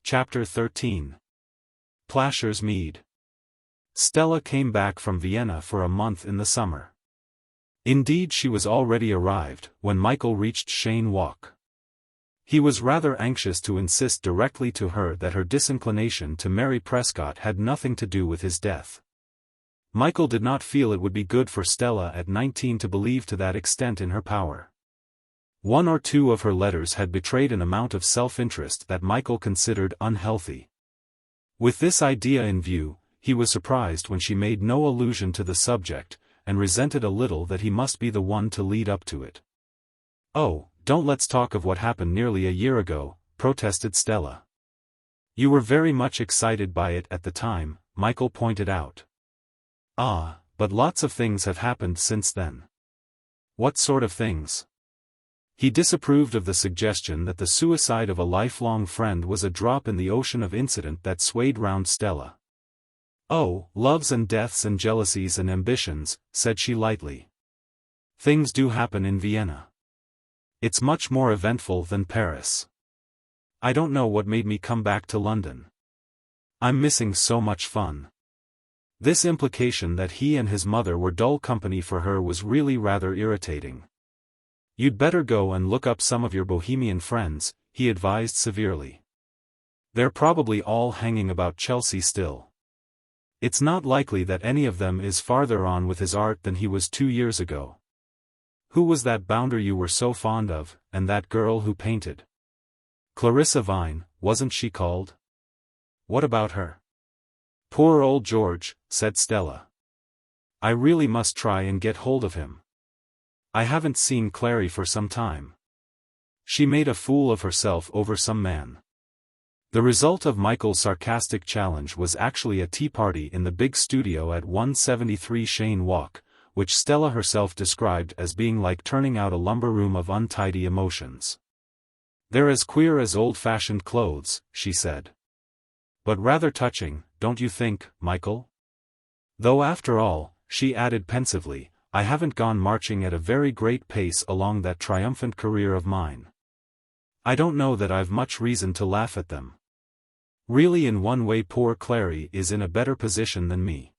Chapter 13. Plashers Mead. Stella came back from Vienna for a month in the summer. Indeed, she was already arrived when Michael reached Cheyne Walk. He was rather anxious to insist directly to her that her disinclination to marry Prescott had nothing to do with his death. Michael did not feel it would be good for Stella at 19 to believe to that extent in her power. One or two of her letters had betrayed an amount of self-interest that Michael considered unhealthy. With this idea in view, he was surprised when she made no allusion to the subject, and resented a little that he must be the one to lead up to it. "Oh, don't let's talk of what happened nearly a year ago," protested Stella. "You were very much excited by it at the time," Michael pointed out. "Ah, but lots of things have happened since then." "What sort of things?" He disapproved of the suggestion that the suicide of a lifelong friend was a drop in the ocean of incident that swayed round Stella. "Oh, loves and deaths and jealousies and ambitions," said she lightly. "Things do happen in Vienna. It's much more eventful than Paris. I don't know what made me come back to London. I'm missing so much fun." This implication that he and his mother were dull company for her was really rather irritating. "You'd better go and look up some of your bohemian friends," he advised severely. "They're probably all hanging about Chelsea still. It's not likely that any of them is farther on with his art than he was 2 years ago. Who was that bounder you were so fond of, and that girl who painted? Clarissa Vine, wasn't she called? What about her?" "Poor old George," said Stella. "I really must try and get hold of him. I haven't seen Clary for some time. She made a fool of herself over some man." The result of Michael's sarcastic challenge was actually a tea party in the big studio at 173 Cheyne Walk, which Stella herself described as being like turning out a lumber room of untidy emotions. "They're as queer as old-fashioned clothes," she said. "But rather touching, don't you think, Michael? Though after all," she added pensively, "I haven't gone marching at a very great pace along that triumphant career of mine. I don't know that I've much reason to laugh at them. Really, in one way poor Clary is in a better position than me.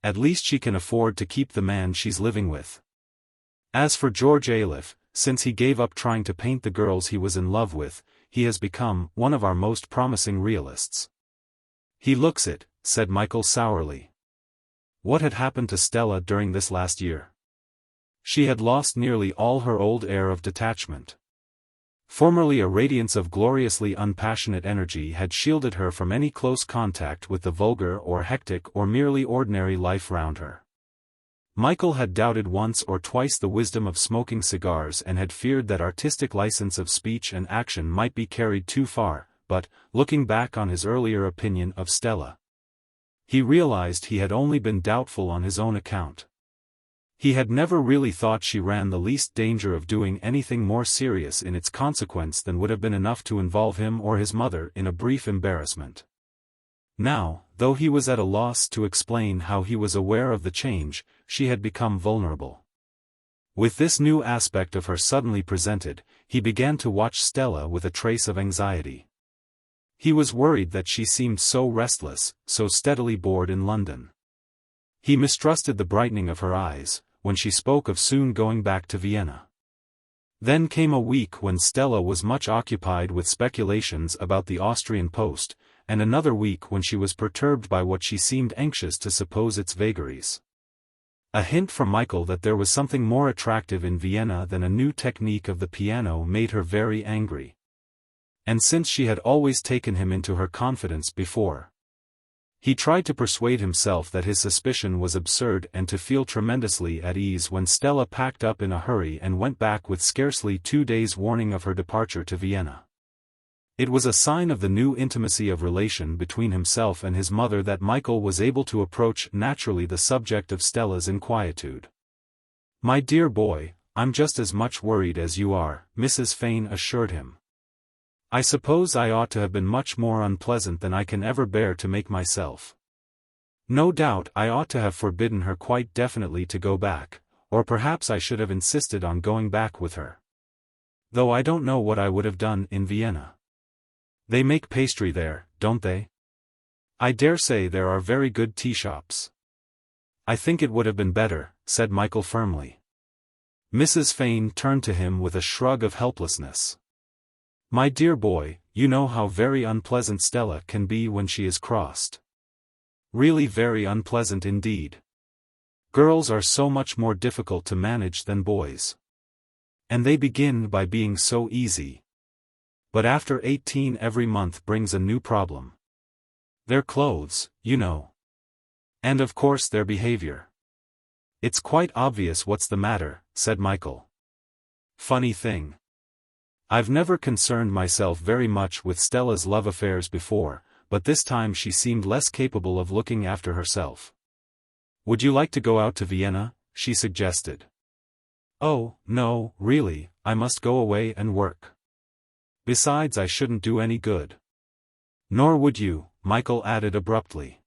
At least she can afford to keep the man she's living with. As for George Ayliffe, since he gave up trying to paint the girls he was in love with, he has become one of our most promising realists." "He looks it," said Michael sourly. What had happened to Stella during this last year? She had lost nearly all her old air of detachment. Formerly a radiance of gloriously unpassionate energy had shielded her from any close contact with the vulgar or hectic or merely ordinary life round her. Michael had doubted once or twice the wisdom of smoking cigars and had feared that artistic license of speech and action might be carried too far, but, looking back on his earlier opinion of Stella, he realized he had only been doubtful on his own account. He had never really thought she ran the least danger of doing anything more serious in its consequence than would have been enough to involve him or his mother in a brief embarrassment. Now, though he was at a loss to explain how he was aware of the change, she had become vulnerable. With this new aspect of her suddenly presented, he began to watch Stella with a trace of anxiety. He was worried that she seemed so restless, so steadily bored in London. He mistrusted the brightening of her eyes, when she spoke of soon going back to Vienna. Then came a week when Stella was much occupied with speculations about the Austrian post, and another week when she was perturbed by what she seemed anxious to suppose its vagaries. A hint from Michael that there was something more attractive in Vienna than a new technique of the piano made her very angry. And since she had always taken him into her confidence before, he tried to persuade himself that his suspicion was absurd and to feel tremendously at ease when Stella packed up in a hurry and went back with scarcely 2 days' warning of her departure to Vienna. It was a sign of the new intimacy of relation between himself and his mother that Michael was able to approach naturally the subject of Stella's inquietude. "My dear boy, I'm just as much worried as you are," Mrs. Fane assured him. "I suppose I ought to have been much more unpleasant than I can ever bear to make myself. No doubt I ought to have forbidden her quite definitely to go back, or perhaps I should have insisted on going back with her. Though I don't know what I would have done in Vienna. They make pastry there, don't they? I dare say there are very good tea shops. I think it would have been better, said Michael firmly. Mrs. Fane turned to him with a shrug of helplessness. My dear boy, you know how very unpleasant Stella can be when she is crossed. Really very unpleasant indeed. Girls are so much more difficult to manage than boys. And they begin by being so easy. But after 18 every month brings a new problem. Their clothes, you know. And of course their behavior. It's quite obvious what's the matter, said Michael. Funny thing. I've never concerned myself very much with Stella's love affairs before, but this time she seemed less capable of looking after herself. Would you like to go out to Vienna? She suggested. Oh, no, really, I must go away and work. Besides, I shouldn't do any good. Nor would you, Michael added abruptly.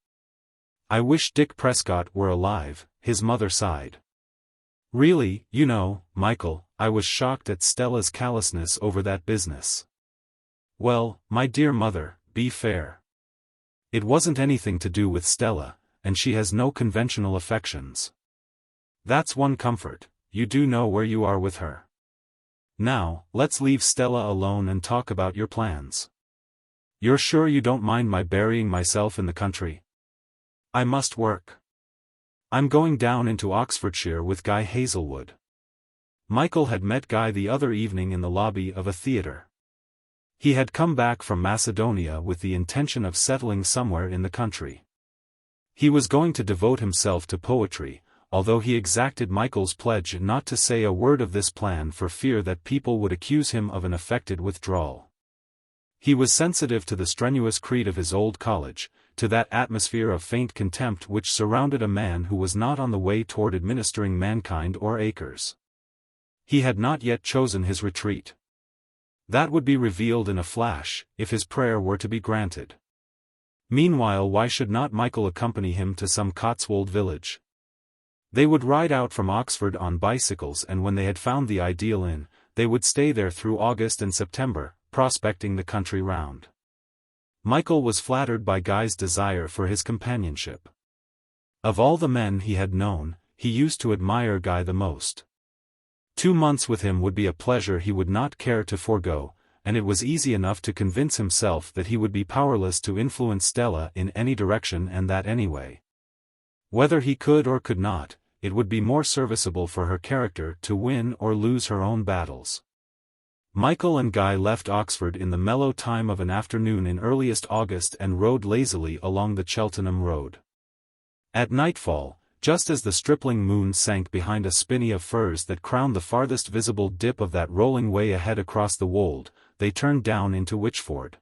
I wish Dick Prescott were alive, his mother sighed. Really, you know, Michael, I was shocked at Stella's callousness over that business. Well, my dear mother, be fair. It wasn't anything to do with Stella, and she has no conventional affections. That's one comfort, you do know where you are with her. Now, let's leave Stella alone and talk about your plans. You're sure you don't mind my burying myself in the country? I must work. I'm going down into Oxfordshire with Guy Hazelwood. Michael had met Guy the other evening in the lobby of a theatre. He had come back from Macedonia with the intention of settling somewhere in the country. He was going to devote himself to poetry, although he exacted Michael's pledge not to say a word of this plan for fear that people would accuse him of an affected withdrawal. He was sensitive to the strenuous creed of his old college, to that atmosphere of faint contempt which surrounded a man who was not on the way toward administering mankind or acres. He had not yet chosen his retreat. That would be revealed in a flash, if his prayer were to be granted. Meanwhile, why should not Michael accompany him to some Cotswold village? They would ride out from Oxford on bicycles, and when they had found the ideal inn, they would stay there through August and September, prospecting the country round. Michael was flattered by Guy's desire for his companionship. Of all the men he had known, he used to admire Guy the most. 2 months with him would be a pleasure he would not care to forego, and it was easy enough to convince himself that he would be powerless to influence Stella in any direction, and that anyway. Whether he could or could not, it would be more serviceable for her character to win or lose her own battles. Michael and Guy left Oxford in the mellow time of an afternoon in earliest August and rode lazily along the Cheltenham Road. At nightfall, just as the stripling moon sank behind a spinney of firs that crowned the farthest visible dip of that rolling way ahead across the wold, they turned down into Wychford.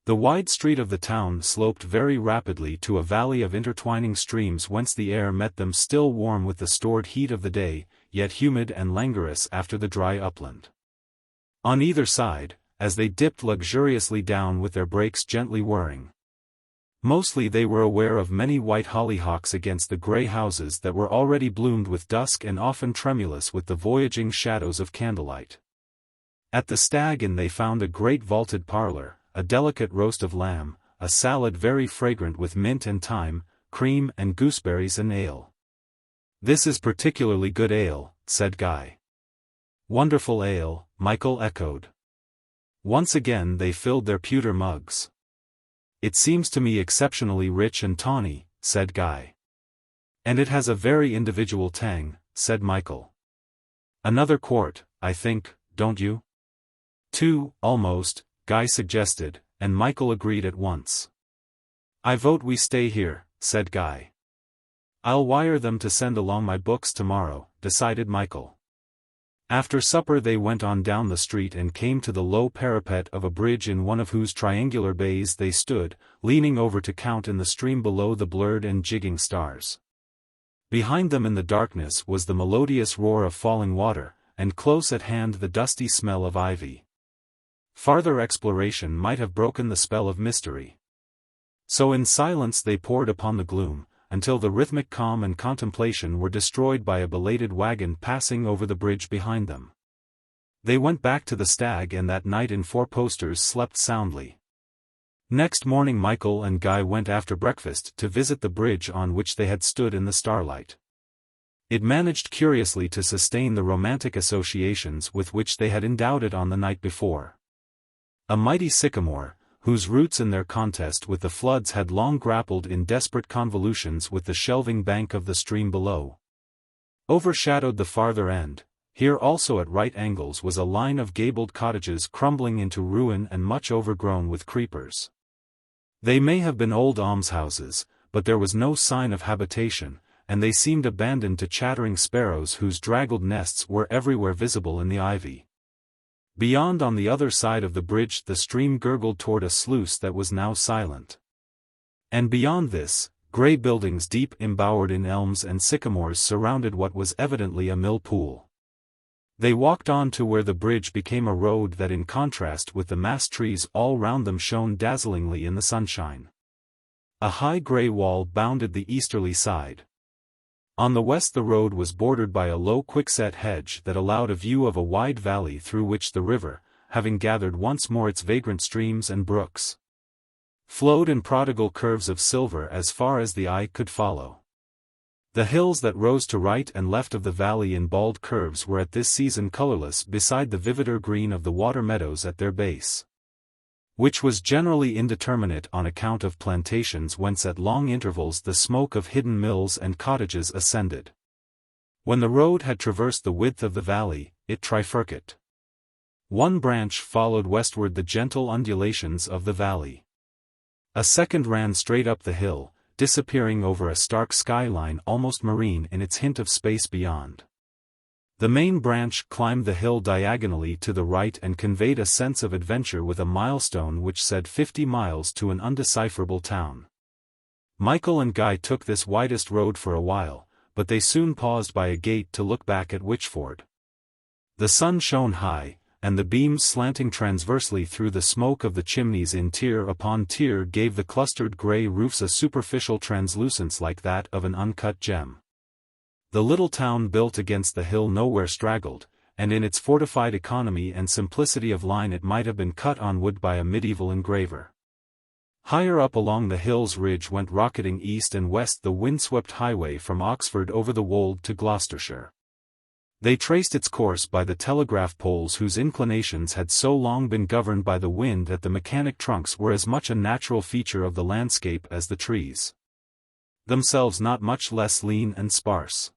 The wide street of the town sloped very rapidly to a valley of intertwining streams whence the air met them still warm with the stored heat of the day, yet humid and languorous after the dry upland. On either side, as they dipped luxuriously down with their brakes gently whirring. Mostly they were aware of many white hollyhocks against the grey houses that were already bloomed with dusk and often tremulous with the voyaging shadows of candlelight. At the Stag Inn they found a great vaulted parlour, a delicate roast of lamb, a salad very fragrant with mint and thyme, cream and gooseberries and ale. This is particularly good ale, said Guy. Wonderful ale, Michael echoed. Once again they filled their pewter mugs. It seems to me exceptionally rich and tawny, said Guy. And it has a very individual tang, said Michael. Another quart, I think, don't you? 2, almost, Guy suggested, and Michael agreed at once. I vote we stay here, said Guy. I'll wire them to send along my books tomorrow, decided Michael. After supper they went on down the street and came to the low parapet of a bridge in one of whose triangular bays they stood, leaning over to count in the stream below the blurred and jigging stars. Behind them in the darkness was the melodious roar of falling water, and close at hand the dusty smell of ivy. Farther exploration might have broken the spell of mystery. So in silence they pored upon the gloom, until the rhythmic calm and contemplation were destroyed by a belated wagon passing over the bridge behind them. They went back to the Stag and that night in 4 posters slept soundly. Next morning Michael and Guy went after breakfast to visit the bridge on which they had stood in the starlight. It managed curiously to sustain the romantic associations with which they had endowed it on the night before. A mighty sycamore, whose roots in their contest with the floods had long grappled in desperate convolutions with the shelving bank of the stream below, overshadowed the farther end. Here also at right angles was a line of gabled cottages crumbling into ruin and much overgrown with creepers. They may have been old almshouses, but there was no sign of habitation, and they seemed abandoned to chattering sparrows whose draggled nests were everywhere visible in the ivy. Beyond, on the other side of the bridge, the stream gurgled toward a sluice that was now silent. And beyond this, grey buildings deep embowered in elms and sycamores surrounded what was evidently a mill pool. They walked on to where the bridge became a road that, in contrast with the massed trees all round them, shone dazzlingly in the sunshine. A high grey wall bounded the easterly side. On the west the road was bordered by a low quickset hedge that allowed a view of a wide valley through which the river, having gathered once more its vagrant streams and brooks, flowed in prodigal curves of silver as far as the eye could follow. The hills that rose to right and left of the valley in bald curves were at this season colorless beside the vivider green of the water meadows at their base, which was generally indeterminate on account of plantations whence at long intervals the smoke of hidden mills and cottages ascended. When the road had traversed the width of the valley, it trifurcate. One branch followed westward the gentle undulations of the valley. A second ran straight up the hill, disappearing over a stark skyline almost marine in its hint of space beyond. The main branch climbed the hill diagonally to the right and conveyed a sense of adventure with a milestone which said 50 miles to an undecipherable town. Michael and Guy took this widest road for a while, but they soon paused by a gate to look back at Wychford. The sun shone high, and the beams slanting transversely through the smoke of the chimneys in tier upon tier gave the clustered grey roofs a superficial translucence like that of an uncut gem. The little town built against the hill nowhere straggled, and in its fortified economy and simplicity of line it might have been cut on wood by a medieval engraver. Higher up along the hill's ridge went rocketing east and west the windswept highway from Oxford over the wold to Gloucestershire. They traced its course by the telegraph poles whose inclinations had so long been governed by the wind that the mechanic trunks were as much a natural feature of the landscape as the trees themselves, not much less lean and sparse.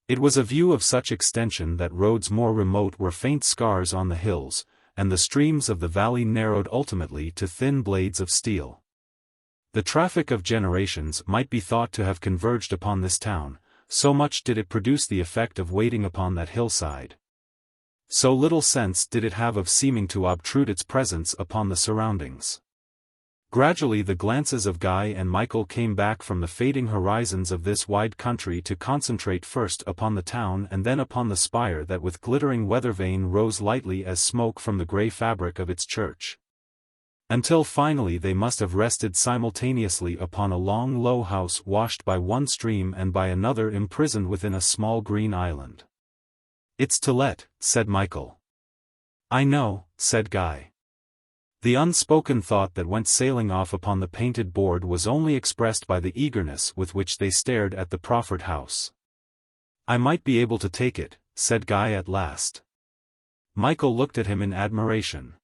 It was a view of such extension that roads more remote were faint scars on the hills, and the streams of the valley narrowed ultimately to thin blades of steel. The traffic of generations might be thought to have converged upon this town, so much did it produce the effect of waiting upon that hillside. So little sense did it have of seeming to obtrude its presence upon the surroundings. Gradually the glances of Guy and Michael came back from the fading horizons of this wide country to concentrate first upon the town and then upon the spire that with glittering weathervane rose lightly as smoke from the grey fabric of its church, until finally they must have rested simultaneously upon a long low house washed by one stream and by another imprisoned within a small green island. "It's to let," said Michael. "I know," said Guy. The unspoken thought that went sailing off upon the painted board was only expressed by the eagerness with which they stared at the proffered house. "I might be able to take it," said Guy at last. Michael looked at him in admiration.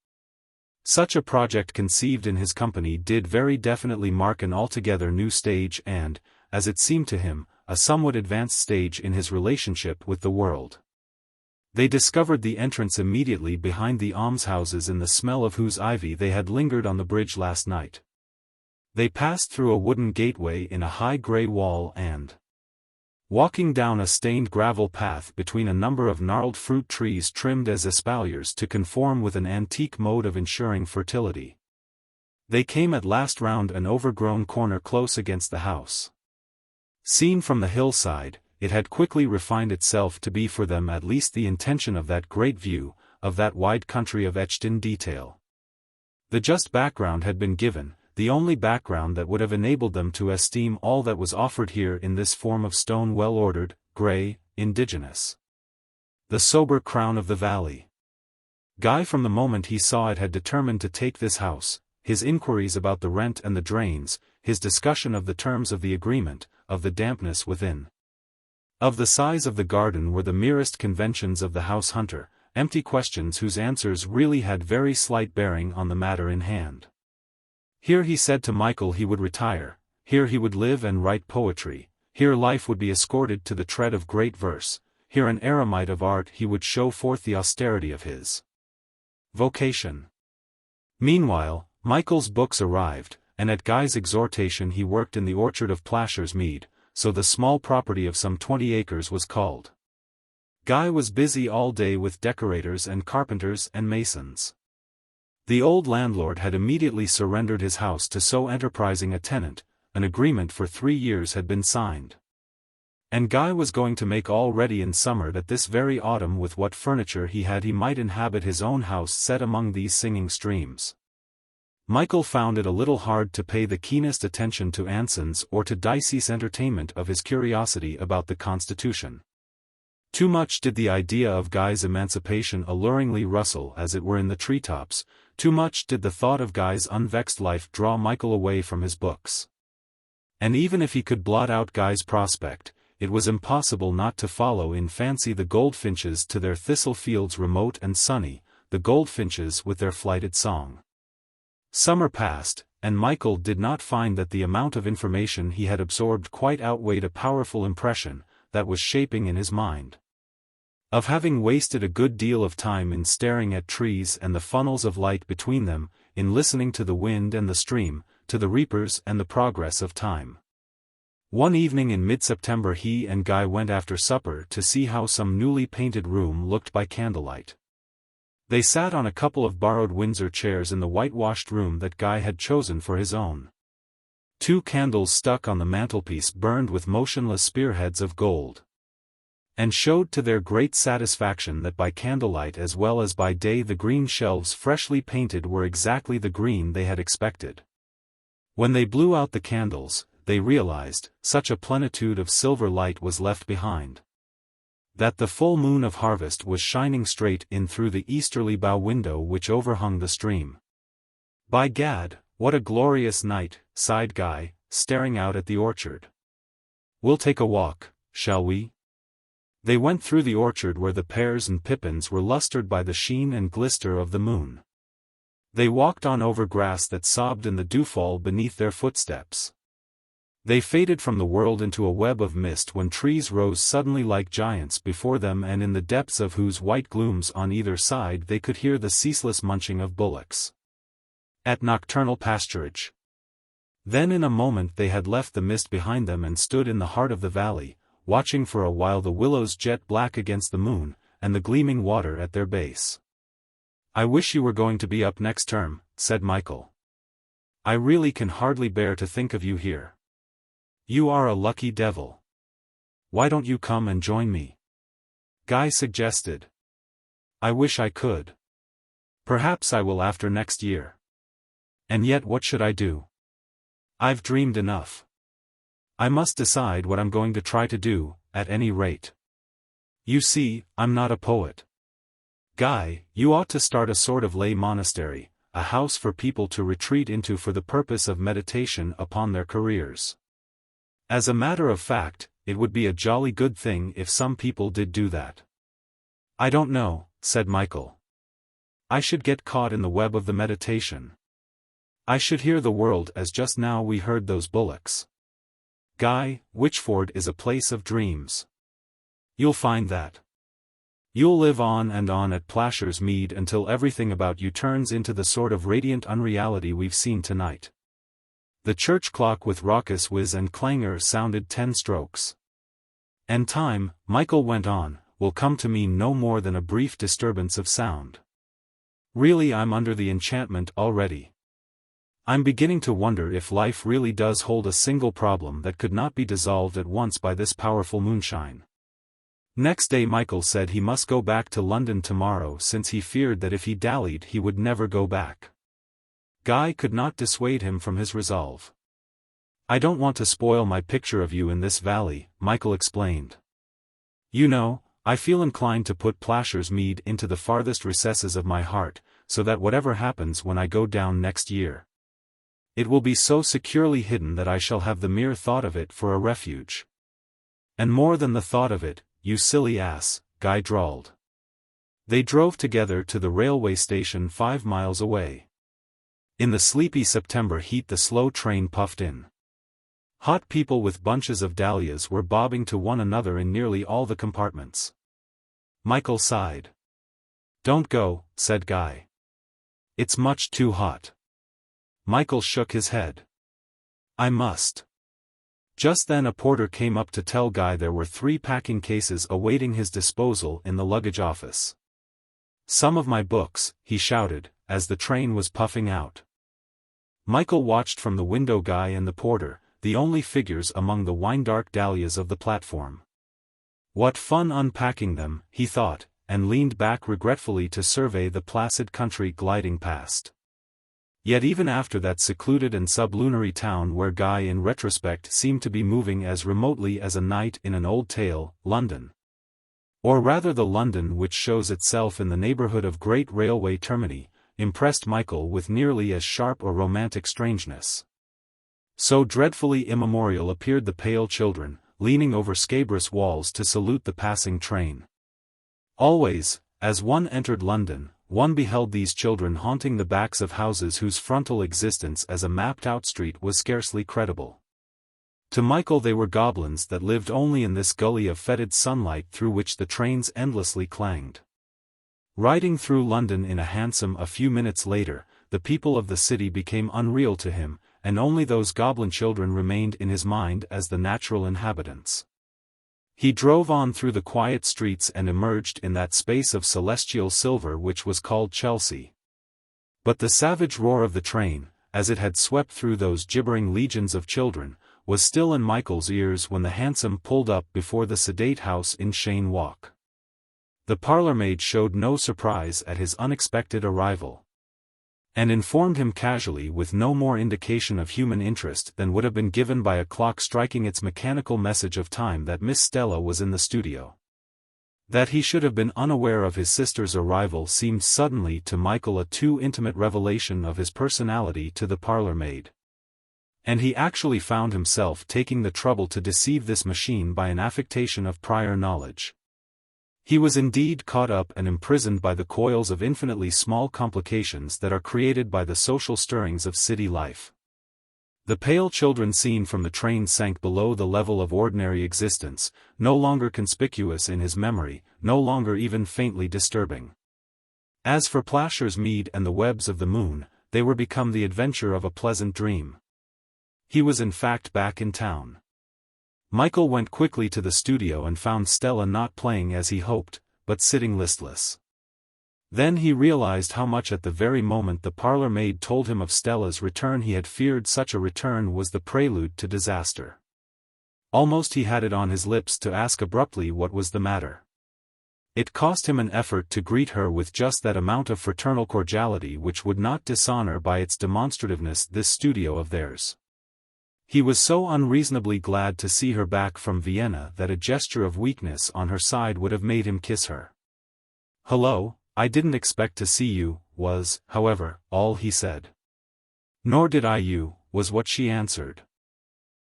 Such a project conceived in his company did very definitely mark an altogether new stage and, as it seemed to him, a somewhat advanced stage in his relationship with the world. They discovered the entrance immediately behind the almshouses in the smell of whose ivy they had lingered on the bridge last night. They passed through a wooden gateway in a high grey wall and, walking down a stained gravel path between a number of gnarled fruit trees trimmed as espaliers to conform with an antique mode of ensuring fertility, they came at last round an overgrown corner close against the house. Seen from the hillside, it had quickly refined itself to be for them at least the intention of that great view, of that wide country of etched in detail. The just background had been given, the only background that would have enabled them to esteem all that was offered here in this form of stone well-ordered, grey, indigenous. The sober crown of the valley. Guy from the moment he saw it had determined to take this house, his inquiries about the rent and the drains, his discussion of the terms of the agreement, of the dampness within. Of the size of the garden were the merest conventions of the house hunter, empty questions whose answers really had very slight bearing on the matter in hand. Here he said to Michael he would retire, here he would live and write poetry, here life would be escorted to the tread of great verse, here an eremite of art he would show forth the austerity of his vocation. Meanwhile, Michael's books arrived, and at Guy's exhortation he worked in the orchard of Plashers Mead, so the small property of some 20 acres was called. Guy was busy all day with decorators and carpenters and masons. The old landlord had immediately surrendered his house to so enterprising a tenant, an agreement for 3 years had been signed. And Guy was going to make all ready in summer that this very autumn with what furniture he had he might inhabit his own house set among these singing streams. Michael found it a little hard to pay the keenest attention to Anson's or to Dicey's entertainment of his curiosity about the Constitution. Too much did the idea of Guy's emancipation alluringly rustle as it were in the treetops, too much did the thought of Guy's unvexed life draw Michael away from his books. And even if he could blot out Guy's prospect, it was impossible not to follow in fancy the goldfinches to their thistle fields remote and sunny, the goldfinches with their flighted song. Summer passed, and Michael did not find that the amount of information he had absorbed quite outweighed a powerful impression that was shaping in his mind. Of having wasted a good deal of time in staring at trees and the funnels of light between them, in listening to the wind and the stream, to the reapers and the progress of time. One evening in mid-September he and Guy went after supper to see how some newly painted room looked by candlelight. They sat on a couple of borrowed Windsor chairs in the whitewashed room that Guy had chosen for his own. 2 candles stuck on the mantelpiece burned with motionless spearheads of gold, and showed to their great satisfaction that by candlelight as well as by day the green shelves freshly painted were exactly the green they had expected. When they blew out the candles, they realized, such a plenitude of silver light was left behind, that the full moon of harvest was shining straight in through the easterly bow window which overhung the stream. By gad, what a glorious night, sighed Guy, staring out at the orchard. We'll take a walk, shall we? They went through the orchard where the pears and pippins were lustered by the sheen and glister of the moon. They walked on over grass that sobbed in the dewfall beneath their footsteps. They faded from the world into a web of mist when trees rose suddenly like giants before them and in the depths of whose white glooms on either side they could hear the ceaseless munching of bullocks at nocturnal pasturage. Then in a moment they had left the mist behind them and stood in the heart of the valley, watching for a while the willows jet black against the moon, and the gleaming water at their base. "I wish you were going to be up next term," said Michael. "I really can hardly bear to think of you here. You are a lucky devil. Why don't you come and join me?" Guy suggested. "I wish I could. Perhaps I will after next year. And yet what should I do? I've dreamed enough. I must decide what I'm going to try to do, at any rate. You see, I'm not a poet. Guy, you ought to start a sort of lay monastery, a house for people to retreat into for the purpose of meditation upon their careers. As a matter of fact, it would be a jolly good thing if some people did do that." "I don't know," said Michael. "I should get caught in the web of the meditation. I should hear the world as just now we heard those bullocks. Guy, Witchford is a place of dreams. You'll find that. You'll live on and on at Plashers Mead until everything about you turns into the sort of radiant unreality we've seen tonight." The church clock with raucous whiz and clangor sounded 10 strokes. "And time," Michael went on, "will come to mean no more than a brief disturbance of sound. Really I'm under the enchantment already. I'm beginning to wonder if life really does hold a single problem that could not be dissolved at once by this powerful moonshine." Next day Michael said he must go back to London tomorrow since he feared that if he dallied he would never go back. Guy could not dissuade him from his resolve. "I don't want to spoil my picture of you in this valley," Michael explained. "You know, I feel inclined to put Plashers Mead into the farthest recesses of my heart, so that whatever happens when I go down next year, It will be so securely hidden that I shall have the mere thought of it for a refuge. And more than the thought of it, you silly ass, Guy drawled. They drove together to the railway station 5 miles away. In the sleepy September heat the slow train puffed in. Hot people with bunches of dahlias were bobbing to one another in nearly all the compartments. Michael sighed. "Don't go," said Guy. "It's much too hot." Michael shook his head. "I must." Just then a porter came up to tell Guy there were 3 packing cases awaiting his disposal in the luggage office. "Some of my books," he shouted, as the train was puffing out. Michael watched from the window Guy and the porter, the only figures among the wine-dark dahlias of the platform. What fun unpacking them, he thought, and leaned back regretfully to survey the placid country gliding past. Yet even after that secluded and sublunary town where Guy in retrospect seemed to be moving as remotely as a knight in an old tale, London. Or rather the London which shows itself in the neighborhood of great railway termini, impressed Michael with nearly as sharp a romantic strangeness. So dreadfully immemorial appeared the pale children, leaning over scabrous walls to salute the passing train. Always, as one entered London, one beheld these children haunting the backs of houses whose frontal existence as a mapped-out street was scarcely credible. To Michael they were goblins that lived only in this gully of fetid sunlight through which the trains endlessly clanged. Riding through London in a hansom a few minutes later, the people of the city became unreal to him, and only those goblin children remained in his mind as the natural inhabitants. He drove on through the quiet streets and emerged in that space of celestial silver which was called Chelsea. But the savage roar of the train, as it had swept through those gibbering legions of children, was still in Michael's ears when the hansom pulled up before the sedate house in Cheyne Walk. The parlour-maid showed no surprise at his unexpected arrival, and informed him casually with no more indication of human interest than would have been given by a clock striking its mechanical message of time that Miss Stella was in the studio. That he should have been unaware of his sister's arrival seemed suddenly to Michael a too intimate revelation of his personality to the parlour-maid. And he actually found himself taking the trouble to deceive this machine by an affectation of prior knowledge. He was indeed caught up and imprisoned by the coils of infinitely small complications that are created by the social stirrings of city life. The pale children seen from the train sank below the level of ordinary existence, no longer conspicuous in his memory, no longer even faintly disturbing. As for Plashers, Mead and the webs of the moon, they were become the adventure of a pleasant dream. He was in fact back in town. Michael went quickly to the studio and found Stella not playing as he hoped, but sitting listless. Then he realized how much at the very moment the parlour-maid told him of Stella's return he had feared such a return was the prelude to disaster. Almost he had it on his lips to ask abruptly what was the matter. It cost him an effort to greet her with just that amount of fraternal cordiality which would not dishonor by its demonstrativeness this studio of theirs. He was so unreasonably glad to see her back from Vienna that a gesture of weakness on her side would have made him kiss her. "Hello, I didn't expect to see you," was, however, all he said. "Nor did I you," was what she answered.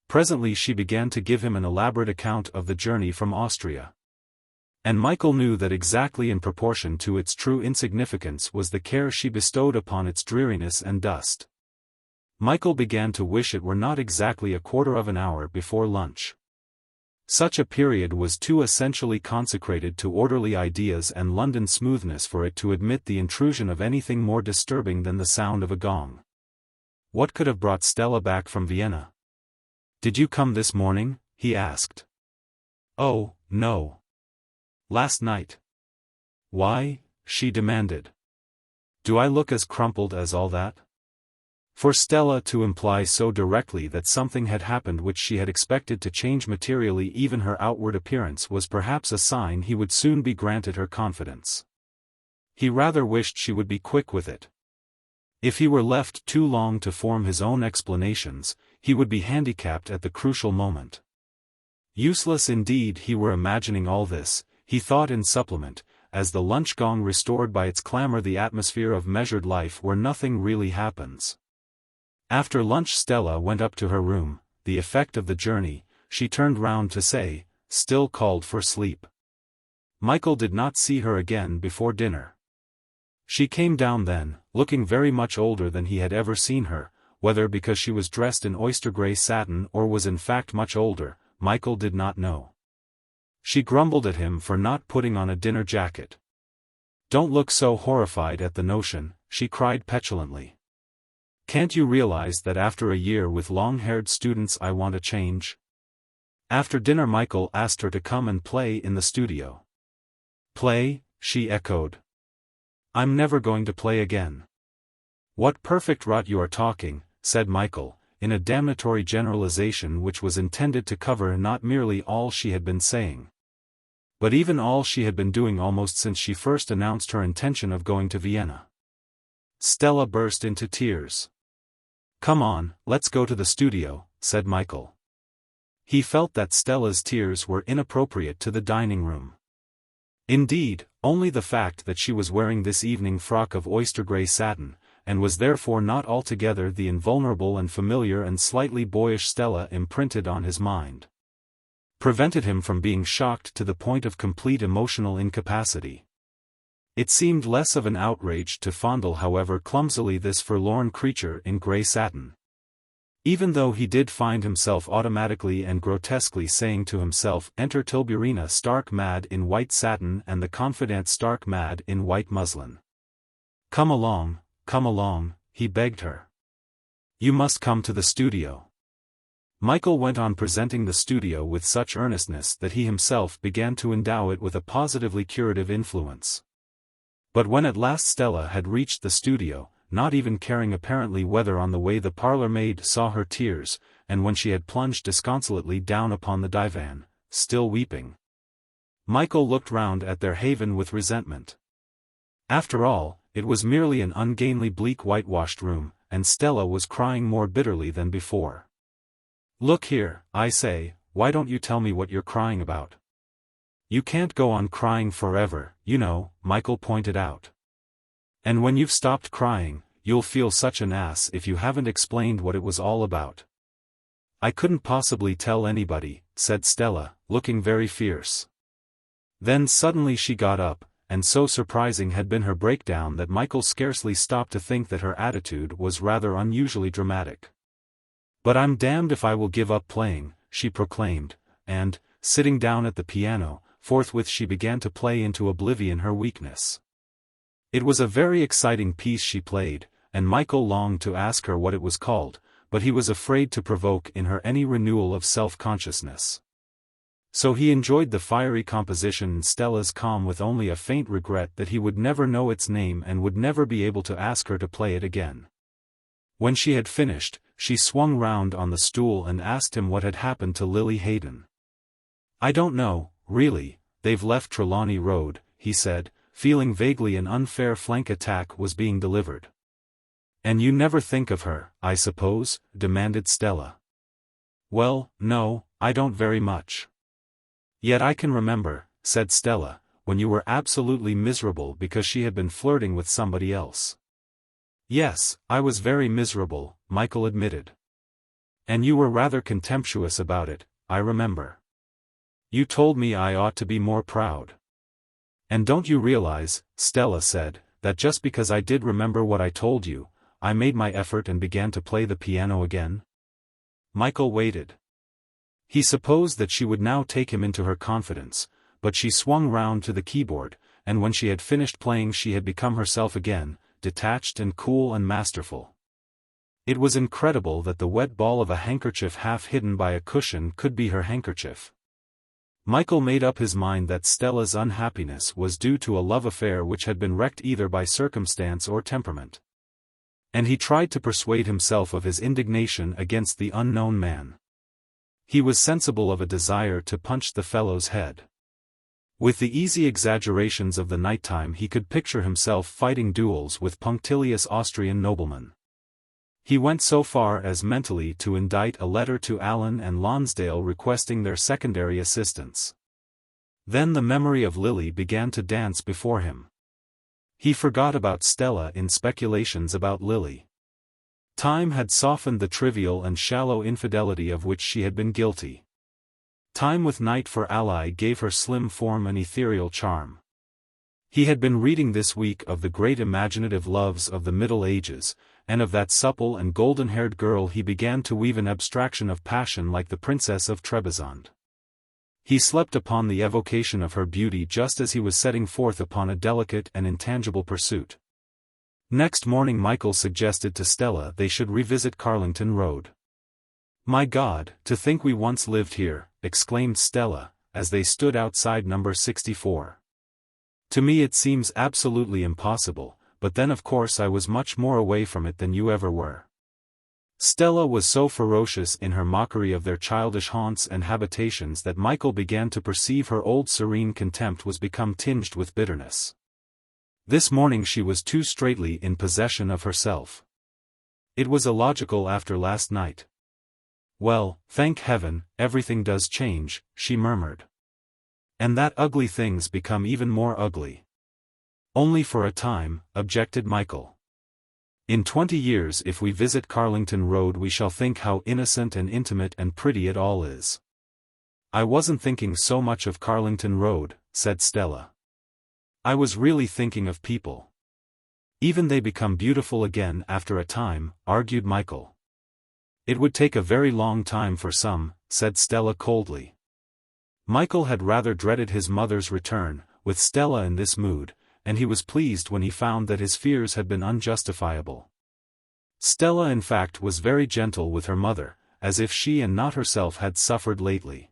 Presently she began to give him an elaborate account of the journey from Austria. And Michael knew that exactly in proportion to its true insignificance was the care she bestowed upon its dreariness and dust. Michael began to wish it were not exactly a quarter of an hour before lunch. Such a period was too essentially consecrated to orderly ideas and London smoothness for it to admit the intrusion of anything more disturbing than the sound of a gong. What could have brought Stella back from Vienna? "Did you come this morning?" he asked. "Oh, no. Last night." "Why?" she demanded. "Do I look as crumpled as all that?" For Stella to imply so directly that something had happened which she had expected to change materially even her outward appearance was perhaps a sign he would soon be granted her confidence. He rather wished she would be quick with it. If he were left too long to form his own explanations, he would be handicapped at the crucial moment. Useless indeed he were imagining all this, he thought in supplement, as the lunch gong restored by its clamor the atmosphere of measured life where nothing really happens. After lunch Stella went up to her room. The effect of the journey, she turned round to say, still called for sleep. Michael did not see her again before dinner. She came down then, looking very much older than he had ever seen her, whether because she was dressed in oyster-grey satin or was in fact much older, Michael did not know. She grumbled at him for not putting on a dinner jacket. "Don't look so horrified at the notion," she cried petulantly. "Can't you realize that after a year with long-haired students I want a change?" After dinner Michael asked her to come and play in the studio. "Play?" she echoed. "I'm never going to play again." "What perfect rot you are talking," said Michael, in a damnatory generalization which was intended to cover not merely all she had been saying, but even all she had been doing almost since she first announced her intention of going to Vienna. Stella burst into tears. "Come on, let's go to the studio," said Michael. He felt that Stella's tears were inappropriate to the dining room. Indeed, only the fact that she was wearing this evening frock of oyster-grey satin, and was therefore not altogether the invulnerable and familiar and slightly boyish Stella imprinted on his mind, prevented him from being shocked to the point of complete emotional incapacity. It seemed less of an outrage to fondle however clumsily this forlorn creature in grey satin. Even though he did find himself automatically and grotesquely saying to himself, "Enter Tilburina stark mad in white satin and the confidante stark mad in white muslin." Come along," he begged her. "You must come to the studio." Michael went on presenting the studio with such earnestness that he himself began to endow it with a positively curative influence. But when at last Stella had reached the studio, not even caring apparently whether on the way the parlour maid saw her tears, and when she had plunged disconsolately down upon the divan, still weeping, Michael looked round at their haven with resentment. After all, it was merely an ungainly bleak whitewashed room, and Stella was crying more bitterly than before. "Look here, I say, why don't you tell me what you're crying about?" "You can't go on crying forever, you know," Michael pointed out. "And when you've stopped crying, you'll feel such an ass if you haven't explained what it was all about." "I couldn't possibly tell anybody," said Stella, looking very fierce. Then suddenly she got up, and so surprising had been her breakdown that Michael scarcely stopped to think that her attitude was rather unusually dramatic. "But I'm damned if I will give up playing," she proclaimed, and, sitting down at the piano, forthwith she began to play into oblivion her weakness. It was a very exciting piece she played, and Michael longed to ask her what it was called, but he was afraid to provoke in her any renewal of self-consciousness. So he enjoyed the fiery composition and Stella's calm with only a faint regret that he would never know its name and would never be able to ask her to play it again. When she had finished, she swung round on the stool and asked him what had happened to Lily Hayden. "I don't know, really, they've left Trelawney Road," he said, feeling vaguely an unfair flank attack was being delivered. "And you never think of her, I suppose?" demanded Stella. "Well, no, I don't very much." "Yet I can remember," said Stella, "when you were absolutely miserable because she had been flirting with somebody else." "Yes, I was very miserable," Michael admitted. "And you were rather contemptuous about it, I remember. You told me I ought to be more proud." "And don't you realize," Stella said, "that just because I did remember what I told you, I made my effort and began to play the piano again?" Michael waited. He supposed that she would now take him into her confidence, but she swung round to the keyboard, and when she had finished playing she had become herself again, detached and cool and masterful. It was incredible that the wet ball of a handkerchief half hidden by a cushion could be her handkerchief. Michael made up his mind that Stella's unhappiness was due to a love affair which had been wrecked either by circumstance or temperament. And he tried to persuade himself of his indignation against the unknown man. He was sensible of a desire to punch the fellow's head. With the easy exaggerations of the nighttime he could picture himself fighting duels with punctilious Austrian noblemen. He went so far as mentally to indite a letter to Allen and Lonsdale requesting their secondary assistance. Then the memory of Lily began to dance before him. He forgot about Stella in speculations about Lily. Time had softened the trivial and shallow infidelity of which she had been guilty. Time with night for ally gave her slim form an ethereal charm. He had been reading this week of the great imaginative loves of the Middle Ages, and of that supple and golden-haired girl he began to weave an abstraction of passion like the Princess of Trebizond. He slept upon the evocation of her beauty just as he was setting forth upon a delicate and intangible pursuit. Next morning Michael suggested to Stella they should revisit Carlington Road. "My God, to think we once lived here," exclaimed Stella, as they stood outside number 64. "To me it seems absolutely impossible, but then of course I was much more away from it than you ever were." Stella was so ferocious in her mockery of their childish haunts and habitations that Michael began to perceive her old serene contempt was become tinged with bitterness. This morning she was too straightly in possession of herself. It was illogical after last night. "Well, thank heaven, everything does change," she murmured. "And that ugly things become even more ugly." "Only for a time," objected Michael. "In 20 years if we visit Carlington Road we shall think how innocent and intimate and pretty it all is." "I wasn't thinking so much of Carlington Road," said Stella. "I was really thinking of people. Even they become beautiful again after a time," argued Michael. "It would take a very long time for some," said Stella coldly. Michael had rather dreaded his mother's return, with Stella in this mood, and he was pleased when he found that his fears had been unjustifiable. Stella in fact was very gentle with her mother, as if she and not herself had suffered lately.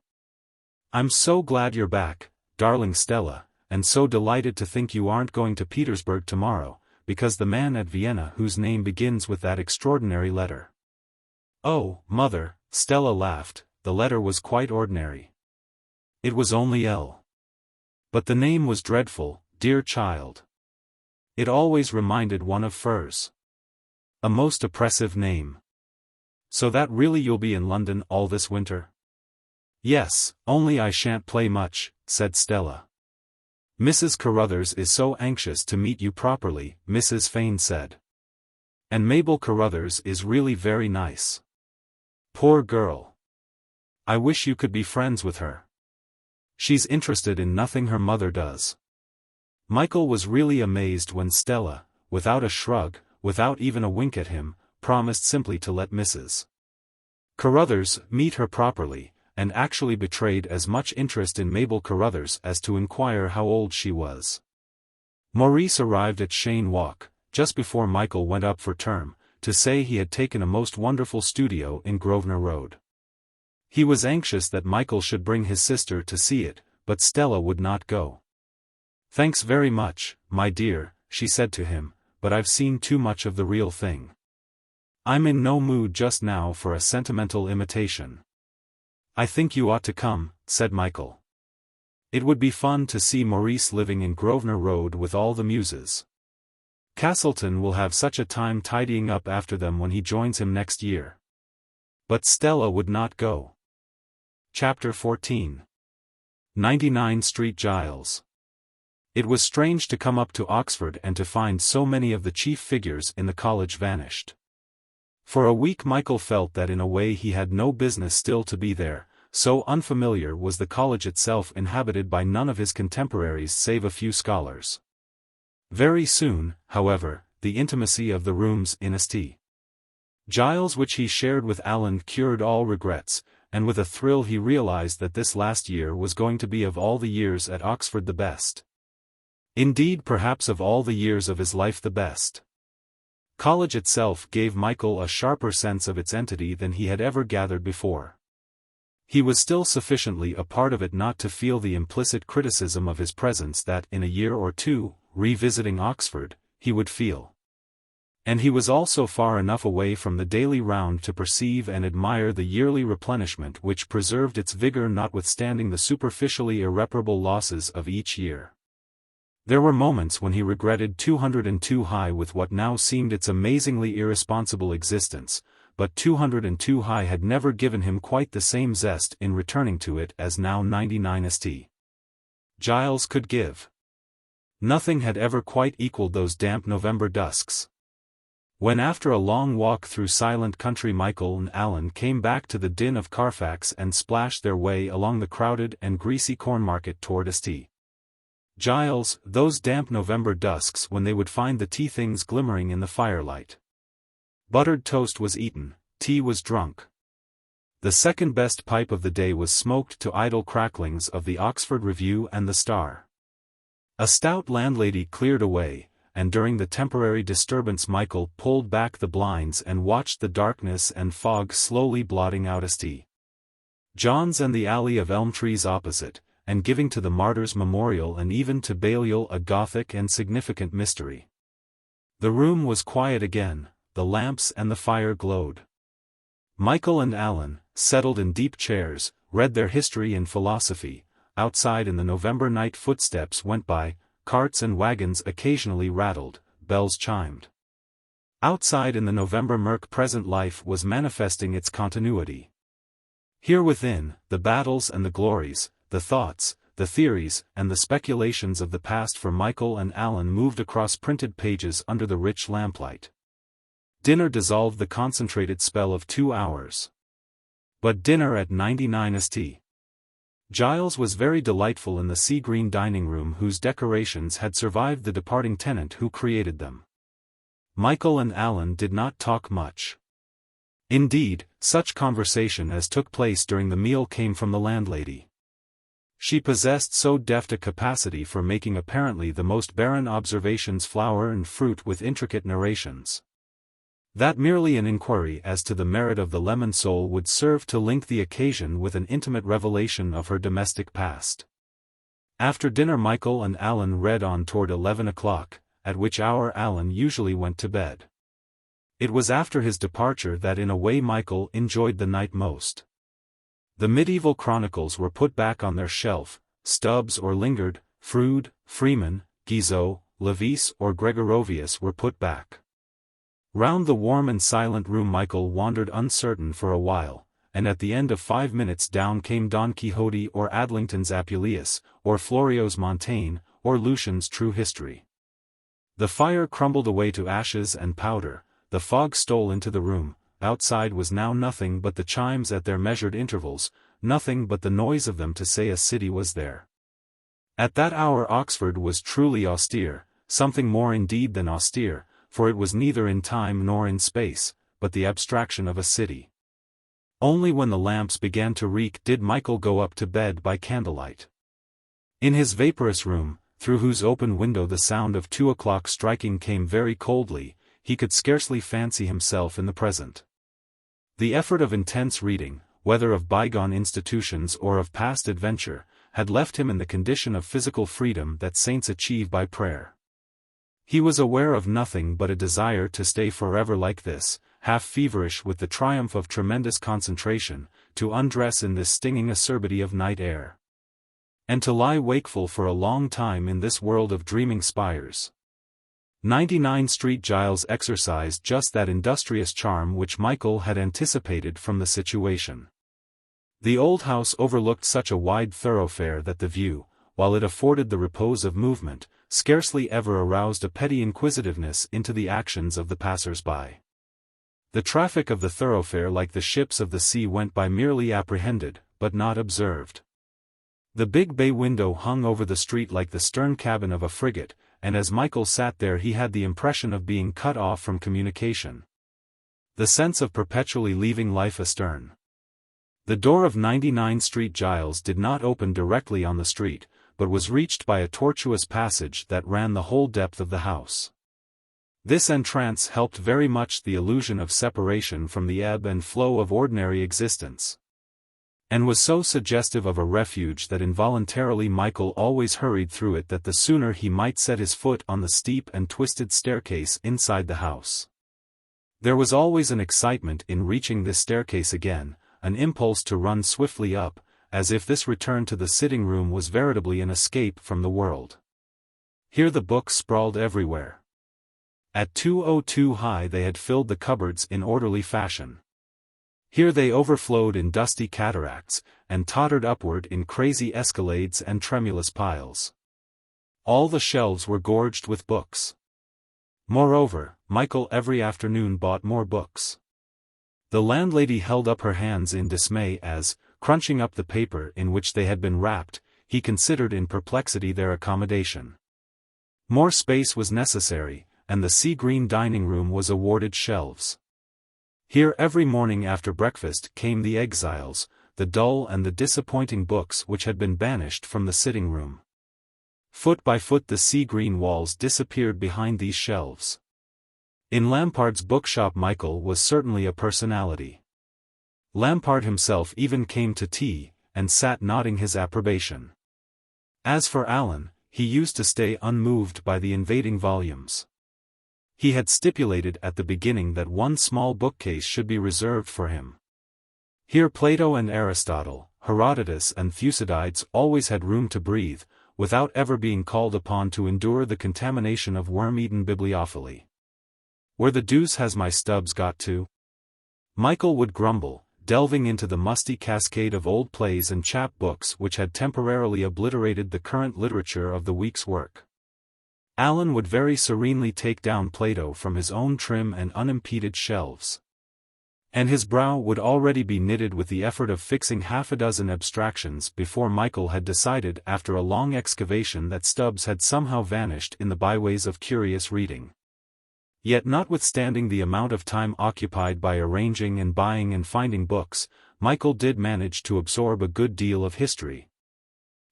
"I'm so glad you're back, darling Stella, and so delighted to think you aren't going to Petersburg tomorrow, because the man at Vienna whose name begins with that extraordinary letter." "Oh, mother," Stella laughed, "the letter was quite ordinary. It was only L. But the name was dreadful, dear child. It always reminded one of furs. A most oppressive name. So that really you'll be in London all this winter?" "Yes, only I shan't play much," said Stella. "Mrs. Carruthers is so anxious to meet you properly," Mrs. Fane said. "And Mabel Carruthers is really very nice. Poor girl. I wish you could be friends with her. She's interested in nothing her mother does." Michael was really amazed when Stella, without a shrug, without even a wink at him, promised simply to let Mrs. Carruthers meet her properly, and actually betrayed as much interest in Mabel Carruthers as to inquire how old she was. Maurice arrived at Cheyne Walk, just before Michael went up for term, to say he had taken a most wonderful studio in Grosvenor Road. He was anxious that Michael should bring his sister to see it, but Stella would not go. "Thanks very much, my dear," she said to him, "but I've seen too much of the real thing. I'm in no mood just now for a sentimental imitation." "I think you ought to come," said Michael. "It would be fun to see Maurice living in Grosvenor Road with all the muses. Castleton will have such a time tidying up after them when he joins him next year." But Stella would not go. Chapter 14. 99 Street Giles. It was strange to come up to Oxford and to find so many of the chief figures in the college vanished. For a week Michael felt that in a way he had no business still to be there, so unfamiliar was the college itself, inhabited by none of his contemporaries save a few scholars. Very soon, however, the intimacy of the rooms in St. Giles which he shared with Alan cured all regrets, and with a thrill he realized that this last year was going to be of all the years at Oxford the best. Indeed, perhaps of all the years of his life the best. College itself gave Michael a sharper sense of its entity than he had ever gathered before. He was still sufficiently a part of it not to feel the implicit criticism of his presence that in a year or two, revisiting Oxford, he would feel. And he was also far enough away from the daily round to perceive and admire the yearly replenishment which preserved its vigor notwithstanding the superficially irreparable losses of each year. There were moments when he regretted 202 High with what now seemed its amazingly irresponsible existence, but 202 High had never given him quite the same zest in returning to it as now 99 St. Giles could give. Nothing had ever quite equaled those damp November dusks. When after a long walk through silent country Michael and Alan came back to the din of Carfax and splashed their way along the crowded and greasy corn market toward Ostia Giles, those damp November dusks when they would find the tea things glimmering in the firelight. Buttered toast was eaten, tea was drunk. The second best pipe of the day was smoked to idle cracklings of the Oxford Review and the Star. A stout landlady cleared away, and during the temporary disturbance Michael pulled back the blinds and watched the darkness and fog slowly blotting out Ostia John's and the alley of elm trees opposite, and giving to the martyr's memorial and even to Balliol a gothic and significant mystery. The room was quiet again, the lamps and the fire glowed. Michael and Alan, settled in deep chairs, read their history and philosophy. Outside in the November night footsteps went by, carts and wagons occasionally rattled, bells chimed. Outside in the November murk present life was manifesting its continuity. Here within, the battles and the glories, the thoughts, the theories, and the speculations of the past for Michael and Alan moved across printed pages under the rich lamplight. Dinner dissolved the concentrated spell of 2 hours. But dinner at 99 Ostia Giles was very delightful in the sea-green dining room whose decorations had survived the departing tenant who created them. Michael and Alan did not talk much. Indeed, such conversation as took place during the meal came from the landlady. She possessed so deft a capacity for making apparently the most barren observations flower and fruit with intricate narrations, that merely an inquiry as to the merit of the lemon sole would serve to link the occasion with an intimate revelation of her domestic past. After dinner Michael and Alan read on toward 11 o'clock, at which hour Alan usually went to bed. It was after his departure that in a way Michael enjoyed the night most. The medieval chronicles were put back on their shelf, Stubbs or Lingard, Froude, Freeman, Guizot, Levis or Gregorovius were put back. Round the warm and silent room Michael wandered uncertain for a while, and at the end of 5 minutes down came Don Quixote or Adlington's Apuleius, or Florio's Montaigne, or Lucian's True History. The fire crumbled away to ashes and powder, the fog stole into the room, outside was now nothing but the chimes at their measured intervals, nothing but the noise of them to say a city was there. At that hour Oxford was truly austere, something more indeed than austere, for it was neither in time nor in space, but the abstraction of a city. Only when the lamps began to reek did Michael go up to bed by candlelight. In his vaporous room, through whose open window the sound of 2 o'clock striking came very coldly, he could scarcely fancy himself in the present. The effort of intense reading, whether of bygone institutions or of past adventure, had left him in the condition of physical freedom that saints achieve by prayer. He was aware of nothing but a desire to stay forever like this, half feverish with the triumph of tremendous concentration, to undress in this stinging acerbity of night air, and to lie wakeful for a long time in this world of dreaming spires. 99 Street Giles exercised just that industrious charm which Michael had anticipated from the situation. The old house overlooked such a wide thoroughfare that the view, while it afforded the repose of movement, scarcely ever aroused a petty inquisitiveness into the actions of the passers-by. The traffic of the thoroughfare like the ships of the sea went by merely apprehended, but not observed. The big bay window hung over the street like the stern cabin of a frigate, and as Michael sat there he had the impression of being cut off from communication. The sense of perpetually leaving life astern. The door of 99 Street Giles did not open directly on the street, but was reached by a tortuous passage that ran the whole depth of the house. This entrance helped very much the illusion of separation from the ebb and flow of ordinary existence, and was so suggestive of a refuge that involuntarily Michael always hurried through it that the sooner he might set his foot on the steep and twisted staircase inside the house. There was always an excitement in reaching this staircase again, an impulse to run swiftly up, as if this return to the sitting room was veritably an escape from the world. Here the books sprawled everywhere. At 202 high they had filled the cupboards in orderly fashion. Here they overflowed in dusty cataracts, and tottered upward in crazy escalades and tremulous piles. All the shelves were gorged with books. Moreover, Michael every afternoon bought more books. The landlady held up her hands in dismay as, crunching up the paper in which they had been wrapped, he considered in perplexity their accommodation. More space was necessary, and the sea-green dining room was awarded shelves. Here every morning after breakfast came the exiles, the dull and the disappointing books which had been banished from the sitting room. Foot by foot the sea-green walls disappeared behind these shelves. In Lampard's bookshop Michael was certainly a personality. Lampard himself even came to tea, and sat nodding his approbation. As for Alan, he used to stay unmoved by the invading volumes. He had stipulated at the beginning that one small bookcase should be reserved for him. Here Plato and Aristotle, Herodotus and Thucydides always had room to breathe, without ever being called upon to endure the contamination of worm-eaten bibliophily. "Where the deuce has my Stubbs got to?" Michael would grumble, delving into the musty cascade of old plays and chap books which had temporarily obliterated the current literature of the week's work. Alan would very serenely take down Plato from his own trim and unimpeded shelves. And his brow would already be knitted with the effort of fixing half a dozen abstractions before Michael had decided after a long excavation that Stubbs had somehow vanished in the byways of curious reading. Yet notwithstanding the amount of time occupied by arranging and buying and finding books, Michael did manage to absorb a good deal of history.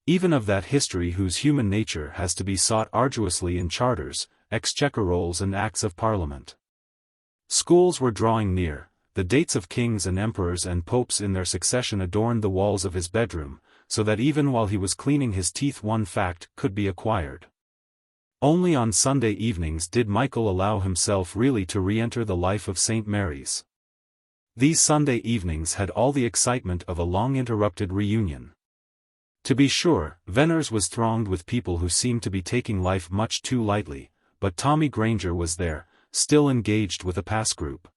Even of that history whose human nature has to be sought arduously in charters, exchequer rolls and acts of parliament. Schools were drawing near, the dates of kings and emperors and popes in their succession adorned the walls of his bedroom, so that even while he was cleaning his teeth one fact could be acquired. Only on Sunday evenings did Michael allow himself really to re-enter the life of St. Mary's. These Sunday evenings had all the excitement of a long-interrupted reunion. To be sure, Venner's was thronged with people who seemed to be taking life much too lightly, but Tommy Granger was there, still engaged with a pass group.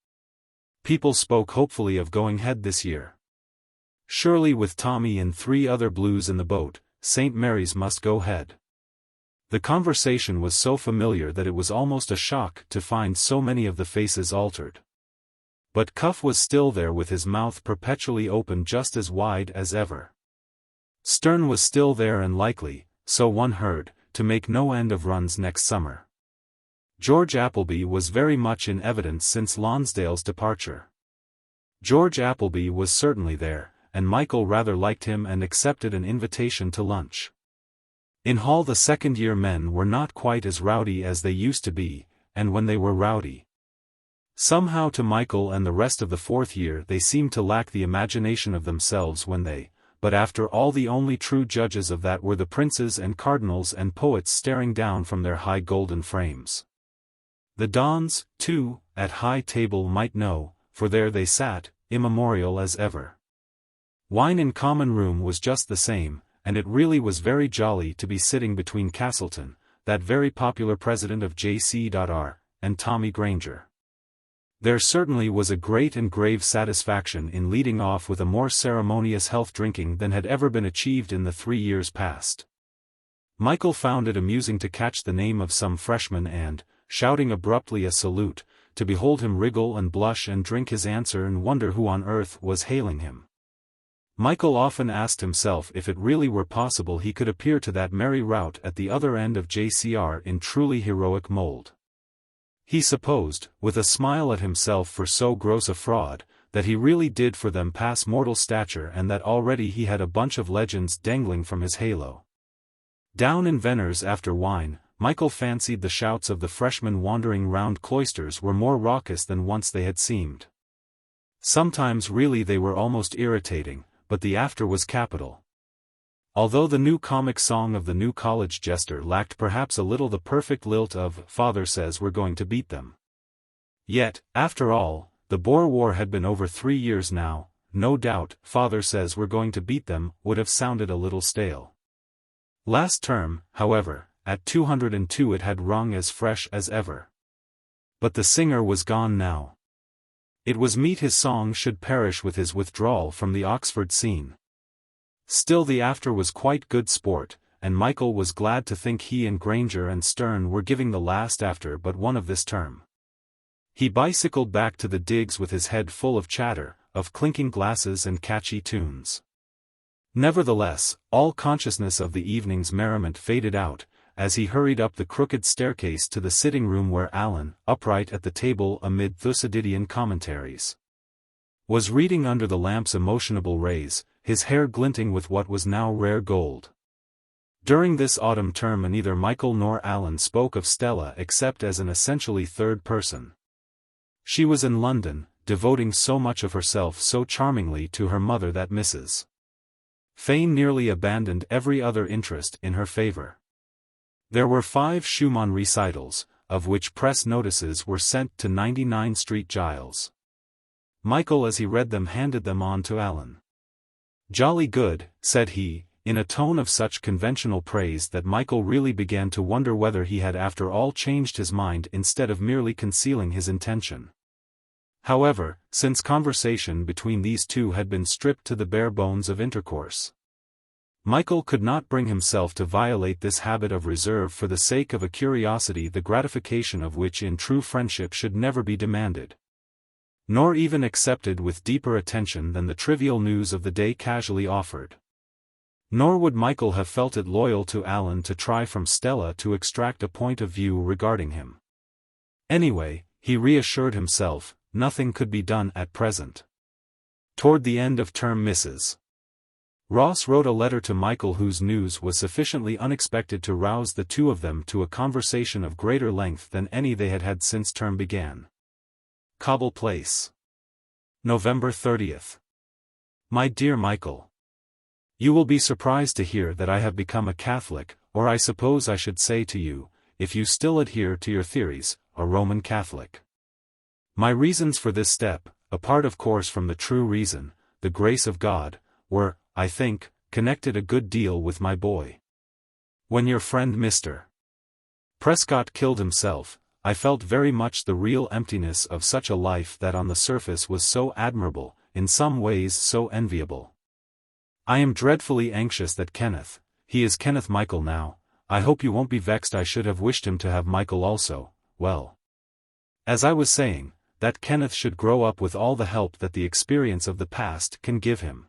People spoke hopefully of going head this year. Surely with Tommy and 3 other blues in the boat, St. Mary's must go head. The conversation was so familiar that it was almost a shock to find so many of the faces altered. But Cuff was still there with his mouth perpetually open just as wide as ever. Stern was still there and likely, so one heard, to make no end of runs next summer. George Appleby was very much in evidence since Lonsdale's departure. George Appleby was certainly there, and Michael rather liked him and accepted an invitation to lunch. In Hall the second-year men were not quite as rowdy as they used to be, and when they were rowdy, somehow to Michael and the rest of the fourth year they seemed to lack the imagination of themselves when they, but after all the only true judges of that were the princes and cardinals and poets staring down from their high golden frames. The dons, too, at high table might know, for there they sat, immemorial as ever. Wine in common room was just the same, and it really was very jolly to be sitting between Castleton, that very popular president of JC.R., and Tommy Granger. There certainly was a great and grave satisfaction in leading off with a more ceremonious health drinking than had ever been achieved in the 3 years past. Michael found it amusing to catch the name of some freshman and, shouting abruptly a salute, to behold him wriggle and blush and drink his answer and wonder who on earth was hailing him. Michael often asked himself if it really were possible he could appear to that merry rout at the other end of JCR in truly heroic mold. He supposed, with a smile at himself for so gross a fraud, that he really did for them pass mortal stature and that already he had a bunch of legends dangling from his halo. Down in Venner's after wine, Michael fancied the shouts of the freshmen wandering round cloisters were more raucous than once they had seemed. Sometimes really they were almost irritating, but the after was capital. Although the new comic song of the new college jester lacked perhaps a little the perfect lilt of "Father says we're going to beat them." Yet, after all, the Boer War had been over 3 years now, no doubt "Father says we're going to beat them" would have sounded a little stale. Last term, however, at 202 it had rung as fresh as ever. But the singer was gone now. It was meet his song should perish with his withdrawal from the Oxford scene. Still the after was quite good sport, and Michael was glad to think he and Granger and Stern were giving the last after but one of this term. He bicycled back to the digs with his head full of chatter, of clinking glasses and catchy tunes. Nevertheless, all consciousness of the evening's merriment faded out, as he hurried up the crooked staircase to the sitting room where Alan, upright at the table amid Thucydidean commentaries, was reading under the lamp's emotionable rays, his hair glinting with what was now rare gold. During this autumn term neither Michael nor Alan spoke of Stella except as an essentially third person. She was in London, devoting so much of herself so charmingly to her mother that Mrs. Fane nearly abandoned every other interest in her favor. There were 5 Schumann recitals, of which press notices were sent to 99 Street Giles. Michael as he read them handed them on to Alan. "Jolly good," said he, in a tone of such conventional praise that Michael really began to wonder whether he had after all changed his mind instead of merely concealing his intention. However, since conversation between these two had been stripped to the bare bones of intercourse, Michael could not bring himself to violate this habit of reserve for the sake of a curiosity the gratification of which in true friendship should never be demanded, nor even accepted with deeper attention than the trivial news of the day casually offered. Nor would Michael have felt it loyal to Alan to try from Stella to extract a point of view regarding him. Anyway, he reassured himself, nothing could be done at present. Toward the end of term Mrs. Ross wrote a letter to Michael whose news was sufficiently unexpected to rouse the two of them to a conversation of greater length than any they had had since term began. Cobble Place. November 30th. My dear Michael, you will be surprised to hear that I have become a Catholic, or I suppose I should say to you, if you still adhere to your theories, a Roman Catholic. My reasons for this step, apart of course from the true reason, the grace of God, were, I think, connected a good deal with my boy. When your friend Mr. Prescott killed himself, I felt very much the real emptiness of such a life that on the surface was so admirable, in some ways so enviable. I am dreadfully anxious that Kenneth, he is Kenneth Michael now, I hope you won't be vexed I should have wished him to have Michael also, well. As I was saying, that Kenneth should grow up with all the help that the experience of the past can give him.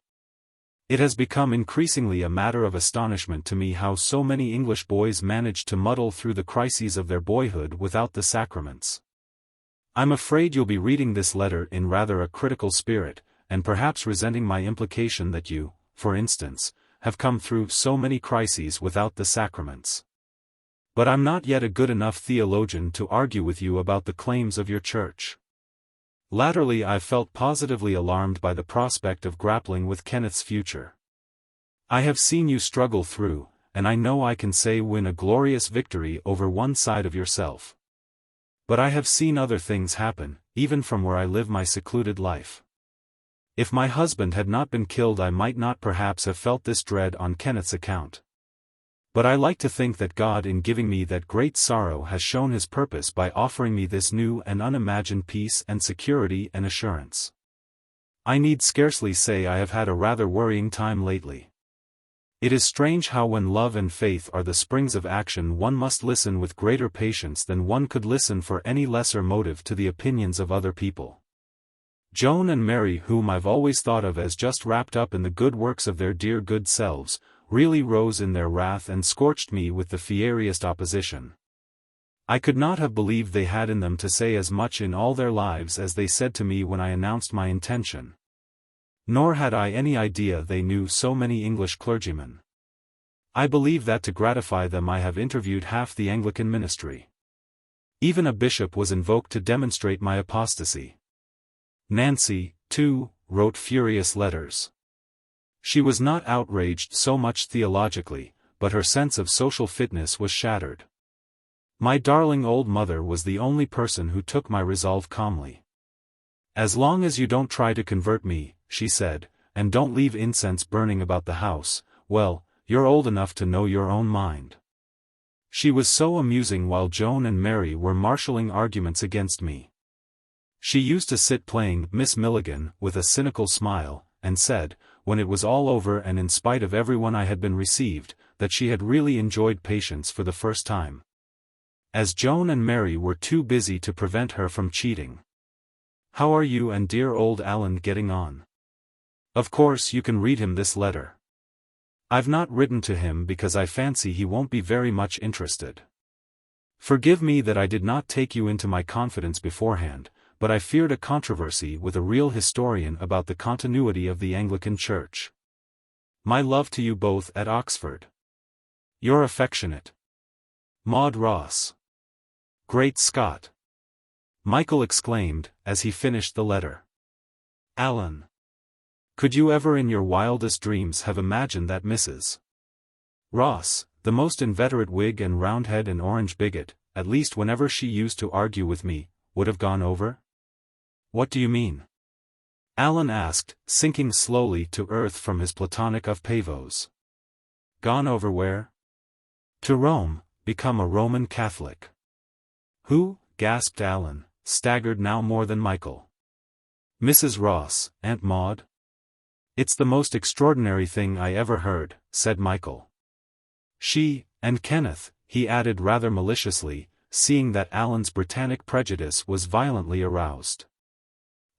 It has become increasingly a matter of astonishment to me how so many English boys manage to muddle through the crises of their boyhood without the sacraments. I'm afraid you'll be reading this letter in rather a critical spirit, and perhaps resenting my implication that you, for instance, have come through so many crises without the sacraments. But I'm not yet a good enough theologian to argue with you about the claims of your church. Latterly I've felt positively alarmed by the prospect of grappling with Kenneth's future. I have seen you struggle through, and I know I can say win a glorious victory over one side of yourself. But I have seen other things happen, even from where I live my secluded life. If my husband had not been killed I might not perhaps have felt this dread on Kenneth's account. But I like to think that God in giving me that great sorrow has shown his purpose by offering me this new and unimagined peace and security and assurance. I need scarcely say I have had a rather worrying time lately. It is strange how when love and faith are the springs of action one must listen with greater patience than one could listen for any lesser motive to the opinions of other people. Joan and Mary, whom I've always thought of as just wrapped up in the good works of their dear good selves, really rose in their wrath and scorched me with the fieriest opposition. I could not have believed they had in them to say as much in all their lives as they said to me when I announced my intention. Nor had I any idea they knew so many English clergymen. I believe that to gratify them I have interviewed half the Anglican ministry. Even a bishop was invoked to demonstrate my apostasy. Nancy, too, wrote furious letters. She was not outraged so much theologically, but her sense of social fitness was shattered. My darling old mother was the only person who took my resolve calmly. As long as you don't try to convert me, she said, and don't leave incense burning about the house, well, you're old enough to know your own mind. She was so amusing while Joan and Mary were marshalling arguments against me. She used to sit playing Miss Milligan with a cynical smile, and said, when it was all over and in spite of everyone I had been received, that she had really enjoyed Patience for the first time. as Joan and Mary were too busy to prevent her from cheating. "How are you and dear old Alan getting on? Of course you can read him this letter. I've not written to him because I fancy he won't be very much interested. Forgive me that I did not take you into my confidence beforehand, but I feared a controversy with a real historian about the continuity of the Anglican Church. My love to you both at Oxford. Your affectionate Maud Ross." "Great Scott!" Michael exclaimed, as he finished the letter. "Alan! Could you ever in your wildest dreams have imagined that Mrs. Ross, the most inveterate Whig and Roundhead and Orange bigot, at least whenever she used to argue with me, would have gone over?" "What do you mean?" Alan asked, sinking slowly to earth from his platonic of Pavos. "Gone over where?" "To Rome, become a Roman Catholic." "Who?" gasped Alan, staggered now more than Michael. "Mrs. Ross, Aunt Maud." "It's the most extraordinary thing I ever heard," said Michael. "She, and Kenneth," he added rather maliciously, seeing that Alan's Britannic prejudice was violently aroused.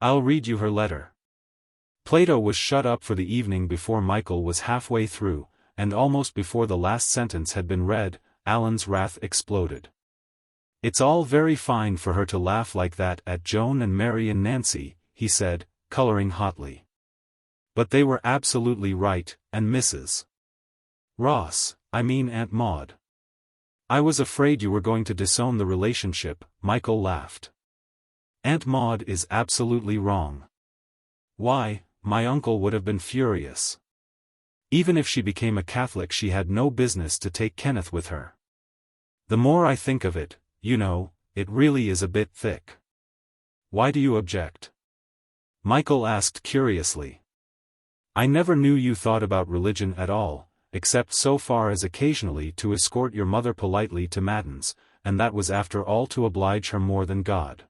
"I'll read you her letter." Plato was shut up for the evening before Michael was halfway through, and almost before the last sentence had been read, Alan's wrath exploded. "It's all very fine for her to laugh like that at Joan and Mary and Nancy," he said, coloring hotly. "But they were absolutely right, and Mrs. Ross, I mean Aunt Maud." "I was afraid you were going to disown the relationship," Michael laughed. "Aunt Maud is absolutely wrong. Why, my uncle would have been furious. Even if she became a Catholic she had no business to take Kenneth with her. The more I think of it, you know, it really is a bit thick." "Why do you object?" Michael asked curiously. "I never knew you thought about religion at all, except so far as occasionally to escort your mother politely to matins, and that was after all to oblige her more than God.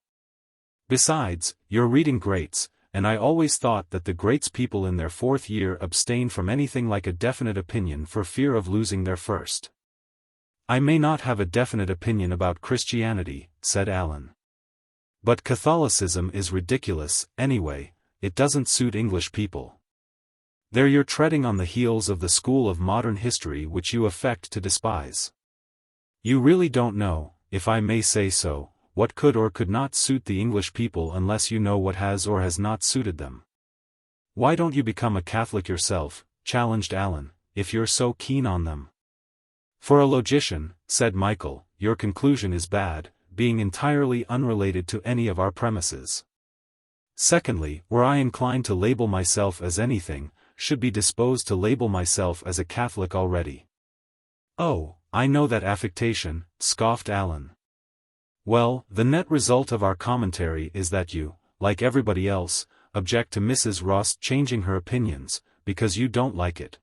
Besides, you're reading greats, and I always thought that the greats people in their fourth year abstain from anything like a definite opinion for fear of losing their first." "I may not have a definite opinion about Christianity," said Alan. "But Catholicism is ridiculous, anyway, it doesn't suit English people. There you're treading on the heels of the school of modern history which you affect to despise. You really don't know, if I may say so, what could or could not suit the English people unless you know what has or has not suited them." "Why don't you become a Catholic yourself?" challenged Alan, "if you're so keen on them." "For a logician," said Michael, "your conclusion is bad, being entirely unrelated to any of our premises. Secondly, were I inclined to label myself as anything, should be disposed to label myself as a Catholic already." "Oh, I know that affectation," scoffed Alan. "Well, the net result of our commentary is that you, like everybody else, object to Mrs. Ross changing her opinions, because you don't like it.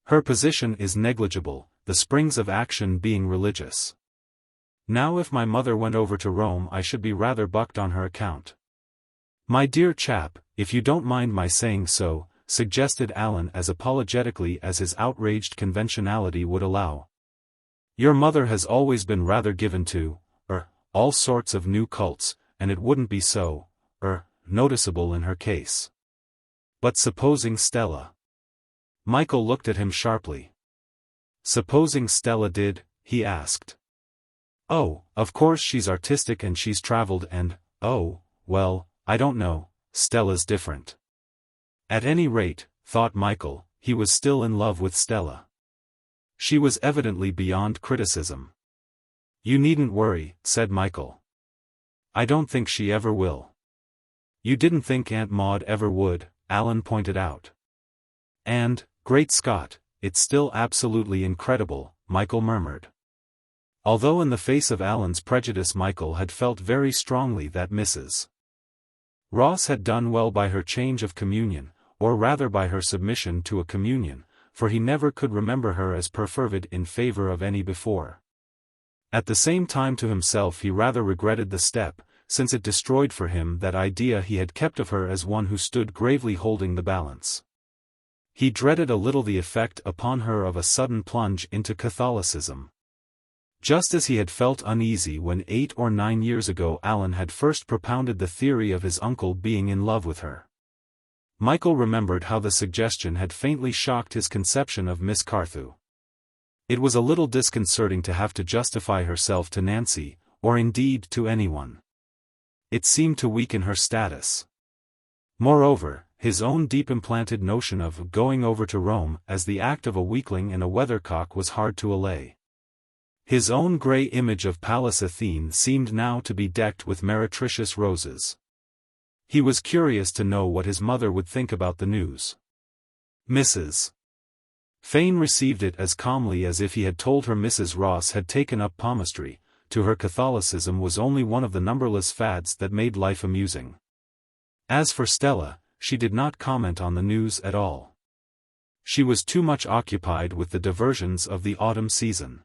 Her position is negligible, the springs of action being religious. Now if my mother went over to Rome I should be rather bucked on her account." "My dear chap, if you don't mind my saying so," suggested Alan as apologetically as his outraged conventionality would allow. "Your mother has always been rather given to, all sorts of new cults, and it wouldn't be so, noticeable in her case. But supposing Stella—" Michael looked at him sharply. "Supposing Stella did?" he asked. "Oh, of course she's artistic and she's traveled and, well, I don't know, Stella's different." At any rate, thought Michael, he was still in love with Stella. She was evidently beyond criticism. "You needn't worry," said Michael. "I don't think she ever will." "You didn't think Aunt Maud ever would," Alan pointed out. "And, great Scott, it's still absolutely incredible," Michael murmured. Although in the face of Alan's prejudice Michael had felt very strongly that Mrs. Ross had done well by her change of communion, or rather by her submission to a communion, for he never could remember her as perfervid in favor of any before. At the same time to himself he rather regretted the step, since it destroyed for him that idea he had kept of her as one who stood gravely holding the balance. He dreaded a little the effect upon her of a sudden plunge into Catholicism. Just as he had felt uneasy when 8 or 9 years ago Alan had first propounded the theory of his uncle being in love with her. Michael remembered how the suggestion had faintly shocked his conception of Miss Carthew. It was a little disconcerting to have to justify herself to Nancy, or indeed to anyone. It seemed to weaken her status. Moreover, his own deep-implanted notion of going over to Rome as the act of a weakling and a weathercock was hard to allay. His own grey image of Pallas Athene seemed now to be decked with meretricious roses. He was curious to know what his mother would think about the news. Mrs. Fane received it as calmly as if he had told her Mrs. Ross had taken up palmistry. To her Catholicism was only one of the numberless fads that made life amusing. As for Stella, she did not comment on the news at all. She was too much occupied with the diversions of the autumn season.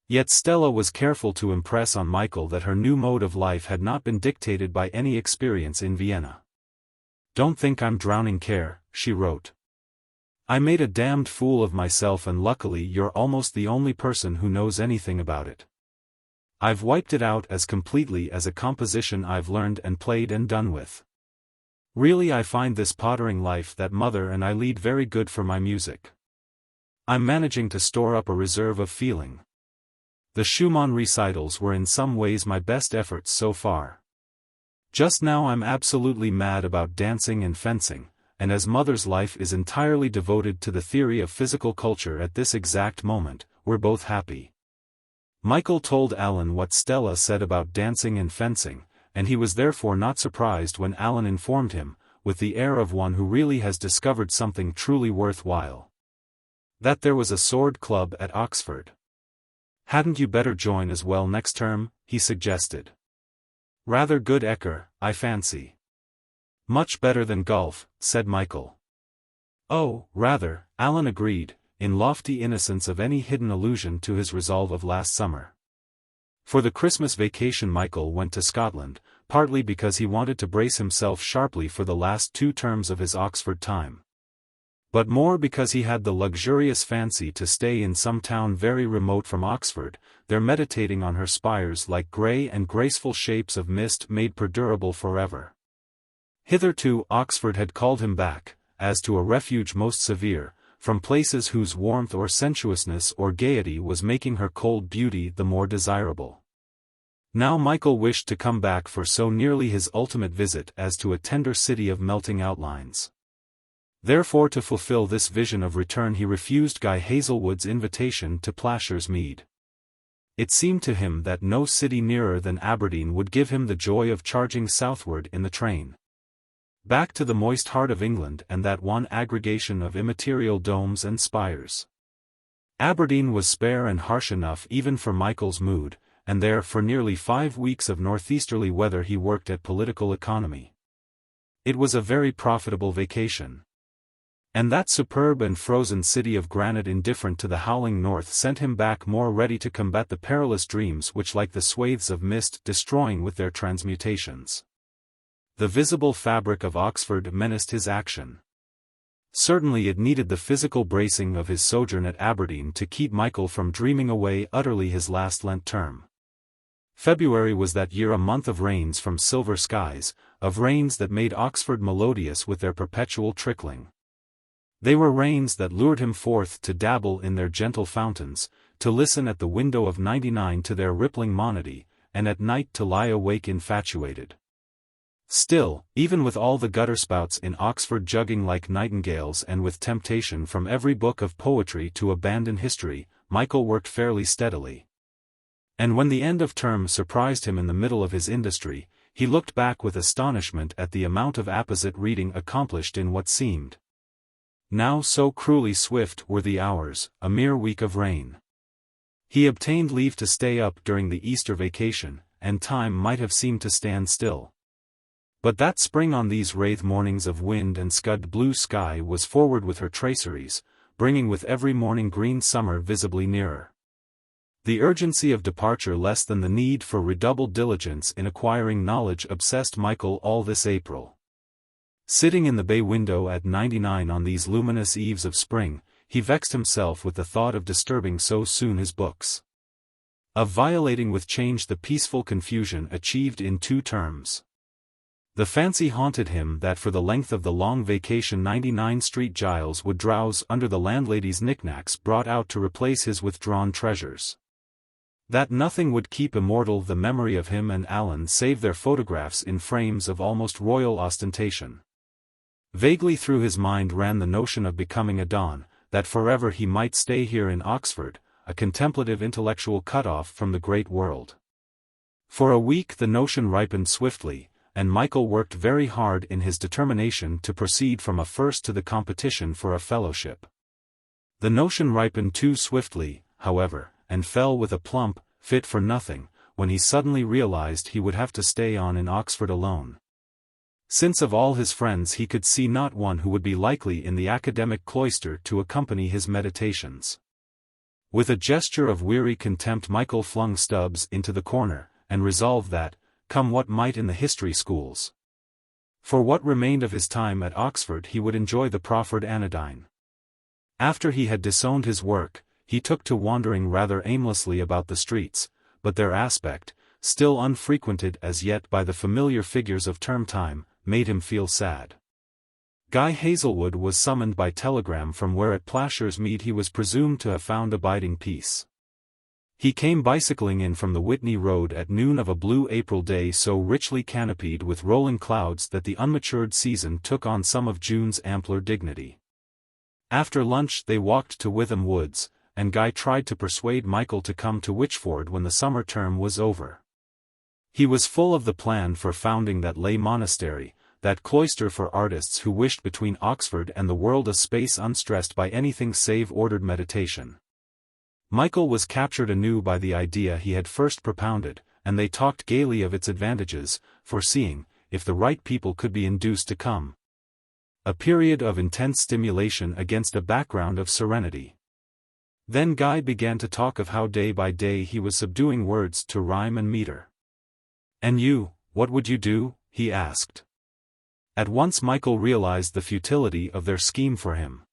Yet Stella was careful to impress on Michael that her new mode of life had not been dictated by any experience in Vienna. "Don't think I'm drowning care," she wrote. "I made a damned fool of myself and luckily you're almost the only person who knows anything about it. I've wiped it out as completely as a composition I've learned and played and done with. Really I find this pottering life that Mother and I lead very good for my music. I'm managing to store up a reserve of feeling. The Schumann recitals were in some ways my best efforts so far. Just now I'm absolutely mad about dancing and fencing, and as Mother's life is entirely devoted to the theory of physical culture at this exact moment, we're both happy." Michael told Alan what Stella said about dancing and fencing, and he was therefore not surprised when Alan informed him, with the air of one who really has discovered something truly worthwhile, that there was a sword club at Oxford. "Hadn't you better join as well next term?" he suggested. "Rather good écart, I fancy." "Much better than golf," said Michael. "Oh, rather," Alan agreed, in lofty innocence of any hidden allusion to his resolve of last summer. For the Christmas vacation Michael went to Scotland, partly because he wanted to brace himself sharply for the last 2 terms of his Oxford time, but more because he had the luxurious fancy to stay in some town very remote from Oxford, there meditating on her spires like grey and graceful shapes of mist made perdurable forever. Hitherto Oxford had called him back, as to a refuge most severe, from places whose warmth or sensuousness or gaiety was making her cold beauty the more desirable. Now Michael wished to come back for so nearly his ultimate visit as to a tender city of melting outlines. Therefore to fulfill this vision of return he refused Guy Hazelwood's invitation to Plashers Mead. It seemed to him that no city nearer than Aberdeen would give him the joy of charging southward in the train, back to the moist heart of England and that one aggregation of immaterial domes and spires. Aberdeen was spare and harsh enough even for Michael's mood, and there for nearly 5 weeks of northeasterly weather he worked at political economy. It was a very profitable vacation. And that superb and frozen city of granite indifferent to the howling north sent him back more ready to combat the perilous dreams which like the swathes of mist destroying with their transmutations. The visible fabric of Oxford menaced his action. Certainly it needed the physical bracing of his sojourn at Aberdeen to keep Michael from dreaming away utterly his last Lent term. February was that year a month of rains from silver skies, of rains that made Oxford melodious with their perpetual trickling. They were rains that lured him forth to dabble in their gentle fountains, to listen at the window of 99 to their rippling monody, and at night to lie awake infatuated. Still, even with all the gutterspouts in Oxford jugging like nightingales and with temptation from every book of poetry to abandon history, Michael worked fairly steadily. And when the end of term surprised him in the middle of his industry, he looked back with astonishment at the amount of apposite reading accomplished in what seemed now so cruelly swift were the hours, a mere week of rain. He obtained leave to stay up during the Easter vacation, and time might have seemed to stand still. But that spring on these wraith mornings of wind and scud blue sky was forward with her traceries, bringing with every morning green summer visibly nearer. The urgency of departure less than the need for redoubled diligence in acquiring knowledge obsessed Michael all this April. Sitting in the bay window at 99 on these luminous eves of spring, he vexed himself with the thought of disturbing so soon his books. of violating with change the peaceful confusion achieved in 2 terms. The fancy haunted him that for the length of the long vacation 99 Street Giles would drowse under the landlady's knickknacks brought out to replace his withdrawn treasures. That nothing would keep immortal the memory of him and Alan save their photographs in frames of almost royal ostentation. Vaguely through his mind ran the notion of becoming a don, that forever he might stay here in Oxford, a contemplative intellectual cut-off from the great world. For a week the notion ripened swiftly, and Michael worked very hard in his determination to proceed from a first to the competition for a fellowship. The notion ripened too swiftly, however, and fell with a plump, fit for nothing, when he suddenly realized he would have to stay on in Oxford alone. Since of all his friends he could see not one who would be likely in the academic cloister to accompany his meditations. With a gesture of weary contempt Michael flung Stubbs into the corner, and resolved that, come what might in the history schools, for what remained of his time at Oxford he would enjoy the proffered anodyne. After he had disowned his work, he took to wandering rather aimlessly about the streets, but their aspect, still unfrequented as yet by the familiar figures of term time, made him feel sad. Guy Hazelwood was summoned by telegram from where at Plashers Mead he was presumed to have found abiding peace. He came bicycling in from the Whitney Road at noon of a blue April day so richly canopied with rolling clouds that the unmatured season took on some of June's ampler dignity. After lunch they walked to Witham Woods, and Guy tried to persuade Michael to come to Wychford when the summer term was over. He was full of the plan for founding that lay monastery, that cloister for artists who wished between Oxford and the world a space unstressed by anything save ordered meditation. Michael was captured anew by the idea he had first propounded, and they talked gaily of its advantages, foreseeing, if the right people could be induced to come, a period of intense stimulation against a background of serenity. Then Guy began to talk of how day by day he was subduing words to rhyme and meter. "And you, what would you do?" he asked. At once Michael realized the futility of their scheme for him.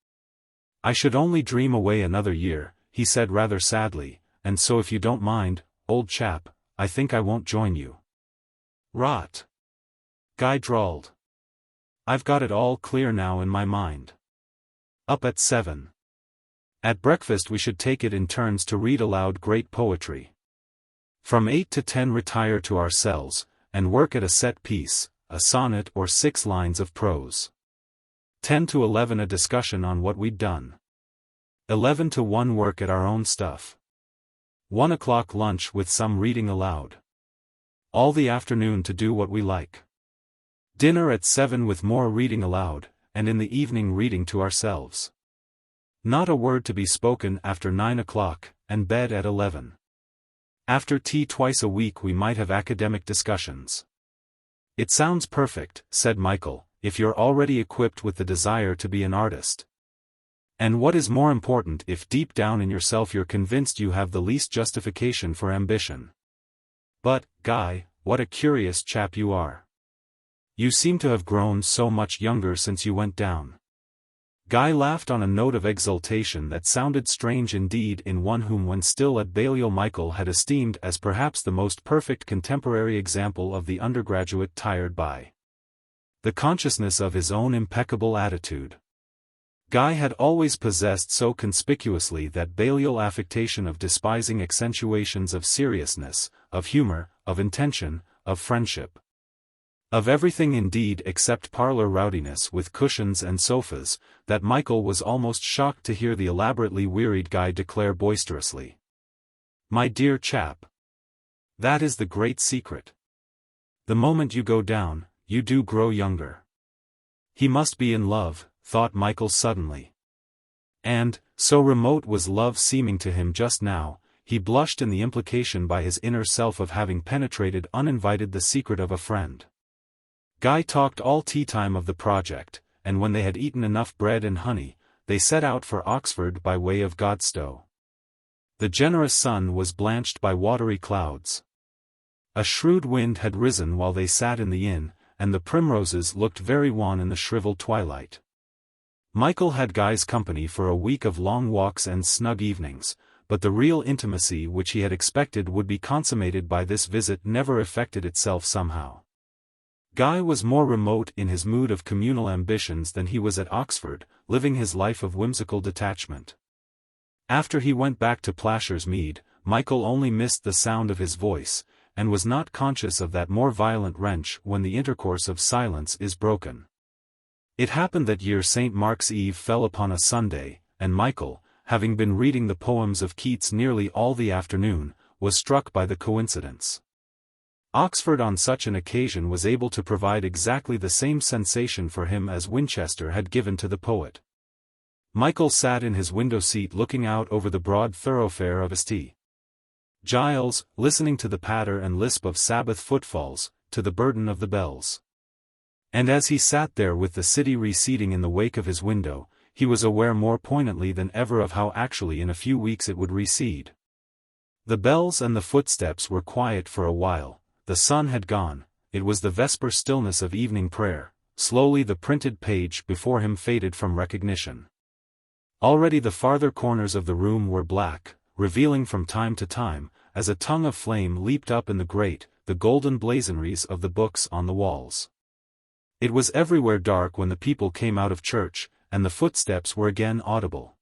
"I should only dream away another year," he said rather sadly, "and so if you don't mind, old chap, I think I won't join you." "Rot," Guy drawled. "I've got it all clear now in my mind. Up at 7. At breakfast we should take it in turns to read aloud great poetry. From 8 to 10 retire to our cells, and work at a set piece, a sonnet or 6 lines of prose. 10 to 11 a discussion on what we'd done. 11 to 1 work at our own stuff. 1 o'clock lunch with some reading aloud. All the afternoon to do what we like. Dinner at 7 with more reading aloud, and in the evening reading to ourselves. Not a word to be spoken after 9 o'clock, and bed at 11. After tea twice a week we might have academic discussions." "It sounds perfect," said Michael, "if you're already equipped with the desire to be an artist. And what is more important if deep down in yourself you're convinced you have the least justification for ambition. But, Guy, what a curious chap you are. You seem to have grown so much younger since you went down." Guy laughed on a note of exultation that sounded strange indeed in one whom when still at Balliol Michael had esteemed as perhaps the most perfect contemporary example of the undergraduate tired by the consciousness of his own impeccable attitude. Guy had always possessed so conspicuously that Balliol affectation of despising accentuations of seriousness, of humor, of intention, of friendship. Of everything indeed except parlor rowdiness with cushions and sofas, that Michael was almost shocked to hear the elaborately wearied Guy declare boisterously. "My dear chap, that is the great secret. The moment you go down, you do grow younger." He must be in love, thought Michael suddenly. And, so remote was love seeming to him just now, he blushed in the implication by his inner self of having penetrated uninvited the secret of a friend. Guy talked all tea-time of the project, and when they had eaten enough bread and honey, they set out for Oxford by way of Godstow. The generous sun was blanched by watery clouds. A shrewd wind had risen while they sat in the inn, and the primroses looked very wan in the shriveled twilight. Michael had Guy's company for a week of long walks and snug evenings, but the real intimacy which he had expected would be consummated by this visit never effected itself somehow. Guy was more remote in his mood of communal ambitions than he was at Oxford, living his life of whimsical detachment. After he went back to Plashers Mead, Michael only missed the sound of his voice, and was not conscious of that more violent wrench when the intercourse of silence is broken. It happened that year St. Mark's Eve fell upon a Sunday, and Michael, having been reading the poems of Keats nearly all the afternoon, was struck by the coincidence. Oxford on such an occasion was able to provide exactly the same sensation for him as Winchester had given to the poet. Michael sat in his window seat looking out over the broad thoroughfare of St. Giles, listening to the patter and lisp of Sabbath footfalls, to the burden of the bells. And as he sat there with the city receding in the wake of his window, he was aware more poignantly than ever of how actually in a few weeks it would recede. The bells and the footsteps were quiet for a while, the sun had gone, it was the vesper stillness of evening prayer. Slowly the printed page before him faded from recognition. Already the farther corners of the room were black, revealing from time to time, as a tongue of flame leaped up in the grate, the golden blazonries of the books on the walls. It was everywhere dark when the people came out of church, and the footsteps were again audible.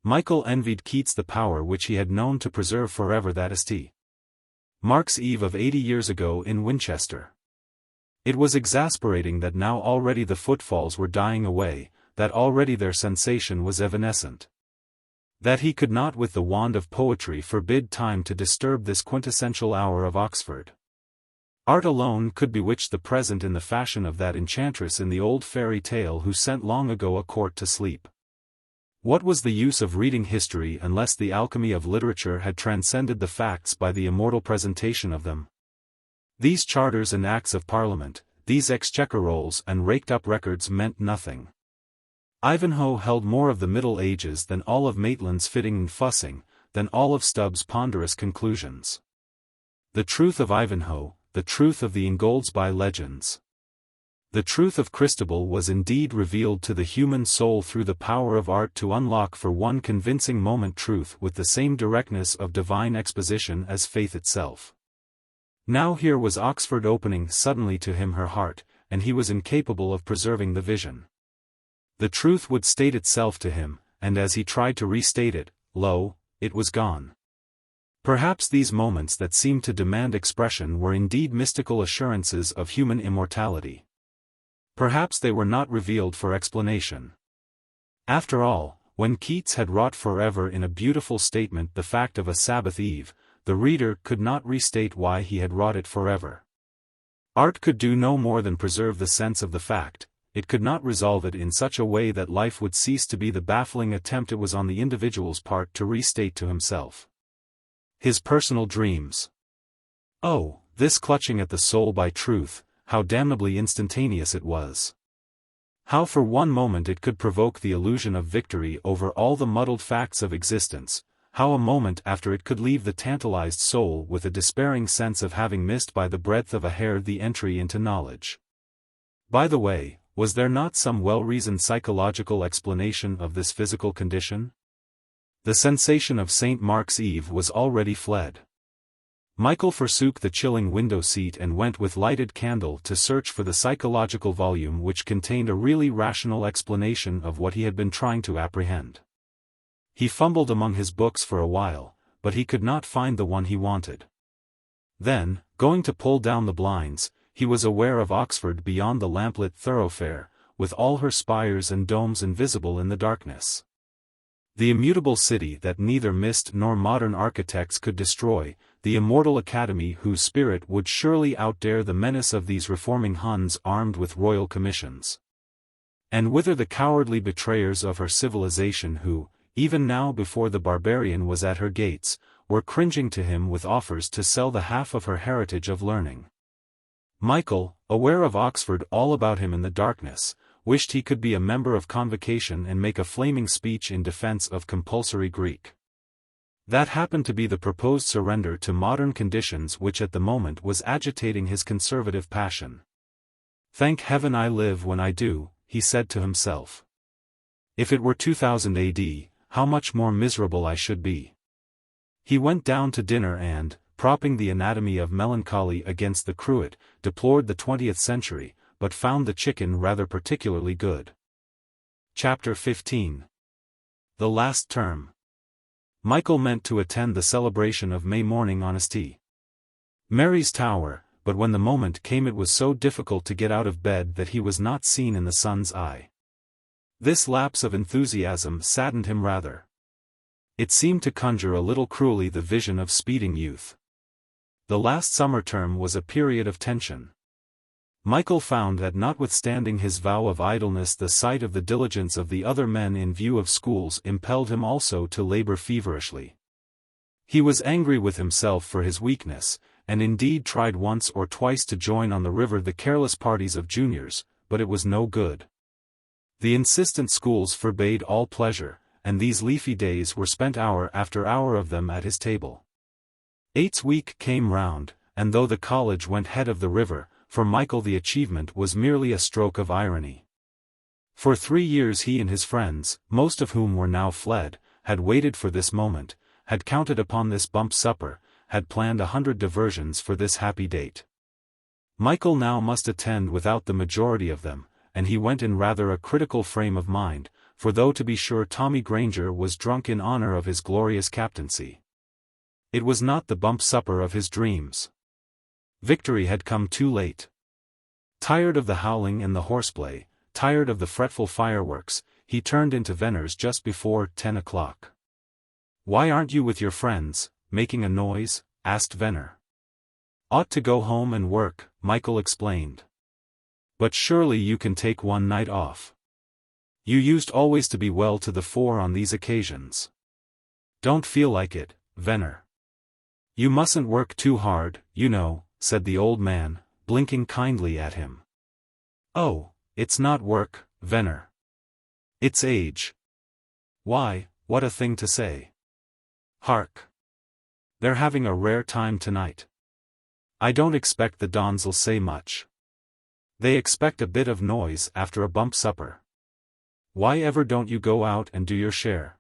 Michael envied Keats the power which he had known to preserve forever that St. Mark's Eve of 80 years ago in Winchester. It was exasperating that now already the footfalls were dying away, that already their sensation was evanescent. That he could not with the wand of poetry forbid time to disturb this quintessential hour of Oxford. Art alone could bewitch the present in the fashion of that enchantress in the old fairy tale who sent long ago a court to sleep. What was the use of reading history unless the alchemy of literature had transcended the facts by the immortal presentation of them? These charters and acts of parliament, these exchequer rolls and raked-up records meant nothing. Ivanhoe held more of the Middle Ages than all of Maitland's fitting and fussing, than all of Stubbs' ponderous conclusions. The truth of Ivanhoe, the truth of the Ingoldsby legends. The truth of Christabel was indeed revealed to the human soul through the power of art to unlock for one convincing moment truth with the same directness of divine exposition as faith itself. Now here was Oxford opening suddenly to him her heart, and he was incapable of preserving the vision. The truth would state itself to him, and as he tried to restate it, lo, it was gone. Perhaps these moments that seemed to demand expression were indeed mystical assurances of human immortality. Perhaps they were not revealed for explanation. After all, when Keats had wrought forever in a beautiful statement the fact of a Sabbath eve, the reader could not restate why he had wrought it forever. Art could do no more than preserve the sense of the fact. It could not resolve it in such a way that life would cease to be the baffling attempt it was on the individual's part to restate to himself. His personal dreams. Oh, this clutching at the soul by truth, how damnably instantaneous it was. How for one moment it could provoke the illusion of victory over all the muddled facts of existence, how a moment after it could leave the tantalized soul with a despairing sense of having missed by the breadth of a hair the entry into knowledge. By the way, was there not some well-reasoned psychological explanation of this physical condition? The sensation of St. Mark's Eve was already fled. Michael forsook the chilling window seat and went with lighted candle to search for the psychological volume which contained a really rational explanation of what he had been trying to apprehend. He fumbled among his books for a while, but he could not find the one he wanted. Then, going to pull down the blinds, he was aware of Oxford beyond the lamplit thoroughfare, with all her spires and domes invisible in the darkness. The immutable city that neither mist nor modern architects could destroy, the immortal academy whose spirit would surely outdare the menace of these reforming Huns armed with royal commissions. And whither the cowardly betrayers of her civilization who, even now before the barbarian was at her gates, were cringing to him with offers to sell the half of her heritage of learning. Michael, aware of Oxford all about him in the darkness, wished he could be a member of Convocation and make a flaming speech in defense of compulsory Greek. That happened to be the proposed surrender to modern conditions which at the moment was agitating his conservative passion. Thank heaven I live when I do, he said to himself. If it were 2000 AD, how much more miserable I should be. He went down to dinner and, propping the anatomy of melancholy against the cruet, deplored the 20th century, but found the chicken rather particularly good. Chapter 15. The Last Term. Michael meant to attend the celebration of May morning on Ostia Mary's Tower, but when the moment came it was so difficult to get out of bed that he was not seen in the sun's eye. This lapse of enthusiasm saddened him rather. It seemed to conjure a little cruelly the vision of speeding youth. The last summer term was a period of tension. Michael found that notwithstanding his vow of idleness the sight of the diligence of the other men in view of schools impelled him also to labor feverishly. He was angry with himself for his weakness, and indeed tried once or twice to join on the river the careless parties of juniors, but it was no good. The insistent schools forbade all pleasure, and these leafy days were spent hour after hour of them at his table. Eights week came round, and though the college went head of the river, for Michael the achievement was merely a stroke of irony. For 3 years he and his friends, most of whom were now fled, had waited for this moment, had counted upon this bump supper, had planned 100 diversions for this happy date. Michael now must attend without the majority of them, and he went in rather a critical frame of mind, for though to be sure Tommy Granger was drunk in honor of his glorious captaincy, it was not the bump supper of his dreams. Victory had come too late. Tired of the howling and the horseplay, tired of the fretful fireworks, he turned into Venner's just before 10 o'clock. "Why aren't you with your friends, making a noise?" asked Venner. "Ought to go home and work," Michael explained. "But surely you can take one night off. You used always to be well to the fore on these occasions." "Don't feel like it, Venner." "You mustn't work too hard, you know," said the old man, blinking kindly at him. "Oh, it's not work, Venner. It's age." "Why, what a thing to say. Hark! They're having a rare time tonight. I don't expect the Dons'll say much. They expect a bit of noise after a bump supper. Why ever don't you go out and do your share?"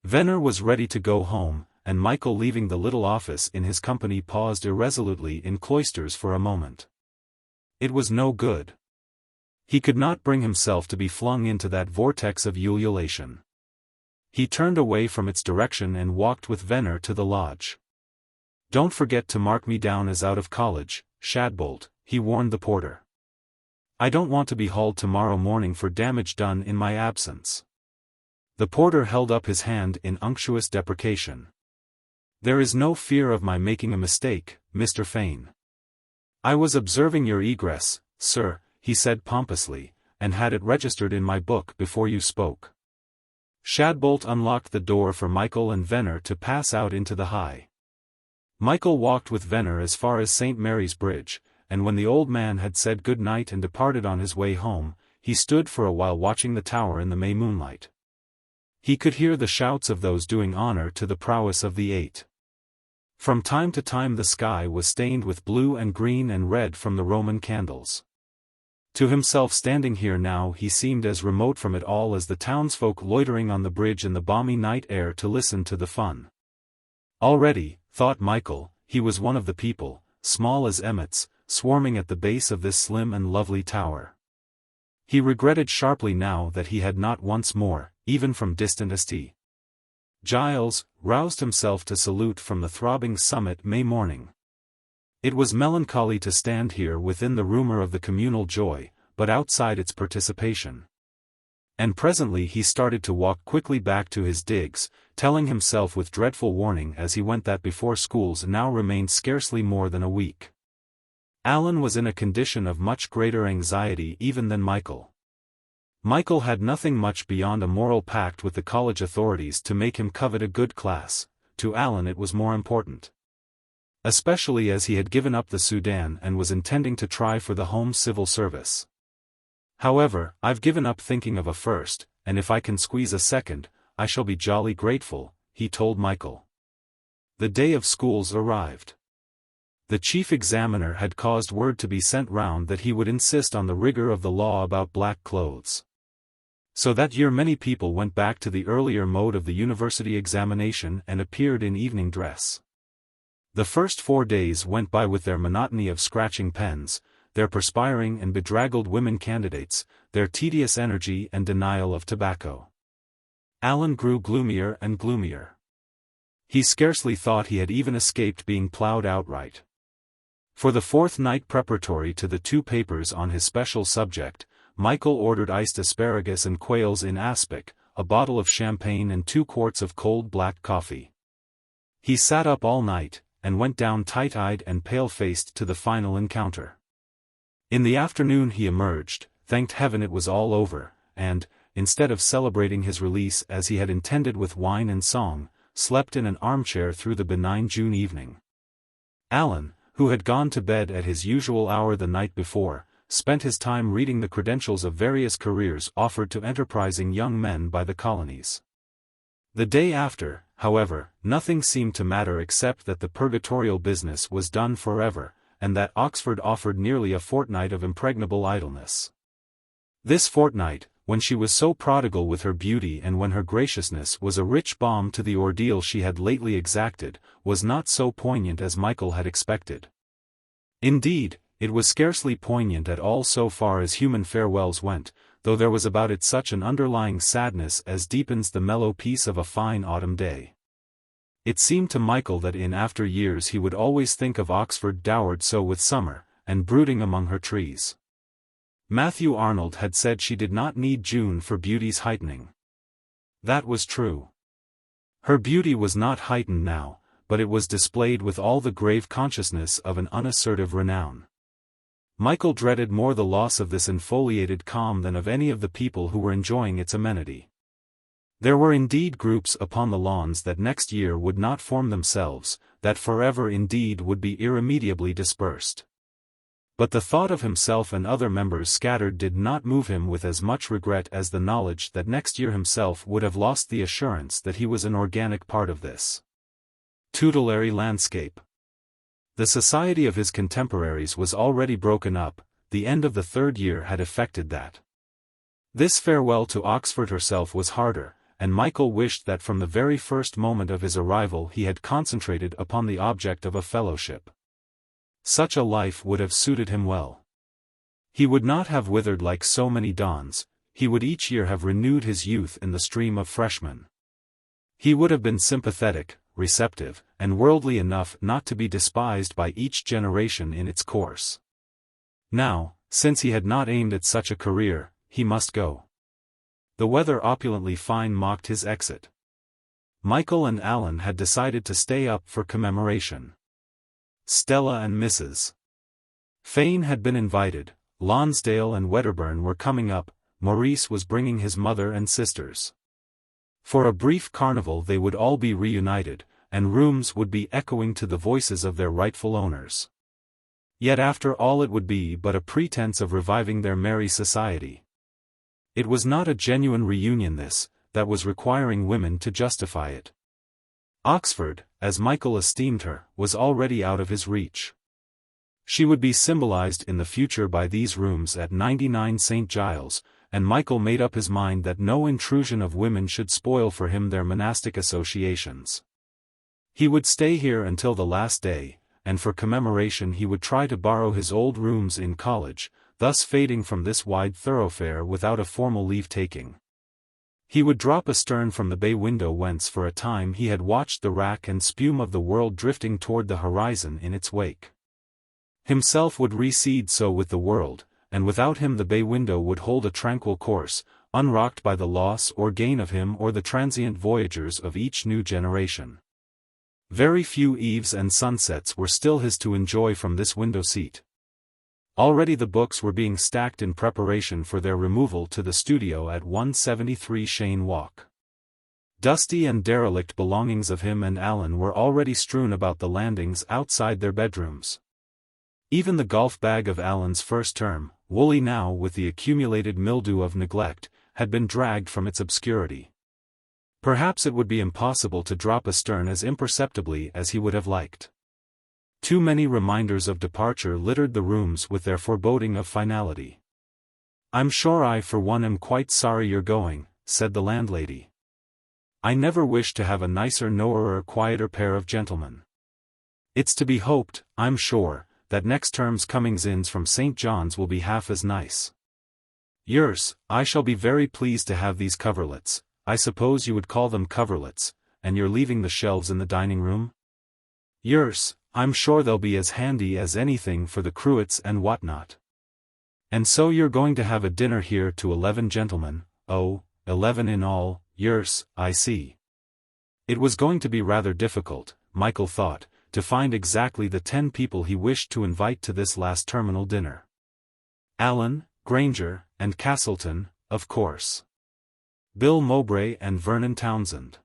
Venner was ready to go home, and Michael leaving the little office in his company paused irresolutely in cloisters for a moment. It was no good. He could not bring himself to be flung into that vortex of ululation. He turned away from its direction and walked with Venner to the lodge. "Don't forget to mark me down as out of college, Shadbolt," he warned the porter. "I don't want to be hauled tomorrow morning for damage done in my absence." The porter held up his hand in unctuous deprecation. "There is no fear of my making a mistake, Mr. Fane. I was observing your egress, sir," he said pompously, "and had it registered in my book before you spoke." Shadbolt unlocked the door for Michael and Venner to pass out into the High. Michael walked with Venner as far as St. Mary's Bridge, and when the old man had said good night and departed on his way home, he stood for a while watching the tower in the May moonlight. He could hear the shouts of those doing honor to the prowess of the VIII. From time to time the sky was stained with blue and green and red from the Roman candles. To himself standing here now he seemed as remote from it all as the townsfolk loitering on the bridge in the balmy night air to listen to the fun. Already, thought Michael, he was one of the people, small as emmets, swarming at the base of this slim and lovely tower. He regretted sharply now that he had not once more, even from distant Ostia Giles, roused himself to salute from the throbbing summit May morning. It was melancholy to stand here within the rumor of the communal joy, but outside its participation. And presently he started to walk quickly back to his digs, telling himself with dreadful warning as he went that before schools now remained scarcely more than a week. Alan was in a condition of much greater anxiety even than Michael. Michael had nothing much beyond a moral pact with the college authorities to make him covet a good class. To Alan it was more important. Especially as he had given up the Sudan and was intending to try for the Home Civil Service. "However, I've given up thinking of a first, and if I can squeeze a second, I shall be jolly grateful," he told Michael. The day of schools arrived. The chief examiner had caused word to be sent round that he would insist on the rigor of the law about black clothes. So that year many people went back to the earlier mode of the university examination and appeared in evening dress. The first 4 days went by with their monotony of scratching pens, their perspiring and bedraggled women candidates, their tedious energy and denial of tobacco. Alan grew gloomier and gloomier. He scarcely thought he had even escaped being ploughed outright. For the 4th night preparatory to the 2 papers on his special subject, Michael ordered iced asparagus and quails in aspic, a bottle of champagne and 2 quarts of cold black coffee. He sat up all night, and went down tight-eyed and pale-faced to the final encounter. In the afternoon he emerged, thanked heaven it was all over, and, instead of celebrating his release as he had intended with wine and song, slept in an armchair through the benign June evening. Alan, who had gone to bed at his usual hour the night before, spent his time reading the credentials of various careers offered to enterprising young men by the colonies. The day after, however, nothing seemed to matter except that the purgatorial business was done forever, and that Oxford offered nearly a fortnight of impregnable idleness. This fortnight, when she was so prodigal with her beauty and when her graciousness was a rich balm to the ordeal she had lately exacted, was not so poignant as Michael had expected. Indeed, it was scarcely poignant at all so far as human farewells went, though there was about it such an underlying sadness as deepens the mellow peace of a fine autumn day. It seemed to Michael that in after years he would always think of Oxford dowered so with summer, and brooding among her trees. Matthew Arnold had said she did not need June for beauty's heightening. That was true. Her beauty was not heightened now, but it was displayed with all the grave consciousness of an unassertive renown. Michael dreaded more the loss of this infoliated calm than of any of the people who were enjoying its amenity. There were indeed groups upon the lawns that next year would not form themselves, that forever indeed would be irremediably dispersed. But the thought of himself and other members scattered did not move him with as much regret as the knowledge that next year himself would have lost the assurance that he was an organic part of this tutelary landscape. The society of his contemporaries was already broken up, the end of the 3rd year had effected that. This farewell to Oxford herself was harder, and Michael wished that from the very first moment of his arrival he had concentrated upon the object of a fellowship. Such a life would have suited him well. He would not have withered like so many dawns, he would each year have renewed his youth in the stream of freshmen. He would have been sympathetic, receptive, and worldly enough not to be despised by each generation in its course. Now, since he had not aimed at such a career, he must go. The weather opulently fine mocked his exit. Michael and Alan had decided to stay up for commemoration. Stella and Mrs. Fane had been invited, Lonsdale and Wedderburn were coming up, Maurice was bringing his mother and sisters. For a brief carnival they would all be reunited, and rooms would be echoing to the voices of their rightful owners. Yet after all it would be but a pretense of reviving their merry society. It was not a genuine reunion this, that was requiring women to justify it. Oxford, as Michael esteemed her, was already out of his reach. She would be symbolized in the future by these rooms at 99 St. Giles, and Michael made up his mind that no intrusion of women should spoil for him their monastic associations. He would stay here until the last day, and for commemoration he would try to borrow his old rooms in college, thus fading from this wide thoroughfare without a formal leave-taking. He would drop astern from the bay window whence for a time he had watched the rack and spume of the world drifting toward the horizon in its wake. Himself would recede so with the world, and without him the bay window would hold a tranquil course, unrocked by the loss or gain of him or the transient voyagers of each new generation. Very few eves and sunsets were still his to enjoy from this window seat. Already the books were being stacked in preparation for their removal to the studio at 173 Cheyne Walk. Dusty and derelict belongings of him and Alan were already strewn about the landings outside their bedrooms. Even the golf bag of Alan's first term, woolly now with the accumulated mildew of neglect, had been dragged from its obscurity. Perhaps it would be impossible to drop astern as imperceptibly as he would have liked. Too many reminders of departure littered the rooms with their foreboding of finality. "I'm sure I for one am quite sorry you're going," said the landlady. "I never wish to have a nicer nor a quieter pair of gentlemen. It's to be hoped, I'm sure, that next term's comings-ins from St. John's will be half as nice. Yours, I shall be very pleased to have these coverlets, I suppose you would call them coverlets, and you're leaving the shelves in the dining room? Yours, I'm sure they'll be as handy as anything for the cruets and whatnot. And so you're going to have a dinner here to 11 gentlemen, oh, 11 in all, yours, I see." It was going to be rather difficult, Michael thought, to find exactly the 10 people he wished to invite to this last terminal dinner. Allen, Granger, and Castleton, of course. Bill Mowbray and Vernon Townsend.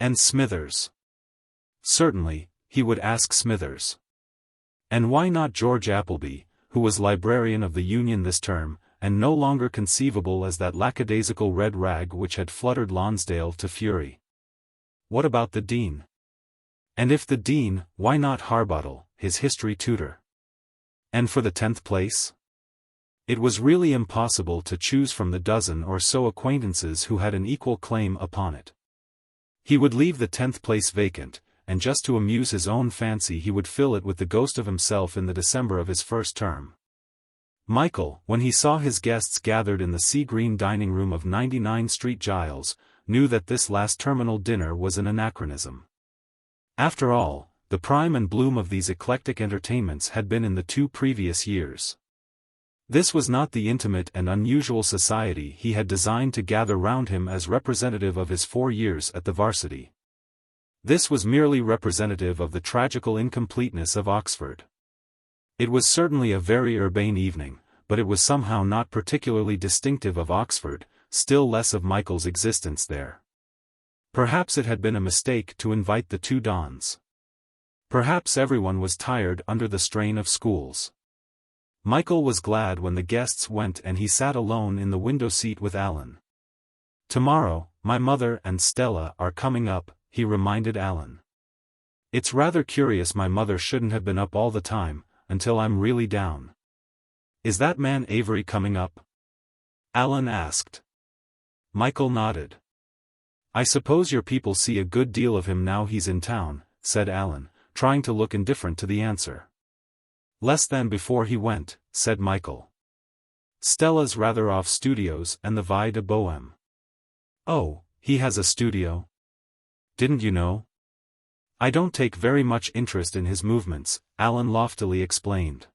And Smithers. Certainly, he would ask Smithers. And why not George Appleby, who was librarian of the Union this term, and no longer conceivable as that lackadaisical red rag which had fluttered Lonsdale to fury? What about the dean? And if the dean, why not Harbottle, his history tutor? And for the 10th place? It was really impossible to choose from the dozen or so acquaintances who had an equal claim upon it. He would leave the 10th place vacant, and just to amuse his own fancy he would fill it with the ghost of himself in the December of his first term. Michael, when he saw his guests gathered in the sea-green dining room of 99 Street Giles, knew that this last terminal dinner was an anachronism. After all, the prime and bloom of these eclectic entertainments had been in the 2 previous years. This was not the intimate and unusual society he had designed to gather round him as representative of his 4 years at the varsity. This was merely representative of the tragical incompleteness of Oxford. It was certainly a very urbane evening, but it was somehow not particularly distinctive of Oxford, still less of Michael's existence there. Perhaps it had been a mistake to invite the 2 dons. Perhaps everyone was tired under the strain of schools. Michael was glad when the guests went and he sat alone in the window seat with Alan. "Tomorrow, my mother and Stella are coming up," he reminded Alan. "It's rather curious my mother shouldn't have been up all the time, until I'm really down." "Is that man Avery coming up?" Alan asked. Michael nodded. "I suppose your people see a good deal of him now he's in town," said Alan, trying to look indifferent to the answer. "Less than before he went," said Michael. "Stella's rather off studios and the Vie de Bohème." "Oh, he has a studio? Didn't you know?" "I don't take very much interest in his movements," Alan loftily explained.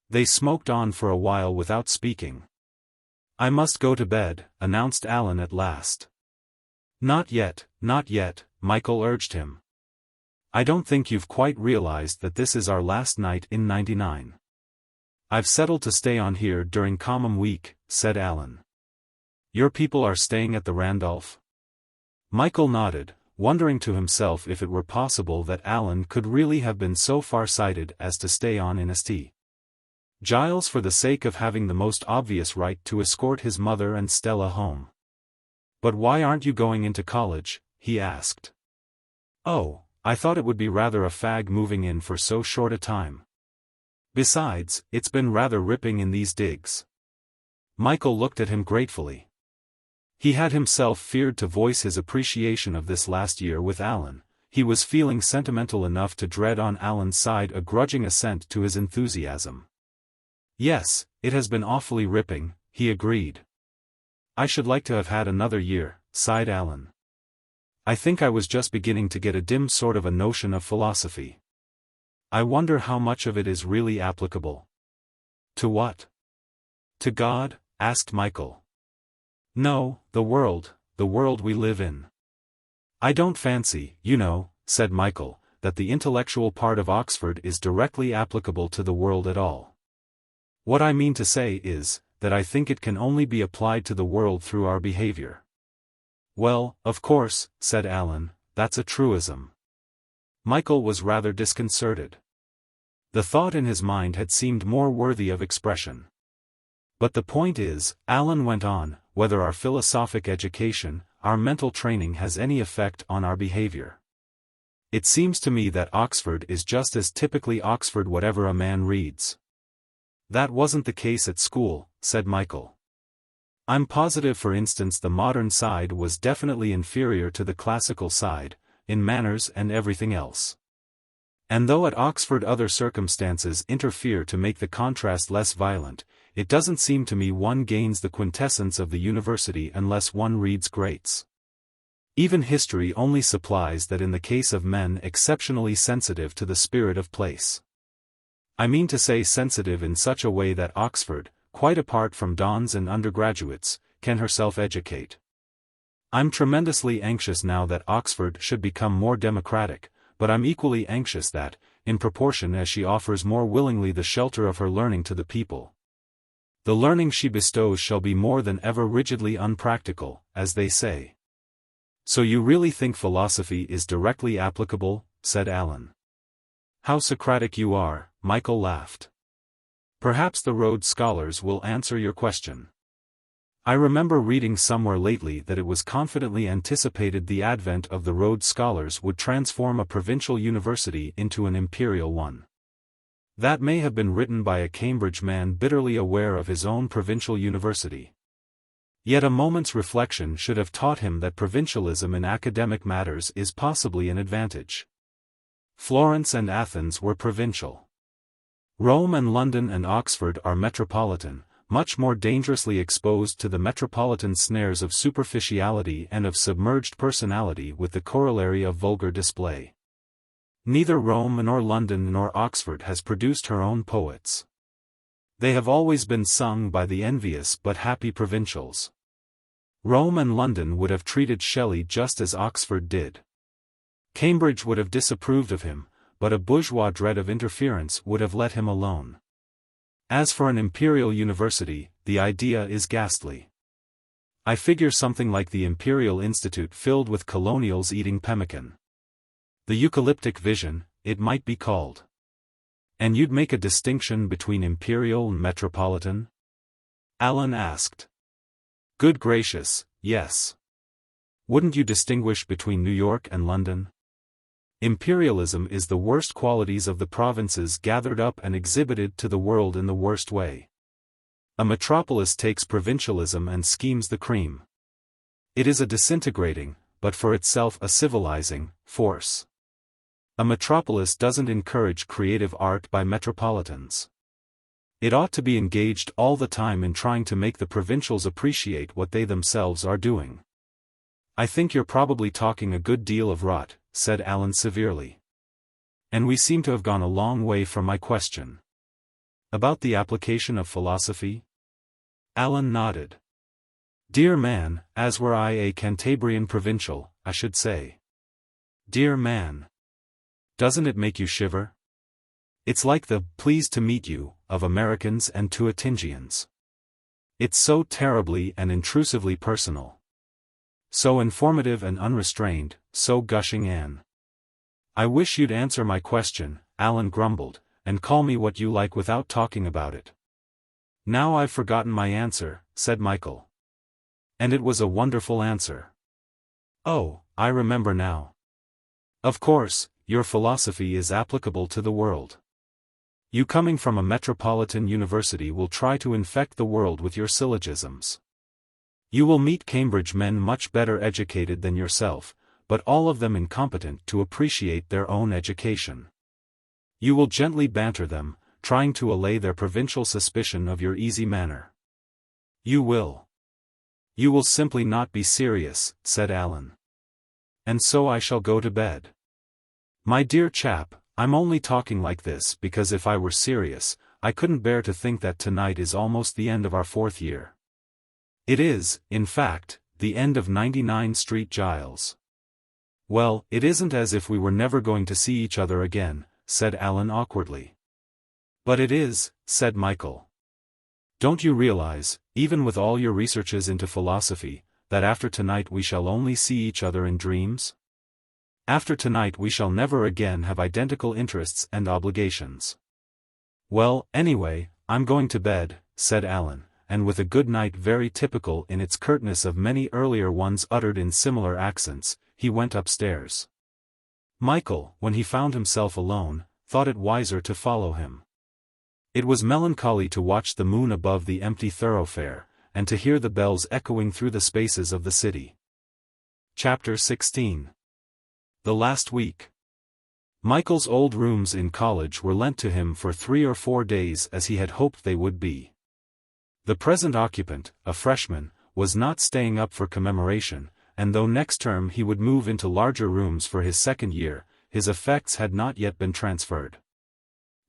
They smoked on for a while without speaking. "I must go to bed," announced Alan at last. Not yet," Michael urged him. "I don't think you've quite realized that this is our last night in 99. I've settled to stay on here during Common Week," said Alan. "Your people are staying at the Randolph?" Michael nodded, wondering to himself if it were possible that Alan could really have been so far-sighted as to stay on in St. Giles for the sake of having the most obvious right to escort his mother and Stella home. "But why aren't you going into college?" he asked. "Oh, I thought it would be rather a fag moving in for so short a time. Besides, it's been rather ripping in these digs." Michael looked at him gratefully. He had himself feared to voice his appreciation of this last year with Alan. He was feeling sentimental enough to dread on Alan's side a grudging assent to his enthusiasm. "Yes, it has been awfully ripping," he agreed. "I should like to have had another year," sighed Alan. "I think I was just beginning to get a dim sort of a notion of philosophy. I wonder how much of it is really applicable." "To what? To God?" asked Michael. "No, the world we live in." "I don't fancy, you know," said Michael, "that the intellectual part of Oxford is directly applicable to the world at all. What I mean to say is, that I think it can only be applied to the world through our behavior." "Well, of course," said Alan, "that's a truism." Michael was rather disconcerted. The thought in his mind had seemed more worthy of expression. "But the point is," Alan went on, "whether our philosophic education, our mental training has any effect on our behavior. It seems to me that Oxford is just as typically Oxford whatever a man reads." "That wasn't the case at school," said Michael. I'm positive, for instance, the modern side was definitely inferior to the classical side, in manners and everything else. And though at Oxford other circumstances interfere to make the contrast less violent, it doesn't seem to me one gains the quintessence of the university unless one reads greats. Even history only supplies that in the case of men exceptionally sensitive to the spirit of place. I mean to say sensitive in such a way that Oxford, quite apart from dons and undergraduates, can herself educate. I'm tremendously anxious now that Oxford should become more democratic, but I'm equally anxious that, in proportion as she offers more willingly the shelter of her learning to the people, the learning she bestows shall be more than ever rigidly unpractical, as they say. So you really think philosophy is directly applicable? Said Alan. How Socratic you are, Michael laughed. Perhaps the Rhodes Scholars will answer your question. I remember reading somewhere lately that it was confidently anticipated the advent of the Rhodes Scholars would transform a provincial university into an imperial one. That may have been written by a Cambridge man bitterly aware of his own provincial university. Yet a moment's reflection should have taught him that provincialism in academic matters is possibly an advantage. Florence and Athens were provincial. Rome and London and Oxford are metropolitan, much more dangerously exposed to the metropolitan snares of superficiality and of submerged personality with the corollary of vulgar display. Neither Rome nor London nor Oxford has produced her own poets. They have always been sung by the envious but happy provincials. Rome and London would have treated Shelley just as Oxford did. Cambridge would have disapproved of him, but a bourgeois dread of interference would have let him alone. As for an imperial university, the idea is ghastly. I figure something like the Imperial Institute filled with colonials eating pemmican. The eucalyptic vision, it might be called. And you'd make a distinction between imperial and metropolitan? Alan asked. Good gracious, yes. Wouldn't you distinguish between New York and London? Imperialism is the worst qualities of the provinces gathered up and exhibited to the world in the worst way. A metropolis takes provincialism and schemes the cream. It is a disintegrating, but for itself a civilizing, force. A metropolis doesn't encourage creative art by metropolitans. It ought to be engaged all the time in trying to make the provincials appreciate what they themselves are doing. I think you're probably talking a good deal of rot, said Alan severely. And we seem to have gone a long way from my question. About the application of philosophy? Alan nodded. Dear man, as were I a Cantabrian provincial, I should say. Dear man. Doesn't it make you shiver? It's like the "pleased to meet you" of Americans and Tuatingians. It's so terribly and intrusively personal. So informative and unrestrained, so gushing and... I wish you'd answer my question, Alan grumbled, and call me what you like without talking about it. Now I've forgotten my answer, said Michael. And it was a wonderful answer. Oh, I remember now. Of course, your philosophy is applicable to the world. You coming from a metropolitan university will try to infect the world with your syllogisms. You will meet Cambridge men much better educated than yourself, but all of them incompetent to appreciate their own education. You will gently banter them, trying to allay their provincial suspicion of your easy manner. You will. You will simply not be serious, said Alan. And so I shall go to bed. My dear chap, I'm only talking like this because if I were serious, I couldn't bear to think that tonight is almost the end of our 4th year. It is, in fact, the end of 99 Street, Giles. Well, it isn't as if we were never going to see each other again, said Alan awkwardly. But it is, said Michael. Don't you realize, even with all your researches into philosophy, that after tonight we shall only see each other in dreams? After tonight we shall never again have identical interests and obligations. Well, anyway, I'm going to bed, said Alan, and with a good night very typical in its curtness of many earlier ones uttered in similar accents, he went upstairs. Michael, when he found himself alone, thought it wiser to follow him. It was melancholy to watch the moon above the empty thoroughfare, and to hear the bells echoing through the spaces of the city. Chapter 16. The last week. Michael's old rooms in college were lent to him for 3 or 4 days as he had hoped they would be. The present occupant, a freshman, was not staying up for commemoration, and though next term he would move into larger rooms for his second year, his effects had not yet been transferred.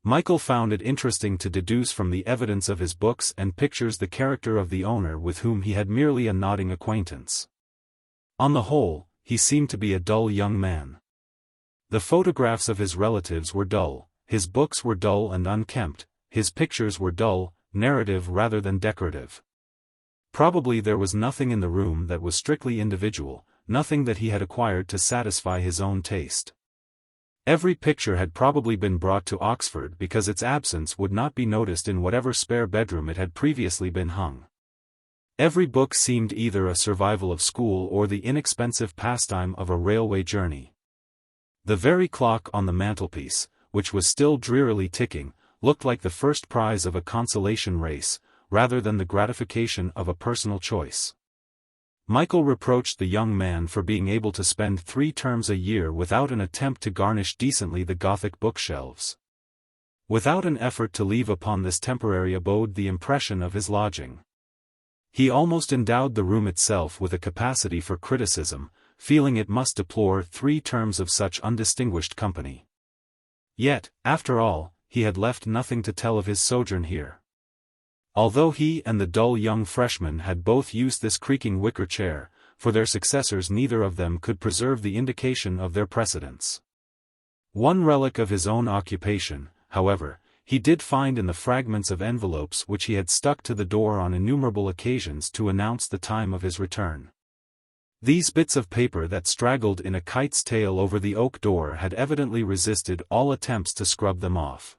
Michael found it interesting to deduce from the evidence of his books and pictures the character of the owner with whom he had merely a nodding acquaintance. On the whole, he seemed to be a dull young man. The photographs of his relatives were dull, his books were dull and unkempt, his pictures were dull, narrative rather than decorative. Probably there was nothing in the room that was strictly individual, nothing that he had acquired to satisfy his own taste. Every picture had probably been brought to Oxford because its absence would not be noticed in whatever spare bedroom it had previously been hung. Every book seemed either a survival of school or the inexpensive pastime of a railway journey. The very clock on the mantelpiece, which was still drearily ticking, looked like the first prize of a consolation race, rather than the gratification of a personal choice. Michael reproached the young man for being able to spend 3 terms a year without an attempt to garnish decently the Gothic bookshelves. Without an effort to leave upon this temporary abode the impression of his lodging. He almost endowed the room itself with a capacity for criticism, feeling it must deplore 3 terms of such undistinguished company. Yet, after all, he had left nothing to tell of his sojourn here. Although he and the dull young freshman had both used this creaking wicker chair, for their successors neither of them could preserve the indication of their precedents. One relic of his own occupation, however, he did find in the fragments of envelopes which he had stuck to the door on innumerable occasions to announce the time of his return. These bits of paper that straggled in a kite's tail over the oak door had evidently resisted all attempts to scrub them off.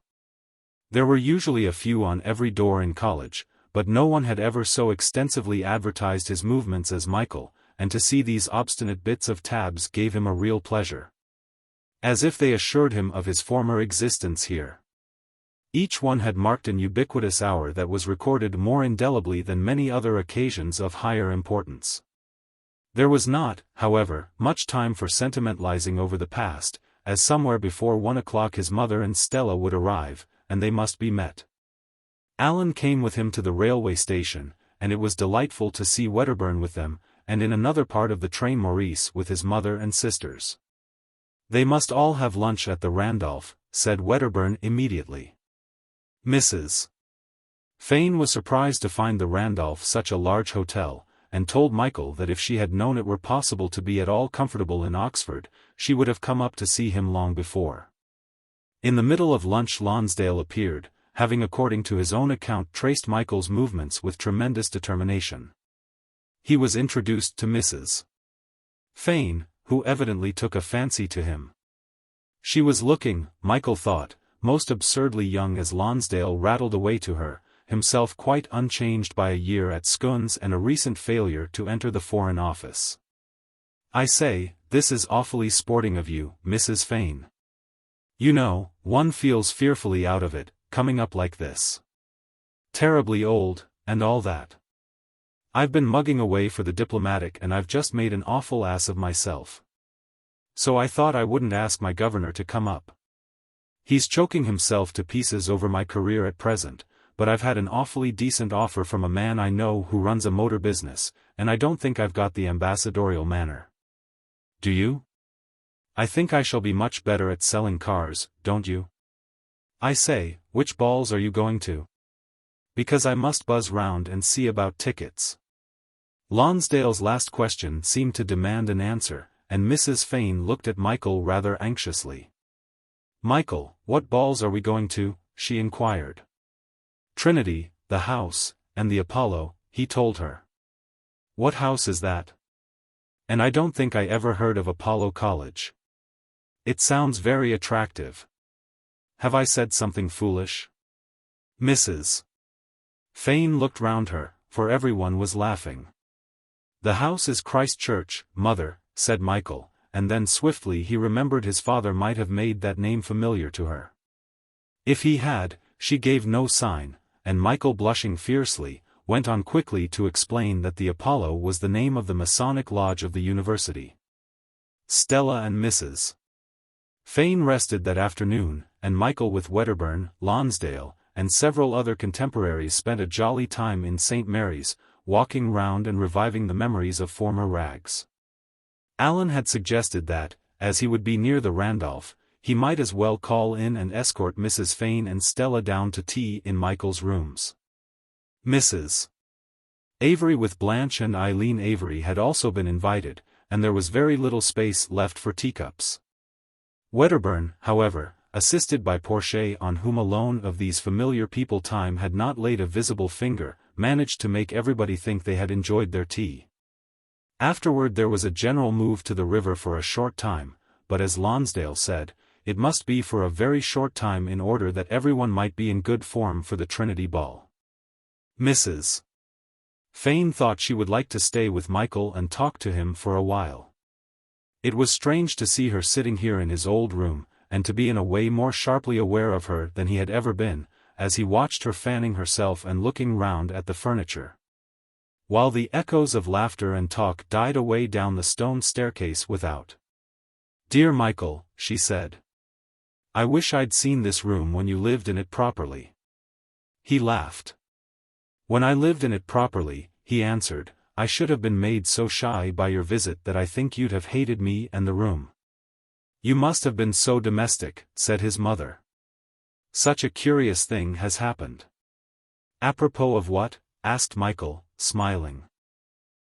There were usually a few on every door in college, but no one had ever so extensively advertised his movements as Michael, and to see these obstinate bits of tabs gave him a real pleasure. As if they assured him of his former existence here. Each one had marked an ubiquitous hour that was recorded more indelibly than many other occasions of higher importance. There was not, however, much time for sentimentalizing over the past, as somewhere before 1 o'clock his mother and Stella would arrive, and they must be met. Alan came with him to the railway station, and it was delightful to see Wedderburn with them, and in another part of the train Maurice with his mother and sisters. They must all have lunch at the Randolph, said Wedderburn immediately. Mrs. Fane was surprised to find the Randolph such a large hotel, and told Michael that if she had known it were possible to be at all comfortable in Oxford, she would have come up to see him long before. In the middle of lunch Lonsdale appeared, having according to his own account traced Michael's movements with tremendous determination. He was introduced to Mrs. Fane, who evidently took a fancy to him. She was looking, Michael thought, most absurdly young as Lonsdale rattled away to her, himself quite unchanged by a year at Scones and a recent failure to enter the Foreign Office. "I say, this is awfully sporting of you, Mrs. Fane. You know, one feels fearfully out of it, coming up like this. Terribly old, and all that. I've been mugging away for the diplomatic and I've just made an awful ass of myself. So I thought I wouldn't ask my governor to come up. He's choking himself to pieces over my career at present, but I've had an awfully decent offer from a man I know who runs a motor business, and I don't think I've got the ambassadorial manner. Do you? I think I shall be much better at selling cars, don't you? I say, which balls are you going to? Because I must buzz round and see about tickets." Lonsdale's last question seemed to demand an answer, and Mrs. Fane looked at Michael rather anxiously. "Michael, what balls are we going to?" she inquired. "Trinity, the house, and the Apollo," he told her. "What house is that? And I don't think I ever heard of Apollo College. It sounds very attractive. Have I said something foolish?" Mrs. Fane looked round her, for everyone was laughing. "The house is Christ Church, mother," said Michael, and then swiftly he remembered his father might have made that name familiar to her. If he had, she gave no sign, and Michael, blushing fiercely, went on quickly to explain that the Apollo was the name of the Masonic Lodge of the university. Stella and Mrs. Fane rested that afternoon, and Michael, with Wedderburn, Lonsdale, and several other contemporaries, spent a jolly time in St. Mary's, walking round and reviving the memories of former rags. Alan had suggested that, as he would be near the Randolph, he might as well call in and escort Mrs. Fane and Stella down to tea in Michael's rooms. Mrs. Avery with Blanche and Eileen Avery had also been invited, and there was very little space left for teacups. Wedderburn, however, assisted by Portia, on whom alone of these familiar people time had not laid a visible finger, managed to make everybody think they had enjoyed their tea. Afterward there was a general move to the river for a short time, but as Lonsdale said, it must be for a very short time in order that everyone might be in good form for the Trinity Ball. Mrs. Fane thought she would like to stay with Michael and talk to him for a while. It was strange to see her sitting here in his old room, and to be in a way more sharply aware of her than he had ever been, as he watched her fanning herself and looking round at the furniture. While the echoes of laughter and talk died away down the stone staircase without. "Dear Michael," she said. "I wish I'd seen this room when you lived in it properly." He laughed. "When I lived in it properly," he answered, "I should have been made so shy by your visit that I think you'd have hated me and the room." "You must have been so domestic," said his mother. "Such a curious thing has happened." "Apropos of what?" asked Michael, smiling.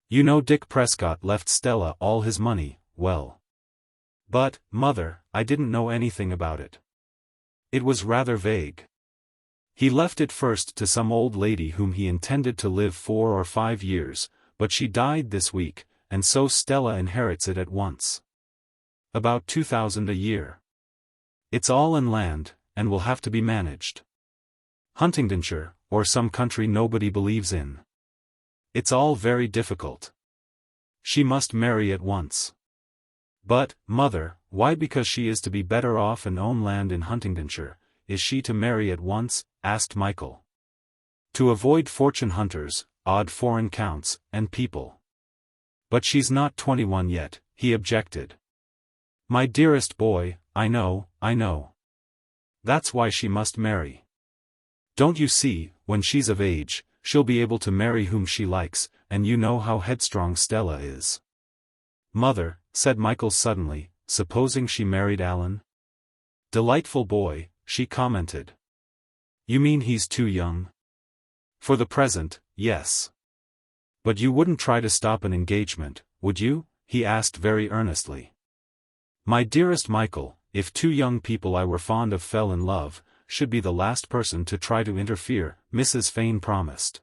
"You know Dick Prescott left Stella all his money, well. But, mother, I didn't know anything about it. It was rather vague. He left it first to some old lady whom he intended to live 4 or 5 years, but she died this week, and so Stella inherits it at once. About 2,000 a year. It's all in land, and will have to be managed. Huntingdonshire, or some country nobody believes in. It's all very difficult. She must marry at once." "But, mother, why, because she is to be better off and own land in Huntingdonshire, is she to marry at once?" asked Michael. "To avoid fortune hunters, odd foreign counts, and people." "But she's not 21 yet," he objected. "My dearest boy, I know. That's why she must marry. Don't you see, when she's of age, she'll be able to marry whom she likes, and you know how headstrong Stella is." "Mother," said Michael suddenly, "supposing she married Alan?" "Delightful boy," she commented. "You mean he's too young?" "For the present, yes." "But you wouldn't try to stop an engagement, would you?" he asked very earnestly. "My dearest Michael, if 2 young people I were fond of fell in love, should be the last person to try to interfere," Mrs. Fane promised.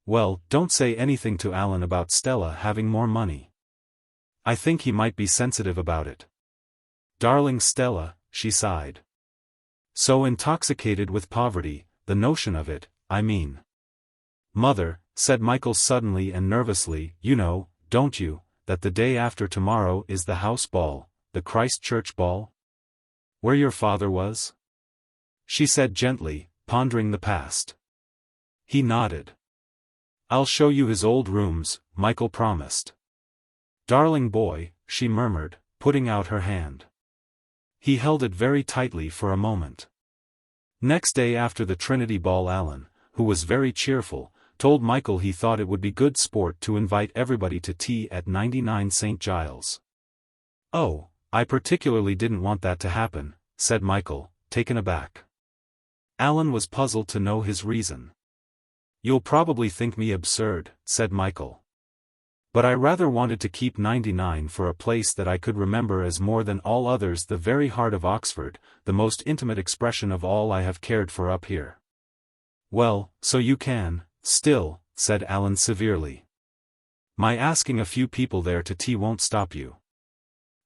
"Well, don't say anything to Alan about Stella having more money. I think he might be sensitive about it. Darling Stella," she sighed. "So intoxicated with poverty, the notion of it, I mean." "Mother," said Michael suddenly and nervously, "you know, don't you, that the day after tomorrow is the house ball, the Christ Church ball? Where your father was?" she said gently, pondering the past. He nodded. "I'll show you his old rooms," Michael promised. "Darling boy," she murmured, putting out her hand. He held it very tightly for a moment. Next day after the Trinity Ball, Alan, who was very cheerful, told Michael he thought it would be good sport to invite everybody to tea at 99 St. Giles. "Oh, I particularly didn't want that to happen," said Michael, taken aback. Alan was puzzled to know his reason. "You'll probably think me absurd," said Michael. "But I rather wanted to keep 99 for a place that I could remember as more than all others the very heart of Oxford, the most intimate expression of all I have cared for up here." "Well, so you can, still," said Alan severely. "My asking a few people there to tea won't stop you."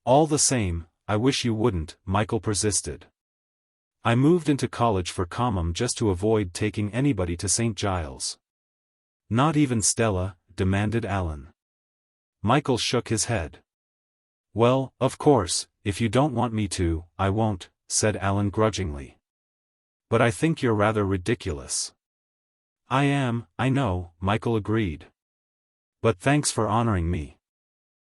"All the same, I wish you wouldn't," Michael persisted. "I moved into college for common just to avoid taking anybody to St. Giles." "Not even Stella?" demanded Alan. Michael shook his head. "Well, of course, if you don't want me to, I won't," said Alan grudgingly. But I think you're rather ridiculous. I am, I know, Michael agreed. But thanks for honoring me.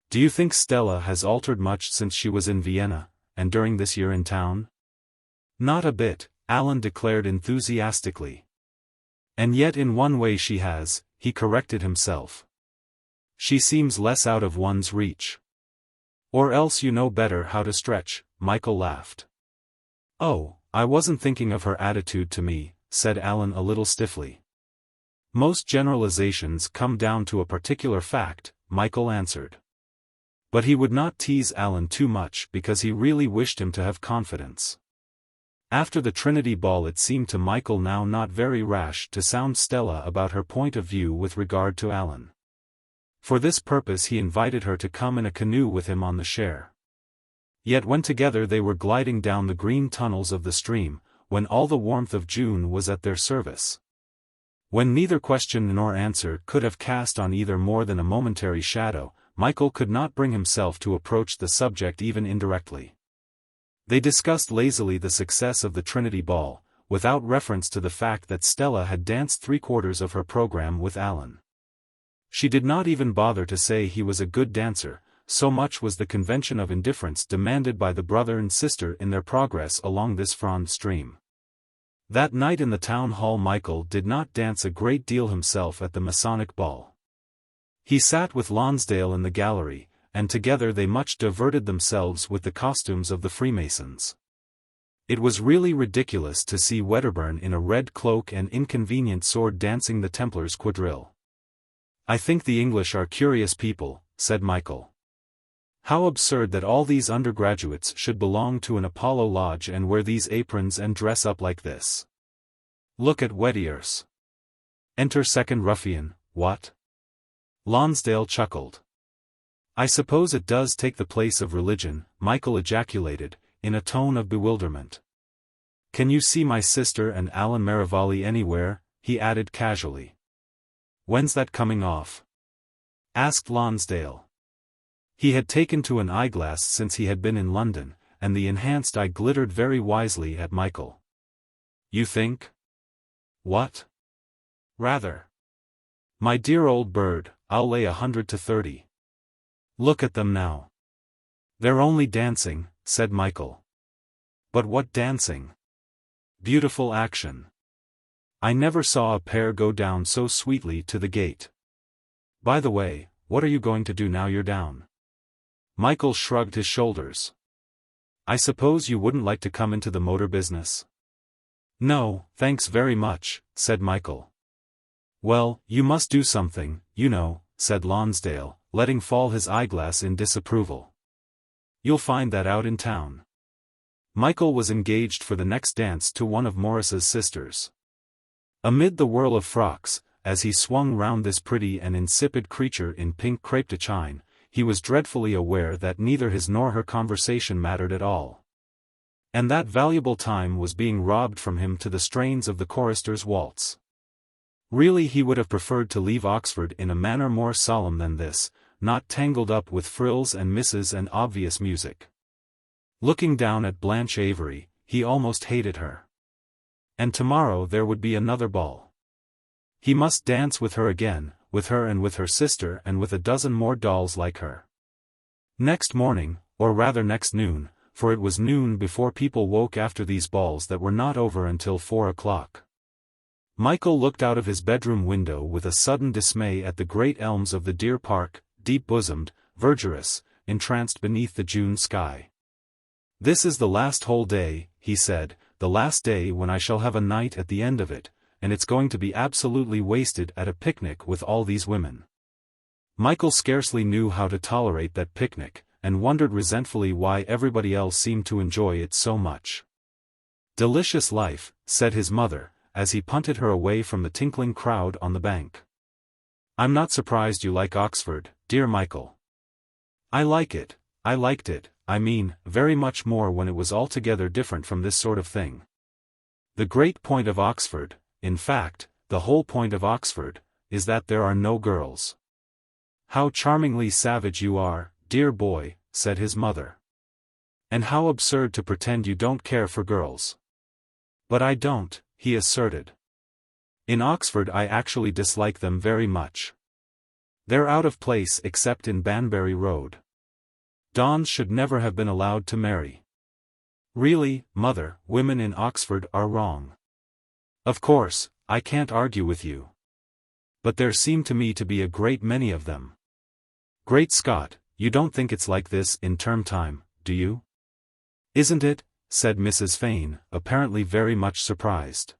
Do you think Stella has altered much since she was in Vienna, and during this year in town? Not a bit, Alan declared enthusiastically. And yet in one way she has, he corrected himself. She seems less out of one's reach. Or else you know better how to stretch, Michael laughed. Oh, I wasn't thinking of her attitude to me, said Alan a little stiffly. Most generalizations come down to a particular fact, Michael answered. But he would not tease Alan too much because he really wished him to have confidence. After the Trinity Ball it seemed to Michael now not very rash to sound Stella about her point of view with regard to Alan. For this purpose he invited her to come in a canoe with him on the Cher. Yet when together they were gliding down the green tunnels of the stream, when all the warmth of June was at their service. When neither question nor answer could have cast on either more than a momentary shadow, Michael could not bring himself to approach the subject even indirectly. They discussed lazily the success of the Trinity Ball, without reference to the fact that Stella had danced 3/4 of her program with Alan. She did not even bother to say he was a good dancer, so much was the convention of indifference demanded by the brother and sister in their progress along this frowns stream. That night in the town hall Michael did not dance a great deal himself at the Masonic ball. He sat with Lonsdale in the gallery, and together they much diverted themselves with the costumes of the Freemasons. It was really ridiculous to see Wedderburn in a red cloak and inconvenient sword dancing the Templars' quadrille. I think the English are curious people, said Michael. How absurd that all these undergraduates should belong to an Apollo lodge and wear these aprons and dress up like this. Look at Wettiers. Enter second ruffian, what? Lonsdale chuckled. I suppose it does take the place of religion, Michael ejaculated, in a tone of bewilderment. Can you see my sister and Alan Marivalli anywhere? He added casually. When's that coming off? Asked Lonsdale. He had taken to an eyeglass since he had been in London, and the enhanced eye glittered very wisely at Michael. You think? What? Rather. My dear old bird, I'll lay 100 to 30. Look at them now. They're only dancing, said Michael. But what dancing? Beautiful action. I never saw a pair go down so sweetly to the gate. By the way, what are you going to do now you're down? Michael shrugged his shoulders. I suppose you wouldn't like to come into the motor business? No, thanks very much, said Michael. Well, you must do something, you know, said Lonsdale, letting fall his eyeglass in disapproval. You'll find that out in town. Michael was engaged for the next dance to one of Morris's sisters. Amid the whirl of frocks, as he swung round this pretty and insipid creature in pink crepe de chine, he was dreadfully aware that neither his nor her conversation mattered at all. And that valuable time was being robbed from him to the strains of the chorister's waltz. Really he would have preferred to leave Oxford in a manner more solemn than this, not tangled up with frills and misses and obvious music. Looking down at Blanche Avery, he almost hated her. And tomorrow there would be another ball. He must dance with her again, with her and with her sister and with a dozen more dolls like her. Next morning, or rather next noon, for it was noon before people woke after these balls that were not over until 4 o'clock. Michael looked out of his bedroom window with a sudden dismay at the great elms of the Deer Park, deep-bosomed, verdurous, entranced beneath the June sky. This is the last whole day, he said, the last day when I shall have a night at the end of it, and it's going to be absolutely wasted at a picnic with all these women. Michael scarcely knew how to tolerate that picnic, and wondered resentfully why everybody else seemed to enjoy it so much. Delicious life, said his mother, as he punted her away from the tinkling crowd on the bank. I'm not surprised you like Oxford, dear Michael. I liked it, I mean, very much more when it was altogether different from this sort of thing. The great point of Oxford, in fact, the whole point of Oxford, is that there are no girls. How charmingly savage you are, dear boy, said his mother. And how absurd to pretend you don't care for girls. But I don't, he asserted. In Oxford I actually dislike them very much. They're out of place except in Banbury Road. Dons should never have been allowed to marry. Really, mother, women in Oxford are wrong. Of course, I can't argue with you. But there seem to me to be a great many of them. Great Scott, you don't think it's like this in term time, do you? Isn't it? Said Mrs. Fane, apparently very much surprised.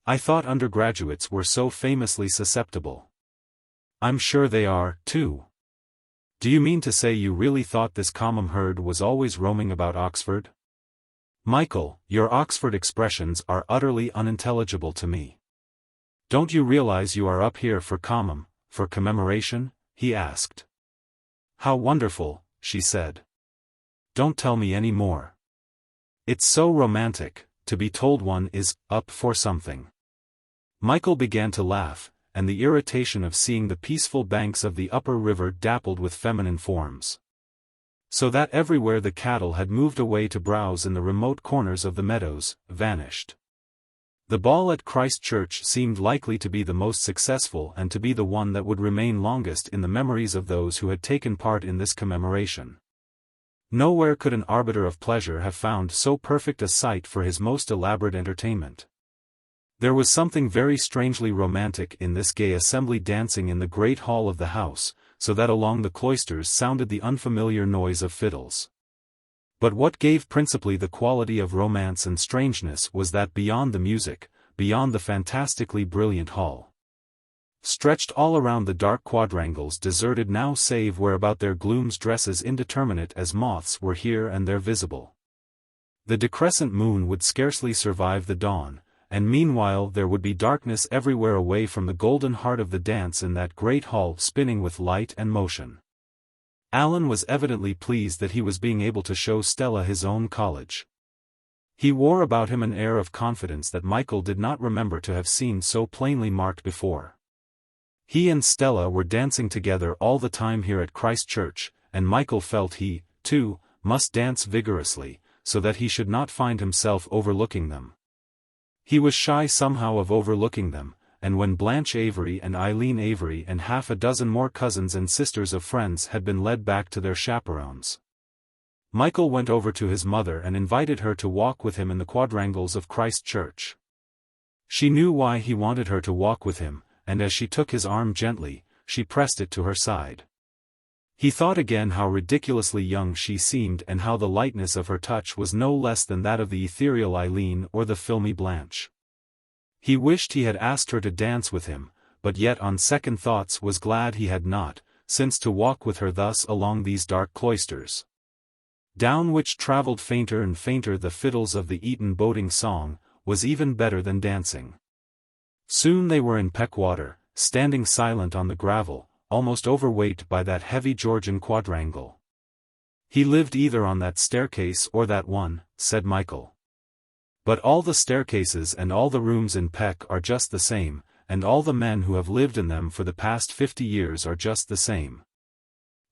I thought undergraduates were so famously susceptible. I'm sure they are, too. Do you mean to say you really thought this common herd was always roaming about Oxford? Michael, your Oxford expressions are utterly unintelligible to me. Don't you realize you are up here for commemoration? He asked. How wonderful, she said. Don't tell me any more. It's so romantic, to be told one is up for something. Michael began to laugh, and the irritation of seeing the peaceful banks of the upper river dappled with feminine forms. So that everywhere the cattle had moved away to browse in the remote corners of the meadows, vanished. The ball at Christ Church seemed likely to be the most successful and to be the one that would remain longest in the memories of those who had taken part in this commemoration. Nowhere could an arbiter of pleasure have found so perfect a site for his most elaborate entertainment. There was something very strangely romantic in this gay assembly dancing in the great hall of the house, so that along the cloisters sounded the unfamiliar noise of fiddles. But what gave principally the quality of romance and strangeness was that beyond the music, beyond the fantastically brilliant hall, stretched all around the dark quadrangles deserted now save where about their glooms dresses indeterminate as moths were here and there visible. The decrescent moon would scarcely survive the dawn, and meanwhile there would be darkness everywhere away from the golden heart of the dance in that great hall spinning with light and motion. Alan was evidently pleased that he was being able to show Stella his own college. He wore about him an air of confidence that Michael did not remember to have seen so plainly marked before. He and Stella were dancing together all the time here at Christ Church, and Michael felt he, too, must dance vigorously, so that he should not find himself overlooking them. He was shy somehow of overlooking them, and when Blanche Avery and Eileen Avery and half a dozen more cousins and sisters of friends had been led back to their chaperones, Michael went over to his mother and invited her to walk with him in the quadrangles of Christ Church. She knew why he wanted her to walk with him, and as she took his arm gently, she pressed it to her side. He thought again how ridiculously young she seemed and how the lightness of her touch was no less than that of the ethereal Eileen or the filmy Blanche. He wished he had asked her to dance with him, but yet on second thoughts was glad he had not, since to walk with her thus along these dark cloisters, down which travelled fainter and fainter the fiddles of the Eton boating song, was even better than dancing. Soon they were in Peckwater, standing silent on the gravel, almost overweight by that heavy Georgian quadrangle. He lived either on that staircase or that one, said Michael. But all the staircases and all the rooms in Peck are just the same, and all the men who have lived in them for the past 50 years are just the same.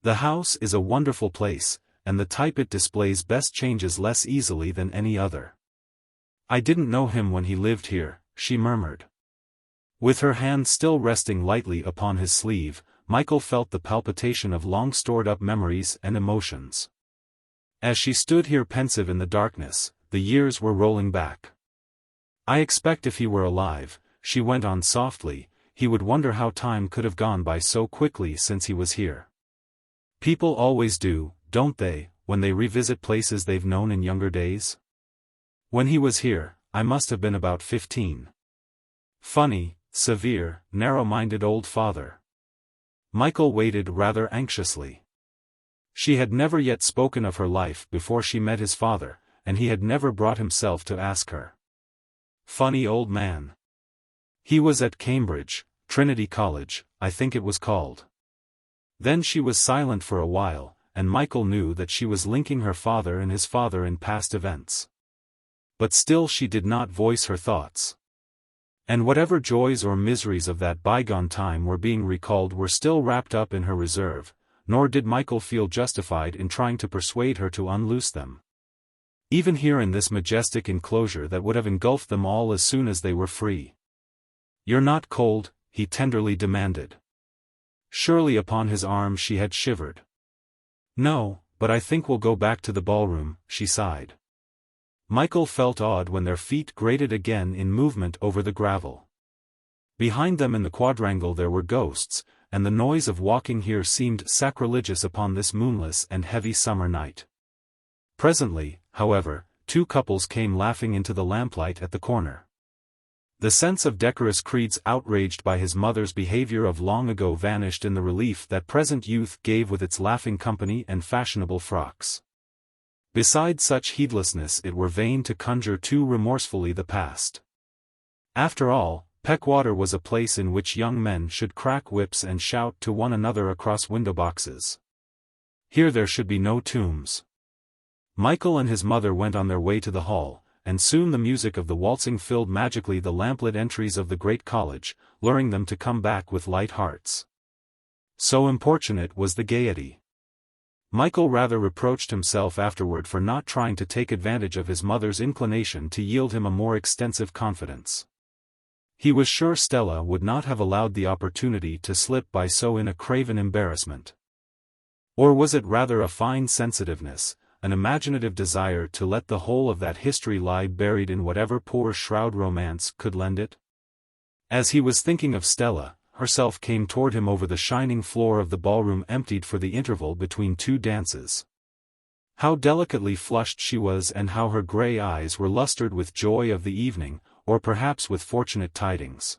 The house is a wonderful place, and the type it displays best changes less easily than any other. I didn't know him when he lived here, she murmured. With her hand still resting lightly upon his sleeve, Michael felt the palpitation of long stored-up memories and emotions. As she stood here pensive in the darkness, the years were rolling back. I expect if he were alive, she went on softly, he would wonder how time could have gone by so quickly since he was here. People always do, don't they, when they revisit places they've known in younger days? When he was here, I must have been about 15. Funny, severe, narrow-minded old father. Michael waited rather anxiously. She had never yet spoken of her life before she met his father, and he had never brought himself to ask her. Funny old man. He was at Cambridge, Trinity College, I think it was called. Then she was silent for a while, and Michael knew that she was linking her father and his father in past events. But still she did not voice her thoughts. And whatever joys or miseries of that bygone time were being recalled were still wrapped up in her reserve, nor did Michael feel justified in trying to persuade her to unloose them. Even here in this majestic enclosure that would have engulfed them all as soon as they were free. "You're not cold?" he tenderly demanded. Surely upon his arm she had shivered. "No, but I think we'll go back to the ballroom," she sighed. Michael felt awed when their feet grated again in movement over the gravel. Behind them in the quadrangle there were ghosts, and the noise of walking here seemed sacrilegious upon this moonless and heavy summer night. Presently, however, two couples came laughing into the lamplight at the corner. The sense of decorous creeds outraged by his mother's behavior of long ago vanished in the relief that present youth gave with its laughing company and fashionable frocks. Beside such heedlessness it were vain to conjure too remorsefully the past. After all, Peckwater was a place in which young men should crack whips and shout to one another across window boxes. Here there should be no tombs. Michael and his mother went on their way to the hall, and soon the music of the waltzing filled magically the lamplit entries of the great college, luring them to come back with light hearts. So importunate was the gaiety. Michael rather reproached himself afterward for not trying to take advantage of his mother's inclination to yield him a more extensive confidence. He was sure Stella would not have allowed the opportunity to slip by so in a craven embarrassment. Or was it rather a fine sensitiveness, an imaginative desire to let the whole of that history lie buried in whatever poor shroud romance could lend it? As he was thinking of Stella, herself came toward him over the shining floor of the ballroom emptied for the interval between two dances. How delicately flushed she was and how her grey eyes were lustered with joy of the evening, or perhaps with fortunate tidings.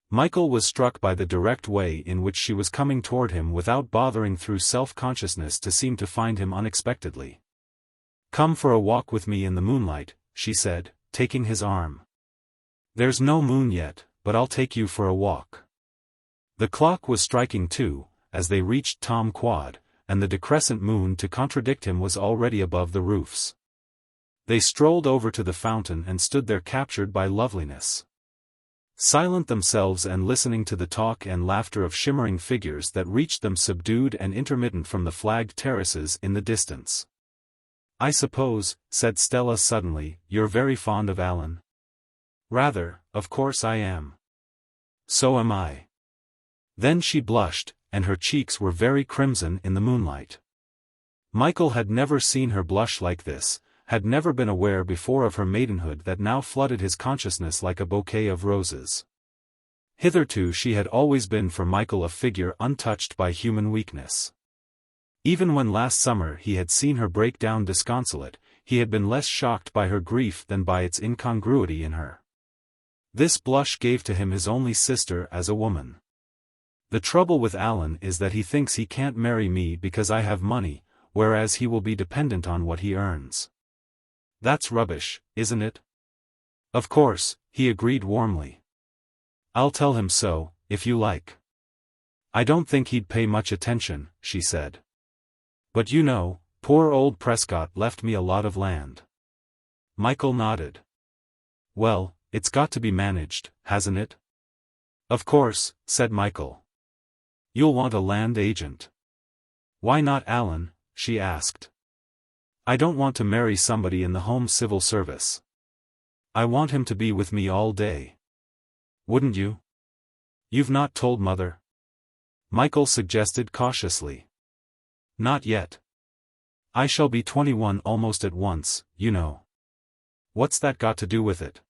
Michael was struck by the direct way in which she was coming toward him without bothering through self-consciousness to seem to find him unexpectedly. "Come for a walk with me in the moonlight," she said, taking his arm. "There's no moon yet, but I'll take you for a walk." The clock was striking 2, as they reached Tom Quad, and the decrescent moon to contradict him was already above the roofs. They strolled over to the fountain and stood there captured by loveliness. Silent themselves and listening to the talk and laughter of shimmering figures that reached them subdued and intermittent from the flagged terraces in the distance. "I suppose," said Stella suddenly, "you're very fond of Alan." "Rather, of course I am." "So am I." Then she blushed, and her cheeks were very crimson in the moonlight. Michael had never seen her blush like this, had never been aware before of her maidenhood that now flooded his consciousness like a bouquet of roses. Hitherto she had always been for Michael a figure untouched by human weakness. Even when last summer he had seen her break down disconsolate, he had been less shocked by her grief than by its incongruity in her. This blush gave to him his only sister as a woman. "The trouble with Alan is that he thinks he can't marry me because I have money, whereas he will be dependent on what he earns." "That's rubbish, isn't it?" "Of course," he agreed warmly. "I'll tell him so, if you like." "I don't think he'd pay much attention," she said. "But you know, poor old Prescott left me a lot of land." Michael nodded. "Well, it's got to be managed, hasn't it?" "Of course," said Michael. "You'll want a land agent." "Why not Alan?" she asked. "I don't want to marry somebody in the Home Civil Service. I want him to be with me all day." "Wouldn't you?" "You've not told Mother?" Michael suggested cautiously. "Not yet. I shall be 21 almost at once, you know." "What's that got to do with it?"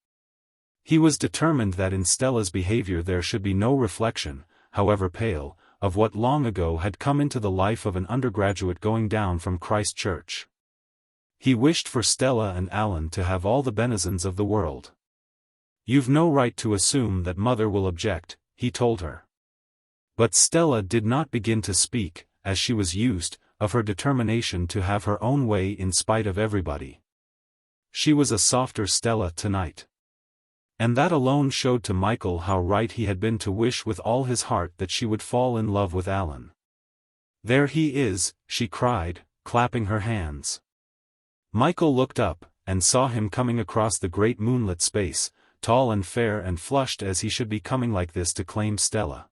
He was determined that in Stella's behavior there should be no reflection, however pale, of what long ago had come into the life of an undergraduate going down from Christ Church. He wished for Stella and Alan to have all the benizons of the world. "You've no right to assume that Mother will object," he told her. But Stella did not begin to speak, as she was used, of her determination to have her own way in spite of everybody. She was a softer Stella tonight. And that alone showed to Michael how right he had been to wish with all his heart that she would fall in love with Alan. "There he is," she cried, clapping her hands. Michael looked up, and saw him coming across the great moonlit space, tall and fair and flushed as he should be coming like this to claim Stella.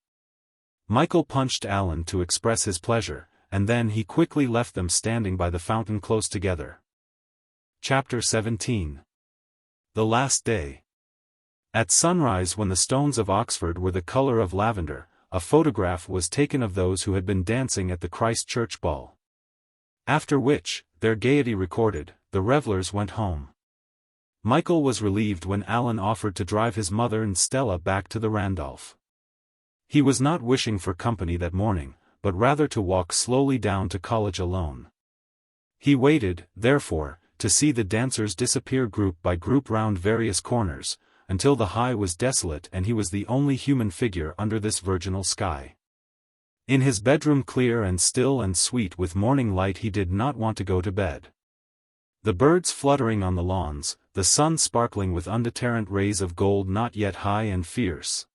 Michael punched Alan to express his pleasure, and then he quickly left them standing by the fountain close together. Chapter 17. The Last Day. At sunrise, when the stones of Oxford were the colour of lavender, a photograph was taken of those who had been dancing at the Christ Church ball. After which, their gaiety recorded, the revellers went home. Michael was relieved when Alan offered to drive his mother and Stella back to the Randolph. He was not wishing for company that morning, but rather to walk slowly down to college alone. He waited, therefore, to see the dancers disappear group by group round various corners, until the high was desolate and he was the only human figure under this virginal sky. In his bedroom, clear and still and sweet with morning light, he did not want to go to bed. The birds fluttering on the lawns, the sun sparkling with undeterrent rays of gold not yet high and fierce,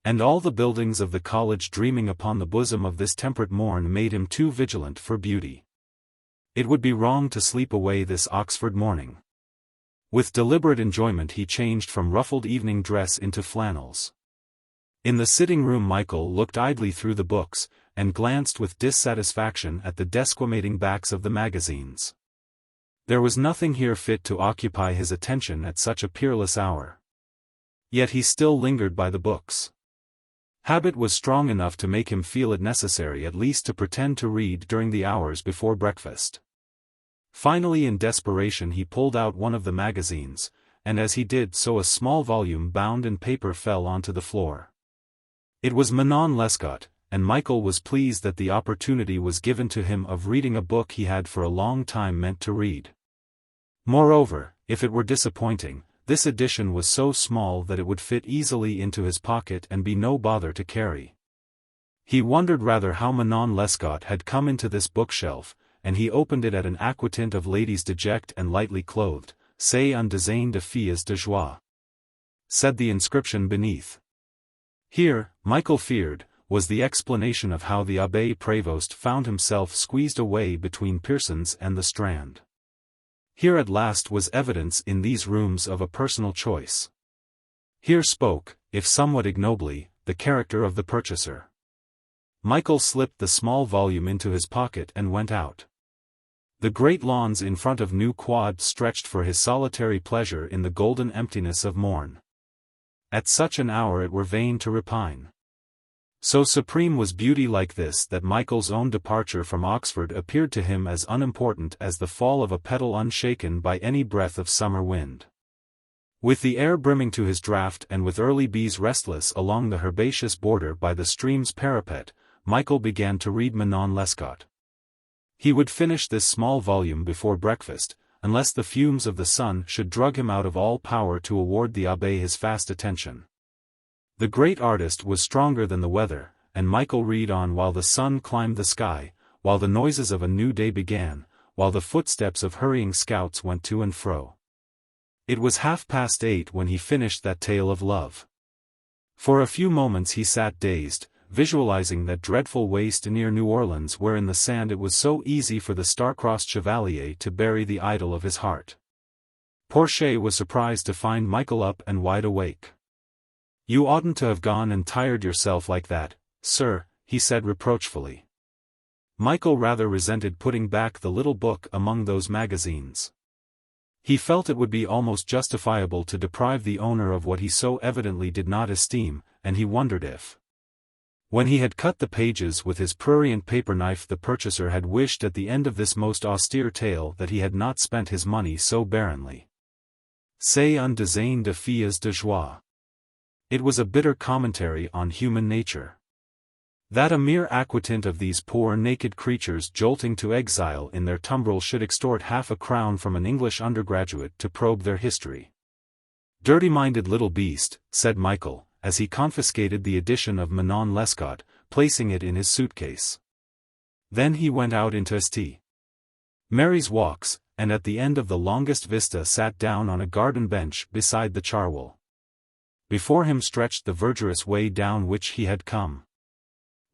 and all the buildings of the college dreaming upon the bosom of this temperate morn made him too vigilant for beauty. It would be wrong to sleep away this Oxford morning. With deliberate enjoyment he changed from ruffled evening dress into flannels. In the sitting room Michael looked idly through the books, and glanced with dissatisfaction at the desquamating backs of the magazines. There was nothing here fit to occupy his attention at such a peerless hour. Yet he still lingered by the books. Habit was strong enough to make him feel it necessary at least to pretend to read during the hours before breakfast. Finally, in desperation, he pulled out one of the magazines, and as he did so a small volume bound in paper fell onto the floor. It was Manon Lescaut, and Michael was pleased that the opportunity was given to him of reading a book he had for a long time meant to read. Moreover, if it were disappointing, this edition was so small that it would fit easily into his pocket and be no bother to carry. He wondered rather how Manon Lescaut had come into this bookshelf, and he opened it at an aquatinte of ladies deject and lightly clothed, c'est un dessin de filles de joie, said the inscription beneath. Here, Michael feared, was the explanation of how the Abbé Prévost found himself squeezed away between Pearson's and the Strand. Here at last was evidence in these rooms of a personal choice. Here spoke, if somewhat ignobly, the character of the purchaser. Michael slipped the small volume into his pocket and went out. The great lawns in front of New Quad stretched for his solitary pleasure in the golden emptiness of morn. At such an hour it were vain to repine. So supreme was beauty like this that Michael's own departure from Oxford appeared to him as unimportant as the fall of a petal unshaken by any breath of summer wind. With the air brimming to his draught and with early bees restless along the herbaceous border by the stream's parapet, Michael began to read Manon Lescaut. He would finish this small volume before breakfast, unless the fumes of the sun should drug him out of all power to award the abbé his fast attention. The great artist was stronger than the weather, and Michael read on while the sun climbed the sky, while the noises of a new day began, while the footsteps of hurrying scouts went to and fro. It was 8:30 when he finished that tale of love. For a few moments he sat dazed, visualizing that dreadful waste near New Orleans where in the sand it was so easy for the star-crossed chevalier to bury the idol of his heart. Porcher was surprised to find Michael up and wide awake. "You oughtn't to have gone and tired yourself like that, sir," he said reproachfully. Michael rather resented putting back the little book among those magazines. He felt it would be almost justifiable to deprive the owner of what he so evidently did not esteem, and he wondered if, when he had cut the pages with his prurient paper knife, the purchaser had wished at the end of this most austere tale that he had not spent his money so barrenly. C'est un dessin de filles de joie. It was a bitter commentary on human nature. That a mere aquatinte of these poor naked creatures jolting to exile in their tumbril should extort half a crown from an English undergraduate to probe their history. "Dirty-minded little beast," said Michael, as he confiscated the edition of Manon Lescaut, placing it in his suitcase. Then he went out into St. Mary's Walks, and at the end of the longest vista sat down on a garden bench beside the charwell. Before him stretched the verdurous way down which he had come.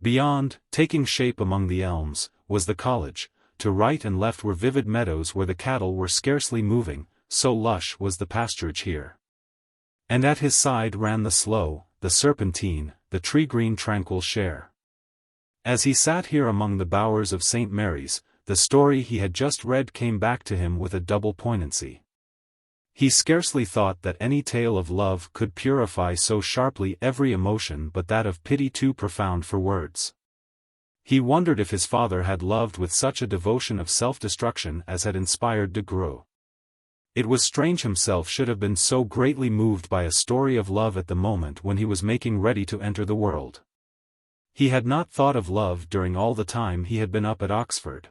Beyond, taking shape among the elms, was the college. To right and left were vivid meadows where the cattle were scarcely moving, so lush was the pasturage here. And at his side ran the Sloe, the Serpentine, the tree-green tranquil Cher. As he sat here among the bowers of St. Mary's, the story he had just read came back to him with a double poignancy. He scarcely thought that any tale of love could purify so sharply every emotion but that of pity too profound for words. He wondered if his father had loved with such a devotion of self-destruction as had inspired de Groux. It was strange himself should have been so greatly moved by a story of love at the moment when he was making ready to enter the world. He had not thought of love during all the time he had been up at Oxford.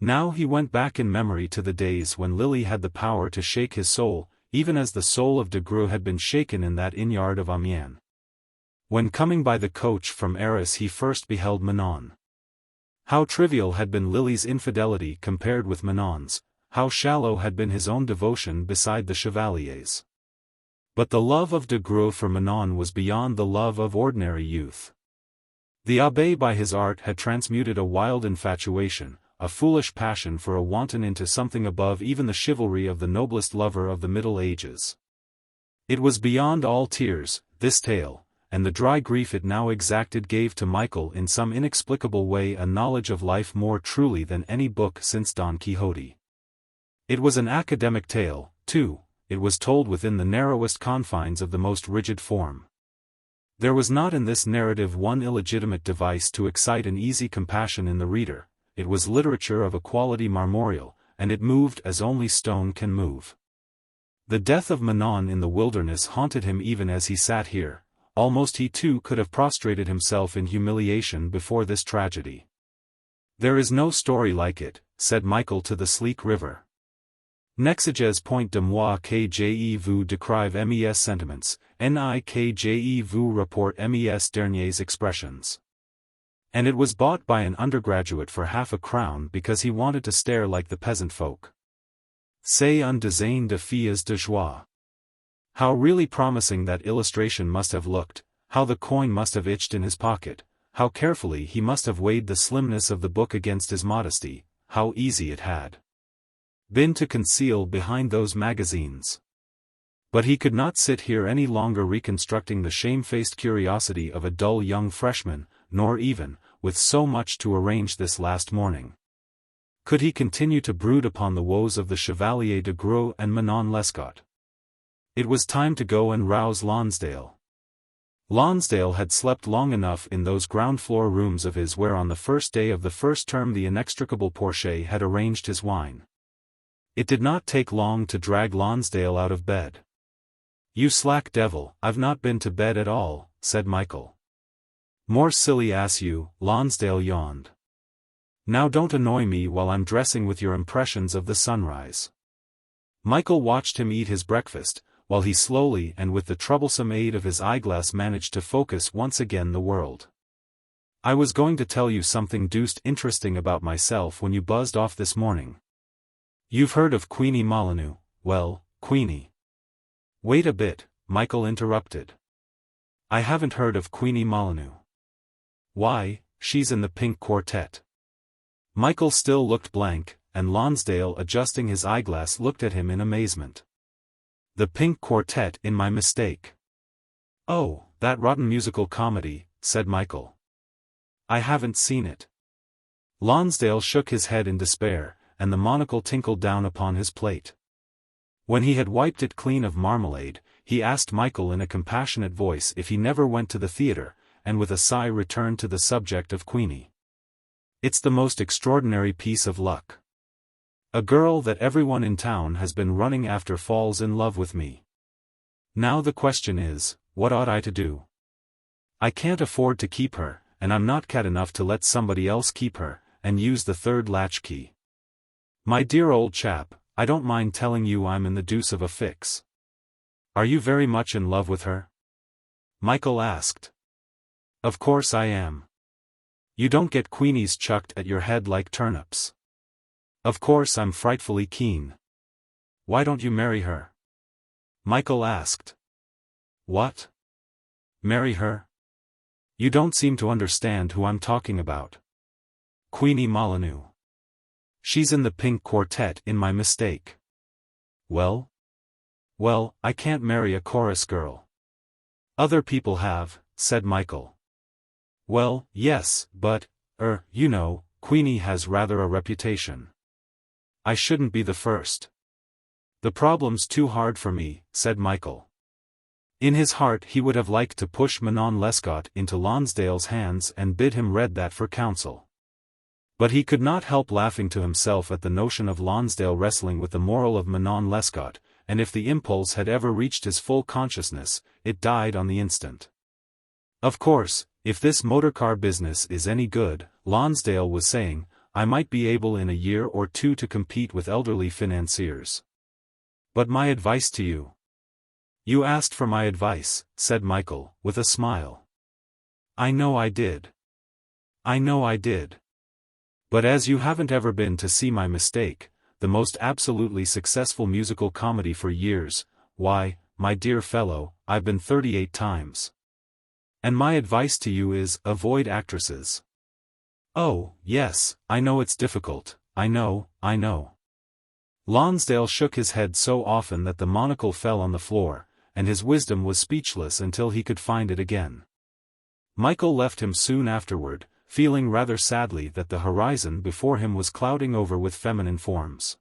Now he went back in memory to the days when Lily had the power to shake his soul, even as the soul of de Groux had been shaken in that inn-yard of Amiens. When coming by the coach from Arras he first beheld Manon. How trivial had been Lily's infidelity compared with Manon's, how shallow had been his own devotion beside the Chevalier's. But the love of de Groux for Manon was beyond the love of ordinary youth. The abbé by his art had transmuted a wild infatuation, a foolish passion for a wanton into something above even the chivalry of the noblest lover of the Middle Ages. It was beyond all tears, this tale, and the dry grief it now exacted gave to Michael in some inexplicable way a knowledge of life more truly than any book since Don Quixote. It was an academic tale, too, it was told within the narrowest confines of the most rigid form. There was not in this narrative one illegitimate device to excite an easy compassion in the reader. It was literature of a quality marmoreal, and it moved as only stone can move. The death of Manon in the wilderness haunted him even as he sat here, almost he too could have prostrated himself in humiliation before this tragedy. "There is no story like it," said Michael to the sleek river. "N'exigez point de moi que je vous décrive mes sentiments, ni que je vous rapporte mes derniers expressions." And it was bought by an undergraduate for £0.50 because he wanted to stare like the peasant folk. C'est un dessin de filles de joie. How really promising that illustration must have looked, how the coin must have itched in his pocket, how carefully he must have weighed the slimness of the book against his modesty, how easy it had been to conceal behind those magazines. But he could not sit here any longer reconstructing the shamefaced curiosity of a dull young freshman, nor even, with so much to arrange this last morning, could he continue to brood upon the woes of the Chevalier de Groux and Manon Lescaut. It was time to go and rouse Lonsdale. Lonsdale had slept long enough in those ground-floor rooms of his where on the first day of the first term the inextricable Porcher had arranged his wine. It did not take long to drag Lonsdale out of bed. "You slack devil, I've not been to bed at all," said Michael. "More silly ass you," Lonsdale yawned. "Now don't annoy me while I'm dressing with your impressions of the sunrise." Michael watched him eat his breakfast, while he slowly and with the troublesome aid of his eyeglass managed to focus once again the world. "I was going to tell you something deuced interesting about myself when you buzzed off this morning. You've heard of Queenie Molyneux, well, Queenie—" "Wait a bit," Michael interrupted. "I haven't heard of Queenie Molyneux." "Why, she's in the Pink Quartet." Michael still looked blank, and Lonsdale adjusting his eyeglass looked at him in amazement. "The Pink Quartet in my mistake." "Oh, that rotten musical comedy," said Michael. "I haven't seen it." Lonsdale shook his head in despair, and the monocle tinkled down upon his plate. When he had wiped it clean of marmalade, he asked Michael in a compassionate voice if he never went to the theatre, and with a sigh returned to the subject of Queenie. "It's the most extraordinary piece of luck. A girl that everyone in town has been running after falls in love with me. Now the question is, what ought I to do? I can't afford to keep her, and I'm not cat enough to let somebody else keep her, and use the third latchkey. My dear old chap, I don't mind telling you I'm in the deuce of a fix." "Are you very much in love with her?" Michael asked. "Of course I am. You don't get Queenies chucked at your head like turnips. Of course I'm frightfully keen." "Why don't you marry her?" Michael asked. "What? Marry her? You don't seem to understand who I'm talking about. Queenie Molyneux. She's in the Pink Quartet in my mistake." "Well? Well, I can't marry a chorus girl." "Other people have," said Michael. "Well, yes, but, you know, Queenie has rather a reputation. I shouldn't be the first. The problem's too hard for me, said Michael. In his heart he would have liked to push Manon Lescaut into Lonsdale's hands and bid him read that for counsel. But he could not help laughing to himself at the notion of Lonsdale wrestling with the moral of Manon Lescaut, and if the impulse had ever reached his full consciousness, it died on the instant. Of course, if this motorcar business is any good, Lonsdale was saying, I might be able in a year or two to compete with elderly financiers. But my advice to you. You asked for my advice, said Michael, with a smile. I know I did. I know I did. But as you haven't ever been to see my mistake, the most absolutely successful musical comedy for years, why, my dear fellow, I've been 38 times. And my advice to you is, avoid actresses. Oh, yes, I know it's difficult, I know. Lonsdale shook his head so often that the monocle fell on the floor, and his wisdom was speechless until he could find it again. Michael left him soon afterward, feeling rather sadly that the horizon before him was clouding over with feminine forms.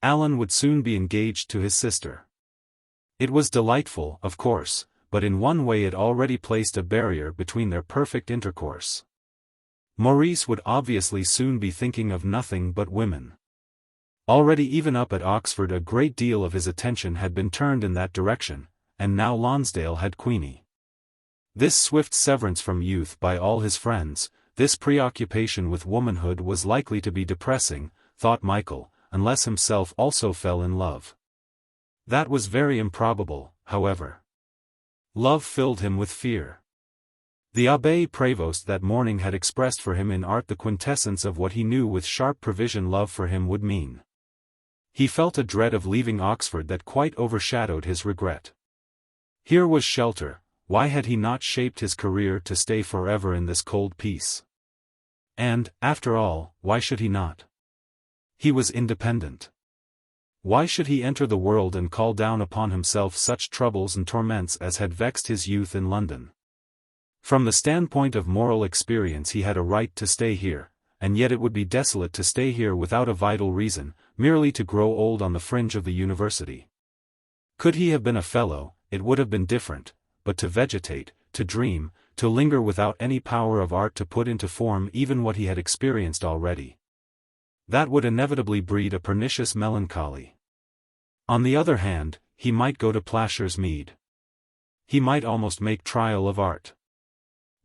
Alan would soon be engaged to his sister. It was delightful, of course, but in one way it already placed a barrier between their perfect intercourse. Maurice would obviously soon be thinking of nothing but women. Already even up at Oxford a great deal of his attention had been turned in that direction, and now Lonsdale had Queenie. This swift severance from youth by all his friends, this preoccupation with womanhood was likely to be depressing, thought Michael, unless himself also fell in love. That was very improbable, however. Love filled him with fear. The Abbé Prévost that morning had expressed for him in art the quintessence of what he knew with sharp precision love for him would mean. He felt a dread of leaving Oxford that quite overshadowed his regret. Here was shelter, why had he not shaped his career to stay forever in this cold peace? And, after all, why should he not? He was independent. Why should he enter the world and call down upon himself such troubles and torments as had vexed his youth in London? From the standpoint of moral experience he had a right to stay here, and yet it would be desolate to stay here without a vital reason, merely to grow old on the fringe of the university. Could he have been a fellow, it would have been different, but to vegetate, to dream, to linger without any power of art to put into form even what he had experienced already. That would inevitably breed a pernicious melancholy. On the other hand, he might go to Plashers Mead. He might almost make trial of art.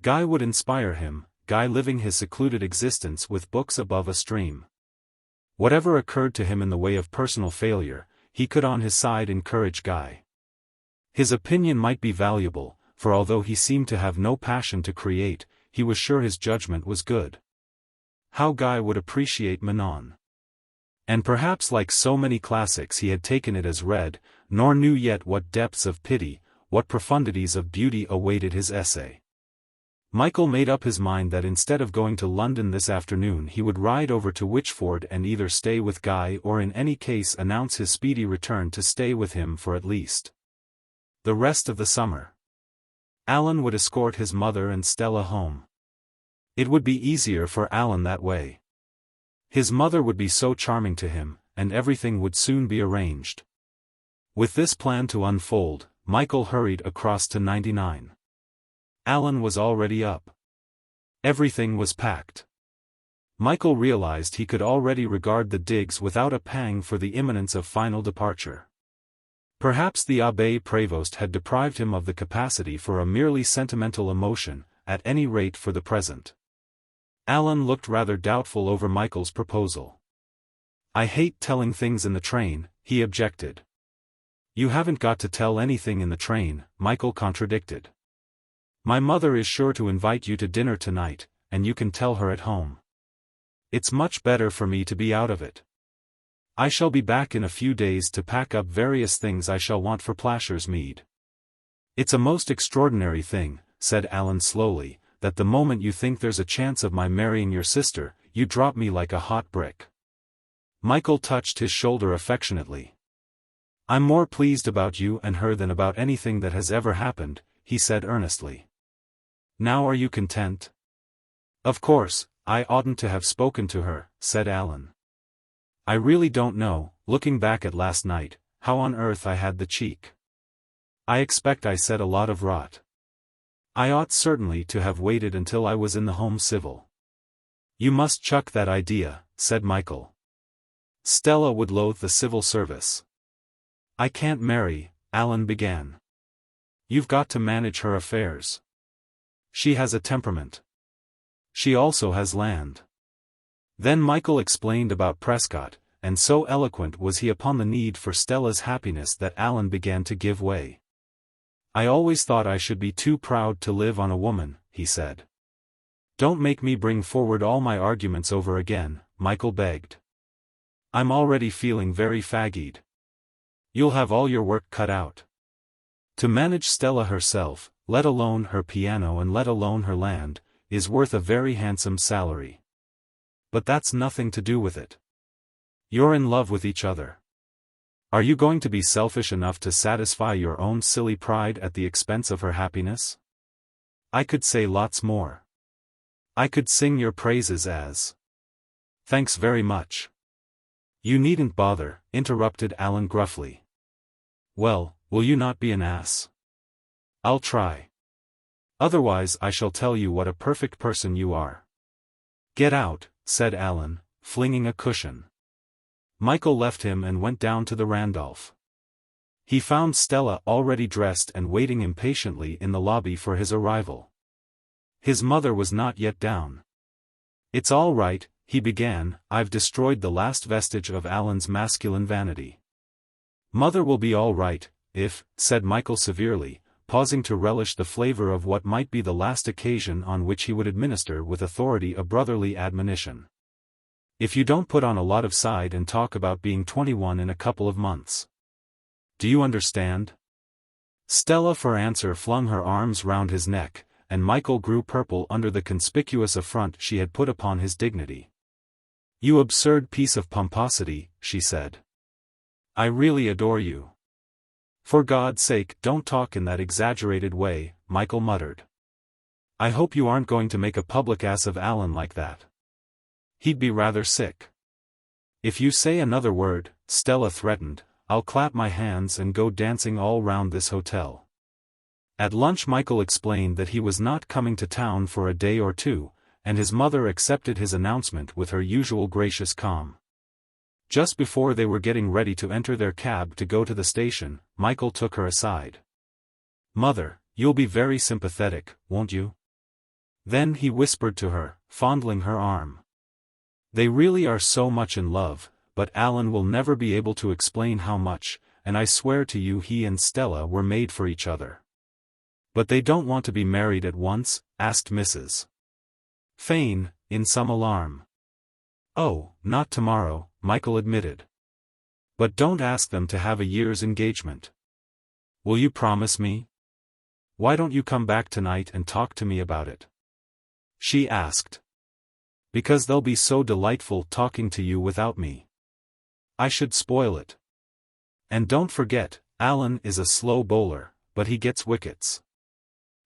Guy would inspire him, Guy living his secluded existence with books above a stream. Whatever occurred to him in the way of personal failure, he could on his side encourage Guy. His opinion might be valuable, for although he seemed to have no passion to create, he was sure his judgment was good. How Guy would appreciate Manon. And perhaps like so many classics he had taken it as read, nor knew yet what depths of pity, what profundities of beauty awaited his essay. Michael made up his mind that instead of going to London this afternoon he would ride over to Wychford and either stay with Guy or in any case announce his speedy return to stay with him for at least the rest of the summer. Alan would escort his mother and Stella home. It would be easier for Alan that way. His mother would be so charming to him, and everything would soon be arranged. With this plan to unfold, Michael hurried across to 99. Alan was already up. Everything was packed. Michael realized he could already regard the digs without a pang for the imminence of final departure. Perhaps the Abbé Prévost had deprived him of the capacity for a merely sentimental emotion, at any rate for the present. Alan looked rather doubtful over Michael's proposal. I hate telling things in the train, he objected. You haven't got to tell anything in the train, Michael contradicted. My mother is sure to invite you to dinner tonight, and you can tell her at home. It's much better for me to be out of it. I shall be back in a few days to pack up various things I shall want for Plashers Mead. It's a most extraordinary thing, said Alan slowly, that the moment you think there's a chance of my marrying your sister, you drop me like a hot brick. Michael touched his shoulder affectionately. I'm more pleased about you and her than about anything that has ever happened, he said earnestly. Now are you content? Of course, I oughtn't to have spoken to her, said Alan. I really don't know, looking back at last night, how on earth I had the cheek. I expect I said a lot of rot. I ought certainly to have waited until I was in the home civil. You must chuck that idea, said Michael. Stella would loathe the civil service. I can't marry, Alan began. You've got to manage her affairs. She has a temperament. She also has land. Then Michael explained about Prescott, and so eloquent was he upon the need for Stella's happiness that Alan began to give way. I always thought I should be too proud to live on a woman, he said. Don't make me bring forward all my arguments over again, Michael begged. I'm already feeling very faggied. You'll have all your work cut out. To manage Stella herself, let alone her piano and let alone her land, is worth a very handsome salary. But that's nothing to do with it. You're in love with each other. Are you going to be selfish enough to satisfy your own silly pride at the expense of her happiness? I could say lots more. I could sing your praises as. Thanks very much. You needn't bother, interrupted Alan gruffly. Well, will you not be an ass? I'll try. Otherwise I shall tell you what a perfect person you are. Get out, said Alan, flinging a cushion. Michael left him and went down to the Randolph. He found Stella already dressed and waiting impatiently in the lobby for his arrival. His mother was not yet down. It's all right, he began, I've destroyed the last vestige of Alan's masculine vanity. Mother will be all right, if, said Michael severely, pausing to relish the flavor of what might be the last occasion on which he would administer with authority a brotherly admonition. If you don't put on a lot of side and talk about being 21 in a couple of months. Do you understand? Stella for answer flung her arms round his neck, and Michael grew purple under the conspicuous affront she had put upon his dignity. You absurd piece of pomposity, she said. I really adore you. For God's sake, don't talk in that exaggerated way, Michael muttered. I hope you aren't going to make a public ass of Alan like that. He'd be rather sick. If you say another word, Stella threatened, I'll clap my hands and go dancing all round this hotel. At lunch Michael explained that he was not coming to town for a day or two, and his mother accepted his announcement with her usual gracious calm. Just before they were getting ready to enter their cab to go to the station, Michael took her aside. Mother, you'll be very sympathetic, won't you? Then he whispered to her, fondling her arm. They really are so much in love, but Alan will never be able to explain how much, and I swear to you he and Stella were made for each other. But they don't want to be married at once? Asked Mrs. Fane, in some alarm. Oh, not tomorrow, Michael admitted. But don't ask them to have a year's engagement. Will you promise me? Why don't you come back tonight and talk to me about it? She asked. Because they'll be so delightful talking to you without me. I should spoil it. And don't forget, Alan is a slow bowler, but he gets wickets.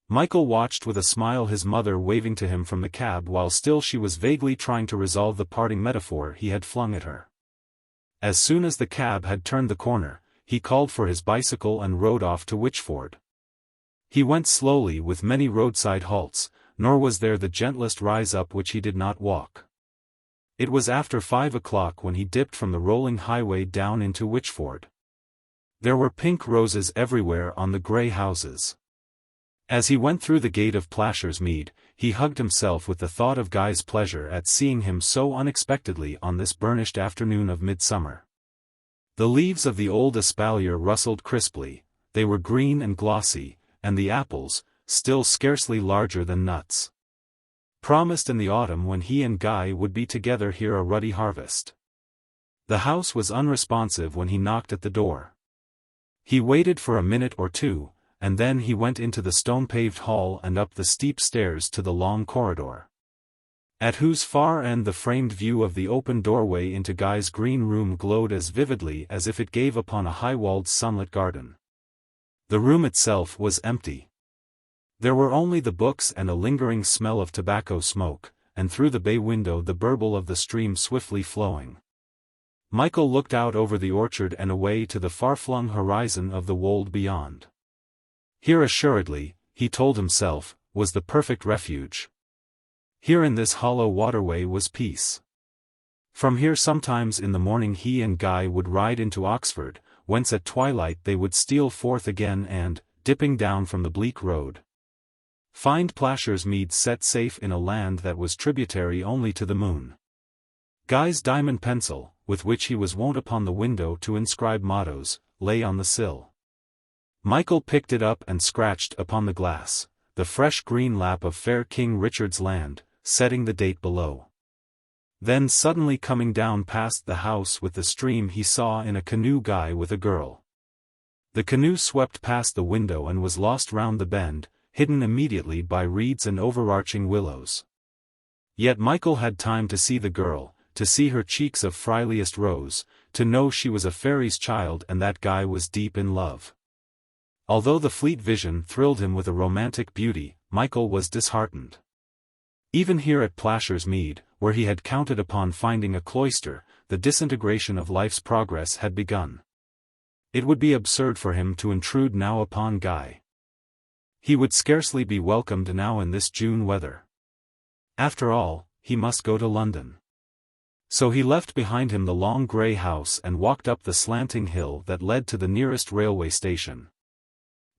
Michael watched with a smile his mother waving to him from the cab while still she was vaguely trying to resolve the parting metaphor he had flung at her. As soon as the cab had turned the corner, he called for his bicycle and rode off to Wychford. He went slowly with many roadside halts, nor was there the gentlest rise up which he did not walk. It was after 5 o'clock when he dipped from the rolling highway down into Wychford. There were pink roses everywhere on the grey houses. As he went through the gate of Plashers Mead, he hugged himself with the thought of Guy's pleasure at seeing him so unexpectedly on this burnished afternoon of midsummer. The leaves of the old espalier rustled crisply, they were green and glossy, and the apples, still scarcely larger than nuts, promised in the autumn when he and Guy would be together here a ruddy harvest. The house was unresponsive when he knocked at the door. He waited for a minute or two, and then he went into the stone-paved hall and up the steep stairs to the long corridor, at whose far end the framed view of the open doorway into Guy's green room glowed as vividly as if it gave upon a high-walled sunlit garden. The room itself was empty. There were only the books and a lingering smell of tobacco smoke, and through the bay window the burble of the stream swiftly flowing. Michael looked out over the orchard and away to the far-flung horizon of the wold beyond. Here assuredly, he told himself, was the perfect refuge. Here in this hollow waterway was peace. From here sometimes in the morning he and Guy would ride into Oxford, whence at twilight they would steal forth again and, dipping down from the bleak road, find Plashers Mead set safe in a land that was tributary only to the moon. Guy's diamond pencil, with which he was wont upon the window to inscribe mottos, lay on the sill. Michael picked it up and scratched upon the glass, the fresh green lap of fair King Richard's land, setting the date below. Then suddenly coming down past the house with the stream he saw in a canoe Guy with a girl. The canoe swept past the window and was lost round the bend, hidden immediately by reeds and overarching willows. Yet Michael had time to see the girl, to see her cheeks of frieliest rose, to know she was a fairy's child and that Guy was deep in love. Although the fleet vision thrilled him with a romantic beauty, Michael was disheartened. Even here at Plashers Mead, where he had counted upon finding a cloister, the disintegration of life's progress had begun. It would be absurd for him to intrude now upon Guy. He would scarcely be welcomed now in this June weather. After all, he must go to London. So he left behind him the long grey house and walked up the slanting hill that led to the nearest railway station.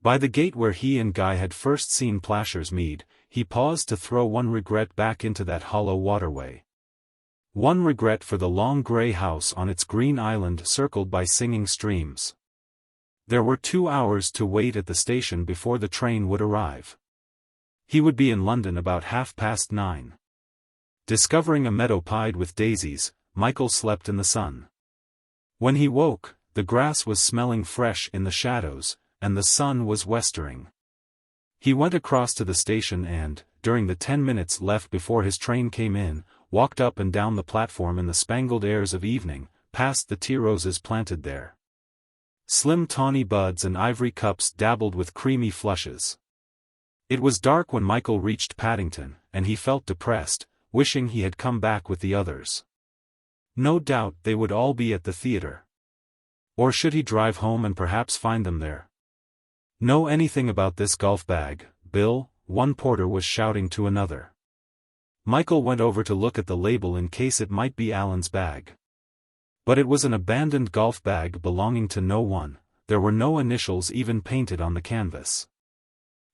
By the gate where he and Guy had first seen Plashers Mead, he paused to throw one regret back into that hollow waterway. One regret for the long grey house on its green island circled by singing streams. There were 2 hours to wait at the station before the train would arrive. He would be in London about 9:30. Discovering a meadow pied with daisies, Michael slept in the sun. When he woke, the grass was smelling fresh in the shadows, and the sun was westering. He went across to the station and, during the 10 minutes left before his train came in, walked up and down the platform in the spangled airs of evening, past the tea roses planted there. Slim tawny buds and ivory cups dabbled with creamy flushes. It was dark when Michael reached Paddington, and he felt depressed, wishing he had come back with the others. No doubt they would all be at the theatre. Or should he drive home and perhaps find them there? Know anything about this golf bag, Bill? One porter was shouting to another. Michael went over to look at the label in case it might be Alan's bag. But it was an abandoned golf bag belonging to no one, there were no initials even painted on the canvas.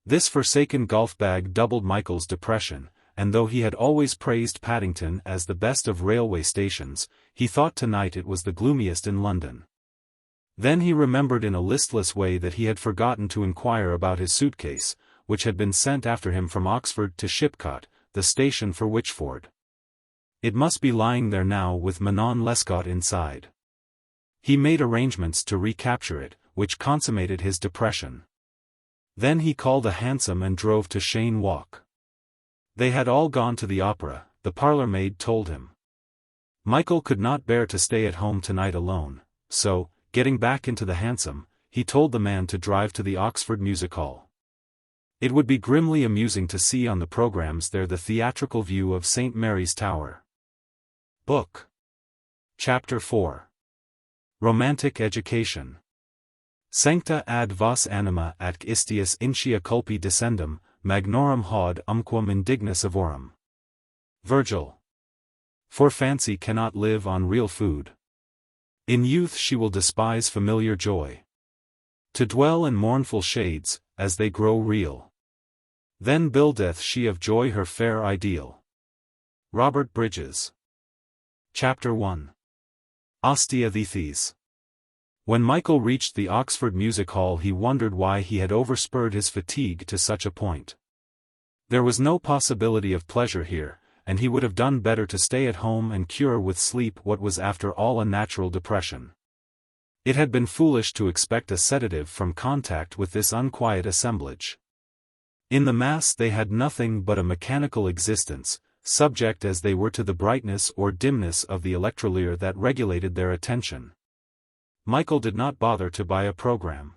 This forsaken golf bag doubled Michael's depression, and though he had always praised Paddington as the best of railway stations, he thought tonight it was the gloomiest in London. Then he remembered in a listless way that he had forgotten to inquire about his suitcase, which had been sent after him from Oxford to Shipcot, the station for Wychford. It must be lying there now with Manon Lescott inside. He made arrangements to recapture it, which consummated his depression. Then he called a hansom and drove to Cheyne Walk. They had all gone to the opera, the parlour maid told him. Michael could not bear to stay at home tonight alone, so, getting back into the hansom, he told the man to drive to the Oxford Music Hall. It would be grimly amusing to see on the programmes there the theatrical view of St. Mary's Tower. Book. Chapter 4. Romantic Education. Sancta ad vos anima at istius intia culpi descendum, magnorum haud umquam indignus avorum. Virgil. For fancy cannot live on real food. In youth she will despise familiar joy. To dwell in mournful shades, as they grow real. Then buildeth she of joy her fair ideal. Robert Bridges. Chapter 1. Ostia Ditis. When Michael reached the Oxford Music Hall he wondered why he had overspurred his fatigue to such a point. There was no possibility of pleasure here, and he would have done better to stay at home and cure with sleep what was after all a natural depression. It had been foolish to expect a sedative from contact with this unquiet assemblage. In the mass they had nothing but a mechanical existence, subject as they were to the brightness or dimness of the electrolier that regulated their attention. Michael did not bother to buy a program.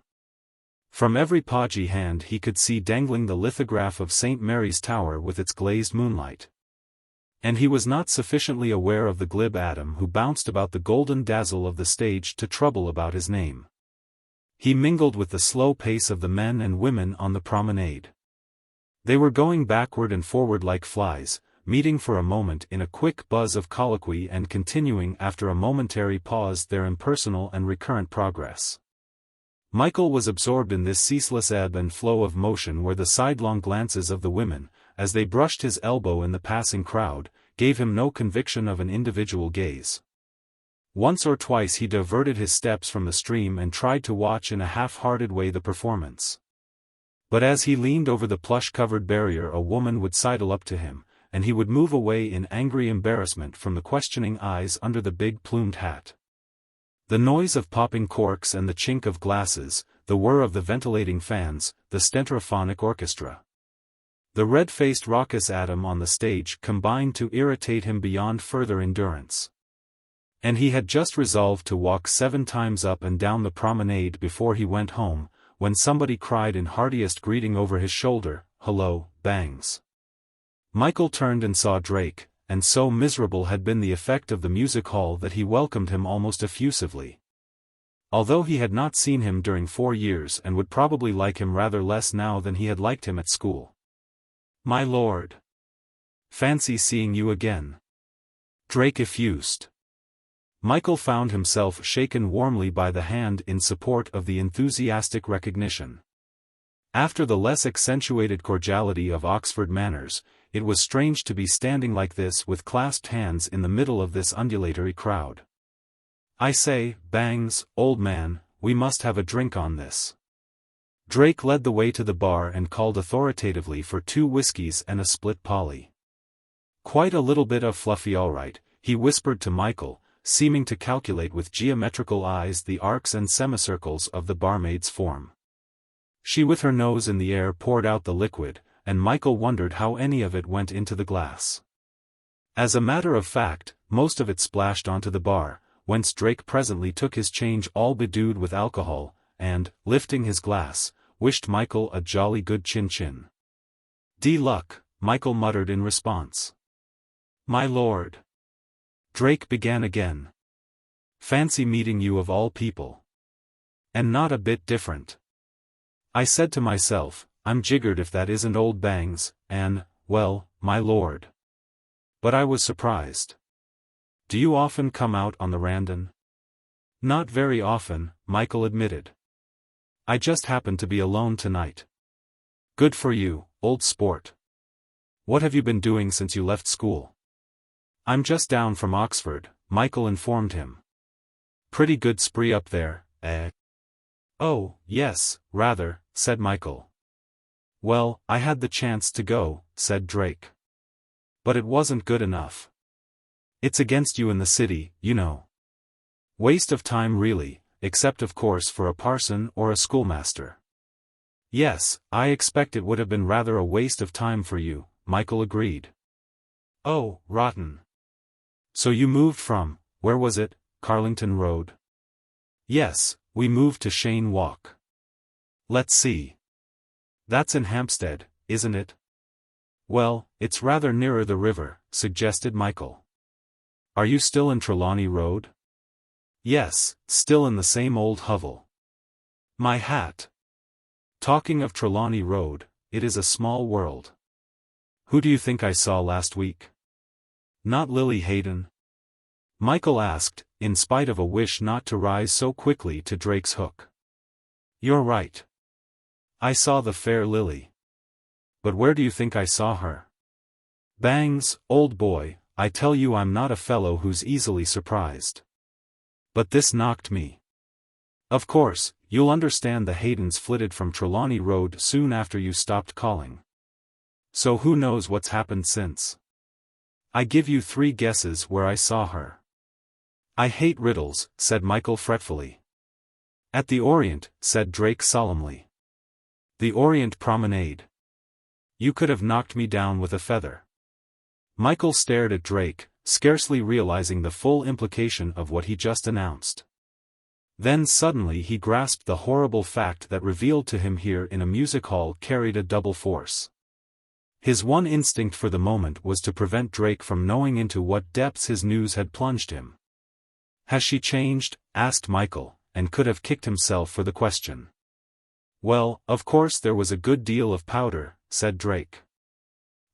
From every podgy hand he could see dangling the lithograph of St. Mary's Tower with its glazed moonlight. And he was not sufficiently aware of the glib atom who bounced about the golden dazzle of the stage to trouble about his name. He mingled with the slow pace of the men and women on the promenade. They were going backward and forward like flies, meeting for a moment in a quick buzz of colloquy and continuing after a momentary pause their impersonal and recurrent progress. Michael was absorbed in this ceaseless ebb and flow of motion where the sidelong glances of the women, as they brushed his elbow in the passing crowd, gave him no conviction of an individual gaze. Once or twice he diverted his steps from the stream and tried to watch in a half-hearted way the performance. But as he leaned over the plush-covered barrier a woman would sidle up to him, and he would move away in angry embarrassment from the questioning eyes under the big plumed hat. The noise of popping corks and the chink of glasses, the whir of the ventilating fans, the stentophonic orchestra. The red-faced raucous atom on the stage combined to irritate him beyond further endurance. And he had just resolved to walk 7 times up and down the promenade before he went home, when somebody cried in heartiest greeting over his shoulder, "Hello, Bangs." Michael turned and saw Drake, and so miserable had been the effect of the music hall that he welcomed him almost effusively. Although he had not seen him during 4 years and would probably like him rather less now than he had liked him at school. "My lord. Fancy seeing you again." Drake effused. Michael found himself shaken warmly by the hand in support of the enthusiastic recognition. After the less accentuated cordiality of Oxford manners, it was strange to be standing like this with clasped hands in the middle of this undulatory crowd. "I say, Bangs, old man, we must have a drink on this." Drake led the way to the bar and called authoritatively for 2 whiskeys and a split Polly. "Quite a little bit of fluffy all right," he whispered to Michael, seeming to calculate with geometrical eyes the arcs and semicircles of the barmaid's form. She with her nose in the air poured out the liquid, and Michael wondered how any of it went into the glass. As a matter of fact, most of it splashed onto the bar, whence Drake presently took his change all bedewed with alcohol, and, lifting his glass, wished Michael a jolly good chin-chin. "D luck," Michael muttered in response. "My lord." Drake began again. "Fancy meeting you of all people. And not a bit different. I said to myself, I'm jiggered if that isn't old Bangs, and, well, my lord. But I was surprised. Do you often come out on the Randon?" "Not very often," Michael admitted. "I just happened to be alone tonight." "Good for you, old sport. What have you been doing since you left school?" "I'm just down from Oxford," Michael informed him. "Pretty good spree up there, eh?" "Oh, yes, rather," said Michael. "Well, I had the chance to go," said Drake. "But it wasn't good enough. It's against you in the city, you know. Waste of time really, except of course for a parson or a schoolmaster." "Yes, I expect it would have been rather a waste of time for you," Michael agreed. "Oh, rotten. So you moved from, where was it, Carlington Road?" "Yes, we moved to Cheyne Walk." "Let's see. That's in Hampstead, isn't it?" "Well, it's rather nearer the river," suggested Michael. "Are you still in Trelawney Road?" "Yes, still in the same old hovel." "My hat. Talking of Trelawney Road, it is a small world. Who do you think I saw last week?" "Not Lily Hayden?" Michael asked, in spite of a wish not to rise so quickly to Drake's hook. "You're right. I saw the fair Lily. But where do you think I saw her?" "Bangs, old boy, I tell you I'm not a fellow who's easily surprised. But this knocked me. Of course, you'll understand the Haydens flitted from Trelawney Road soon after you stopped calling. So who knows what's happened since? I give you 3 guesses where I saw her." "I hate riddles," said Michael fretfully. "At the Orient," said Drake solemnly. "The Orient Promenade. You could have knocked me down with a feather." Michael stared at Drake, scarcely realizing the full implication of what he just announced. Then suddenly he grasped the horrible fact that revealed to him here in a music hall carried a double force. His one instinct for the moment was to prevent Drake from knowing into what depths his news had plunged him. "Has she changed?" asked Michael, and could have kicked himself for the question. "Well, of course there was a good deal of powder," said Drake.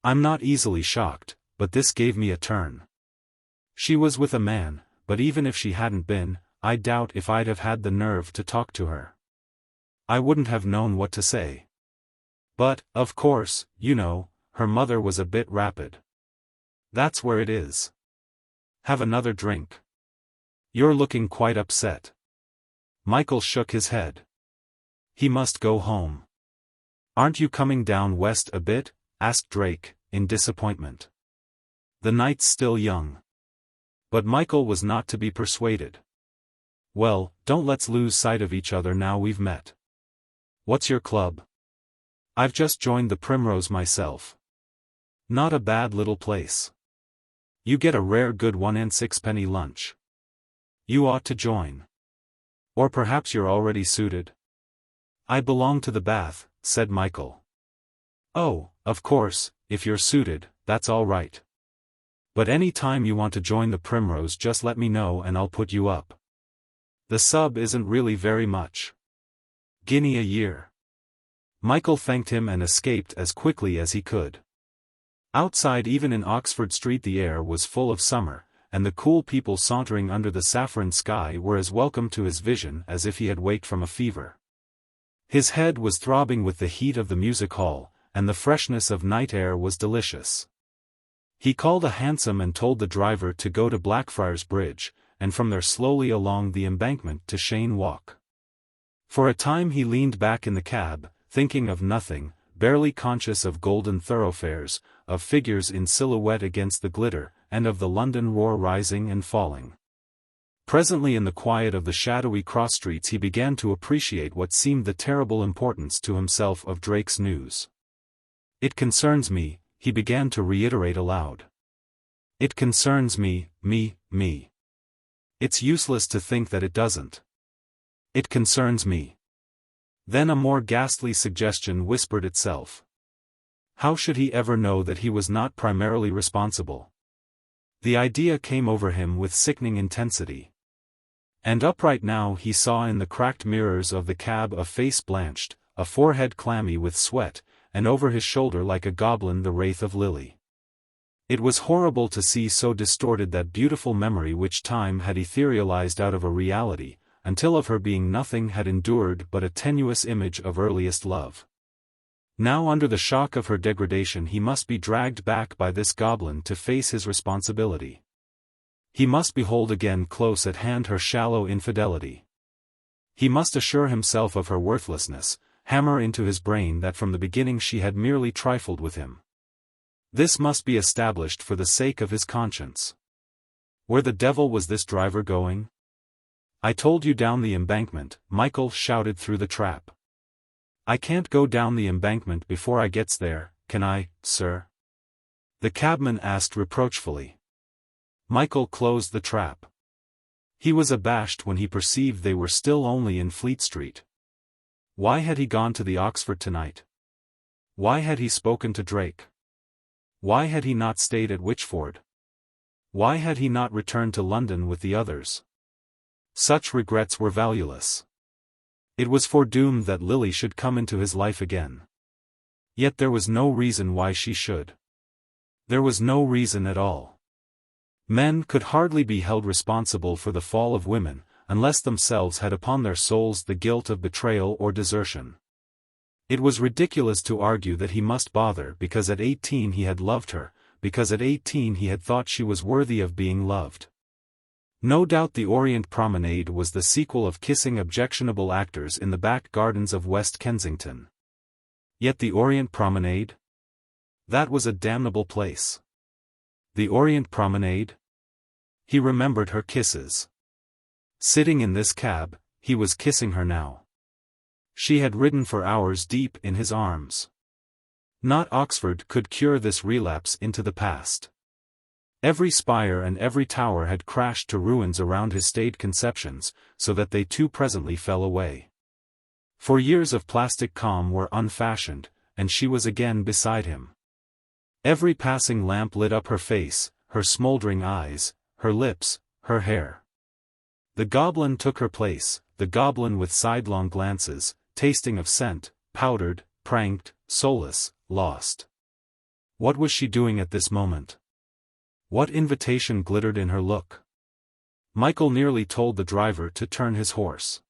"I'm not easily shocked, but this gave me a turn. She was with a man, but even if she hadn't been, I doubt if I'd have had the nerve to talk to her. I wouldn't have known what to say. But, of course, you know, her mother was a bit rapid. That's where it is. Have another drink. You're looking quite upset." Michael shook his head. He must go home. "Aren't you coming down west a bit?" asked Drake, in disappointment. "The night's still young." But Michael was not to be persuaded. "Well, don't let's lose sight of each other now we've met. What's your club?" "I've just joined the Primrose myself. Not a bad little place. You get a rare good 1 and 6 penny lunch. You ought to join. Or perhaps you're already suited?" "I belong to the Bath," said Michael. "Oh, of course, if you're suited, that's all right. But any time you want to join the Primrose just let me know and I'll put you up. The sub isn't really very much. Guinea a year." Michael thanked him and escaped as quickly as he could. Outside, even in Oxford Street, the air was full of summer, and the cool people sauntering under the saffron sky were as welcome to his vision as if he had waked from a fever. His head was throbbing with the heat of the music hall, and the freshness of night air was delicious. He called a hansom and told the driver to go to Blackfriars Bridge, and from there slowly along the embankment to Cheyne Walk. For a time he leaned back in the cab, thinking of nothing, barely conscious of golden thoroughfares, of figures in silhouette against the glitter, and of the London roar rising and falling. Presently, in the quiet of the shadowy cross streets, he began to appreciate what seemed the terrible importance to himself of Drake's news. "It concerns me," he began to reiterate aloud. "It concerns me, me. It's useless to think that it doesn't. It concerns me." Then a more ghastly suggestion whispered itself. How should he ever know that he was not primarily responsible? The idea came over him with sickening intensity. And upright now he saw in the cracked mirrors of the cab a face blanched, a forehead clammy with sweat, and over his shoulder like a goblin the wraith of Lily. It was horrible to see so distorted that beautiful memory which time had etherealized out of a reality, until of her being nothing had endured but a tenuous image of earliest love. Now under the shock of her degradation he must be dragged back by this goblin to face his responsibility. He must behold again close at hand her shallow infidelity. He must assure himself of her worthlessness, hammer into his brain that from the beginning she had merely trifled with him. This must be established for the sake of his conscience. Where the devil was this driver going? "I told you down the embankment," Michael shouted through the trap. "I can't go down the embankment before I gets there, can I, sir?" the cabman asked reproachfully. Michael closed the trap. He was abashed when he perceived they were still only in Fleet Street. Why had he gone to the Oxford tonight? Why had he spoken to Drake? Why had he not stayed at Wychford? Why had he not returned to London with the others? Such regrets were valueless. It was foredoomed that Lily should come into his life again. Yet there was no reason why she should. There was no reason at all. Men could hardly be held responsible for the fall of women, unless themselves had upon their souls the guilt of betrayal or desertion. It was ridiculous to argue that he must bother because at 18 he had loved her, because at 18 he had thought she was worthy of being loved. No doubt the Orient Promenade was the sequel of kissing objectionable actors in the back gardens of West Kensington. Yet the Orient Promenade? That was a damnable place. The Orient Promenade? He remembered her kisses. Sitting in this cab, he was kissing her now. She had ridden for hours deep in his arms. Not Oxford could cure this relapse into the past. Every spire and every tower had crashed to ruins around his staid conceptions, so that they too presently fell away. For years of plastic calm were unfashioned, and she was again beside him. Every passing lamp lit up her face, her smoldering eyes, her lips, her hair. The goblin took her place, the goblin with sidelong glances, tasting of scent, powdered, pranked, soulless, lost. What was she doing at this moment? What invitation glittered in her look? Michael nearly told the driver to turn his horse.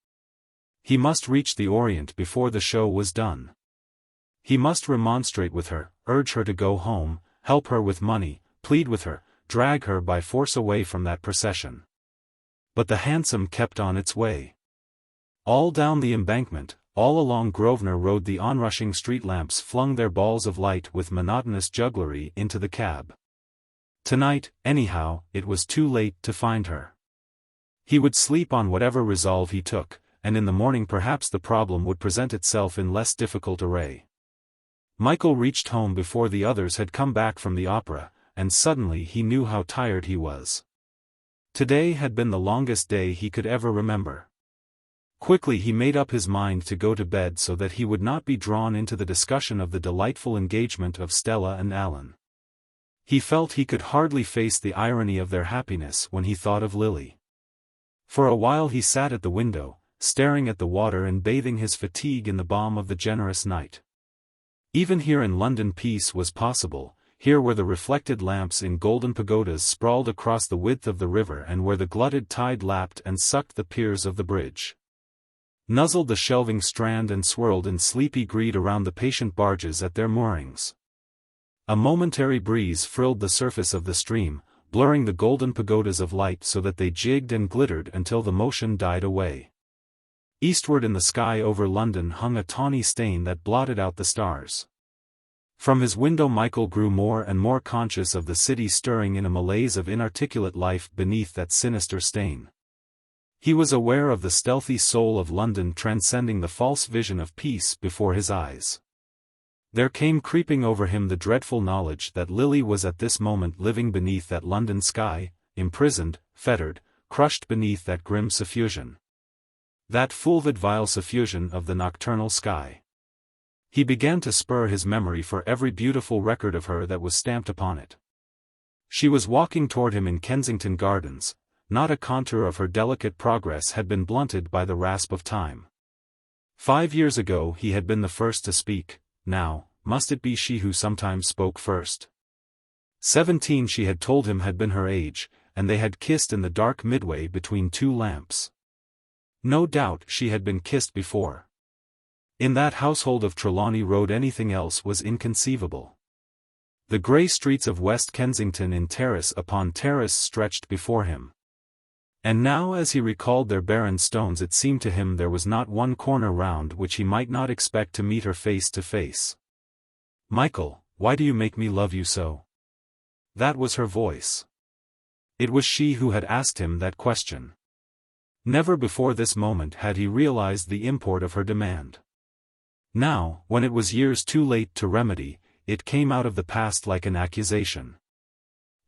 He must reach the Orient before the show was done. He must remonstrate with her, urge her to go home, help her with money, plead with her, drag her by force away from that procession. But the hansom kept on its way. All down the embankment, all along Grosvenor Road the onrushing street lamps flung their balls of light with monotonous jugglery into the cab. Tonight, anyhow, it was too late to find her. He would sleep on whatever resolve he took, and in the morning perhaps the problem would present itself in less difficult array. Michael reached home before the others had come back from the opera, and suddenly he knew how tired he was. Today had been the longest day he could ever remember. Quickly he made up his mind to go to bed so that he would not be drawn into the discussion of the delightful engagement of Stella and Alan. He felt he could hardly face the irony of their happiness when he thought of Lily. For a while he sat at the window, staring at the water and bathing his fatigue in the balm of the generous night. Even here in London peace was possible, here where the reflected lamps in golden pagodas sprawled across the width of the river and where the glutted tide lapped and sucked the piers of the bridge. Nuzzled the shelving strand and swirled in sleepy greed around the patient barges at their moorings. A momentary breeze frilled the surface of the stream, blurring the golden pagodas of light so that they jigged and glittered until the motion died away. Eastward in the sky over London hung a tawny stain that blotted out the stars. From his window Michael grew more and more conscious of the city stirring in a malaise of inarticulate life beneath that sinister stain. He was aware of the stealthy soul of London transcending the false vision of peace before his eyes. There came creeping over him the dreadful knowledge that Lily was at this moment living beneath that London sky, imprisoned, fettered, crushed beneath that grim suffusion. That fulvid vile suffusion of the nocturnal sky. He began to spur his memory for every beautiful record of her that was stamped upon it. She was walking toward him in Kensington Gardens, not a contour of her delicate progress had been blunted by the rasp of time. 5 years ago he had been the first to speak, now, must it be she who sometimes spoke first? 17 she had told him had been her age, and they had kissed in the dark midway between two lamps. No doubt she had been kissed before. In that household of Trelawney Road anything else was inconceivable. The grey streets of West Kensington in terrace upon terrace stretched before him. And now as he recalled their barren stones it seemed to him there was not one corner round which he might not expect to meet her face to face. "Michael, why do you make me love you so?" That was her voice. It was she who had asked him that question. Never before this moment had he realized the import of her demand. Now, when it was years too late to remedy, it came out of the past like an accusation.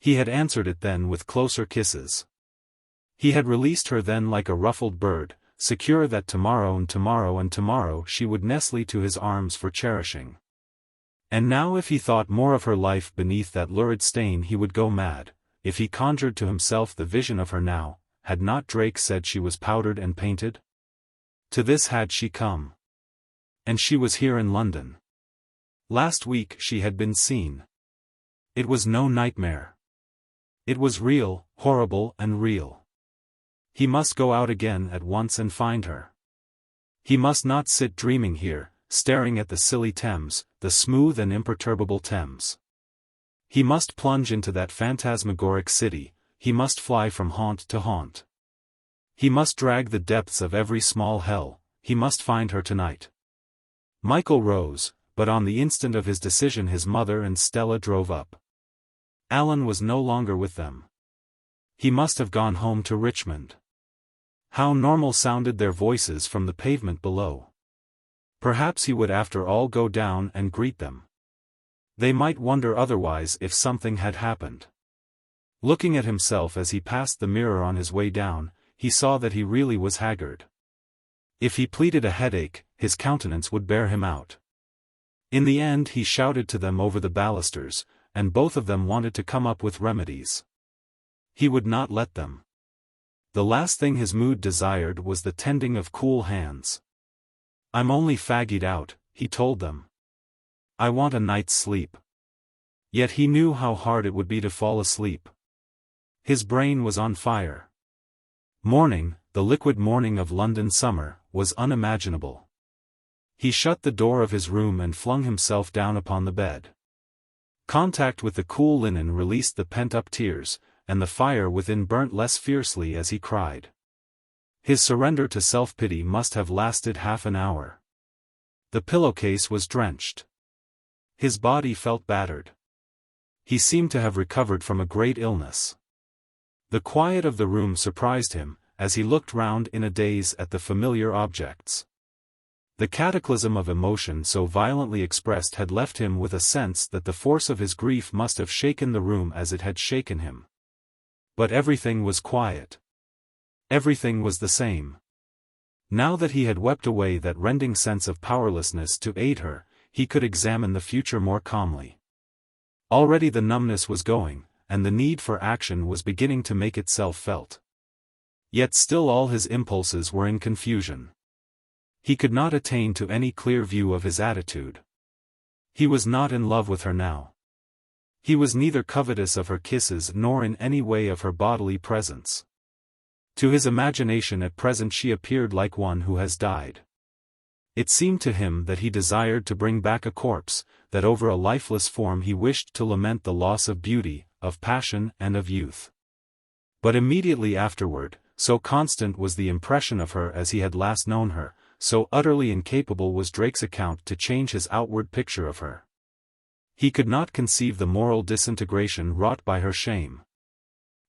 He had answered it then with closer kisses. He had released her then like a ruffled bird, secure that tomorrow and tomorrow and tomorrow she would nestle to his arms for cherishing. And now if he thought more of her life beneath that lurid stain he would go mad, if he conjured to himself the vision of her now. Had not Drake said she was powdered and painted? To this had she come. And she was here in London. Last week she had been seen. It was no nightmare. It was real, horrible and real. He must go out again at once and find her. He must not sit dreaming here, staring at the silly Thames, the smooth and imperturbable Thames. He must plunge into that phantasmagoric city. He must fly from haunt to haunt. He must drag the depths of every small hell, he must find her tonight. Michael rose, but on the instant of his decision his mother and Stella drove up. Alan was no longer with them. He must have gone home to Richmond. How normal sounded their voices from the pavement below. Perhaps he would after all go down and greet them. They might wonder otherwise if something had happened. Looking at himself as he passed the mirror on his way down, he saw that he really was haggard. If he pleaded a headache, his countenance would bear him out. In the end he shouted to them over the balusters, and both of them wanted to come up with remedies. He would not let them. The last thing his mood desired was the tending of cool hands. "I'm only faggied out," he told them. "I want a night's sleep." Yet he knew how hard it would be to fall asleep. His brain was on fire. Morning, the liquid morning of London summer, was unimaginable. He shut the door of his room and flung himself down upon the bed. Contact with the cool linen released the pent-up tears, and the fire within burnt less fiercely as he cried. His surrender to self-pity must have lasted half an hour. The pillowcase was drenched. His body felt battered. He seemed to have recovered from a great illness. The quiet of the room surprised him, as he looked round in a daze at the familiar objects. The cataclysm of emotion so violently expressed had left him with a sense that the force of his grief must have shaken the room as it had shaken him. But everything was quiet. Everything was the same. Now that he had wept away that rending sense of powerlessness to aid her, he could examine the future more calmly. Already the numbness was going, and the need for action was beginning to make itself felt. Yet still all his impulses were in confusion. He could not attain to any clear view of his attitude. He was not in love with her now. He was neither covetous of her kisses nor in any way of her bodily presence. To his imagination at present she appeared like one who has died. It seemed to him that he desired to bring back a corpse, that over a lifeless form he wished to lament the loss of beauty, of passion and of youth. But immediately afterward, so constant was the impression of her as he had last known her, so utterly incapable was Drake's account to change his outward picture of her. He could not conceive the moral disintegration wrought by her shame.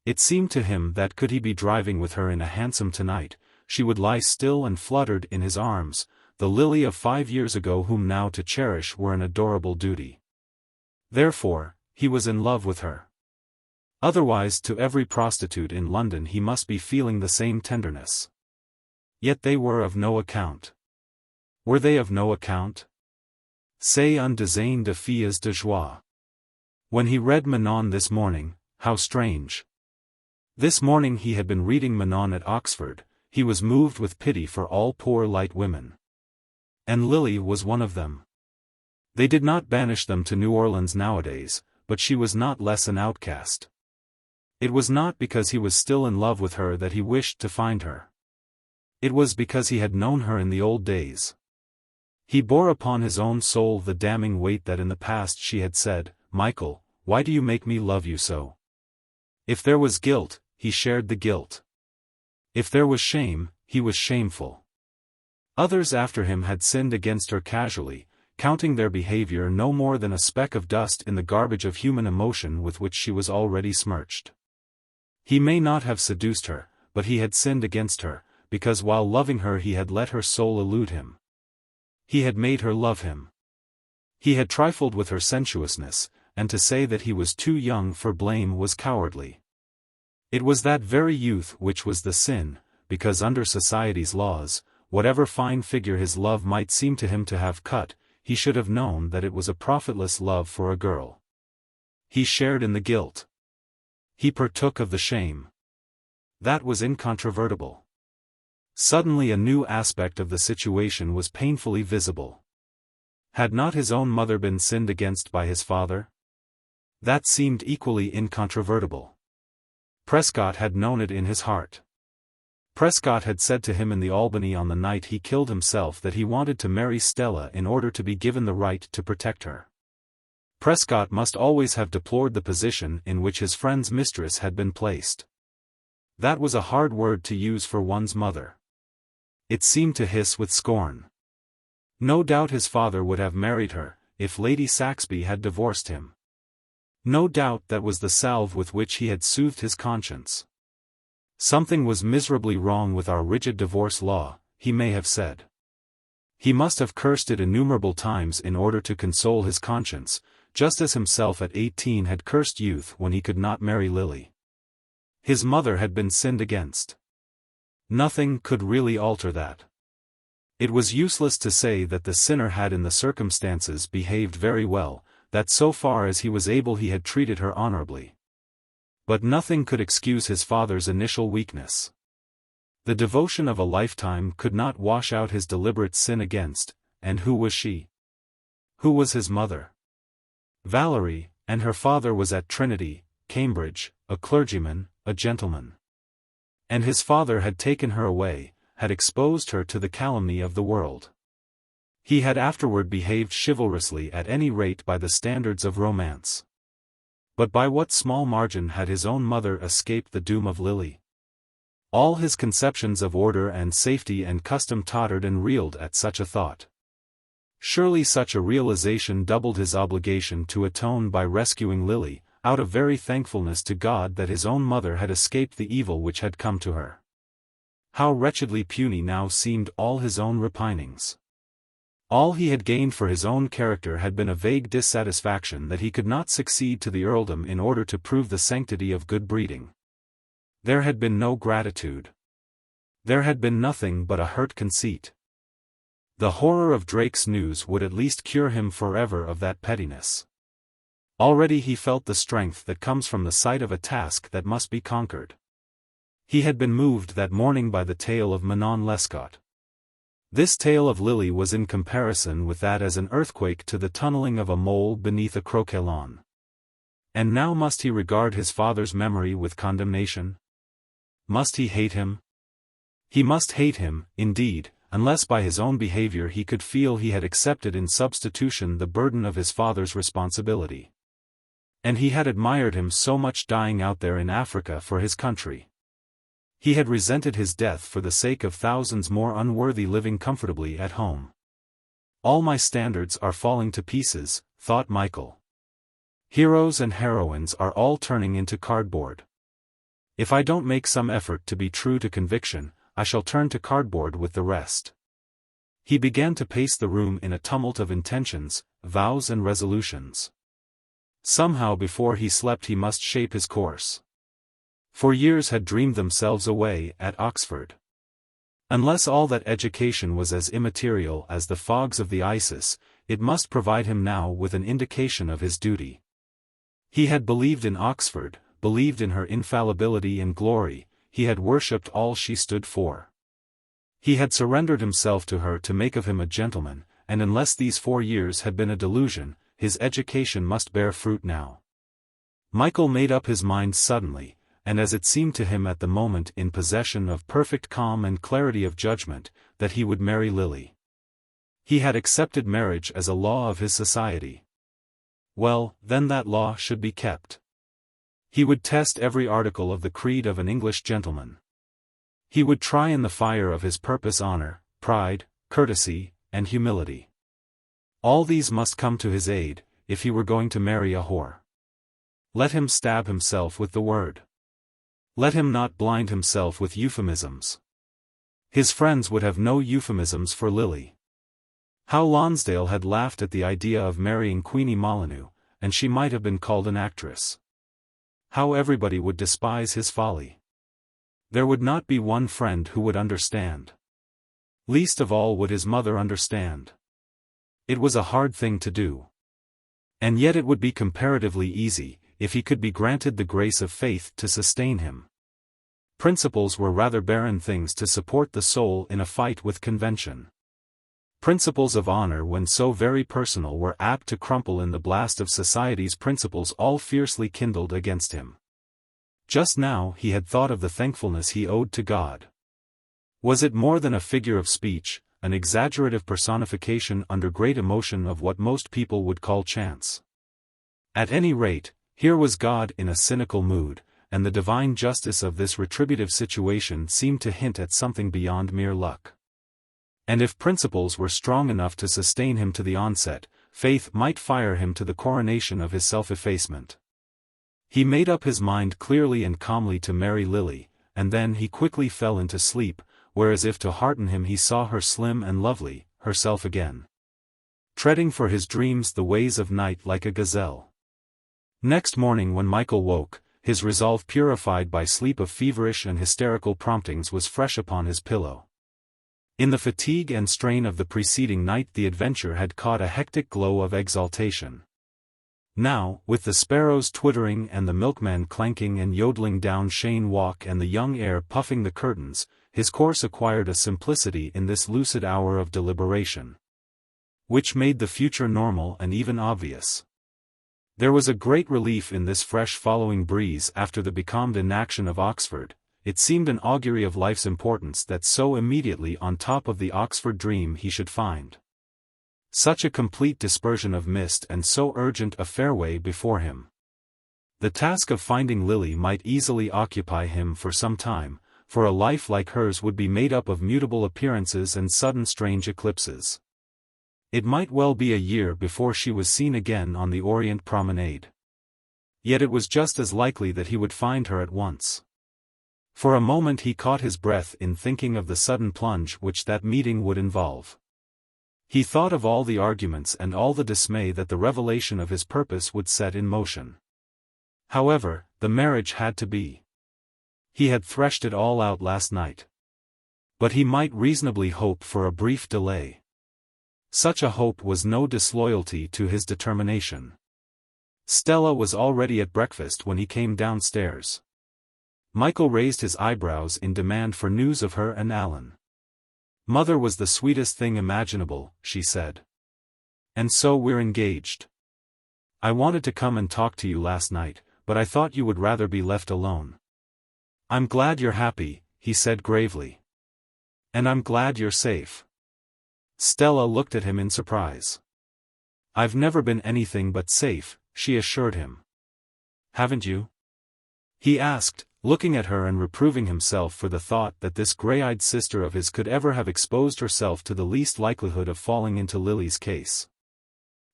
It seemed to him that could he be driving with her in a hansom tonight, she would lie still and fluttered in his arms, the Lily of 5 years ago whom now to cherish were an adorable duty. Therefore, he was in love with her. Otherwise to every prostitute in London he must be feeling the same tenderness. Yet they were of no account. Were they of no account? C'est un désain de filles de joie. When he read Manon this morning, how strange. This morning he had been reading Manon at Oxford, he was moved with pity for all poor light women. And Lily was one of them. They did not banish them to New Orleans nowadays, but she was not less an outcast. It was not because he was still in love with her that he wished to find her. It was because he had known her in the old days. He bore upon his own soul the damning weight that in the past she had said, "Michael, why do you make me love you so?" If there was guilt, he shared the guilt. If there was shame, he was shameful. Others after him had sinned against her casually, counting their behavior no more than a speck of dust in the garbage of human emotion with which she was already smirched. He may not have seduced her, but he had sinned against her, because while loving her he had let her soul elude him. He had made her love him. He had trifled with her sensuousness, and to say that he was too young for blame was cowardly. It was that very youth which was the sin, because under society's laws, whatever fine figure his love might seem to him to have cut, he should have known that it was a profitless love for a girl. He shared in the guilt. He partook of the shame. That was incontrovertible. Suddenly a new aspect of the situation was painfully visible. Had not his own mother been sinned against by his father? That seemed equally incontrovertible. Prescott had known it in his heart. Prescott had said to him in the Albany on the night he killed himself that he wanted to marry Stella in order to be given the right to protect her. Prescott must always have deplored the position in which his friend's mistress had been placed. That was a hard word to use for one's mother. It seemed to hiss with scorn. No doubt his father would have married her, if Lady Saxby had divorced him. No doubt that was the salve with which he had soothed his conscience. Something was miserably wrong with our rigid divorce law, he may have said. He must have cursed it innumerable times in order to console his conscience, just as himself at 18 had cursed youth when he could not marry Lily. His mother had been sinned against. Nothing could really alter that. It was useless to say that the sinner had in the circumstances behaved very well, that so far as he was able he had treated her honorably. But nothing could excuse his father's initial weakness. The devotion of a lifetime could not wash out his deliberate sin against, and who was she? Who was his mother? Valerie, and her father was at Trinity, Cambridge, a clergyman, a gentleman. And his father had taken her away, had exposed her to the calumny of the world. He had afterward behaved chivalrously at any rate by the standards of romance. But by what small margin had his own mother escaped the doom of Lily? All his conceptions of order and safety and custom tottered and reeled at such a thought. Surely such a realization doubled his obligation to atone by rescuing Lily, out of very thankfulness to God that his own mother had escaped the evil which had come to her. How wretchedly puny now seemed all his own repinings. All he had gained for his own character had been a vague dissatisfaction that he could not succeed to the earldom in order to prove the sanctity of good breeding. There had been no gratitude. There had been nothing but a hurt conceit. The horror of Drake's news would at least cure him forever of that pettiness. Already he felt the strength that comes from the sight of a task that must be conquered. He had been moved that morning by the tale of Manon Lescott. This tale of Lily was in comparison with that as an earthquake to the tunneling of a mole beneath a croquet lawn. And now must he regard his father's memory with condemnation? Must he hate him? He must hate him, indeed, unless by his own behavior he could feel he had accepted in substitution the burden of his father's responsibility. And he had admired him so much dying out there in Africa for his country. He had resented his death for the sake of thousands more unworthy living comfortably at home. All my standards are falling to pieces, thought Michael. Heroes and heroines are all turning into cardboard. If I don't make some effort to be true to conviction, I shall turn to cardboard with the rest. He began to pace the room in a tumult of intentions, vows and resolutions. Somehow before he slept he must shape his course. For years had dreamed themselves away at Oxford. Unless all that education was as immaterial as the fogs of the Isis, it must provide him now with an indication of his duty. He had believed in Oxford, believed in her infallibility and glory, he had worshipped all she stood for. He had surrendered himself to her to make of him a gentleman, and unless these 4 years had been a delusion, his education must bear fruit now. Michael made up his mind suddenly, and as it seemed to him at the moment in possession of perfect calm and clarity of judgment, that he would marry Lily. He had accepted marriage as a law of his society. Well, then that law should be kept. He would test every article of the creed of an English gentleman. He would try in the fire of his purpose honor, pride, courtesy, and humility. All these must come to his aid, if he were going to marry a whore. Let him stab himself with the word. Let him not blind himself with euphemisms. His friends would have no euphemisms for Lily. How Lonsdale had laughed at the idea of marrying Queenie Molyneux, and she might have been called an actress. How everybody would despise his folly. There would not be one friend who would understand. Least of all would his mother understand. It was a hard thing to do. And yet it would be comparatively easy, if he could be granted the grace of faith to sustain him. Principles were rather barren things to support the soul in a fight with convention. Principles of honor when so very personal were apt to crumple in the blast of society's principles all fiercely kindled against him. Just now he had thought of the thankfulness he owed to God. Was it more than a figure of speech, an exaggerative personification under great emotion of what most people would call chance? At any rate, here was God in a cynical mood, and the divine justice of this retributive situation seemed to hint at something beyond mere luck. And if principles were strong enough to sustain him to the onset, faith might fire him to the coronation of his self-effacement. He made up his mind clearly and calmly to marry Lily, and then he quickly fell into sleep, where as if to hearten him he saw her slim and lovely, herself again. Treading for his dreams the ways of night like a gazelle. Next morning when Michael woke, his resolve purified by sleep of feverish and hysterical promptings was fresh upon his pillow. In the fatigue and strain of the preceding night the adventure had caught a hectic glow of exaltation. Now, with the sparrows twittering and the milkman clanking and yodeling down Cheyne Walk and the young air puffing the curtains, his course acquired a simplicity in this lucid hour of deliberation, which made the future normal and even obvious. There was a great relief in this fresh following breeze after the becalmed inaction of Oxford. It seemed an augury of life's importance that so immediately on top of the Oxford dream he should find such a complete dispersion of mist and so urgent a fairway before him. The task of finding Lily might easily occupy him for some time, for a life like hers would be made up of mutable appearances and sudden strange eclipses. It might well be a year before she was seen again on the Orient promenade. Yet it was just as likely that he would find her at once. For a moment he caught his breath in thinking of the sudden plunge which that meeting would involve. He thought of all the arguments and all the dismay that the revelation of his purpose would set in motion. However, the marriage had to be. He had threshed it all out last night. But he might reasonably hope for a brief delay. Such a hope was no disloyalty to his determination. Stella was already at breakfast when he came downstairs. Michael raised his eyebrows in demand for news of her and Alan. "Mother was the sweetest thing imaginable," she said. "And so we're engaged. I wanted to come and talk to you last night, but I thought you would rather be left alone." "I'm glad you're happy," he said gravely. "And I'm glad you're safe." Stella looked at him in surprise. "I've never been anything but safe," she assured him. "Haven't you?" he asked, looking at her and reproving himself for the thought that this grey-eyed sister of his could ever have exposed herself to the least likelihood of falling into Lily's case.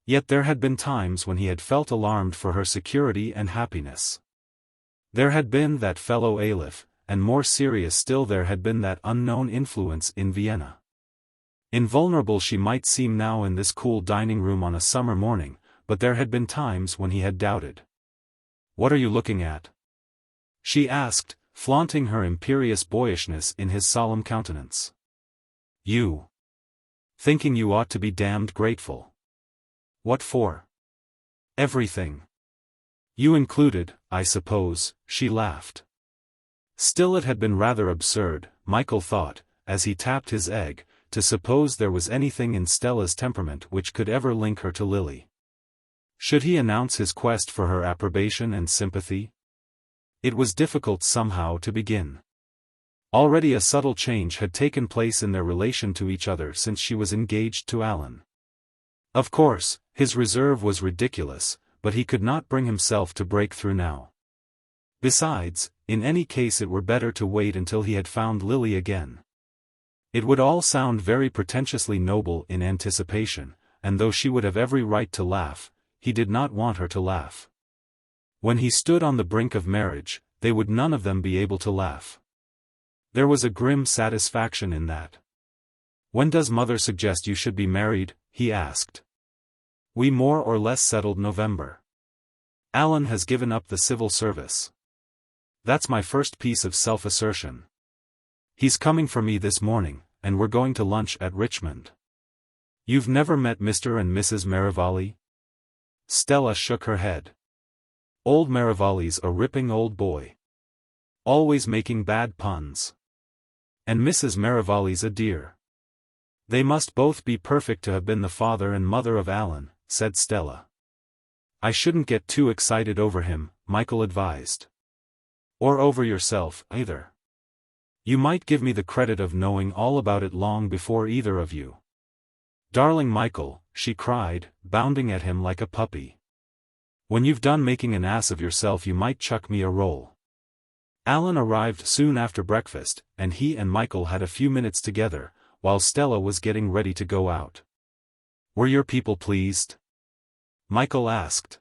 Yet there had been times when he had felt alarmed for her security and happiness. There had been that fellow Aleph, and more serious still there had been that unknown influence in Vienna. Invulnerable she might seem now in this cool dining room on a summer morning, but there had been times when he had doubted. "What are you looking at?" she asked, flaunting her imperious boyishness in his solemn countenance. "You. Thinking you ought to be damned grateful." "What for?" "Everything. You included, I suppose," she laughed. Still it had been rather absurd, Michael thought, as he tapped his egg, to suppose there was anything in Stella's temperament which could ever link her to Lily. Should he announce his quest for her approbation and sympathy? It was difficult somehow to begin. Already a subtle change had taken place in their relation to each other since she was engaged to Alan. Of course, his reserve was ridiculous, but he could not bring himself to break through now. Besides, in any case it were better to wait until he had found Lily again. It would all sound very pretentiously noble in anticipation, and though she would have every right to laugh, he did not want her to laugh. When he stood on the brink of marriage, they would none of them be able to laugh. There was a grim satisfaction in that. "When does Mother suggest you should be married?" he asked. "We more or less settled November. Alan has given up the civil service. That's my first piece of self-assertion. He's coming for me this morning, and we're going to lunch at Richmond. You've never met Mr. and Mrs. Merivale?" Stella shook her head. "Old Merivale's a ripping old boy. Always making bad puns. And Mrs. Merivale's a dear. They must both be perfect to have been the father and mother of Alan," said Stella. "I shouldn't get too excited over him," Michael advised. "Or over yourself, either. You might give me the credit of knowing all about it long before either of you." "Darling Michael," she cried, bounding at him like a puppy. "When you've done making an ass of yourself you might chuck me a roll." Alan arrived soon after breakfast, and he and Michael had a few minutes together, while Stella was getting ready to go out. "Were your people pleased?" Michael asked.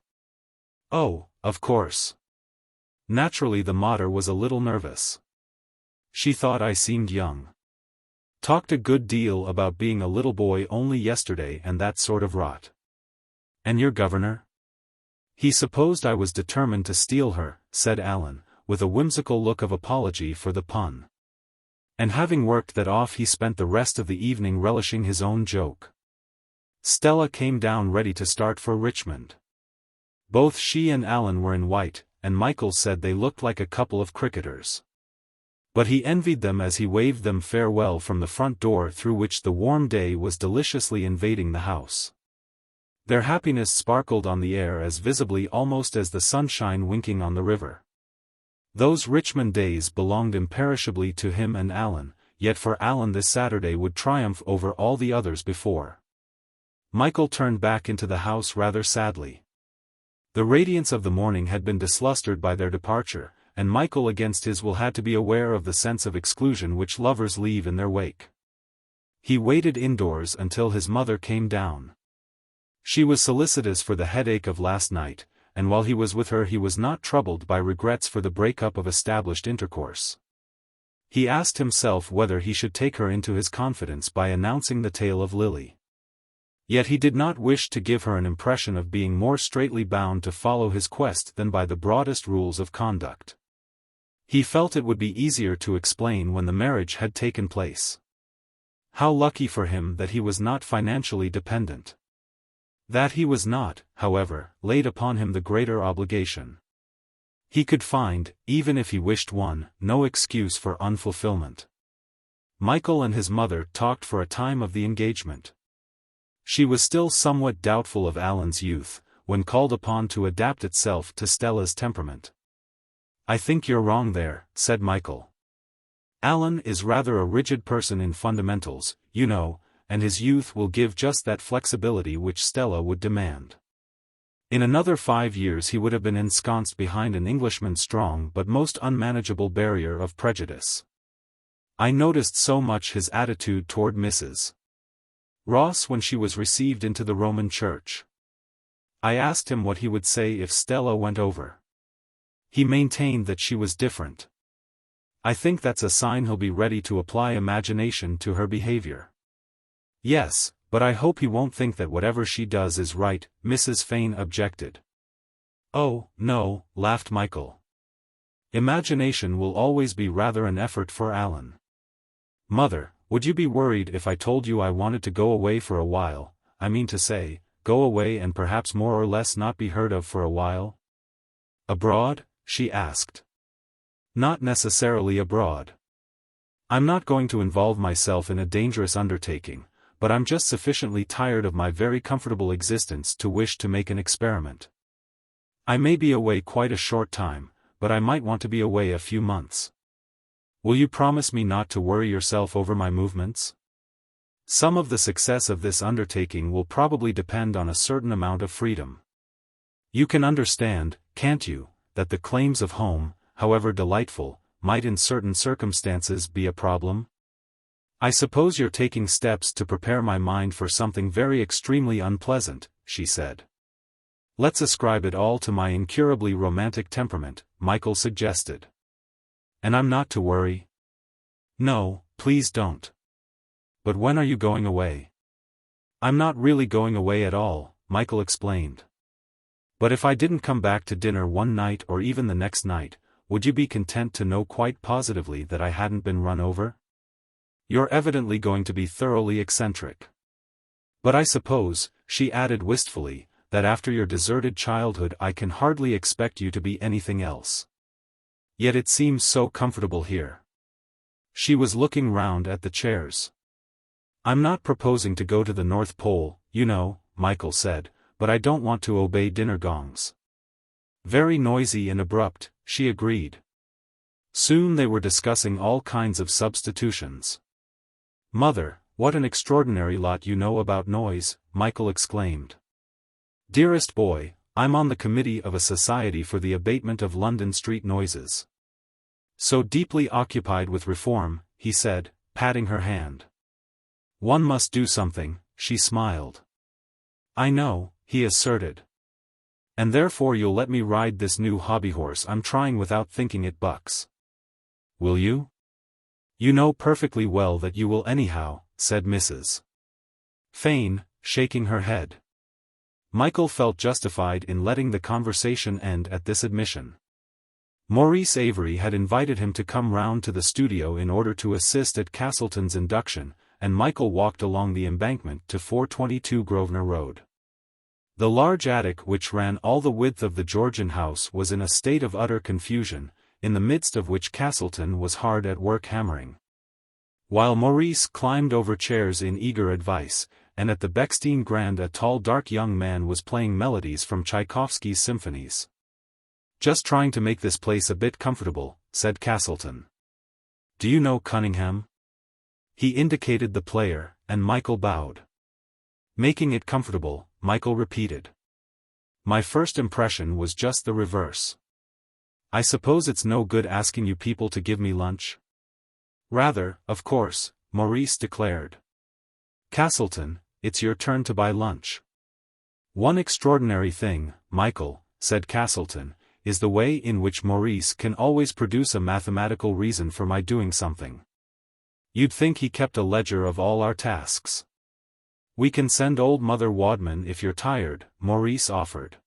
"Oh, of course. Naturally the mater was a little nervous. She thought I seemed young. Talked a good deal about being a little boy only yesterday and that sort of rot." "And your governor?" "He supposed I was determined to steal her," said Alan, with a whimsical look of apology for the pun. And having worked that off he spent the rest of the evening relishing his own joke. Stella came down ready to start for Richmond. Both she and Alan were in white, and Michael said they looked like a couple of cricketers. But he envied them as he waved them farewell from the front door through which the warm day was deliciously invading the house. Their happiness sparkled on the air as visibly almost as the sunshine winking on the river. Those Richmond days belonged imperishably to him and Alan, yet for Alan this Saturday would triumph over all the others before. Michael turned back into the house rather sadly. The radiance of the morning had been dislustered by their departure, and Michael against his will had to be aware of the sense of exclusion which lovers leave in their wake. He waited indoors until his mother came down. She was solicitous for the headache of last night, and while he was with her he was not troubled by regrets for the breakup of established intercourse. He asked himself whether he should take her into his confidence by announcing the tale of Lily. Yet he did not wish to give her an impression of being more straitly bound to follow his quest than by the broadest rules of conduct. He felt it would be easier to explain when the marriage had taken place. How lucky for him that he was not financially dependent. That he was not, however, laid upon him the greater obligation. He could find, even if he wished one, no excuse for unfulfillment. Michael and his mother talked for a time of the engagement. She was still somewhat doubtful of Alan's youth, when called upon to adapt itself to Stella's temperament. "I think you're wrong there," said Michael. "Alan is rather a rigid person in fundamentals, you know, and his youth will give just that flexibility which Stella would demand. In another 5 years he would have been ensconced behind an Englishman's strong but most unmanageable barrier of prejudice. I noticed so much his attitude toward Mrs. Ross when she was received into the Roman Church. I asked him what he would say if Stella went over. He maintained that she was different. I think that's a sign he'll be ready to apply imagination to her behavior." "Yes, but I hope he won't think that whatever she does is right," Mrs. Fane objected. "Oh, no," laughed Michael. "Imagination will always be rather an effort for Alan. Mother, would you be worried if I told you I wanted to go away for a while, I mean to say, go away and perhaps more or less not be heard of for a while?" "Abroad?" she asked. "Not necessarily abroad. I'm not going to involve myself in a dangerous undertaking, but I'm just sufficiently tired of my very comfortable existence to wish to make an experiment. I may be away quite a short time, but I might want to be away a few months. Will you promise me not to worry yourself over my movements? Some of the success of this undertaking will probably depend on a certain amount of freedom. You can understand, can't you, that the claims of home, however delightful, might in certain circumstances be a problem? I suppose you're taking steps to prepare my mind for something very extremely unpleasant," she said. "Let's ascribe it all to my incurably romantic temperament," Michael suggested. "And I'm not to worry?" "No, please don't." "But when are you going away?" "I'm not really going away at all," Michael explained. "But if I didn't come back to dinner one night or even the next night, would you be content to know quite positively that I hadn't been run over? You're evidently going to be thoroughly eccentric. But I suppose," she added wistfully, "that after your deserted childhood I can hardly expect you to be anything else. Yet it seems so comfortable here." She was looking round at the chairs. "I'm not proposing to go to the North Pole, you know," Michael said, "but I don't want to obey dinner gongs." "Very noisy and abrupt," she agreed. Soon they were discussing all kinds of substitutions. "Mother, what an extraordinary lot you know about noise," Michael exclaimed. "Dearest boy, I'm on the committee of a society for the abatement of London street noises." "So deeply occupied with reform," he said, patting her hand. "One must do something," she smiled. "I know," he asserted. "And therefore you'll let me ride this new hobby horse I'm trying without thinking it bucks. Will you?" "You know perfectly well that you will anyhow," said Mrs. Fane, shaking her head. Michael felt justified in letting the conversation end at this admission. Maurice Avery had invited him to come round to the studio in order to assist at Castleton's induction, and Michael walked along the embankment to 422 Grosvenor Road. The large attic which ran all the width of the Georgian house was in a state of utter confusion, in the midst of which Castleton was hard at work hammering. While Maurice climbed over chairs in eager advice, and at the Bechstein Grand a tall dark young man was playing melodies from Tchaikovsky's symphonies. "Just trying to make this place a bit comfortable," said Castleton. "Do you know Cunningham?" He indicated the player, and Michael bowed. "Making it comfortable," Michael repeated. "My first impression was just the reverse. I suppose it's no good asking you people to give me lunch?" "Rather, of course," Maurice declared. "Castleton, it's your turn to buy lunch." "One extraordinary thing, Michael," said Castleton, "is the way in which Maurice can always produce a mathematical reason for my doing something. You'd think he kept a ledger of all our tasks." "We can send old Mother Wadman if you're tired," Maurice offered.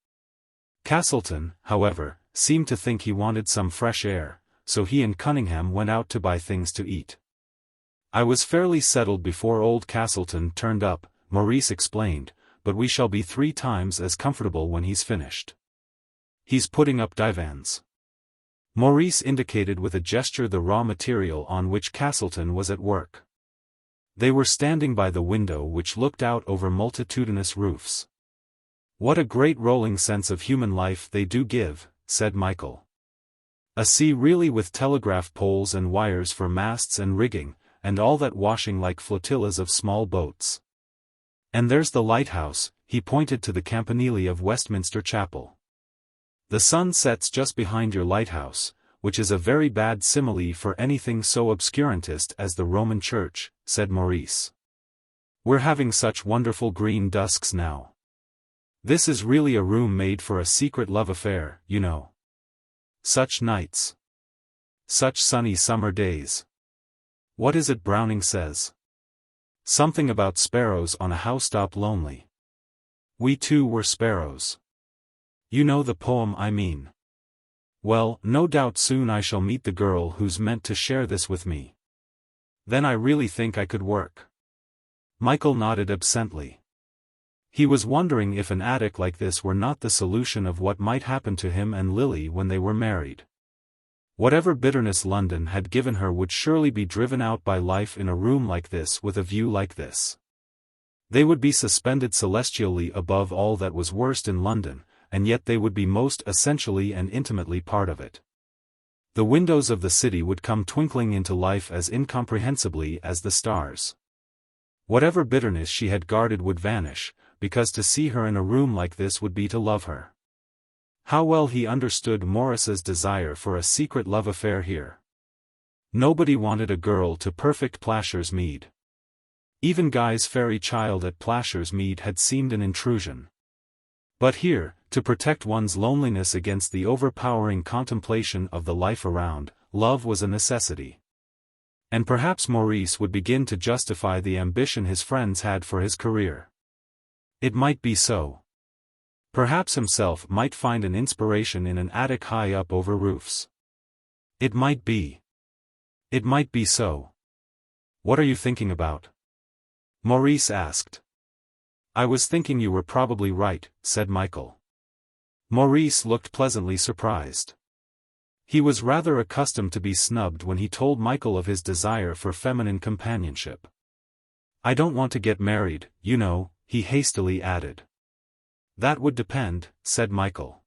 Castleton, however, seemed to think he wanted some fresh air, so he and Cunningham went out to buy things to eat. "I was fairly settled before old Castleton turned up," Maurice explained, "but we shall be 3 times as comfortable when he's finished. He's putting up divans." Maurice indicated with a gesture the raw material on which Castleton was at work. They were standing by the window which looked out over multitudinous roofs. "What a great rolling sense of human life they do give," said Michael. "A sea really with telegraph poles and wires for masts and rigging, and all that washing like flotillas of small boats. And there's the lighthouse," he pointed to the campanile of Westminster Chapel. "The sun sets just behind your lighthouse, which is a very bad simile for anything so obscurantist as the Roman Church," said Maurice. "We're having such wonderful green dusks now. This is really a room made for a secret love affair, you know. Such nights. Such sunny summer days. What is it Browning says? Something about sparrows on a housetop lonely. We too were sparrows. You know the poem I mean. Well, no doubt soon I shall meet the girl who's meant to share this with me. Then I really think I could work." Michael nodded absently. He was wondering if an attic like this were not the solution of what might happen to him and Lily when they were married. Whatever bitterness London had given her would surely be driven out by life in a room like this with a view like this. They would be suspended celestially above all that was worst in London, and yet they would be most essentially and intimately part of it. The windows of the city would come twinkling into life as incomprehensibly as the stars. Whatever bitterness she had guarded would vanish, because to see her in a room like this would be to love her. How well he understood Morris's desire for a secret love affair here. Nobody wanted a girl to perfect Plashers Mead. Even Guy's fairy child at Plashers Mead had seemed an intrusion. But here, to protect one's loneliness against the overpowering contemplation of the life around, love was a necessity. And perhaps Maurice would begin to justify the ambition his friends had for his career. It might be so. Perhaps himself might find an inspiration in an attic high up over roofs. It might be. It might be so. "What are you thinking about?" Maurice asked. "I was thinking you were probably right," said Michael. Maurice looked pleasantly surprised. He was rather accustomed to be snubbed when he told Michael of his desire for feminine companionship. "I don't want to get married, you know," he hastily added. "That would depend," said Michael.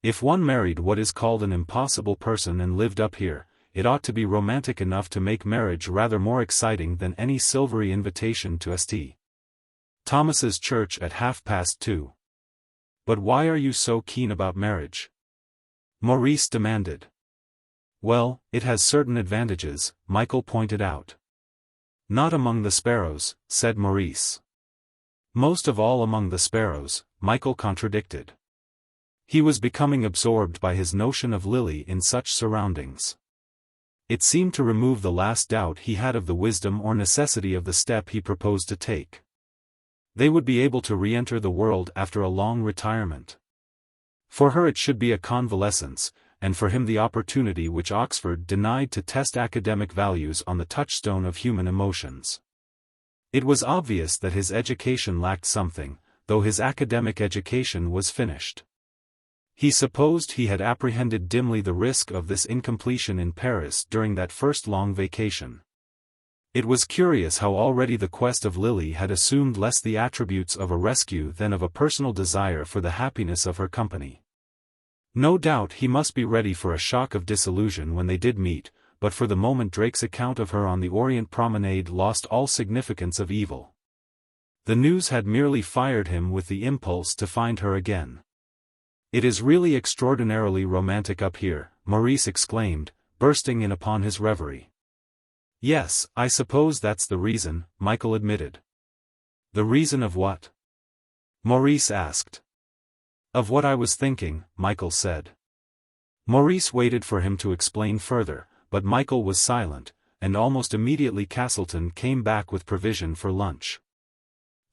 "If one married what is called an impossible person and lived up here, it ought to be romantic enough to make marriage rather more exciting than any silvery invitation to St. Thomas's Church at 2:30. But why are you so keen about marriage?" Maurice demanded. "Well, it has certain advantages," Michael pointed out. "Not among the sparrows," said Maurice. "Most of all among the sparrows," Michael contradicted. He was becoming absorbed by his notion of Lily in such surroundings. It seemed to remove the last doubt he had of the wisdom or necessity of the step he proposed to take. They would be able to re-enter the world after a long retirement. For her it should be a convalescence, and for him the opportunity which Oxford denied to test academic values on the touchstone of human emotions. It was obvious that his education lacked something, though his academic education was finished. He supposed he had apprehended dimly the risk of this incompletion in Paris during that first long vacation. It was curious how already the quest of Lily had assumed less the attributes of a rescue than of a personal desire for the happiness of her company. No doubt he must be ready for a shock of disillusion when they did meet, but for the moment Drake's account of her on the Orient promenade lost all significance of evil. The news had merely fired him with the impulse to find her again. "It is really extraordinarily romantic up here," Maurice exclaimed, bursting in upon his reverie. "Yes, I suppose that's the reason," Michael admitted. "The reason of what?" Maurice asked. "Of what I was thinking," Michael said. Maurice waited for him to explain further, but Michael was silent, and almost immediately Castleton came back with provision for lunch.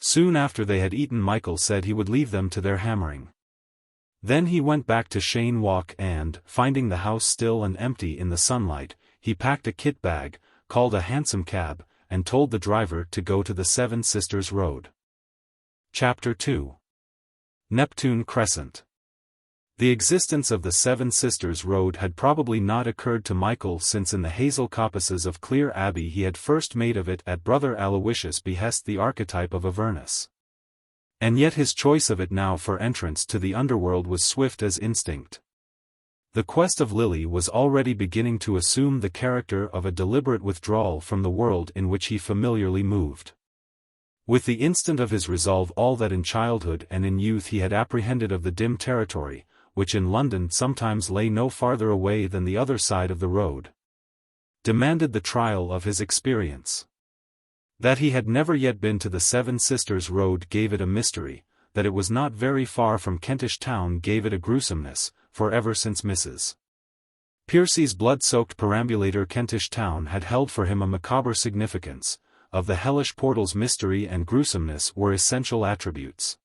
Soon after they had eaten, Michael said he would leave them to their hammering. Then he went back to Cheyne Walk and, finding the house still and empty in the sunlight, he packed a kit bag, called a hansom cab, and told the driver to go to the Seven Sisters Road. Chapter 2. Neptune Crescent. The existence of the Seven Sisters Road had probably not occurred to Michael since in the hazel coppices of Clear Abbey he had first made of it at Brother Aloysius' behest the archetype of Avernus. And yet his choice of it now for entrance to the underworld was swift as instinct. The quest of Lily was already beginning to assume the character of a deliberate withdrawal from the world in which he familiarly moved. With the instant of his resolve all that in childhood and in youth he had apprehended of the dim territory, which in London sometimes lay no farther away than the other side of the road, demanded the trial of his experience. That he had never yet been to the Seven Sisters Road gave it a mystery, that it was not very far from Kentish Town gave it a gruesomeness, for ever since Mrs. Piercy's blood-soaked perambulator Kentish Town had held for him a macabre significance. Of the hellish portal's mystery and gruesomeness were essential attributes.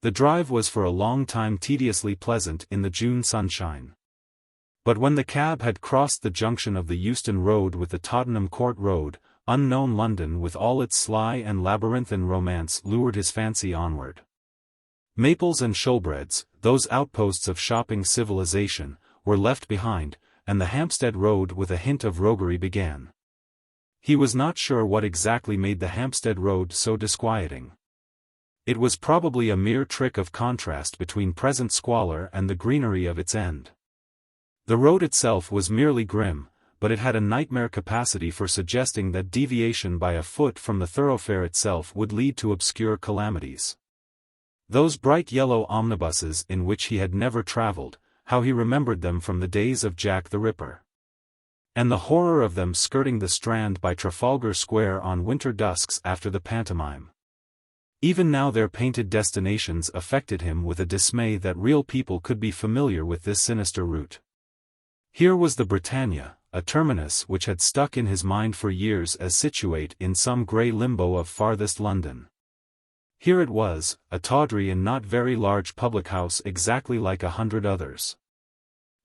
The drive was for a long time tediously pleasant in the June sunshine. But when the cab had crossed the junction of the Euston Road with the Tottenham Court Road, unknown London with all its sly and labyrinthine romance lured his fancy onward. Maples and Shoalbreads, those outposts of shopping civilization, were left behind, and the Hampstead Road with a hint of roguery began. He was not sure what exactly made the Hampstead Road so disquieting. It was probably a mere trick of contrast between present squalor and the greenery of its end. The road itself was merely grim, but it had a nightmare capacity for suggesting that deviation by a foot from the thoroughfare itself would lead to obscure calamities. Those bright yellow omnibuses in which he had never travelled, how he remembered them from the days of Jack the Ripper. And the horror of them skirting the Strand by Trafalgar Square on winter dusks after the pantomime. Even now their painted destinations affected him with a dismay that real people could be familiar with this sinister route. Here was the Britannia, a terminus which had stuck in his mind for years as situate in some grey limbo of farthest London. Here it was, a tawdry and not very large public house exactly like 100 others.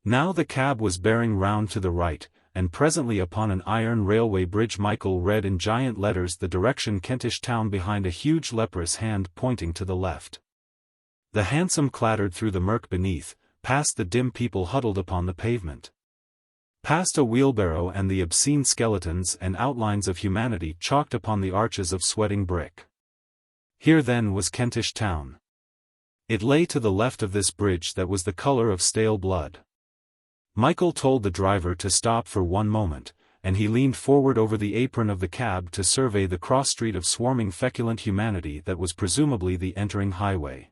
Now the cab was bearing round to the right, and presently upon an iron railway bridge Michael read in giant letters the direction Kentish Town behind a huge leprous hand pointing to the left. The hansom clattered through the murk beneath, past the dim people huddled upon the pavement. Past a wheelbarrow and the obscene skeletons and outlines of humanity chalked upon the arches of sweating brick. Here then was Kentish Town. It lay to the left of this bridge that was the color of stale blood. Michael told the driver to stop for one moment, and he leaned forward over the apron of the cab to survey the cross-street of swarming feculent humanity that was presumably the entering highway.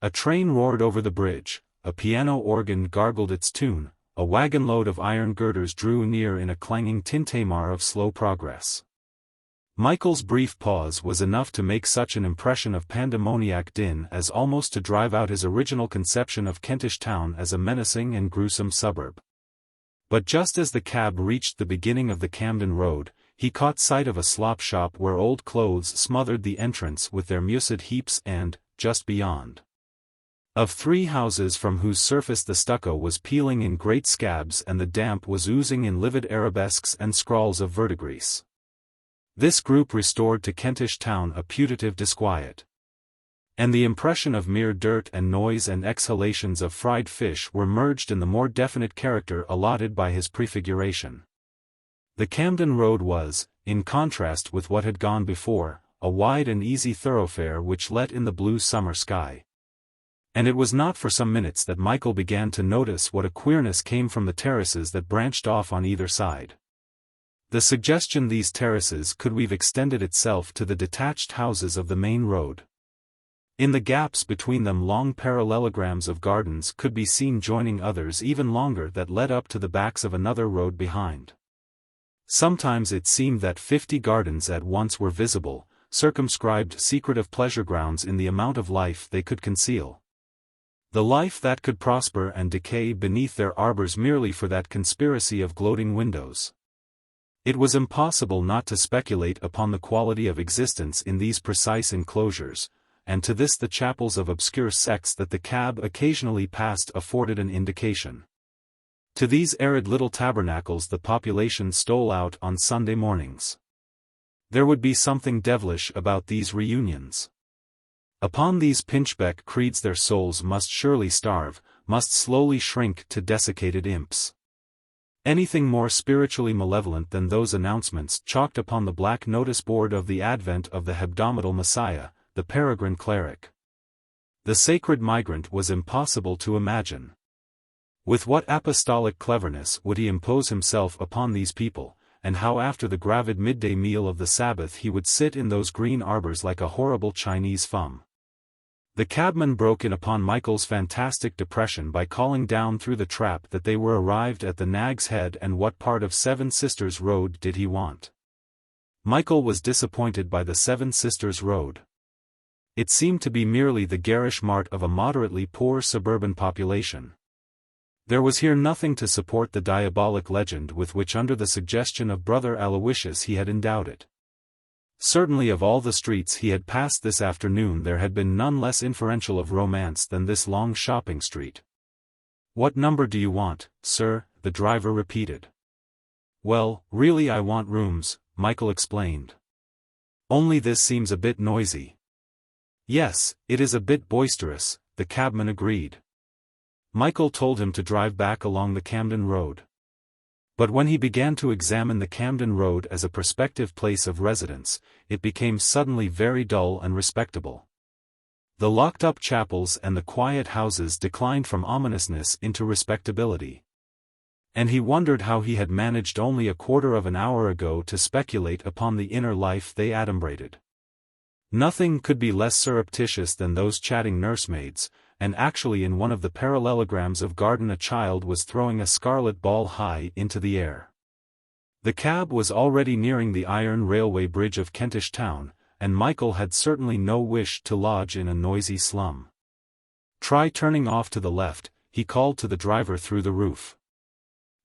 A train roared over the bridge, a piano organ gargled its tune, a wagon-load of iron girders drew near in a clanging tintamarre of slow progress. Michael's brief pause was enough to make such an impression of pandemoniac din as almost to drive out his original conception of Kentish Town as a menacing and gruesome suburb. But just as the cab reached the beginning of the Camden Road, he caught sight of a slop shop where old clothes smothered the entrance with their mucid heaps and, just beyond, of 3 houses from whose surface the stucco was peeling in great scabs and the damp was oozing in livid arabesques and scrawls of verdigris. This group restored to Kentish Town a putative disquiet. and the impression of mere dirt and noise and exhalations of fried fish were merged in the more definite character allotted by his prefiguration. The Camden Road was, in contrast with what had gone before, a wide and easy thoroughfare which let in the blue summer sky. And it was not for some minutes that Michael began to notice what a queerness came from the terraces that branched off on either side. The suggestion these terraces could weave extended itself to the detached houses of the main road. In the gaps between them long parallelograms of gardens could be seen joining others even longer that led up to the backs of another road behind. Sometimes it seemed that 50 gardens at once were visible, circumscribed secretive pleasure grounds in the amount of life they could conceal. The life that could prosper and decay beneath their arbors merely for that conspiracy of gloating windows. It was impossible not to speculate upon the quality of existence in these precise enclosures, and to this the chapels of obscure sects that the cab occasionally passed afforded an indication. To these arid little tabernacles the population stole out on Sunday mornings. There would be something devilish about these reunions. Upon these pinchbeck creeds their souls must surely starve, must slowly shrink to desiccated imps. Anything more spiritually malevolent than those announcements chalked upon the black notice board of the advent of the hebdomadal Messiah, the peregrine cleric. The sacred migrant was impossible to imagine. With what apostolic cleverness would he impose himself upon these people, and how after the gravid midday meal of the Sabbath he would sit in those green arbors like a horrible Chinese fum. The cabman broke in upon Michael's fantastic depression by calling down through the trap that they were arrived at the Nag's Head, and what part of Seven Sisters Road did he want? Michael was disappointed by the Seven Sisters Road. It seemed to be merely the garish mart of a moderately poor suburban population. There was here nothing to support the diabolic legend with which under the suggestion of Brother Aloysius he had endowed it. Certainly of all the streets he had passed this afternoon there had been none less inferential of romance than this long shopping street. "What number do you want, sir?" the driver repeated. "Well, really I want rooms," Michael explained. "Only this seems a bit noisy." "Yes, it is a bit boisterous," the cabman agreed. Michael told him to drive back along the Camden Road. But when he began to examine the Camden Road as a prospective place of residence, it became suddenly very dull and respectable. The locked-up chapels and the quiet houses declined from ominousness into respectability. And he wondered how he had managed only a quarter of an hour ago to speculate upon the inner life they adumbrated. Nothing could be less surreptitious than those chatting nursemaids, and actually in one of the parallelograms of garden a child was throwing a scarlet ball high into the air. The cab was already nearing the iron railway bridge of Kentish Town, and Michael had certainly no wish to lodge in a noisy slum. "Try turning off to the left," he called to the driver through the roof.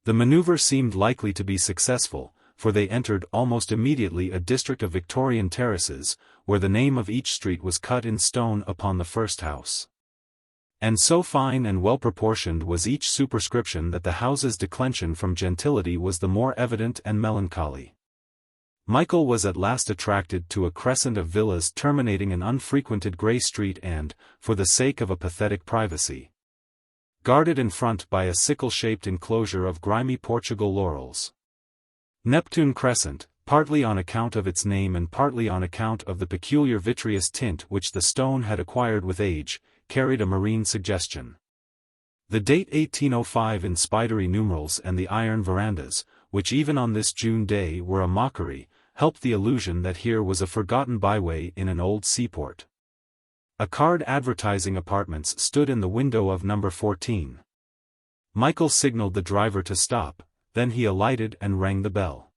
The maneuver seemed likely to be successful, for they entered almost immediately a district of Victorian terraces, where the name of each street was cut in stone upon the first house. And so fine and well-proportioned was each superscription that the house's declension from gentility was the more evident and melancholy. Michael was at last attracted to a crescent of villas terminating an unfrequented grey street and, for the sake of a pathetic privacy, guarded in front by a sickle-shaped enclosure of grimy Portugal laurels. Neptune Crescent, partly on account of its name and partly on account of the peculiar vitreous tint which the stone had acquired with age, carried a marine suggestion. The date 1805 in spidery numerals and the iron verandas, which even on this June day were a mockery, helped the illusion that here was a forgotten byway in an old seaport. A card advertising apartments stood in the window of number 14. Michael signaled the driver to stop, then he alighted and rang the bell.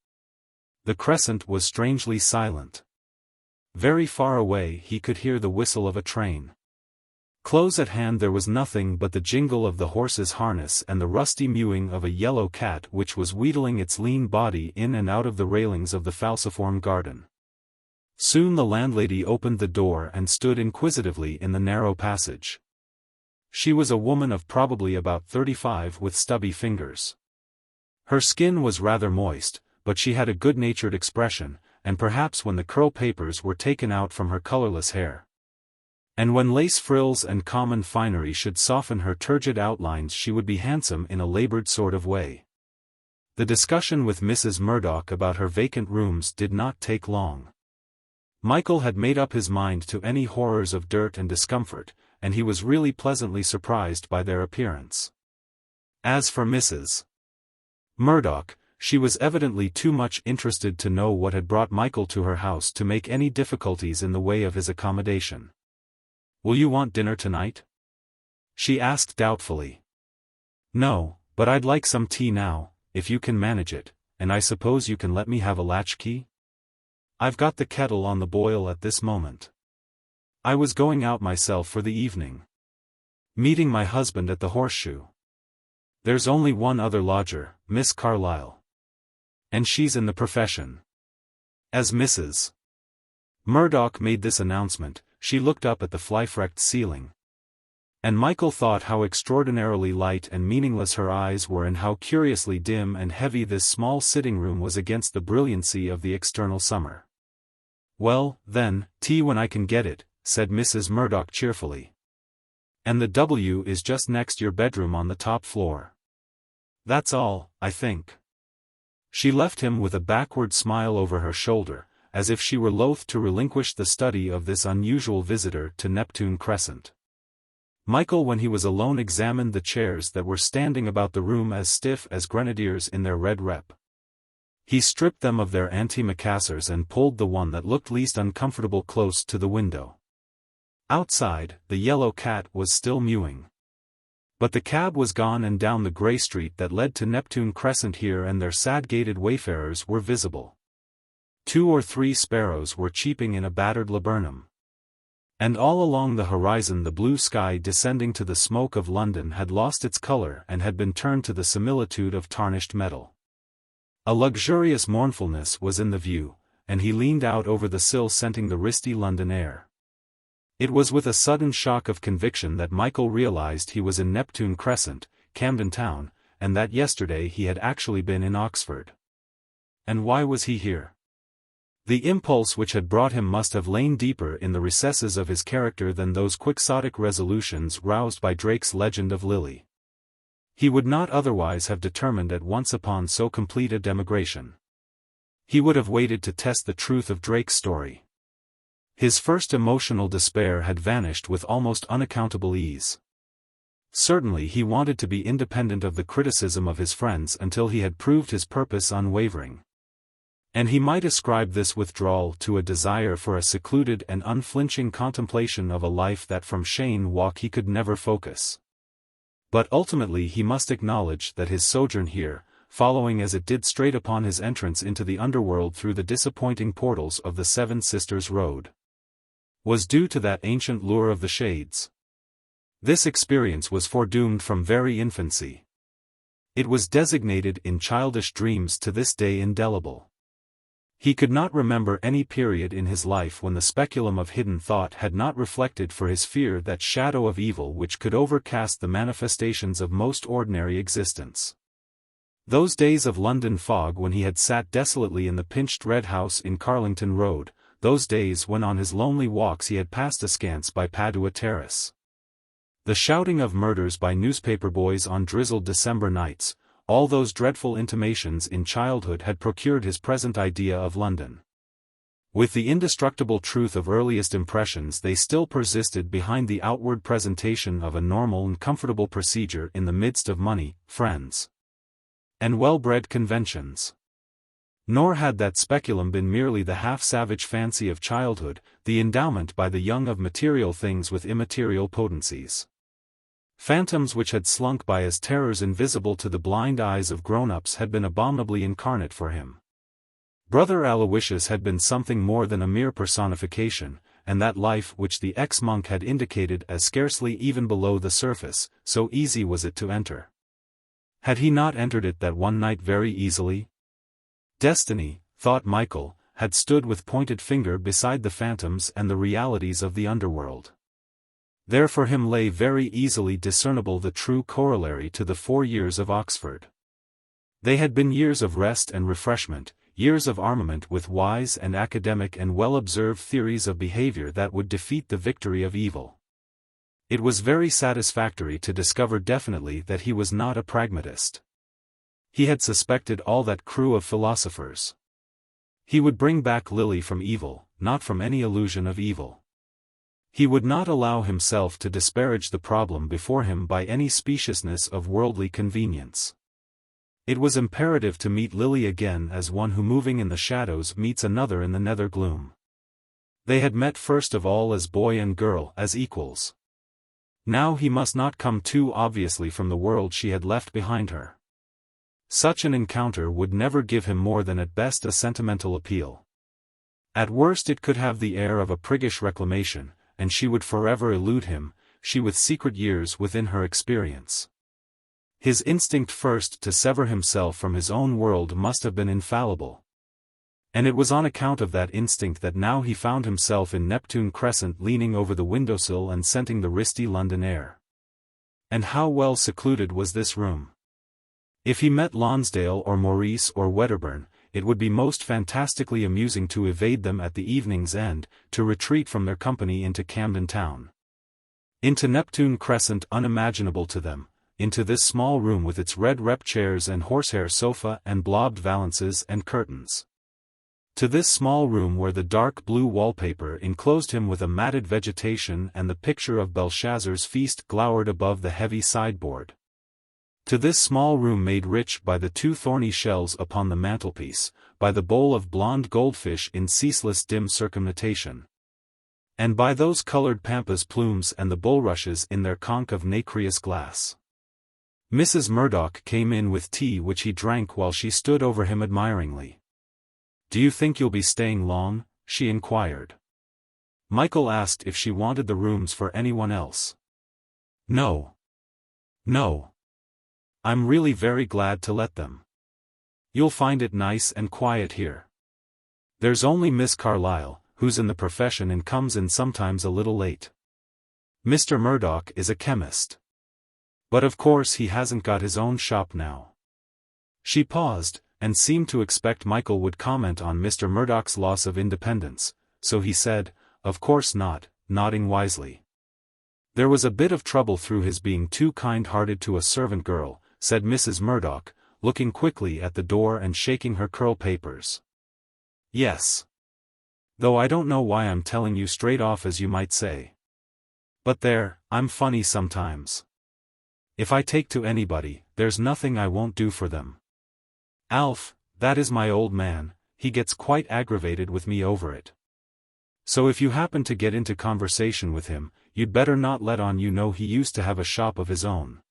The Crescent was strangely silent. Very far away he could hear the whistle of a train. Close at hand there was nothing but the jingle of the horse's harness and the rusty mewing of a yellow cat which was wheedling its lean body in and out of the railings of the falciform garden. Soon the landlady opened the door and stood inquisitively in the narrow passage. She was a woman of probably about 35 with stubby fingers. Her skin was rather moist, but she had a good-natured expression, and perhaps when the curl papers were taken out from her colorless hair, And when lace frills and common finery should soften her turgid outlines, she would be handsome in a labored sort of way. The discussion with Mrs. Murdoch about her vacant rooms did not take long. Michael had made up his mind to any horrors of dirt and discomfort, and he was really pleasantly surprised by their appearance. As for Mrs. Murdoch, she was evidently too much interested to know what had brought Michael to her house to make any difficulties in the way of his accommodation. "Will you want dinner tonight?" she asked doubtfully. "No, but I'd like some tea now, if you can manage it, and I suppose you can let me have a latchkey? I've got the kettle on the boil at this moment. I was going out myself for the evening. Meeting my husband at the Horseshoe. There's only one other lodger, Miss Carlyle. And she's in the profession." As Mrs. Murdoch made this announcement, she looked up at the fly-flecked ceiling. And Michael thought how extraordinarily light and meaningless her eyes were, and how curiously dim and heavy this small sitting room was against the brilliancy of the external summer. "Well, then, tea when I can get it," said Mrs. Murdoch cheerfully. "And the W is just next your bedroom on the top floor. That's all, I think." She left him with a backward smile over her shoulder, as if she were loath to relinquish the study of this unusual visitor to Neptune Crescent. Michael, when he was alone, examined the chairs that were standing about the room as stiff as grenadiers in their red rep. He stripped them of their antimacassars and pulled the one that looked least uncomfortable close to the window. Outside, the yellow cat was still mewing. But the cab was gone, and down the grey street that led to Neptune Crescent here and there sad-gated wayfarers were visible. 2 or 3 sparrows were cheeping in a battered laburnum. And all along the horizon the blue sky, descending to the smoke of London, had lost its colour and had been turned to the similitude of tarnished metal. A luxurious mournfulness was in the view, and he leaned out over the sill, scenting the risty London air. It was with a sudden shock of conviction that Michael realized he was in Neptune Crescent, Camden Town, and that yesterday he had actually been in Oxford. And why was he here? The impulse which had brought him must have lain deeper in the recesses of his character than those quixotic resolutions roused by Drake's legend of Lily. He would not otherwise have determined at once upon so complete a demigration. He would have waited to test the truth of Drake's story. His first emotional despair had vanished with almost unaccountable ease. Certainly he wanted to be independent of the criticism of his friends until he had proved his purpose unwavering. And he might ascribe this withdrawal to a desire for a secluded and unflinching contemplation of a life that from Cheyne Walk he could never focus. But ultimately he must acknowledge that his sojourn here, following as it did straight upon his entrance into the underworld through the disappointing portals of the Seven Sisters Road, was due to that ancient lure of the shades. This experience was foredoomed from very infancy. It was designated in childish dreams to this day indelible. He could not remember any period in his life when the speculum of hidden thought had not reflected for his fear that shadow of evil which could overcast the manifestations of most ordinary existence. Those days of London fog when he had sat desolately in the pinched red house in Carlington Road, those days when on his lonely walks he had passed askance by Padua Terrace. The shouting of murders by newspaper boys on drizzled December nights, all those dreadful intimations in childhood had procured his present idea of London. With the indestructible truth of earliest impressions, they still persisted behind the outward presentation of a normal and comfortable procedure in the midst of money, friends, and well-bred conventions. Nor had that speculum been merely the half-savage fancy of childhood, the endowment by the young of material things with immaterial potencies. Phantoms which had slunk by as terrors invisible to the blind eyes of grown-ups had been abominably incarnate for him. Brother Aloysius had been something more than a mere personification, and that life which the ex-monk had indicated as scarcely even below the surface, so easy was it to enter. Had he not entered it that one night very easily? Destiny, thought Michael, had stood with pointed finger beside the phantoms and the realities of the underworld. There for him lay very easily discernible the true corollary to the 4 years of Oxford. They had been years of rest and refreshment, years of armament with wise and academic and well-observed theories of behavior that would defeat the victory of evil. It was very satisfactory to discover definitely that he was not a pragmatist. He had suspected all that crew of philosophers. He would bring back Lily from evil, not from any illusion of evil. He would not allow himself to disparage the problem before him by any speciousness of worldly convenience. It was imperative to meet Lily again as one who moving in the shadows meets another in the nether gloom. They had met first of all as boy and girl, as equals. Now he must not come too obviously from the world she had left behind her. Such an encounter would never give him more than at best a sentimental appeal. At worst it could have the air of a priggish reclamation, and she would forever elude him, she with secret years within her experience. His instinct first to sever himself from his own world must have been infallible. And it was on account of that instinct that now he found himself in Neptune Crescent leaning over the windowsill and scenting the risty London air. And how well secluded was this room! If he met Lonsdale or Maurice or Wedderburn, it would be most fantastically amusing to evade them at the evening's end, to retreat from their company into Camden Town. Into Neptune Crescent unimaginable to them, into this small room with its red rep chairs and horsehair sofa and blobbed valances and curtains. To this small room where the dark blue wallpaper enclosed him with a matted vegetation and the picture of Belshazzar's feast glowered above the heavy sideboard. To this small room made rich by the 2 thorny shells upon the mantelpiece, by the bowl of blonde goldfish in ceaseless dim circumnutation, and by those colored pampas plumes and the bulrushes in their conch of nacreous glass. Mrs. Murdoch came in with tea which he drank while she stood over him admiringly. "Do you think you'll be staying long?" she inquired. Michael asked if she wanted the rooms for anyone else. "No. No. I'm really very glad to let them. You'll find it nice and quiet here. There's only Miss Carlyle, who's in the profession and comes in sometimes a little late. Mr. Murdoch is a chemist. But of course he hasn't got his own shop now." She paused, and seemed to expect Michael would comment on Mr. Murdoch's loss of independence, so he said, "Of course not," nodding wisely. "There was a bit of trouble through his being too kind-hearted to a servant girl," said Mrs. Murdoch, looking quickly at the door and shaking her curl papers. "Yes. Though I don't know why I'm telling you straight off as you might say. But there, I'm funny sometimes. If I take to anybody, there's nothing I won't do for them. Alf, that is my old man, he gets quite aggravated with me over it. So if you happen to get into conversation with him, you'd better not let on you know he used to have a shop of his own."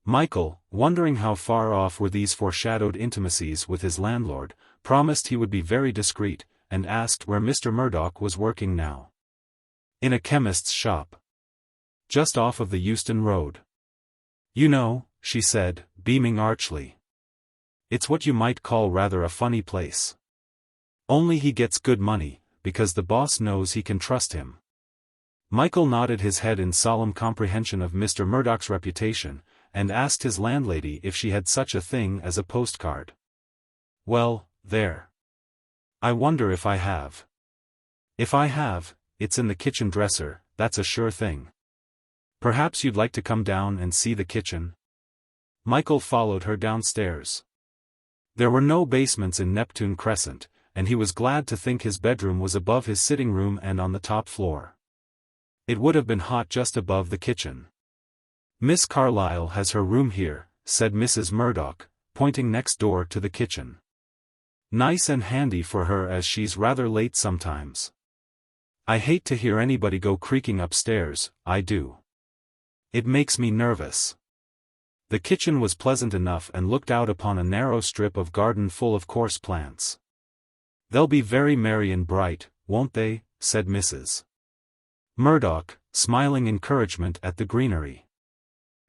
Michael, wondering how far off were these foreshadowed intimacies with his landlord, promised he would be very discreet, and asked where Mr. Murdoch was working now. "In a chemist's shop. Just off of the Euston Road. You know," she said, beaming archly. "It's what you might call rather a funny place. Only he gets good money, because the boss knows he can trust him." Michael nodded his head in solemn comprehension of Mr. Murdoch's reputation, and asked his landlady if she had such a thing as a postcard. "Well, there. I wonder if I have. If I have, it's in the kitchen dresser, that's a sure thing. Perhaps you'd like to come down and see the kitchen?" Michael followed her downstairs. There were no basements in Neptune Crescent, and he was glad to think his bedroom was above his sitting room and on the top floor. It would have been hot just above the kitchen. "Miss Carlyle has her room here," said Mrs. Murdoch, pointing next door to the kitchen. "Nice and handy for her as she's rather late sometimes. I hate to hear anybody go creaking upstairs, I do. It makes me nervous." The kitchen was pleasant enough and looked out upon a narrow strip of garden full of coarse plants. "They'll be very merry and bright, won't they?" said Mrs. Murdoch, smiling encouragement at the greenery.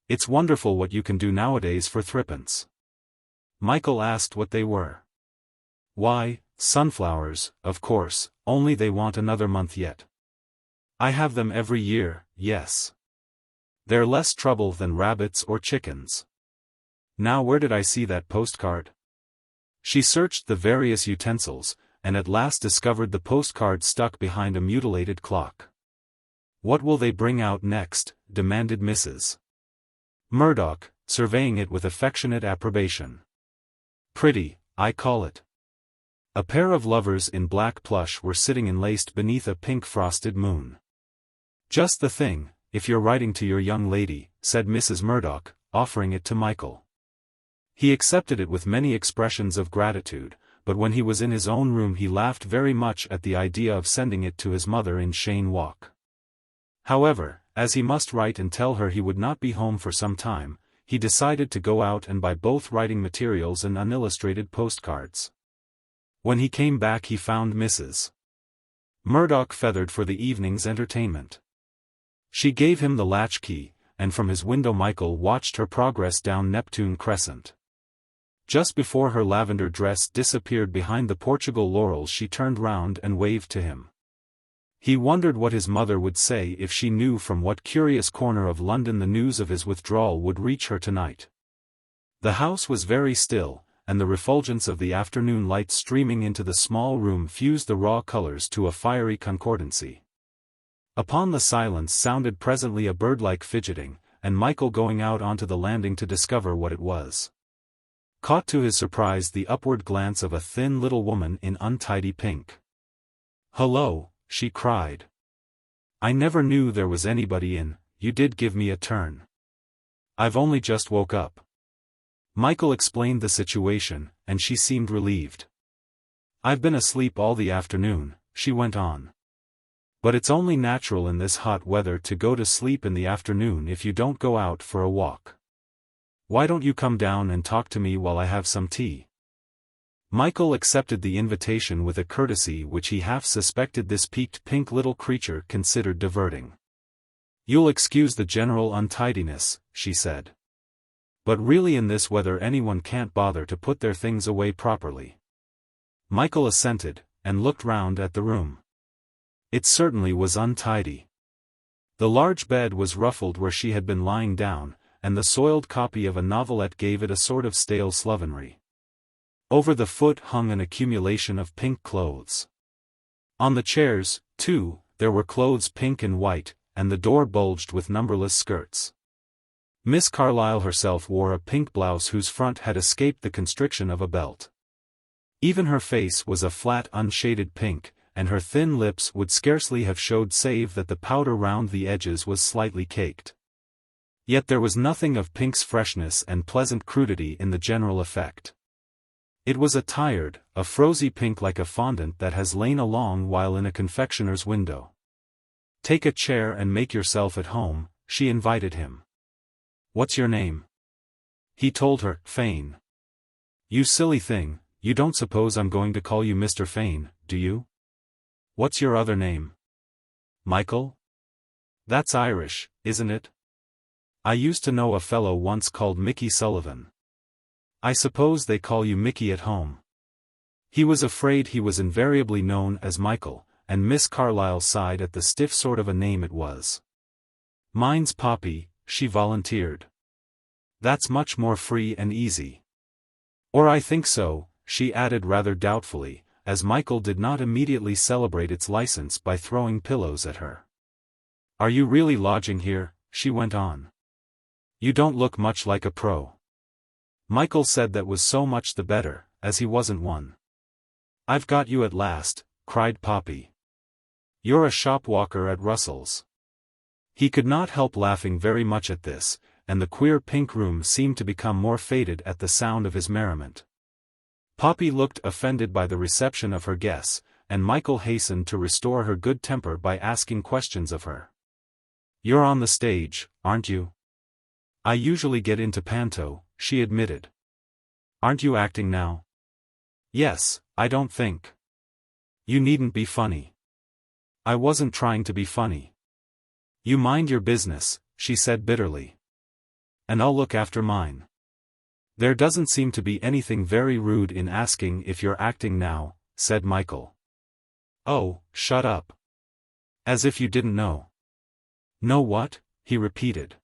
"It's wonderful what you can do nowadays for threepence." Michael asked what they were. "Why, sunflowers, of course, only they want another month yet. I have them every year, yes. They're less trouble than rabbits or chickens. Now where did I see that postcard?" She searched the various utensils, and at last discovered the postcard stuck behind a mutilated clock. "What will they bring out next?" demanded Mrs. Murdoch, surveying it with affectionate approbation. "Pretty, I call it." A pair of lovers in black plush were sitting enlaced beneath a pink frosted moon. "Just the thing, if you're writing to your young lady," said Mrs. Murdoch, offering it to Michael. He accepted it with many expressions of gratitude, but when he was in his own room he laughed very much at the idea of sending it to his mother in Cheyne Walk. However, as he must write and tell her he would not be home for some time, he decided to go out and buy both writing materials and unillustrated postcards. When he came back he found Mrs. Murdoch feathered for the evening's entertainment. She gave him the latchkey, and from his window Michael watched her progress down Neptune Crescent. Just before her lavender dress disappeared behind the Portugal laurels she turned round and waved to him. He wondered what his mother would say if she knew from what curious corner of London the news of his withdrawal would reach her tonight. The house was very still, and the refulgence of the afternoon light streaming into the small room fused the raw colors to a fiery concordancy. Upon the silence sounded presently a bird-like fidgeting, and Michael going out onto the landing to discover what it was. Caught to his surprise the upward glance of a thin little woman in untidy pink. "Hello," she cried. "I never knew there was anybody in, you did give me a turn. I've only just woke up." Michael explained the situation, and she seemed relieved. "I've been asleep all the afternoon," she went on. "But it's only natural in this hot weather to go to sleep in the afternoon if you don't go out for a walk. Why don't you come down and talk to me while I have some tea?" Michael accepted the invitation with a courtesy which he half suspected this peaked pink little creature considered diverting. "You'll excuse the general untidiness," she said. "But really in this weather anyone can't bother to put their things away properly." Michael assented, and looked round at the room. It certainly was untidy. The large bed was ruffled where she had been lying down, and the soiled copy of a novelette gave it a sort of stale slovenry. Over the foot hung an accumulation of pink clothes. On the chairs, too, there were clothes pink and white, and the door bulged with numberless skirts. Miss Carlyle herself wore a pink blouse whose front had escaped the constriction of a belt. Even her face was a flat unshaded pink, and her thin lips would scarcely have showed save that the powder round the edges was slightly caked. Yet there was nothing of pink's freshness and pleasant crudity in the general effect. It was a tired, a frosy pink like a fondant that has lain a long while in a confectioner's window. "Take a chair and make yourself at home," she invited him. "What's your name?" He told her, "Fane." "You silly thing, you don't suppose I'm going to call you Mr. Fane, do you? What's your other name?" "Michael? That's Irish, isn't it? I used to know a fellow once called Mickey Sullivan. I suppose they call you Mickey at home." He was afraid he was invariably known as Michael, and Miss Carlyle sighed at the stiff sort of a name it was. "Mine's Poppy," she volunteered. "That's much more free and easy." "Or I think so," she added rather doubtfully, as Michael did not immediately celebrate its license by throwing pillows at her. "Are you really lodging here?" she went on. "You don't look much like a pro." Michael said that was so much the better, as he wasn't one. "I've got you at last," cried Poppy. "You're a shop walker at Russell's." He could not help laughing very much at this, and the queer pink room seemed to become more faded at the sound of his merriment. Poppy looked offended by the reception of her guests, and Michael hastened to restore her good temper by asking questions of her. "You're on the stage, aren't you?" "I usually get into panto," she admitted. "Aren't you acting now?" "Yes, I don't think." "You needn't be funny." "I wasn't trying to be funny." "You mind your business," she said bitterly. "And I'll look after mine." "There doesn't seem to be anything very rude in asking if you're acting now," said Michael. "Oh, shut up. As if you didn't know." "Know what?" he repeated.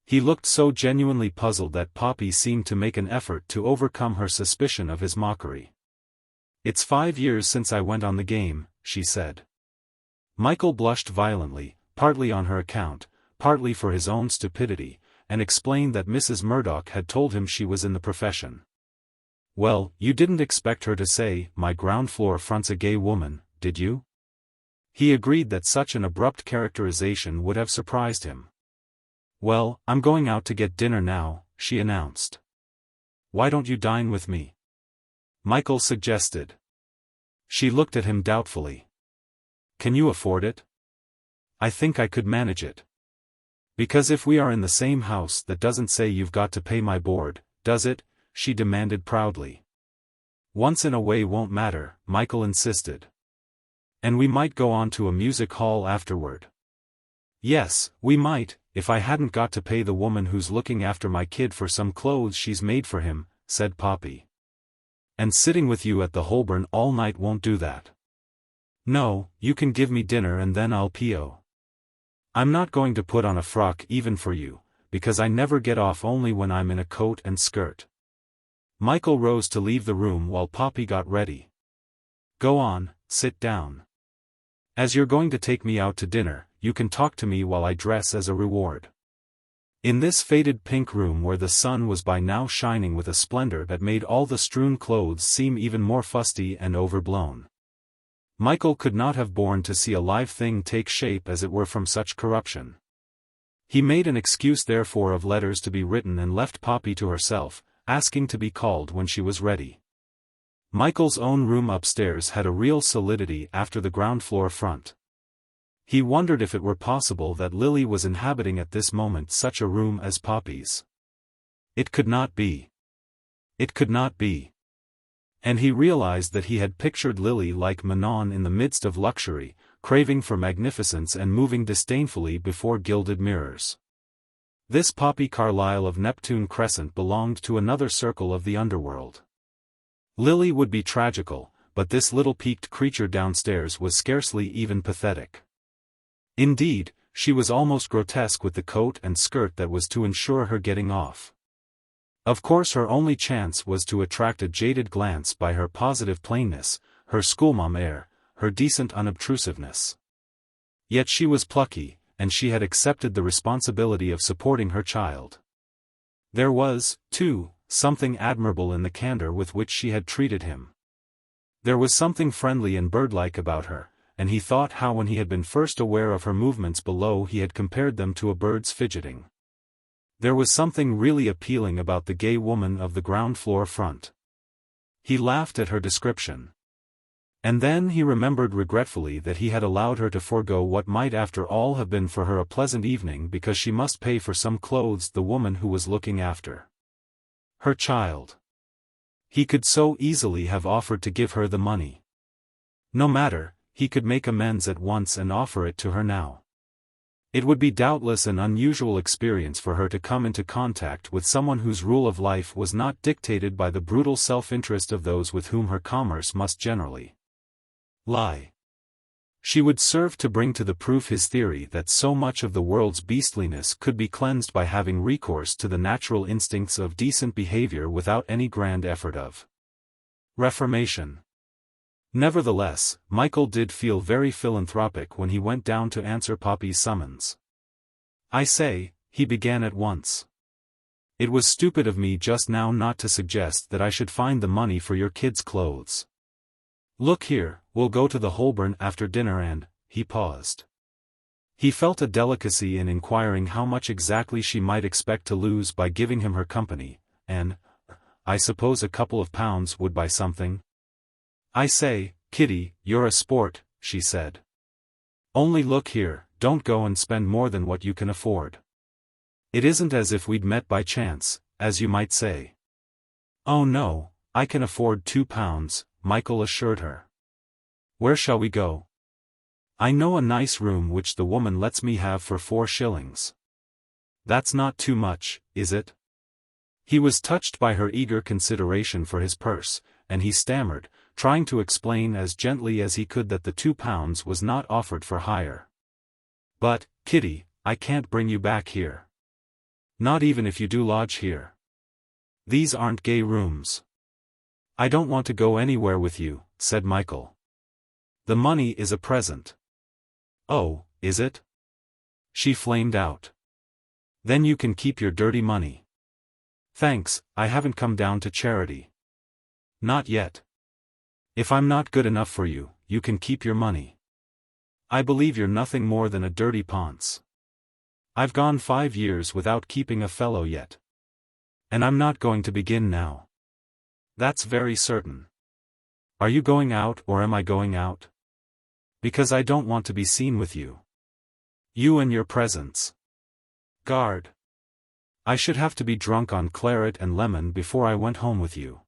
He looked so genuinely puzzled that Poppy seemed to make an effort to overcome her suspicion of his mockery. "It's 5 years since I went on the game," she said. Michael blushed violently, partly on her account, partly for his own stupidity, and explained that Mrs. Murdoch had told him she was in the profession. "Well, you didn't expect her to say, 'My ground floor front's a gay woman,' did you?" He agreed that such an abrupt characterization would have surprised him. "Well, I'm going out to get dinner now," she announced. "Why don't you dine with me?" Michael suggested. She looked at him doubtfully. "Can you afford it?" "I think I could manage it." "Because if we are in the same house, that doesn't say you've got to pay my board, does it?" she demanded proudly. "Once in a way won't matter," Michael insisted. "And we might go on to a music hall afterward." "Yes, we might, if I hadn't got to pay the woman who's looking after my kid for some clothes she's made for him," said Poppy. "And sitting with you at the Holborn all night won't do that." "No, you can give me dinner and then I'll PO. I'm not going to put on a frock even for you, because I never get off only when I'm in a coat and skirt." Michael rose to leave the room while Poppy got ready. "Go on, sit down. As you're going to take me out to dinner, you can talk to me while I dress as a reward." In this faded pink room where the sun was by now shining with a splendor that made all the strewn clothes seem even more fusty and overblown, Michael could not have borne to see a live thing take shape as it were from such corruption. He made an excuse therefore of letters to be written and left Poppy to herself, asking to be called when she was ready. Michael's own room upstairs had a real solidity after the ground floor front. He wondered if it were possible that Lily was inhabiting at this moment such a room as Poppy's. It could not be. It could not be. And he realized that he had pictured Lily like Manon in the midst of luxury, craving for magnificence and moving disdainfully before gilded mirrors. This Poppy Carlyle of Neptune Crescent belonged to another circle of the underworld. Lily would be tragical, but this little peaked creature downstairs was scarcely even pathetic. Indeed, she was almost grotesque with the coat and skirt that was to ensure her getting off. Of course her only chance was to attract a jaded glance by her positive plainness, her schoolma'am air, her decent unobtrusiveness. Yet she was plucky, and she had accepted the responsibility of supporting her child. There was, too, something admirable in the candor with which she had treated him. There was something friendly and birdlike about her, and he thought how when he had been first aware of her movements below he had compared them to a bird's fidgeting. There was something really appealing about the gay woman of the ground floor front. He laughed at her description. And then he remembered regretfully that he had allowed her to forego what might after all have been for her a pleasant evening because she must pay for some clothes the woman who was looking after her child. He could so easily have offered to give her the money. No matter, he could make amends at once and offer it to her now. It would be doubtless an unusual experience for her to come into contact with someone whose rule of life was not dictated by the brutal self-interest of those with whom her commerce must generally lie. She would serve to bring to the proof his theory that so much of the world's beastliness could be cleansed by having recourse to the natural instincts of decent behavior without any grand effort of reformation. Nevertheless, Michael did feel very philanthropic when he went down to answer Poppy's summons. "I say," he began at once. "It was stupid of me just now not to suggest that I should find the money for your kids' clothes. Look here, we'll go to the Holborn after dinner and," he paused. He felt a delicacy in inquiring how much exactly she might expect to lose by giving him her company, and, "I suppose a couple of pounds would buy something." "I say, Kitty, you're a sport," she said. "Only look here, don't go and spend more than what you can afford. It isn't as if we'd met by chance, as you might say." "Oh no, I can afford £2, Michael assured her. "Where shall we go?" "I know a nice room which the woman lets me have for 4 shillings. "That's not too much, is it?" He was touched by her eager consideration for his purse, and he stammered, trying to explain as gently as he could that the £2 was not offered for hire. "But, Kitty, I can't bring you back here." Not even if you do lodge here. These aren't gay rooms. I don't want to go anywhere with you, said Michael. The money is a present. Oh, is it? She flamed out. Then you can keep your dirty money. Thanks, I haven't come down to charity. Not yet. If I'm not good enough for you, you can keep your money. I believe you're nothing more than a dirty ponce. I've gone 5 years without keeping a fellow yet. And I'm not going to begin now. That's very certain. Are you going out or am I going out? Because I don't want to be seen with you. You and your presence. Guard. I should have to be drunk on claret and lemon before I went home with you.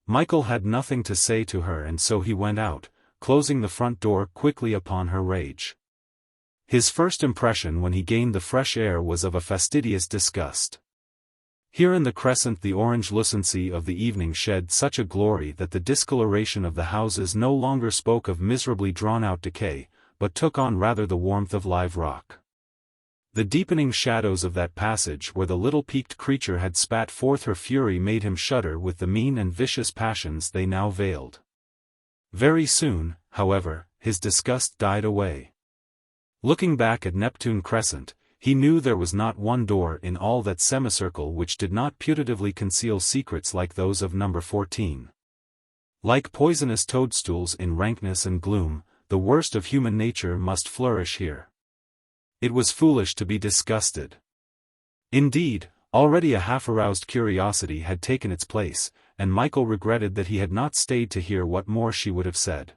Michael had nothing to say to her and so he went out, closing the front door quickly upon her rage. His first impression when he gained the fresh air was of a fastidious disgust. Here in the Crescent the orange lucency of the evening shed such a glory that the discoloration of the houses no longer spoke of miserably drawn-out decay, but took on rather the warmth of live rock. The deepening shadows of that passage where the little peaked creature had spat forth her fury made him shudder with the mean and vicious passions they now veiled. Very soon, however, his disgust died away. Looking back at Neptune Crescent, he knew there was not one door in all that semicircle which did not putatively conceal secrets like those of number 14. Like poisonous toadstools in rankness and gloom, the worst of human nature must flourish here. It was foolish to be disgusted. Indeed, already a half-aroused curiosity had taken its place, and Michael regretted that he had not stayed to hear what more she would have said.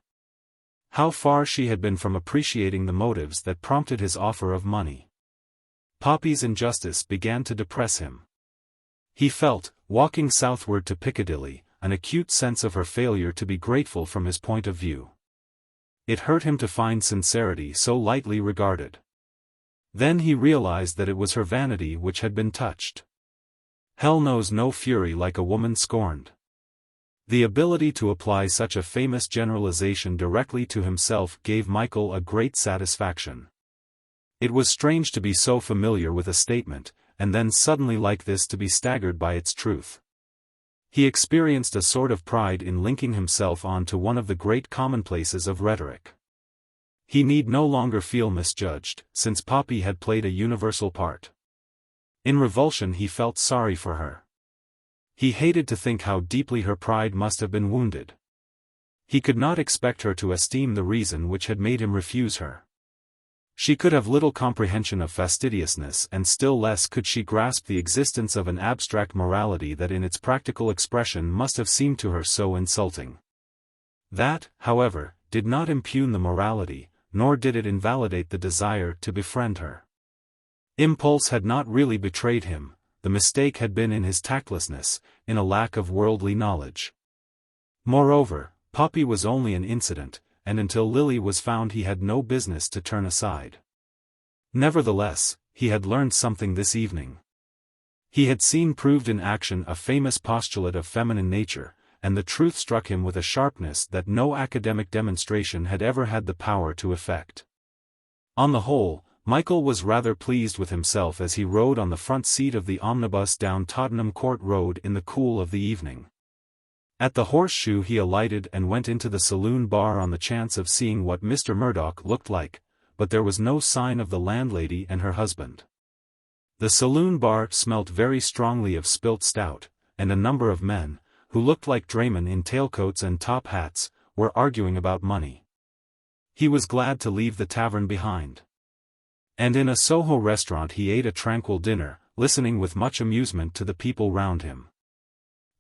How far she had been from appreciating the motives that prompted his offer of money. Poppy's injustice began to depress him. He felt, walking southward to Piccadilly, an acute sense of her failure to be grateful from his point of view. It hurt him to find sincerity so lightly regarded. Then he realized that it was her vanity which had been touched. Hell knows no fury like a woman scorned. The ability to apply such a famous generalization directly to himself gave Michael a great satisfaction. It was strange to be so familiar with a statement, and then suddenly like this to be staggered by its truth. He experienced a sort of pride in linking himself on to one of the great commonplaces of rhetoric. He need no longer feel misjudged, since Poppy had played a universal part. In revulsion he felt sorry for her. He hated to think how deeply her pride must have been wounded. He could not expect her to esteem the reason which had made him refuse her. She could have little comprehension of fastidiousness and still less could she grasp the existence of an abstract morality that in its practical expression must have seemed to her so insulting. That, however, did not impugn the morality, nor did it invalidate the desire to befriend her. Impulse had not really betrayed him. The mistake had been in his tactlessness, in a lack of worldly knowledge. Moreover, Poppy was only an incident, and until Lily was found he had no business to turn aside. Nevertheless, he had learned something this evening. He had seen proved in action a famous postulate of feminine nature, and the truth struck him with a sharpness that no academic demonstration had ever had the power to effect. On the whole, Michael was rather pleased with himself as he rode on the front seat of the omnibus down Tottenham Court Road in the cool of the evening. At the Horseshoe he alighted and went into the saloon bar on the chance of seeing what Mr. Murdoch looked like, but there was no sign of the landlady and her husband. The saloon bar smelt very strongly of spilt stout, and a number of men, who looked like draymen in tailcoats and top hats, were arguing about money. He was glad to leave the tavern behind. And in a Soho restaurant he ate a tranquil dinner, listening with much amusement to the people round him.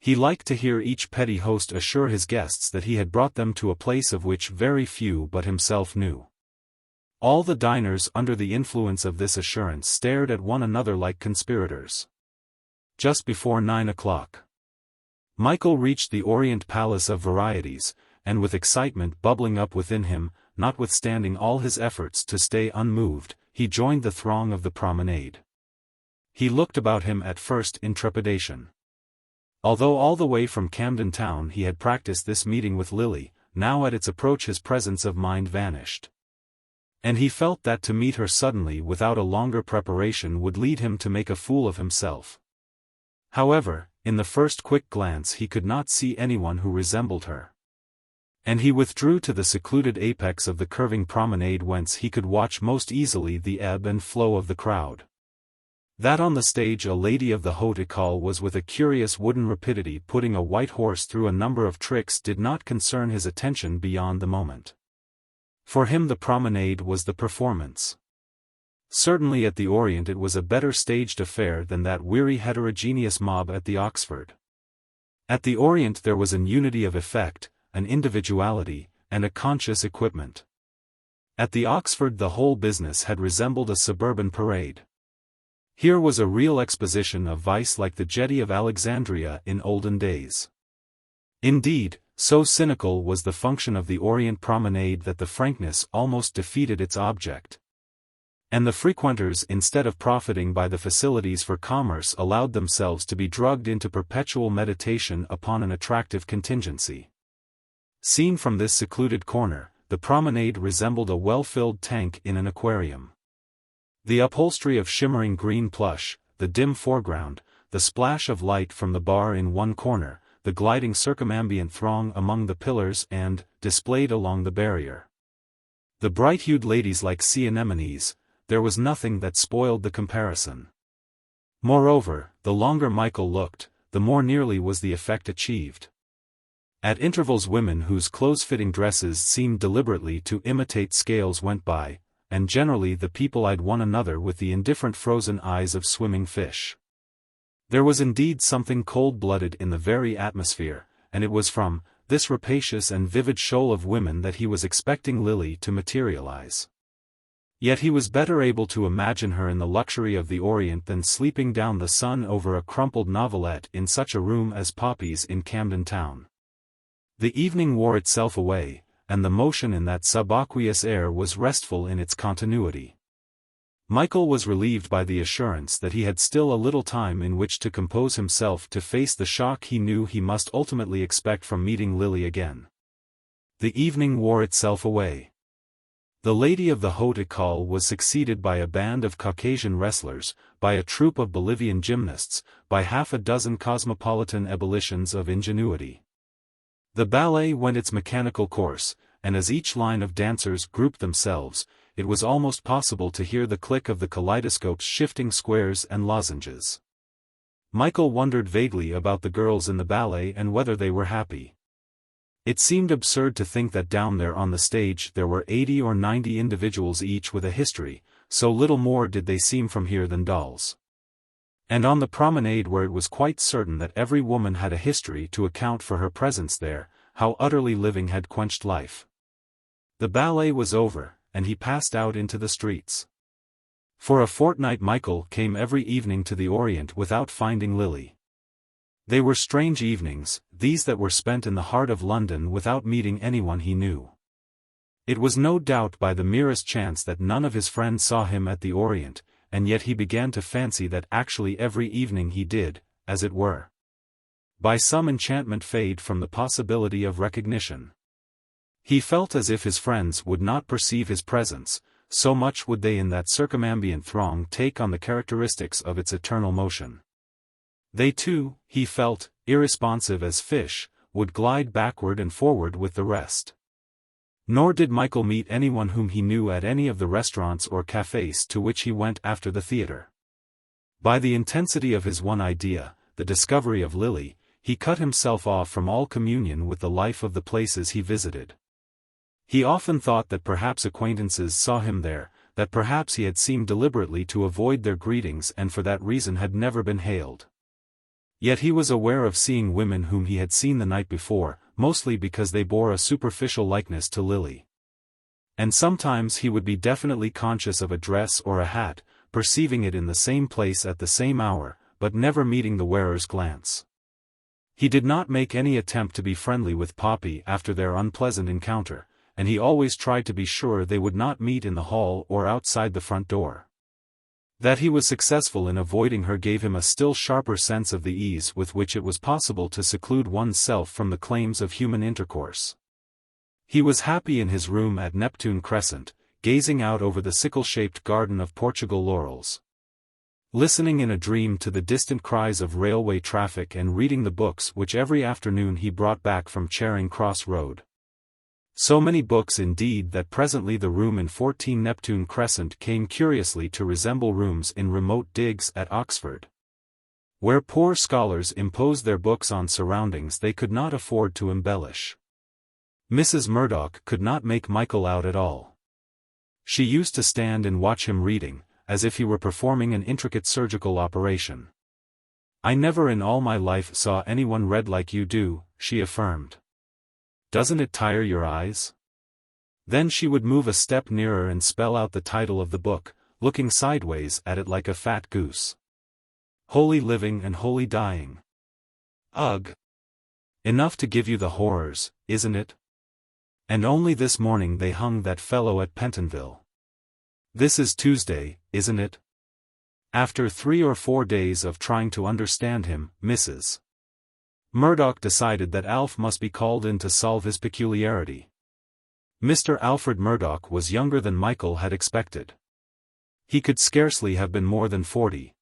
He liked to hear each petty host assure his guests that he had brought them to a place of which very few but himself knew. All the diners under the influence of this assurance stared at one another like conspirators. Just before 9 o'clock. Michael reached the Orient Palace of Varieties, and with excitement bubbling up within him, notwithstanding all his efforts to stay unmoved, he joined the throng of the promenade. He looked about him at first in trepidation. Although all the way from Camden Town he had practiced this meeting with Lily, now at its approach his presence of mind vanished. And he felt that to meet her suddenly without a longer preparation would lead him to make a fool of himself. However, in the first quick glance he could not see anyone who resembled her. And he withdrew to the secluded apex of the curving promenade whence he could watch most easily the ebb and flow of the crowd. That on the stage a lady of the haute école was with a curious wooden rapidity putting a white horse through a number of tricks did not concern his attention beyond the moment. For him the promenade was the performance. Certainly at the Orient it was a better staged affair than that weary heterogeneous mob at the Oxford. At the Orient there was an unity of effect, an individuality, and a conscious equipment. At the Oxford the whole business had resembled a suburban parade. Here was a real exposition of vice like the jetty of Alexandria in olden days. Indeed, so cynical was the function of the Orient promenade that the frankness almost defeated its object. And the frequenters instead of profiting by the facilities for commerce allowed themselves to be drugged into perpetual meditation upon an attractive contingency. Seen from this secluded corner, the promenade resembled a well-filled tank in an aquarium. The upholstery of shimmering green plush, the dim foreground, the splash of light from the bar in one corner, the gliding circumambient throng among the pillars and, displayed along the barrier, the bright-hued ladies like sea anemones, there was nothing that spoiled the comparison. Moreover, the longer Michael looked, the more nearly was the effect achieved. At intervals women whose close-fitting dresses seemed deliberately to imitate scales went by, and generally the people eyed one another with the indifferent frozen eyes of swimming fish. There was indeed something cold-blooded in the very atmosphere, and it was from this rapacious and vivid shoal of women that he was expecting Lily to materialize. Yet he was better able to imagine her in the luxury of the Orient than sleeping down the sun over a crumpled novelette in such a room as Poppy's in Camden Town. The evening wore itself away, and the motion in that subaqueous air was restful in its continuity. Michael was relieved by the assurance that he had still a little time in which to compose himself to face the shock he knew he must ultimately expect from meeting Lily again. The evening wore itself away. The lady of the haute école was succeeded by a band of Caucasian wrestlers, by a troupe of Bolivian gymnasts, by half a dozen cosmopolitan ebullitions of ingenuity. The ballet went its mechanical course, and as each line of dancers grouped themselves, it was almost possible to hear the click of the kaleidoscope's shifting squares and lozenges. Michael wondered vaguely about the girls in the ballet and whether they were happy. It seemed absurd to think that down there on the stage there were 80 or 90 individuals each with a history, so little more did they seem from here than dolls. And on the promenade where it was quite certain that every woman had a history to account for her presence there, how utterly living had quenched life. The ballet was over, and he passed out into the streets. For a fortnight Michael came every evening to the Orient without finding Lily. They were strange evenings, these that were spent in the heart of London without meeting anyone he knew. It was no doubt by the merest chance that none of his friends saw him at the Orient, and yet he began to fancy that actually every evening he did, as it were, by some enchantment fade from the possibility of recognition. He felt as if his friends would not perceive his presence, so much would they in that circumambient throng take on the characteristics of its eternal motion. They too, he felt, irresponsive as fish, would glide backward and forward with the rest. Nor did Michael meet anyone whom he knew at any of the restaurants or cafés to which he went after the theatre. By the intensity of his one idea, the discovery of Lily, he cut himself off from all communion with the life of the places he visited. He often thought that perhaps acquaintances saw him there, that perhaps he had seemed deliberately to avoid their greetings and for that reason had never been hailed. Yet he was aware of seeing women whom he had seen the night before, mostly because they bore a superficial likeness to Lily. And sometimes he would be definitely conscious of a dress or a hat, perceiving it in the same place at the same hour, but never meeting the wearer's glance. He did not make any attempt to be friendly with Poppy after their unpleasant encounter, and he always tried to be sure they would not meet in the hall or outside the front door. That he was successful in avoiding her gave him a still sharper sense of the ease with which it was possible to seclude one's self from the claims of human intercourse. He was happy in his room at Neptune Crescent, gazing out over the sickle-shaped garden of Portugal laurels. Listening in a dream to the distant cries of railway traffic and reading the books which every afternoon he brought back from Charing Cross Road. So many books indeed that presently the room in 14 Neptune Crescent came curiously to resemble rooms in remote digs at Oxford, where poor scholars imposed their books on surroundings they could not afford to embellish. Mrs. Murdoch could not make Michael out at all. She used to stand and watch him reading, as if he were performing an intricate surgical operation. "I never in all my life saw anyone read like you do," she affirmed. "Doesn't it tire your eyes?" Then she would move a step nearer and spell out the title of the book, looking sideways at it like a fat goose. "Holy Living and Holy Dying." Ugh! Enough to give you the horrors, isn't it? And only this morning they hung that fellow at Pentonville. This is Tuesday, isn't it? After 3 or 4 days of trying to understand him, Mrs. Murdoch decided that Alf must be called in to solve his peculiarity. Mr. Alfred Murdoch was younger than Michael had expected. He could scarcely have been more than 40.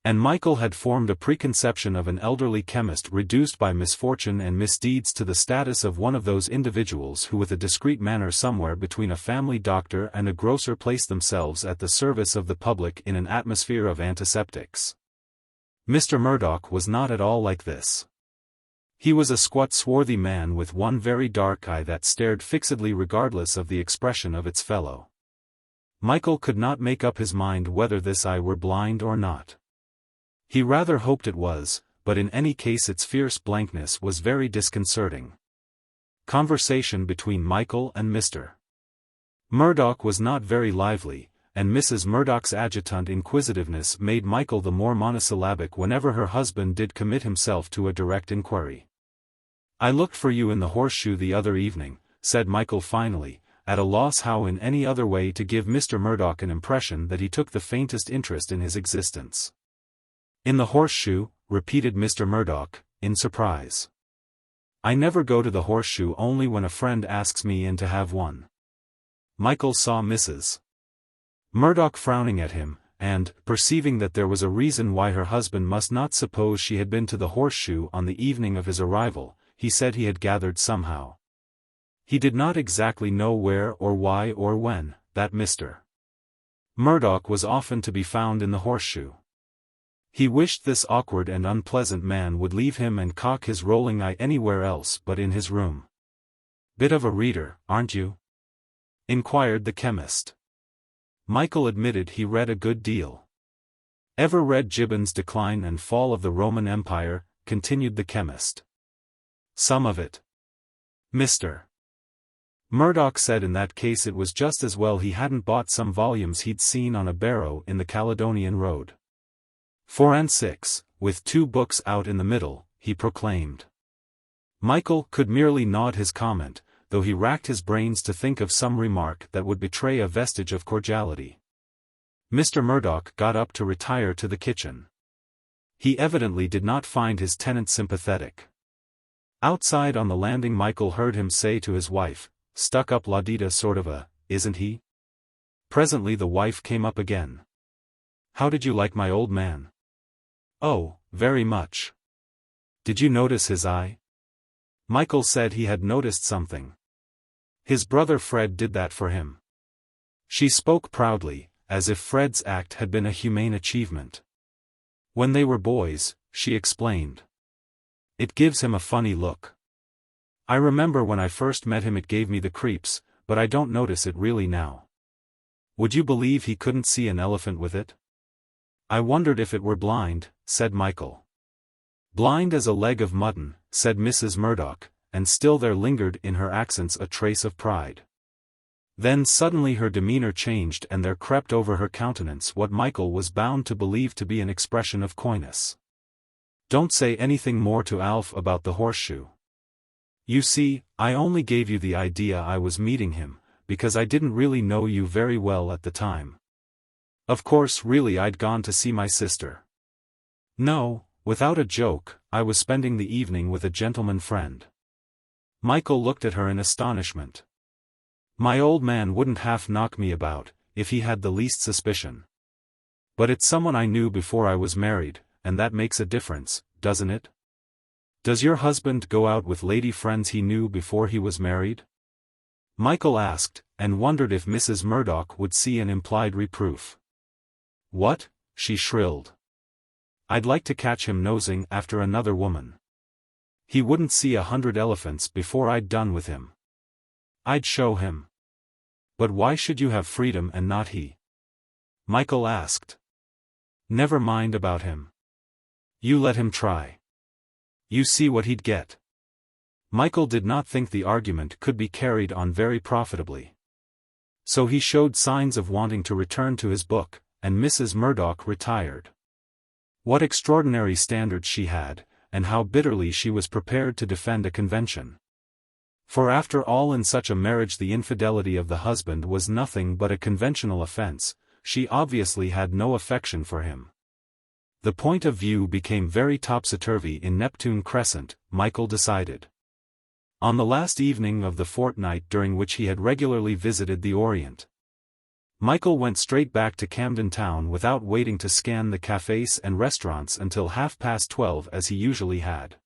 And Michael had formed a preconception of an elderly chemist reduced by misfortune and misdeeds to the status of one of those individuals who with a discreet manner somewhere between a family doctor and a grocer place themselves at the service of the public in an atmosphere of antiseptics. Mr. Murdoch was not at all like this. He was a squat swarthy man with one very dark eye that stared fixedly regardless of the expression of its fellow. Michael could not make up his mind whether this eye were blind or not. He rather hoped it was, but in any case its fierce blankness was very disconcerting. Conversation between Michael and Mr. Murdoch was not very lively, and Mrs. Murdoch's adjutant inquisitiveness made Michael the more monosyllabic whenever her husband did commit himself to a direct inquiry. "I looked for you in the Horseshoe the other evening," said Michael finally, at a loss how in any other way to give Mr. Murdoch an impression that he took the faintest interest in his existence. "In the Horseshoe," repeated Mr. Murdoch, in surprise. "I never go to the Horseshoe only when a friend asks me in to have one." Michael saw Mrs. Murdoch frowning at him, and, perceiving that there was a reason why her husband must not suppose she had been to the Horseshoe on the evening of his arrival, he said he had gathered somehow. He did not exactly know where or why or when, that Mr. Murdoch was often to be found in the Horseshoe. He wished this awkward and unpleasant man would leave him and cock his rolling eye anywhere else but in his room. "Bit of a reader, aren't you?" inquired the chemist. Michael admitted he read a good deal. "Ever read Gibbon's Decline and Fall of the Roman Empire?" continued the chemist. "Some of it." Mr. Murdoch said in that case it was just as well he hadn't bought some volumes he'd seen on a barrow in the Caledonian Road. 4 and 6, with 2 books out in the middle, he proclaimed. Michael could merely nod his comment, though he racked his brains to think of some remark that would betray a vestige of cordiality. Mr. Murdoch got up to retire to the kitchen. He evidently did not find his tenant sympathetic. Outside on the landing Michael heard him say to his wife, "Stuck-up Ladita sort of a, isn't he?" Presently the wife came up again. "How did you like my old man?" "Oh, very much." "Did you notice his eye?" Michael said he had noticed something. His brother Fred did that for him. She spoke proudly, as if Fred's act had been a humane achievement. "When they were boys," she explained. "It gives him a funny look. I remember when I first met him it gave me the creeps, but I don't notice it really now. Would you believe he couldn't see an elephant with it?" "I wondered if it were blind," said Michael. "Blind as a leg of mutton," said Mrs. Murdoch, and still there lingered in her accents a trace of pride. Then suddenly her demeanor changed and there crept over her countenance what Michael was bound to believe to be an expression of coyness. "Don't say anything more to Alf about the Horseshoe. You see, I only gave you the idea I was meeting him, because I didn't really know you very well at the time. Of course really I'd gone to see my sister. No, without a joke, I was spending the evening with a gentleman friend." Michael looked at her in astonishment. My old man wouldn't half knock me about, if he had the least suspicion. But it's someone I knew before I was married, and that makes a difference, doesn't it? Does your husband go out with lady friends he knew before he was married? Michael asked, and wondered if Mrs. Murdoch would see an implied reproof. What? She shrilled. I'd like to catch him nosing after another woman. He wouldn't see 100 elephants before I'd done with him. I'd show him. But why should you have freedom and not he? Michael asked. Never mind about him. You let him try. You see what he'd get. Michael did not think the argument could be carried on very profitably. So he showed signs of wanting to return to his book, and Mrs. Murdoch retired. What extraordinary standards she had, and how bitterly she was prepared to defend a convention. For after all, in such a marriage the infidelity of the husband was nothing but a conventional offense. She obviously had no affection for him. The point of view became very topsy-turvy in Neptune Crescent, Michael decided. On the last evening of the fortnight during which he had regularly visited the Orient, Michael went straight back to Camden Town without waiting to scan the cafés and restaurants until 12:30 as he usually had.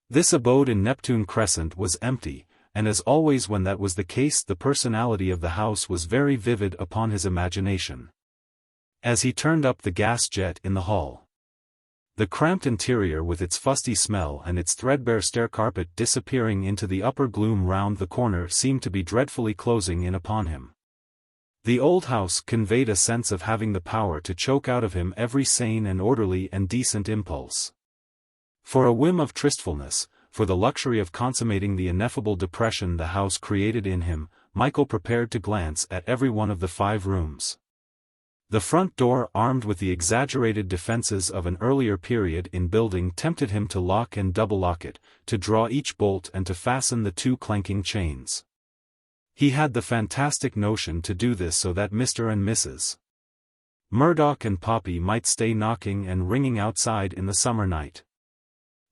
This abode in Neptune Crescent was empty, and as always when that was the case the personality of the house was very vivid upon his imagination. As he turned up the gas jet in the hall, the cramped interior with its fusty smell and its threadbare stair carpet disappearing into the upper gloom round the corner seemed to be dreadfully closing in upon him. The old house conveyed a sense of having the power to choke out of him every sane and orderly and decent impulse. For a whim of tristfulness, for the luxury of consummating the ineffable depression the house created in him, Michael prepared to glance at every one of the 5 rooms. The front door, armed with the exaggerated defenses of an earlier period in building, tempted him to lock and double-lock it, to draw each bolt and to fasten the 2 clanking chains. He had the fantastic notion to do this so that Mr. and Mrs. Murdoch and Poppy might stay knocking and ringing outside in the summer night,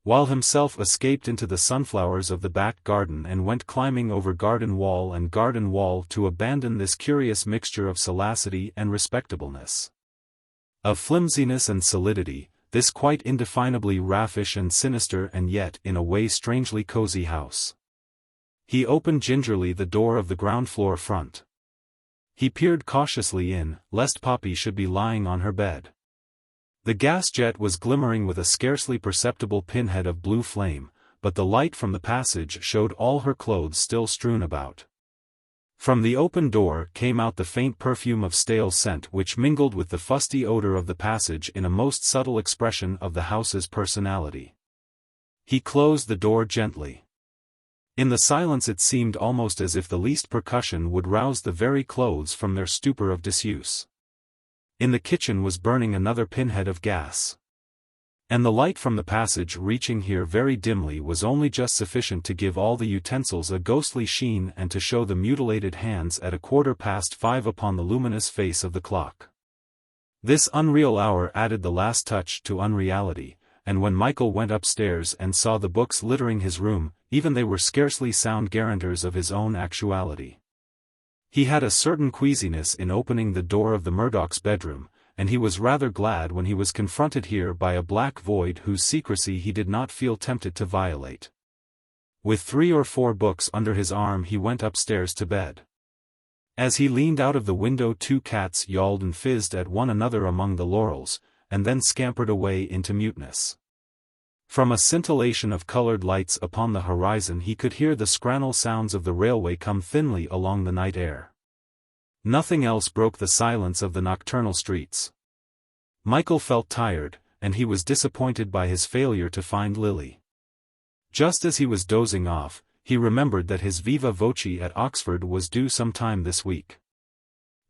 while himself escaped into the sunflowers of the back garden and went climbing over garden wall to abandon this curious mixture of salacity and respectableness, of flimsiness and solidity, this quite indefinably raffish and sinister and yet in a way strangely cozy house. He opened gingerly the door of the ground floor front. He peered cautiously in, lest Poppy should be lying on her bed. The gas jet was glimmering with a scarcely perceptible pinhead of blue flame, but the light from the passage showed all her clothes still strewn about. From the open door came out the faint perfume of stale scent which mingled with the fusty odor of the passage in a most subtle expression of the house's personality. He closed the door gently. In the silence it seemed almost as if the least percussion would rouse the very clothes from their stupor of disuse. In the kitchen was burning another pinhead of gas. And the light from the passage reaching here very dimly was only just sufficient to give all the utensils a ghostly sheen and to show the mutilated hands at 5:15 upon the luminous face of the clock. This unreal hour added the last touch to unreality, and when Michael went upstairs and saw the books littering his room, even they were scarcely sound guarantors of his own actuality. He had a certain queasiness in opening the door of the Murdoch's bedroom, and he was rather glad when he was confronted here by a black void whose secrecy he did not feel tempted to violate. With 3 or 4 books under his arm he went upstairs to bed. As he leaned out of the window 2 cats yawled and fizzed at one another among the laurels, and then scampered away into muteness. From a scintillation of colored lights upon the horizon he could hear the scrannel sounds of the railway come thinly along the night air. Nothing else broke the silence of the nocturnal streets. Michael felt tired, and he was disappointed by his failure to find Lily. Just as he was dozing off, he remembered that his viva voce at Oxford was due some time this week.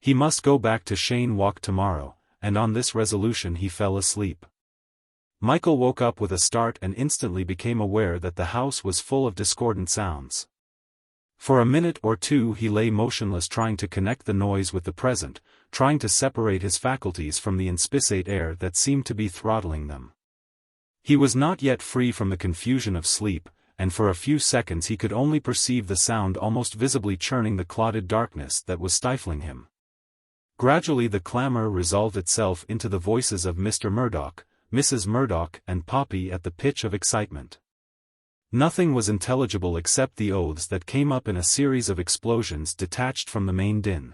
He must go back to Cheyne Walk tomorrow, and on this resolution he fell asleep. Michael woke up with a start and instantly became aware that the house was full of discordant sounds. For a minute or 2 he lay motionless, trying to connect the noise with the present, trying to separate his faculties from the inspisate air that seemed to be throttling them. He was not yet free from the confusion of sleep, and for a few seconds he could only perceive the sound almost visibly churning the clotted darkness that was stifling him. Gradually the clamor resolved itself into the voices of Mr. Murdoch, Mrs. Murdoch and Poppy at the pitch of excitement. Nothing was intelligible except the oaths that came up in a series of explosions detached from the main din.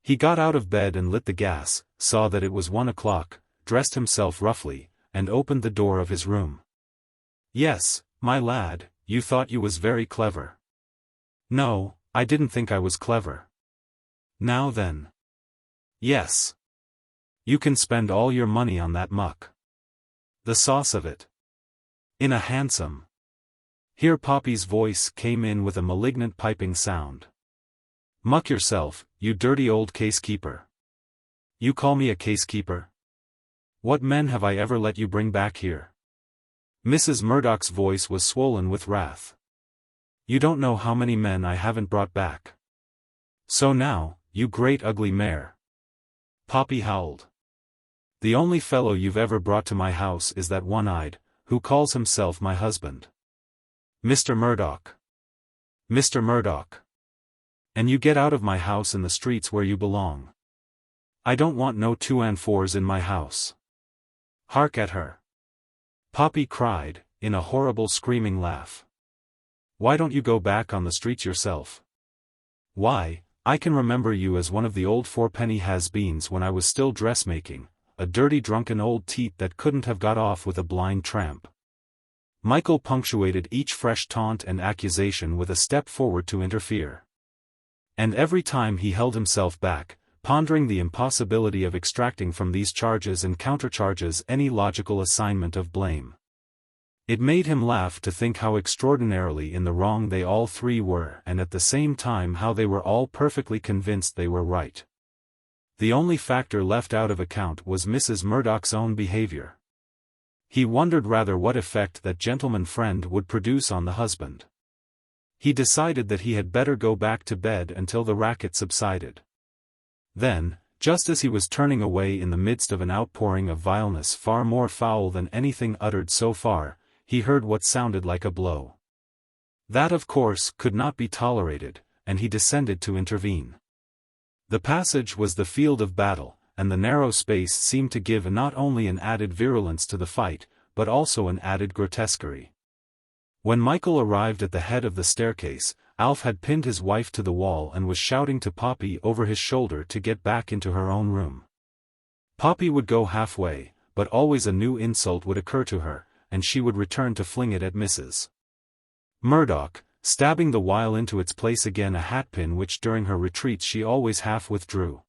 He got out of bed and lit the gas, saw that it was 1 o'clock, dressed himself roughly, and opened the door of his room. "Yes, my lad, you thought you was very clever." "No, I didn't think I was clever." "Now then." "Yes. You can spend all your money on that muck. The sauce of it. In a hansom." Here Poppy's voice came in with a malignant piping sound. "Muck yourself, you dirty old casekeeper. You call me a casekeeper? What men have I ever let you bring back here?" Mrs. Murdoch's voice was swollen with wrath. "You don't know how many men I haven't brought back. So now, you great ugly mare." Poppy howled. "The only fellow you've ever brought to my house is that one-eyed, who calls himself my husband. Mr. Murdoch. Mr. Murdoch. And you get out of my house in the streets where you belong. I don't want no 2 and 4s in my house." "Hark at her!" Poppy cried, in a horrible screaming laugh. "Why don't you go back on the streets yourself? Why, I can remember you as one of the old fourpenny has-beens when I was still dressmaking, a dirty drunken old teat that couldn't have got off with a blind tramp." Michael punctuated each fresh taunt and accusation with a step forward to interfere. And every time he held himself back, pondering the impossibility of extracting from these charges and countercharges any logical assignment of blame. It made him laugh to think how extraordinarily in the wrong they all three were, and at the same time how they were all perfectly convinced they were right. The only factor left out of account was Mrs. Murdoch's own behavior. He wondered rather what effect that gentleman friend would produce on the husband. He decided that he had better go back to bed until the racket subsided. Then, just as he was turning away in the midst of an outpouring of vileness far more foul than anything uttered so far, he heard what sounded like a blow. That of course could not be tolerated, and he descended to intervene. The passage was the field of battle, and the narrow space seemed to give not only an added virulence to the fight, but also an added grotesquerie. When Michael arrived at the head of the staircase, Alf had pinned his wife to the wall and was shouting to Poppy over his shoulder to get back into her own room. Poppy would go halfway, but always a new insult would occur to her, and she would return to fling it at Mrs. Murdoch, stabbing the while into its place again a hatpin which during her retreats she always half withdrew.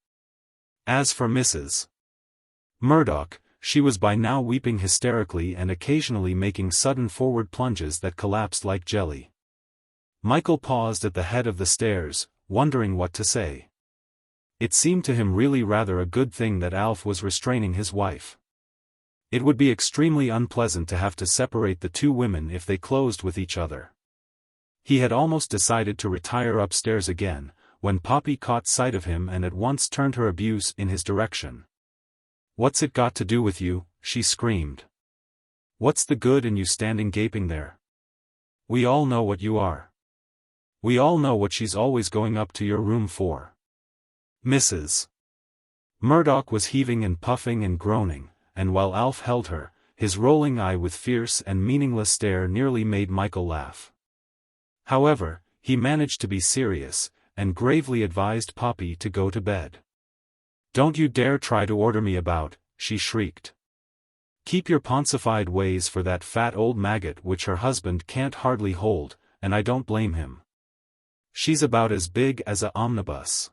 As for Mrs. Murdoch, she was by now weeping hysterically and occasionally making sudden forward plunges that collapsed like jelly. Michael paused at the head of the stairs, wondering what to say. It seemed to him really rather a good thing that Alf was restraining his wife. It would be extremely unpleasant to have to separate the two women if they closed with each other. He had almost decided to retire upstairs again, when Poppy caught sight of him and at once turned her abuse in his direction. "What's it got to do with you?" she screamed. "What's the good in you standing gaping there? We all know what you are. We all know what she's always going up to your room for." Mrs. Murdoch was heaving and puffing and groaning, and while Alf held her, his rolling eye with fierce and meaningless stare nearly made Michael laugh. However, he managed to be serious, and gravely advised Poppy to go to bed. "Don't you dare try to order me about," she shrieked. "Keep your poncified ways for that fat old maggot which her husband can't hardly hold, and I don't blame him. She's about as big as a omnibus."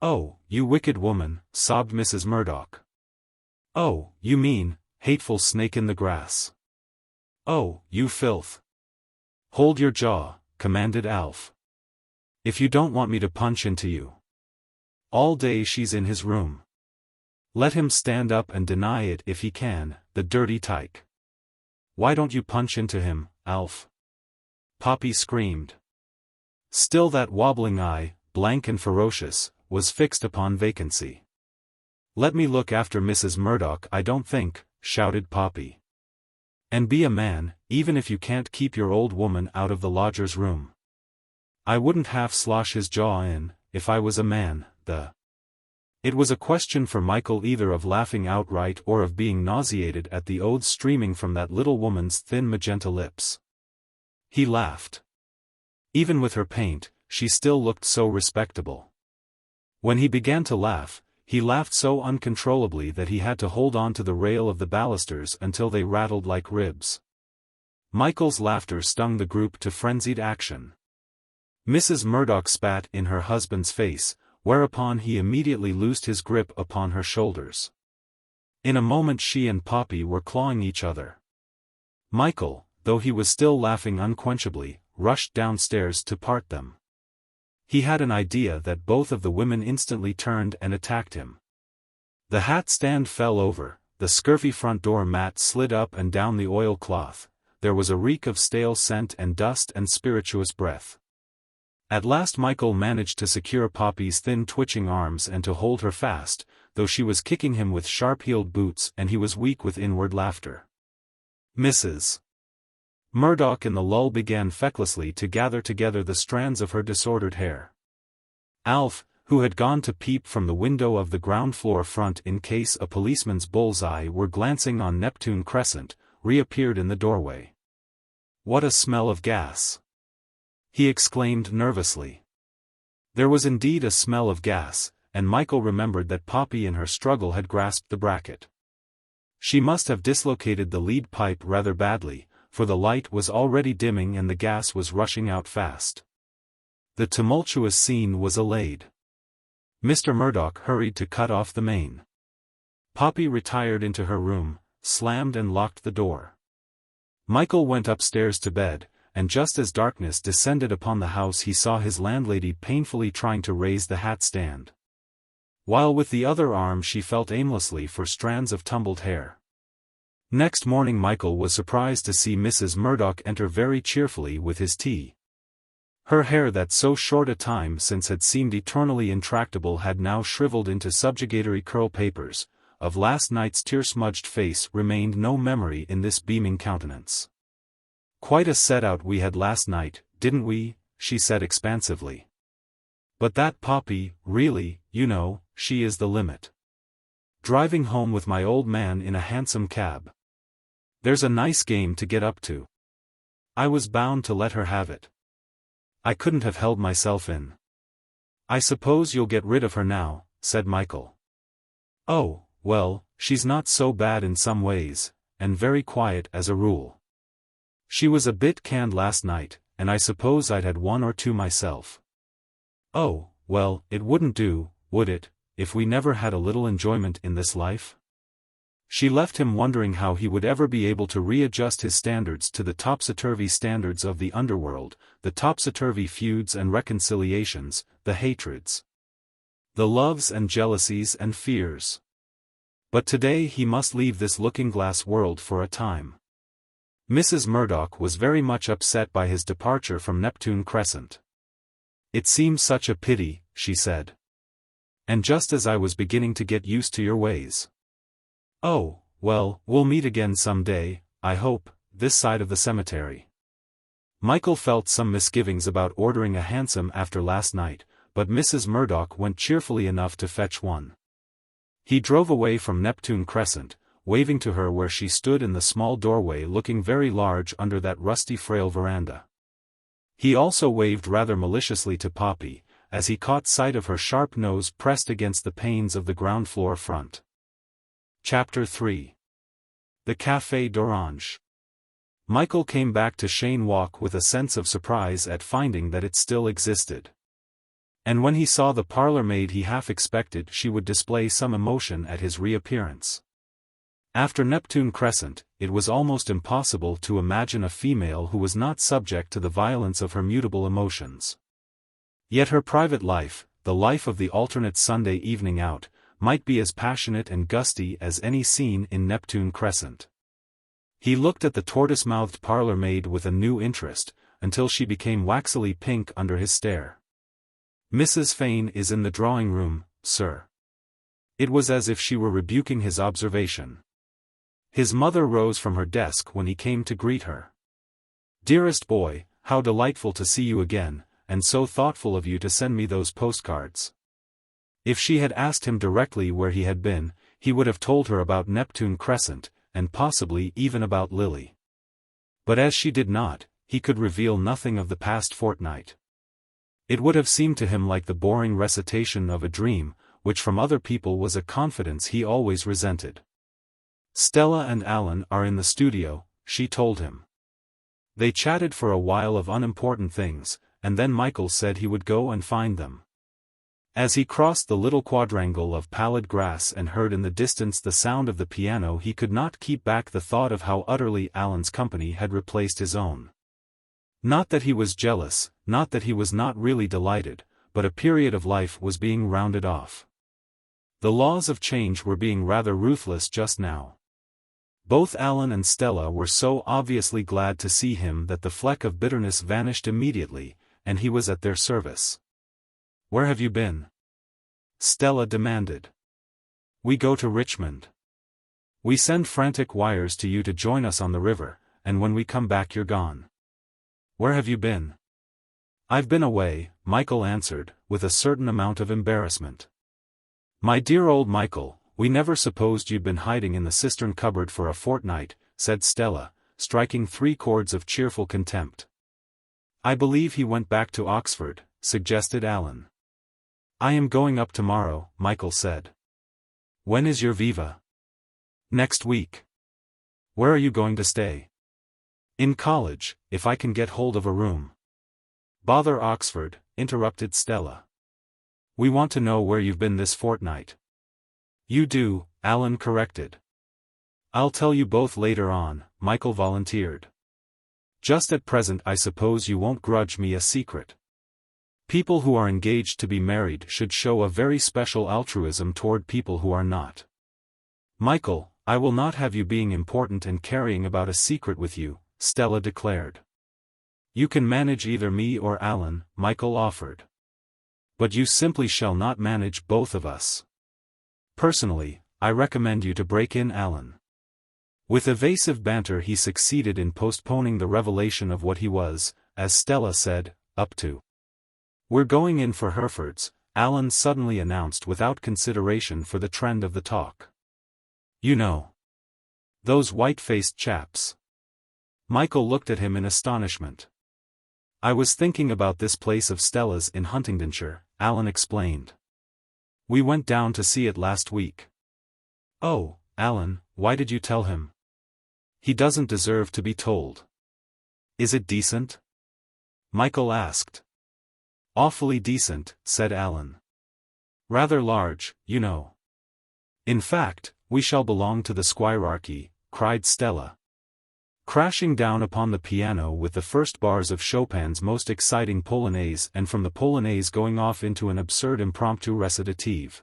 "Oh, you wicked woman," sobbed Mrs. Murdoch. "Oh, you mean, hateful snake in the grass. Oh, you filth." "Hold your jaw," commanded Alf. "If you don't want me to punch into you. All day she's in his room. Let him stand up and deny it if he can, the dirty tyke." "Why don't you punch into him, Alf?" Poppy screamed. Still that wobbling eye, blank and ferocious, was fixed upon vacancy. "Let me look after Mrs. Murdoch, I don't think," shouted Poppy. And be a man, even if you can't keep your old woman out of the lodger's room. I wouldn't half slosh his jaw in, if I was a man, It was a question for Michael either of laughing outright or of being nauseated at the oaths streaming from that little woman's thin magenta lips. He laughed. Even with her paint, she still looked so respectable. When he began to laugh, he laughed so uncontrollably that he had to hold on to the rail of the balusters until they rattled like ribs. Michael's laughter stung the group to frenzied action. Mrs. Murdoch spat in her husband's face, whereupon he immediately loosed his grip upon her shoulders. In a moment she and Poppy were clawing each other. Michael, though he was still laughing unquenchably, rushed downstairs to part them. He had an idea that both of the women instantly turned and attacked him. The hat stand fell over, the scurfy front door mat slid up and down the oilcloth, there was a reek of stale scent and dust and spirituous breath. At last Michael managed to secure Poppy's thin twitching arms and to hold her fast, though she was kicking him with sharp-heeled boots and he was weak with inward laughter. Mrs. Murdoch in the lull began fecklessly to gather together the strands of her disordered hair. Alf, who had gone to peep from the window of the ground-floor front in case a policeman's bull's-eye were glancing on Neptune Crescent, reappeared in the doorway. "What a smell of gas!" he exclaimed nervously. There was indeed a smell of gas, and Michael remembered that Poppy in her struggle had grasped the bracket. She must have dislocated the lead pipe rather badly, for the light was already dimming and the gas was rushing out fast. The tumultuous scene was allayed. Mr. Murdoch hurried to cut off the main. Poppy retired into her room, slammed and locked the door. Michael went upstairs to bed, and just as darkness descended upon the house he saw his landlady painfully trying to raise the hat stand, while with the other arm she felt aimlessly for strands of tumbled hair. Next morning Michael was surprised to see Mrs. Murdoch enter very cheerfully with his tea. Her hair that so short a time since had seemed eternally intractable had now shriveled into subjugatory curl papers. Of last night's tear-smudged face remained no memory in this beaming countenance. "Quite a set-out we had last night, didn't we?" she said expansively. "But that Poppy, really, you know, she is the limit. Driving home with my old man in a hansom cab. There's a nice game to get up to. I was bound to let her have it. I couldn't have held myself in." "I suppose you'll get rid of her now," said Michael. "Oh, well, she's not so bad in some ways, and very quiet as a rule. She was a bit canned last night, and I suppose I'd had one or two myself." "Oh, well, it wouldn't do, would it, if we never had a little enjoyment in this life?" She left him wondering how he would ever be able to readjust his standards to the topsy-turvy standards of the underworld, the topsy-turvy feuds and reconciliations, the hatreds, the loves and jealousies and fears. But today he must leave this looking-glass world for a time. Mrs. Murdoch was very much upset by his departure from Neptune Crescent. "It seems such a pity," she said. "And just as I was beginning to get used to your ways. Oh, well, we'll meet again some day, I hope, this side of the cemetery." Michael felt some misgivings about ordering a hansom after last night, but Mrs. Murdoch went cheerfully enough to fetch one. He drove away from Neptune Crescent, waving to her where she stood in the small doorway looking very large under that rusty frail veranda. He also waved rather maliciously to Poppy, as he caught sight of her sharp nose pressed against the panes of the ground floor front. Chapter 3. The Café d'Orange. Michael came back to Cheyne Walk with a sense of surprise at finding that it still existed. And when he saw the parlour maid he half expected she would display some emotion at his reappearance. After Neptune Crescent, it was almost impossible to imagine a female who was not subject to the violence of her mutable emotions. Yet her private life, the life of the alternate Sunday evening out, might be as passionate and gusty as any scene in Neptune Crescent. He looked at the tortoise-mouthed parlour maid with a new interest, until she became waxily pink under his stare. "Mrs. Fane is in the drawing-room, sir." It was as if she were rebuking his observation. His mother rose from her desk when he came to greet her. "Dearest boy, how delightful to see you again, and so thoughtful of you to send me those postcards." If she had asked him directly where he had been, he would have told her about Neptune Crescent, and possibly even about Lily. But as she did not, he could reveal nothing of the past fortnight. It would have seemed to him like the boring recitation of a dream, which from other people was a confidence he always resented. "Stella and Alan are in the studio," she told him. They chatted for a while of unimportant things, and then Michael said he would go and find them. As he crossed the little quadrangle of pallid grass and heard in the distance the sound of the piano, he could not keep back the thought of how utterly Alan's company had replaced his own. Not that he was jealous, not that he was not really delighted, but a period of life was being rounded off. The laws of change were being rather ruthless just now. Both Alan and Stella were so obviously glad to see him that the fleck of bitterness vanished immediately, and he was at their service. "Where have you been?" Stella demanded. "We go to Richmond. We send frantic wires to you to join us on the river, and when we come back you're gone." "Where have you been?" "I've been away," Michael answered, with a certain amount of embarrassment. "My dear old Michael, we never supposed you'd been hiding in the cistern cupboard for a fortnight," said Stella, striking 3 chords of cheerful contempt. "I believe he went back to Oxford," suggested Alan. "I am going up tomorrow," Michael said. "When is your viva?" "Next week." "Where are you going to stay?" "In college, if I can get hold of a room." "Bother Oxford," interrupted Stella. "We want to know where you've been this fortnight." "You do," Alan corrected. "I'll tell you both later on," Michael volunteered. "Just at present I suppose you won't grudge me a secret. People who are engaged to be married should show a very special altruism toward people who are not." "Michael, I will not have you being important and carrying about a secret with you," Stella declared. "You can manage either me or Alan," Michael offered. "But you simply shall not manage both of us. Personally, I recommend you to break in Alan." With evasive banter he succeeded in postponing the revelation of what he was, as Stella said, up to. "We're going in for Herefords," Alan suddenly announced without consideration for the trend of the talk. "You know. Those white-faced chaps." Michael looked at him in astonishment. "I was thinking about this place of Stella's in Huntingdonshire," Alan explained. "We went down to see it last week." "Oh, Alan, why did you tell him?" "He doesn't deserve to be told." "Is it decent?" Michael asked. "Awfully decent," said Alan. "Rather large, you know." "In fact, we shall belong to the squirearchy," cried Stella. Crashing down upon the piano with the first bars of Chopin's most exciting Polonaise, and from the Polonaise going off into an absurd impromptu recitative.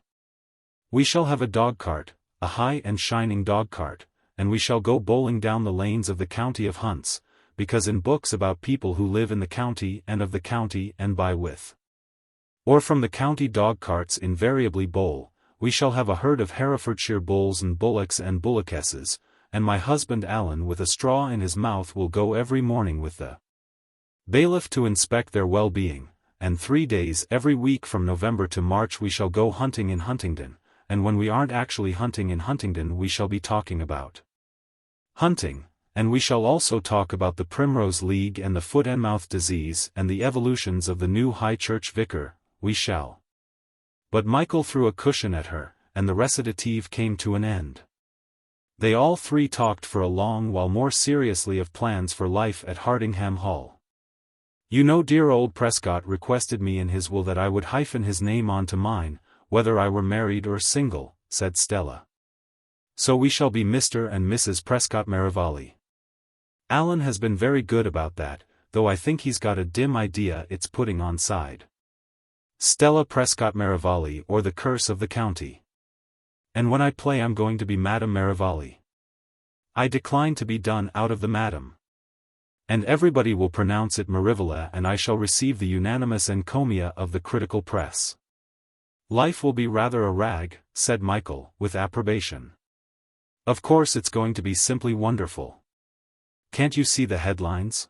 "We shall have a dog-cart, a high and shining dog-cart, and we shall go bowling down the lanes of the county of Hunts, because in books about people who live in the county and of the county and by with. Or from the county dog-carts invariably bowl, we shall have a herd of Herefordshire bulls and bullocks and bullockesses, and my husband Alan with a straw in his mouth will go every morning with the bailiff to inspect their well-being, and 3 days every week from November to March we shall go hunting in Huntingdon, and when we aren't actually hunting in Huntingdon we shall be talking about hunting, and we shall also talk about the Primrose League and the foot-and-mouth disease and the evolutions of the new High Church vicar, we shall." But Michael threw a cushion at her, and the recitative came to an end. They all 3 talked for a long while more seriously of plans for life at Hardingham Hall. "You know dear old Prescott requested me in his will that I would hyphen his name onto mine, whether I were married or single," said Stella. "So we shall be Mr. and Mrs. Prescott Merivale. Alan has been very good about that, though I think he's got a dim idea it's putting on side. Stella Prescott Merivale or the curse of the county. And when I play I'm going to be Madame Merivale. I decline to be done out of the Madame. And everybody will pronounce it Marivola and I shall receive the unanimous encomia of the critical press. Life will be rather a rag," said Michael, with approbation. Of course it's going to be simply wonderful. Can't you see the headlines?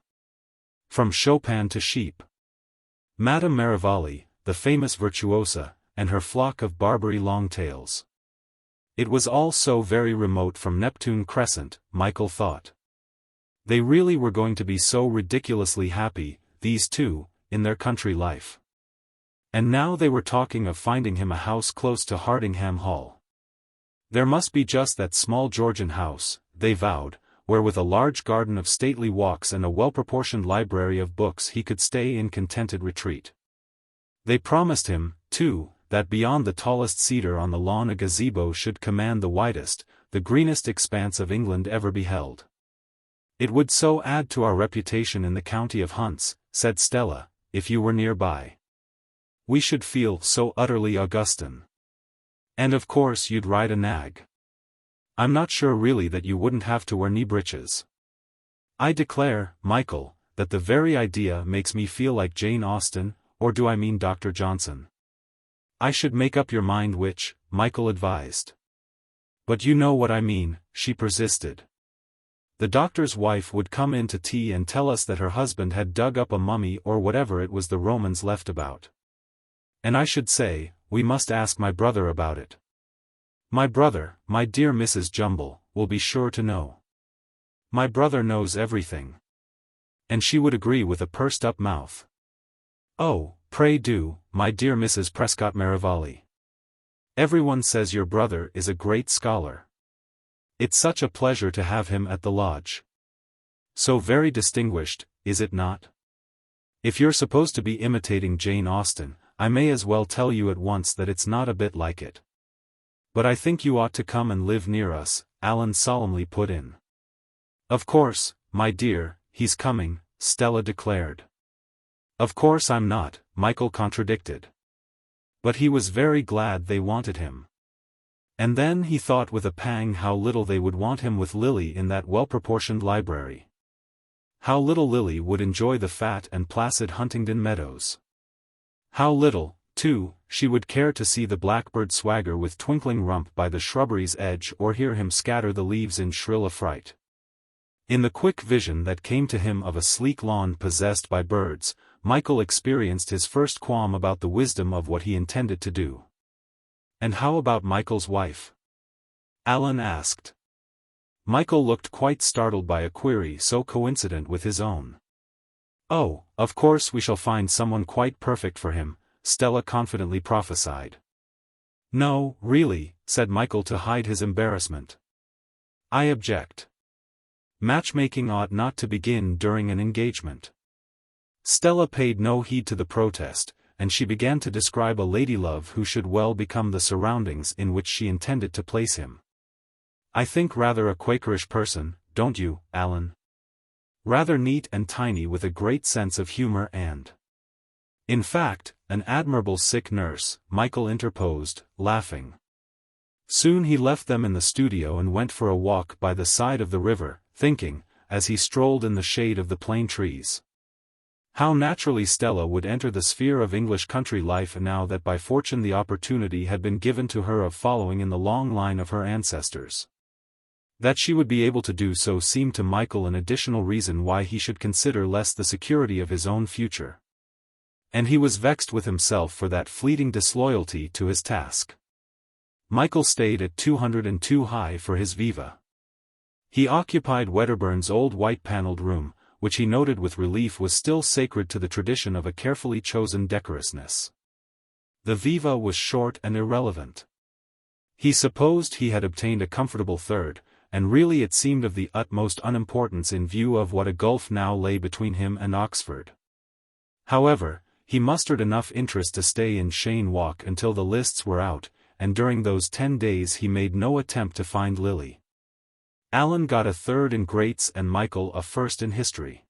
From Chopin to sheep. Madame Marivalli, the famous virtuosa, and her flock of Barbary long-tails. It was all so very remote from Neptune Crescent, Michael thought. They really were going to be so ridiculously happy, these two, in their country life. And now they were talking of finding him a house close to Hardingham Hall. There must be just that small Georgian house, they vowed, where with a large garden of stately walks and a well-proportioned library of books he could stay in contented retreat. They promised him, too, that beyond the tallest cedar on the lawn a gazebo should command the widest, the greenest expanse of England ever beheld. It would so add to our reputation in the county of Hunts, said Stella, if you were nearby. We should feel so utterly Augustan. And of course you'd ride a nag. I'm not sure really that you wouldn't have to wear knee breeches. I declare, Michael, that the very idea makes me feel like Jane Austen, or do I mean Dr. Johnson? I should make up your mind which, Michael advised. But you know what I mean, she persisted. The doctor's wife would come in to tea and tell us that her husband had dug up a mummy or whatever it was the Romans left about. And I should say, we must ask my brother about it. My brother, my dear Mrs. Jumble, will be sure to know. My brother knows everything. And she would agree with a pursed-up mouth. Oh, pray do, my dear Mrs. Prescott Marivalli. Everyone says your brother is a great scholar. It's such a pleasure to have him at the lodge. So very distinguished, is it not? If you're supposed to be imitating Jane Austen, I may as well tell you at once that it's not a bit like it. But I think you ought to come and live near us, Alan solemnly put in. Of course, my dear, he's coming, Stella declared. Of course I'm not, Michael contradicted. But he was very glad they wanted him. And then he thought with a pang how little they would want him with Lily in that well-proportioned library. How little Lily would enjoy the fat and placid Huntingdon Meadows. How little, too, she would care to see the blackbird swagger with twinkling rump by the shrubbery's edge or hear him scatter the leaves in shrill affright. In the quick vision that came to him of a sleek lawn possessed by birds, Michael experienced his first qualm about the wisdom of what he intended to do. And how about Michael's wife? Alan asked. Michael looked quite startled by a query so coincident with his own. Oh, of course we shall find someone quite perfect for him, Stella confidently prophesied. No, really, said Michael to hide his embarrassment. I object. Matchmaking ought not to begin during an engagement. Stella paid no heed to the protest, and she began to describe a ladylove who should well become the surroundings in which she intended to place him. I think rather a Quakerish person, don't you, Alan? Rather neat and tiny with a great sense of humor and... In fact, an admirable sick nurse, Michael interposed, laughing. Soon he left them in the studio and went for a walk by the side of the river, thinking, as he strolled in the shade of the plane trees. How naturally Stella would enter the sphere of English country life now that by fortune the opportunity had been given to her of following in the long line of her ancestors. That she would be able to do so seemed to Michael an additional reason why he should consider less the security of his own future. And he was vexed with himself for that fleeting disloyalty to his task. Michael stayed at 202 High for his viva. He occupied Wedderburn's old white-paneled room, which he noted with relief was still sacred to the tradition of a carefully chosen decorousness. The viva was short and irrelevant. He supposed he had obtained a comfortable third, and really it seemed of the utmost unimportance in view of what a gulf now lay between him and Oxford. However, he mustered enough interest to stay in Cheyne Walk until the lists were out, and during those 10 days he made no attempt to find Lily. Alan got a third in Greats and Michael a first in history.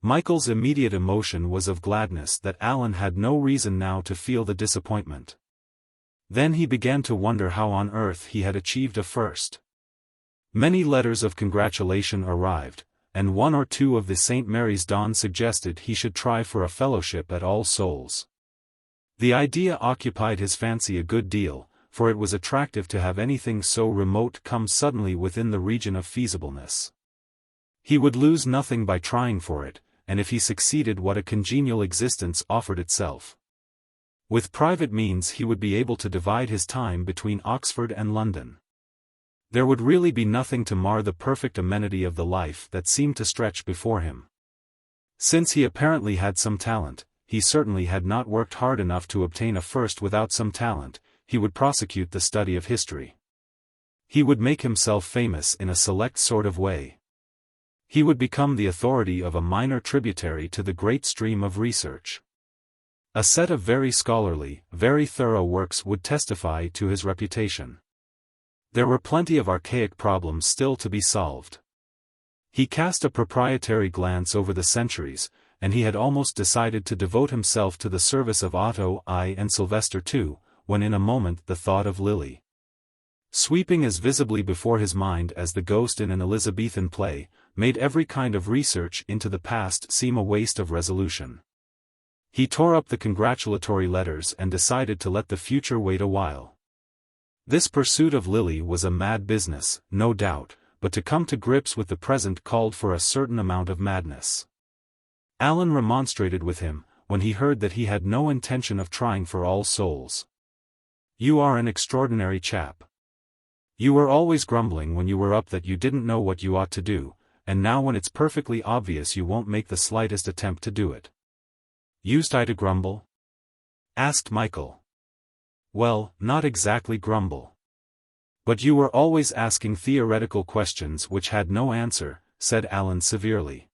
Michael's immediate emotion was of gladness that Alan had no reason now to feel the disappointment. Then he began to wonder how on earth he had achieved a first. Many letters of congratulation arrived, and one or two of the St. Mary's Dons suggested he should try for a fellowship at All Souls. The idea occupied his fancy a good deal, for it was attractive to have anything so remote come suddenly within the region of feasibleness. He would lose nothing by trying for it, and if he succeeded, what a congenial existence offered itself. With private means he would be able to divide his time between Oxford and London. There would really be nothing to mar the perfect amenity of the life that seemed to stretch before him. Since he apparently had some talent, he certainly had not worked hard enough to obtain a first. Without some talent, he would prosecute the study of history. He would make himself famous in a select sort of way. He would become the authority of a minor tributary to the great stream of research. A set of very scholarly, very thorough works would testify to his reputation. There were plenty of archaic problems still to be solved. He cast a proprietary glance over the centuries, and he had almost decided to devote himself to the service of Otto I and Sylvester II, when in a moment the thought of Lily, sweeping as visibly before his mind as the ghost in an Elizabethan play, made every kind of research into the past seem a waste of resolution. He tore up the congratulatory letters and decided to let the future wait a while. This pursuit of Lily was a mad business, no doubt, but to come to grips with the present called for a certain amount of madness. Alan remonstrated with him, when he heard that he had no intention of trying for All Souls. "You are an extraordinary chap. You were always grumbling when you were up that you didn't know what you ought to do, and now when it's perfectly obvious you won't make the slightest attempt to do it." "Used I to grumble?" asked Michael. "Well, not exactly grumble. But you were always asking theoretical questions which had no answer," said Alan severely.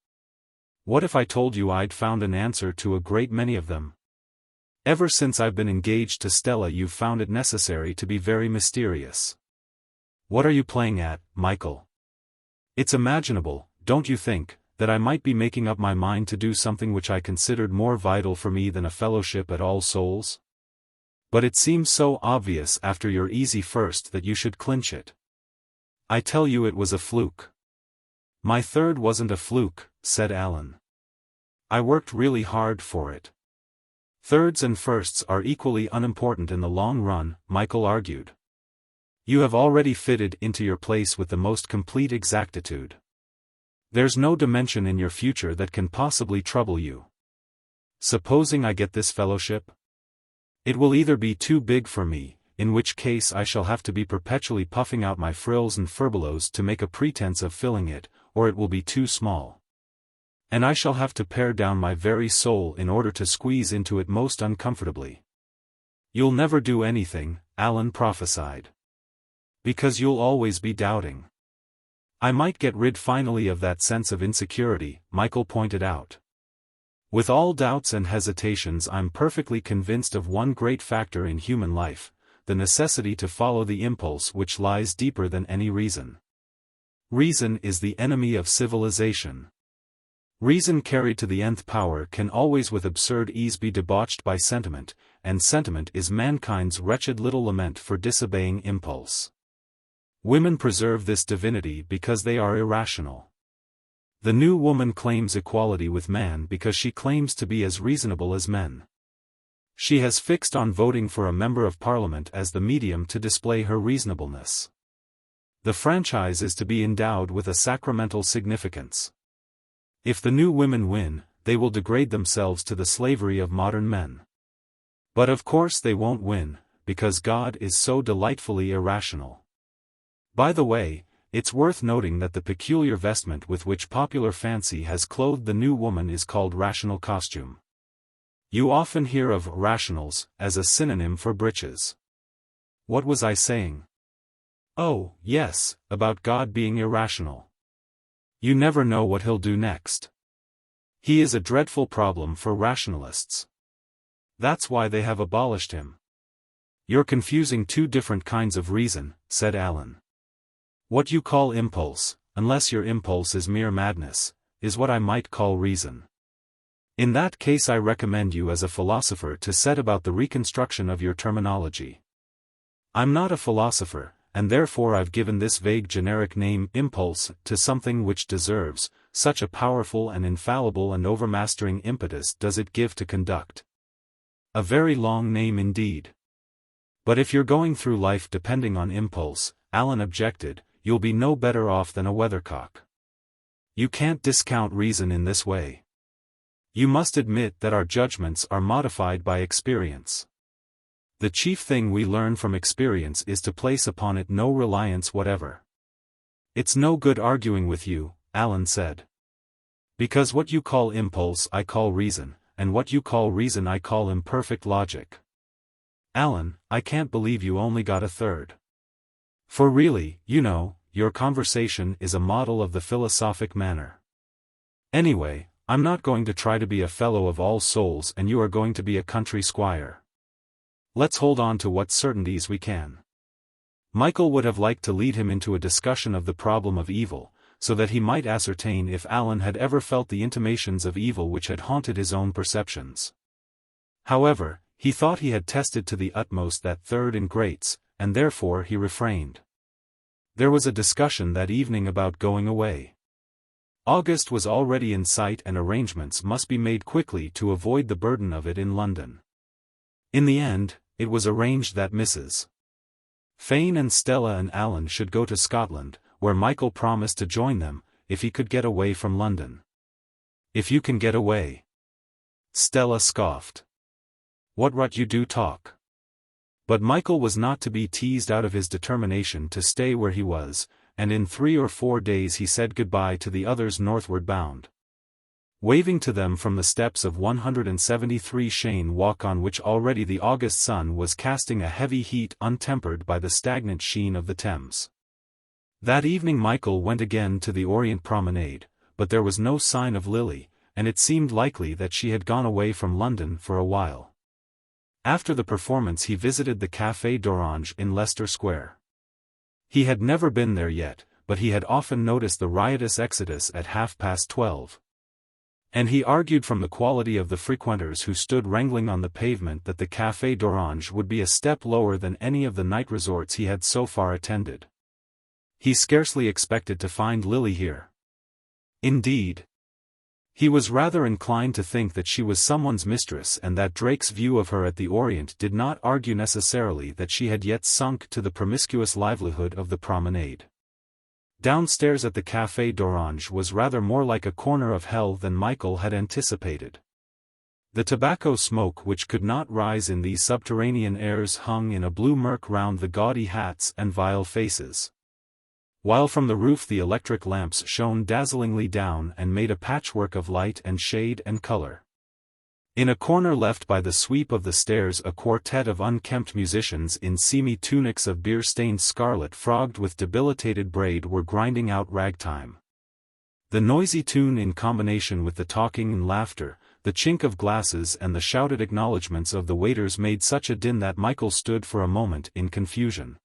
"What if I told you I'd found an answer to a great many of them? Ever since I've been engaged to Stella you've found it necessary to be very mysterious. What are you playing at, Michael? It's imaginable, don't you think, that I might be making up my mind to do something which I considered more vital for me than a fellowship at All Souls? But it seems so obvious after your easy first that you should clinch it. I tell you it was a fluke." "My third wasn't a fluke," said Alan. "I worked really hard for it." "Thirds and firsts are equally unimportant in the long run," Michael argued. "You have already fitted into your place with the most complete exactitude. There's no dimension in your future that can possibly trouble you. Supposing I get this fellowship? It will either be too big for me, in which case I shall have to be perpetually puffing out my frills and furbelows to make a pretense of filling it, or it will be too small. And I shall have to pare down my very soul in order to squeeze into it most uncomfortably." "You'll never do anything," Alan prophesied. "Because you'll always be doubting." "I might get rid finally of that sense of insecurity," Michael pointed out. "With all doubts and hesitations I'm perfectly convinced of one great factor in human life, the necessity to follow the impulse which lies deeper than any reason. Reason is the enemy of civilization. Reason carried to the nth power can always with absurd ease be debauched by sentiment, and sentiment is mankind's wretched little lament for disobeying impulse. Women preserve this divinity because they are irrational. The new woman claims equality with man because she claims to be as reasonable as men. She has fixed on voting for a member of parliament as the medium to display her reasonableness. The franchise is to be endowed with a sacramental significance. If the new women win, they will degrade themselves to the slavery of modern men. But of course they won't win, because God is so delightfully irrational. By the way, it's worth noting that the peculiar vestment with which popular fancy has clothed the new woman is called rational costume. You often hear of rationals as a synonym for breeches. What was I saying? Oh, yes, about God being irrational. You never know what he'll do next. He is a dreadful problem for rationalists. That's why they have abolished him." "You're confusing two different kinds of reason," said Alan. "What you call impulse, unless your impulse is mere madness, is what I might call reason. In that case I recommend you as a philosopher to set about the reconstruction of your terminology. I'm not a philosopher, and therefore I've given this vague generic name impulse to something which deserves, such a powerful and infallible and overmastering impetus does it give to conduct. A very long name indeed. But if you're going through life depending on impulse, Alan objected, you'll be no better off than a weathercock. You can't discount reason in this way. You must admit that our judgments are modified by experience. The chief thing we learn from experience is to place upon it no reliance whatever. It's no good arguing with you, Alan said. Because what you call impulse I call reason, and what you call reason I call imperfect logic. Alan, I can't believe you only got a third. For really, you know, your conversation is a model of the philosophic manner. Anyway, I'm not going to try to be a fellow of all souls and you are going to be a country squire. Let's hold on to what certainties we can. Michael would have liked to lead him into a discussion of the problem of evil, so that he might ascertain if Alan had ever felt the intimations of evil which had haunted his own perceptions. However, he thought he had tested to the utmost that third in greats, and therefore he refrained. There was a discussion that evening about going away. August was already in sight and arrangements must be made quickly to avoid the burden of it in London. In the end, it was arranged that Mrs. Fane and Stella and Alan should go to Scotland, where Michael promised to join them, if he could get away from London. If you can get away. Stella scoffed. What rot you do talk. But Michael was not to be teased out of his determination to stay where he was, and in 3 or 4 days he said goodbye to the others northward bound. Waving to them from the steps of 173 Cheyne Walk on which already the August sun was casting a heavy heat untempered by the stagnant sheen of the Thames. That evening Michael went again to the Orient Promenade, but there was no sign of Lily, and it seemed likely that she had gone away from London for a while. After the performance he visited the Café d'Orange in Leicester Square. He had never been there yet, but he had often noticed the riotous exodus at 12:30. And he argued from the quality of the frequenters who stood wrangling on the pavement that the Café d'Orange would be a step lower than any of the night resorts he had so far attended. He scarcely expected to find Lily here. Indeed, he was rather inclined to think that she was someone's mistress and that Drake's view of her at the Orient did not argue necessarily that she had yet sunk to the promiscuous livelihood of the promenade. Downstairs at the Café d'Orange was rather more like a corner of hell than Michael had anticipated. The tobacco smoke which could not rise in these subterranean airs hung in a blue murk round the gaudy hats and vile faces, while from the roof the electric lamps shone dazzlingly down and made a patchwork of light and shade and color. In a corner left by the sweep of the stairs a quartet of unkempt musicians in seamy tunics of beer-stained scarlet frogged with debilitated braid were grinding out ragtime. The noisy tune in combination with the talking and laughter, the chink of glasses and the shouted acknowledgments of the waiters made such a din that Michael stood for a moment in confusion,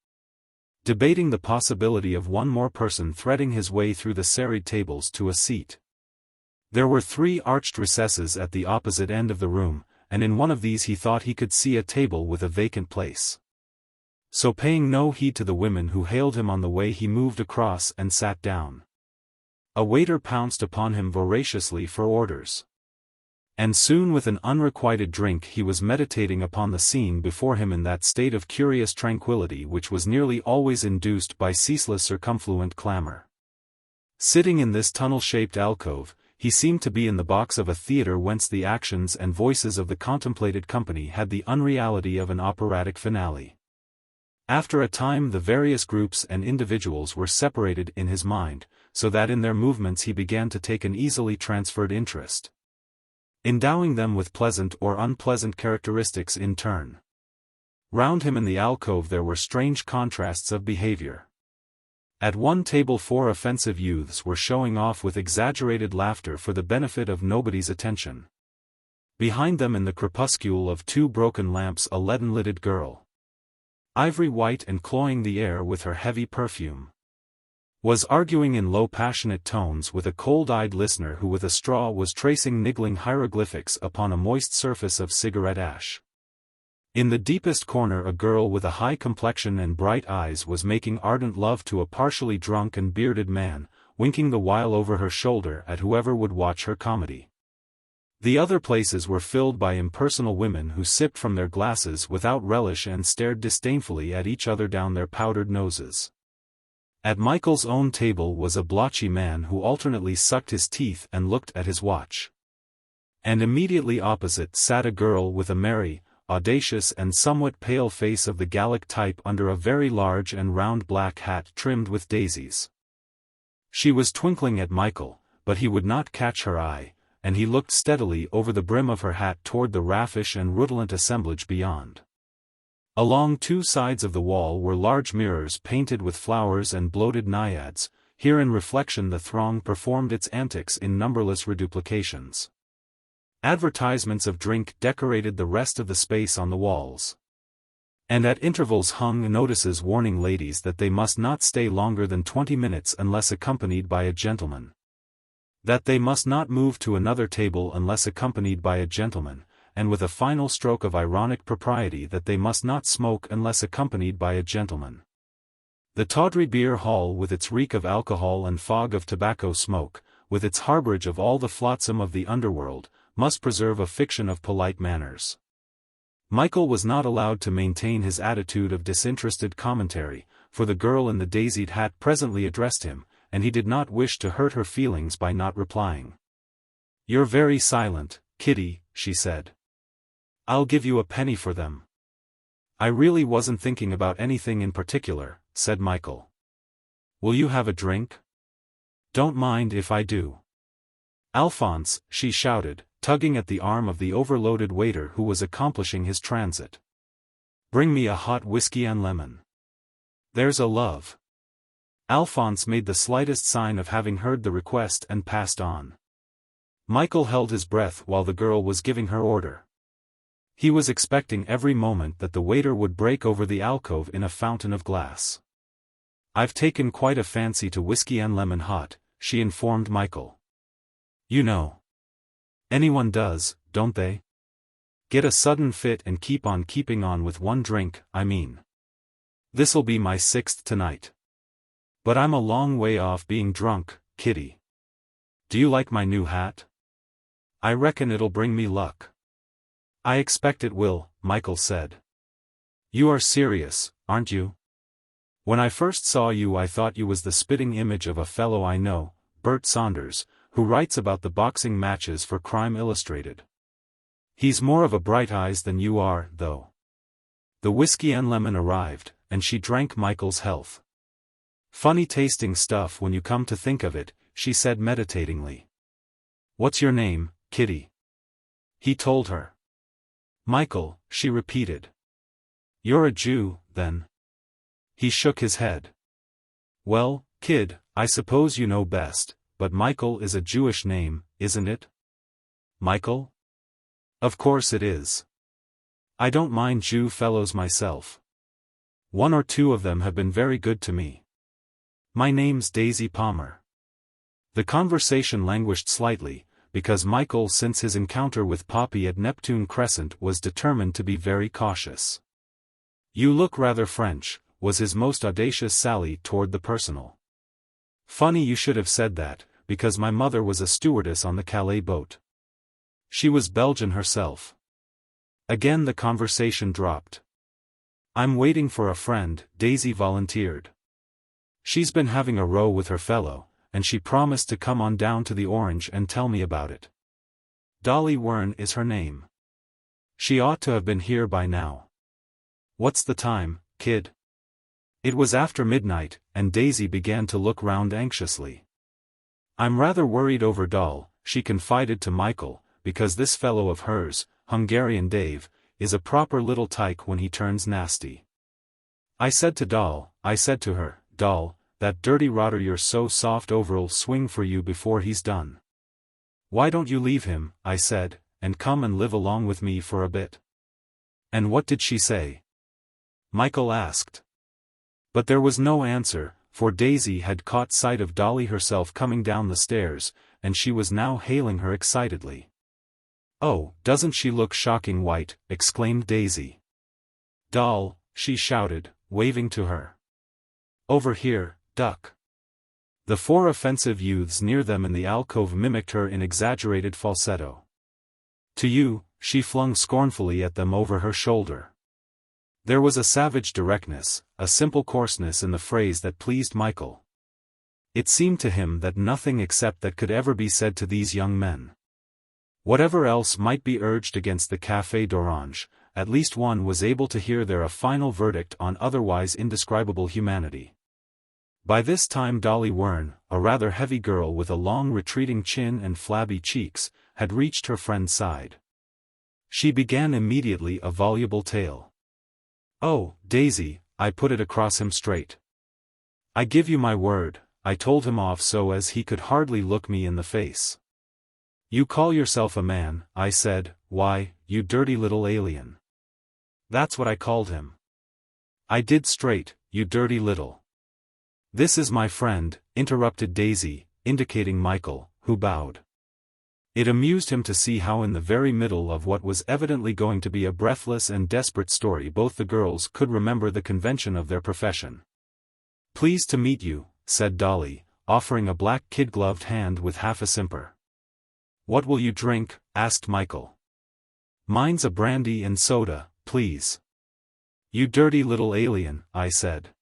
debating the possibility of one more person threading his way through the serried tables to a seat. There were 3 arched recesses at the opposite end of the room, and in one of these he thought he could see a table with a vacant place. So paying no heed to the women who hailed him on the way he moved across and sat down. A waiter pounced upon him voraciously for orders. And soon with an unrequited drink he was meditating upon the scene before him in that state of curious tranquility which was nearly always induced by ceaseless circumfluent clamor. Sitting in this tunnel-shaped alcove, he seemed to be in the box of a theatre whence the actions and voices of the contemplated company had the unreality of an operatic finale. After a time the various groups and individuals were separated in his mind, so that in their movements he began to take an easily transferred interest, endowing them with pleasant or unpleasant characteristics in turn. Round him in the alcove there were strange contrasts of behavior. At one table 4 offensive youths were showing off with exaggerated laughter for the benefit of nobody's attention. Behind them in the crepuscule of 2 broken lamps a leaden-lidded girl, ivory white and cloying the air with her heavy perfume, was arguing in low passionate tones with a cold-eyed listener who with a straw was tracing niggling hieroglyphics upon a moist surface of cigarette ash. In the deepest corner a girl with a high complexion and bright eyes was making ardent love to a partially drunk and bearded man, winking the while over her shoulder at whoever would watch her comedy. The other places were filled by impersonal women who sipped from their glasses without relish and stared disdainfully at each other down their powdered noses. At Michael's own table was a blotchy man who alternately sucked his teeth and looked at his watch. And immediately opposite sat a girl with a merry, audacious and somewhat pale face of the Gallic type under a very large and round black hat trimmed with daisies. She was twinkling at Michael, but he would not catch her eye, and he looked steadily over the brim of her hat toward the raffish and redolent assemblage beyond. Along two sides of the wall were large mirrors painted with flowers and bloated naiads. Here in reflection the throng performed its antics in numberless reduplications. Advertisements of drink decorated the rest of the space on the walls. And at intervals hung notices warning ladies that they must not stay longer than 20 minutes unless accompanied by a gentleman. That they must not move to another table unless accompanied by a gentleman, and with a final stroke of ironic propriety that they must not smoke unless accompanied by a gentleman. The tawdry beer hall with its reek of alcohol and fog of tobacco smoke, with its harborage of all the flotsam of the underworld, must preserve a fiction of polite manners. Michael was not allowed to maintain his attitude of disinterested commentary, for the girl in the daisied hat presently addressed him, and he did not wish to hurt her feelings by not replying. "You're very silent, Kitty," she said. "I'll give you a penny for them." "I really wasn't thinking about anything in particular," said Michael. "Will you have a drink?" "Don't mind if I do." "Alphonse," she shouted, tugging at the arm of the overloaded waiter who was accomplishing his transit. "Bring me a hot whiskey and lemon. There's a love." Alphonse made the slightest sign of having heard the request and passed on. Michael held his breath while the girl was giving her order. He was expecting every moment that the waiter would break over the alcove in a fountain of glass. "I've taken quite a fancy to whiskey and lemon hot," she informed Michael. "You know. Anyone does, don't they? Get a sudden fit and keep on keeping on with one drink, I mean. This'll be my 6th tonight. But I'm a long way off being drunk, Kitty. Do you like my new hat? I reckon it'll bring me luck." "I expect it will," Michael said. "You are serious, aren't you? When I first saw you I thought you was the spitting image of a fellow I know, Bert Saunders, who writes about the boxing matches for Crime Illustrated. He's more of a bright eyes than you are, though." The whiskey and lemon arrived, and she drank Michael's health. "Funny tasting stuff when you come to think of it," she said meditatingly. "What's your name, Kitty?" He told her. "Michael," she repeated. "You're a Jew, then?" He shook his head. "Well, kid, I suppose you know best, but Michael is a Jewish name, isn't it?" "Michael? Of course it is. I don't mind Jew fellows myself. One or two of them have been very good to me. My name's Daisy Palmer." The conversation languished slightly, because Michael since his encounter with Poppy at Neptune Crescent was determined to be very cautious. "You look rather French," was his most audacious sally toward the personal. "Funny you should have said that, because my mother was a stewardess on the Calais boat. She was Belgian herself." Again the conversation dropped. "I'm waiting for a friend," Daisy volunteered. "She's been having a row with her fellow, and she promised to come on down to the Orange and tell me about it. Dolly Wern is her name. She ought to have been here by now. What's the time, kid?" It was after midnight, and Daisy began to look round anxiously. "I'm rather worried over Doll," she confided to Michael, "because this fellow of hers, Hungarian Dave, is a proper little tyke when he turns nasty. I said to her, 'Doll, that dirty rotter you're so soft over'll swing for you before he's done. Why don't you leave him,' I said, 'and come and live along with me for a bit?'" "And what did she say?" Michael asked. But there was no answer, for Daisy had caught sight of Dolly herself coming down the stairs, and she was now hailing her excitedly. "Oh, doesn't she look shocking white!" exclaimed Daisy. "Doll," she shouted, waving to her. "Over here, duck." The 4 offensive youths near them in the alcove mimicked her in exaggerated falsetto. To you, she flung scornfully at them over her shoulder. There was a savage directness, a simple coarseness in the phrase that pleased Michael. It seemed to him that nothing except that could ever be said to these young men. Whatever else might be urged against the Café d'Orange, at least one was able to hear there a final verdict on otherwise indescribable humanity. By this time Dolly Wern, a rather heavy girl with a long retreating chin and flabby cheeks, had reached her friend's side. She began immediately a voluble tale. "Oh, Daisy," I put it across him straight. "I give you my word, I told him off so as he could hardly look me in the face. 'You call yourself a man,' I said, 'why, you dirty little alien.' That's what I called him. I did straight, 'You dirty little.'" "This is my friend," interrupted Daisy, indicating Michael, who bowed. It amused him to see how in the very middle of what was evidently going to be a breathless and desperate story both the girls could remember the convention of their profession. "Pleased to meet you," said Dolly, offering a black kid-gloved hand with half a simper. "What will you drink?" asked Michael. "Mine's a brandy and soda, please." "You dirty little alien," I said.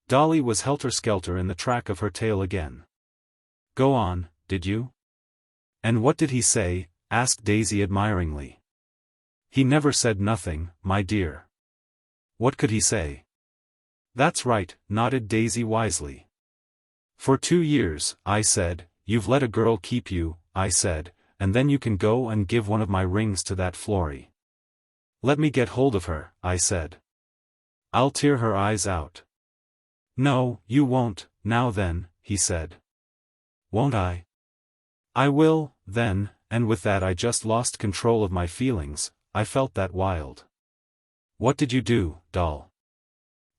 Dolly was helter-skelter in the track of her tale again. "Go on, did you?" "And what did he say?" asked Daisy admiringly. "He never said nothing, my dear." "What could he say?" "That's right," nodded Daisy wisely. "For 2 years," I said, "you've let a girl keep you," I said, "and then you can go and give one of my rings to that Florrie." "Let me get hold of her," I said. "I'll tear her eyes out." "No, you won't, now then," he said. "Won't I?" "I will, then," and with that I just lost control of my feelings, I felt that wild. "What did you do, doll?"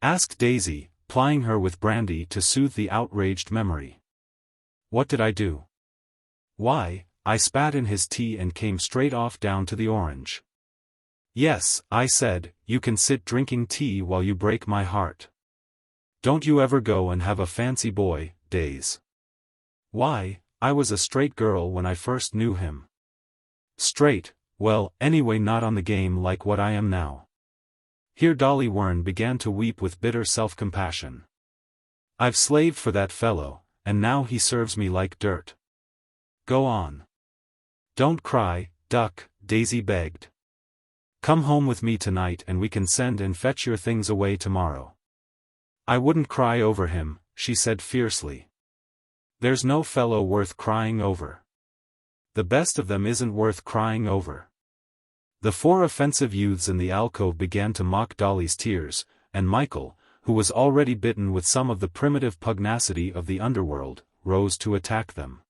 asked Daisy, plying her with brandy to soothe the outraged memory. "What did I do? Why, I spat in his tea and came straight off down to the orange." "Yes," I said, "you can sit drinking tea while you break my heart. Don't you ever go and have a fancy boy, Days." "Why, I was a straight girl when I first knew him." "Straight, well, anyway not on the game like what I am now." Here Dolly Wern began to weep with bitter self-compassion. "I've slaved for that fellow, and now he serves me like dirt." "Go on. Don't cry, duck," Daisy begged. "Come home with me tonight and we can send and fetch your things away tomorrow." "I wouldn't cry over him," she said fiercely. "There's no fellow worth crying over. The best of them isn't worth crying over." The 4 offensive youths in the alcove began to mock Dolly's tears, and Michael, who was already bitten with some of the primitive pugnacity of the underworld, rose to attack them.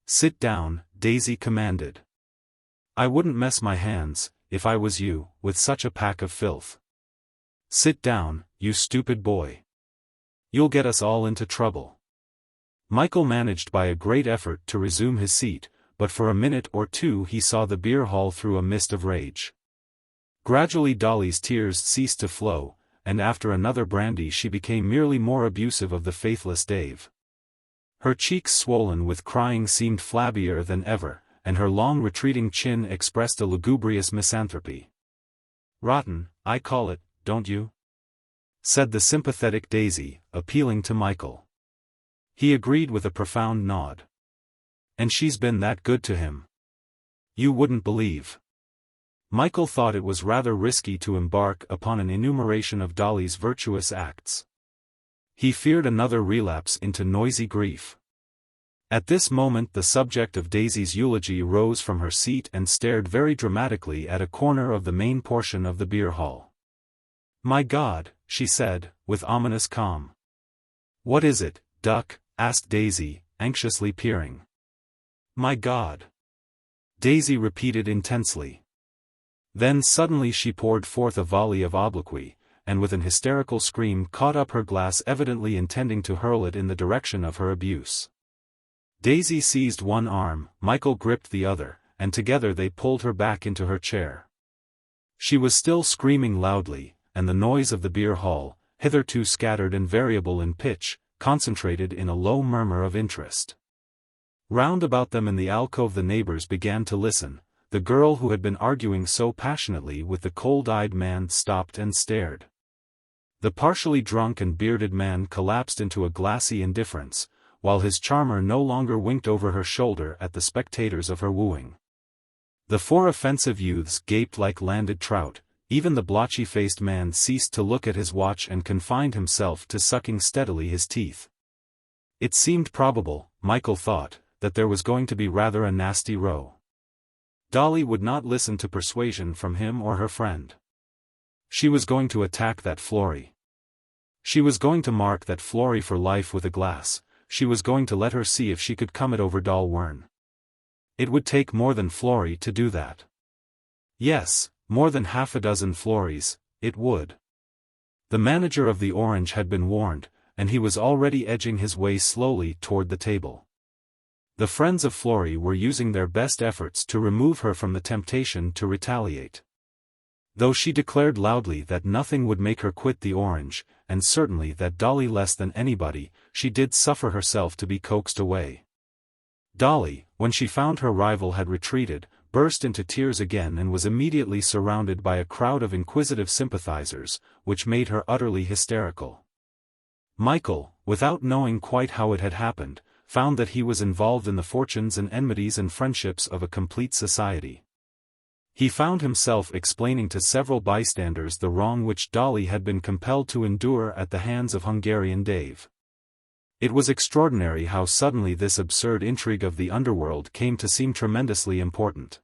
"Sit down," Daisy commanded. "I wouldn't mess my hands, if I was you, with such a pack of filth. Sit down, you stupid boy. You'll get us all into trouble." Michael managed by a great effort to resume his seat, but for a minute or two he saw the beer hall through a mist of rage. Gradually Dolly's tears ceased to flow, and after another brandy she became merely more abusive of the faithless Dave. Her cheeks swollen with crying seemed flabbier than ever, and her long retreating chin expressed a lugubrious misanthropy. "Rotten, I call it, don't you?" said the sympathetic Daisy, appealing to Michael. He agreed with a profound nod. "And she's been that good to him. You wouldn't believe." Michael thought it was rather risky to embark upon an enumeration of Dolly's virtuous acts. He feared another relapse into noisy grief. At this moment the subject of Daisy's eulogy rose from her seat and stared very dramatically at a corner of the main portion of the beer hall. "My God," she said, with ominous calm. "What is it, duck?" asked Daisy, anxiously peering. "My God," Daisy repeated intensely. Then suddenly she poured forth a volley of obloquy, and with an hysterical scream caught up her glass evidently intending to hurl it in the direction of her abuse. Daisy seized one arm, Michael gripped the other, and together they pulled her back into her chair. She was still screaming loudly, and the noise of the beer hall, hitherto scattered and variable in pitch, concentrated in a low murmur of interest. Round about them in the alcove the neighbors began to listen, the girl who had been arguing so passionately with the cold-eyed man stopped and stared. The partially drunk and bearded man collapsed into a glassy indifference, while his charmer no longer winked over her shoulder at the spectators of her wooing. The four offensive youths gaped like landed trout. Even the blotchy-faced man ceased to look at his watch and confined himself to sucking steadily his teeth. It seemed probable, Michael thought, that there was going to be rather a nasty row. Dolly would not listen to persuasion from him or her friend. She was going to attack that Florrie. She was going to mark that Florrie for life with a glass. She was going to let her see if she could come it over Doll Wern. It would take more than Florrie to do that. Yes, more than half a dozen Florries, it would. The manager of the Orange had been warned, and he was already edging his way slowly toward the table. The friends of Florrie were using their best efforts to remove her from the temptation to retaliate. Though she declared loudly that nothing would make her quit the Orange, and certainly that Dolly less than anybody, she did suffer herself to be coaxed away. Dolly, when she found her rival had retreated, burst into tears again and was immediately surrounded by a crowd of inquisitive sympathizers, which made her utterly hysterical. Michael, without knowing quite how it had happened, found that he was involved in the fortunes and enmities and friendships of a complete society. He found himself explaining to several bystanders the wrong which Dolly had been compelled to endure at the hands of Hungarian Dave. It was extraordinary how suddenly this absurd intrigue of the underworld came to seem tremendously important.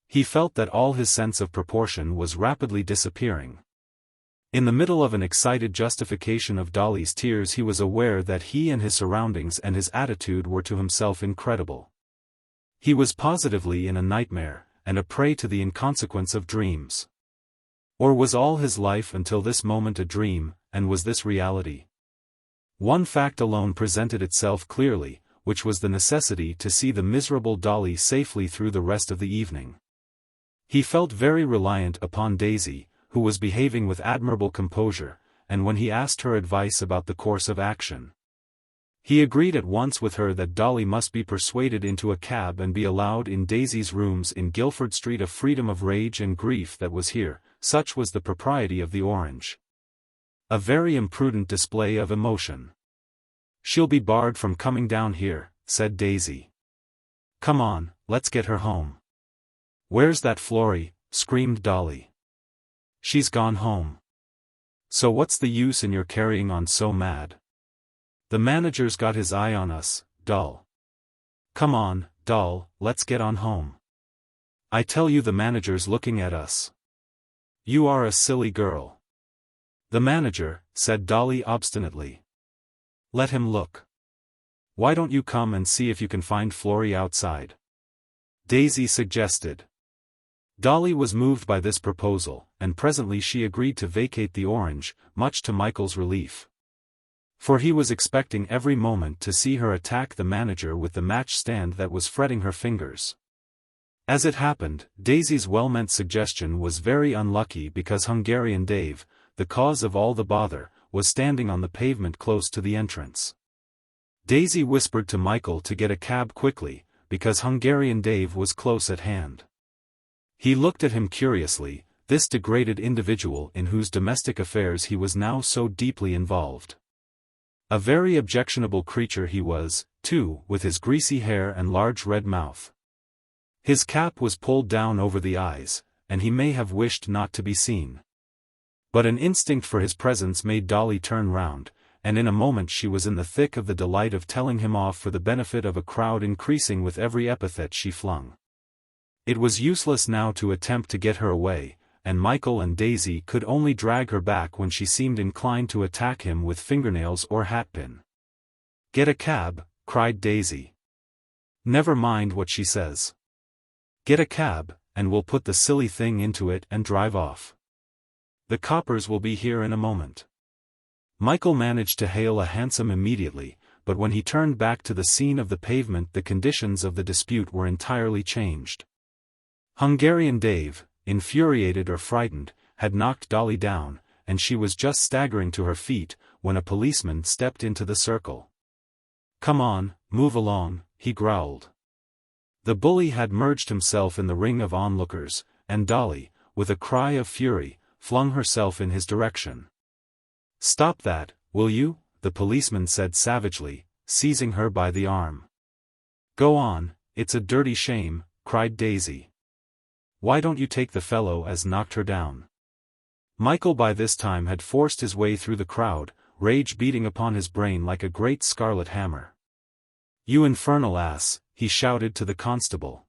He felt that all his sense of proportion was rapidly disappearing. In the middle of an excited justification of Dolly's tears, he was aware that he and his surroundings and his attitude were to himself incredible. He was positively in a nightmare, and a prey to the inconsequence of dreams. Or was all his life until this moment a dream, and was this reality? One fact alone presented itself clearly, which was the necessity to see the miserable Dolly safely through the rest of the evening. He felt very reliant upon Daisy, who was behaving with admirable composure, and when he asked her advice about the course of action, he agreed at once with her that Dolly must be persuaded into a cab and be allowed in Daisy's rooms in Guildford Street. A freedom of rage and grief that was here, such was the propriety of the Orange. A very imprudent display of emotion. "She'll be barred from coming down here," said Daisy. "Come on, let's get her home." "Where's that Florrie?" screamed Dolly. "She's gone home." "So what's the use in your carrying on so mad? The manager's got his eye on us, Doll. Come on, Doll, let's get on home. I tell you the manager's looking at us." "You are a silly girl." "The manager," said Dolly obstinately. "Let him look. Why don't you come and see if you can find Florrie outside?" Daisy suggested. Dolly was moved by this proposal, and presently she agreed to vacate the Orange, much to Michael's relief. For he was expecting every moment to see her attack the manager with the match stand that was fretting her fingers. As it happened, Daisy's well-meant suggestion was very unlucky because Hungarian Dave, the cause of all the bother, was standing on the pavement close to the entrance. Daisy whispered to Michael to get a cab quickly, because Hungarian Dave was close at hand. He looked at him curiously, this degraded individual in whose domestic affairs he was now so deeply involved. A very objectionable creature he was, too, with his greasy hair and large red mouth. His cap was pulled down over the eyes, and he may have wished not to be seen. But an instinct for his presence made Dolly turn round, and in a moment she was in the thick of the delight of telling him off for the benefit of a crowd increasing with every epithet she flung. It was useless now to attempt to get her away, and Michael and Daisy could only drag her back when she seemed inclined to attack him with fingernails or hatpin. "Get a cab," cried Daisy. "Never mind what she says. Get a cab, and we'll put the silly thing into it and drive off. The coppers will be here in a moment." Michael managed to hail a hansom immediately, but when he turned back to the scene of the pavement the conditions of the dispute were entirely changed. Hungarian Dave, infuriated or frightened, had knocked Dolly down, and she was just staggering to her feet, when a policeman stepped into the circle. "Come on, move along," he growled. The bully had merged himself in the ring of onlookers, and Dolly, with a cry of fury, flung herself in his direction. "Stop that, will you?" the policeman said savagely, seizing her by the arm. "Go on, it's a dirty shame," cried Daisy. "Why don't you take the fellow as knocked her down?" Michael by this time had forced his way through the crowd, rage beating upon his brain like a great scarlet hammer. "You infernal ass," he shouted to the constable.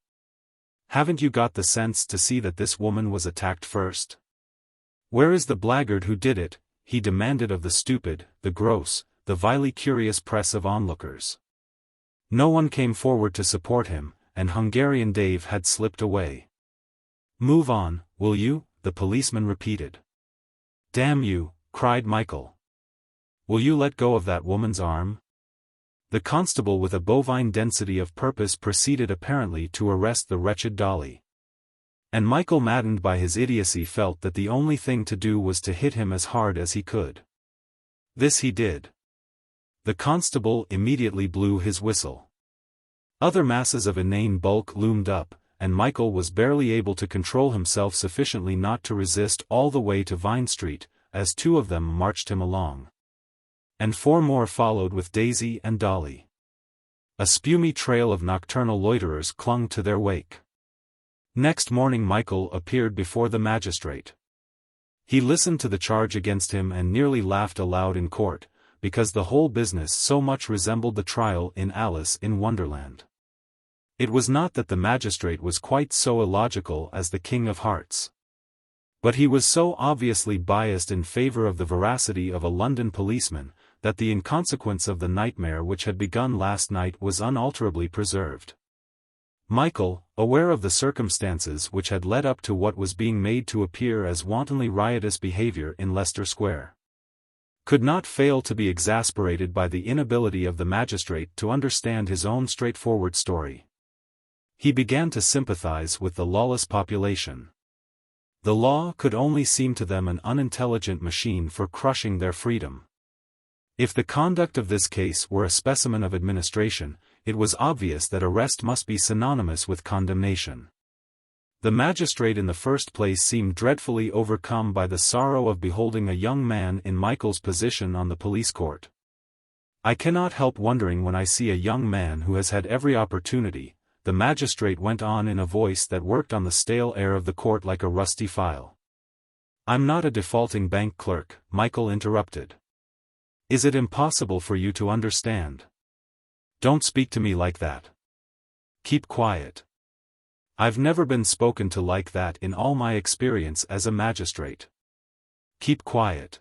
"Haven't you got the sense to see that this woman was attacked first? Where is the blackguard who did it?" he demanded of the stupid, the gross, the vilely curious press of onlookers. No one came forward to support him, and Hungarian Dave had slipped away. "Move on, will you?" the policeman repeated. "Damn you," cried Michael. "Will you let go of that woman's arm?" The constable with a bovine density of purpose proceeded apparently to arrest the wretched Dolly. And Michael, maddened by his idiocy, felt that the only thing to do was to hit him as hard as he could. This he did. The constable immediately blew his whistle. Other masses of inane bulk loomed up, and Michael was barely able to control himself sufficiently not to resist all the way to Vine Street, as two of them marched him along. And four more followed with Daisy and Dolly. A spumy trail of nocturnal loiterers clung to their wake. Next morning Michael appeared before the magistrate. He listened to the charge against him and nearly laughed aloud in court, because the whole business so much resembled the trial in Alice in Wonderland. It was not that the magistrate was quite so illogical as the King of Hearts. But he was so obviously biased in favor of the veracity of a London policeman, that the inconsequence of the nightmare which had begun last night was unalterably preserved. Michael, aware of the circumstances which had led up to what was being made to appear as wantonly riotous behavior in Leicester Square, could not fail to be exasperated by the inability of the magistrate to understand his own straightforward story. He began to sympathize with the lawless population. The law could only seem to them an unintelligent machine for crushing their freedom. If the conduct of this case were a specimen of administration, it was obvious that arrest must be synonymous with condemnation. The magistrate in the first place seemed dreadfully overcome by the sorrow of beholding a young man in Michael's position on the police court. "I cannot help wondering when I see a young man who has had every opportunity," the magistrate went on in a voice that worked on the stale air of the court like a rusty file. "I'm not a defaulting bank clerk," Michael interrupted. "Is it impossible for you to understand?" "Don't speak to me like that. Keep quiet. I've never been spoken to like that in all my experience as a magistrate. Keep quiet."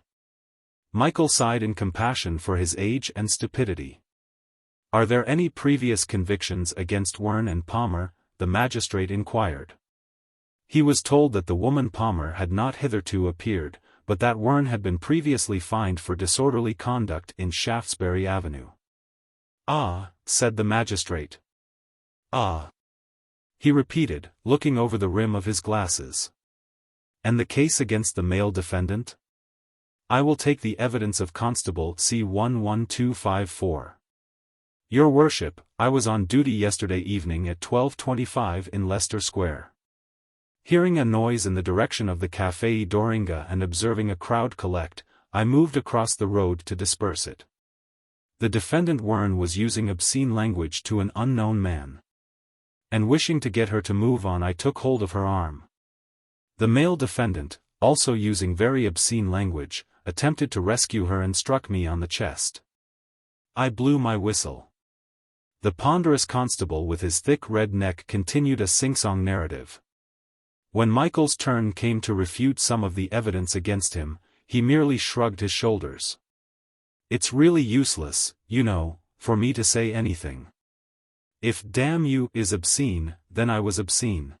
Michael sighed in compassion for his age and stupidity. "Are there any previous convictions against Wern and Palmer?" the magistrate inquired. He was told that the woman Palmer had not hitherto appeared, but that Wern had been previously fined for disorderly conduct in Shaftesbury Avenue. "Ah," said the magistrate. "Ah," he repeated, looking over the rim of his glasses. "And the case against the male defendant? I will take the evidence of Constable C11254. Your worship, I was on duty yesterday evening at 12:25 in Leicester Square. Hearing a noise in the direction of the Café Doringa and observing a crowd collect, I moved across the road to disperse it. The defendant Wern was using obscene language to an unknown man. And wishing to get her to move on, I took hold of her arm. The male defendant, also using very obscene language, attempted to rescue her and struck me on the chest. I blew my whistle. The ponderous constable with his thick red neck continued a sing-song narrative. When Michael's turn came to refute some of the evidence against him, he merely shrugged his shoulders. "It's really useless, you know, for me to say anything. If 'damn you' is obscene, then I was obscene.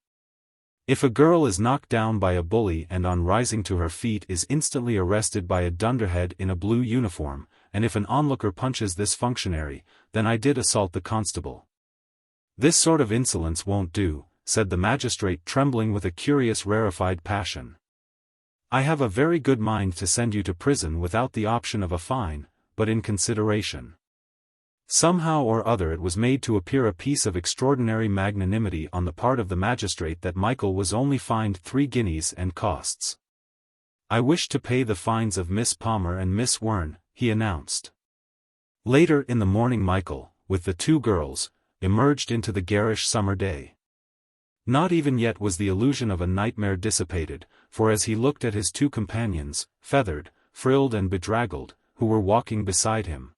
If a girl is knocked down by a bully and on rising to her feet is instantly arrested by a dunderhead in a blue uniform, and if an onlooker punches this functionary, then I did assault the constable. This sort of insolence won't do," said the magistrate, trembling with a curious rarefied passion. "I have a very good mind to send you to prison without the option of a fine, but in consideration." Somehow or other it was made to appear a piece of extraordinary magnanimity on the part of the magistrate that Michael was only fined 3 guineas and costs. "I wish to pay the fines of Miss Palmer and Miss Wern," he announced. Later in the morning Michael, with the 2 girls, emerged into the garish summer day. Not even yet was the illusion of a nightmare dissipated, for as he looked at his 2 companions, feathered, frilled and bedraggled, who were walking beside him,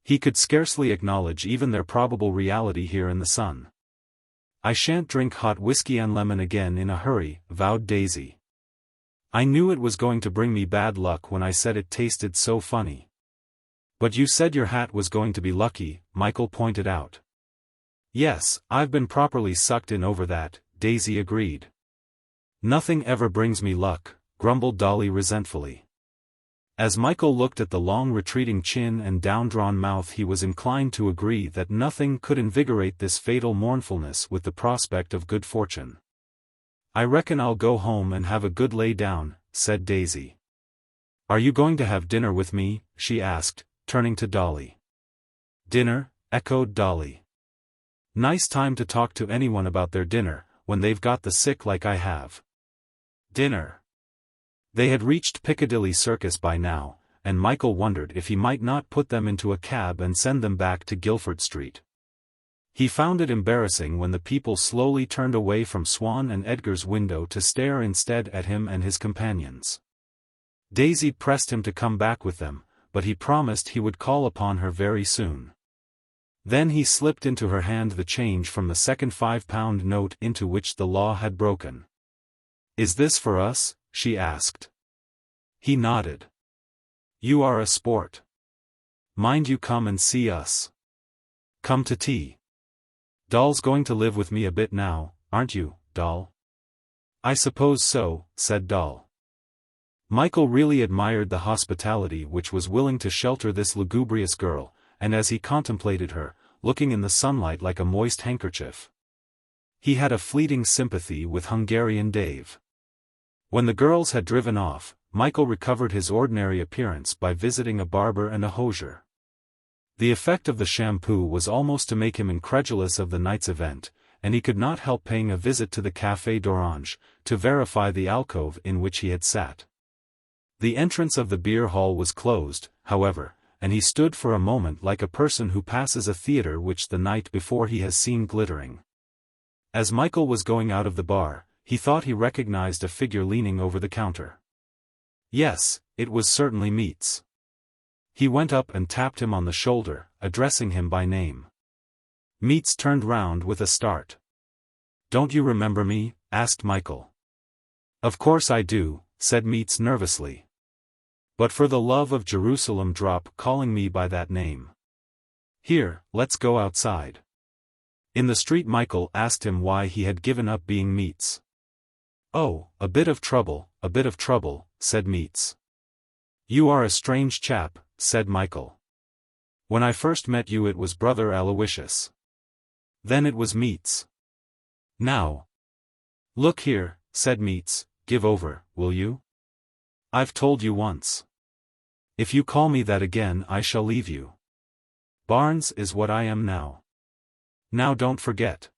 he could scarcely acknowledge even their probable reality here in the sun. "I shan't drink hot whiskey and lemon again in a hurry," vowed Daisy. "I knew it was going to bring me bad luck when I said it tasted so funny." "But you said your hat was going to be lucky," Michael pointed out. "Yes, I've been properly sucked in over that," Daisy agreed. "Nothing ever brings me luck," grumbled Dolly resentfully. As Michael looked at the long retreating chin and down-drawn mouth he was inclined to agree that nothing could invigorate this fatal mournfulness with the prospect of good fortune. "I reckon I'll go home and have a good lay down," said Daisy. "Are you going to have dinner with me?" she asked, turning to Dolly. "Dinner?" echoed Dolly. "Nice time to talk to anyone about their dinner, when they've got the sick like I have." Dinner. They had reached Piccadilly Circus by now, and Michael wondered if he might not put them into a cab and send them back to Guildford Street. He found it embarrassing when the people slowly turned away from Swan and Edgar's window to stare instead at him and his companions. Daisy pressed him to come back with them, but he promised he would call upon her very soon. Then he slipped into her hand the change from the second £5 note into which the law had broken. "Is this for us?" she asked. He nodded. "You are a sport. Mind you come and see us. Come to tea. Doll's going to live with me a bit now, aren't you, Doll?" "I suppose so," said Doll. Michael really admired the hospitality which was willing to shelter this lugubrious girl, and as he contemplated her, looking in the sunlight like a moist handkerchief, he had a fleeting sympathy with Hungarian Dave. When the girls had driven off, Michael recovered his ordinary appearance by visiting a barber and a hosier. The effect of the shampoo was almost to make him incredulous of the night's event, and he could not help paying a visit to the Café d'Orange, to verify the alcove in which he had sat. The entrance of the beer hall was closed, however, and he stood for a moment like a person who passes a theatre which the night before he has seen glittering. As Michael was going out of the bar, he thought he recognized a figure leaning over the counter. Yes, it was certainly Meats. He went up and tapped him on the shoulder, addressing him by name. Meats turned round with a start. "Don't you remember me?" asked Michael. "Of course I do," said Meats nervously. "But for the love of Jerusalem drop calling me by that name. Here, let's go outside." In the street Michael asked him why he had given up being Meats. "Oh, a bit of trouble," said Meats. "You are a strange chap," said Michael. "When I first met you it was Brother Aloysius. Then it was Meats. Now." "Look here," said Meats, "give over, will you? I've told you once. If you call me that again I shall leave you. Barnes is what I am now. Now don't forget.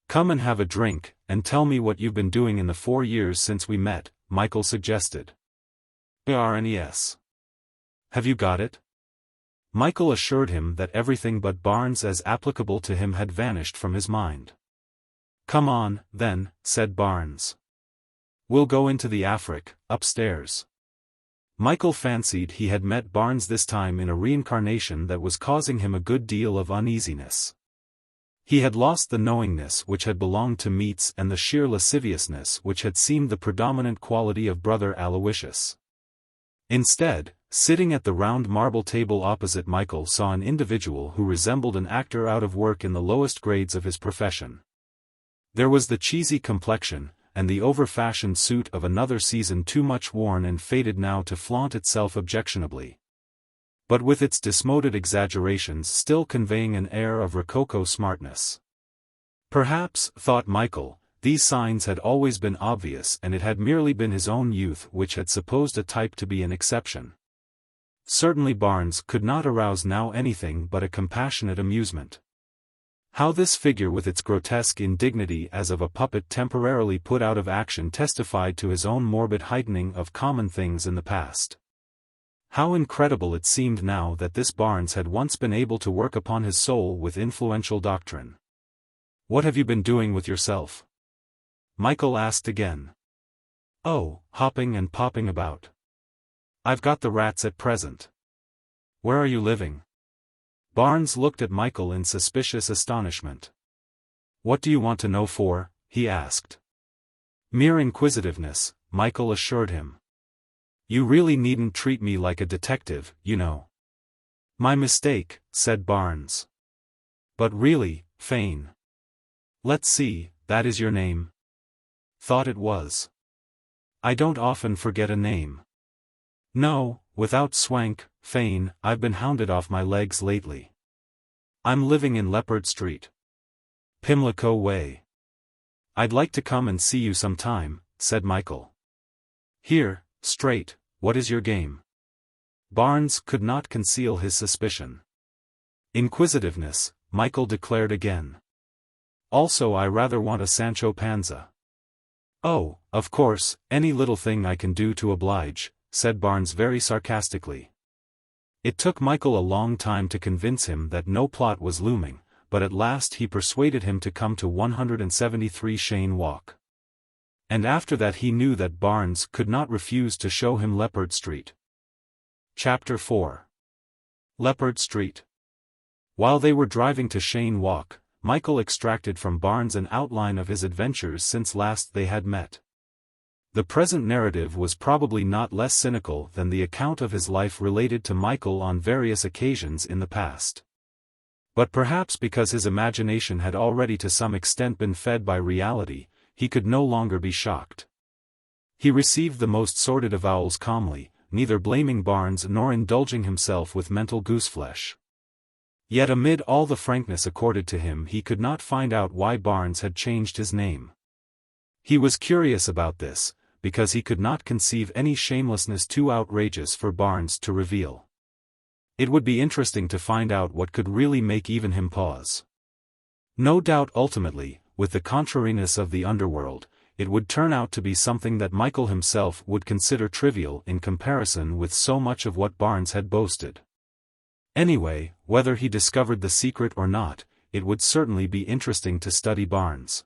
Come and have a drink, and tell me what you've been doing in the 4 years since we met," Michael suggested. "Barnes. Have you got it?" Michael assured him that everything but Barnes as applicable to him had vanished from his mind. "Come on, then," said Barnes. "We'll go into the Afric, upstairs." Michael fancied he had met Barnes this time in a reincarnation that was causing him a good deal of uneasiness. He had lost the knowingness which had belonged to Meats and the sheer lasciviousness which had seemed the predominant quality of Brother Aloysius. Instead, sitting at the round marble table opposite Michael saw an individual who resembled an actor out of work in the lowest grades of his profession. There was the cheesy complexion, and the over-fashioned suit of another season too much worn and faded now to flaunt itself objectionably, but with its dismoded exaggerations still conveying an air of rococo smartness. Perhaps, thought Michael, these signs had always been obvious and it had merely been his own youth which had supposed a type to be an exception. Certainly Barnes could not arouse now anything but a compassionate amusement. How this figure with its grotesque indignity as of a puppet temporarily put out of action testified to his own morbid heightening of common things in the past. How incredible it seemed now that this Barnes had once been able to work upon his soul with influential doctrine. "What have you been doing with yourself?" Michael asked again. "Oh, hopping and popping about. I've got the rats at present." "Where are you living?" Barnes looked at Michael in suspicious astonishment. "What do you want to know for?" he asked. "Mere inquisitiveness," Michael assured him. "You really needn't treat me like a detective, you know." "My mistake," said Barnes. "But really, Fane. Let's see, that is your name?" "Thought it was. I don't often forget a name." "No, without swank, Fane, I've been hounded off my legs lately. I'm living in Leppard Street. Pimlico Way. I'd like to come and see you sometime," said Michael. "Here, straight, what is your game?" Barnes could not conceal his suspicion. "Inquisitiveness," Michael declared again. "Also I rather want a Sancho Panza." "Oh, of course, any little thing I can do to oblige," said Barnes very sarcastically. It took Michael a long time to convince him that no plot was looming, but at last he persuaded him to come to 173 Cheyne Walk. And after that he knew that Barnes could not refuse to show him Leppard Street. Chapter 4. Leppard Street. While they were driving to Cheyne Walk, Michael extracted from Barnes an outline of his adventures since last they had met. The present narrative was probably not less cynical than the account of his life related to Michael on various occasions in the past. But perhaps because his imagination had already to some extent been fed by reality, he could no longer be shocked. He received the most sordid avowals calmly, neither blaming Barnes nor indulging himself with mental gooseflesh. Yet amid all the frankness accorded to him he could not find out why Barnes had changed his name. He was curious about this, because he could not conceive any shamelessness too outrageous for Barnes to reveal. It would be interesting to find out what could really make even him pause. No doubt ultimately, with the contrariness of the underworld, it would turn out to be something that Michael himself would consider trivial in comparison with so much of what Barnes had boasted. Anyway, whether he discovered the secret or not, it would certainly be interesting to study Barnes.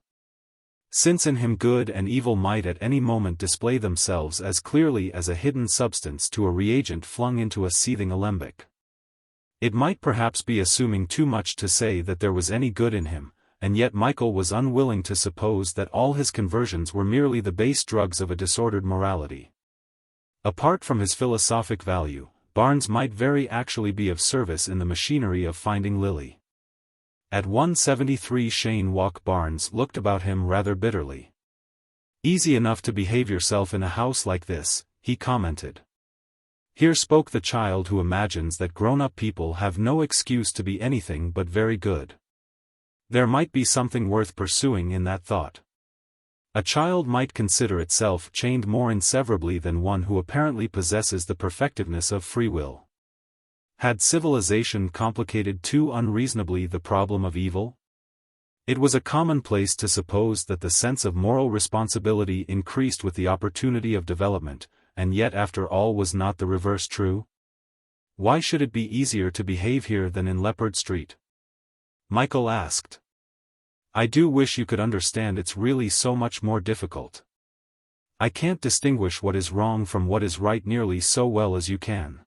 Since in him good and evil might at any moment display themselves as clearly as a hidden substance to a reagent flung into a seething alembic. It might perhaps be assuming too much to say that there was any good in him, and yet Michael was unwilling to suppose that all his conversions were merely the base drugs of a disordered morality. Apart from his philosophic value, Barnes might very actually be of service in the machinery of finding Lily. At 173 Cheyne Walk Barnes looked about him rather bitterly. "Easy enough to behave yourself in a house like this," he commented. Here spoke the child who imagines that grown-up people have no excuse to be anything but very good. There might be something worth pursuing in that thought. A child might consider itself chained more inseverably than one who apparently possesses the perfectiveness of free will. Had civilization complicated too unreasonably the problem of evil? It was a commonplace to suppose that the sense of moral responsibility increased with the opportunity of development, and yet after all was not the reverse true? Why should it be easier to behave here than in Leppard Street? Michael asked. "I do wish you could understand it's really so much more difficult. I can't distinguish what is wrong from what is right nearly so well as you can."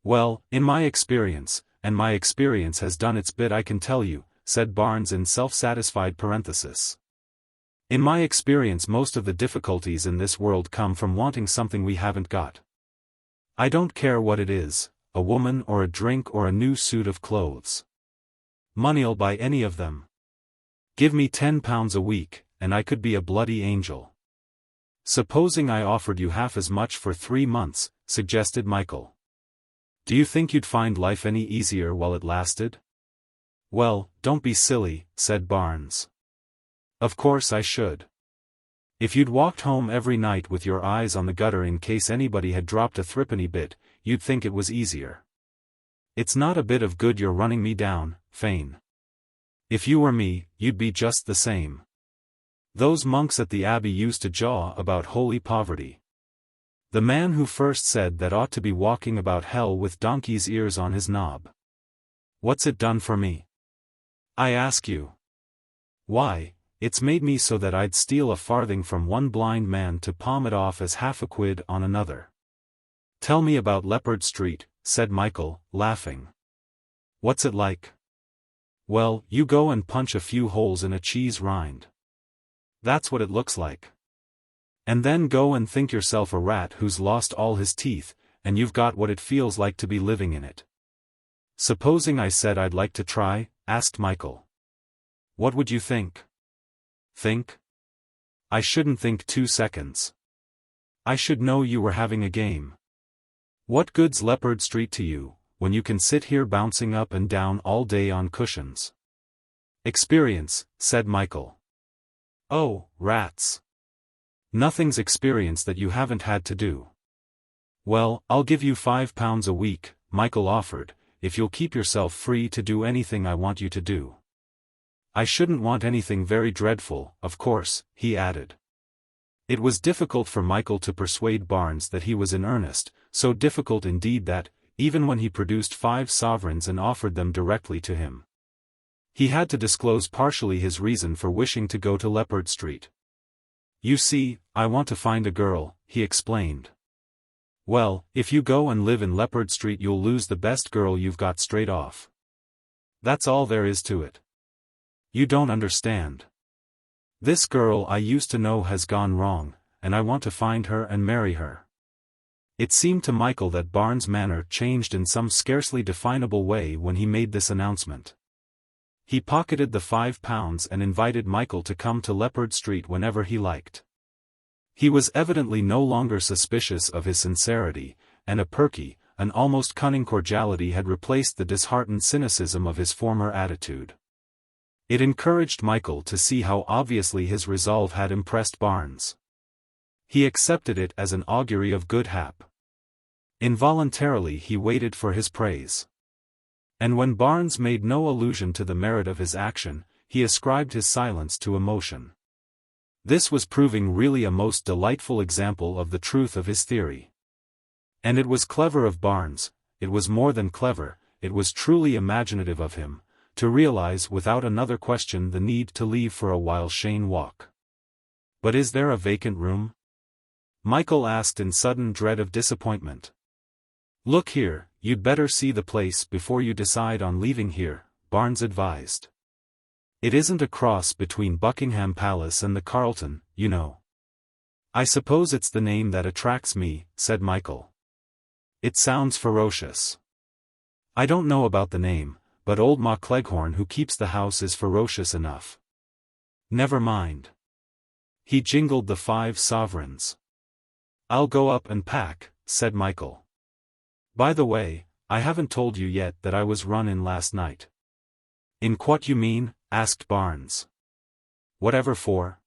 "Well, in my experience, and my experience has done its bit I can tell you," said Barnes in self-satisfied parenthesis. "In my experience most of the difficulties in this world come from wanting something we haven't got. I don't care what it is, a woman or a drink or a new suit of clothes. Money'll buy any of them. Give me £10 a week, and I could be a bloody angel." "Supposing I offered you half as much for 3 months, suggested Michael. "Do you think you'd find life any easier while it lasted?" "Well, don't be silly," said Barnes. "Of course I should. If you'd walked home every night with your eyes on the gutter in case anybody had dropped a threepenny bit, you'd think it was easier. It's not a bit of good you're running me down, Fane. If you were me, you'd be just the same. Those monks at the abbey used to jaw about holy poverty. The man who first said that ought to be walking about hell with donkey's ears on his knob. What's it done for me? I ask you. Why, it's made me so that I'd steal a farthing from one blind man to palm it off as half a quid on another. Tell me about Leppard Street, said Michael, laughing. What's it like? Well, you go and punch a few holes in a cheese rind. That's what it looks like. And then go and think yourself a rat who's lost all his teeth, and you've got what it feels like to be living in it. Supposing I said I'd like to try, asked Michael. What would you think? Think? I shouldn't think 2 seconds. I should know you were having a game. What good's Leppard Street to you, when you can sit here bouncing up and down all day on cushions? Experience, said Michael. Oh, rats. Nothing's experience that you haven't had to do. Well, I'll give you £5 a week, Michael offered, if you'll keep yourself free to do anything I want you to do. I shouldn't want anything very dreadful, of course, he added. It was difficult for Michael to persuade Barnes that he was in earnest, so difficult indeed that, even when he produced 5 sovereigns and offered them directly to him, he had to disclose partially his reason for wishing to go to Leppard Street. You see, I want to find a girl, he explained. Well, if you go and live in Leppard Street you'll lose the best girl you've got straight off. That's all there is to it. You don't understand. This girl I used to know has gone wrong, and I want to find her and marry her. It seemed to Michael that Barnes' manner changed in some scarcely definable way when he made this announcement. He pocketed the £5 and invited Michael to come to Leppard Street whenever he liked. He was evidently no longer suspicious of his sincerity, and a perky, an almost cunning cordiality had replaced the disheartened cynicism of his former attitude. It encouraged Michael to see how obviously his resolve had impressed Barnes. He accepted it as an augury of good hap. Involuntarily he waited for his praise. And when Barnes made no allusion to the merit of his action, he ascribed his silence to emotion. This was proving really a most delightful example of the truth of his theory. And it was clever of Barnes, it was more than clever, it was truly imaginative of him, to realize without another question the need to leave for a while Cheyne Walk. But is there a vacant room? Michael asked in sudden dread of disappointment. Look here, you'd better see the place before you decide on leaving here, Barnes advised. It isn't a cross between Buckingham Palace and the Carlton, you know. I suppose it's the name that attracts me, said Michael. It sounds ferocious. I don't know about the name, but old Ma Cleghorn who keeps the house is ferocious enough. Never mind. He jingled the 5 sovereigns. I'll go up and pack, said Michael. By the way, I haven't told you yet that I was run in last night. In what you mean? Asked Barnes. Whatever for?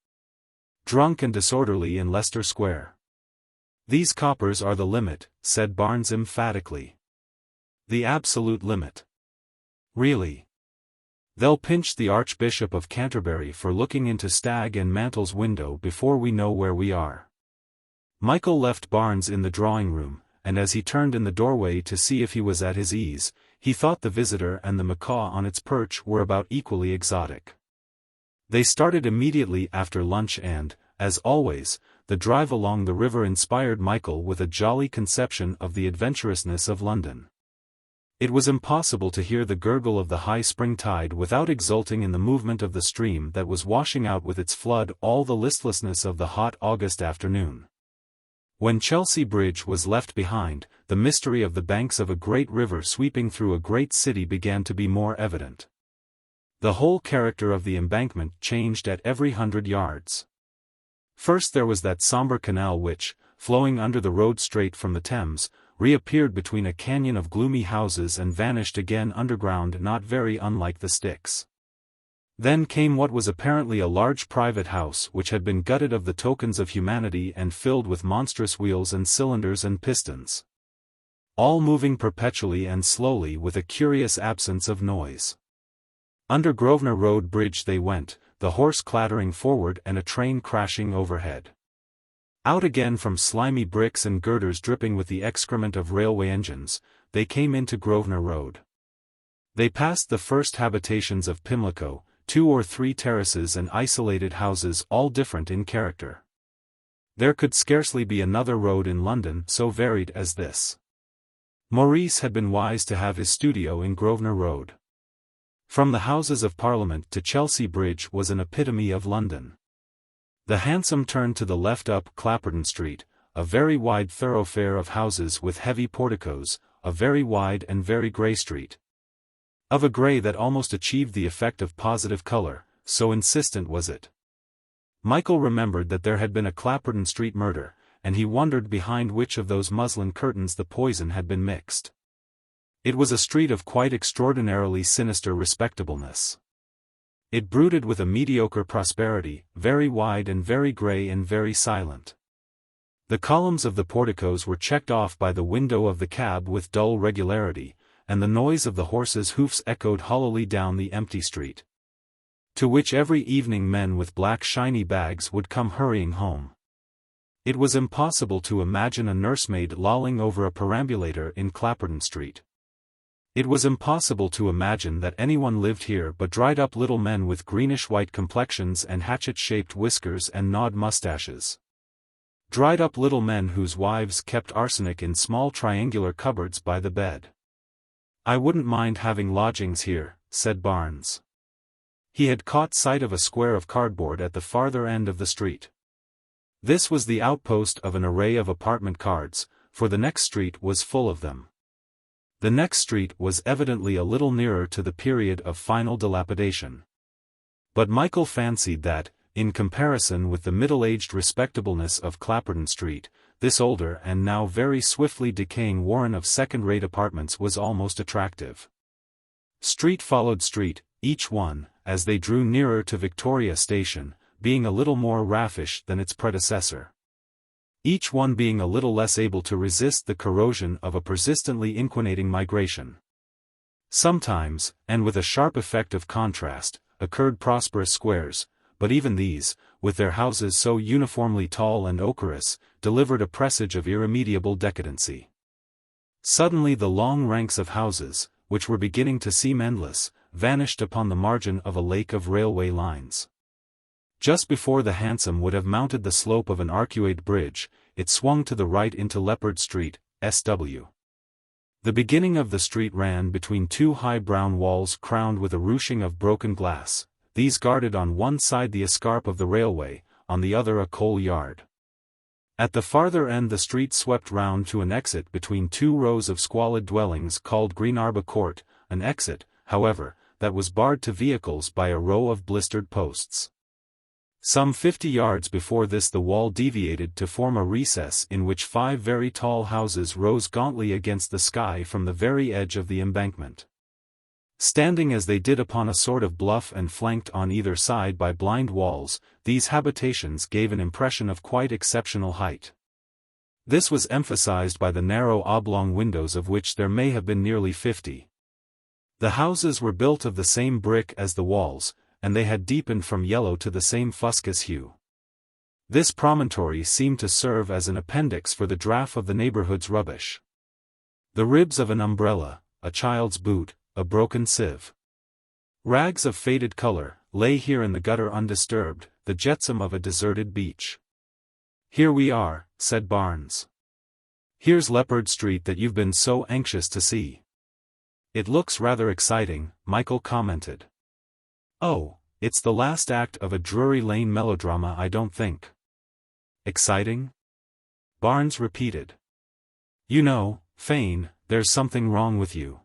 Drunk and disorderly in Leicester Square. These coppers are the limit, said Barnes emphatically. The absolute limit. Really? They'll pinch the Archbishop of Canterbury for looking into Stag and Mantle's window before we know where we are. Michael left Barnes in the drawing-room, and as he turned in the doorway to see if he was at his ease, he thought the visitor and the macaw on its perch were about equally exotic. They started immediately after lunch and, as always, the drive along the river inspired Michael with a jolly conception of the adventurousness of London. It was impossible to hear the gurgle of the high spring tide without exulting in the movement of the stream that was washing out with its flood all the listlessness of the hot August afternoon. When Chelsea Bridge was left behind, the mystery of the banks of a great river sweeping through a great city began to be more evident. The whole character of the embankment changed at every 100 yards. First there was that sombre canal which, flowing under the road straight from the Thames, reappeared between a canyon of gloomy houses and vanished again underground not very unlike the Styx. Then came what was apparently a large private house which had been gutted of the tokens of humanity and filled with monstrous wheels and cylinders and pistons. all moving perpetually and slowly with a curious absence of noise. Under Grosvenor Road Bridge they went, the horse clattering forward and a train crashing overhead. Out again from slimy bricks and girders dripping with the excrement of railway engines, they came into Grosvenor Road. They passed the first habitations of Pimlico, 2 or 3 terraces and isolated houses all different in character. There could scarcely be another road in London so varied as this. Maurice had been wise to have his studio in Grosvenor Road. From the Houses of Parliament to Chelsea Bridge was an epitome of London. The hansom turned to the left up Clapperton Street, a very wide thoroughfare of houses with heavy porticos, a very wide and very grey street. Of a grey that almost achieved the effect of positive colour, so insistent was it. Michael remembered that there had been a Clapperton Street murder, and he wondered behind which of those muslin curtains the poison had been mixed. It was a street of quite extraordinarily sinister respectableness. It brooded with a mediocre prosperity, very wide and very grey and very silent. The columns of the porticos were checked off by the window of the cab with dull regularity, and the noise of the horses' hoofs echoed hollowly down the empty street, to which every evening men with black shiny bags would come hurrying home. It was impossible to imagine a nursemaid lolling over a perambulator in Clapperton Street. It was impossible to imagine that anyone lived here but dried-up little men with greenish-white complexions and hatchet-shaped whiskers and gnawed mustaches. Dried-up little men whose wives kept arsenic in small triangular cupboards by the bed. "I wouldn't mind having lodgings here," said Barnes. He had caught sight of a square of cardboard at the farther end of the street. This was the outpost of an array of apartment cards, for the next street was full of them. The next street was evidently a little nearer to the period of final dilapidation. But Michael fancied that, in comparison with the middle-aged respectableness of Clapperton Street, this older and now very swiftly decaying warren of second-rate apartments was almost attractive. Street followed street, each one, as they drew nearer to Victoria Station, being a little more raffish than its predecessor. Each one being a little less able to resist the corrosion of a persistently inquinating migration. Sometimes, and with a sharp effect of contrast, occurred prosperous squares, but even these, with their houses so uniformly tall and ochreous, delivered a presage of irremediable decadency. Suddenly the long ranks of houses, which were beginning to seem endless, vanished upon the margin of a lake of railway lines. Just before the hansom would have mounted the slope of an arcuate bridge, it swung to the right into Leppard Street, SW. The beginning of the street ran between 2 high brown walls crowned with a ruching of broken glass. These guarded on one side the escarp of the railway, on the other a coal yard. At the farther end the street swept round to an exit between 2 rows of squalid dwellings called Green Arbor Court, an exit, however, that was barred to vehicles by a row of blistered posts. Some 50 yards before this the wall deviated to form a recess in which 5 very tall houses rose gauntly against the sky from the very edge of the embankment. Standing as they did upon a sort of bluff and flanked on either side by blind walls, these habitations gave an impression of quite exceptional height. This was emphasized by the narrow oblong windows of which there may have been nearly 50. The houses were built of the same brick as the walls, and they had deepened from yellow to the same fuscous hue. This promontory seemed to serve as an appendix for the draff of the neighborhood's rubbish. The ribs of an umbrella, a child's boot, a broken sieve, rags of faded color, lay here in the gutter undisturbed, the jetsam of a deserted beach. "Here we are," said Barnes. "Here's Leppard Street that you've been so anxious to see." "It looks rather exciting," Michael commented. "Oh, it's the last act of a Drury Lane melodrama, I don't think." "Exciting?" Barnes repeated. "You know, Fane, there's something wrong with you.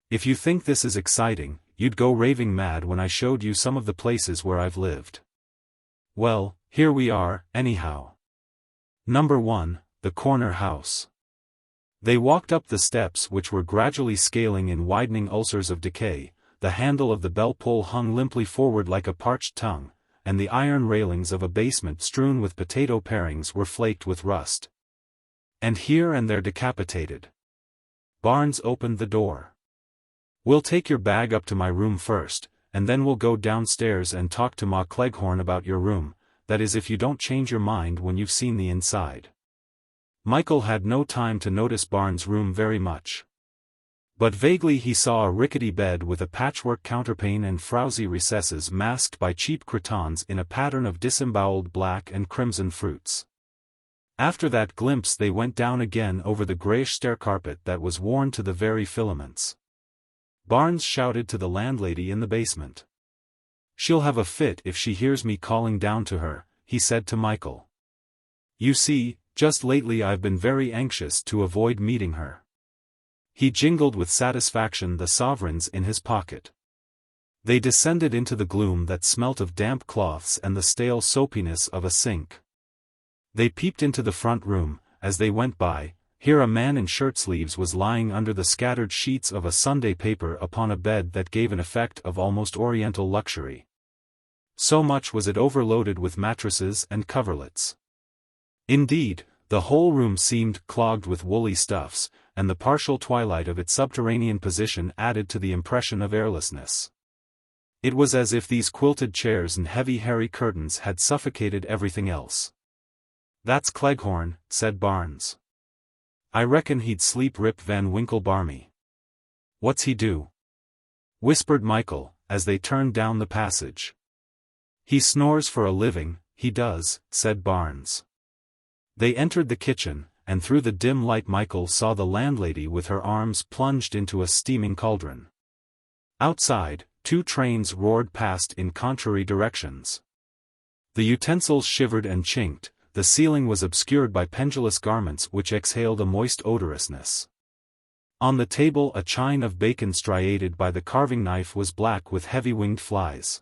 If you think this is exciting, you'd go raving mad when I showed you some of the places where I've lived." "Well, here we are, anyhow. Number 1, the corner house." They walked up the steps which were gradually scaling in widening ulcers of decay. The handle of the bell-pull hung limply forward like a parched tongue, and the iron railings of a basement strewn with potato parings were flaked with rust, and here and there decapitated. Barnes opened the door. "We'll take your bag up to my room first, and then we'll go downstairs and talk to Ma Cleghorn about your room, that is if you don't change your mind when you've seen the inside." Michael had no time to notice Barnes' room very much. But vaguely he saw a rickety bed with a patchwork counterpane and frowsy recesses masked by cheap cretonnes in a pattern of disemboweled black and crimson fruits. After that glimpse they went down again over the greyish stair carpet that was worn to the very filaments. Barnes shouted to the landlady in the basement. "She'll have a fit if she hears me calling down to her," he said to Michael. "You see, just lately I've been very anxious to avoid meeting her." He jingled with satisfaction the sovereigns in his pocket. They descended into the gloom that smelt of damp cloths and the stale soapiness of a sink. They peeped into the front room. As they went by, here a man in shirt-sleeves was lying under the scattered sheets of a Sunday paper upon a bed that gave an effect of almost oriental luxury. So much was it overloaded with mattresses and coverlets. Indeed, the whole room seemed clogged with woolly stuffs, and the partial twilight of its subterranean position added to the impression of airlessness. It was as if these quilted chairs and heavy hairy curtains had suffocated everything else. "That's Cleghorn," said Barnes. "I reckon he'd sleep Rip Van Winkle barmy." "What's he do?" whispered Michael, as they turned down the passage. "He snores for a living, he does," said Barnes. They entered the kitchen, and through the dim light Michael saw the landlady with her arms plunged into a steaming cauldron. Outside, 2 trains roared past in contrary directions. The utensils shivered and chinked, the ceiling was obscured by pendulous garments which exhaled a moist odorousness. On the table a chine of bacon striated by the carving knife was black with heavy-winged flies.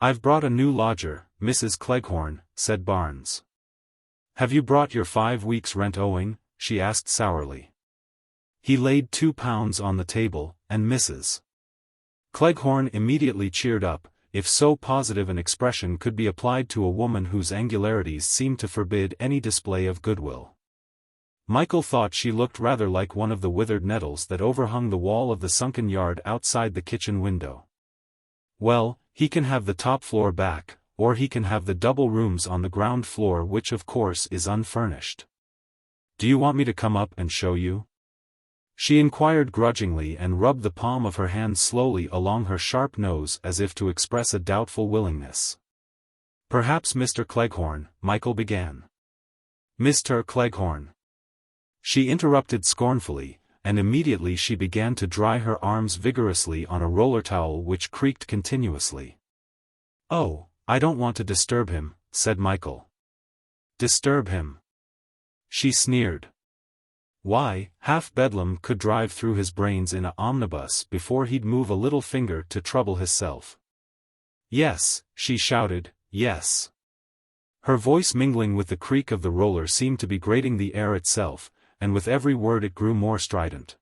"I've brought a new lodger, Mrs. Cleghorn," said Barnes. "Have you brought your 5 weeks' rent owing?" she asked sourly. He laid £2 on the table, and Mrs. Cleghorn immediately cheered up, if so positive an expression could be applied to a woman whose angularities seemed to forbid any display of goodwill. Michael thought she looked rather like one of the withered nettles that overhung the wall of the sunken yard outside the kitchen window. "Well, he can have the top floor back, or he can have the double rooms on the ground floor, which of course is unfurnished. Do you want me to come up and show you?" she inquired grudgingly and rubbed the palm of her hand slowly along her sharp nose as if to express a doubtful willingness. "Perhaps Mr. Cleghorn," Michael began. "Mr. Cleghorn," she interrupted scornfully, and immediately she began to dry her arms vigorously on a roller towel which creaked continuously. "Oh, I don't want to disturb him," said Michael. "Disturb him?" she sneered. Why, half Bedlam could drive through his brains in a omnibus before he'd move a little finger to trouble hisself. "Yes," she shouted, "yes." Her voice mingling with the creak of the roller seemed to be grating the air itself, and with every word it grew more strident.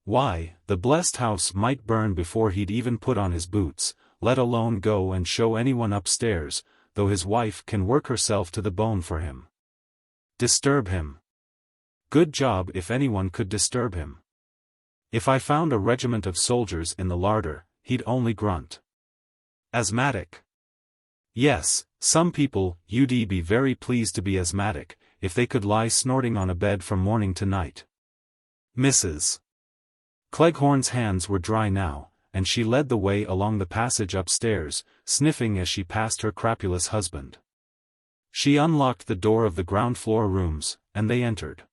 Why, the blessed house might burn before he'd even put on his boots, let alone go and show anyone upstairs, though his wife can work herself to the bone for him. Disturb him. Good job if anyone could disturb him. If I found a regiment of soldiers in the larder, he'd only grunt. Asthmatic. Yes, some people would be very pleased to be asthmatic, if they could lie snorting on a bed from morning to night. Mrs. Cleghorn's hands were dry now, and she led the way along the passage upstairs, sniffing as she passed her crapulous husband. She unlocked the door of the ground-floor rooms, and they entered.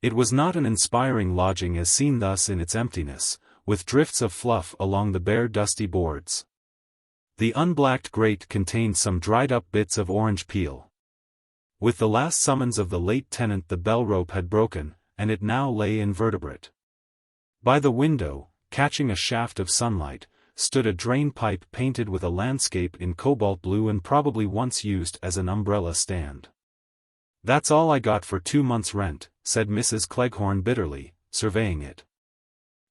It was not an inspiring lodging as seen thus in its emptiness, with drifts of fluff along the bare dusty boards. The unblacked grate contained some dried-up bits of orange peel. With the last summons of the late tenant the bell rope had broken, and it now lay invertebrate. By the window, catching a shaft of sunlight, stood a drain pipe painted with a landscape in cobalt blue and probably once used as an umbrella stand. "That's all I got for 2 months' rent," said Mrs. Cleghorn bitterly, surveying it.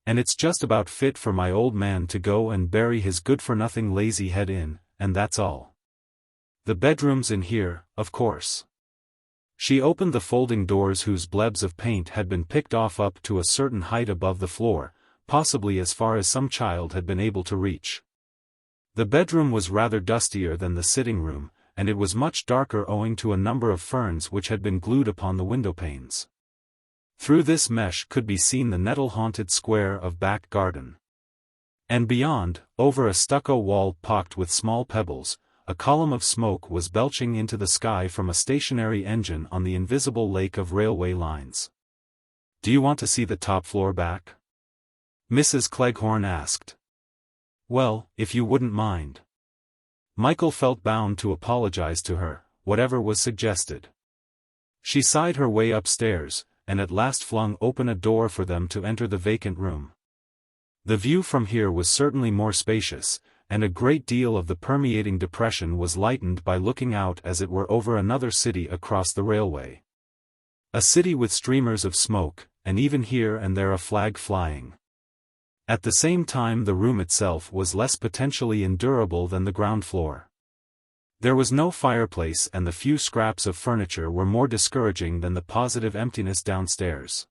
"And it's just about fit for my old man to go and bury his good-for-nothing lazy head in, and that's all. The bedroom's in here, of course." She opened the folding doors whose blebs of paint had been picked off up to a certain height above the floor, possibly as far as some child had been able to reach. The bedroom was rather dustier than the sitting room, and it was much darker owing to a number of ferns which had been glued upon the window panes. Through this mesh could be seen the nettle-haunted square of back garden. And beyond, over a stucco wall pocked with small pebbles, a column of smoke was belching into the sky from a stationary engine on the invisible lake of railway lines. "Do you want to see the top floor back?" Mrs. Cleghorn asked. "Well, if you wouldn't mind." Michael felt bound to apologize to her, whatever was suggested. She sighed her way upstairs, and at last flung open a door for them to enter the vacant room. The view from here was certainly more spacious, and a great deal of the permeating depression was lightened by looking out as it were over another city across the railway. A city with streamers of smoke, and even here and there a flag flying. At the same time the room itself was less potentially endurable than the ground floor. There was no fireplace and the few scraps of furniture were more discouraging than the positive emptiness downstairs.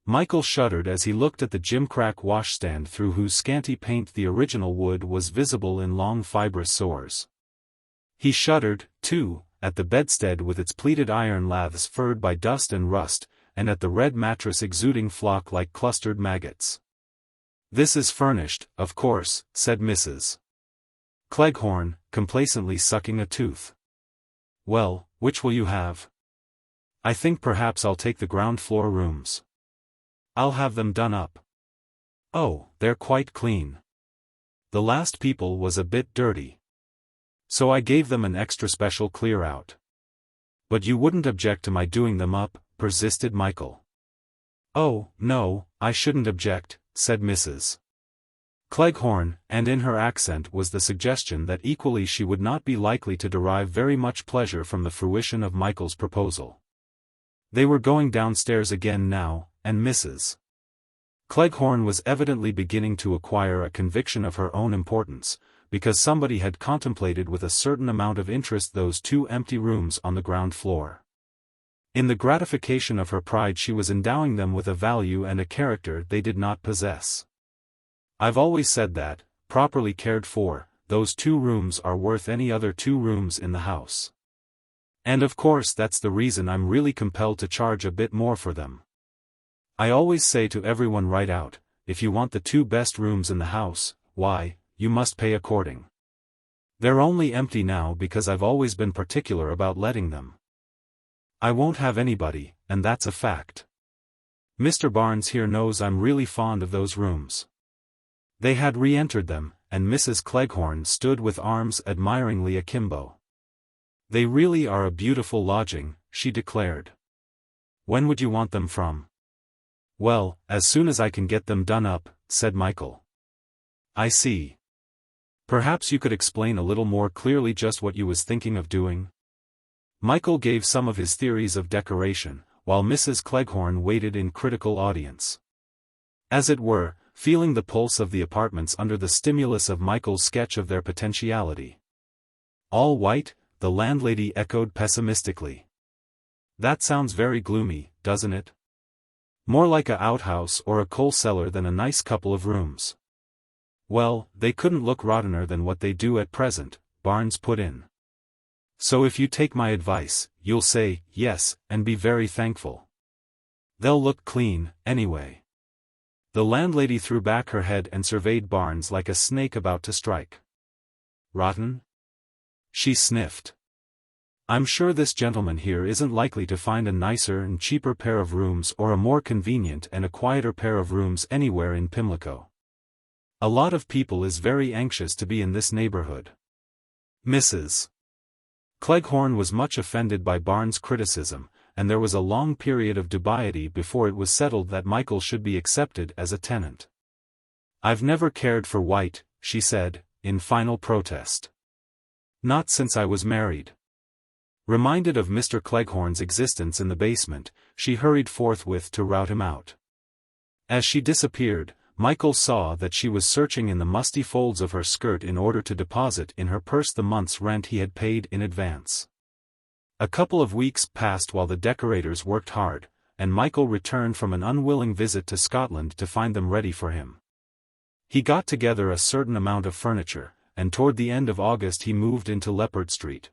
Michael shuddered as he looked at the gimcrack washstand through whose scanty paint the original wood was visible in long fibrous sores. He shuddered, too, at the bedstead with its pleated iron laths furred by dust and rust, and at the red mattress exuding flock like clustered maggots. "This is furnished, of course," said Mrs. Cleghorn, complacently sucking a tooth. "Well, which will you have?" "I think perhaps I'll take the ground floor rooms. I'll have them done up." "Oh, they're quite clean. The last people was a bit dirty. So I gave them an extra special clear-out." "But you wouldn't object to my doing them up?" persisted Michael. "Oh, no, I shouldn't object," said Mrs. Cleghorn, and in her accent was the suggestion that equally she would not be likely to derive very much pleasure from the fruition of Michael's proposal. They were going downstairs again now, and Mrs. Cleghorn was evidently beginning to acquire a conviction of her own importance, because somebody had contemplated with a certain amount of interest those two empty rooms on the ground floor. In the gratification of her pride she was endowing them with a value and a character they did not possess. "I've always said that, properly cared for, those 2 rooms are worth any other 2 rooms in the house. And of course that's the reason I'm really compelled to charge a bit more for them. I always say to everyone right out, if you want the 2 best rooms in the house, why, you must pay according. They're only empty now because I've always been particular about letting them. I won't have anybody, and that's a fact. Mr. Barnes here knows I'm really fond of those rooms." They had re-entered them, and Mrs. Cleghorn stood with arms admiringly akimbo. "They really are a beautiful lodging," she declared. "When would you want them from?" "Well, as soon as I can get them done up," said Michael. "I see. Perhaps you could explain a little more clearly just what you was thinking of doing?" Michael gave some of his theories of decoration, while Mrs. Cleghorn waited in critical audience. As it were, feeling the pulse of the apartments under the stimulus of Michael's sketch of their potentiality. "All white?" the landlady echoed pessimistically. "That sounds very gloomy, doesn't it? More like a outhouse or a coal cellar than a nice couple of rooms." "Well, they couldn't look rottener than what they do at present," Barnes put in. "So if you take my advice, you'll say, yes, and be very thankful. They'll look clean, anyway." The landlady threw back her head and surveyed Barnes like a snake about to strike. "Rotten?" she sniffed. "I'm sure this gentleman here isn't likely to find a nicer and cheaper pair of rooms or a more convenient and a quieter pair of rooms anywhere in Pimlico. A lot of people is very anxious to be in this neighborhood." Mrs. Cleghorn was much offended by Barnes' criticism, and there was a long period of dubiety before it was settled that Michael should be accepted as a tenant. "I've never cared for white," she said, in final protest. "Not since I was married." Reminded of Mr. Cleghorn's existence in the basement, she hurried forthwith to rout him out. As she disappeared, Michael saw that she was searching in the musty folds of her skirt in order to deposit in her purse the month's rent he had paid in advance. A couple of weeks passed while the decorators worked hard, and Michael returned from an unwilling visit to Scotland to find them ready for him. He got together a certain amount of furniture, and toward the end of August he moved into Leppard Street.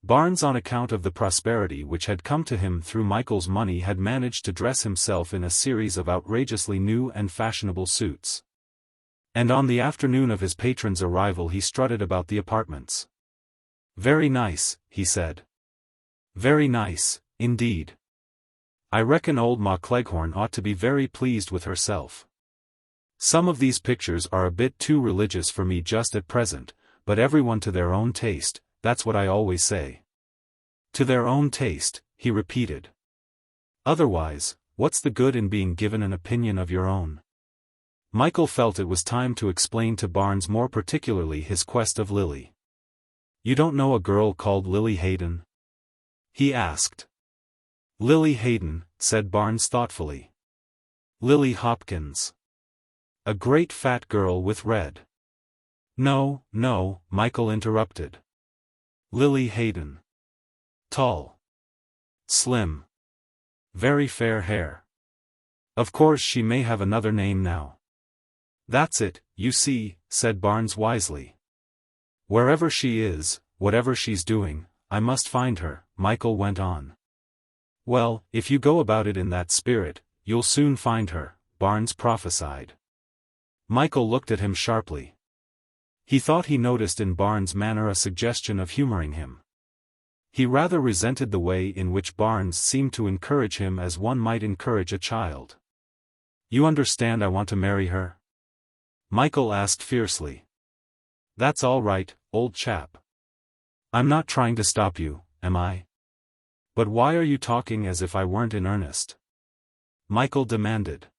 Barnes, on account of the prosperity which had come to him through Michael's money, had managed to dress himself in a series of outrageously new and fashionable suits. And on the afternoon of his patron's arrival he strutted about the apartments. "Very nice," he said. "Very nice, indeed. I reckon old Ma Cleghorn ought to be very pleased with herself. Some of these pictures are a bit too religious for me just at present, but everyone to their own taste, that's what I always say." "To their own taste," he repeated. "Otherwise, what's the good in being given an opinion of your own?" Michael felt it was time to explain to Barnes more particularly his quest of Lily. "You don't know a girl called Lily Hayden?" he asked. "Lily Hayden," said Barnes thoughtfully. "Lily Hopkins. A great fat girl with red—" "No, no," Michael interrupted. "Lily Hayden. Tall. Slim. Very fair hair. Of course she may have another name now." "That's it, you see," said Barnes wisely. "Wherever she is, whatever she's doing, I must find her," Michael went on. "Well, if you go about it in that spirit, you'll soon find her," Barnes prophesied. Michael looked at him sharply. He thought he noticed in Barnes' manner a suggestion of humoring him. He rather resented the way in which Barnes seemed to encourage him as one might encourage a child. "You understand I want to marry her?" Michael asked fiercely. "That's all right, old chap. I'm not trying to stop you, am I? But why are you talking as if I weren't in earnest?" Michael demanded.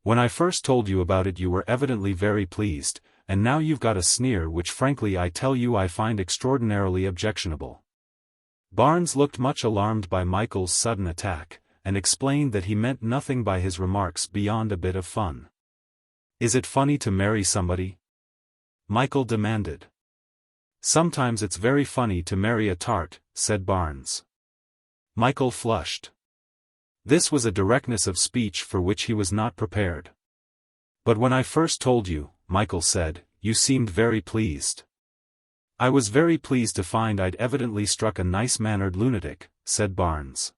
"When I first told you about it you were evidently very pleased, and now you've got a sneer which frankly I tell you I find extraordinarily objectionable." Barnes looked much alarmed by Michael's sudden attack, and explained that he meant nothing by his remarks beyond a bit of fun. "Is it funny to marry somebody?" Michael demanded. "Sometimes it's very funny to marry a tart," said Barnes. Michael flushed. This was a directness of speech for which he was not prepared. "But when I first told you," Michael said, "you seemed very pleased." "I was very pleased to find I'd evidently struck a nice-mannered lunatic," said Barnes.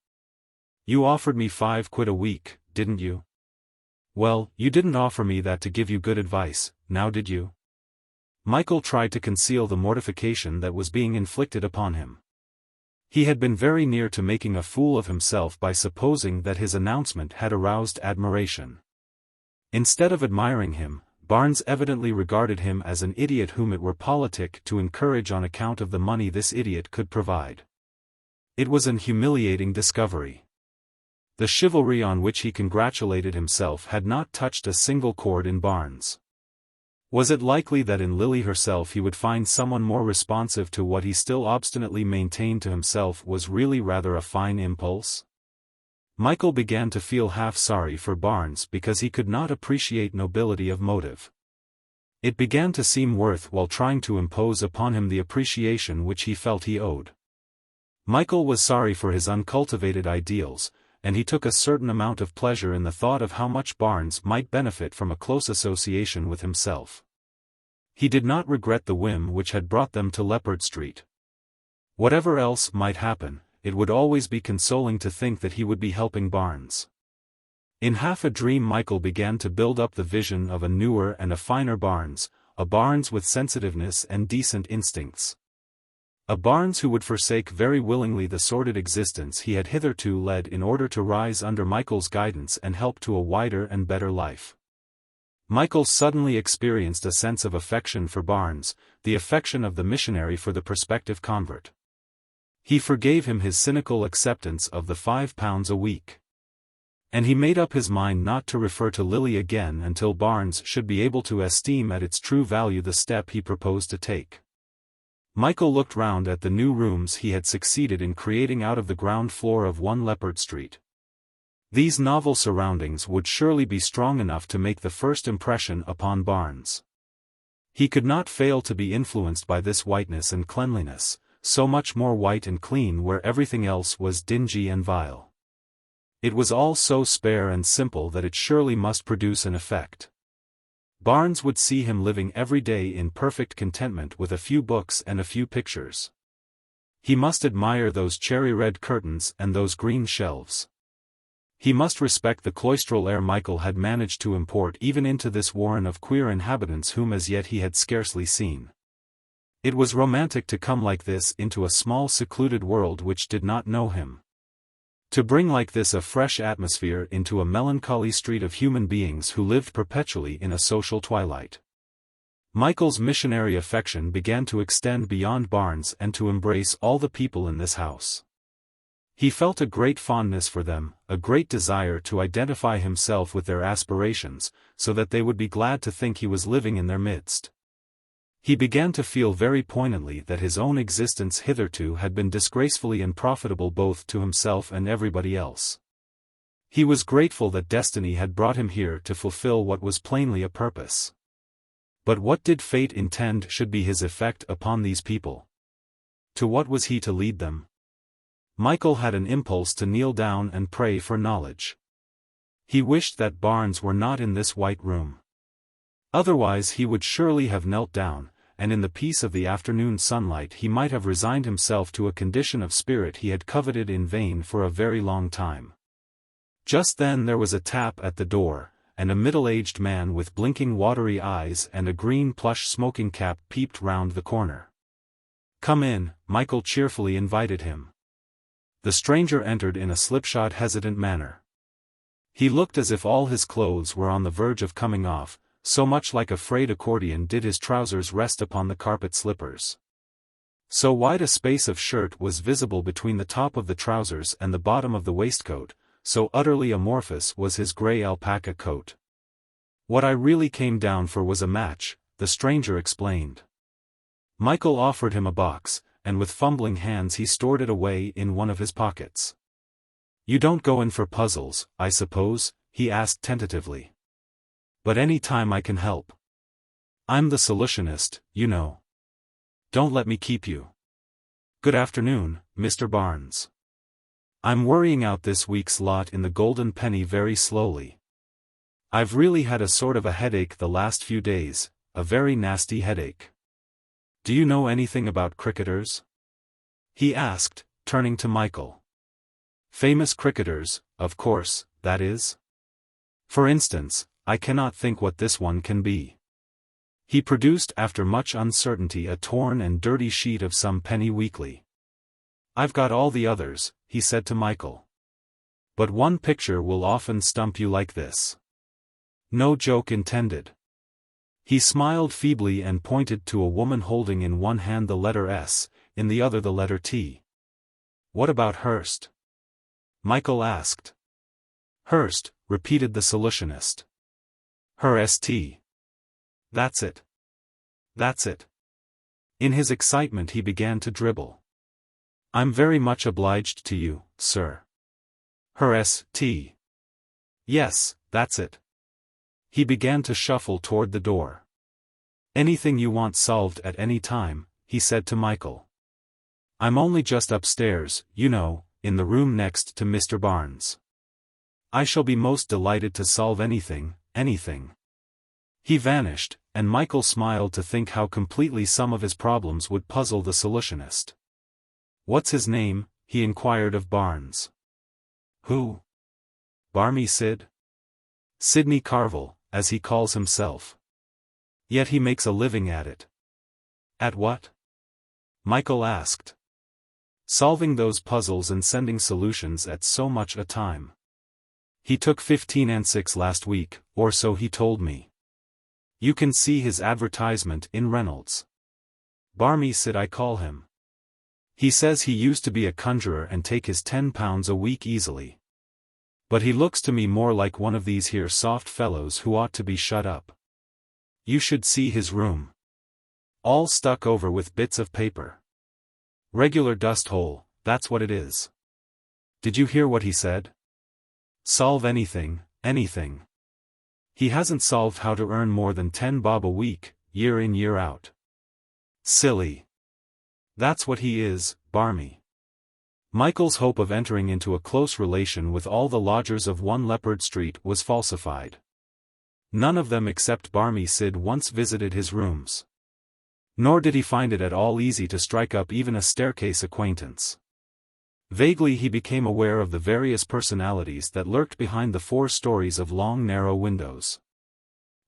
"You offered me £5 a week, didn't you?" "Well, you didn't offer me that to give you good advice, now did you?" Michael tried to conceal the mortification that was being inflicted upon him. He had been very near to making a fool of himself by supposing that his announcement had aroused admiration. Instead of admiring him, Barnes evidently regarded him as an idiot whom it were politic to encourage on account of the money this idiot could provide. It was an humiliating discovery. The chivalry on which he congratulated himself had not touched a single chord in Barnes. Was it likely that in Lily herself he would find someone more responsive to what he still obstinately maintained to himself was really rather a fine impulse? Michael began to feel half sorry for Barnes because he could not appreciate nobility of motive. It began to seem worth while trying to impose upon him the appreciation which he felt he owed. Michael was sorry for his uncultivated ideals, and he took a certain amount of pleasure in the thought of how much Barnes might benefit from a close association with himself. He did not regret the whim which had brought them to Leppard Street. Whatever else might happen, it would always be consoling to think that he would be helping Barnes. In half a dream Michael began to build up the vision of a newer and a finer Barnes, a Barnes with sensitiveness and decent instincts. A Barnes who would forsake very willingly the sordid existence he had hitherto led in order to rise under Michael's guidance and help to a wider and better life. Michael suddenly experienced a sense of affection for Barnes, the affection of the missionary for the prospective convert. He forgave him his cynical acceptance of the £5 a week. And he made up his mind not to refer to Lily again until Barnes should be able to esteem at its true value the step he proposed to take. Michael looked round at the new rooms he had succeeded in creating out of the ground floor of 1 Leppard Street. These novel surroundings would surely be strong enough to make the first impression upon Barnes. He could not fail to be influenced by this whiteness and cleanliness, so much more white and clean where everything else was dingy and vile. It was all so spare and simple that it surely must produce an effect. Barnes would see him living every day in perfect contentment with a few books and a few pictures. He must admire those cherry-red curtains and those green shelves. He must respect the cloistral air Michael had managed to import even into this warren of queer inhabitants whom as yet he had scarcely seen. It was romantic to come like this into a small secluded world which did not know him. To bring like this a fresh atmosphere into a melancholy street of human beings who lived perpetually in a social twilight. Michael's missionary affection began to extend beyond Barnes and to embrace all the people in this house. He felt a great fondness for them, a great desire to identify himself with their aspirations, so that they would be glad to think he was living in their midst. He began to feel very poignantly that his own existence hitherto had been disgracefully unprofitable both to himself and everybody else. He was grateful that destiny had brought him here to fulfill what was plainly a purpose. But what did fate intend should be his effect upon these people? To what was he to lead them? Michael had an impulse to kneel down and pray for knowledge. He wished that Barnes were not in this white room. Otherwise he would surely have knelt down, and in the peace of the afternoon sunlight he might have resigned himself to a condition of spirit he had coveted in vain for a very long time. Just then there was a tap at the door, and a middle-aged man with blinking watery eyes and a green plush smoking cap peeped round the corner. "Come in," Michael cheerfully invited him. The stranger entered in a slipshod hesitant manner. He looked as if all his clothes were on the verge of coming off, so much like a frayed accordion did his trousers rest upon the carpet slippers. So wide a space of shirt was visible between the top of the trousers and the bottom of the waistcoat, so utterly amorphous was his grey alpaca coat. "What I really came down for was a match," the stranger explained. Michael offered him a box, and with fumbling hands he stored it away in one of his pockets. "You don't go in for puzzles, I suppose?" he asked tentatively. "But any time I can help. I'm the solutionist, you know. Don't let me keep you." "Good afternoon, Mr. Barnes. I'm worrying out this week's lot in the Golden Penny very slowly. I've really had a sort of a headache the last few days, a very nasty headache. Do you know anything about cricketers?" he asked, turning to Michael. "Famous cricketers, of course, that is. For instance, I cannot think what this one can be." He produced after much uncertainty a torn and dirty sheet of some penny weekly. "I've got all the others," he said to Michael. "But one picture will often stump you like this." No joke intended. He smiled feebly and pointed to a woman holding in one hand the letter S, in the other the letter T. "What about Hearst?" Michael asked. "Hearst," repeated the solutionist. "St. That's it. That's it." In his excitement he began to dribble. "I'm very much obliged to you, sir. St. Yes, that's it." He began to shuffle toward the door. "Anything you want solved at any time," he said to Michael. "I'm only just upstairs, you know, in the room next to Mr. Barnes. I shall be most delighted to solve anything, anything." He vanished, and Michael smiled to think how completely some of his problems would puzzle the solutionist. "What's his name?" he inquired of Barnes. "Who? Barmy Sid?" "Sidney Carville, as he calls himself. Yet he makes a living at it." "At what?" Michael asked. "Solving those puzzles and sending solutions at so much a time. He took 15 and 6 last week, or so he told me. You can see his advertisement in Reynolds. Barmy Sid I call him. He says he used to be a conjurer and take his £10 a week easily. But he looks to me more like one of these here soft fellows who ought to be shut up. You should see his room. All stuck over with bits of paper. Regular dust hole, that's what it is. Did you hear what he said? Solve anything, anything. He hasn't solved how to earn more than 10 bob a week, year in year out. Silly. That's what he is, barmy. Michael's hope of entering into a close relation with all the lodgers of 1 Leppard Street was falsified. None of them except barmy Sid once visited his rooms. Nor did he find it at all easy to strike up even a staircase acquaintance. Vaguely he became aware of the various personalities that lurked behind the 4 stories of long narrow windows.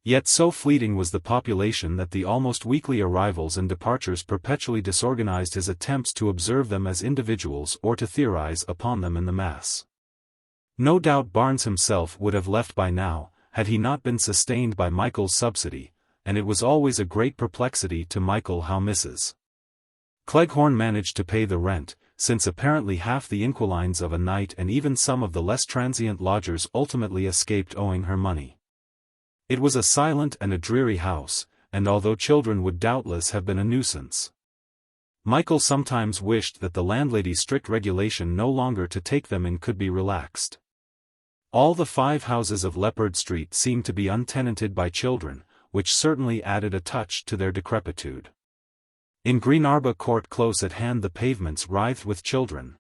Yet so fleeting was the population that the almost weekly arrivals and departures perpetually disorganized his attempts to observe them as individuals or to theorize upon them in the mass. No doubt Barnes himself would have left by now, had he not been sustained by Michael's subsidy, and it was always a great perplexity to Michael how Mrs. Cleghorn managed to pay the rent, since apparently half the inquilines of a night and even some of the less transient lodgers ultimately escaped owing her money. It was a silent and a dreary house, and although children would doubtless have been a nuisance, Michael sometimes wished that the landlady's strict regulation no longer to take them in could be relaxed. All the 5 houses of Leppard Street seemed to be untenanted by children, which certainly added a touch to their decrepitude. In Greenarba Court close at hand the pavements writhed with children.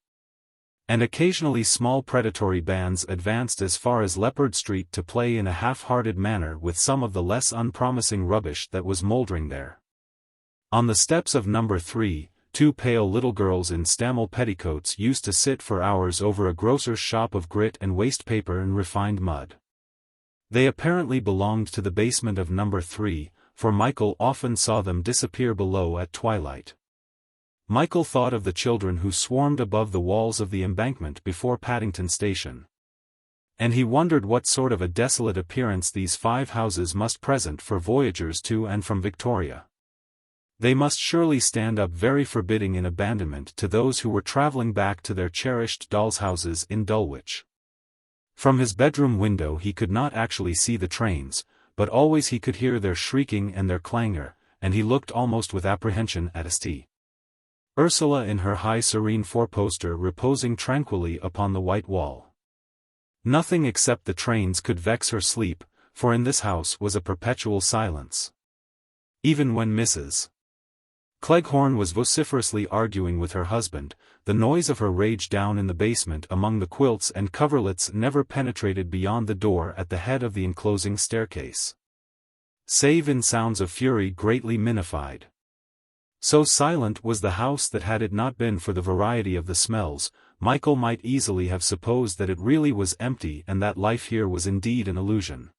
And occasionally small predatory bands advanced as far as Leppard Street to play in a half-hearted manner with some of the less unpromising rubbish that was moldering there. On the steps of number 3, 2 pale little girls in stamel petticoats used to sit for hours over a grocer's shop of grit and waste paper and refined mud. They apparently belonged to the basement of number 3, for Michael often saw them disappear below at twilight. Michael thought of the children who swarmed above the walls of the embankment before Paddington Station. And he wondered what sort of a desolate appearance these 5 houses must present for voyagers to and from Victoria. They must surely stand up very forbidding in abandonment to those who were travelling back to their cherished dolls' houses in Dulwich. From his bedroom window he could not actually see the trains, but always he could hear their shrieking and their clangor, and he looked almost with apprehension at St. Ursula in her high serene 4-poster reposing tranquilly upon the white wall. Nothing except the trains could vex her sleep, for in this house was a perpetual silence. Even when Mrs. Cleghorn was vociferously arguing with her husband, the noise of her rage down in the basement among the quilts and coverlets never penetrated beyond the door at the head of the enclosing staircase. Save in sounds of fury greatly minified. So silent was the house that had it not been for the variety of the smells, Michael might easily have supposed that it really was empty and that life here was indeed an illusion.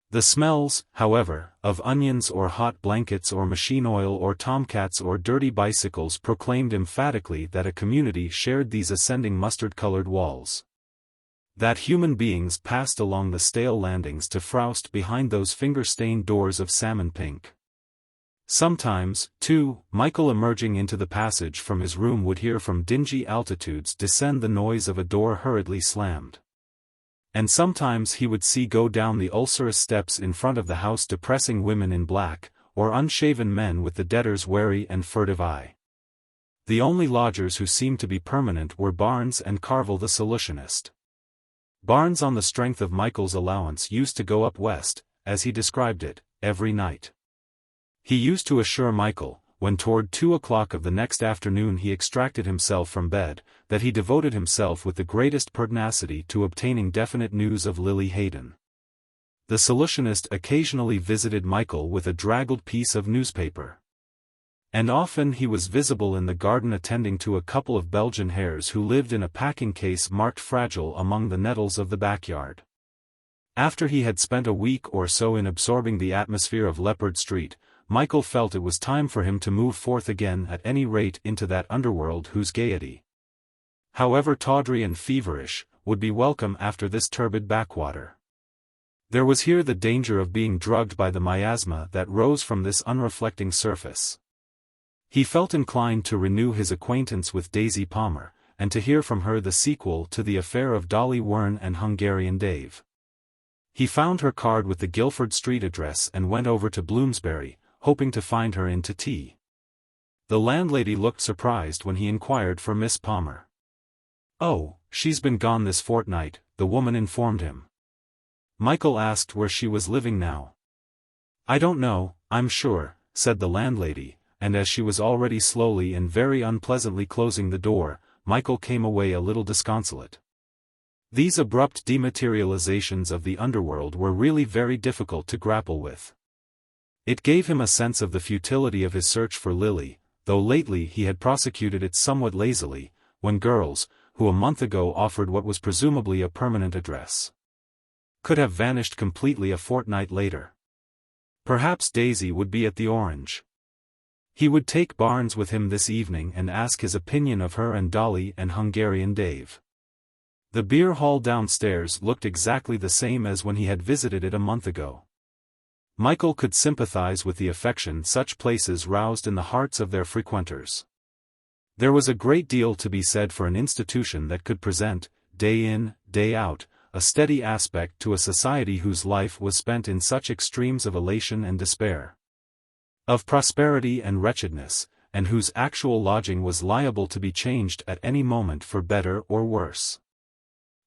The smells, however, of onions or hot blankets or machine oil or tomcats or dirty bicycles proclaimed emphatically that a community shared these ascending mustard-colored walls. That human beings passed along the stale landings to froust behind those finger-stained doors of salmon pink. Sometimes, too, Michael emerging into the passage from his room would hear from dingy altitudes descend the noise of a door hurriedly slammed. And sometimes he would see go down the ulcerous steps in front of the house depressing women in black, or unshaven men with the debtor's wary and furtive eye. The only lodgers who seemed to be permanent were Barnes and Carville the solutionist. Barnes on the strength of Michael's allowance used to go up west, as he described it, every night. He used to assure Michael, when toward 2 o'clock of the next afternoon he extracted himself from bed, that he devoted himself with the greatest pertinacity to obtaining definite news of Lily Hayden. The solutionist occasionally visited Michael with a draggled piece of newspaper. And often he was visible in the garden attending to a couple of Belgian hares who lived in a packing case marked fragile among the nettles of the backyard. After he had spent a week or so in absorbing the atmosphere of Leppard Street, Michael felt it was time for him to move forth again at any rate into that underworld whose gaiety, however tawdry and feverish, would be welcome after this turbid backwater. There was here the danger of being drugged by the miasma that rose from this unreflecting surface. He felt inclined to renew his acquaintance with Daisy Palmer, and to hear from her the sequel to the affair of Dolly Wern and Hungarian Dave. He found her card with the Guildford Street address and went over to Bloomsbury, hoping to find her in to tea. The landlady looked surprised when he inquired for Miss Palmer. "Oh, she's been gone this fortnight," the woman informed him. Michael asked where she was living now. "I don't know, I'm sure," said the landlady, and as she was already slowly and very unpleasantly closing the door, Michael came away a little disconsolate. These abrupt dematerializations of the underworld were really very difficult to grapple with. It gave him a sense of the futility of his search for Lily, though lately he had prosecuted it somewhat lazily, when girls, who a month ago offered what was presumably a permanent address, could have vanished completely a fortnight later. Perhaps Daisy would be at the Orange. He would take Barnes with him this evening and ask his opinion of her and Dolly and Hungarian Dave. The beer hall downstairs looked exactly the same as when he had visited it a month ago. Michael could sympathize with the affection such places roused in the hearts of their frequenters. There was a great deal to be said for an institution that could present, day in, day out, a steady aspect to a society whose life was spent in such extremes of elation and despair, of prosperity and wretchedness, and whose actual lodging was liable to be changed at any moment for better or worse.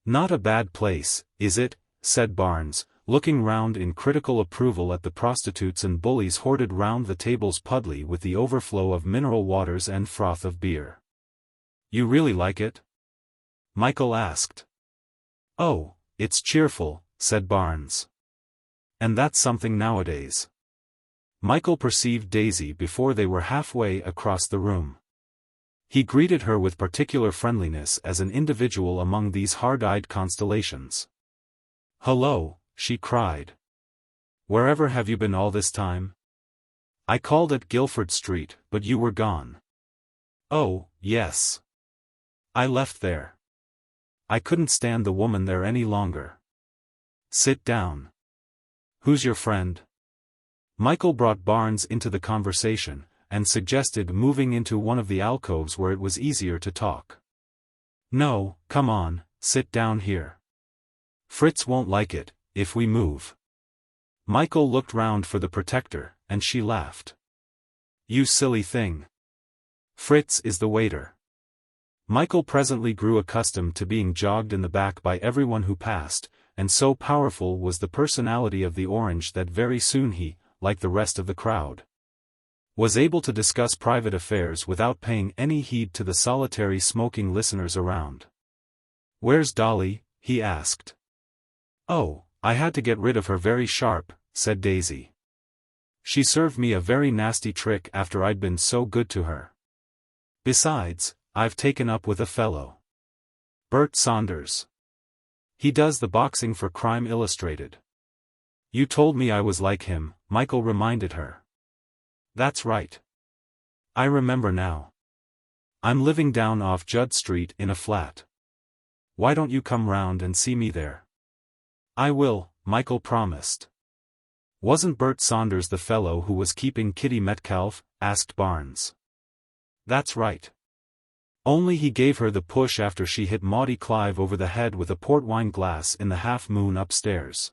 "Not a bad place, is it?" said Barnes, looking round in critical approval at the prostitutes and bullies hoarded round the tables puddly with the overflow of mineral waters and froth of beer. "You really like it?" Michael asked. "Oh, it's cheerful," said Barnes. "And that's something nowadays." Michael perceived Daisy before they were halfway across the room. He greeted her with particular friendliness as an individual among these hard-eyed constellations. "Hello," she cried. "Wherever have you been all this time? I called at Guildford Street, but you were gone." "Oh, yes. I left there. I couldn't stand the woman there any longer." "Sit down. Who's your friend?" Michael brought Barnes into the conversation, and suggested moving into one of the alcoves where it was easier to talk. "No, come on, sit down here. Fritz won't like it if we move." Michael looked round for the protector, and she laughed. "You silly thing. Fritz is the waiter." Michael presently grew accustomed to being jogged in the back by everyone who passed, and so powerful was the personality of the Orange that very soon he, like the rest of the crowd, was able to discuss private affairs without paying any heed to the solitary smoking listeners around. "Where's Dolly?" he asked. "Oh, I had to get rid of her very sharp," said Daisy. "She served me a very nasty trick after I'd been so good to her. Besides, I've taken up with a fellow. Bert Saunders. He does the boxing for Crime Illustrated." "You told me I was like him," Michael reminded her. "That's right. I remember now. I'm living down off Judd Street in a flat. Why don't you come round and see me there?" "I will," Michael promised. "Wasn't Bert Saunders the fellow who was keeping Kitty Metcalfe?" asked Barnes. "That's right. Only he gave her the push after she hit Maudie Clive over the head with a port wine glass in the Half Moon upstairs."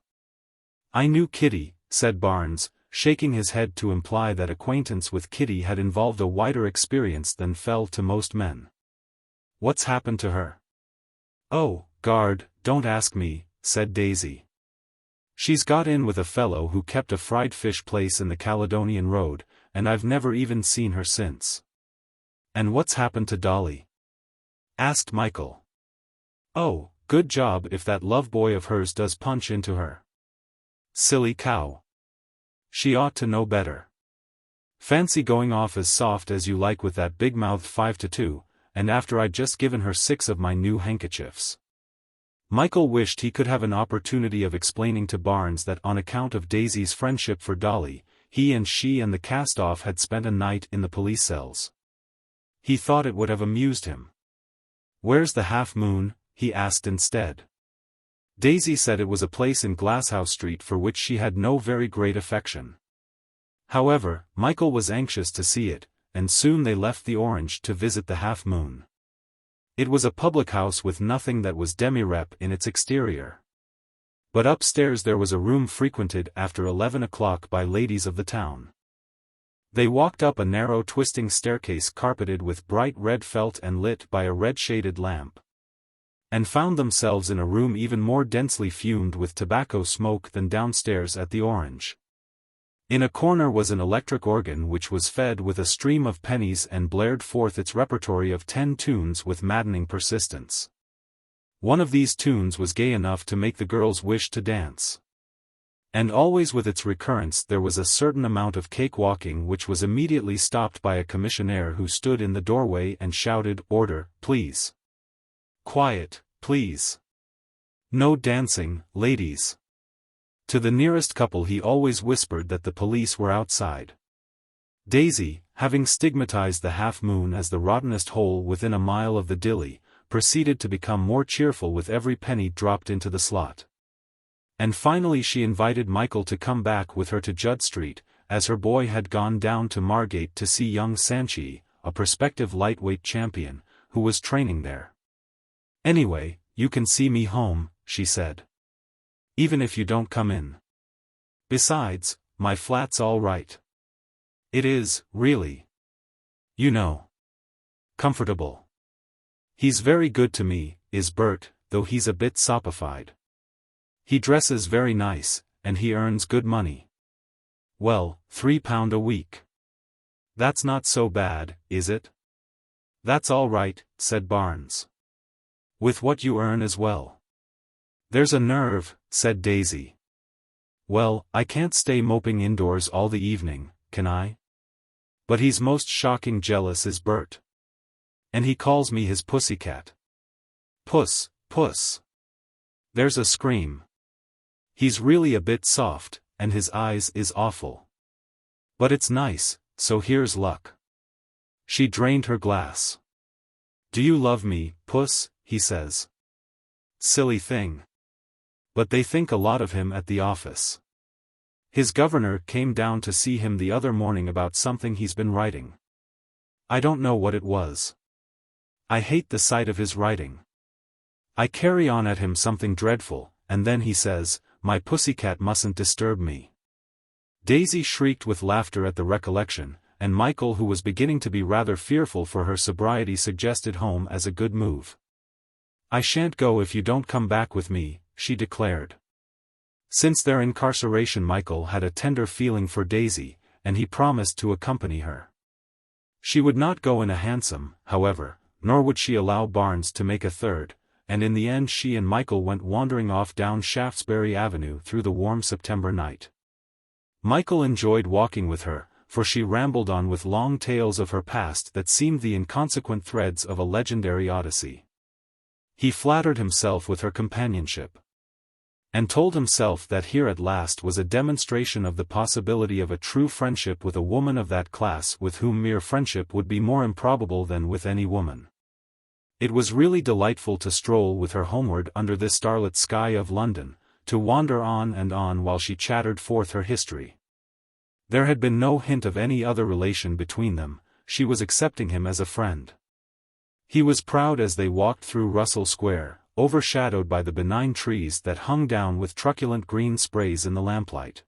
"I knew Kitty," said Barnes, shaking his head to imply that acquaintance with Kitty had involved a wider experience than fell to most men. "What's happened to her?" "Oh, guard, don't ask me," said Daisy. "She's got in with a fellow who kept a fried fish place in the Caledonian Road, and I've never even seen her since." "And what's happened to Dolly?" asked Michael. "Oh, good job if that love boy of hers does punch into her. Silly cow. She ought to know better. Fancy going off as soft as you like with that big-mouthed 5-2, and after I'd just given her 6 of my new handkerchiefs." Michael wished he could have an opportunity of explaining to Barnes that on account of Daisy's friendship for Dolly, he and the cast-off had spent a night in the police cells. He thought it would have amused him. "Where's the Half Moon?" he asked instead. Daisy said it was a place in Glasshouse Street for which she had no very great affection. However, Michael was anxious to see it, and soon they left the Orange to visit the Half Moon. It was a public house with nothing that was demi-rep in its exterior. But upstairs there was a room frequented after 11 o'clock by ladies of the town. They walked up a narrow twisting staircase carpeted with bright red felt and lit by a red-shaded lamp, and found themselves in a room even more densely fumed with tobacco smoke than downstairs at the Orange. In a corner was an electric organ which was fed with a stream of pennies and blared forth its repertory of 10 tunes with maddening persistence. One of these tunes was gay enough to make the girls wish to dance. And always with its recurrence there was a certain amount of cakewalking which was immediately stopped by a commissionaire who stood in the doorway and shouted, "Order, please. Quiet, please. No dancing, ladies." To the nearest couple he always whispered that the police were outside. Daisy, having stigmatized the half-moon as the rottenest hole within a mile of the dilly, proceeded to become more cheerful with every penny dropped into the slot. And finally she invited Michael to come back with her to Judd Street, as her boy had gone down to Margate to see young Sanchi, a prospective lightweight champion, who was training there. "Anyway, you can see me home," she said. "Even if you don't come in. Besides, my flat's all right. It is, really. You know. Comfortable. He's very good to me, is Bert, though he's a bit sopified. He dresses very nice, and he earns good money. Well, £3 a week. That's not so bad, is it?" "That's all right," said Barnes. "With what you earn as well." "There's a nerve," said Daisy. "Well, I can't stay moping indoors all the evening, can I? But he's most shocking jealous is Bert. And he calls me his pussycat. Puss, puss. There's a scream. He's really a bit soft, and his eyes is awful. But it's nice, so here's luck." She drained her glass. "Do you love me, Puss?" he says. "Silly thing. But they think a lot of him at the office. His governor came down to see him the other morning about something he's been writing. I don't know what it was. I hate the sight of his writing. I carry on at him something dreadful, and then he says, 'My pussycat mustn't disturb me.'" Daisy shrieked with laughter at the recollection, and Michael, who was beginning to be rather fearful for her sobriety, suggested home as a good move. "I shan't go if you don't come back with me," she declared. Since their incarceration Michael had a tender feeling for Daisy, and he promised to accompany her. She would not go in a hansom, however, nor would she allow Barnes to make a third, and in the end she and Michael went wandering off down Shaftesbury Avenue through the warm September night. Michael enjoyed walking with her, for she rambled on with long tales of her past that seemed the inconsequent threads of a legendary odyssey. He flattered himself with her companionship, and told himself that here at last was a demonstration of the possibility of a true friendship with a woman of that class with whom mere friendship would be more improbable than with any woman. It was really delightful to stroll with her homeward under this starlit sky of London, to wander on and on while she chattered forth her history. There had been no hint of any other relation between them, she was accepting him as a friend. He was proud as they walked through Russell Square, overshadowed by the benign trees that hung down with truculent green sprays in the lamplight.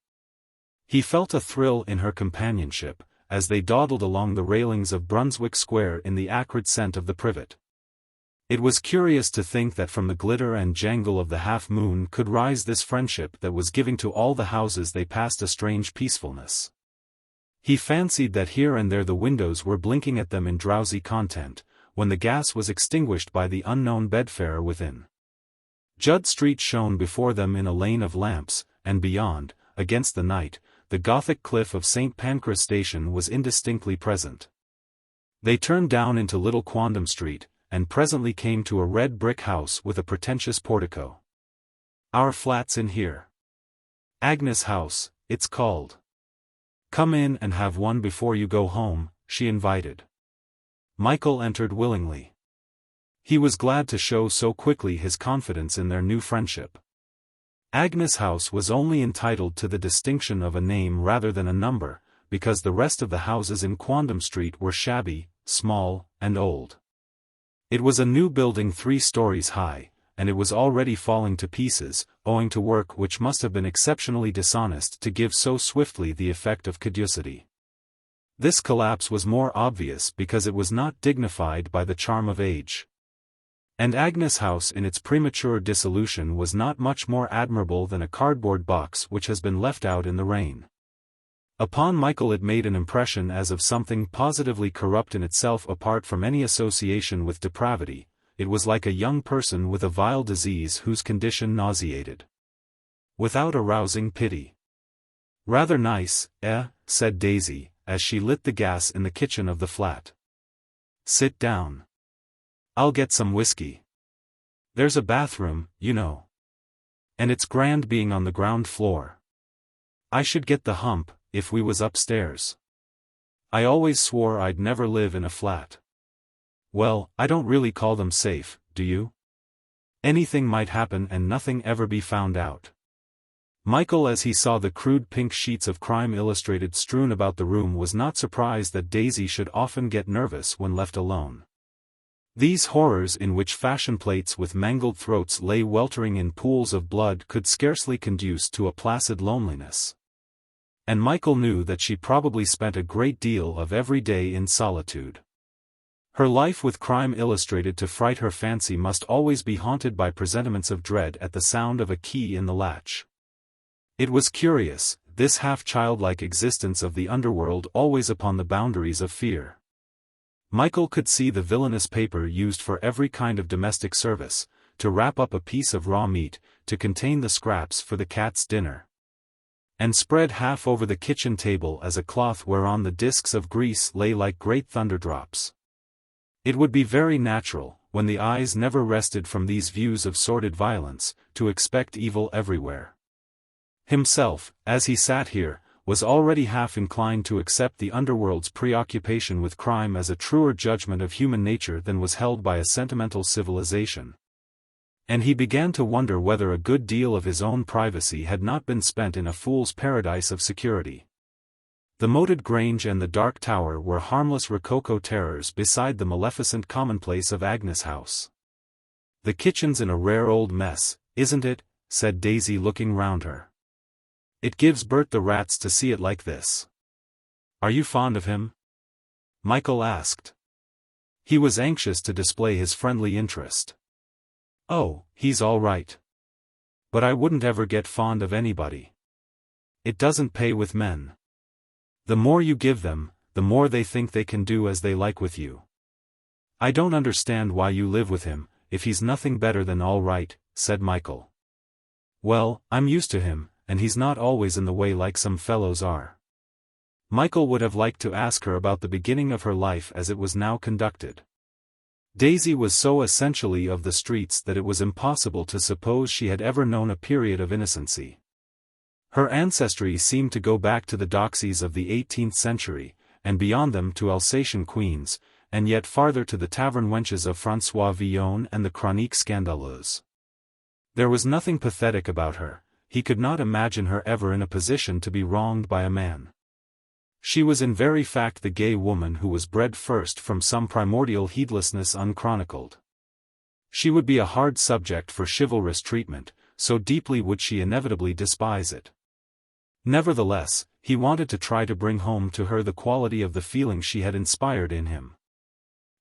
He felt a thrill in her companionship, as they dawdled along the railings of Brunswick Square in the acrid scent of the privet. It was curious to think that from the glitter and jangle of the half-moon could rise this friendship that was giving to all the houses they passed a strange peacefulness. He fancied that here and there the windows were blinking at them in drowsy content, when the gas was extinguished by the unknown bedfarer within. Judd Street shone before them in a lane of lamps, and beyond, against the night, the Gothic cliff of St. Pancras Station was indistinctly present. They turned down into Little Quondam Street, and presently came to a red brick house with a pretentious portico. "Our flat's in here. Agnes House, it's called. Come in and have one before you go home," she invited. Michael entered willingly. He was glad to show so quickly his confidence in their new friendship. Agnes House was only entitled to the distinction of a name rather than a number, because the rest of the houses in Quondam Street were shabby, small, and old. It was a new building 3 stories high, and it was already falling to pieces, owing to work which must have been exceptionally dishonest to give so swiftly the effect of caducity. This collapse was more obvious because it was not dignified by the charm of age. And Agnes House in its premature dissolution was not much more admirable than a cardboard box which has been left out in the rain. Upon Michael it made an impression as of something positively corrupt in itself apart from any association with depravity. It was like a young person with a vile disease whose condition nauseated, without arousing pity. "Rather nice, said Daisy, as she lit the gas in the kitchen of the flat. "Sit down. I'll get some whiskey. There's a bathroom, you know. And it's grand being on the ground floor. I should get the hump, if we was upstairs. I always swore I'd never live in a flat. Well, I don't really call them safe, do you? Anything might happen and nothing ever be found out." Michael, as he saw the crude pink sheets of Crime Illustrated strewn about the room, was not surprised that Daisy should often get nervous when left alone. These horrors in which fashion plates with mangled throats lay weltering in pools of blood could scarcely conduce to a placid loneliness. And Michael knew that she probably spent a great deal of every day in solitude. Her life with Crime Illustrated to fright her fancy must always be haunted by presentiments of dread at the sound of a key in the latch. It was curious, this half-childlike existence of the underworld always upon the boundaries of fear. Michael could see the villainous paper used for every kind of domestic service, to wrap up a piece of raw meat, to contain the scraps for the cat's dinner, and spread half over the kitchen table as a cloth whereon the discs of grease lay like great thunderdrops. It would be very natural, when the eyes never rested from these views of sordid violence, to expect evil everywhere. Himself, as he sat here, was already half inclined to accept the underworld's preoccupation with crime as a truer judgment of human nature than was held by a sentimental civilization. And he began to wonder whether a good deal of his own privacy had not been spent in a fool's paradise of security. The moated grange and the dark tower were harmless rococo terrors beside the maleficent commonplace of Agnes House. "The kitchen's in a rare old mess, isn't it?" said Daisy, looking round her. "It gives Bert the rats to see it like this." "Are you fond of him?" Michael asked. He was anxious to display his friendly interest. "Oh, he's all right. But I wouldn't ever get fond of anybody. It doesn't pay with men. The more you give them, the more they think they can do as they like with you. I don't understand why you live with him, if he's nothing better than all right," said Michael. "Well, I'm used to him, and he's not always in the way like some fellows are." Michael would have liked to ask her about the beginning of her life as it was now conducted. Daisy was so essentially of the streets that it was impossible to suppose she had ever known a period of innocency. Her ancestry seemed to go back to the doxies of the 18th century, and beyond them to Alsatian queens, and yet farther to the tavern wenches of François Villon and the Chronique Scandaleuse. There was nothing pathetic about her. He could not imagine her ever in a position to be wronged by a man. She was in very fact the gay woman who was bred first from some primordial heedlessness unchronicled. She would be a hard subject for chivalrous treatment, so deeply would she inevitably despise it. Nevertheless, he wanted to try to bring home to her the quality of the feeling she had inspired in him.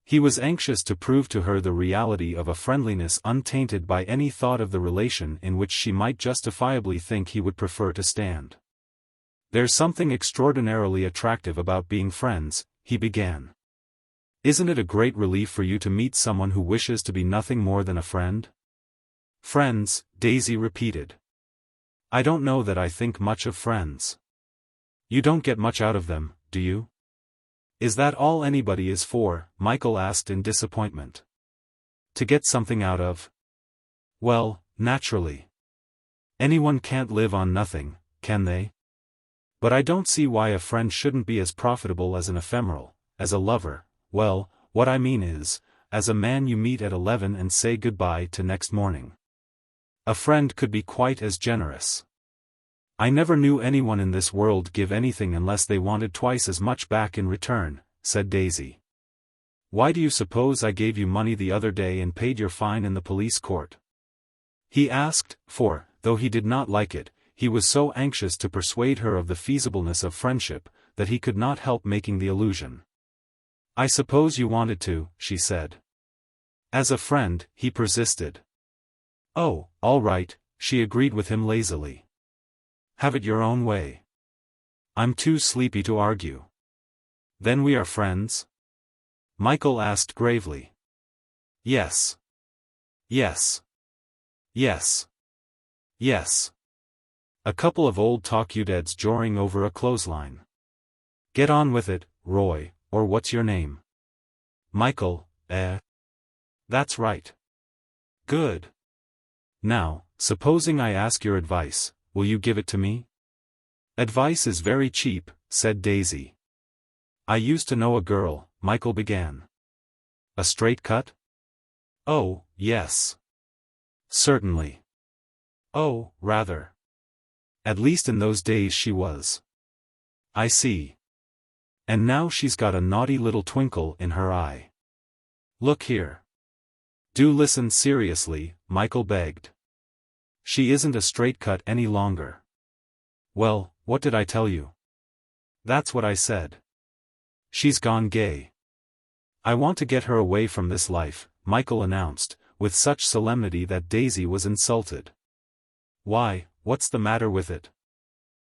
He was anxious to prove to her the reality of a friendliness untainted by any thought of the relation in which she might justifiably think he would prefer to stand. "There's something extraordinarily attractive about being friends," he began. "Isn't it a great relief for you to meet someone who wishes to be nothing more than a friend?" "Friends," Daisy repeated. "I don't know that I think much of friends." "You don't get much out of them, do you?" "Is that all anybody is for?" Michael asked in disappointment. "To get something out of?" "Well, naturally. Anyone can't live on nothing, can they? But I don't see why a friend shouldn't be as profitable as an ephemeral, as a lover. Well, what I mean is, as a man you meet at 11 and say goodbye to next morning. A friend could be quite as generous. I never knew anyone in this world give anything unless they wanted twice as much back in return," said Daisy. "Why do you suppose I gave you money the other day and paid your fine in the police court?" he asked, for, though he did not like it, he was so anxious to persuade her of the feasibleness of friendship, that he could not help making the allusion. "I suppose you wanted to," she said. "As a friend," he persisted. "Oh, all right," she agreed with him lazily. "Have it your own way." I'm too sleepy to argue. Then we are friends? Michael asked gravely. Yes. Yes. Yes. Yes. A couple of old talk-you-deads joring over a clothesline. Get on with it, Roy, or what's your name? Michael, eh? That's right. Good. Now, supposing I ask your advice, will you give it to me? Advice is very cheap, said Daisy. I used to know a girl, Michael began. A straight cut? Oh, yes. Certainly. Oh, rather. At least in those days she was. I see. And now she's got a naughty little twinkle in her eye. Look here. Do listen seriously, Michael begged. She isn't a straight cut any longer. Well, what did I tell you? That's what I said. She's gone gay. I want to get her away from this life, Michael announced, with such solemnity that Daisy was insulted. Why, what's the matter with it?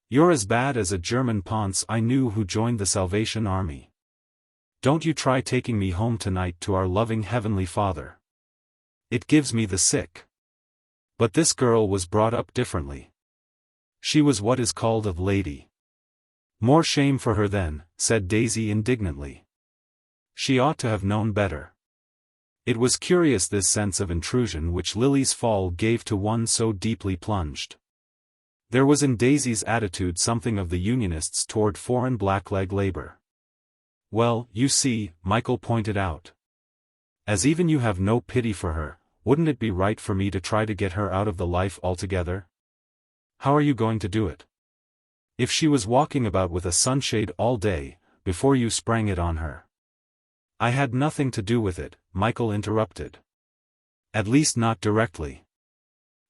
You're as bad as a German Ponce I knew who joined the Salvation Army. Don't you try taking me home tonight to our loving Heavenly Father. It gives me the sick. But this girl was brought up differently. She was what is called a lady. More shame for her then, said Daisy indignantly. She ought to have known better. It was curious this sense of intrusion which Lily's fall gave to one so deeply plunged. There was in Daisy's attitude something of the Unionists toward foreign blackleg labor. Well, you see, Michael pointed out. As even you have no pity for her, wouldn't it be right for me to try to get her out of the life altogether? How are you going to do it? If she was walking about with a sunshade all day, before you sprang it on her. I had nothing to do with it, Michael interrupted. At least not directly.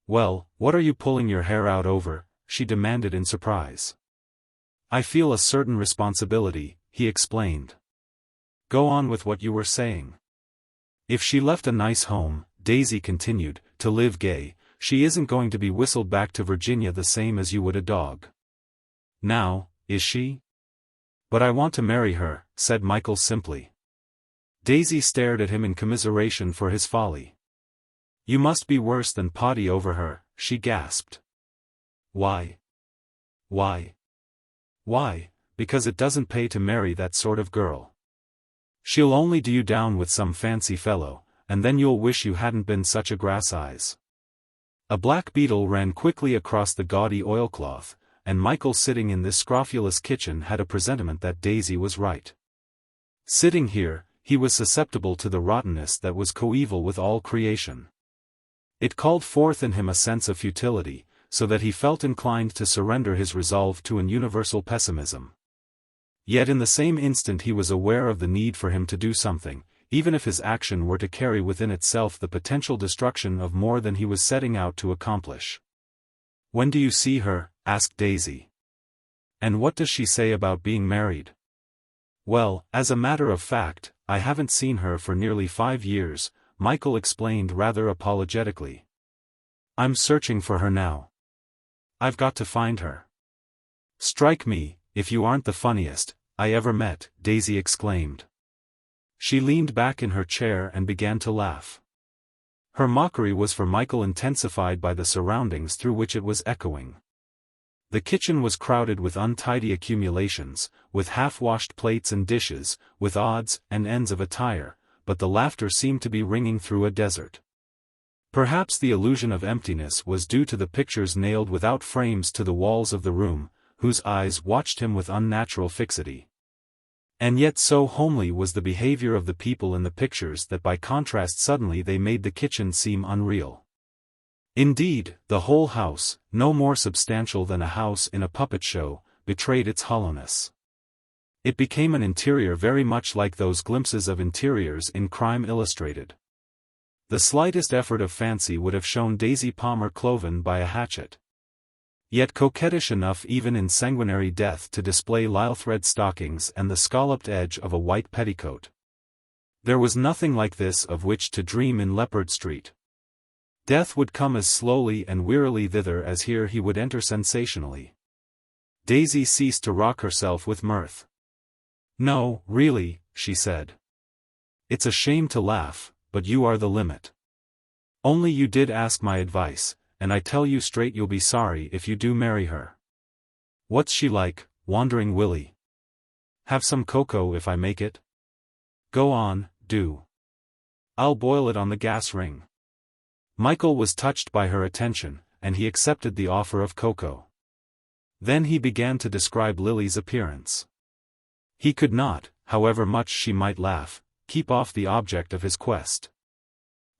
Well, what are you pulling your hair out over? She demanded in surprise. I feel a certain responsibility, he explained. Go on with what you were saying. If she left a nice home, Daisy continued, to live gay, she isn't going to be whistled back to Virginia the same as you would a dog. Now, is she? But I want to marry her, said Michael simply. Daisy stared at him in commiseration for his folly. You must be worse than potty over her, she gasped. Why? Why? Why? Because it doesn't pay to marry that sort of girl. She'll only do you down with some fancy fellow, and then you'll wish you hadn't been such a grass-eyes. A black beetle ran quickly across the gaudy oilcloth, and Michael sitting in this scrofulous kitchen had a presentiment that Daisy was right. Sitting here, he was susceptible to the rottenness that was coeval with all creation. It called forth in him a sense of futility, so that he felt inclined to surrender his resolve to an universal pessimism. Yet in the same instant he was aware of the need for him to do something, even if his action were to carry within itself the potential destruction of more than he was setting out to accomplish. When do you see her? Asked Daisy. And what does she say about being married? Well, as a matter of fact, I haven't seen her for nearly 5 years, Michael explained rather apologetically. I'm searching for her now. I've got to find her. Strike me, if you aren't the funniest I ever met, Daisy exclaimed. She leaned back in her chair and began to laugh. Her mockery was for Michael intensified by the surroundings through which it was echoing. The kitchen was crowded with untidy accumulations, with half-washed plates and dishes, with odds and ends of attire, but the laughter seemed to be ringing through a desert. Perhaps the illusion of emptiness was due to the pictures nailed without frames to the walls of the room, whose eyes watched him with unnatural fixity. And yet so homely was the behavior of the people in the pictures that by contrast suddenly they made the kitchen seem unreal. Indeed, the whole house, no more substantial than a house in a puppet show, betrayed its hollowness. It became an interior very much like those glimpses of interiors in Crime Illustrated. The slightest effort of fancy would have shown Daisy Palmer cloven by a hatchet. Yet coquettish enough even in sanguinary death to display lisle-thread stockings and the scalloped edge of a white petticoat. There was nothing like this of which to dream in Leppard Street. Death would come as slowly and wearily thither as here he would enter sensationally. Daisy ceased to rock herself with mirth. "No, really," she said. "It's a shame to laugh, but you are the limit. Only you did ask my advice, and I tell you straight you'll be sorry if you do marry her." "What's she like, Wandering Willie?" "Have some cocoa if I make it?" "Go on, do. I'll boil it on the gas ring." Michael was touched by her attention, and he accepted the offer of cocoa. Then he began to describe Lily's appearance. He could not, however much she might laugh, keep off the object of his quest.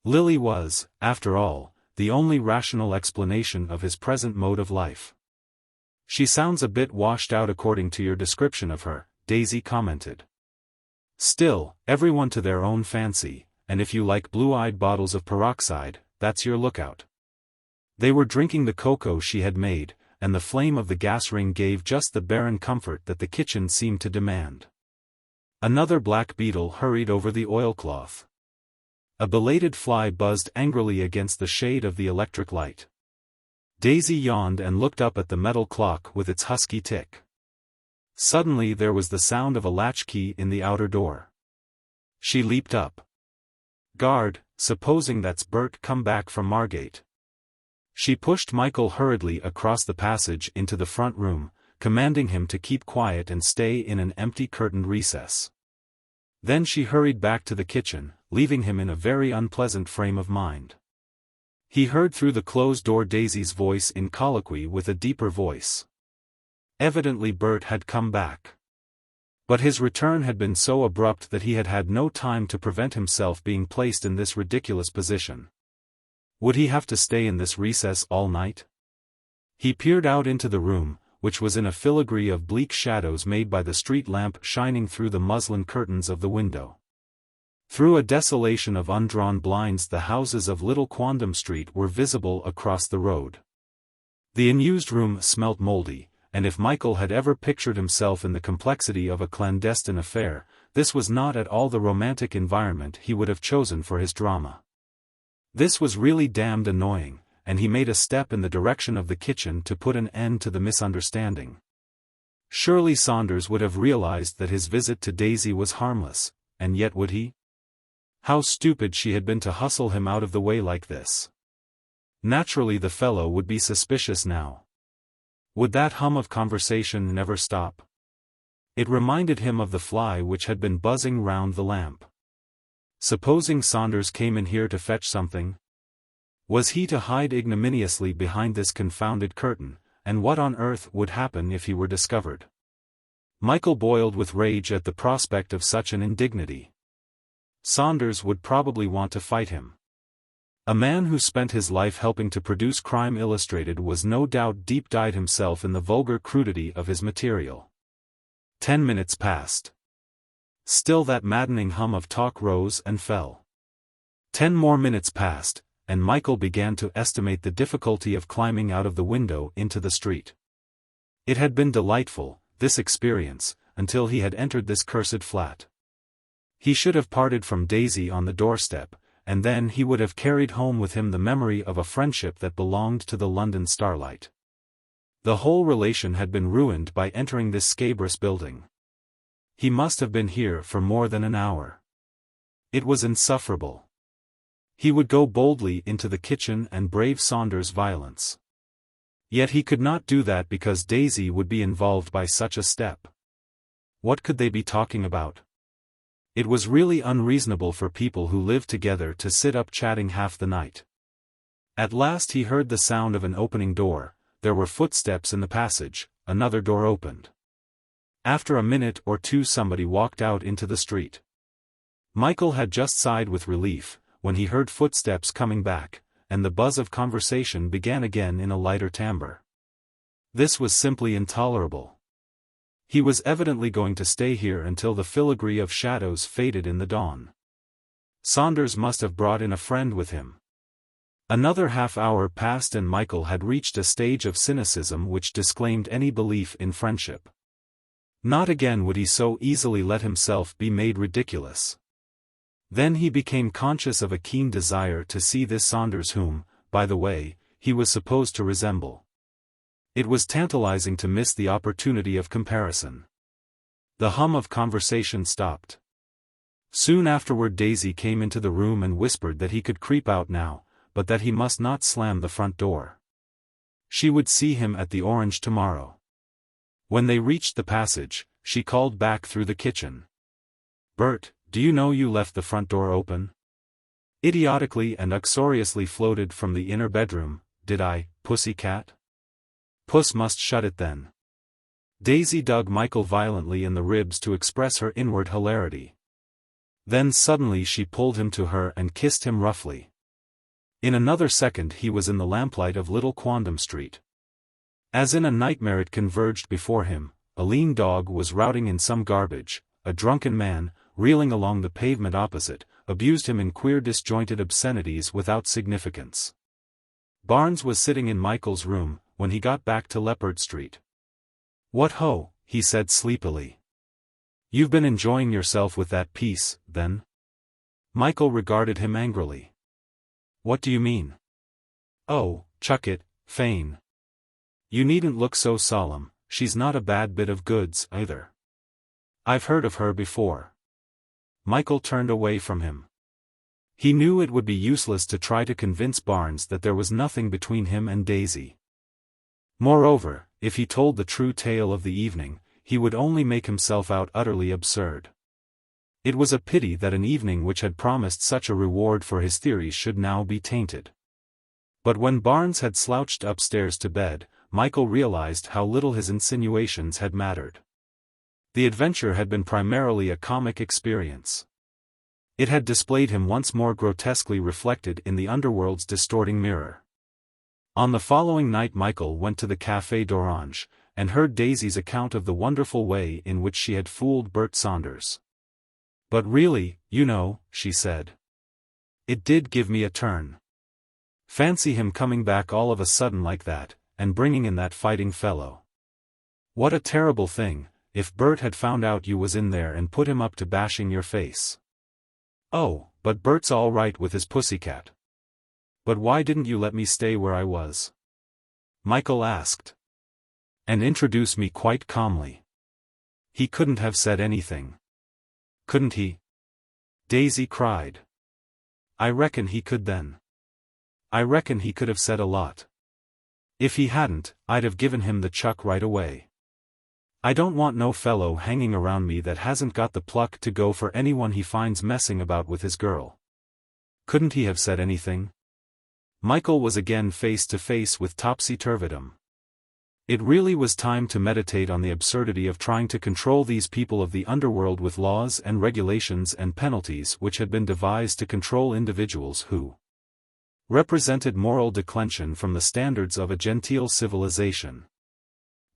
Lily was, after all, the only rational explanation of his present mode of life. "She sounds a bit washed out according to your description of her," Daisy commented. "Still, everyone to their own fancy, and if you like blue-eyed bottles of peroxide, that's your lookout." They were drinking the cocoa she had made, and the flame of the gas ring gave just the barren comfort that the kitchen seemed to demand. Another black beetle hurried over the oilcloth. A belated fly buzzed angrily against the shade of the electric light. Daisy yawned and looked up at the metal clock with its husky tick. Suddenly there was the sound of a latchkey in the outer door. She leaped up. "Guard, supposing that's Bert come back from Margate." She pushed Michael hurriedly across the passage into the front room, commanding him to keep quiet and stay in an empty curtained recess. Then she hurried back to the kitchen, leaving him in a very unpleasant frame of mind. He heard through the closed door Daisy's voice in colloquy with a deeper voice. Evidently Bert had come back. But his return had been so abrupt that he had had no time to prevent himself being placed in this ridiculous position. Would he have to stay in this recess all night? He peered out into the room, which was in a filigree of bleak shadows made by the street lamp shining through the muslin curtains of the window. Through a desolation of undrawn blinds the houses of Little Quondam Street were visible across the road. The unused room smelt moldy, and if Michael had ever pictured himself in the complexity of a clandestine affair, this was not at all the romantic environment he would have chosen for his drama. This was really damned annoying, and he made a step in the direction of the kitchen to put an end to the misunderstanding. Surely Saunders would have realized that his visit to Daisy was harmless, and yet would he? How stupid she had been to hustle him out of the way like this. Naturally the fellow would be suspicious now. Would that hum of conversation never stop? It reminded him of the fly which had been buzzing round the lamp. Supposing Saunders came in here to fetch something? Was he to hide ignominiously behind this confounded curtain, and what on earth would happen if he were discovered? Michael boiled with rage at the prospect of such an indignity. Saunders would probably want to fight him. A man who spent his life helping to produce Crime Illustrated was no doubt deep-dyed himself in the vulgar crudity of his material. 10 minutes passed. Still that maddening hum of talk rose and fell. 10 more minutes passed, and Michael began to estimate the difficulty of climbing out of the window into the street. It had been delightful, this experience, until he had entered this cursed flat. He should have parted from Daisy on the doorstep, and then he would have carried home with him the memory of a friendship that belonged to the London starlight. The whole relation had been ruined by entering this scabrous building. He must have been here for more than an hour. It was insufferable. He would go boldly into the kitchen and brave Saunders' violence. Yet he could not do that because Daisy would be involved by such a step. What could they be talking about? It was really unreasonable for people who lived together to sit up chatting half the night. At last he heard the sound of an opening door, there were footsteps in the passage, another door opened. After a minute or two somebody walked out into the street. Michael had just sighed with relief, when he heard footsteps coming back, and the buzz of conversation began again in a lighter timbre. This was simply intolerable. He was evidently going to stay here until the filigree of shadows faded in the dawn. Saunders must have brought in a friend with him. Another half-hour passed and Michael had reached a stage of cynicism which disclaimed any belief in friendship. Not again would he so easily let himself be made ridiculous. Then he became conscious of a keen desire to see this Saunders whom, by the way, he was supposed to resemble. It was tantalizing to miss the opportunity of comparison. The hum of conversation stopped. Soon afterward Daisy came into the room and whispered that he could creep out now, but that he must not slam the front door. She would see him at the Orange tomorrow. When they reached the passage, she called back through the kitchen. "Bert, do you know you left the front door open?" Idiotically and uxoriously floated from the inner bedroom. "Did I, pussycat?" "Puss must shut it then." Daisy dug Michael violently in the ribs to express her inward hilarity. Then suddenly she pulled him to her and kissed him roughly. In another second he was in the lamplight of Little Quandam Street. As in a nightmare it converged before him. A lean dog was routing in some garbage. A drunken man, reeling along the pavement opposite, abused him in queer disjointed obscenities without significance. Barnes was sitting in Michael's room, when he got back to Leppard Street. "What ho," he said sleepily. "You've been enjoying yourself with that piece, then?" Michael regarded him angrily. "What do you mean?" "Oh, chuck it, Fane. You needn't look so solemn, she's not a bad bit of goods, either. I've heard of her before." Michael turned away from him. He knew it would be useless to try to convince Barnes that there was nothing between him and Daisy. Moreover, if he told the true tale of the evening, he would only make himself out utterly absurd. It was a pity that an evening which had promised such a reward for his theories should now be tainted. But when Barnes had slouched upstairs to bed, Michael realized how little his insinuations had mattered. The adventure had been primarily a comic experience. It had displayed him once more grotesquely reflected in the underworld's distorting mirror. On the following night Michael went to the Café d'Orange, and heard Daisy's account of the wonderful way in which she had fooled Bert Saunders. "But really, you know," she said, "it did give me a turn. Fancy him coming back all of a sudden like that, and bringing in that fighting fellow. What a terrible thing, if Bert had found out you was in there and put him up to bashing your face." "Oh, but Bert's all right with his pussycat." "But why didn't you let me stay where I was?" Michael asked. "And introduce me quite calmly." He couldn't have said anything. "Couldn't he?" Daisy cried. "I reckon he could then. I reckon he could have said a lot. If he hadn't, I'd have given him the chuck right away. I don't want no fellow hanging around me that hasn't got the pluck to go for anyone he finds messing about with his girl." "Couldn't he have said anything?" Michael was again face to face with topsy-turvydom. It really was time to meditate on the absurdity of trying to control these people of the underworld with laws and regulations and penalties which had been devised to control individuals who represented moral declension from the standards of a genteel civilization.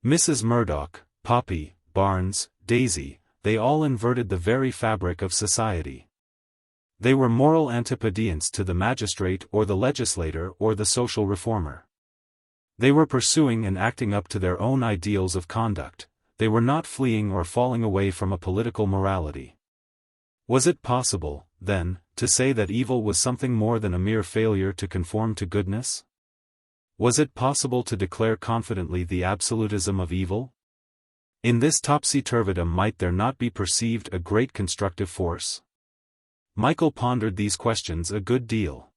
Mrs. Murdoch, Poppy, Barnes, Daisy, they all inverted the very fabric of society. They were moral antipodients to the magistrate or the legislator or the social reformer. They were pursuing and acting up to their own ideals of conduct. They were not fleeing or falling away from a political morality. Was it possible, then, to say that evil was something more than a mere failure to conform to goodness? Was it possible to declare confidently the absolutism of evil? In this topsy-turvydom might there not be perceived a great constructive force? Michael pondered these questions a good deal.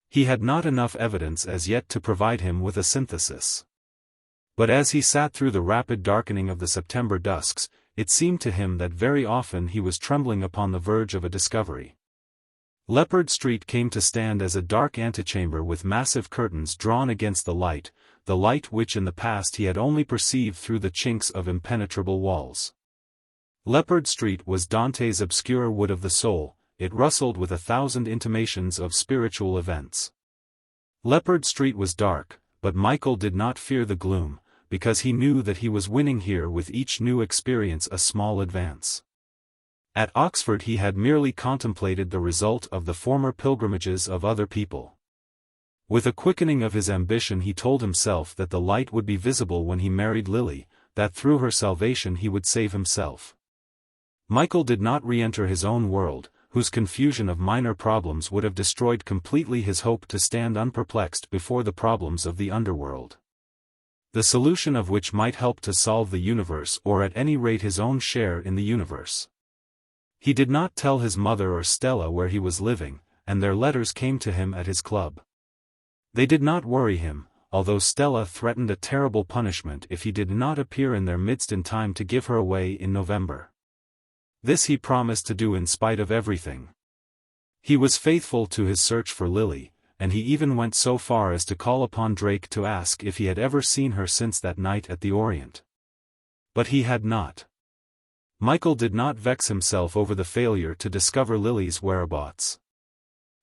He had not enough evidence as yet to provide him with a synthesis. But as he sat through the rapid darkening of the September dusks, it seemed to him that very often he was trembling upon the verge of a discovery. Leppard Street came to stand as a dark antechamber with massive curtains drawn against the light which in the past he had only perceived through the chinks of impenetrable walls. Leppard Street was Dante's obscure wood of the soul. It rustled with 1,000 intimations of spiritual events. Leppard Street was dark, but Michael did not fear the gloom, because he knew that he was winning here with each new experience a small advance. At Oxford he had merely contemplated the result of the former pilgrimages of other people. With a quickening of his ambition he told himself that the light would be visible when he married Lily, that through her salvation he would save himself. Michael did not re-enter his own world, whose confusion of minor problems would have destroyed completely his hope to stand unperplexed before the problems of the underworld. the solution of which might help to solve the universe or at any rate his own share in the universe. He did not tell his mother or Stella where he was living, and their letters came to him at his club. They did not worry him, although Stella threatened a terrible punishment if he did not appear in their midst in time to give her away in November. This he promised to do in spite of everything. He was faithful to his search for Lily, and he even went so far as to call upon Drake to ask if he had ever seen her since that night at the Orient. But he had not. Michael did not vex himself over the failure to discover Lily's whereabouts.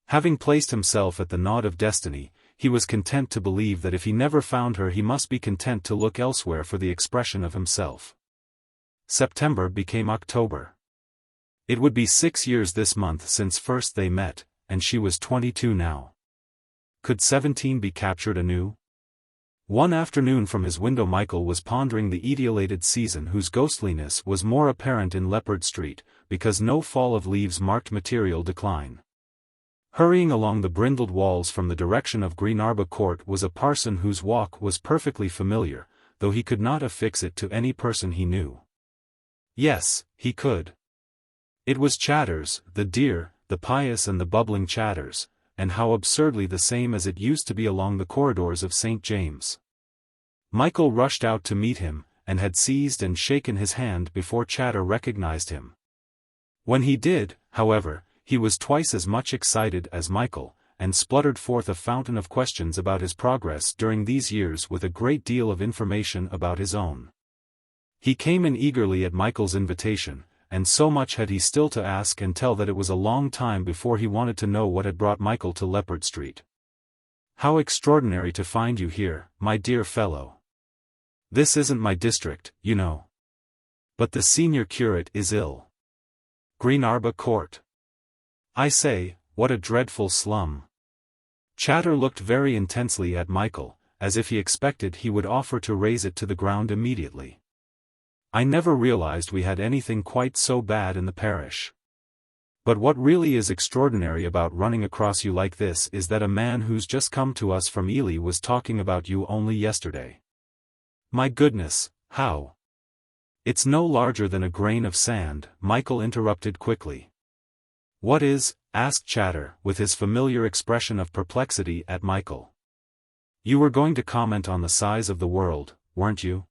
Having placed himself at the nod of destiny, he was content to believe that if he never found her he must be content to look elsewhere for the expression of himself. September became October. It would be 6 years this month since first they met, and she was 22 now. Could 17 be captured anew? One afternoon from his window Michael was pondering the etiolated season whose ghostliness was more apparent in Leppard Street, because no fall of leaves marked material decline. Hurrying along the brindled walls from the direction of Green Arbor Court was a parson whose walk was perfectly familiar, though he could not affix it to any person he knew. Yes, he could. It was Chatters, the dear, the pious and the bubbling Chatters, and how absurdly the same as it used to be along the corridors of St. James. Michael rushed out to meet him, and had seized and shaken his hand before Chatter recognized him. When he did, however, he was twice as much excited as Michael, and spluttered forth a fountain of questions about his progress during these years with a great deal of information about his own. He came in eagerly at Michael's invitation, and so much had he still to ask and tell that it was a long time before he wanted to know what had brought Michael to Leppard Street. "How extraordinary to find you here, my dear fellow. This isn't my district, you know. But the senior curate is ill. Green Arbor Court. I say, what a dreadful slum." Chatter looked very intensely at Michael, as if he expected he would offer to raze it to the ground immediately. "I never realized we had anything quite so bad in the parish. But what really is extraordinary about running across you like this is that a man who's just come to us from Ely was talking about you only yesterday." "My goodness, how?" "It's no larger than a grain of sand," Michael interrupted quickly. "What is?" asked Chatter, with his familiar expression of perplexity at Michael. "You were going to comment on the size of the world, weren't you?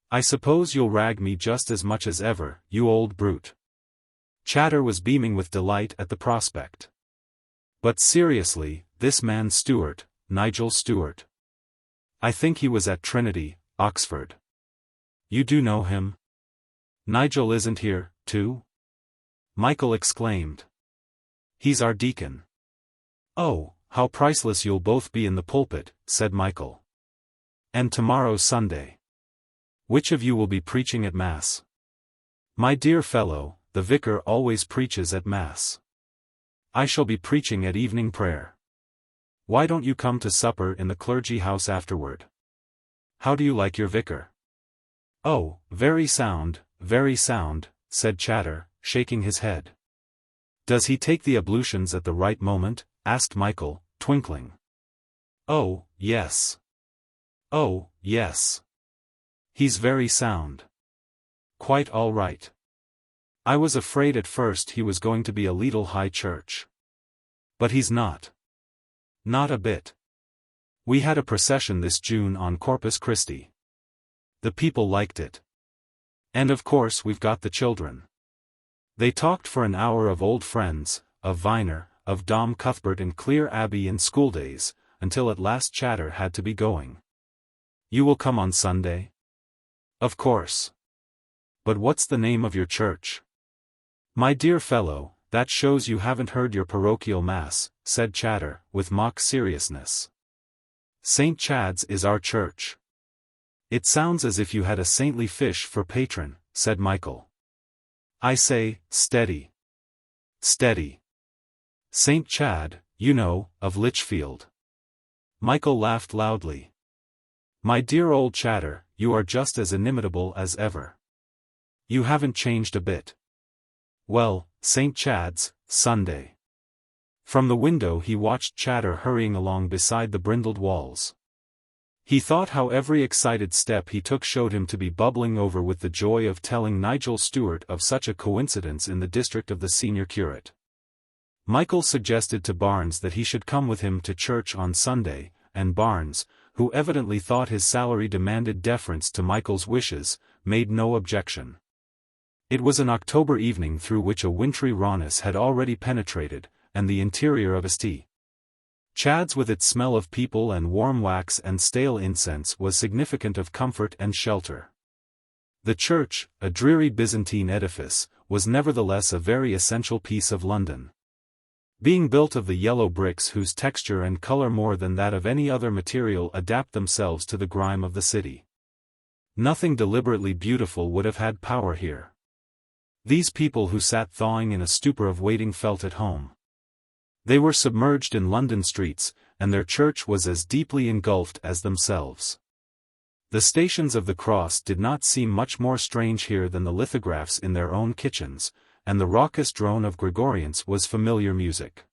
I suppose you'll rag me just as much as ever, you old brute." Chatter was beaming with delight at the prospect. "But seriously, this man Stewart, Nigel Stewart. I think he was at Trinity, Oxford. You do know him? Nigel isn't here, too?" Michael exclaimed. "He's our deacon." "Oh, how priceless you'll both be in the pulpit," said Michael. "And tomorrow's Sunday. Which of you will be preaching at Mass?" "My dear fellow, the vicar always preaches at Mass. I shall be preaching at evening prayer. Why don't you come to supper in the clergy house afterward? How do you like your vicar?" "Oh, very sound," said Chatter, shaking his head. "Does he take the ablutions at the right moment?" asked Michael, twinkling. "Oh, yes. Oh, yes. He's very sound. Quite all right. I was afraid at first he was going to be a leetle high church. But he's not. Not a bit. We had a procession this June on Corpus Christi. The people liked it. And of course we've got the children. They talked for an hour of old friends, of Viner, of Dom Cuthbert and Clear Abbey in school days, until at last Chatter had to be going. "You will come on Sunday?" "Of course. But what's the name of your church?" "My dear fellow, that shows you haven't heard your parochial Mass," said Chatter, with mock seriousness. "St. Chad's is our church." "It sounds as if you had a saintly fish for patron," said Michael. "I say, steady. Steady. St. Chad, you know, of Lichfield." Michael laughed loudly. "My dear old Chatter, you are just as inimitable as ever. You haven't changed a bit. Well, St. Chad's, Sunday." From the window he watched Chatter hurrying along beside the brindled walls. He thought how every excited step he took showed him to be bubbling over with the joy of telling Nigel Stewart of such a coincidence in the district of the senior curate. Michael suggested to Barnes that he should come with him to church on Sunday, and Barnes, who evidently thought his salary demanded deference to Michael's wishes, made no objection. It was an October evening through which a wintry rawness had already penetrated, and the interior of St. Chad's with its smell of people and warm wax and stale incense was significant of comfort and shelter. The church, a dreary Byzantine edifice, was nevertheless a very essential piece of London. Being built of the yellow bricks whose texture and color more than that of any other material adapt themselves to the grime of the city. Nothing deliberately beautiful would have had power here. These people who sat thawing in a stupor of waiting felt at home. They were submerged in London streets, and their church was as deeply engulfed as themselves. The Stations of the Cross did not seem much more strange here than the lithographs in their own kitchens, and the raucous drone of Gregorians was familiar music.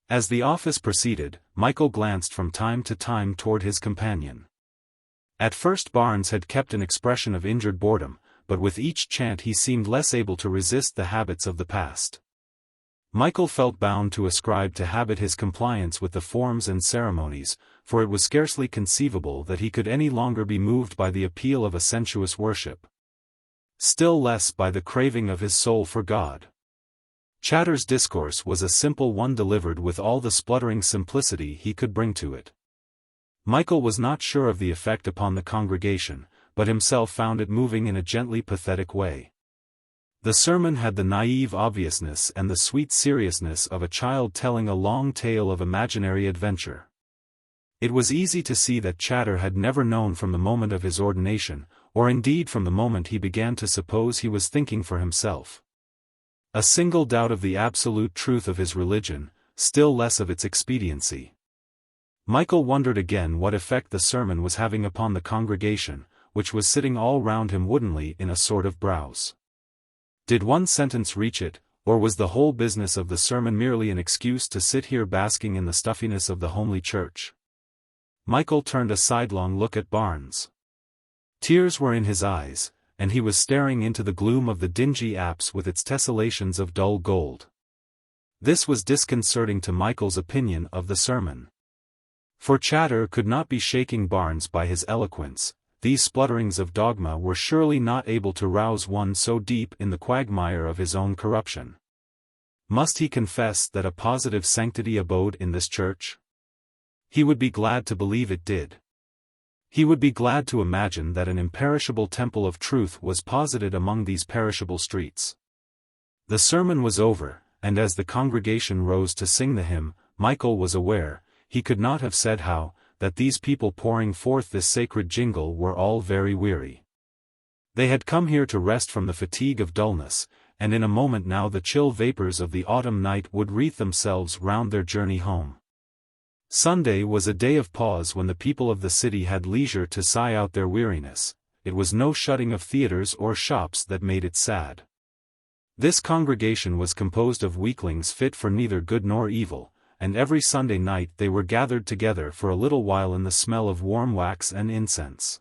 As the office proceeded, Michael glanced from time to time toward his companion. At first Barnes had kept an expression of injured boredom, but with each chant he seemed less able to resist the habits of the past. Michael felt bound to ascribe to habit his compliance with the forms and ceremonies, for it was scarcely conceivable that he could any longer be moved by the appeal of a sensuous worship. Still less by the craving of his soul for God. Chatter's discourse was a simple one delivered with all the spluttering simplicity he could bring to it. Michael was not sure of the effect upon the congregation, but himself found it moving in a gently pathetic way. The sermon had the naive obviousness and the sweet seriousness of a child telling a long tale of imaginary adventure. It was easy to see that Chatter had never known from the moment of his ordination, or indeed from the moment he began to suppose he was thinking for himself, a single doubt of the absolute truth of his religion, still less of its expediency. Michael wondered again what effect the sermon was having upon the congregation, which was sitting all round him woodenly in a sort of browse. Did one sentence reach it, or was the whole business of the sermon merely an excuse to sit here basking in the stuffiness of the homely church? Michael turned a sidelong look at Barnes. Tears were in his eyes, and he was staring into the gloom of the dingy apse with its tessellations of dull gold. This was disconcerting to Michael's opinion of the sermon. For Chatter could not be shaking Barnes by his eloquence. These splutterings of dogma were surely not able to rouse one so deep in the quagmire of his own corruption. Must he confess that a positive sanctity abode in this church? He would be glad to believe it did. He would be glad to imagine that an imperishable temple of truth was posited among these perishable streets. The sermon was over, and as the congregation rose to sing the hymn, Michael was aware, he could not have said how, that these people pouring forth this sacred jingle were all very weary. They had come here to rest from the fatigue of dullness, and in a moment now the chill vapors of the autumn night would wreath themselves round their journey home. Sunday was a day of pause when the people of the city had leisure to sigh out their weariness. It was no shutting of theatres or shops that made it sad. This congregation was composed of weaklings fit for neither good nor evil, and every Sunday night they were gathered together for a little while in the smell of warm wax and incense.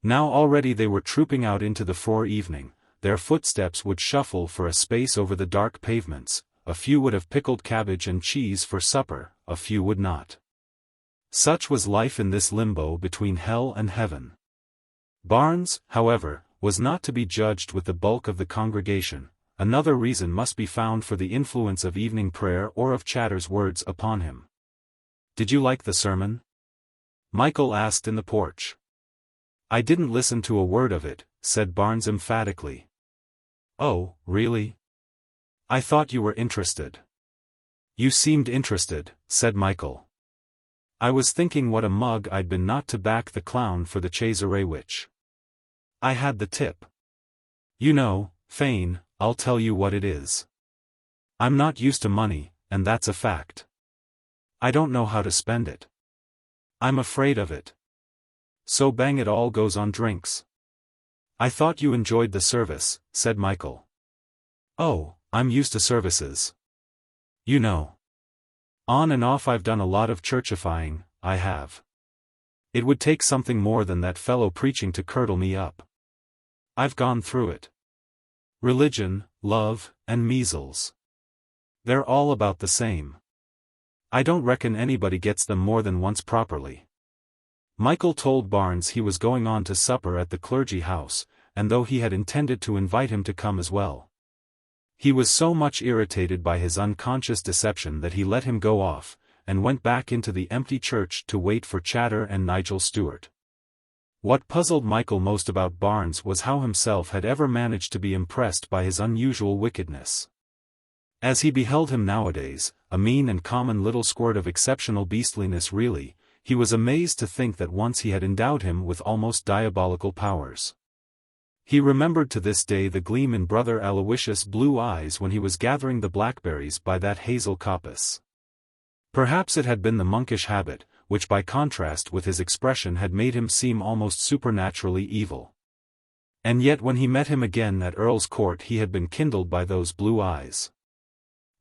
Now already they were trooping out into the frore evening, their footsteps would shuffle for a space over the dark pavements, a few would have pickled cabbage and cheese for supper, a few would not. Such was life in this limbo between hell and heaven. Barnes, however, was not to be judged with the bulk of the congregation. Another reason must be found for the influence of evening prayer or of Chatter's words upon him. "Did you like the sermon?" Michael asked in the porch. "I didn't listen to a word of it," said Barnes emphatically. "Oh, really? I thought you were interested." "You seemed interested," said Michael. "I was thinking what a mug I'd been not to back the clown for the Cesare witch. I had the tip. You know, Fane, I'll tell you what it is. I'm not used to money, and that's a fact. I don't know how to spend it. I'm afraid of it. So bang it all goes on drinks." "I thought you enjoyed the service," said Michael. "Oh, I'm used to services. You know. On and off I've done a lot of churchifying, I have. It would take something more than that fellow preaching to curdle me up. I've gone through it. Religion, love, and measles. They're all about the same. I don't reckon anybody gets them more than once properly. Michael told Barnes he was going on to supper at the clergy house, and though he had intended to invite him to come as well, he was so much irritated by his unconscious deception that he let him go off, and went back into the empty church to wait for Chatter and Nigel Stewart. What puzzled Michael most about Barnes was how himself had ever managed to be impressed by his unusual wickedness. As he beheld him nowadays, a mean and common little squirt of exceptional beastliness really, he was amazed to think that once he had endowed him with almost diabolical powers. He remembered to this day the gleam in Brother Aloysius' blue eyes when he was gathering the blackberries by that hazel coppice. Perhaps it had been the monkish habit, which by contrast with his expression had made him seem almost supernaturally evil. And yet when he met him again at Earl's Court he had been kindled by those blue eyes.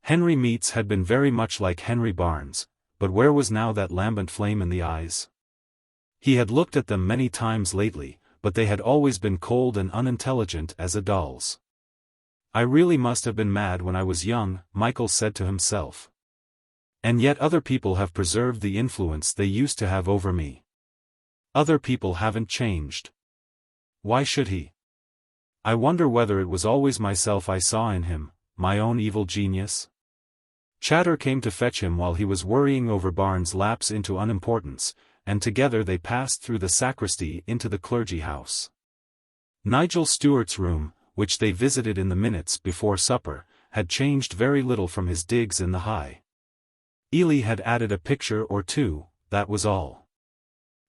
Henry Meats had been very much like Henry Barnes, but where was now that lambent flame in the eyes? He had looked at them many times lately, but they had always been cold and unintelligent as a doll's. I really must have been mad when I was young, Michael said to himself. And yet other people have preserved the influence they used to have over me. Other people haven't changed. Why should he? I wonder whether it was always myself I saw in him, my own evil genius? Chatter came to fetch him while he was worrying over Barnes' lapse into unimportance, and together they passed through the sacristy into the clergy house. Nigel Stewart's room, which they visited in the minutes before supper, had changed very little from his digs in the High. Ely had added a picture or two, that was all.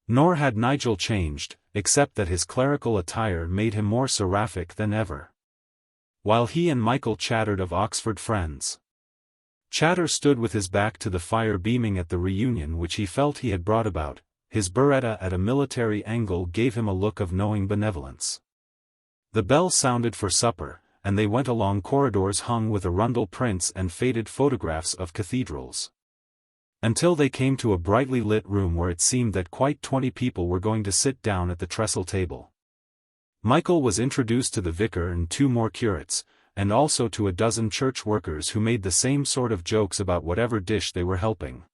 Nor had Nigel changed, except that his clerical attire made him more seraphic than ever. While he and Michael chattered of Oxford friends, Chatter stood with his back to the fire beaming at the reunion which he felt he had brought about. His biretta at a military angle gave him a look of knowing benevolence. The bell sounded for supper, and they went along corridors hung with Arundel prints and faded photographs of cathedrals, until they came to a brightly lit room where it seemed that quite 20 people were going to sit down at the trestle table. Michael was introduced to the vicar and 2 more curates, and also to a dozen church workers who made the same sort of jokes about whatever dish they were helping.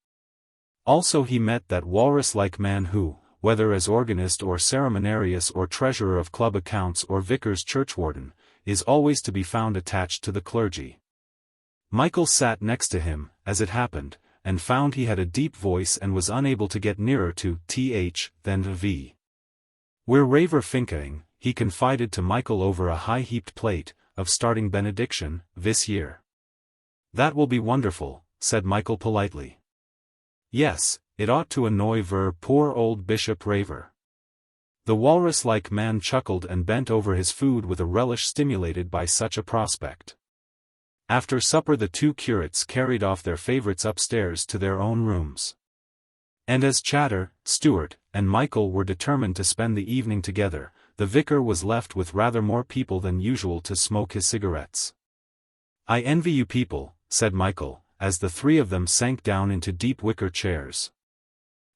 Also he met that walrus-like man who, whether as organist or ceremoniarius or treasurer of club accounts or vicar's churchwarden, is always to be found attached to the clergy. Michael sat next to him, as it happened, and found he had a deep voice and was unable to get nearer to th than v. We're raver finking, he confided to Michael over a high-heaped plate, of starting benediction, this year. That will be wonderful, said Michael politely. Yes, it ought to annoy poor old Bishop Raver. The walrus-like man chuckled and bent over his food with a relish stimulated by such a prospect. After supper the 2 curates carried off their favorites upstairs to their own rooms. And as Chatter, Stewart, and Michael were determined to spend the evening together, the vicar was left with rather more people than usual to smoke his cigarettes. I envy you people, said Michael, as the 3 of them sank down into deep wicker chairs.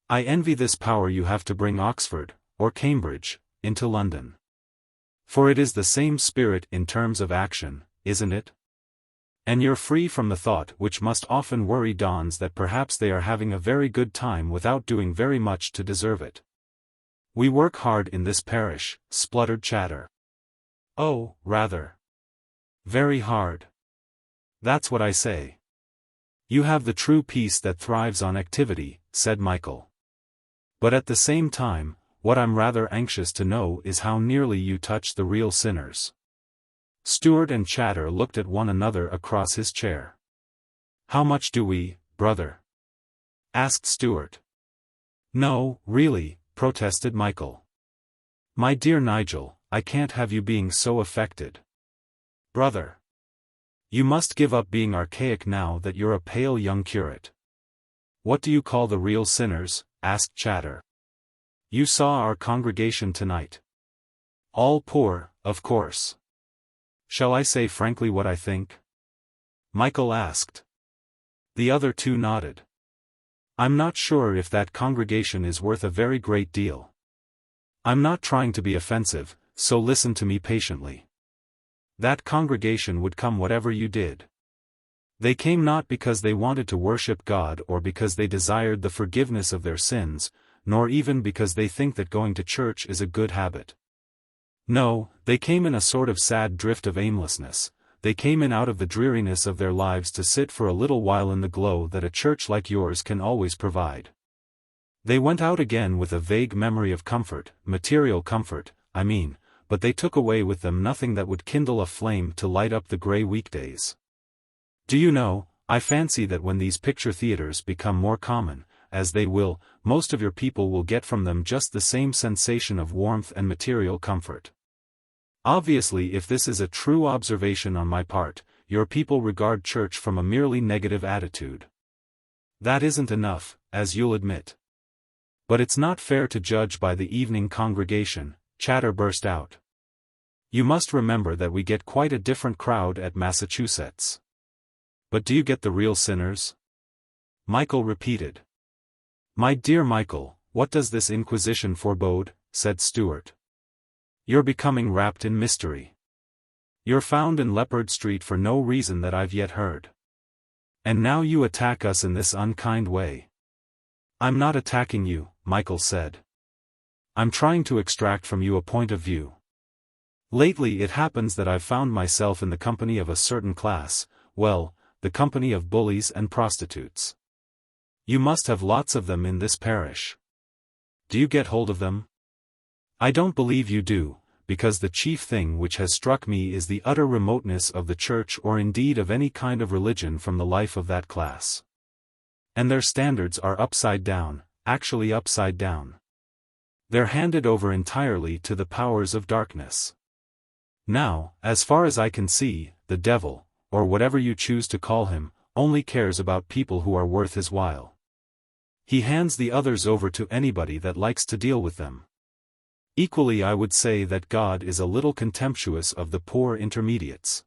I envy this power you have to bring Oxford, or Cambridge, into London. For it is the same spirit in terms of action, isn't it? And you're free from the thought which must often worry dons that perhaps they are having a very good time without doing very much to deserve it. We work hard in this parish, spluttered Chatter. Oh, rather. Very hard. That's what I say. You have the true peace that thrives on activity, said Michael. But at the same time, what I'm rather anxious to know is how nearly you touch the real sinners. Stewart and Chatter looked at one another across his chair. How much do we, brother? Asked Stewart. No, really, protested Michael. My dear Nigel, I can't have you being so affected. Brother. You must give up being archaic now that you're a pale young curate. What do you call the real sinners? Asked Chatter. You saw our congregation tonight. All poor, of course. Shall I say frankly what I think? Michael asked. The other 2 nodded. I'm not sure if that congregation is worth a very great deal. I'm not trying to be offensive, so listen to me patiently. That congregation would come whatever you did. They came not because they wanted to worship God or because they desired the forgiveness of their sins, nor even because they think that going to church is a good habit. No, they came in a sort of sad drift of aimlessness. They came in out of the dreariness of their lives to sit for a little while in the glow that a church like yours can always provide. They went out again with a vague memory of comfort, material comfort, I mean, but they took away with them nothing that would kindle a flame to light up the gray weekdays. Do you know, I fancy that when these picture theaters become more common, as they will, most of your people will get from them just the same sensation of warmth and material comfort. Obviously, if this is a true observation on my part, your people regard church from a merely negative attitude. That isn't enough, as you'll admit. But it's not fair to judge by the evening congregation, Chatter burst out. You must remember that we get quite a different crowd at Massachusetts. But do you get the real sinners? Michael repeated. My dear Michael, what does this inquisition forebode? Said Stuart. You're becoming wrapped in mystery. You're found in Leppard Street for no reason that I've yet heard. And now you attack us in this unkind way. I'm not attacking you, Michael said. I'm trying to extract from you a point of view. Lately it happens that I've found myself in the company of a certain class, well, the company of bullies and prostitutes. You must have lots of them in this parish. Do you get hold of them? I don't believe you do, because the chief thing which has struck me is the utter remoteness of the church or indeed of any kind of religion from the life of that class. And their standards are upside down, actually upside down. They're handed over entirely to the powers of darkness. Now, as far as I can see, the devil, or whatever you choose to call him, only cares about people who are worth his while. He hands the others over to anybody that likes to deal with them. Equally, I would say that God is a little contemptuous of the poor intermediates.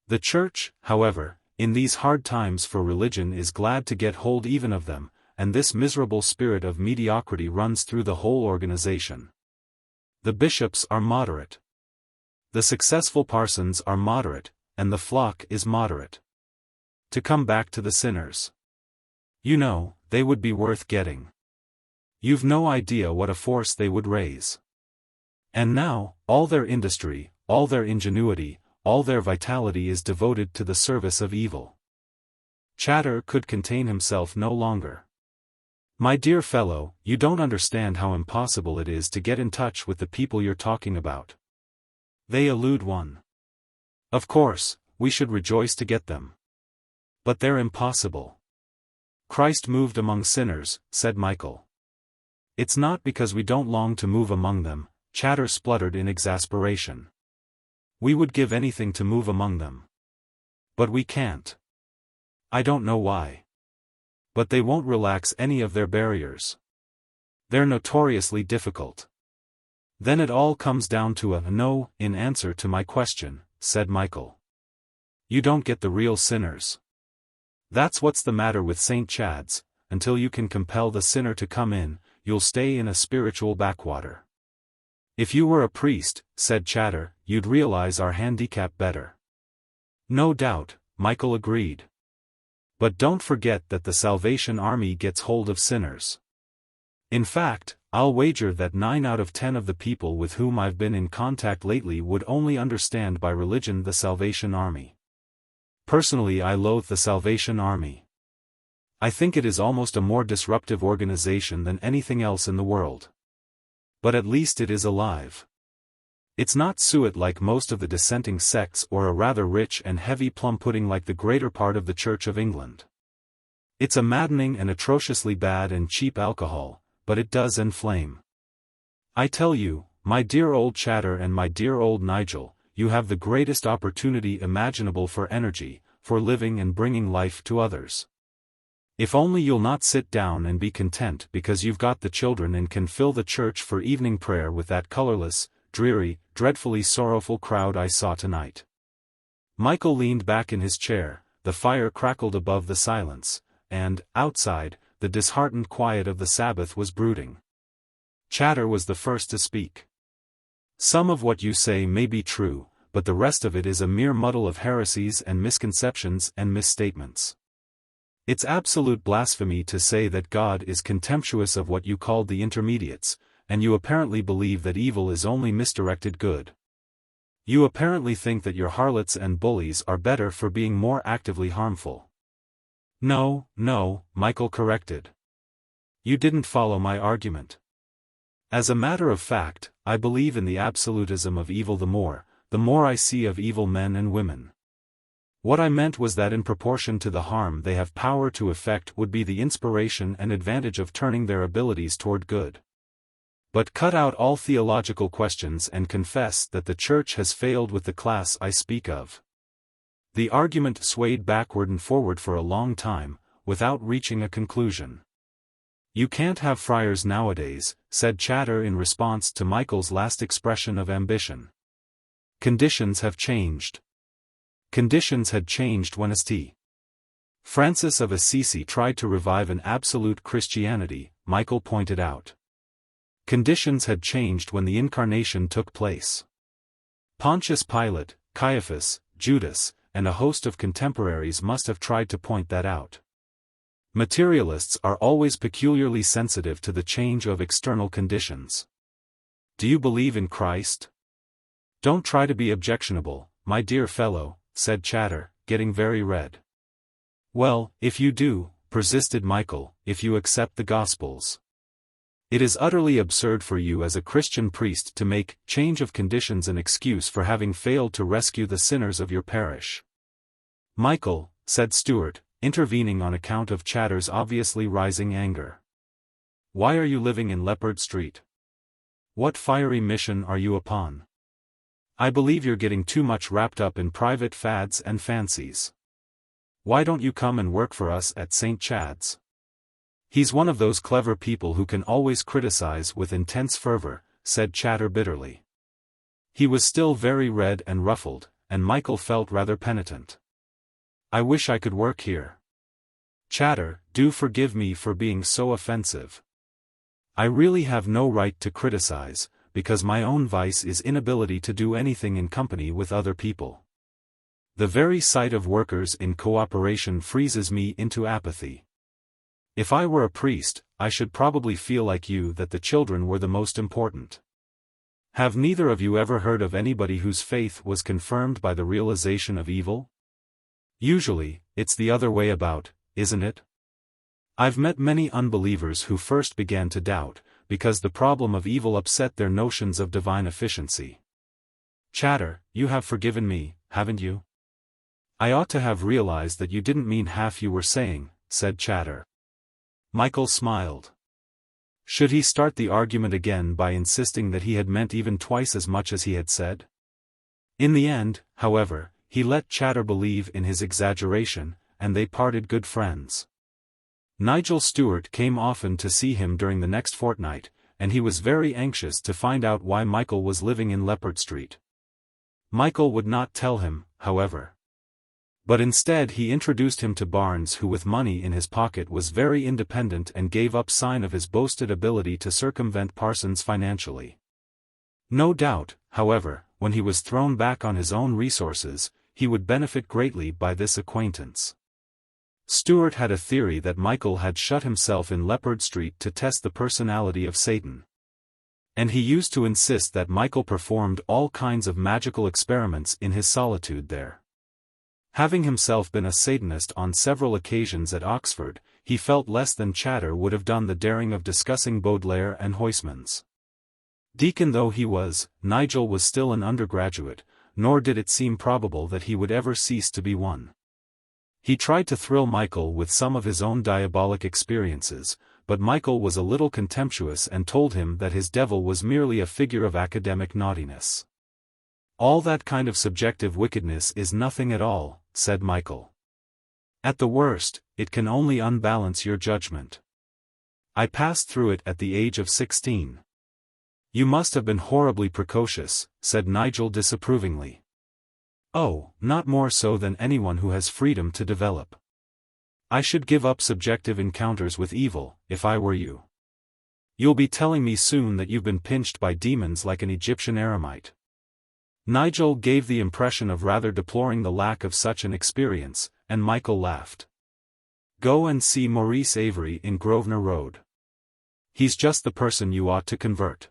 The church, however, in these hard times for religion is glad to get hold even of them, and this miserable spirit of mediocrity runs through the whole organization. The bishops are moderate. The successful parsons are moderate, and the flock is moderate. To come back to the sinners. You know, they would be worth getting. You've no idea what a force they would raise. And now, all their industry, all their ingenuity, all their vitality is devoted to the service of evil. Chatter could contain himself no longer. My dear fellow, you don't understand how impossible it is to get in touch with the people you're talking about. They elude one. Of course, we should rejoice to get them. But they're impossible. Christ moved among sinners, said Michael. It's not because we don't long to move among them, Chatter spluttered in exasperation. We would give anything to move among them. But we can't. I don't know why. But they won't relax any of their barriers. They're notoriously difficult. Then it all comes down to a no in answer to my question, said Michael. You don't get the real sinners. That's what's the matter with St. Chad's. Until you can compel the sinner to come in, you'll stay in a spiritual backwater. If you were a priest, said Chatter, you'd realize our handicap better. No doubt, Michael agreed. But don't forget that the Salvation Army gets hold of sinners. In fact, I'll wager that 9 out of 10 of the people with whom I've been in contact lately would only understand by religion the Salvation Army. Personally, I loathe the Salvation Army. I think it is almost a more disruptive organization than anything else in the world. But at least it is alive. It's not suet like most of the dissenting sects or a rather rich and heavy plum pudding like the greater part of the Church of England. It's a maddening and atrociously bad and cheap alcohol, but it does enflame. I tell you, my dear old Chatter and my dear old Nigel, you have the greatest opportunity imaginable for energy, for living and bringing life to others. If only you'll not sit down and be content because you've got the children and can fill the church for evening prayer with that colorless, dreary, dreadfully sorrowful crowd I saw tonight. Michael leaned back in his chair, the fire crackled above the silence, and, outside, the disheartened quiet of the Sabbath was brooding. Chatter was the first to speak. Some of what you say may be true, but the rest of it is a mere muddle of heresies and misconceptions and misstatements. It's absolute blasphemy to say that God is contemptuous of what you called the intermediates, and you apparently believe that evil is only misdirected good. You apparently think that your harlots and bullies are better for being more actively harmful. No, Michael corrected. You didn't follow my argument. As a matter of fact, I believe in the absolutism of evil the more I see of evil men and women. What I meant was that in proportion to the harm they have power to effect would be the inspiration and advantage of turning their abilities toward good. But cut out all theological questions and confess that the Church has failed with the class I speak of. The argument swayed backward and forward for a long time, without reaching a conclusion. You can't have friars nowadays, said Chatter in response to Michael's last expression of ambition. Conditions have changed. Conditions had changed when St. Francis of Assisi tried to revive an absolute Christianity, Michael pointed out. Conditions had changed when the Incarnation took place. Pontius Pilate, Caiaphas, Judas, and a host of contemporaries must have tried to point that out. Materialists are always peculiarly sensitive to the change of external conditions. Do you believe in Christ? Don't try to be objectionable, my dear fellow, said Chatter, getting very red. Well, if you do, persisted Michael, if you accept the Gospels. It is utterly absurd for you as a Christian priest to make change of conditions an excuse for having failed to rescue the sinners of your parish. Michael, said Stewart, intervening on account of Chatter's obviously rising anger. Why are you living in Leppard Street? What fiery mission are you upon? I believe you're getting too much wrapped up in private fads and fancies. Why don't you come and work for us at St. Chad's? He's one of those clever people who can always criticize with intense fervor, said Chatter bitterly. He was still very red and ruffled, and Michael felt rather penitent. I wish I could work here. Chatter, do forgive me for being so offensive. I really have no right to criticize, because my own vice is inability to do anything in company with other people. The very sight of workers in cooperation freezes me into apathy. If I were a priest, I should probably feel like you that the children were the most important. Have neither of you ever heard of anybody whose faith was confirmed by the realization of evil? Usually, it's the other way about, isn't it? I've met many unbelievers who first began to doubt, because the problem of evil upset their notions of divine efficiency. Chatter, you have forgiven me, haven't you? I ought to have realized that you didn't mean half you were saying, said Chatter. Michael smiled. Should he start the argument again by insisting that he had meant even twice as much as he had said? In the end, however, he let Chatter believe in his exaggeration, and they parted good friends. Nigel Stewart came often to see him during the next fortnight, and he was very anxious to find out why Michael was living in Leppard Street. Michael would not tell him, however. But instead he introduced him to Barnes, who with money in his pocket was very independent and gave up sign of his boasted ability to circumvent Parsons financially. No doubt, however, when he was thrown back on his own resources, he would benefit greatly by this acquaintance. Stewart had a theory that Michael had shut himself in Leppard Street to test the personality of Satan. And he used to insist that Michael performed all kinds of magical experiments in his solitude there. Having himself been a Satanist on several occasions at Oxford, he felt less than Chatter would have done the daring of discussing Baudelaire and Huysmans. Deacon though he was, Nigel was still an undergraduate, nor did it seem probable that he would ever cease to be one. He tried to thrill Michael with some of his own diabolic experiences, but Michael was a little contemptuous and told him that his devil was merely a figure of academic naughtiness. All that kind of subjective wickedness is nothing at all, said Michael. At the worst, it can only unbalance your judgment. I passed through it at the age of 16. You must have been horribly precocious, said Nigel disapprovingly. Oh, not more so than anyone who has freedom to develop. I should give up subjective encounters with evil, if I were you. You'll be telling me soon that you've been pinched by demons like an Egyptian eremite. Nigel gave the impression of rather deploring the lack of such an experience, and Michael laughed. Go and see Maurice Avery in Grosvenor Road. He's just the person you ought to convert.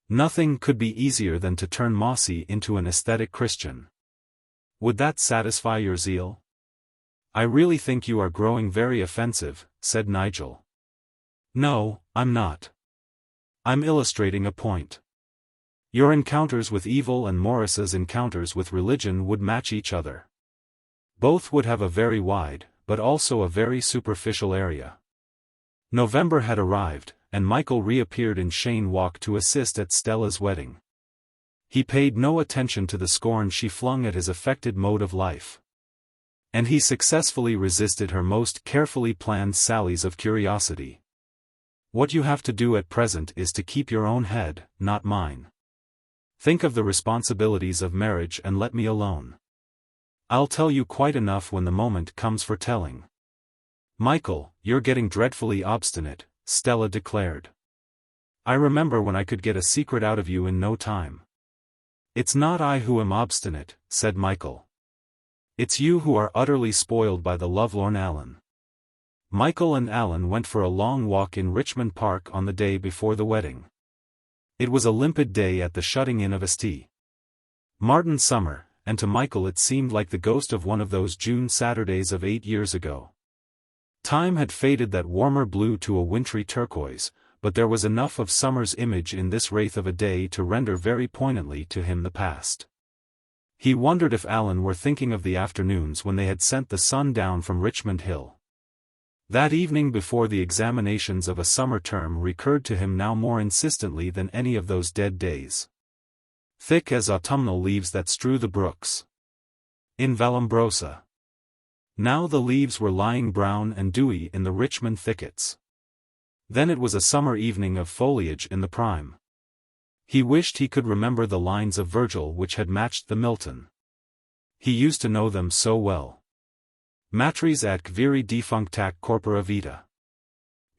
Nothing could be easier than to turn Mossy into an aesthetic Christian. Would that satisfy your zeal? I really think you are growing very offensive, said Nigel. No, I'm not. I'm illustrating a point. Your encounters with evil and Morris's encounters with religion would match each other. Both would have a very wide, but also a very superficial area. November had arrived, and Michael reappeared in Cheyne Walk to assist at Stella's wedding. He paid no attention to the scorn she flung at his affected mode of life. And he successfully resisted her most carefully planned sallies of curiosity. What you have to do at present is to keep your own head, not mine. Think of the responsibilities of marriage and let me alone. I'll tell you quite enough when the moment comes for telling. Michael, you're getting dreadfully obstinate, Stella declared. I remember when I could get a secret out of you in no time. It's not I who am obstinate, said Michael. It's you who are utterly spoiled by the lovelorn Alan. Michael and Alan went for a long walk in Richmond Park on the day before the wedding. It was a limpid day at the shutting in of St. Martin's summer, and to Michael it seemed like the ghost of one of those June Saturdays of 8 years ago. Time had faded that warmer blue to a wintry turquoise, but there was enough of summer's image in this wraith of a day to render very poignantly to him the past. He wondered if Alan were thinking of the afternoons when they had sent the sun down from Richmond Hill. That evening before the examinations of a summer term recurred to him now more insistently than any of those dead days. Thick as autumnal leaves that strew the brooks. In Vallombrosa. Now the leaves were lying brown and dewy in the Richmond thickets. Then it was a summer evening of foliage in the prime. He wished he could remember the lines of Virgil which had matched the Milton. He used to know them so well. Matris atque viri defunctac corpora vita.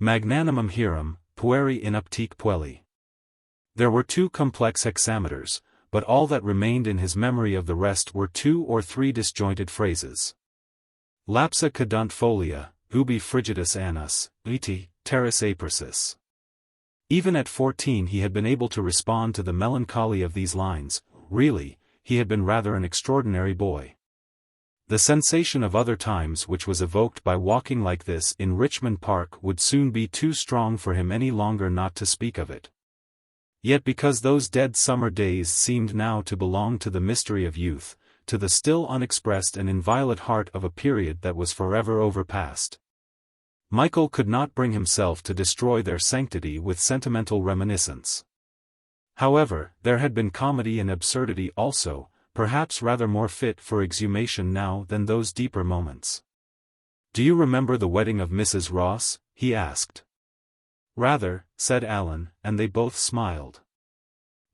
Magnanimum hierum, pueri inuptique puelli. There were 2 complex hexameters, but all that remained in his memory of the rest were 2 or 3 disjointed phrases. Lapsa cadunt folia, ubi frigidus annus, viti, terris apersis. Even at 14 he had been able to respond to the melancholy of these lines. Really, he had been rather an extraordinary boy. The sensation of other times which was evoked by walking like this in Richmond Park would soon be too strong for him any longer not to speak of it. Yet because those dead summer days seemed now to belong to the mystery of youth, to the still unexpressed and inviolate heart of a period that was forever overpast, Michael could not bring himself to destroy their sanctity with sentimental reminiscence. However, there had been comedy and absurdity also, perhaps rather more fit for exhumation now than those deeper moments. Do you remember the wedding of Mrs. Ross? He asked. Rather, said Alan, and they both smiled.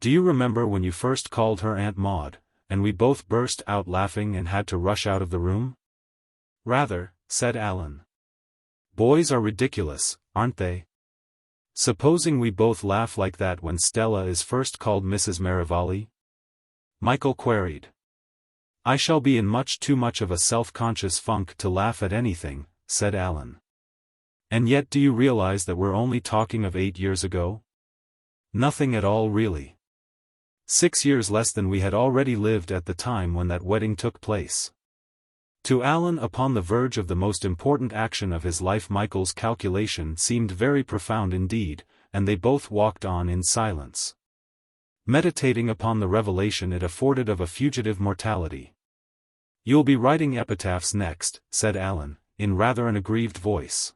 Do you remember when you first called her Aunt Maud, and we both burst out laughing and had to rush out of the room? Rather, said Alan. Boys are ridiculous, aren't they? Supposing we both laugh like that when Stella is first called Mrs. Merivale? Michael queried. I shall be in much too much of a self-conscious funk to laugh at anything, said Alan. And yet do you realize that we're only talking of 8 years ago? Nothing at all really. 6 years less than we had already lived at the time when that wedding took place. To Alan, upon the verge of the most important action of his life, Michael's calculation seemed very profound indeed, and they both walked on in silence, meditating upon the revelation it afforded of a fugitive mortality. You'll be writing epitaphs next, said Alan, in rather an aggrieved voice.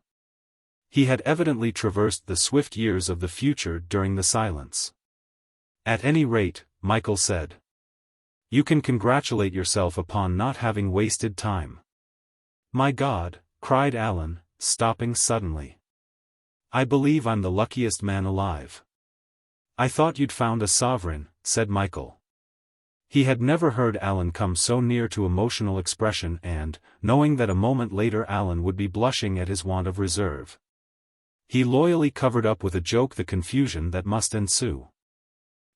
He had evidently traversed the swift years of the future during the silence. At any rate, Michael said, you can congratulate yourself upon not having wasted time. My God, cried Alan, stopping suddenly. I believe I'm the luckiest man alive. I thought you'd found a sovereign, said Michael. He had never heard Alan come so near to emotional expression and, knowing that a moment later Alan would be blushing at his want of reserve, he loyally covered up with a joke the confusion that must ensue.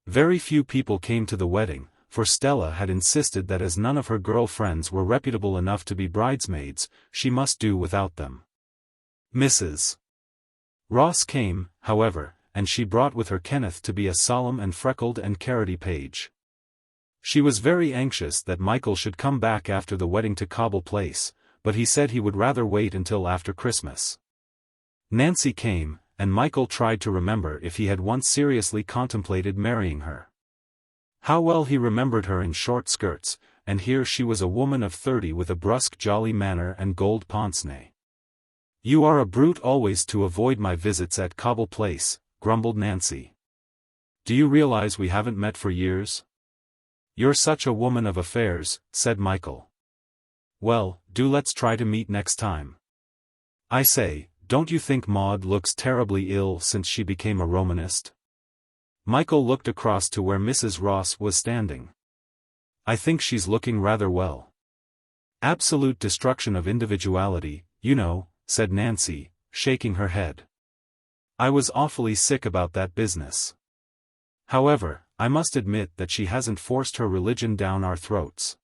Very few people came to the wedding, for Stella had insisted that as none of her girl friends were reputable enough to be bridesmaids, she must do without them. Mrs. Ross came, however, and she brought with her Kenneth to be a solemn and freckled and carroty page. She was very anxious that Michael should come back after the wedding to Cobble Place, but he said he would rather wait until after Christmas. Nancy came, and Michael tried to remember if he had once seriously contemplated marrying her. How well he remembered her in short skirts, and here she was a woman of 30 with a brusque jolly manner and gold pince-nez. "You are a brute always to avoid my visits at Cobble Place," grumbled Nancy. "Do you realize we haven't met for years?" "You're such a woman of affairs," said Michael. "Well, let's try to meet next time. I say, don't you think Maud looks terribly ill since she became a Romanist?" Michael looked across to where Mrs. Ross was standing. "I think she's looking rather well." "Absolute destruction of individuality, you know," said Nancy, shaking her head. "I was awfully sick about that business. However, I must admit that she hasn't forced her religion down our throats."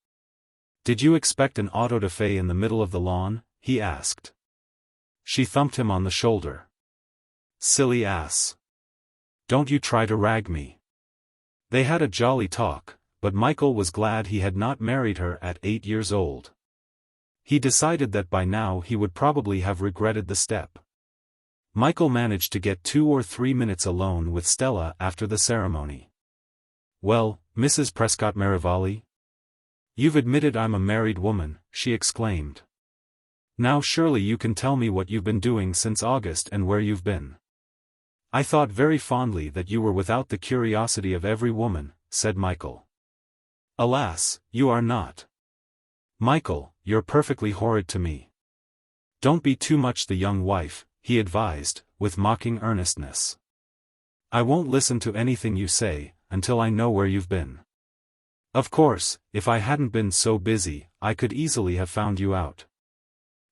"Did you expect an auto da fe in the middle of the lawn?" he asked. She thumped him on the shoulder. "Silly ass. Don't you try to rag me." They had a jolly talk, but Michael was glad he had not married her at 8 years old. He decided that by now he would probably have regretted the step. Michael managed to get 2 or 3 minutes alone with Stella after the ceremony. "Well, Mrs. Prescott Merivale? You've admitted I'm a married woman," she exclaimed. "Now surely you can tell me what you've been doing since August and where you've been." "I thought very fondly that you were without the curiosity of every woman," said Michael. "Alas, you are not. Michael, you're perfectly horrid to me." "Don't be too much the young wife," he advised, with mocking earnestness. "I won't listen to anything you say, until I know where you've been. Of course, if I hadn't been so busy, I could easily have found you out.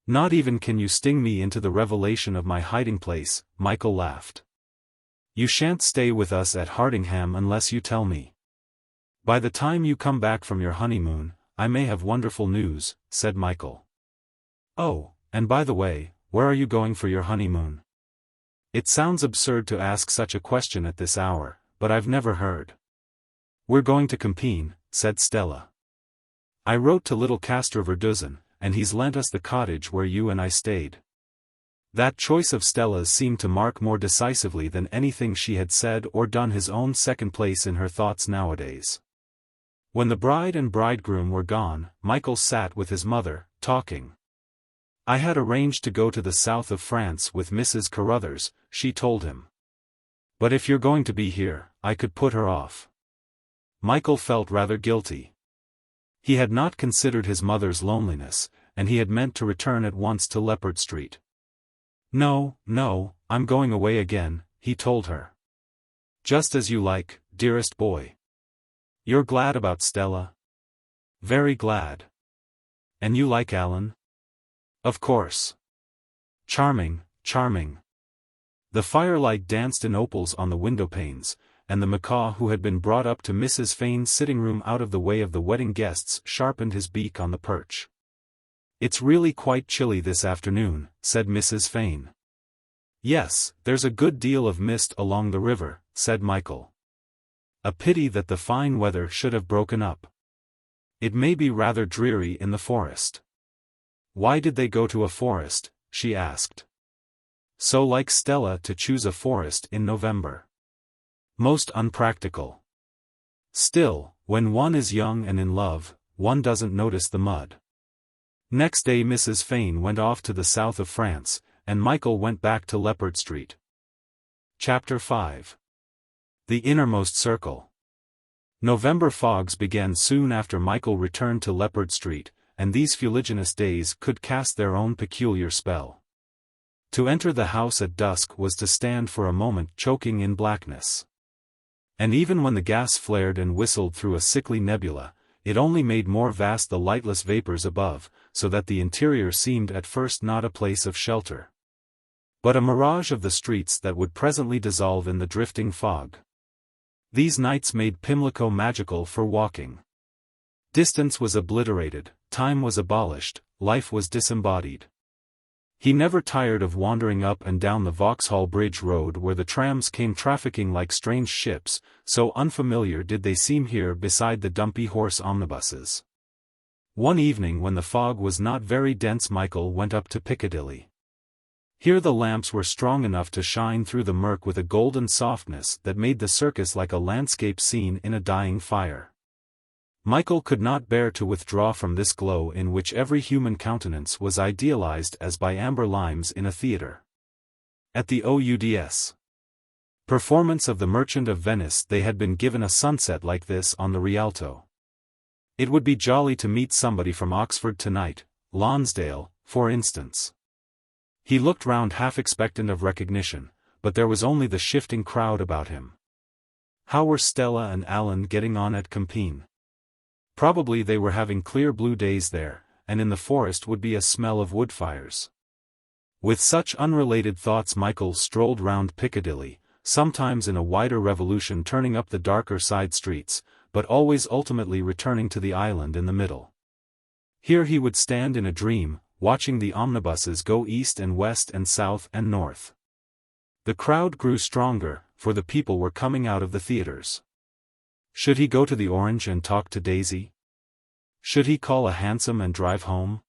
Not even can you sting me into the revelation of my hiding place," Michael laughed. "You shan't stay with us at Hardingham unless you tell me. By the time you come back from your honeymoon, I may have wonderful news," said Michael. "Oh, and by the way, where are you going for your honeymoon?" "It sounds absurd to ask such a question at this hour, but I've never heard." "We're going to Compton," said Stella. "I wrote to little Castroverdozen, and he's lent us the cottage where you and I stayed." That choice of Stella's seemed to mark more decisively than anything she had said or done his own second place in her thoughts nowadays. When the bride and bridegroom were gone, Michael sat with his mother, talking. "I had arranged to go to the south of France with Mrs. Carruthers," she told him. "But if you're going to be here, I could put her off." Michael felt rather guilty. He had not considered his mother's loneliness, and he had meant to return at once to Leppard Street. No, I'm going away again," he told her. "Just as you like, dearest boy. You're glad about Stella?" "Very glad." "And you like Alan?" "Of course. Charming. The firelight danced in opals on the windowpanes, and the macaw who had been brought up to Mrs. Fane's sitting room out of the way of the wedding guests sharpened his beak on the perch. "It's really quite chilly this afternoon," said Mrs. Fane. "Yes, there's a good deal of mist along the river," said Michael. "A pity that the fine weather should have broken up. It may be rather dreary in the forest." "Why did they go to a forest?" she asked. "So like Stella to choose a forest in November. Most unpractical. Still, when one is young and in love, one doesn't notice the mud." Next day Mrs. Fane went off to the south of France, and Michael went back to Leppard Street. Chapter 5. The Innermost Circle. November fogs began soon after Michael returned to Leppard Street, and these fuliginous days could cast their own peculiar spell. To enter the house at dusk was to stand for a moment choking in blackness. And even when the gas flared and whistled through a sickly nebula, it only made more vast the lightless vapors above, so that the interior seemed at first not a place of shelter, but a mirage of the streets that would presently dissolve in the drifting fog. These nights made Pimlico magical for walking. Distance was obliterated, time was abolished, life was disembodied. He never tired of wandering up and down the Vauxhall Bridge Road where the trams came trafficking like strange ships, so unfamiliar did they seem here beside the dumpy horse omnibuses. One evening when the fog was not very dense, Michael went up to Piccadilly. Here the lamps were strong enough to shine through the murk with a golden softness that made the circus like a landscape scene in a dying fire. Michael could not bear to withdraw from this glow in which every human countenance was idealized as by amber limes in a theatre. At the Ouds performance of The Merchant of Venice they had been given a sunset like this on the Rialto. It would be jolly to meet somebody from Oxford tonight, Lonsdale, for instance. He looked round half expectant of recognition, but there was only the shifting crowd about him. How were Stella and Alan getting on at Compton? Probably they were having clear blue days there, and in the forest would be a smell of wood fires. With such unrelated thoughts Michael strolled round Piccadilly, sometimes in a wider revolution turning up the darker side streets, but always ultimately returning to the island in the middle. Here he would stand in a dream, watching the omnibuses go east and west and south and north. The crowd grew stronger, for the people were coming out of the theaters. Should he go to the Orange and talk to Daisy? Should he call a hansom and drive home?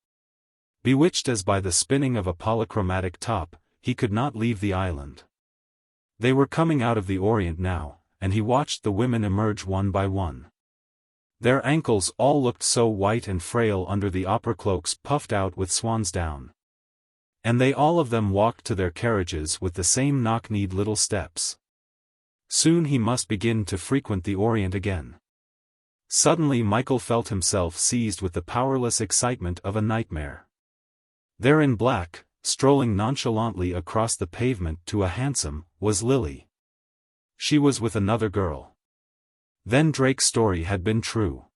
Bewitched as by the spinning of a polychromatic top, he could not leave the island. They were coming out of the Orient now, and he watched the women emerge one by one. Their ankles all looked so white and frail under the opera cloaks puffed out with swan's down. And they all of them walked to their carriages with the same knock-kneed little steps. Soon he must begin to frequent the Orient again. Suddenly Michael felt himself seized with the powerless excitement of a nightmare. There in black, strolling nonchalantly across the pavement to a hansom, was Lily. She was with another girl. Then Drake's story had been true.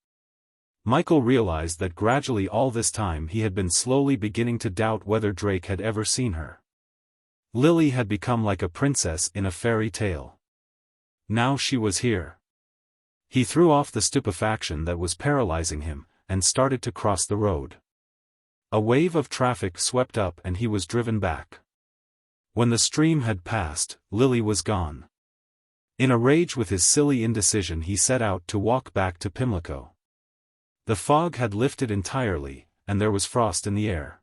Michael realized that gradually all this time he had been slowly beginning to doubt whether Drake had ever seen her. Lily had become like a princess in a fairy tale. Now she was here. He threw off the stupefaction that was paralyzing him, and started to cross the road. A wave of traffic swept up and he was driven back. When the stream had passed, Lily was gone. In a rage with his silly indecision he set out to walk back to Pimlico. The fog had lifted entirely, and there was frost in the air.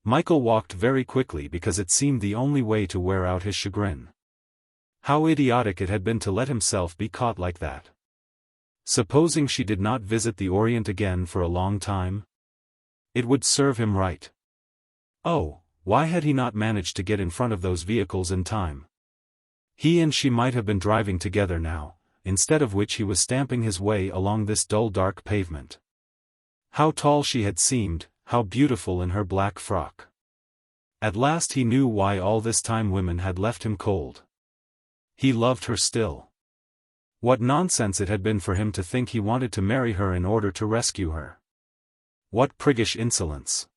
Michael walked very quickly because it seemed the only way to wear out his chagrin. How idiotic it had been to let himself be caught like that. Supposing she did not visit the Orient again for a long time? It would serve him right. Oh, why had he not managed to get in front of those vehicles in time? He and she might have been driving together now, instead of which he was stamping his way along this dull dark pavement. How tall she had seemed, how beautiful in her black frock. At last he knew why all this time women had left him cold. He loved her still. What nonsense it had been for him to think he wanted to marry her in order to rescue her. What priggish insolence.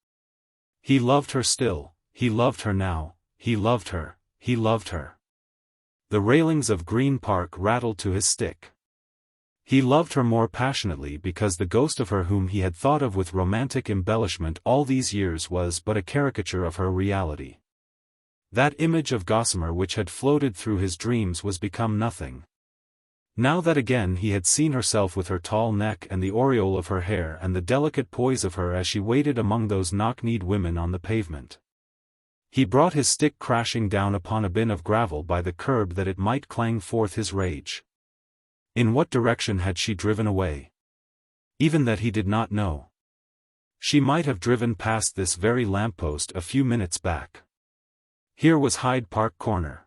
He loved her still, he loved her now, he loved her, he loved her. The railings of Green Park rattled to his stick. He loved her more passionately because the ghost of her whom he had thought of with romantic embellishment all these years was but a caricature of her reality. That image of gossamer which had floated through his dreams was become nothing. Now that again he had seen herself with her tall neck and the aureole of her hair and the delicate poise of her as she waited among those knock-kneed women on the pavement. He brought his stick crashing down upon a bin of gravel by the curb that it might clang forth his rage. In what direction had she driven away? Even that he did not know. She might have driven past this very lamppost a few minutes back. Here was Hyde Park Corner.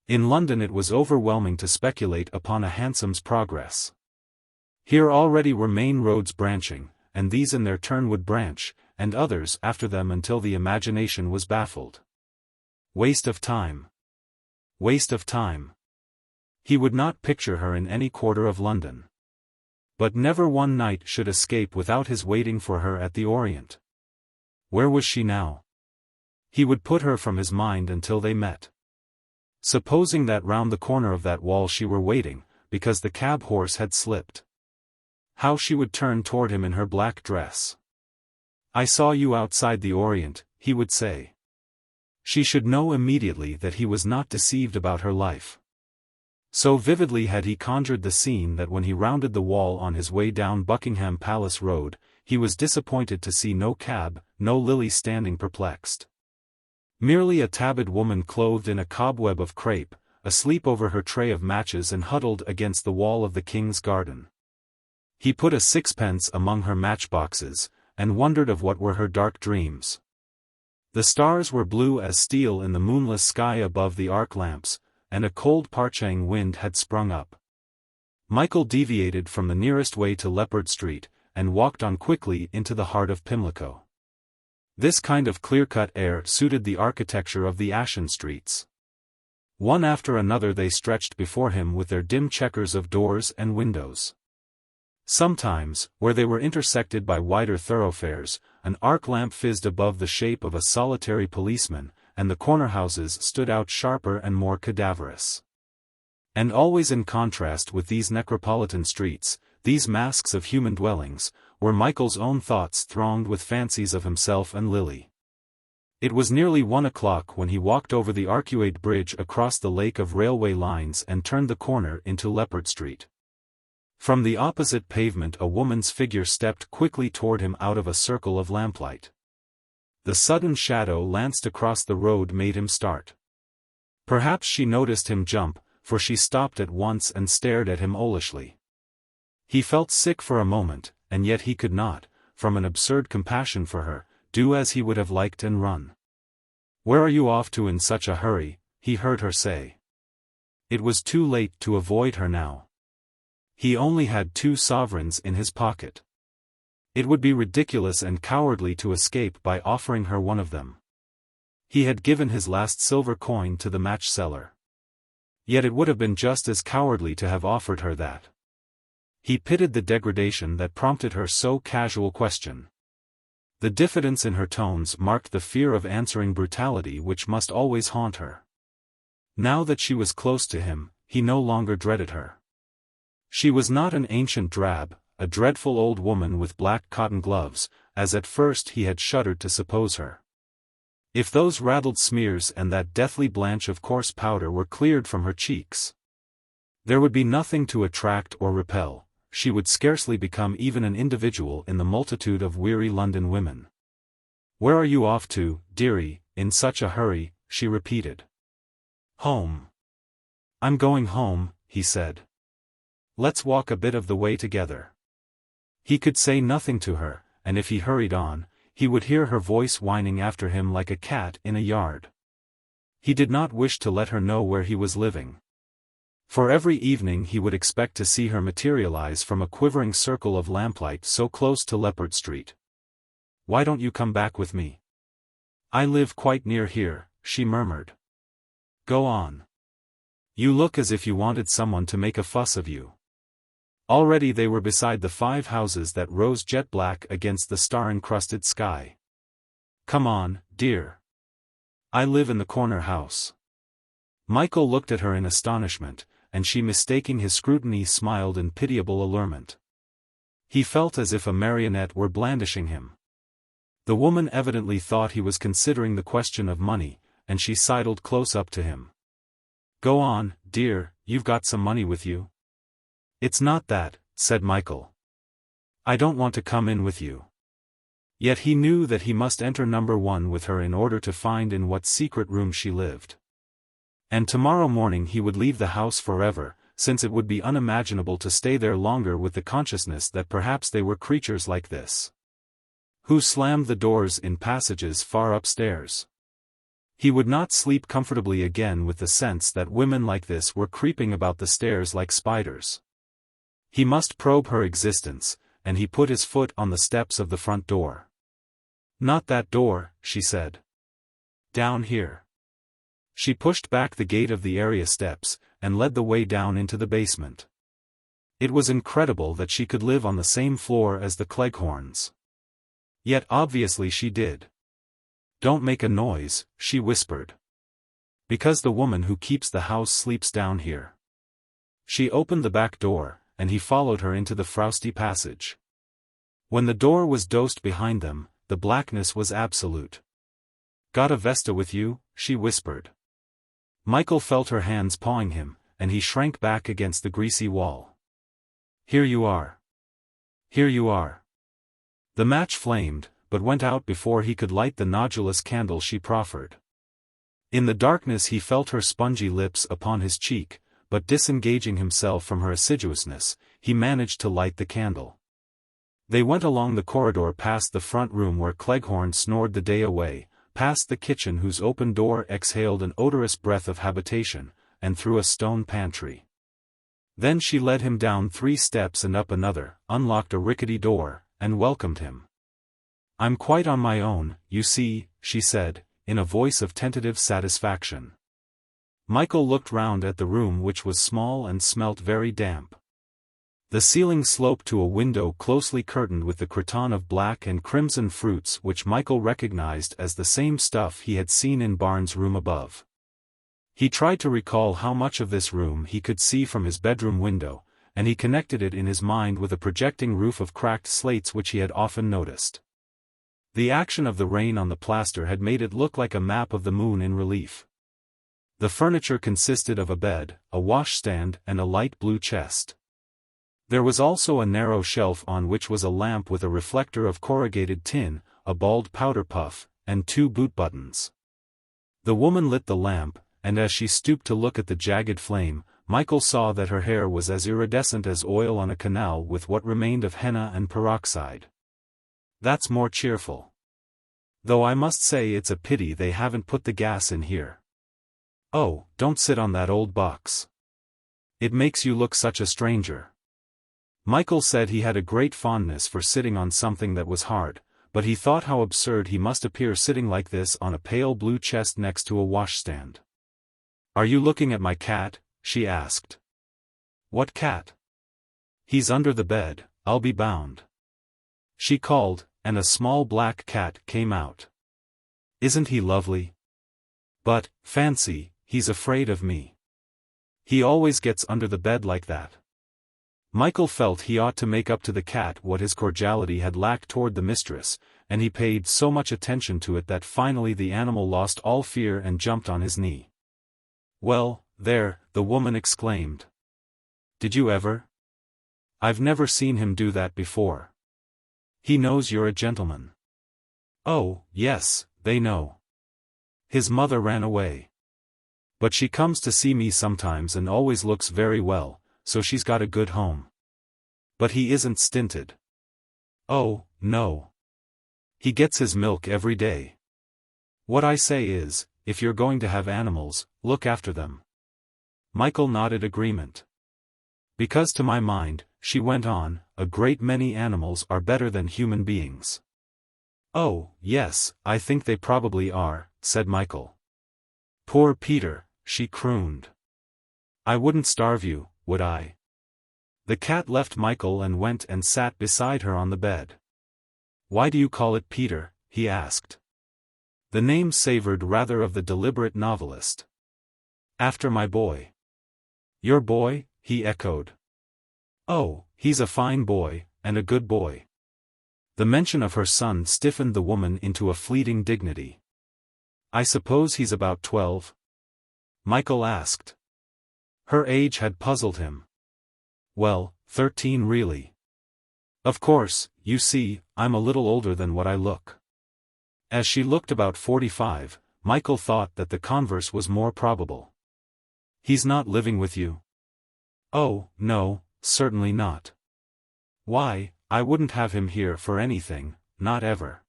In London it was overwhelming to speculate upon a hansom's progress. Here already were main roads branching, and these in their turn would branch, and others after them until the imagination was baffled. Waste of time. Waste of time. He would not picture her in any quarter of London. But never one night should escape without his waiting for her at the Orient. Where was she now? He would put her from his mind until they met. Supposing that round the corner of that wall she were waiting, because the cab horse had slipped. How she would turn toward him in her black dress. "I saw you outside the Orient," he would say. She should know immediately that he was not deceived about her life. So vividly had he conjured the scene that when he rounded the wall on his way down Buckingham Palace Road, he was disappointed to see no cab, no Lily standing perplexed. Merely a tabbied woman clothed in a cobweb of crape, asleep over her tray of matches and huddled against the wall of the King's Garden. He put a sixpence among her matchboxes, and wondered of what were her dark dreams. The stars were blue as steel in the moonless sky above the arc lamps, and a cold parching wind had sprung up. Michael deviated from the nearest way to Leppard Street, and walked on quickly into the heart of Pimlico. This kind of clear-cut air suited the architecture of the ashen streets. One after another they stretched before him with their dim chequers of doors and windows. Sometimes, where they were intersected by wider thoroughfares, an arc lamp fizzed above the shape of a solitary policeman, and the corner houses stood out sharper and more cadaverous. And always in contrast with these necropolitan streets, these masks of human dwellings, were Michael's own thoughts thronged with fancies of himself and Lily. It was nearly 1 o'clock when he walked over the arcuate bridge across the lake of railway lines and turned the corner into Leppard Street. From the opposite pavement a woman's figure stepped quickly toward him out of a circle of lamplight. The sudden shadow lanced across the road made him start. Perhaps she noticed him jump, for she stopped at once and stared at him owlishly. He felt sick for a moment, and yet he could not, from an absurd compassion for her, do as he would have liked and run. "Where are you off to in such a hurry?" he heard her say. It was too late to avoid her now. He only had 2 sovereigns in his pocket. It would be ridiculous and cowardly to escape by offering her one of them. He had given his last silver coin to the match seller. Yet it would have been just as cowardly to have offered her that. He pitied the degradation that prompted her so casual question. The diffidence in her tones marked the fear of answering brutality which must always haunt her. Now that she was close to him, he no longer dreaded her. She was not an ancient drab, a dreadful old woman with black cotton gloves, as at first he had shuddered to suppose her. If those raddled smears and that deathly blanch of coarse powder were cleared from her cheeks, there would be nothing to attract or repel. She would scarcely become even an individual in the multitude of weary London women. "Where are you off to, dearie, in such a hurry?" she repeated. "Home. I'm going home," he said. "Let's walk a bit of the way together." He could say nothing to her, and if he hurried on, he would hear her voice whining after him like a cat in a yard. He did not wish to let her know where he was living. For every evening he would expect to see her materialize from a quivering circle of lamplight so close to Leppard Street. "Why don't you come back with me?" "I live quite near here," she murmured. "Go on. You look as if you wanted someone to make a fuss of you." Already they were beside the 5 houses that rose jet black against the star-encrusted sky. "Come on, dear. I live in the corner house." Michael looked at her in astonishment, and she, mistaking his scrutiny, smiled in pitiable allurement. He felt as if a marionette were blandishing him. The woman evidently thought he was considering the question of money, and she sidled close up to him. "Go on, dear, you've got some money with you." "It's not that," said Michael. "I don't want to come in with you." Yet he knew that he must enter number 1 with her in order to find in what secret room she lived. And tomorrow morning he would leave the house forever, since it would be unimaginable to stay there longer with the consciousness that perhaps they were creatures like this, who slammed the doors in passages far upstairs. He would not sleep comfortably again with the sense that women like this were creeping about the stairs like spiders. He must probe her existence, and he put his foot on the steps of the front door. "Not that door," she said. "Down here." She pushed back the gate of the area steps, and led the way down into the basement. It was incredible that she could live on the same floor as the Cleghorns. Yet obviously she did. "Don't make a noise," she whispered. "Because the woman who keeps the house sleeps down here." She opened the back door, and he followed her into the frosty passage. When the door was dosed behind them, the blackness was absolute. "Got a Vesta with you?" she whispered. Michael felt her hands pawing him, and he shrank back against the greasy wall. "Here you are. Here you are." The match flamed, but went out before he could light the nodulous candle she proffered. In the darkness he felt her spongy lips upon his cheek, but disengaging himself from her assiduousness, he managed to light the candle. They went along the corridor past the front room where Cleghorn snored the day away, past the kitchen whose open door exhaled an odorous breath of habitation, and through a stone pantry. Then she led him down 3 steps and up another, unlocked a rickety door, and welcomed him. "I'm quite on my own, you see," she said, in a voice of tentative satisfaction. Michael looked round at the room, which was small and smelt very damp. The ceiling sloped to a window closely curtained with the cretonne of black and crimson fruits which Michael recognized as the same stuff he had seen in Barnes' room above. He tried to recall how much of this room he could see from his bedroom window, and he connected it in his mind with a projecting roof of cracked slates which he had often noticed. The action of the rain on the plaster had made it look like a map of the moon in relief. The furniture consisted of a bed, a washstand, and a light blue chest. There was also a narrow shelf on which was a lamp with a reflector of corrugated tin, a bald powder puff, and 2 boot buttons. The woman lit the lamp, and as she stooped to look at the jagged flame, Michael saw that her hair was as iridescent as oil on a canal with what remained of henna and peroxide. "That's more cheerful. Though I must say it's a pity they haven't put the gas in here." "Oh, don't sit on that old box. It makes you look such a stranger." Michael said he had a great fondness for sitting on something that was hard, but he thought how absurd he must appear sitting like this on a pale blue chest next to a washstand. "Are you looking at my cat?" she asked. "What cat?" "He's under the bed, I'll be bound," she called, and a small black cat came out. "Isn't he lovely? But, fancy, he's afraid of me. He always gets under the bed like that." Michael felt he ought to make up to the cat what his cordiality had lacked toward the mistress, and he paid so much attention to it that finally the animal lost all fear and jumped on his knee. "Well, there," the woman exclaimed. "Did you ever? I've never seen him do that before. He knows you're a gentleman." "Oh, yes, they know. His mother ran away. But she comes to see me sometimes and always looks very well, so she's got a good home. But he isn't stinted. Oh, no. He gets his milk every day. What I say is, if you're going to have animals, look after them." Michael nodded agreement. "Because to my mind," she went on, "a great many animals are better than human beings." "Oh, yes, I think they probably are," said Michael. "Poor Peter," she crooned. "I wouldn't starve you, would I?" The cat left Michael and went and sat beside her on the bed. "Why do you call it Peter?" he asked. The name savored rather of the deliberate novelist. "After my boy." "Your boy?" he echoed. "Oh, he's a fine boy, and a good boy." The mention of her son stiffened the woman into a fleeting dignity. "I suppose he's about 12? Michael asked. Her age had puzzled him. "Well, 13 really. Of course, you see, I'm a little older than what I look." As she looked about 45, Michael thought that the converse was more probable. "He's not living with you?" "Oh, no, certainly not. Why, I wouldn't have him here for anything, not ever."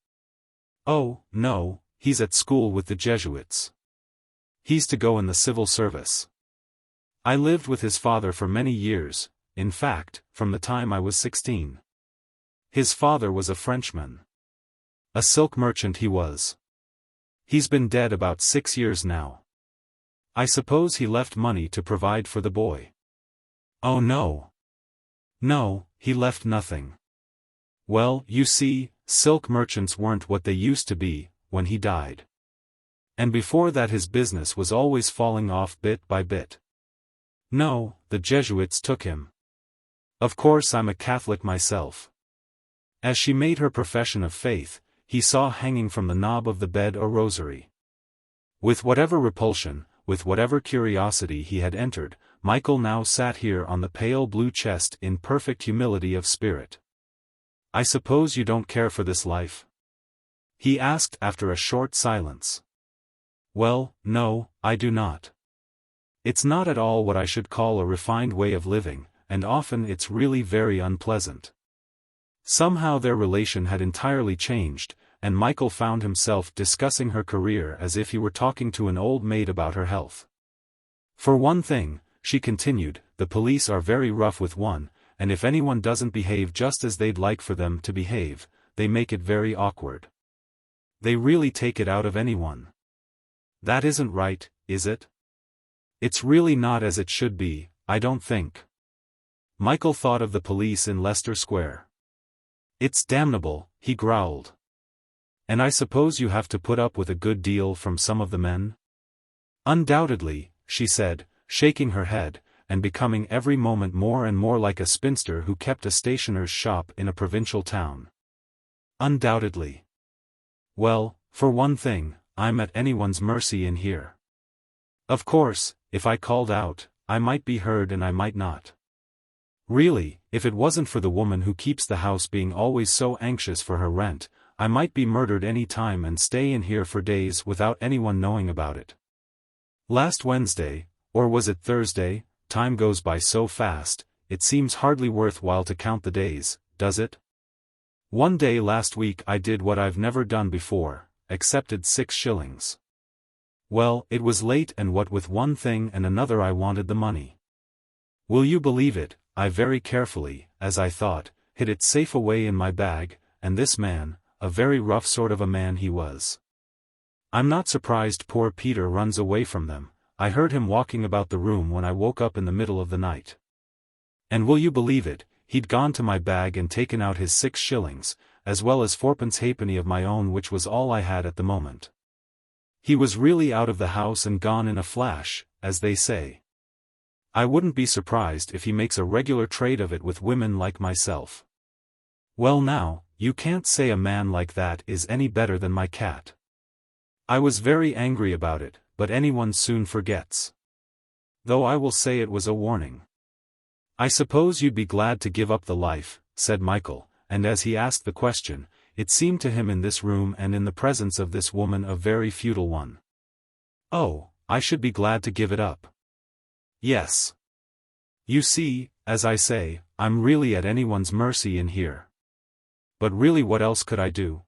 "Oh, no, he's at school with the Jesuits. He's to go in the civil service. I lived with his father for many years, in fact, from the time I was 16. His father was a Frenchman. A silk merchant he was. He's been dead about 6 years now." I suppose he left money to provide for the boy. Oh no. No, he left nothing. Well, you see, silk merchants weren't what they used to be, when he died. And before that his business was always falling off bit by bit. No, the Jesuits took him. Of course I'm a Catholic myself. As she made her profession of faith, he saw hanging from the knob of the bed a rosary. With whatever repulsion, with whatever curiosity he had entered, Michael now sat here on the pale blue chest in perfect humility of spirit. I suppose you don't care for this life? He asked after a short silence. Well, no, I do not. It's not at all what I should call a refined way of living, and often it's really very unpleasant. Somehow their relation had entirely changed, and Michael found himself discussing her career as if he were talking to an old maid about her health. For one thing, she continued, the police are very rough with one, and if anyone doesn't behave just as they'd like for them to behave, they make it very awkward. They really take it out of anyone. That isn't right, is it? It's really not as it should be, I don't think. Michael thought of the police in Leicester Square. It's damnable, he growled. And I suppose you have to put up with a good deal from some of the men? Undoubtedly, she said, shaking her head, and becoming every moment more and more like a spinster who kept a stationer's shop in a provincial town. Undoubtedly. Well, for one thing, I'm at anyone's mercy in here. Of course, if I called out, I might be heard and I might not. Really, if it wasn't for the woman who keeps the house being always so anxious for her rent, I might be murdered any time and stay in here for days without anyone knowing about it. Last Wednesday, or was it Thursday? Time goes by so fast, it seems hardly worthwhile to count the days, does it? One day last week I did what I've never done before, accepted 6 shillings. Well, it was late and what with one thing and another I wanted the money. Will you believe it, I very carefully, as I thought, hid it safe away in my bag, and this man, a very rough sort of a man he was. I'm not surprised poor Peter runs away from them. I heard him walking about the room when I woke up in the middle of the night. And will you believe it, he'd gone to my bag and taken out his 6 shillings, as well as 4pence halfpenny of my own which was all I had at the moment. He was really out of the house and gone in a flash, as they say. I wouldn't be surprised if he makes a regular trade of it with women like myself. Well now, you can't say a man like that is any better than my cat. I was very angry about it, but anyone soon forgets. Though I will say it was a warning. I suppose you'd be glad to give up the life, said Michael, and as he asked the question, it seemed to him in this room and in the presence of this woman a very futile one. Oh, I should be glad to give it up. Yes. You see, as I say, I'm really at anyone's mercy in here. But really what else could I do?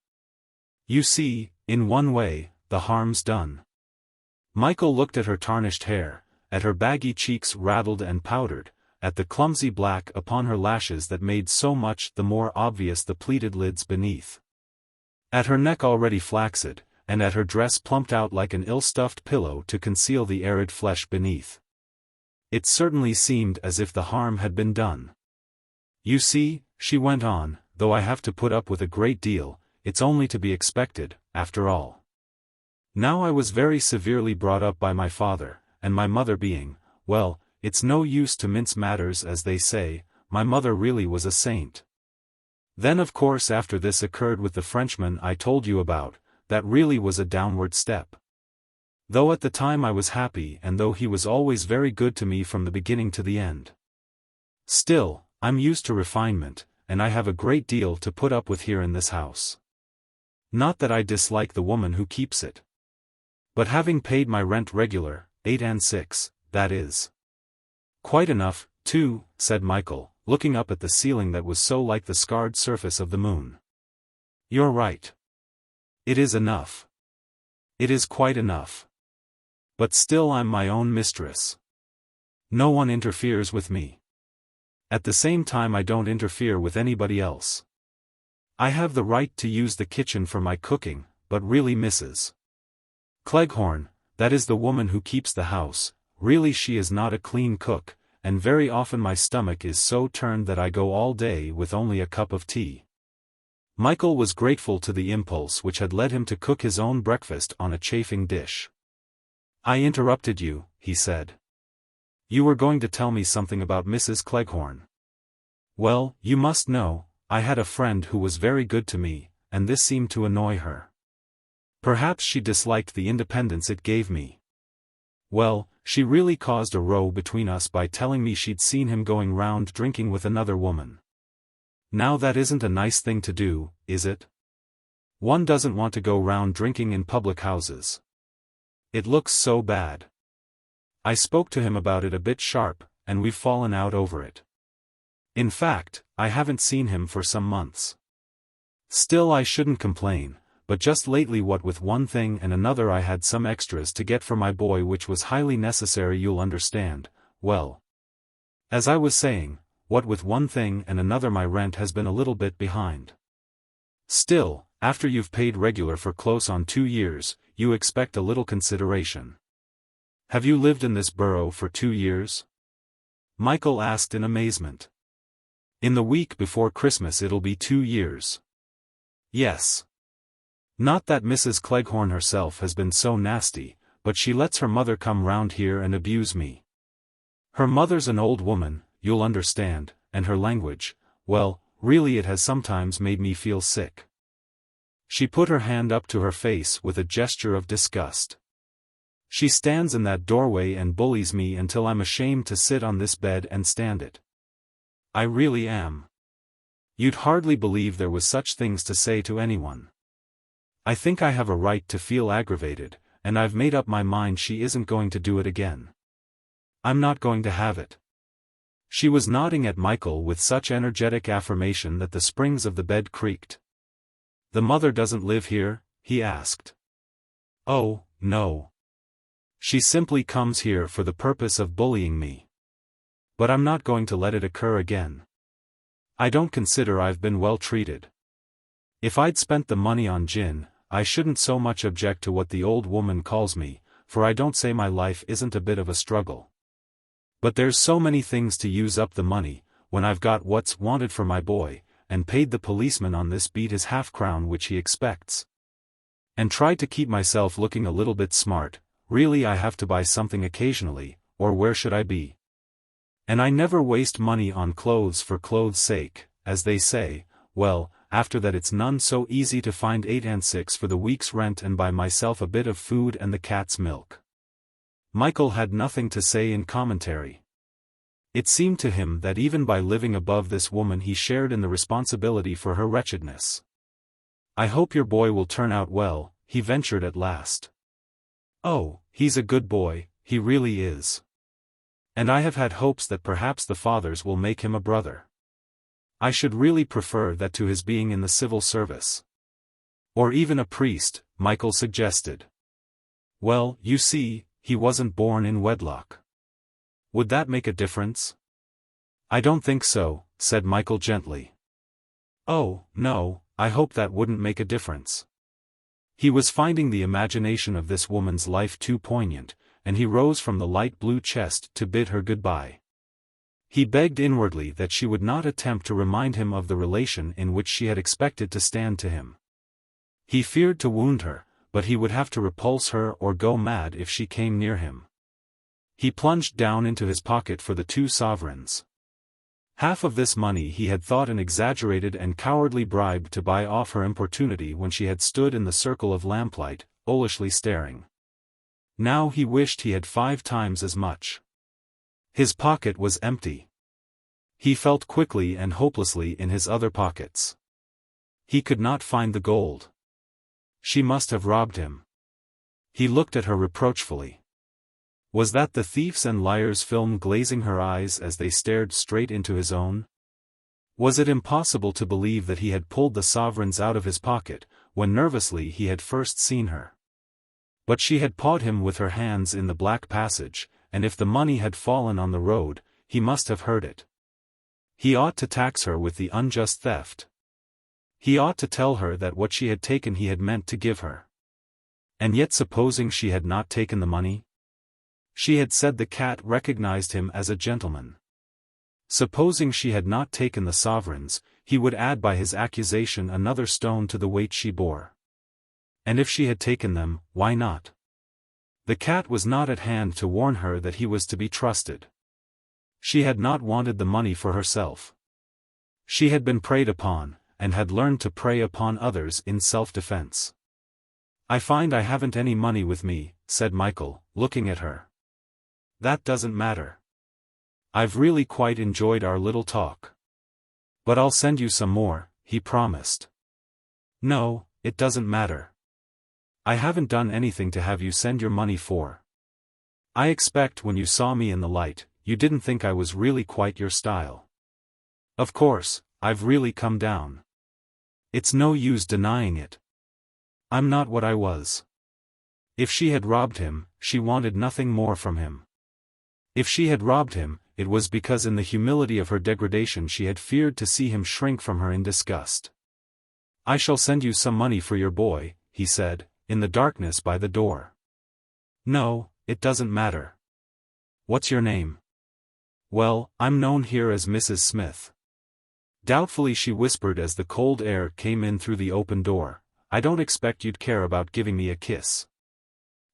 You see, in one way, the harm's done. Michael looked at her tarnished hair, at her baggy cheeks raddled and powdered, at the clumsy black upon her lashes that made so much the more obvious the pleated lids beneath. At her neck already flaccid, and at her dress plumped out like an ill-stuffed pillow to conceal the arid flesh beneath. It certainly seemed as if the harm had been done. You see, she went on, though I have to put up with a great deal, it's only to be expected, after all. Now I was very severely brought up by my father, and my mother being, well, it's no use to mince matters as they say, my mother really was a saint. Then of course after this occurred with the Frenchman I told you about, that really was a downward step. Though at the time I was happy and though he was always very good to me from the beginning to the end. Still, I'm used to refinement, and I have a great deal to put up with here in this house. Not that I dislike the woman who keeps it. But having paid my rent regular, 8 and 6, that is. Quite enough, too, said Michael, looking up at the ceiling that was so like the scarred surface of the moon. You're right. It is enough. It is quite enough. But still I'm my own mistress. No one interferes with me. At the same time I don't interfere with anybody else. I have the right to use the kitchen for my cooking, but really Mrs. Cleghorn, that is the woman who keeps the house. Really, she is not a clean cook, and very often my stomach is so turned that I go all day with only a cup of tea." Michael was grateful to the impulse which had led him to cook his own breakfast on a chafing dish. "I interrupted you," he said. "You were going to tell me something about Mrs. Cleghorn." "Well, you must know, I had a friend who was very good to me, and this seemed to annoy her. Perhaps she disliked the independence it gave me. Well, she really caused a row between us by telling me she'd seen him going round drinking with another woman. Now that isn't a nice thing to do, is it? One doesn't want to go round drinking in public houses. It looks so bad. I spoke to him about it a bit sharp, and we've fallen out over it. In fact, I haven't seen him for some months. Still, I shouldn't complain, but just lately, what with one thing and another, I had some extras to get for my boy which was highly necessary, you'll understand. Well, as I was saying, what with one thing and another, my rent has been a little bit behind. Still, after you've paid regular for close on 2 years, you expect a little consideration." "Have you lived in this borough for 2 years?" Michael asked in amazement. "In the week before Christmas it'll be 2 years. Yes. Not that Mrs. Cleghorn herself has been so nasty, but she lets her mother come round here and abuse me. Her mother's an old woman, you'll understand, and her language, well, really it has sometimes made me feel sick." She put her hand up to her face with a gesture of disgust. "She stands in that doorway and bullies me until I'm ashamed to sit on this bed and stand it. I really am. You'd hardly believe there was such things to say to anyone. I think I have a right to feel aggravated, and I've made up my mind she isn't going to do it again. I'm not going to have it." She was nodding at Michael with such energetic affirmation that the springs of the bed creaked. "The mother doesn't live here?" he asked. "Oh, no. She simply comes here for the purpose of bullying me. But I'm not going to let it occur again. I don't consider I've been well treated. If I'd spent the money on gin, I shouldn't so much object to what the old woman calls me, for I don't say my life isn't a bit of a struggle. But there's so many things to use up the money, when I've got what's wanted for my boy, and paid the policeman on this beat his half-crown which he expects. And tried to keep myself looking a little bit smart. Really, I have to buy something occasionally, or where should I be? And I never waste money on clothes for clothes' sake, as they say. Well, after that it's none so easy to find 8 and 6 for the week's rent and buy myself a bit of food and the cat's milk." Michael had nothing to say in commentary. It seemed to him that even by living above this woman he shared in the responsibility for her wretchedness. "I hope your boy will turn out well," he ventured at last. "Oh, he's a good boy, he really is. And I have had hopes that perhaps the fathers will make him a brother. I should really prefer that to his being in the civil service. Or even a priest," Michael suggested. "Well, you see, he wasn't born in wedlock. Would that make a difference?" "I don't think so," said Michael gently. "Oh, no, I hope that wouldn't make a difference." He was finding the imagination of this woman's life too poignant, and he rose from the light blue chest to bid her goodbye. He begged inwardly that she would not attempt to remind him of the relation in which she had expected to stand to him. He feared to wound her, but he would have to repulse her or go mad if she came near him. He plunged down into his pocket for the 2 sovereigns. Half of this money he had thought an exaggerated and cowardly bribe to buy off her importunity when she had stood in the circle of lamplight, owlishly staring. Now he wished he had 5 times as much. His pocket was empty. He felt quickly and hopelessly in his other pockets. He could not find the gold. She must have robbed him. He looked at her reproachfully. Was that the Thieves and Liars film glazing her eyes as they stared straight into his own? Was it impossible to believe that he had pulled the sovereigns out of his pocket, when nervously he had first seen her? But she had pawed him with her hands in the black passage, and if the money had fallen on the road, he must have heard it. He ought to tax her with the unjust theft. He ought to tell her that what she had taken he had meant to give her. And yet supposing she had not taken the money? She had said the cat recognized him as a gentleman. Supposing she had not taken the sovereigns, he would add by his accusation another stone to the weight she bore. And if she had taken them, why not? The cat was not at hand to warn her that he was to be trusted. She had not wanted the money for herself. She had been preyed upon, and had learned to prey upon others in self-defense. "I find I haven't any money with me," said Michael, looking at her. "That doesn't matter. I've really quite enjoyed our little talk. But I'll send you some more," he promised. "No, it doesn't matter. I haven't done anything to have you send your money for. I expect when you saw me in the light, you didn't think I was really quite your style. Of course, I've really come down. It's no use denying it. I'm not what I was." If she had robbed him, she wanted nothing more from him. If she had robbed him, it was because in the humility of her degradation she had feared to see him shrink from her in disgust. "I shall send you some money for your boy," he said, in the darkness by the door. "No, it doesn't matter. What's your name?" "Well, I'm known here as Mrs. Smith." Doubtfully she whispered as the cold air came in through the open door, "I don't expect you'd care about giving me a kiss."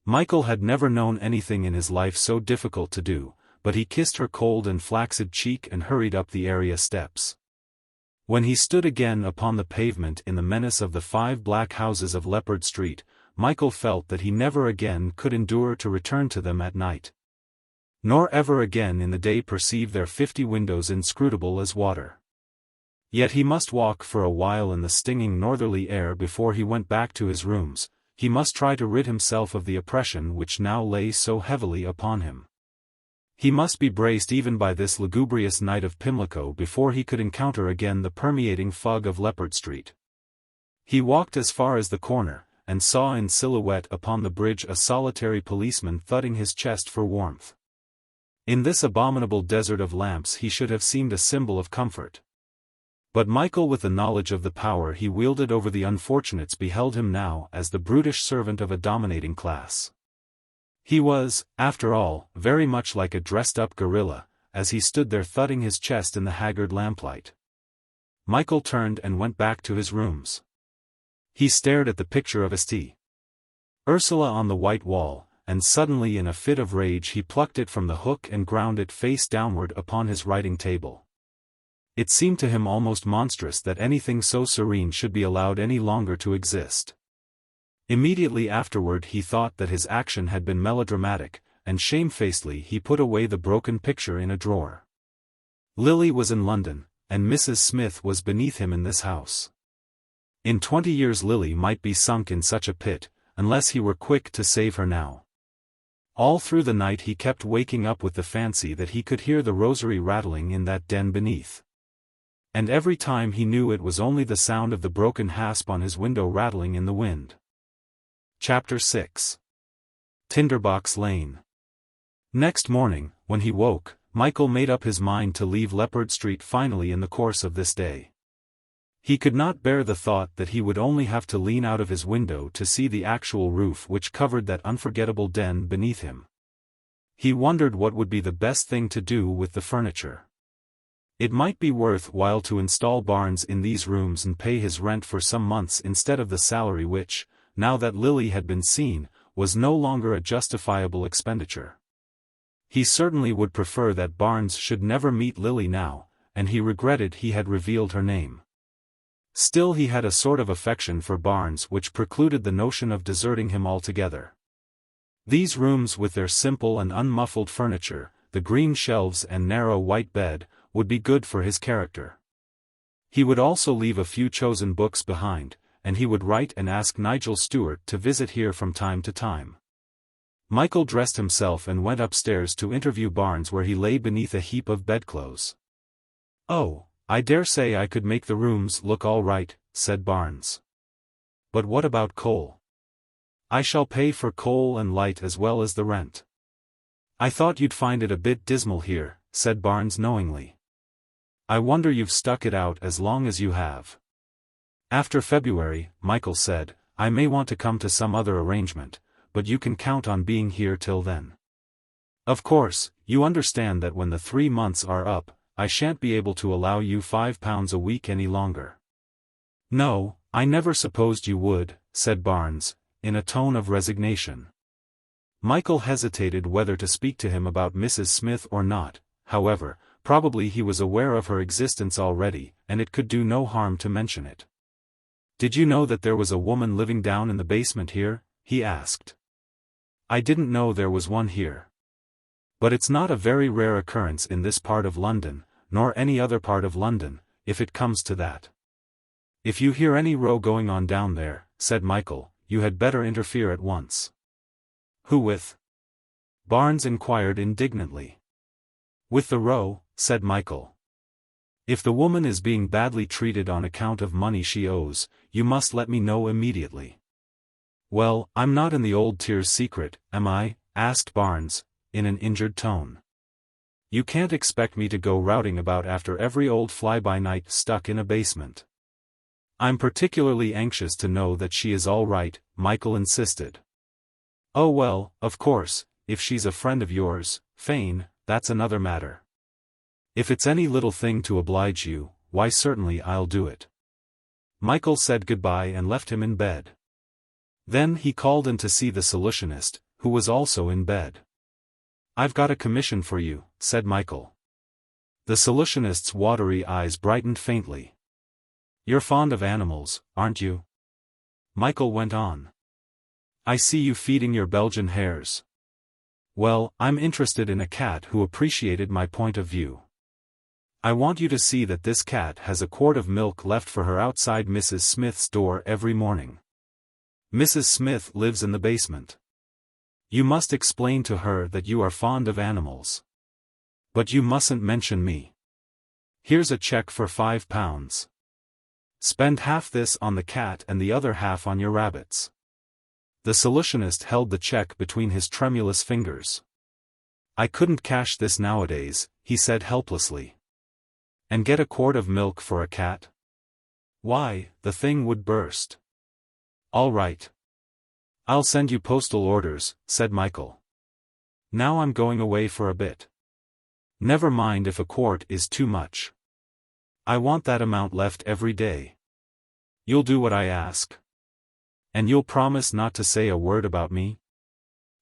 Michael had never known anything in his life so difficult to do, but he kissed her cold and flaccid cheek and hurried up the area steps. When he stood again upon the pavement in the menace of the 5 black houses of Leppard Street, Michael felt that he never again could endure to return to them at night. Nor ever again in the day perceive their 50 windows inscrutable as water. Yet he must walk for a while in the stinging northerly air before he went back to his rooms. He must try to rid himself of the oppression which now lay so heavily upon him. He must be braced even by this lugubrious night of Pimlico before he could encounter again the permeating fog of Leppard Street. He walked as far as the corner, and saw in silhouette upon the bridge a solitary policeman thudding his chest for warmth. In this abominable desert of lamps he should have seemed a symbol of comfort. But Michael, with the knowledge of the power he wielded over the unfortunates, beheld him now as the brutish servant of a dominating class. He was, after all, very much like a dressed-up gorilla, as he stood there thudding his chest in the haggard lamplight. Michael turned and went back to his rooms. He stared at the picture of St. Ursula on the white wall, and suddenly in a fit of rage he plucked it from the hook and ground it face downward upon his writing table. It seemed to him almost monstrous that anything so serene should be allowed any longer to exist. Immediately afterward he thought that his action had been melodramatic, and shamefacedly he put away the broken picture in a drawer. Lily was in London, and Mrs. Smith was beneath him in this house. In 20 years Lily might be sunk in such a pit, unless he were quick to save her now. All through the night he kept waking up with the fancy that he could hear the rosary rattling in that den beneath. And every time he knew it was only the sound of the broken hasp on his window rattling in the wind. Chapter 6. Tinderbox Lane. Next morning, when he woke, Michael made up his mind to leave Leppard Street finally in the course of this day. He could not bear the thought that he would only have to lean out of his window to see the actual roof which covered that unforgettable den beneath him. He wondered what would be the best thing to do with the furniture. It might be worth while to install Barnes in these rooms and pay his rent for some months instead of the salary which, now that Lily had been seen, was no longer a justifiable expenditure. He certainly would prefer that Barnes should never meet Lily now, and he regretted he had revealed her name. Still he had a sort of affection for Barnes which precluded the notion of deserting him altogether. These rooms with their simple and unmuffled furniture, the green shelves and narrow white bed, would be good for his character. He would also leave a few chosen books behind, and he would write and ask Nigel Stewart to visit here from time to time. Michael dressed himself and went upstairs to interview Barnes where he lay beneath a heap of bedclothes. "Oh, I dare say I could make the rooms look all right," said Barnes. "But what about coal?" "I shall pay for coal and light as well as the rent." "I thought you'd find it a bit dismal here," said Barnes knowingly. "I wonder you've stuck it out as long as you have." "After February," Michael said, I may want to come to some other arrangement, but you can count on being here till then. Of course, you understand that when the 3 months are up, I shan't be able to allow you £5 a week any longer." "No, I never supposed you would," said Barnes, in a tone of resignation. Michael hesitated whether to speak to him about Mrs. Smith or not. However, probably he was aware of her existence already, and it could do no harm to mention it. "Did you know that there was a woman living down in the basement here?" he asked. "I didn't know there was one here. But it's not a very rare occurrence in this part of London, nor any other part of London, if it comes to that. If you hear any row going on down there," said Michael, "you had better interfere at once." "Who with?" Barnes inquired indignantly. "With the row," said Michael. "If the woman is being badly treated on account of money she owes, you must let me know immediately." "Well, I'm not in the old tier's secret, am I?" asked Barnes, in an injured tone. "You can't expect me to go routing about after every old fly-by-night stuck in a basement." "I'm particularly anxious to know that she is all right," Michael insisted. "Oh well, of course, if she's a friend of yours, Fane, that's another matter. If it's any little thing to oblige you, why certainly I'll do it." Michael said goodbye and left him in bed. Then he called in to see the solutionist, who was also in bed. "I've got a commission for you," said Michael. The solutionist's watery eyes brightened faintly. "You're fond of animals, aren't you?" Michael went on. "I see you feeding your Belgian hares. Well, I'm interested in a cat who appreciated my point of view. I want you to see that this cat has a quart of milk left for her outside Mrs. Smith's door every morning. Mrs. Smith lives in the basement. You must explain to her that you are fond of animals. But you mustn't mention me. Here's a check for £5. Spend half this on the cat and the other half on your rabbits." The solutionist held the check between his tremulous fingers. "I couldn't cash this nowadays," he said helplessly. "And get a quart of milk for a cat? Why, the thing would burst." "All right. I'll send you postal orders," said Michael. "Now I'm going away for a bit. Never mind if a quart is too much. I want that amount left every day. You'll do what I ask? And you'll promise not to say a word about me?"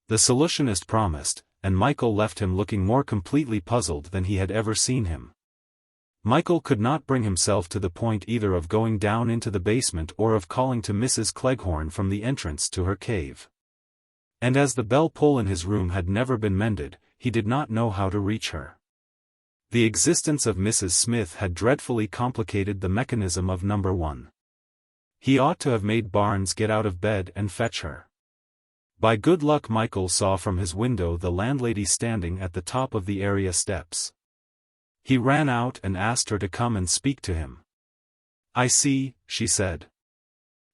The solutionist promised, and Michael left him looking more completely puzzled than he had ever seen him. Michael could not bring himself to the point either of going down into the basement or of calling to Mrs. Cleghorn from the entrance to her cave. And as the bell pull in his room had never been mended, he did not know how to reach her. The existence of Mrs. Smith had dreadfully complicated the mechanism of number 1. He ought to have made Barnes get out of bed and fetch her. By good luck Michael saw from his window the landlady standing at the top of the area steps. He ran out and asked her to come and speak to him. "I see," she said.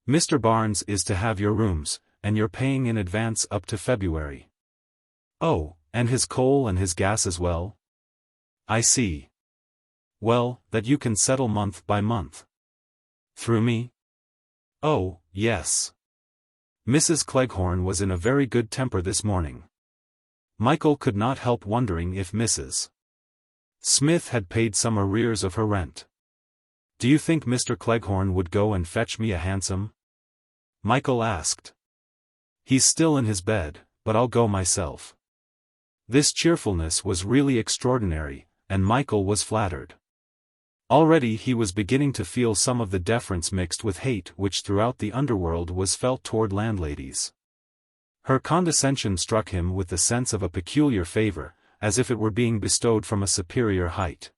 "Mr. Barnes is to have your rooms, and you're paying in advance up to February. Oh, and his coal and his gas as well? I see. Well, that you can settle month by month. Through me? Oh, yes." Mrs. Cleghorn was in a very good temper this morning. Michael could not help wondering if Mrs. Smith had paid some arrears of her rent. "Do you think Mr. Cleghorn would go and fetch me a hansom?" Michael asked. "He's still in his bed, but I'll go myself." This cheerfulness was really extraordinary, and Michael was flattered. Already he was beginning to feel some of the deference mixed with hate which throughout the underworld was felt toward landladies. Her condescension struck him with the sense of a peculiar favor, as if it were being bestowed from a superior height.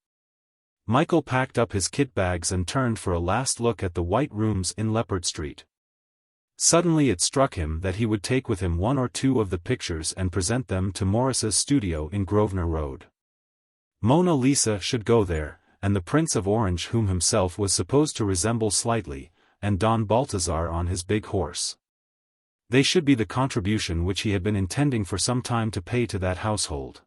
Michael packed up his kit bags and turned for a last look at the white rooms in Leppard Street. Suddenly it struck him that he would take with him 1 or 2 of the pictures and present them to Morris's studio in Grosvenor Road. Mona Lisa should go there, and the Prince of Orange whom himself was supposed to resemble slightly, and Don Balthazar on his big horse. They should be the contribution which he had been intending for some time to pay to that household.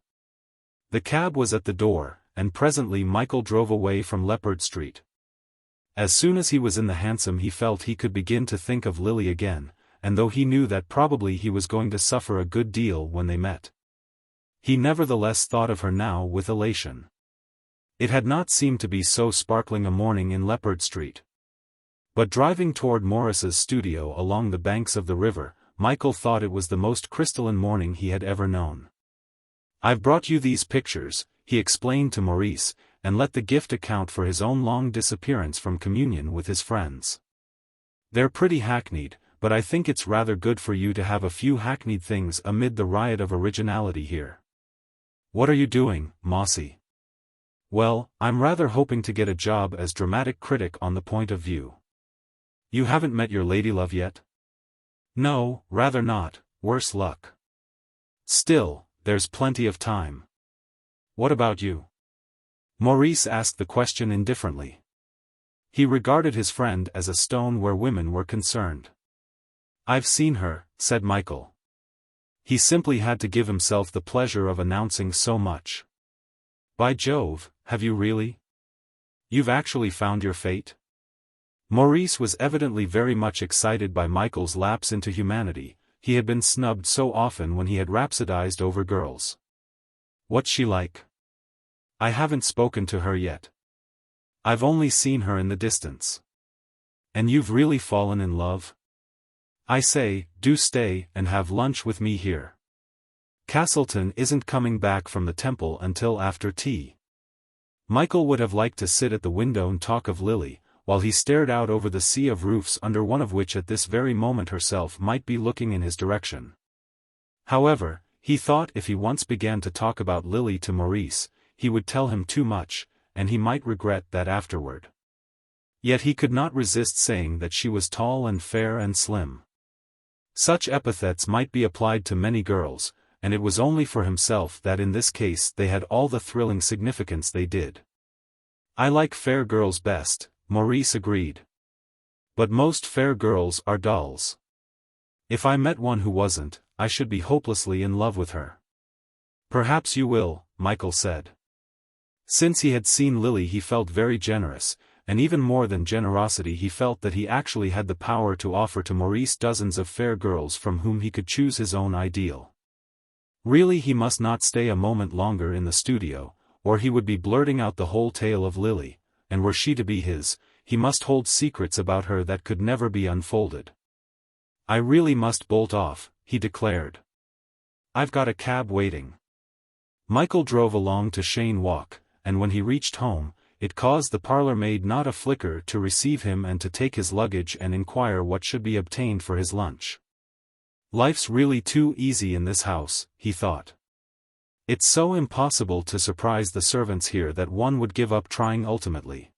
The cab was at the door, and presently Michael drove away from Leppard Street. As soon as he was in the hansom he felt he could begin to think of Lily again, and though he knew that probably he was going to suffer a good deal when they met, he nevertheless thought of her now with elation. It had not seemed to be so sparkling a morning in Leppard Street. But driving toward Morris's studio along the banks of the river, Michael thought it was the most crystalline morning he had ever known. "I've brought you these pictures," he explained to Maurice, and let the gift account for his own long disappearance from communion with his friends. "They're pretty hackneyed, but I think it's rather good for you to have a few hackneyed things amid the riot of originality here." "What are you doing, Mossy?" "Well, I'm rather hoping to get a job as dramatic critic on the Point of View." "You haven't met your ladylove yet?" "No, rather not, worse luck." "Still, there's plenty of time." "What about you?" Maurice asked the question indifferently. He regarded his friend as a stone where women were concerned. "I've seen her," said Michael. He simply had to give himself the pleasure of announcing so much. "By Jove, have you really? You've actually found your fate?" Maurice was evidently very much excited by Michael's lapse into humanity. He had been snubbed so often when he had rhapsodized over girls. "What's she like?" "I haven't spoken to her yet. I've only seen her in the distance." "And you've really fallen in love? I say, do stay and have lunch with me here. Castleton isn't coming back from the temple until after tea." Michael would have liked to sit at the window and talk of Lily, while he stared out over the sea of roofs under one of which at this very moment herself might be looking in his direction. However, he thought if he once began to talk about Lily to Maurice, he would tell him too much, and he might regret that afterward. Yet he could not resist saying that she was tall and fair and slim. Such epithets might be applied to many girls, and it was only for himself that in this case they had all the thrilling significance they did. "I like fair girls best," Maurice agreed. "But most fair girls are dolls. If I met one who wasn't, I should be hopelessly in love with her." "Perhaps you will," Michael said. Since he had seen Lily he felt very generous, and even more than generosity he felt that he actually had the power to offer to Maurice dozens of fair girls from whom he could choose his own ideal. Really he must not stay a moment longer in the studio, or he would be blurting out the whole tale of Lily, and were she to be his, he must hold secrets about her that could never be unfolded. "I really must bolt off," he declared. "I've got a cab waiting." Michael drove along to Cheyne Walk, and when he reached home, it caused the parlor maid not a flicker to receive him and to take his luggage and inquire what should be obtained for his lunch. "Life's really too easy in this house," he thought. "It's so impossible to surprise the servants here that one would give up trying ultimately.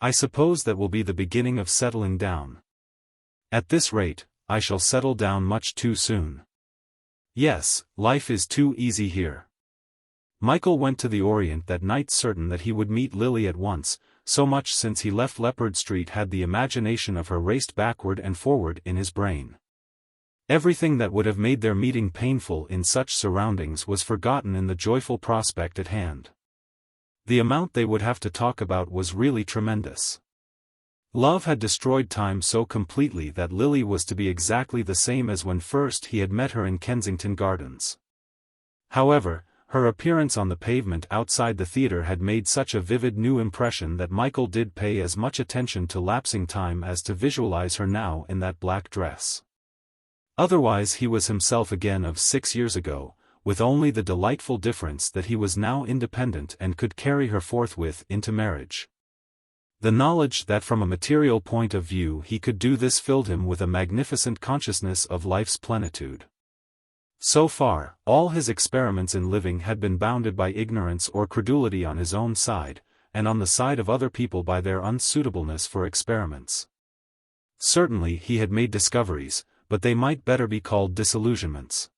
I suppose that will be the beginning of settling down. At this rate, I shall settle down much too soon. Yes, life is too easy here." Michael went to the Orient that night certain that he would meet Lily at once, so much since he left Leppard Street had the imagination of her raced backward and forward in his brain. Everything that would have made their meeting painful in such surroundings was forgotten in the joyful prospect at hand. The amount they would have to talk about was really tremendous. Love had destroyed time so completely that Lily was to be exactly the same as when first he had met her in Kensington Gardens. However, her appearance on the pavement outside the theatre had made such a vivid new impression that Michael did pay as much attention to lapsing time as to visualize her now in that black dress. Otherwise he was himself again of 6 years ago, with only the delightful difference that he was now independent and could carry her forthwith into marriage. The knowledge that from a material point of view he could do this filled him with a magnificent consciousness of life's plenitude. So far, all his experiments in living had been bounded by ignorance or credulity on his own side, and on the side of other people by their unsuitableness for experiments. Certainly he had made discoveries, but they might better be called disillusionments.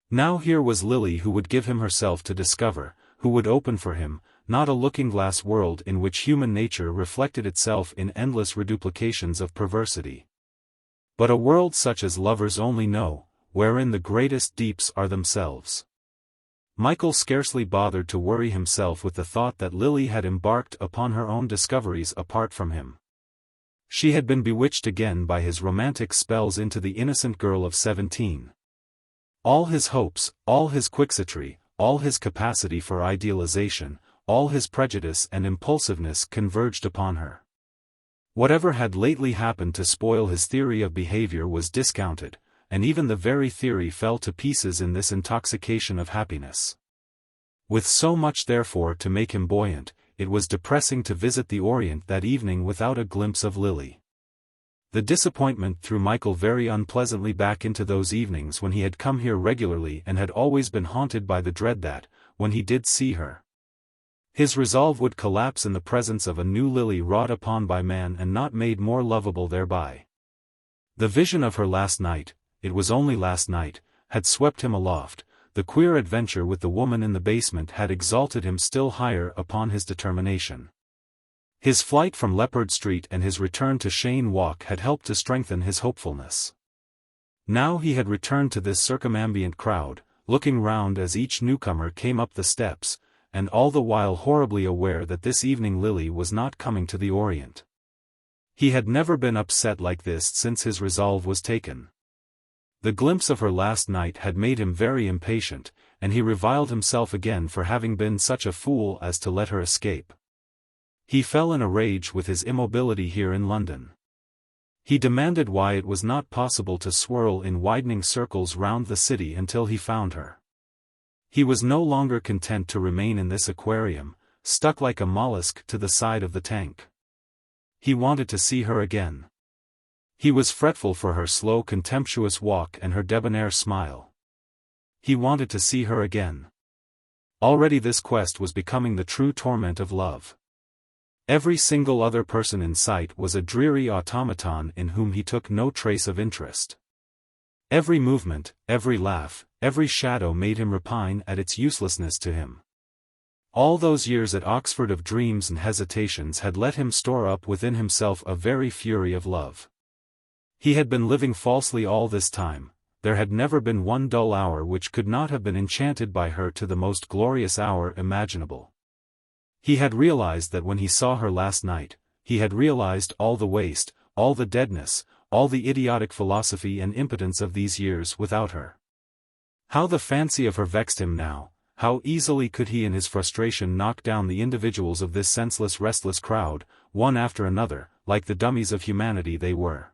Now here was Lily who would give him herself to discover, who would open for him, not a looking-glass world in which human nature reflected itself in endless reduplications of perversity, but a world such as lovers only know, wherein the greatest deeps are themselves. Michael scarcely bothered to worry himself with the thought that Lily had embarked upon her own discoveries apart from him. She had been bewitched again by his romantic spells into the innocent girl of 17. All his hopes, all his quixotry, all his capacity for idealization, all his prejudice and impulsiveness converged upon her. Whatever had lately happened to spoil his theory of behavior was discounted, and even the very theory fell to pieces in this intoxication of happiness. With so much therefore to make him buoyant, it was depressing to visit the Orient that evening without a glimpse of Lily. The disappointment threw Michael very unpleasantly back into those evenings when he had come here regularly and had always been haunted by the dread that, when he did see her, his resolve would collapse in the presence of a new Lily wrought upon by man and not made more lovable thereby. The vision of her last night, it was only last night, had swept him aloft. The queer adventure with the woman in the basement had exalted him still higher upon his determination. His flight from Leppard Street and his return to Cheyne Walk had helped to strengthen his hopefulness. Now he had returned to this circumambient crowd, looking round as each newcomer came up the steps, and all the while horribly aware that this evening Lily was not coming to the Orient. He had never been upset like this since his resolve was taken. The glimpse of her last night had made him very impatient, and he reviled himself again for having been such a fool as to let her escape. He fell in a rage with his immobility here in London. He demanded why it was not possible to swirl in widening circles round the city until he found her. He was no longer content to remain in this aquarium, stuck like a mollusk to the side of the tank. He wanted to see her again. He was fretful for her slow contemptuous walk and her debonair smile. He wanted to see her again. Already this quest was becoming the true torment of love. Every single other person in sight was a dreary automaton in whom he took no trace of interest. Every movement, every laugh, every shadow made him repine at its uselessness to him. All those years at Oxford of dreams and hesitations had let him store up within himself a very fury of love. He had been living falsely all this time. There had never been one dull hour which could not have been enchanted by her to the most glorious hour imaginable. He had realized that when he saw her last night, he had realized all the waste, all the deadness, all the idiotic philosophy and impotence of these years without her. How the fancy of her vexed him now, how easily could he in his frustration knock down the individuals of this senseless restless crowd, one after another, like the dummies of humanity they were.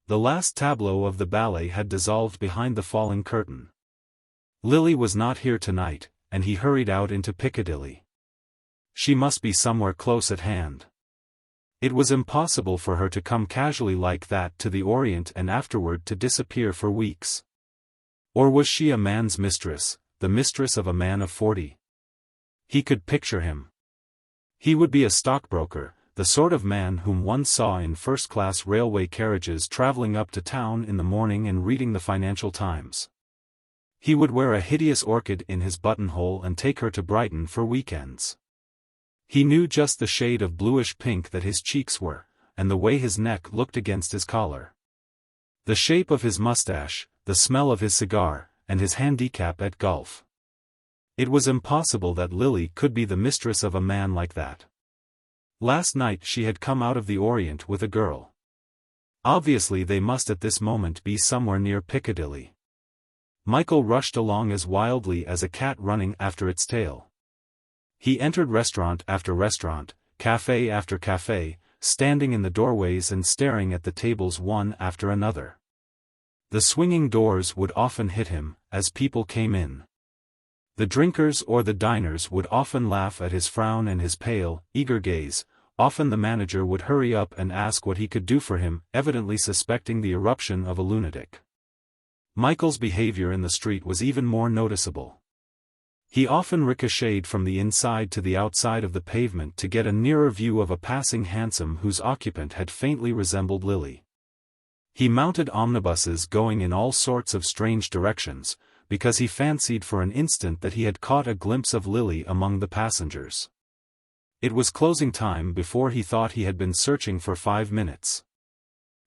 The last tableau of the ballet had dissolved behind the falling curtain. Lily was not here tonight, and he hurried out into Piccadilly. She must be somewhere close at hand. It was impossible for her to come casually like that to the Orient and afterward to disappear for weeks. Or was she a man's mistress, the mistress of a man of 40? He could picture him. He would be a stockbroker, the sort of man whom one saw in first-class railway carriages travelling up to town in the morning and reading the Financial Times. He would wear a hideous orchid in his buttonhole and take her to Brighton for weekends. He knew just the shade of bluish pink that his cheeks were, and the way his neck looked against his collar. The shape of his mustache, the smell of his cigar, and his handicap at golf. It was impossible that Lily could be the mistress of a man like that. Last night she had come out of the Orient with a girl. Obviously they must at this moment be somewhere near Piccadilly. Michael rushed along as wildly as a cat running after its tail. He entered restaurant after restaurant, café after café, standing in the doorways and staring at the tables one after another. The swinging doors would often hit him, as people came in. The drinkers or the diners would often laugh at his frown and his pale, eager gaze. Often the manager would hurry up and ask what he could do for him, evidently suspecting the eruption of a lunatic. Michael's behavior in the street was even more noticeable. He often ricocheted from the inside to the outside of the pavement to get a nearer view of a passing hansom whose occupant had faintly resembled Lily. He mounted omnibuses going in all sorts of strange directions, because he fancied for an instant that he had caught a glimpse of Lily among the passengers. It was closing time before he thought he had been searching for 5 minutes.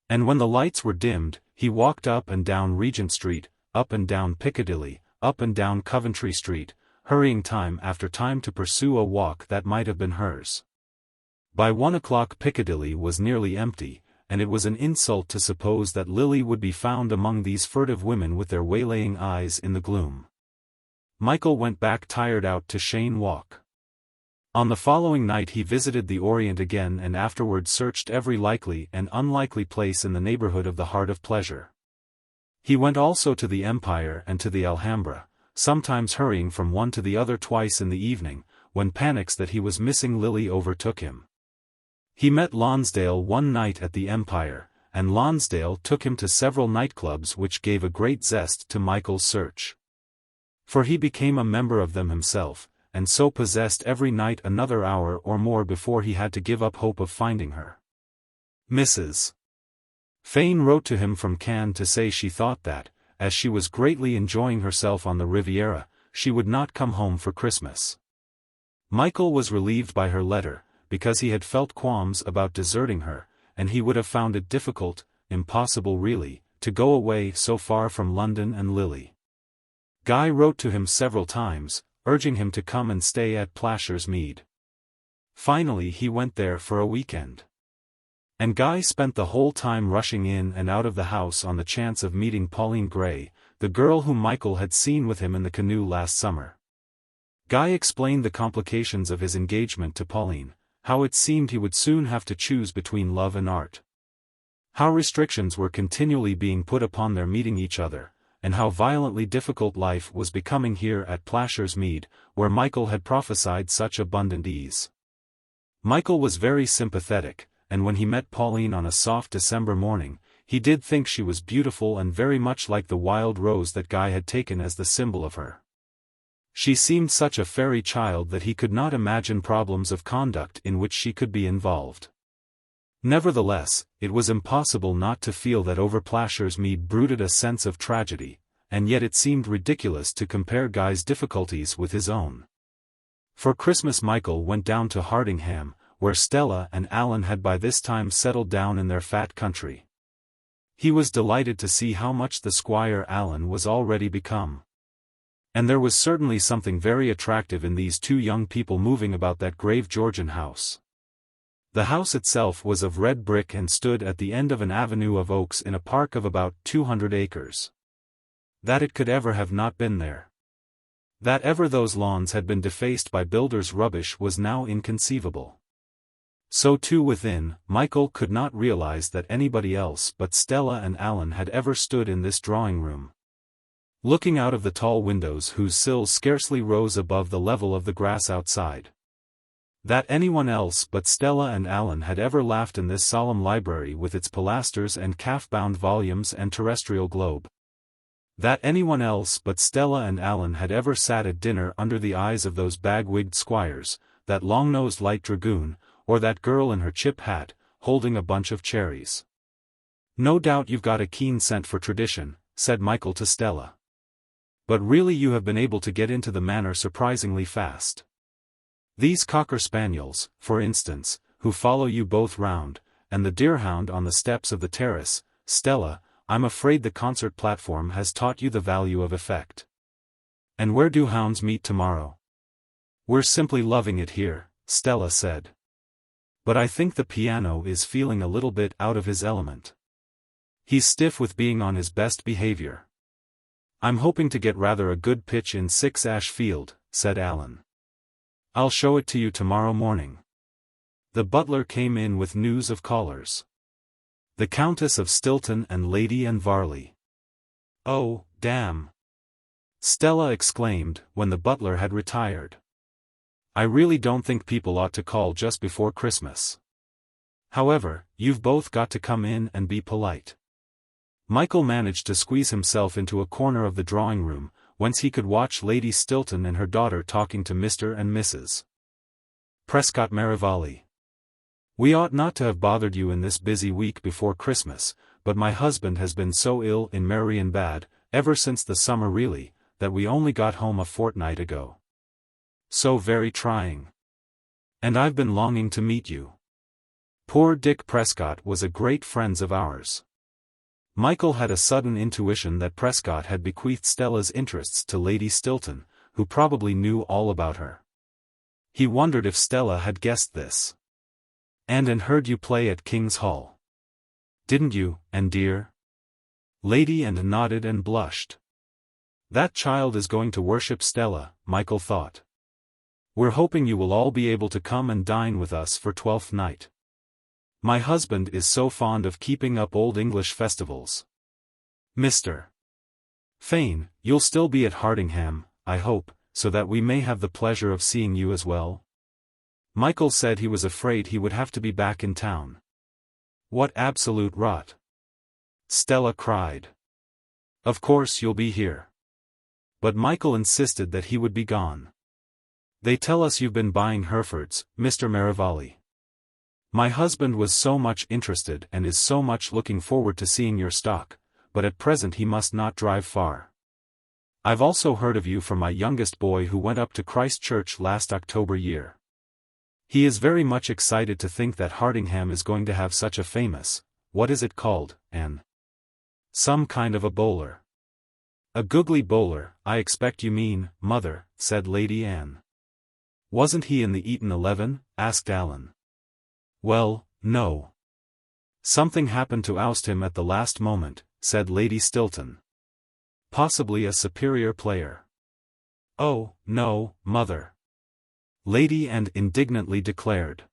And when the lights were dimmed, he walked up and down Regent Street, up and down Piccadilly, up and down Coventry Street, hurrying time after time to pursue a walk that might have been hers. By 1 o'clock Piccadilly was nearly empty, and it was an insult to suppose that Lily would be found among these furtive women with their waylaying eyes in the gloom. Michael went back tired out to Cheyne Walk. On the following night he visited the Orient again and afterward searched every likely and unlikely place in the neighborhood of the Heart of Pleasure. He went also to the Empire and to the Alhambra, sometimes hurrying from one to the other twice in the evening, when panics that he was missing Lily overtook him. He met Lonsdale one night at the Empire, and Lonsdale took him to several nightclubs which gave a great zest to Michael's search. For he became a member of them himself, and so possessed every night another hour or more before he had to give up hope of finding her. Mrs. Fane wrote to him from Cannes to say she thought that, as she was greatly enjoying herself on the Riviera, she would not come home for Christmas. Michael was relieved by her letter, because he had felt qualms about deserting her, and he would have found it difficult, impossible really, to go away so far from London and Lily. Guy wrote to him several times, urging him to come and stay at Plashers Mead. Finally he went there for a weekend. And Guy spent the whole time rushing in and out of the house on the chance of meeting Pauline Gray, the girl whom Michael had seen with him in the canoe last summer. Guy explained the complications of his engagement to Pauline, how it seemed he would soon have to choose between love and art. How restrictions were continually being put upon their meeting each other, and how violently difficult life was becoming here at Plashers Mead, where Michael had prophesied such abundant ease. Michael was very sympathetic, and when he met Pauline on a soft December morning, he did think she was beautiful and very much like the wild rose that Guy had taken as the symbol of her. She seemed such a fairy child that he could not imagine problems of conduct in which she could be involved. Nevertheless, it was impossible not to feel that over Plashers Mead brooded a sense of tragedy, and yet it seemed ridiculous to compare Guy's difficulties with his own. For Christmas Michael went down to Hardingham, where Stella and Alan had by this time settled down in their fat country. He was delighted to see how much the Squire Alan was already become. And there was certainly something very attractive in these two young people moving about that grave Georgian house. The house itself was of red brick and stood at the end of an avenue of oaks in a park of about 200 acres. That it could ever have not been there. That ever those lawns had been defaced by builders' rubbish was now inconceivable. So too within, Michael could not realize that anybody else but Stella and Alan had ever stood in this drawing-room, looking out of the tall windows whose sills scarcely rose above the level of the grass outside. That anyone else but Stella and Alan had ever laughed in this solemn library with its pilasters and calf-bound volumes and terrestrial globe. That anyone else but Stella and Alan had ever sat at dinner under the eyes of those bag-wigged squires, that long-nosed light dragoon, or that girl in her chip hat, holding a bunch of cherries. "No doubt you've got a keen scent for tradition," said Michael to Stella. "But really you have been able to get into the manner surprisingly fast. These cocker spaniels, for instance, who follow you both round, and the deerhound on the steps of the terrace, Stella, I'm afraid the concert platform has taught you the value of effect. And where do hounds meet tomorrow?" "We're simply loving it here," Stella said. "But I think the piano is feeling a little bit out of his element. He's stiff with being on his best behavior." "I'm hoping to get rather a good pitch in 6 Ashfield," said Alan. "I'll show it to you tomorrow morning." The butler came in with news of callers. The Countess of Stilton and Lady Anne Varley. "Oh, damn!" Stella exclaimed, when the butler had retired. "I really don't think people ought to call just before Christmas. However, you've both got to come in and be polite." Michael managed to squeeze himself into a corner of the drawing-room, whence he could watch Lady Stilton and her daughter talking to Mr. and Mrs. Prescott Merivale. "We ought not to have bothered you in this busy week before Christmas, but my husband has been so ill in Marienbad, ever since the summer really, that we only got home a fortnight ago. So very trying. And I've been longing to meet you. Poor Dick Prescott was a great friend of ours." Michael had a sudden intuition that Prescott had bequeathed Stella's interests to Lady Stilton, who probably knew all about her. He wondered if Stella had guessed this. And heard you play at King's Hall. Didn't you, and dear? Lady Anne nodded and blushed. That child is going to worship Stella, Michael thought. We're hoping you will all be able to come and dine with us for 12th night. My husband is so fond of keeping up old English festivals. Mr. Fane, you'll still be at Hardingham, I hope, so that we may have the pleasure of seeing you as well? Michael said he was afraid he would have to be back in town. What absolute rot! Stella cried. Of course you'll be here. But Michael insisted that he would be gone. They tell us you've been buying Herefords, Mr. Merivale. My husband was so much interested and is so much looking forward to seeing your stock, but at present he must not drive far. I've also heard of you from my youngest boy who went up to Christ Church last October year. He is very much excited to think that Hardingham is going to have such a famous, what is it called, Anne? Some kind of a bowler. A googly bowler, I expect you mean, mother, said Lady Anne. Wasn't he in the Eton 11? Asked Alan. Well, no. Something happened to oust him at the last moment, said Lady Stilton. Possibly a superior player. Oh, no, mother. Lady Anne indignantly declared.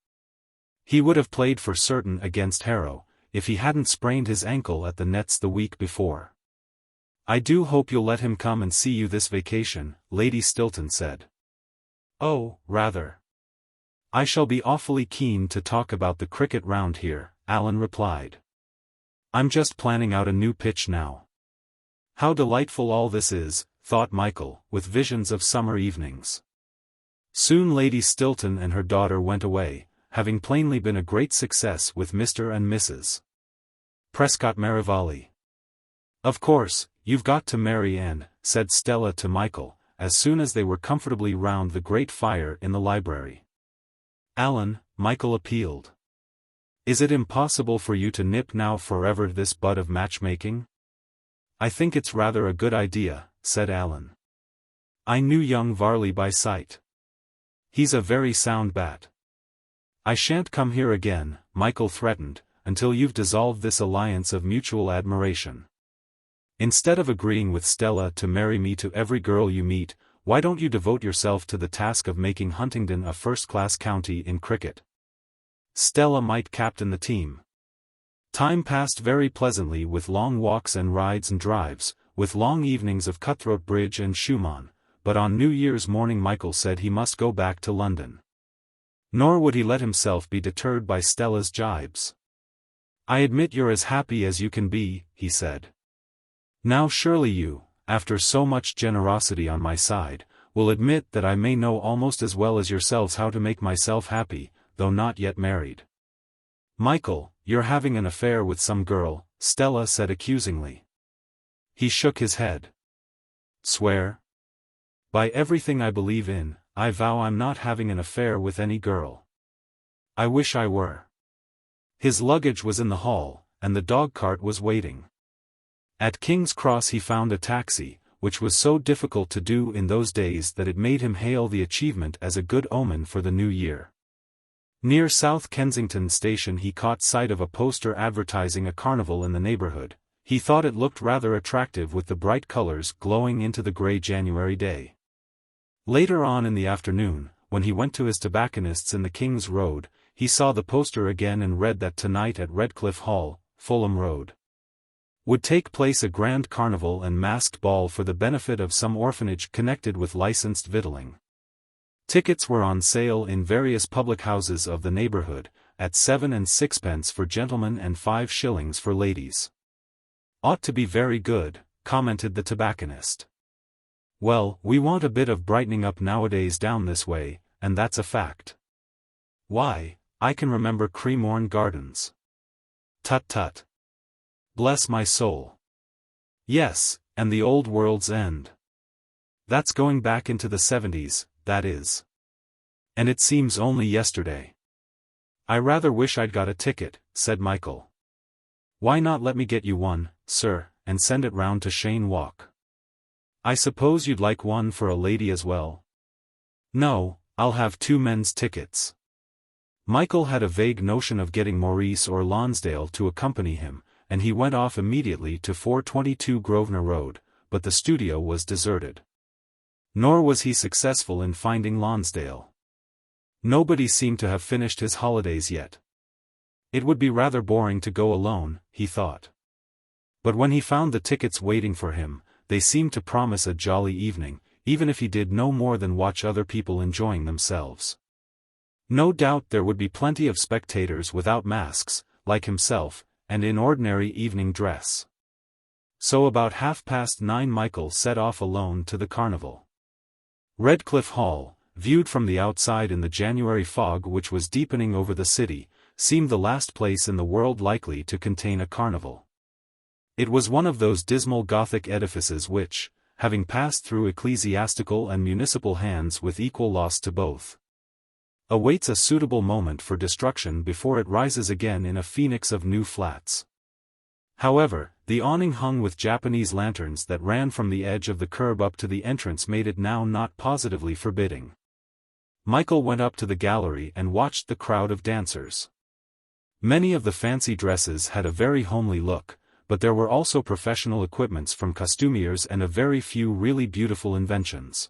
He would have played for certain against Harrow, if he hadn't sprained his ankle at the nets the week before. I do hope you'll let him come and see you this vacation, Lady Stilton said. Oh, rather. I shall be awfully keen to talk about the cricket round here, Alan replied. I'm just planning out a new pitch now. How delightful all this is, thought Michael, with visions of summer evenings. Soon Lady Stilton and her daughter went away, having plainly been a great success with Mr. and Mrs. Prescott Merivale. Of course, you've got to marry Anne, said Stella to Michael, as soon as they were comfortably round the great fire in the library. Alan, Michael appealed. Is it impossible for you to nip now forever this bud of matchmaking? I think it's rather a good idea, said Alan. I knew young Varley by sight. He's a very sound bat. I shan't come here again, Michael threatened, until you've dissolved this alliance of mutual admiration. Instead of agreeing with Stella to marry me to every girl you meet, why don't you devote yourself to the task of making Huntingdon a first-class county in cricket? Stella might captain the team. Time passed very pleasantly with long walks and rides and drives, with long evenings of Cutthroat Bridge and Schumann, but on New Year's morning Michael said he must go back to London. Nor would he let himself be deterred by Stella's jibes. I admit you're as happy as you can be, he said. Now surely you, after so much generosity on my side, will admit that I may know almost as well as yourselves how to make myself happy, though not yet married. Michael, you're having an affair with some girl, Stella said accusingly. He shook his head. Swear? By everything I believe in, I vow I'm not having an affair with any girl. I wish I were. His luggage was in the hall, and the dog-cart was waiting. At King's Cross he found a taxi, which was so difficult to do in those days that it made him hail the achievement as a good omen for the new year. Near South Kensington Station he caught sight of a poster advertising a carnival in the neighborhood. He thought it looked rather attractive with the bright colors glowing into the grey January day. Later on in the afternoon, when he went to his tobacconist's in the King's Road, he saw the poster again and read that tonight at Redcliffe Hall, Fulham Road, would take place a grand carnival and masked ball for the benefit of some orphanage connected with licensed victualling. Tickets were on sale in various public houses of the neighborhood, at 7 and 6 for gentlemen and 5 shillings for ladies. Ought to be very good, commented the tobacconist. Well, we want a bit of brightening up nowadays down this way, and that's a fact. Why, I can remember Cremorne Gardens. Tut tut. Bless my soul. Yes, and the Old World's End. That's going back into the 70s, that is. And it seems only yesterday. I rather wish I'd got a ticket, said Michael. Why not let me get you one, sir, and send it round to Cheyne Walk? I suppose you'd like one for a lady as well? No, I'll have 2 men's tickets. Michael had a vague notion of getting Maurice or Lonsdale to accompany him, and he went off immediately to 422 Grosvenor Road, but the studio was deserted. Nor was he successful in finding Lonsdale. Nobody seemed to have finished his holidays yet. It would be rather boring to go alone, he thought. But when he found the tickets waiting for him, they seemed to promise a jolly evening, even if he did no more than watch other people enjoying themselves. No doubt there would be plenty of spectators without masks, like himself, and in ordinary evening dress. So about 9:30 Michael set off alone to the carnival. Redcliffe Hall, viewed from the outside in the January fog which was deepening over the city, seemed the last place in the world likely to contain a carnival. It was one of those dismal Gothic edifices which, having passed through ecclesiastical and municipal hands with equal loss to both, awaits a suitable moment for destruction before it rises again in a phoenix of new flats. However, the awning hung with Japanese lanterns that ran from the edge of the curb up to the entrance made it now not positively forbidding. Michael went up to the gallery and watched the crowd of dancers. Many of the fancy dresses had a very homely look, but there were also professional equipments from costumiers and a very few really beautiful inventions.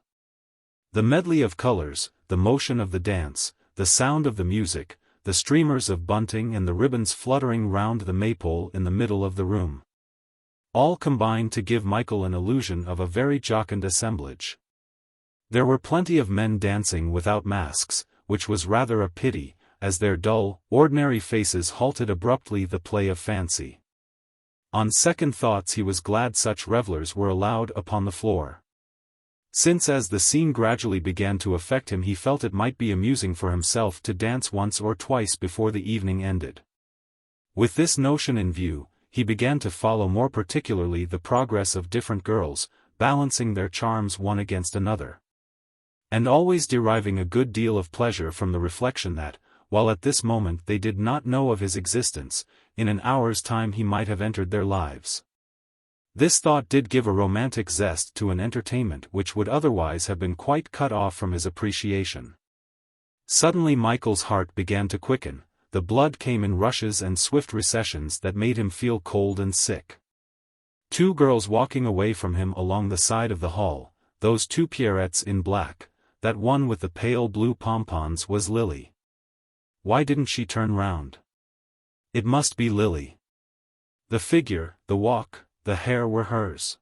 The medley of colors, the motion of the dance, the sound of the music, the streamers of bunting and the ribbons fluttering round the maypole in the middle of the room, all combined to give Michael an illusion of a very jocund assemblage. There were plenty of men dancing without masks, which was rather a pity, as their dull, ordinary faces halted abruptly the play of fancy. On second thoughts he was glad such revellers were allowed upon the floor, since as the scene gradually began to affect him he felt it might be amusing for himself to dance once or twice before the evening ended. With this notion in view, he began to follow more particularly the progress of different girls, balancing their charms one against another, and always deriving a good deal of pleasure from the reflection that, while at this moment they did not know of his existence, in an hour's time he might have entered their lives. This thought did give a romantic zest to an entertainment which would otherwise have been quite cut off from his appreciation. Suddenly Michael's heart began to quicken, the blood came in rushes and swift recessions that made him feel cold and sick. 2 girls walking away from him along the side of the hall, those 2 Pierrettes in black, that one with the pale blue pompons was Lily. Why didn't she turn round? It must be Lily. The figure, the walk, the hair were hers.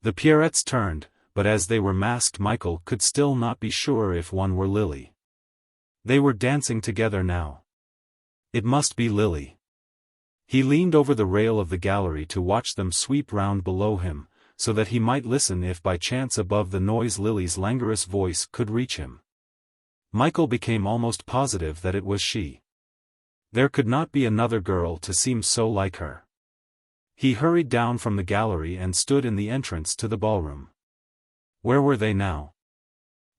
The Pierrettes turned, but as they were masked Michael could still not be sure if one were Lily. They were dancing together now. It must be Lily. He leaned over the rail of the gallery to watch them sweep round below him, so that he might listen if by chance above the noise Lily's languorous voice could reach him. Michael became almost positive that it was she. There could not be another girl to seem so like her. He hurried down from the gallery and stood in the entrance to the ballroom. Where were they now?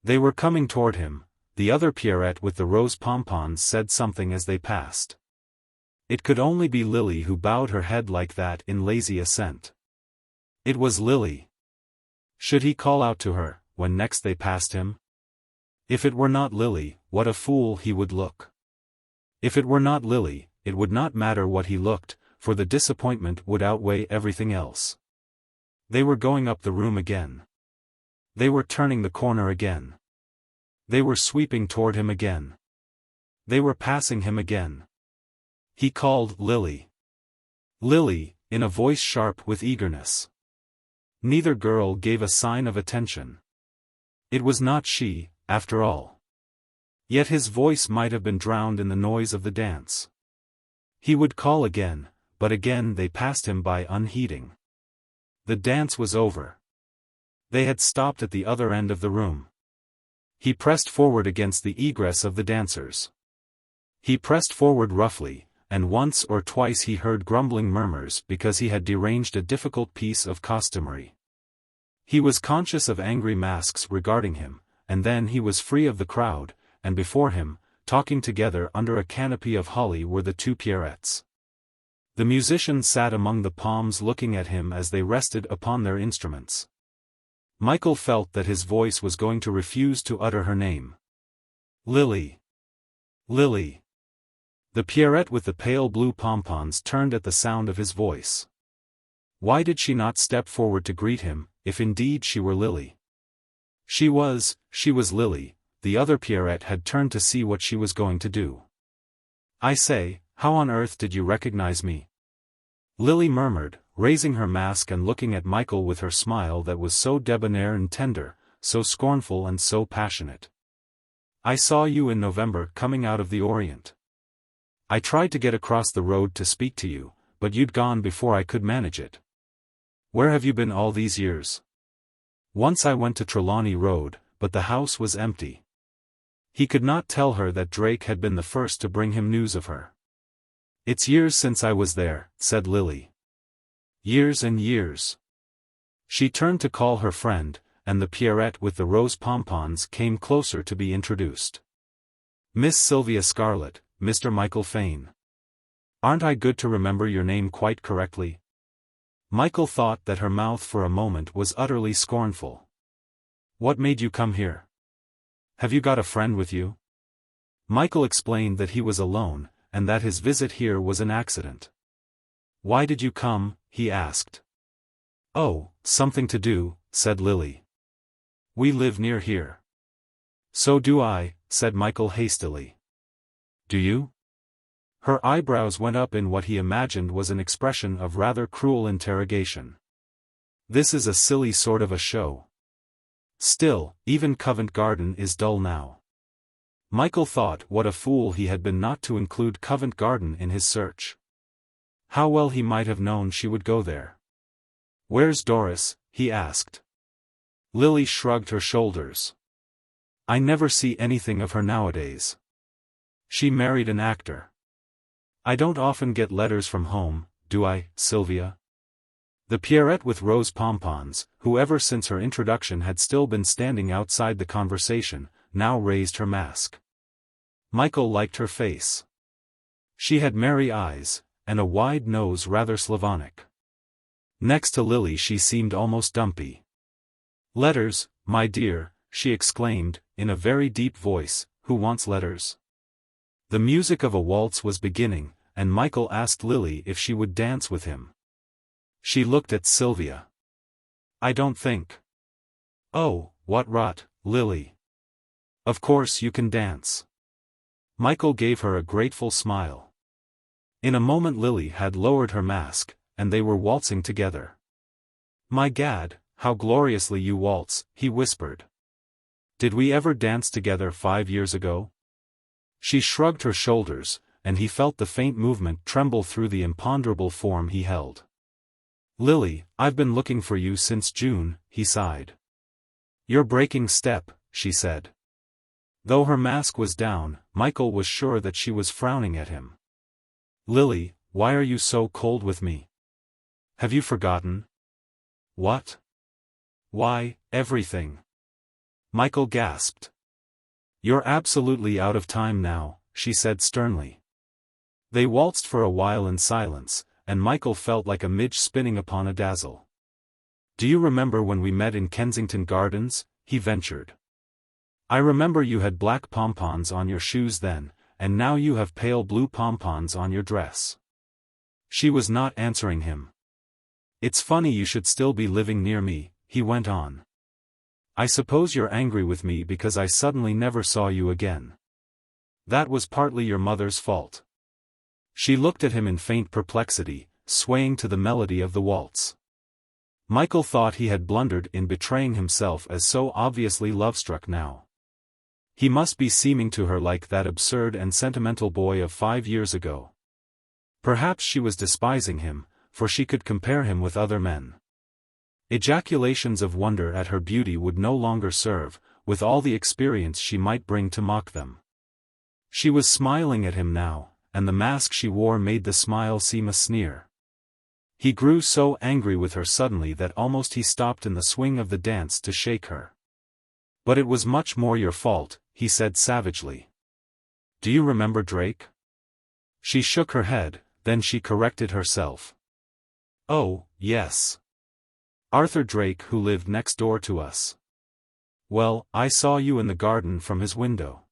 They were coming toward him. The other Pierrette with the rose pompons said something as they passed. It could only be Lily who bowed her head like that in lazy assent. It was Lily. Should he call out to her, when next they passed him? If it were not Lily, what a fool he would look. If it were not Lily, it would not matter what he looked, for the disappointment would outweigh everything else. They were going up the room again. They were turning the corner again. They were sweeping toward him again. They were passing him again. He called Lily. Lily, in a voice sharp with eagerness. Neither girl gave a sign of attention. It was not she, after all. Yet his voice might have been drowned in the noise of the dance. He would call again, but again they passed him by unheeding. The dance was over. They had stopped at the other end of the room. He pressed forward against the egress of the dancers. He pressed forward roughly, and once or twice he heard grumbling murmurs because he had deranged a difficult piece of costumery. He was conscious of angry masks regarding him, and then he was free of the crowd, and before him, talking together under a canopy of holly were the 2 Pierrettes. The musicians sat among the palms looking at him as they rested upon their instruments. Michael felt that his voice was going to refuse to utter her name. Lily. Lily. The Pierrette with the pale blue pompons turned at the sound of his voice. Why did she not step forward to greet him, if indeed she were Lily? She was Lily. The other Pierrette had turned to see what she was going to do. I say, how on earth did you recognize me? Lily murmured, raising her mask and looking at Michael with her smile that was so debonair and tender, so scornful and so passionate. I saw you in November coming out of the Orient. I tried to get across the road to speak to you, but you'd gone before I could manage it. Where have you been all these years? Once I went to Trelawney Road, but the house was empty. He could not tell her that Drake had been the first to bring him news of her. It's years since I was there, said Lily. Years and years. She turned to call her friend, and the Pierrette with the rose pompons came closer to be introduced. Miss Sylvia Scarlett, Mr. Michael Fane. Aren't I good to remember your name quite correctly? Michael thought that her mouth for a moment was utterly scornful. What made you come here? Have you got a friend with you? Michael explained that he was alone, and that his visit here was an accident. Why did you come? He asked. Oh, something to do, said Lily. We live near here. So do I, said Michael hastily. Do you? Her eyebrows went up in what he imagined was an expression of rather cruel interrogation. This is a silly sort of a show. Still, even Covent Garden is dull now. Michael thought what a fool he had been not to include Covent Garden in his search. How well he might have known she would go there. Where's Doris? He asked. Lily shrugged her shoulders. I never see anything of her nowadays. She married an actor. I don't often get letters from home, do I, Sylvia? The Pierrette with rose pompons, who ever since her introduction had still been standing outside the conversation, now raised her mask. Michael liked her face. She had merry eyes, and a wide nose rather Slavonic. Next to Lily she seemed almost dumpy. Letters, my dear, she exclaimed, in a very deep voice, who wants letters? The music of a waltz was beginning, and Michael asked Lily if she would dance with him. She looked at Sylvia. I don't think. Oh, what rot, Lily. Of course you can dance. Michael gave her a grateful smile. In a moment Lily had lowered her mask, and they were waltzing together. My gad, how gloriously you waltz, he whispered. Did we ever dance together 5 years ago? She shrugged her shoulders, and he felt the faint movement tremble through the imponderable form he held. Lily, I've been looking for you since June, he sighed. You're breaking step, she said. Though her mask was down, Michael was sure that she was frowning at him. Lily, why are you so cold with me? Have you forgotten? What? Why, everything. Michael gasped. You're absolutely out of time now, she said sternly. They waltzed for a while in silence, and Michael felt like a midge spinning upon a dazzle. Do you remember when we met in Kensington Gardens? He ventured. I remember you had black pompons on your shoes then, and now you have pale blue pompons on your dress. She was not answering him. It's funny you should still be living near me, he went on. I suppose you're angry with me because I suddenly never saw you again. That was partly your mother's fault. She looked at him in faint perplexity, swaying to the melody of the waltz. Michael thought he had blundered in betraying himself as so obviously love-struck now. He must be seeming to her like that absurd and sentimental boy of 5 years ago. Perhaps she was despising him, for she could compare him with other men. Ejaculations of wonder at her beauty would no longer serve, with all the experience she might bring to mock them. She was smiling at him now, and the mask she wore made the smile seem a sneer. He grew so angry with her suddenly that almost he stopped in the swing of the dance to shake her. But it was much more your fault, he said savagely. Do you remember Drake? She shook her head, then she corrected herself. Oh, yes. Arthur Drake, who lived next door to us. Well, I saw you in the garden from his window.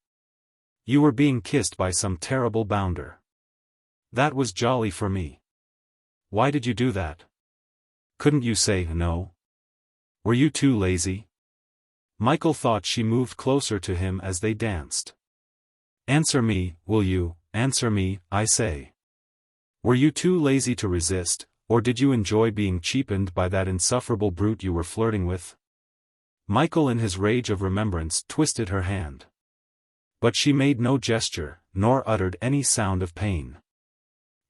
You were being kissed by some terrible bounder. That was jolly for me. Why did you do that? Couldn't you say no? Were you too lazy? Michael thought she moved closer to him as they danced. Answer me, will you? Answer me, I say. Were you too lazy to resist, or did you enjoy being cheapened by that insufferable brute you were flirting with? Michael, in his rage of remembrance, twisted her hand. But she made no gesture, nor uttered any sound of pain.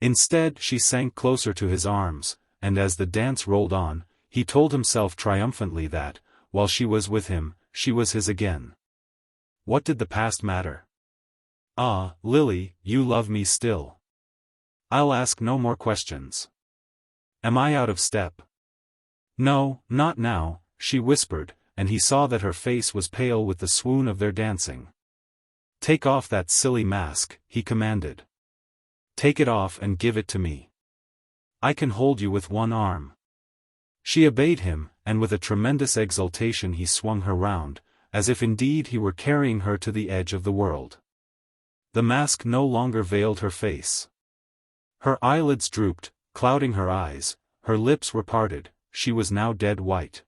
Instead, she sank closer to his arms, and as the dance rolled on, he told himself triumphantly that, while she was with him, she was his again. What did the past matter? Ah, Lily, you love me still. I'll ask no more questions. Am I out of step? No, not now, she whispered, and he saw that her face was pale with the swoon of their dancing. Take off that silly mask, he commanded. Take it off and give it to me. I can hold you with one arm. She obeyed him, and with a tremendous exultation he swung her round, as if indeed he were carrying her to the edge of the world. The mask no longer veiled her face. Her eyelids drooped, clouding her eyes, her lips were parted, she was now dead white.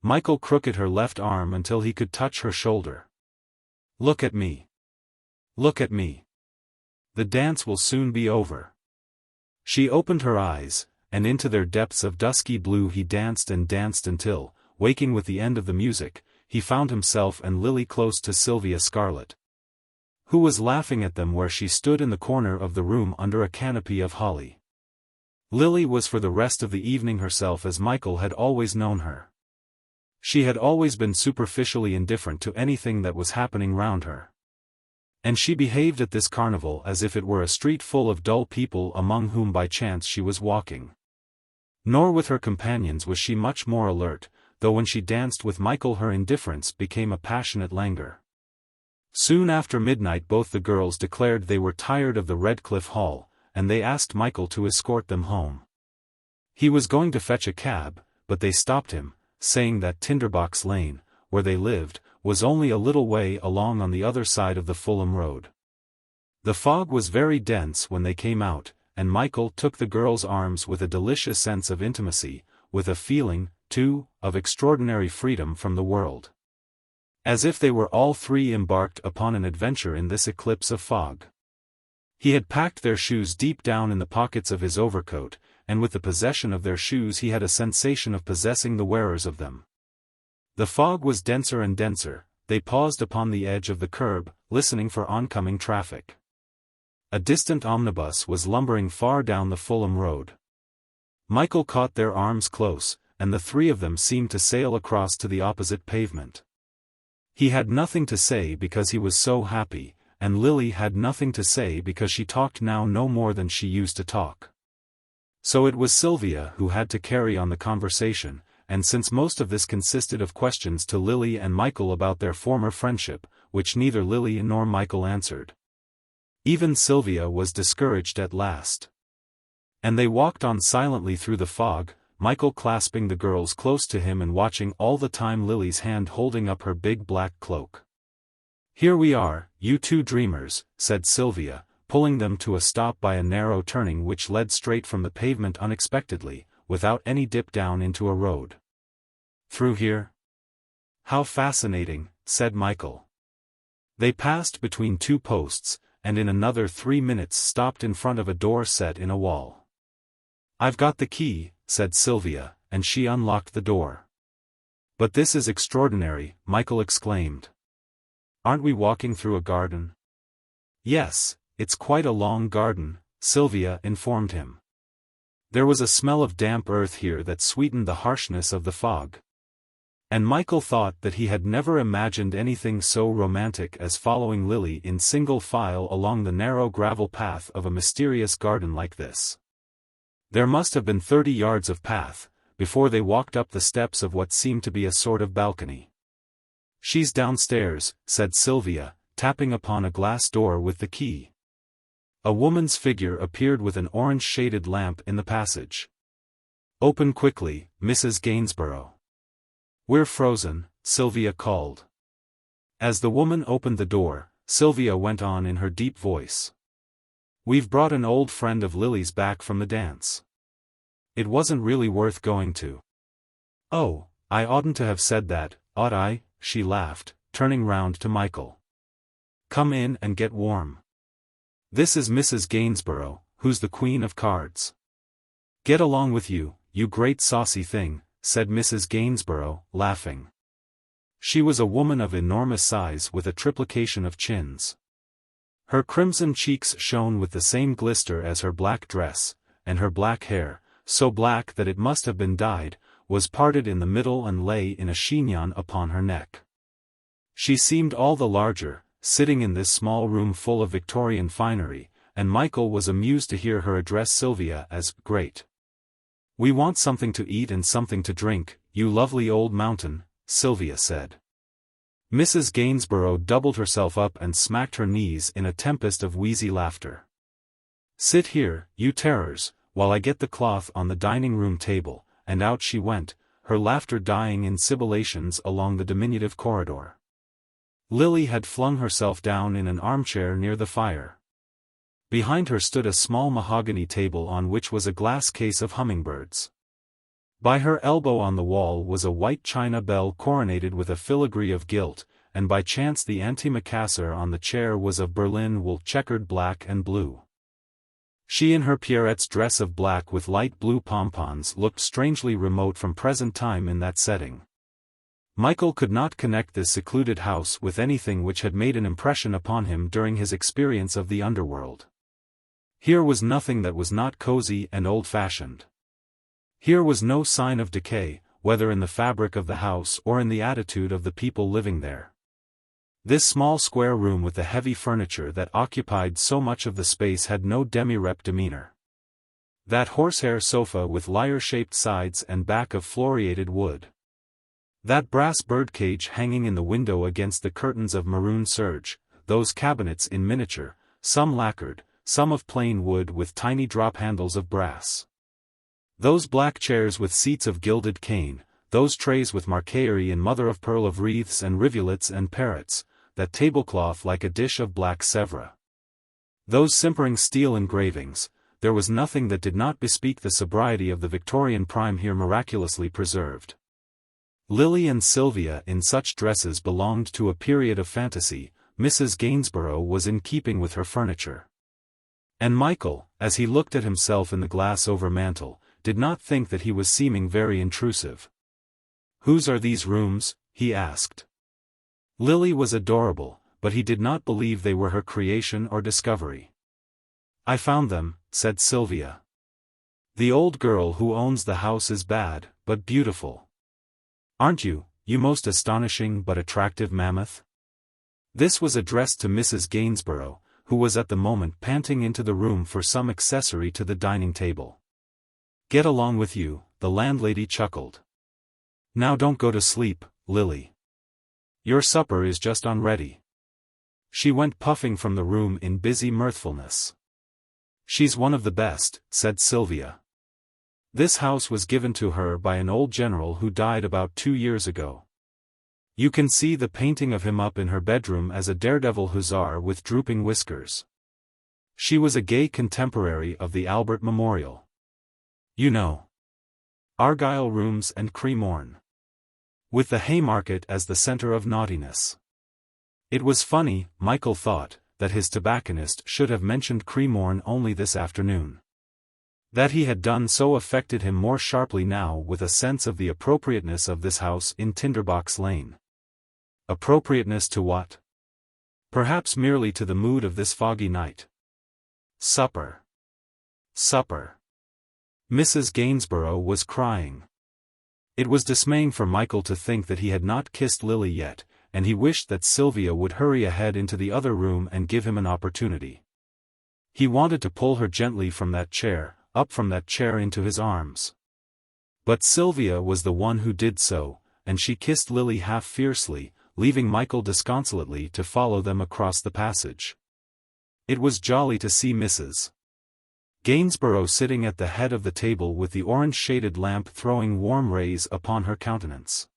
Michael crooked her left arm until he could touch her shoulder. Look at me. Look at me. The dance will soon be over. She opened her eyes, and into their depths of dusky blue he danced and danced until, waking with the end of the music, he found himself and Lily close to Sylvia Scarlett, who was laughing at them where she stood in the corner of the room under a canopy of holly. Lily was for the rest of the evening herself as Michael had always known her. She had always been superficially indifferent to anything that was happening round her. And she behaved at this carnival as if it were a street full of dull people among whom by chance she was walking. Nor with her companions was she much more alert, though when she danced with Michael her indifference became a passionate languor. Soon after midnight both the girls declared they were tired of the Redcliffe Hall, and they asked Michael to escort them home. He was going to fetch a cab, but they stopped him, saying that Tinderbox Lane, where they lived, was only a little way along on the other side of the Fulham Road. The fog was very dense when they came out, and Michael took the girls' arms with a delicious sense of intimacy, with a feeling, too, of extraordinary freedom from the world. As if they were all three embarked upon an adventure in this eclipse of fog. He had packed their shoes deep down in the pockets of his overcoat, and with the possession of their shoes he had a sensation of possessing the wearers of them. The fog was denser and denser, they paused upon the edge of the curb, listening for oncoming traffic. A distant omnibus was lumbering far down the Fulham Road. Michael caught their arms close, and the three of them seemed to sail across to the opposite pavement. He had nothing to say because he was so happy, and Lily had nothing to say because she talked now no more than she used to talk. So it was Sylvia who had to carry on the conversation, and since most of this consisted of questions to Lily and Michael about their former friendship, which neither Lily nor Michael answered, even Sylvia was discouraged at last. And they walked on silently through the fog, Michael clasping the girls close to him and watching all the time Lily's hand holding up her big black cloak. Here we are, you two dreamers, said Sylvia, pulling them to a stop by a narrow turning which led straight from the pavement unexpectedly, without any dip down into a road. Through here? How fascinating, said Michael. They passed between two posts, and in another 3 minutes stopped in front of a door set in a wall. I've got the key, said Sylvia, and she unlocked the door. But this is extraordinary, Michael exclaimed. Aren't we walking through a garden? Yes, it's quite a long garden, Sylvia informed him. There was a smell of damp earth here that sweetened the harshness of the fog. And Michael thought that he had never imagined anything so romantic as following Lily in single file along the narrow gravel path of a mysterious garden like this. There must have been 30 yards of path, before they walked up the steps of what seemed to be a sort of balcony. She's downstairs, said Sylvia, tapping upon a glass door with the key. A woman's figure appeared with an orange-shaded lamp in the passage. "Open quickly, Mrs. Gainsborough." "We're frozen," Sylvia called. As the woman opened the door, Sylvia went on in her deep voice. "We've brought an old friend of Lily's back from the dance. It wasn't really worth going to." "Oh, I oughtn't to have said that, ought I?" she laughed, turning round to Michael. "Come in and get warm. This is Mrs. Gainsborough, who's the queen of cards." "Get along with you, you great saucy thing," said Mrs. Gainsborough, laughing. She was a woman of enormous size with a triplication of chins. Her crimson cheeks shone with the same glister as her black dress, and her black hair, so black that it must have been dyed, was parted in the middle and lay in a chignon upon her neck. She seemed all the larger, sitting in this small room full of Victorian finery, and Michael was amused to hear her address Sylvia as "great." "We want something to eat and something to drink, you lovely old mountain," Sylvia said. Mrs. Gainsborough doubled herself up and smacked her knees in a tempest of wheezy laughter. "Sit here, you terrors, while I get the cloth on the dining-room table," and out she went, her laughter dying in sibilations along the diminutive corridor. Lily had flung herself down in an armchair near the fire. Behind her stood a small mahogany table on which was a glass case of hummingbirds. By her elbow on the wall was a white china bell coronated with a filigree of gilt, and by chance the antimacassar on the chair was of Berlin wool checkered black and blue. She in her Pierrette's dress of black with light blue pompons looked strangely remote from present time in that setting. Michael could not connect this secluded house with anything which had made an impression upon him during his experience of the underworld. Here was nothing that was not cozy and old-fashioned. Here was no sign of decay, whether in the fabric of the house or in the attitude of the people living there. This small square room with the heavy furniture that occupied so much of the space had no demi-rep demeanor. That horsehair sofa with lyre-shaped sides and back of floriated wood. That brass birdcage hanging in the window against the curtains of maroon serge, those cabinets in miniature, some lacquered, some of plain wood with tiny drop handles of brass. Those black chairs with seats of gilded cane, those trays with marqueterie in mother-of-pearl of wreaths and rivulets and parrots, that tablecloth like a dish of black Sèvres. Those simpering steel engravings, there was nothing that did not bespeak the sobriety of the Victorian prime here miraculously preserved. Lily and Sylvia in such dresses belonged to a period of fantasy. Mrs. Gainsborough was in keeping with her furniture. And Michael, as he looked at himself in the glass over mantel, did not think that he was seeming very intrusive. "Whose are these rooms?" he asked. Lily was adorable, but he did not believe they were her creation or discovery. "I found them," said Sylvia. "The old girl who owns the house is bad, but beautiful. Aren't you, you most astonishing but attractive mammoth?" This was addressed to Mrs. Gainsborough, who was at the moment panting into the room for some accessory to the dining table. "Get along with you," the landlady chuckled. "Now don't go to sleep, Lily. Your supper is just on ready." She went puffing from the room in busy mirthfulness. "She's one of the best," said Sylvia. "This house was given to her by an old general who died about 2 years ago. You can see the painting of him up in her bedroom as a daredevil hussar with drooping whiskers. She was a gay contemporary of the Albert Memorial. You know. Argyle Rooms and Cremorne. With the Haymarket as the center of naughtiness. It was funny, Michael thought, that his tobacconist should have mentioned Cremorne only this afternoon. That he had done so affected him more sharply now with a sense of the appropriateness of this house in Tinderbox Lane. Appropriateness to what? Perhaps merely to the mood of this foggy night. Supper. Supper. Mrs. Gainsborough was crying. It was dismaying for Michael to think that he had not kissed Lily yet, and he wished that Sylvia would hurry ahead into the other room and give him an opportunity. He wanted to pull her gently from that chair, up from that chair into his arms. But Sylvia was the one who did so, and she kissed Lily half fiercely, leaving Michael disconsolately to follow them across the passage. It was jolly to see Mrs. Gainsborough sitting at the head of the table with the orange-shaded lamp throwing warm rays upon her countenance.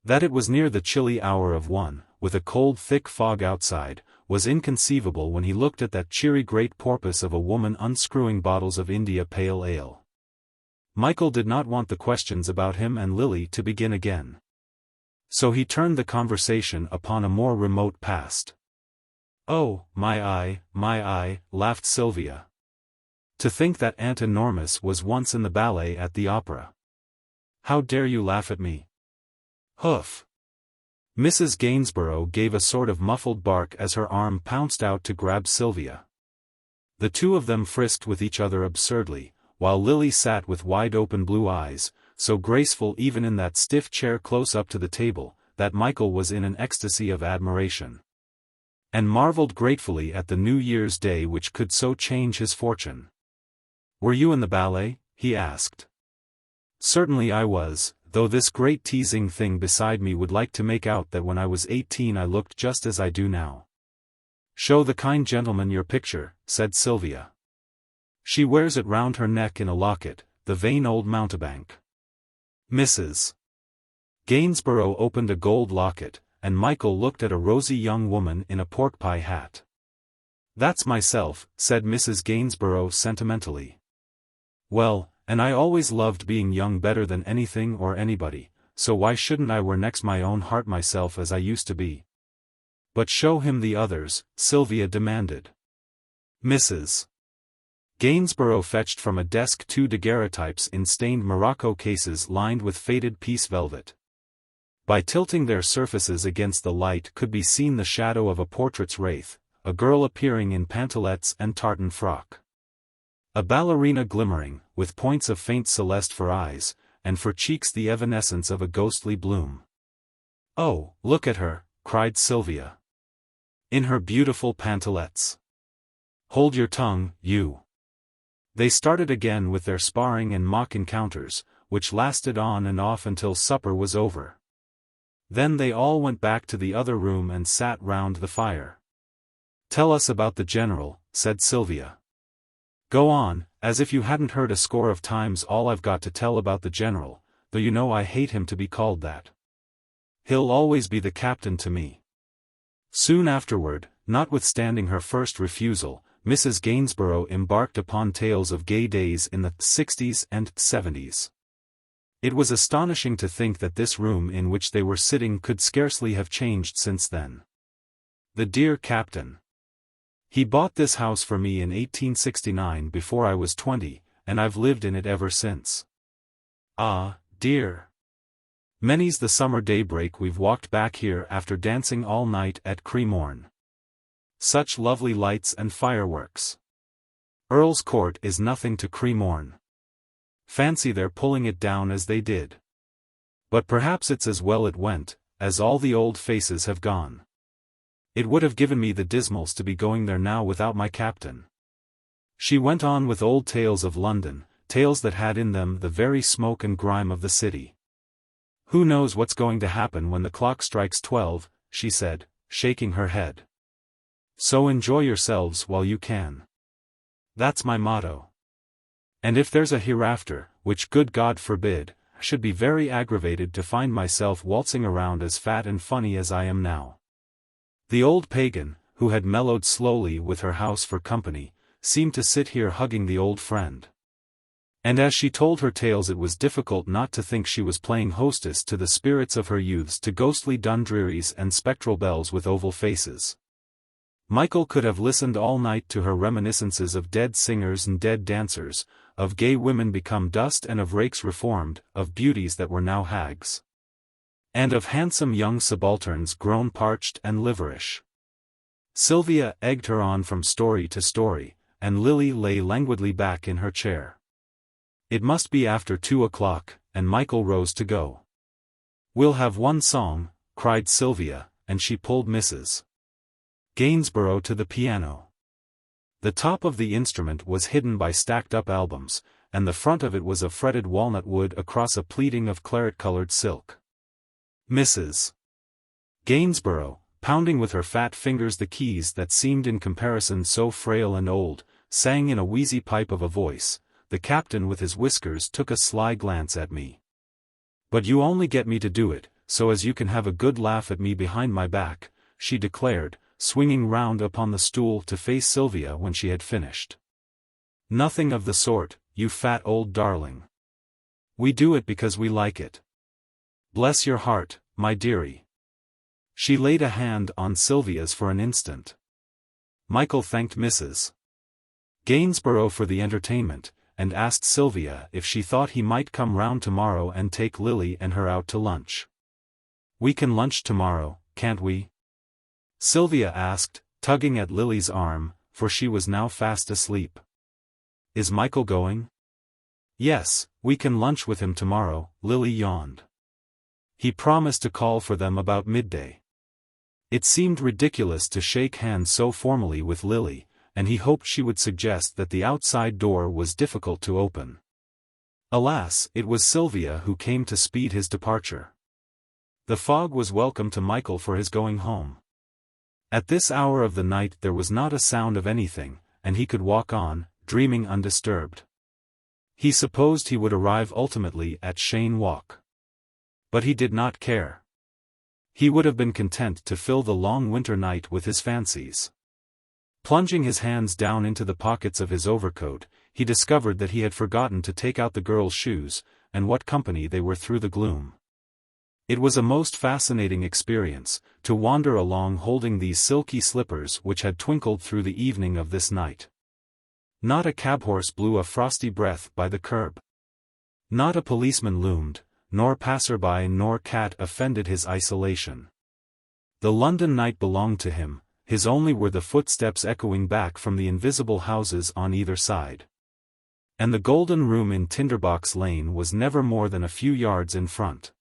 That it was near the chilly hour of 1, with a cold thick fog outside, was inconceivable when he looked at that cheery great porpoise of a woman unscrewing bottles of India Pale Ale. Michael did not want the questions about him and Lily to begin again. So he turned the conversation upon a more remote past. "Oh, my eye," laughed Sylvia. "To think that Aunt Enormous was once in the ballet at the opera. How dare you laugh at me?" "Hoof!" Mrs. Gainsborough gave a sort of muffled bark as her arm pounced out to grab Sylvia. The two of them frisked with each other absurdly, while Lily sat with wide-open blue eyes, so graceful even in that stiff chair close up to the table, that Michael was in an ecstasy of admiration. And marveled gratefully at the New Year's Day which could so change his fortune. "Were you in the ballet?" he asked. "Certainly I was, though this great teasing thing beside me would like to make out that when I was 18 I looked just as I do now." "Show the kind gentleman your picture," said Sylvia. "She wears it round her neck in a locket, the vain old mountebank." Mrs. Gainsborough opened a gold locket, and Michael looked at a rosy young woman in a pork-pie hat. "That's myself," said Mrs. Gainsborough sentimentally. "Well, and I always loved being young better than anything or anybody, so why shouldn't I wear next my own heart myself as I used to be?" "But show him the others," Sylvia demanded. Mrs. Gainsborough fetched from a desk 2 daguerreotypes in stained morocco cases lined with faded piece velvet. By tilting their surfaces against the light could be seen the shadow of a portrait's wraith, a girl appearing in pantalettes and tartan frock. A ballerina glimmering, with points of faint celeste for eyes, and for cheeks the evanescence of a ghostly bloom. "Oh, look at her," cried Sylvia. "In her beautiful pantalettes. Hold your tongue, you." They started again with their sparring and mock encounters, which lasted on and off until supper was over. Then they all went back to the other room and sat round the fire. "Tell us about the General," said Sylvia. "Go on, as if you hadn't heard a score of times all I've got to tell about the General, though you know I hate him to be called that. He'll always be the captain to me." Soon afterward, notwithstanding her first refusal, Mrs. Gainsborough embarked upon tales of gay days in the 60s and 70s. It was astonishing to think that this room in which they were sitting could scarcely have changed since then. "The dear captain. He bought this house for me in 1869 before I was 20, and I've lived in it ever since. Ah, dear. Many's the summer daybreak we've walked back here after dancing all night at Cremorne. Such lovely lights and fireworks. Earl's Court is nothing to Cremorne. Fancy their pulling it down as they did. But perhaps it's as well it went, as all the old faces have gone. It would have given me the dismals to be going there now without my captain." She went on with old tales of London, tales that had in them the very smoke and grime of the city. "Who knows what's going to happen when the clock strikes 12, she said, shaking her head. "So enjoy yourselves while you can. That's my motto. And if there's a hereafter, which good God forbid, I should be very aggravated to find myself waltzing around as fat and funny as I am now." The old pagan, who had mellowed slowly with her house for company, seemed to sit here hugging the old friend. And as she told her tales it was difficult not to think she was playing hostess to the spirits of her youths, to ghostly Dundrearies and spectral belles with oval faces. Michael could have listened all night to her reminiscences of dead singers and dead dancers, of gay women become dust and of rakes reformed, of beauties that were now hags. And of handsome young subalterns grown parched and liverish. Sylvia egged her on from story to story, and Lily lay languidly back in her chair. It must be after 2 o'clock, and Michael rose to go. "We'll have one song," cried Sylvia, and she pulled Mrs. Gainsborough to the piano. The top of the instrument was hidden by stacked-up albums, and the front of it was of fretted walnut wood across a pleating of claret-colored silk. Mrs. Gainsborough, pounding with her fat fingers the keys that seemed in comparison so frail and old, sang in a wheezy pipe of a voice. The captain with his whiskers took a sly glance at me. "But you only get me to do it, so as you can have a good laugh at me behind my back," she declared, swinging round upon the stool to face Sylvia when she had finished. "Nothing of the sort, you fat old darling. We do it because we like it. Bless your heart, my dearie." She laid a hand on Sylvia's for an instant. Michael thanked Mrs. Gainsborough for the entertainment, and asked Sylvia if she thought he might come round tomorrow and take Lily and her out to lunch. "We can lunch tomorrow, can't we?" Sylvia asked, tugging at Lily's arm, for she was now fast asleep. "Is Michael going?" "Yes, we can lunch with him tomorrow," Lily yawned. "He promised to call for them about midday." It seemed ridiculous to shake hands so formally with Lily, and he hoped she would suggest that the outside door was difficult to open. Alas, it was Sylvia who came to speed his departure. The fog was welcome to Michael for his going home. At this hour of the night there was not a sound of anything, and he could walk on, dreaming undisturbed. He supposed he would arrive ultimately at Cheyne Walk. But he did not care. He would have been content to fill the long winter night with his fancies. Plunging his hands down into the pockets of his overcoat, he discovered that he had forgotten to take out the girl's shoes, and what company they were through the gloom. It was a most fascinating experience, to wander along holding these silky slippers which had twinkled through the evening of this night. Not a cabhorse blew a frosty breath by the curb. Not a policeman loomed, nor passerby nor cat offended his isolation. The London night belonged to him, his only were the footsteps echoing back from the invisible houses on either side. And the golden room in Tinderbox Lane was never more than a few yards in front.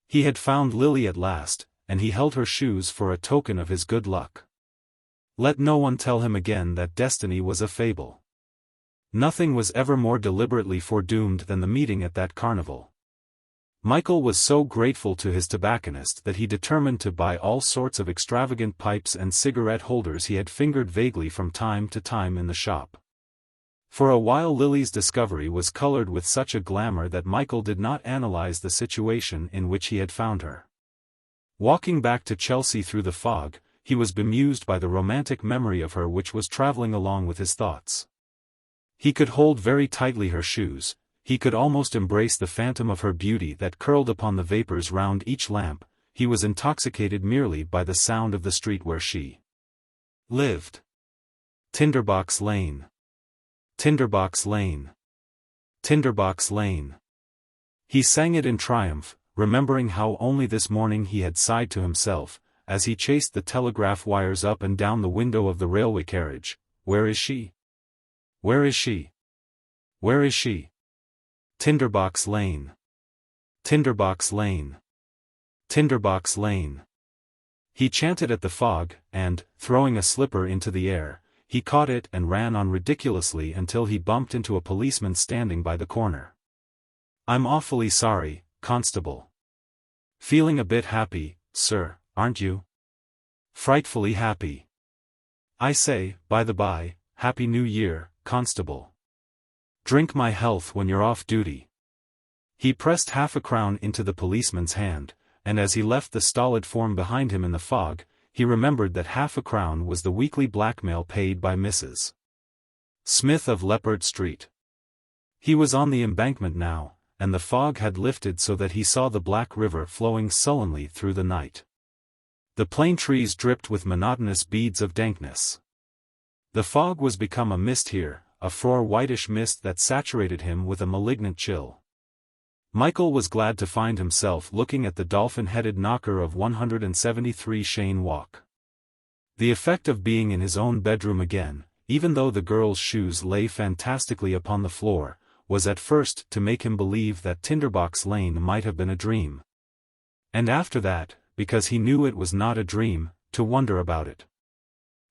He had found Lily at last, and he held her shoes for a token of his good luck. Let no one tell him again that destiny was a fable. Nothing was ever more deliberately foredoomed than the meeting at that carnival. Michael was so grateful to his tobacconist that he determined to buy all sorts of extravagant pipes and cigarette holders he had fingered vaguely from time to time in the shop. For a while Lily's discovery was colored with such a glamour that Michael did not analyze the situation in which he had found her. Walking back to Chelsea through the fog, he was bemused by the romantic memory of her which was traveling along with his thoughts. He could hold very tightly her shoes, he could almost embrace the phantom of her beauty that curled upon the vapors round each lamp. He was intoxicated merely by the sound of the street where she lived. Tinderbox Lane. Tinderbox Lane. Tinderbox Lane. He sang it in triumph, remembering how only this morning he had sighed to himself, as he chased the telegraph wires up and down the window of the railway carriage. "Where is she? Where is she? Where is she? Tinderbox Lane. Tinderbox Lane. Tinderbox Lane." He chanted at the fog, and, throwing a slipper into the air, he caught it and ran on ridiculously until he bumped into a policeman standing by the corner. "I'm awfully sorry, Constable." "Feeling a bit happy, sir, aren't you?" "Frightfully happy." "I say, by the by, Happy New Year, Constable. Drink my health when you're off duty." He pressed £0.50 into the policeman's hand, and as he left the stolid form behind him in the fog, he remembered that £0.50 was the weekly blackmail paid by Mrs. Smith of Leppard Street. He was on the embankment now, and the fog had lifted so that he saw the black river flowing sullenly through the night. The plane trees dripped with monotonous beads of dankness. The fog was become a mist here, a frore whitish mist that saturated him with a malignant chill. Michael was glad to find himself looking at the dolphin-headed knocker of 173 Cheyne Walk. The effect of being in his own bedroom again, even though the girl's shoes lay fantastically upon the floor, was at first to make him believe that Tinderbox Lane might have been a dream. And after that, because he knew it was not a dream, to wonder about it.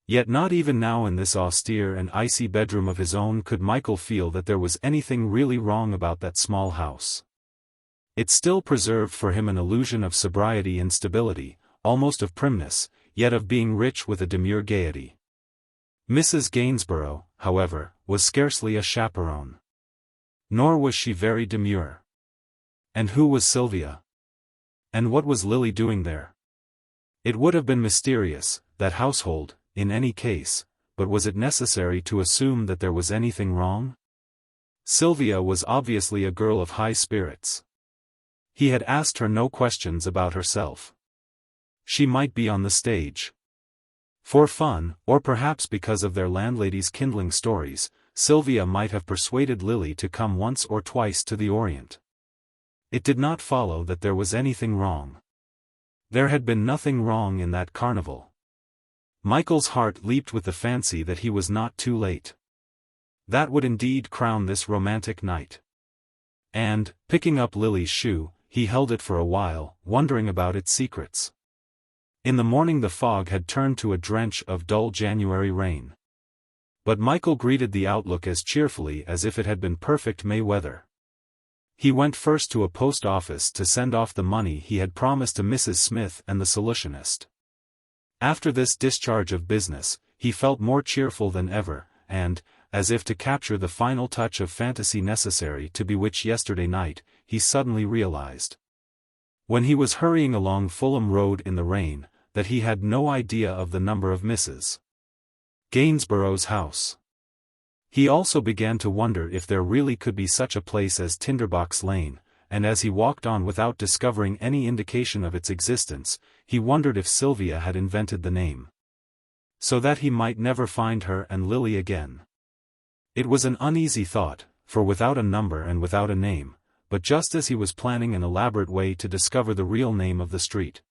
Yet not even now in this austere and icy bedroom of his own could Michael feel that there was anything really wrong about that small house. It still preserved for him an illusion of sobriety and stability, almost of primness, yet of being rich with a demure gaiety. Mrs. Gainsborough, however, was scarcely a chaperone. Nor was she very demure. And who was Sylvia? And what was Lily doing there? It would have been mysterious, that household, in any case, but was it necessary to assume that there was anything wrong? Sylvia was obviously a girl of high spirits. He had asked her no questions about herself. She might be on the stage. For fun, or perhaps because of their landlady's kindling stories, Sylvia might have persuaded Lily to come once or twice to the Orient. It did not follow that there was anything wrong. There had been nothing wrong in that carnival. Michael's heart leaped with the fancy that he was not too late. That would indeed crown this romantic night. And, picking up Lily's shoe, he held it for a while, wondering about its secrets. In the morning the fog had turned to a drench of dull January rain. But Michael greeted the outlook as cheerfully as if it had been perfect May weather. He went first to a post office to send off the money he had promised to Mrs. Smith and the solutionist. After this discharge of business, he felt more cheerful than ever, and, as if to capture the final touch of fantasy necessary to bewitch yesterday night, he suddenly realized, when he was hurrying along Fulham Road in the rain, that he had no idea of the number of Mrs. Gainsborough's house. He also began to wonder if there really could be such a place as Tinderbox Lane, and as he walked on without discovering any indication of its existence, he wondered if Sylvia had invented the name, so that he might never find her and Lily again. It was an uneasy thought, for without a number and without a name, but just as he was planning an elaborate way to discover the real name of the street,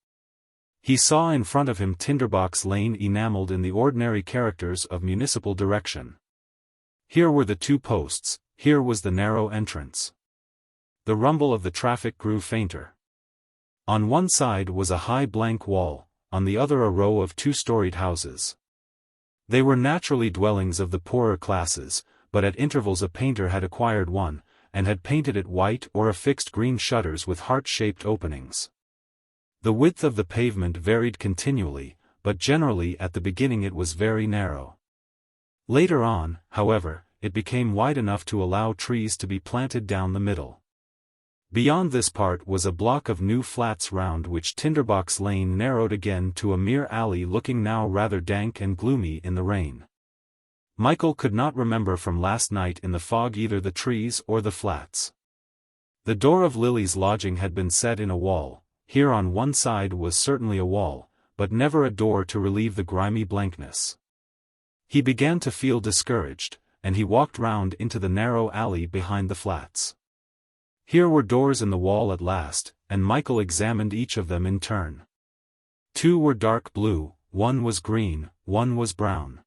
he saw in front of him Tinderbox Lane enameled in the ordinary characters of municipal direction. Here were the two posts, here was the narrow entrance. The rumble of the traffic grew fainter. On one side was a high blank wall, on the other a row of two-storied houses. They were naturally dwellings of the poorer classes, but at intervals a painter had acquired one, and had painted it white or affixed green shutters with heart-shaped openings. The width of the pavement varied continually, but generally at the beginning it was very narrow. Later on, however, it became wide enough to allow trees to be planted down the middle. Beyond this part was a block of new flats round which Tinderbox Lane narrowed again to a mere alley looking now rather dank and gloomy in the rain. Michael could not remember from last night in the fog either the trees or the flats. The door of Lily's lodging had been set in a wall. Here on one side was certainly a wall, but never a door to relieve the grimy blankness. He began to feel discouraged, and he walked round into the narrow alley behind the flats. Here were doors in the wall at last, and Michael examined each of them in turn. Two were dark blue, one was green, one was brown.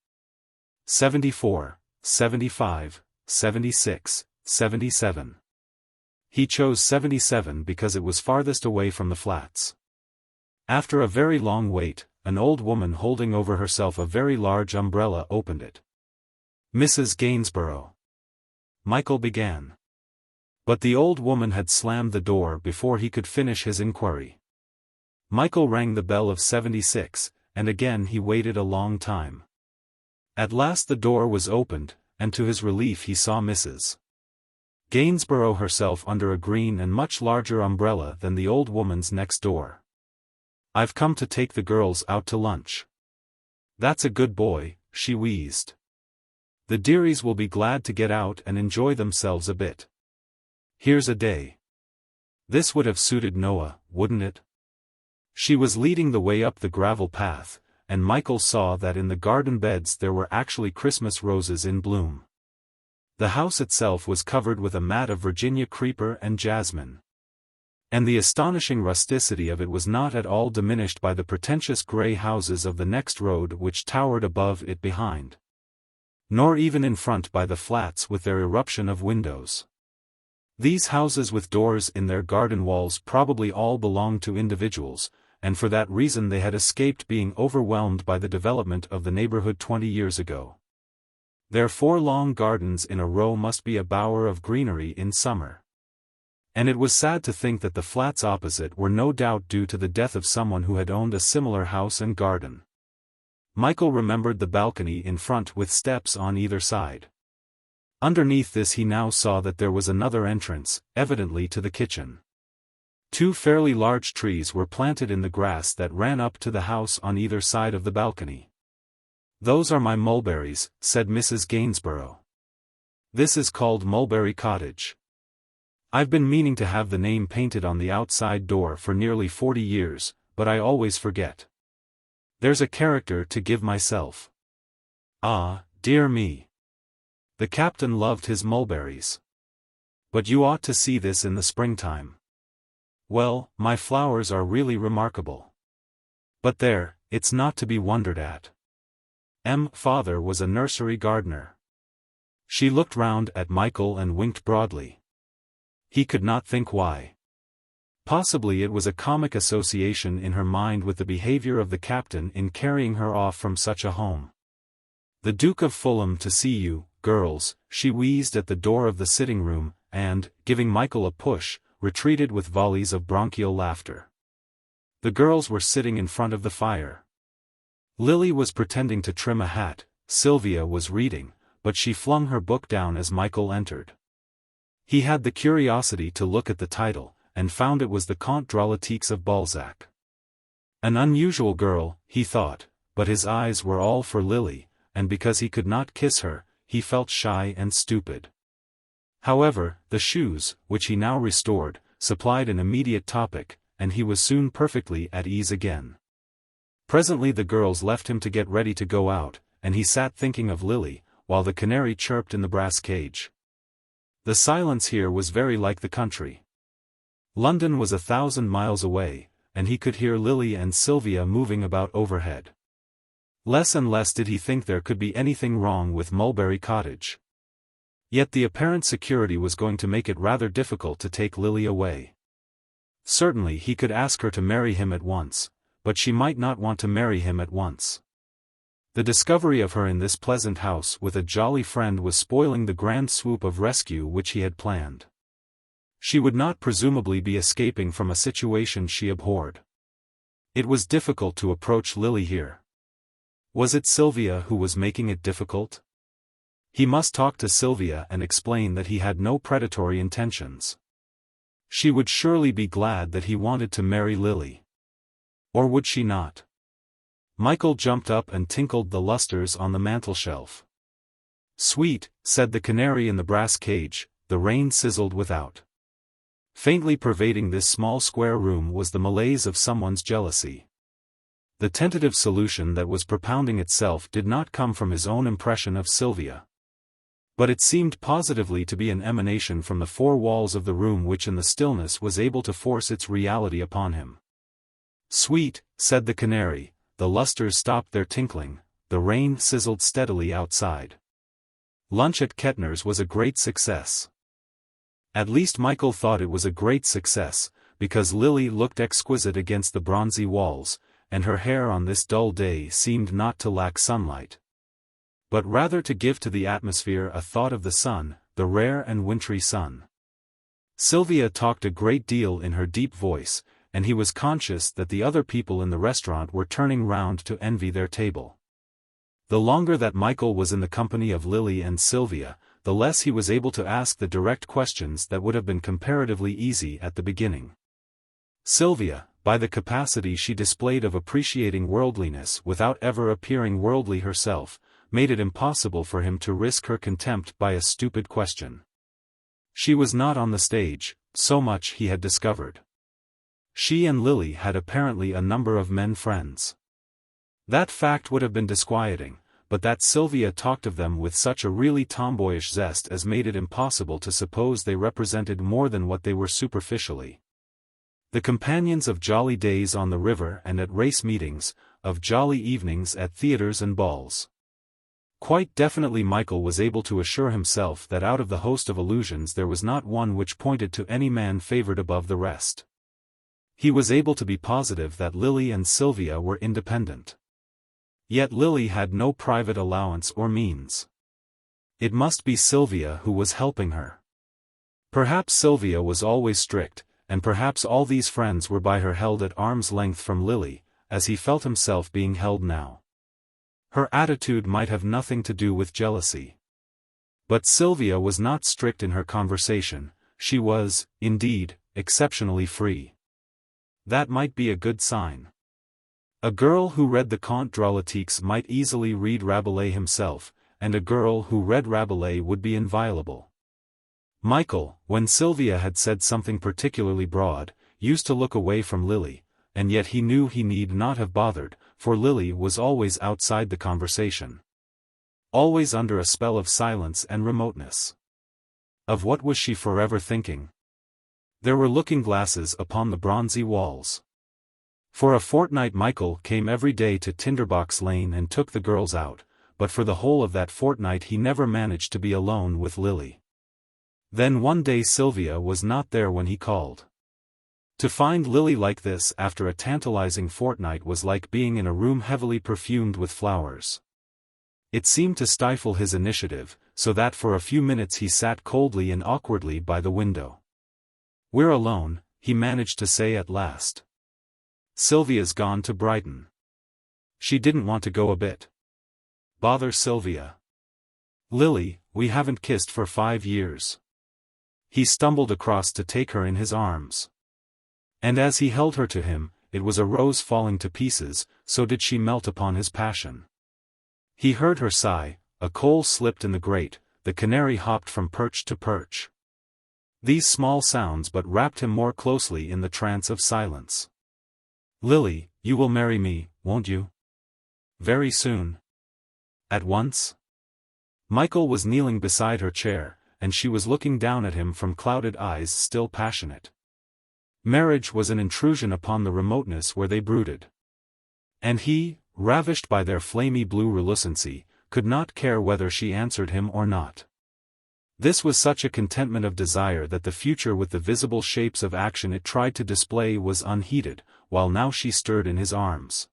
74, 75, 76, 77. He chose 77 because it was farthest away from the flats. After a very long wait, an old woman holding over herself a very large umbrella opened it. "Mrs. Gainsborough," Michael began. But the old woman had slammed the door before he could finish his inquiry. Michael rang the bell of 76, and again he waited a long time. At last the door was opened, and to his relief he saw Mrs. Gainsborough herself under a green and much larger umbrella than the old woman's next door. "I've come to take the girls out to lunch." "That's a good boy," she wheezed. "The dearies will be glad to get out and enjoy themselves a bit. Here's a day." This would have suited Noah, wouldn't it? She was leading the way up the gravel path, and Michael saw that in the garden beds there were actually Christmas roses in bloom. The house itself was covered with a mat of Virginia creeper and jasmine. And the astonishing rusticity of it was not at all diminished by the pretentious grey houses of the next road which towered above it behind. Nor even in front by the flats with their eruption of windows. These houses with doors in their garden walls probably all belonged to individuals, and for that reason they had escaped being overwhelmed by the development of the neighborhood 20 years ago. Their 4 long gardens in a row must be a bower of greenery in summer. And it was sad to think that the flats opposite were no doubt due to the death of someone who had owned a similar house and garden. Michael remembered the balcony in front with steps on either side. Underneath this he now saw that there was another entrance, evidently to the kitchen. 2 fairly large trees were planted in the grass that ran up to the house on either side of the balcony. "Those are my mulberries," said Mrs. Gainsborough. "This is called Mulberry Cottage. I've been meaning to have the name painted on the outside door for nearly 40 years, but I always forget. There's a character to give myself. Ah, dear me. The captain loved his mulberries. But you ought to see this in the springtime. Well, my flowers are really remarkable. But there, it's not to be wondered at. Father was a nursery gardener." She looked round at Michael and winked broadly. He could not think why. Possibly it was a comic association in her mind with the behavior of the captain in carrying her off from such a home. "The Duke of Fulham to see you, girls," she wheezed at the door of the sitting room, and, giving Michael a push, retreated with volleys of bronchial laughter. The girls were sitting in front of the fire. Lily was pretending to trim a hat, Sylvia was reading, but she flung her book down as Michael entered. He had the curiosity to look at the title, and found it was the Contes Drolatiques of Balzac. An unusual girl, he thought, but his eyes were all for Lily, and because he could not kiss her, he felt shy and stupid. However, the shoes, which he now restored, supplied an immediate topic, and he was soon perfectly at ease again. Presently the girls left him to get ready to go out, and he sat thinking of Lily, while the canary chirped in the brass cage. The silence here was very like the country. London was 1,000 miles away, and he could hear Lily and Sylvia moving about overhead. Less and less did he think there could be anything wrong with Mulberry Cottage. Yet the apparent security was going to make it rather difficult to take Lily away. Certainly he could ask her to marry him at once, but she might not want to marry him at once. The discovery of her in this pleasant house with a jolly friend was spoiling the grand swoop of rescue which he had planned. She would not presumably be escaping from a situation she abhorred. It was difficult to approach Lily here. Was it Sylvia who was making it difficult? He must talk to Sylvia and explain that he had no predatory intentions. She would surely be glad that he wanted to marry Lily. Or would she not? Michael jumped up and tinkled the lustres on the mantelshelf. "Sweet," said the canary in the brass cage. The rain sizzled without. Faintly pervading this small square room was the malaise of someone's jealousy. The tentative solution that was propounding itself did not come from his own impression of Sylvia. But it seemed positively to be an emanation from the 4 walls of the room which in the stillness was able to force its reality upon him. "Sweet," said the canary. The lustres stopped their tinkling, the rain sizzled steadily outside. Lunch at Kettner's was a great success. At least Michael thought it was a great success, because Lily looked exquisite against the bronzy walls, and her hair on this dull day seemed not to lack sunlight, but rather to give to the atmosphere a thought of the sun, the rare and wintry sun. Sylvia talked a great deal in her deep voice, and he was conscious that the other people in the restaurant were turning round to envy their table. The longer that Michael was in the company of Lily and Sylvia, the less he was able to ask the direct questions that would have been comparatively easy at the beginning. Sylvia, by the capacity she displayed of appreciating worldliness without ever appearing worldly herself, made it impossible for him to risk her contempt by a stupid question. She was not on the stage, so much he had discovered. She and Lily had apparently a number of men friends. That fact would have been disquieting, but that Sylvia talked of them with such a really tomboyish zest as made it impossible to suppose they represented more than what they were superficially. The companions of jolly days on the river and at race meetings, of jolly evenings at theatres and balls. Quite definitely Michael was able to assure himself that out of the host of illusions there was not one which pointed to any man favored above the rest. He was able to be positive that Lily and Sylvia were independent. Yet Lily had no private allowance or means. It must be Sylvia who was helping her. Perhaps Sylvia was always strict, and perhaps all these friends were by her held at arm's length from Lily, as he felt himself being held now. Her attitude might have nothing to do with jealousy. But Sylvia was not strict in her conversation, she was, indeed, exceptionally free. That might be a good sign. A girl who read the Contes Drôlatiques might easily read Rabelais himself, and a girl who read Rabelais would be inviolable. Michael, when Sylvia had said something particularly broad, used to look away from Lily, and yet he knew he need not have bothered, for Lily was always outside the conversation. Always under a spell of silence and remoteness. Of what was she forever thinking? There were looking-glasses upon the bronzy walls. For a fortnight Michael came every day to Tinderbox Lane and took the girls out, but for the whole of that fortnight he never managed to be alone with Lily. Then one day Sylvia was not there when he called. To find Lily like this after a tantalizing fortnight was like being in a room heavily perfumed with flowers. It seemed to stifle his initiative, so that for a few minutes he sat coldly and awkwardly by the window. "We're alone," he managed to say at last. "Sylvia's gone to Brighton. She didn't want to go a bit." "Bother Sylvia. Lily, we haven't kissed for 5 years." He stumbled across to take her in his arms. And as he held her to him, it was a rose falling to pieces, so did she melt upon his passion. He heard her sigh, a coal slipped in the grate, the canary hopped from perch to perch. These small sounds but wrapped him more closely in the trance of silence. "Lily, you will marry me, won't you? Very soon? At once?" Michael was kneeling beside her chair, and she was looking down at him from clouded eyes still passionate. Marriage was an intrusion upon the remoteness where they brooded. And he, ravished by their flamy blue relucency, could not care whether she answered him or not. This was such a contentment of desire that the future with the visible shapes of action it tried to display was unheeded, while now she stirred in his arms.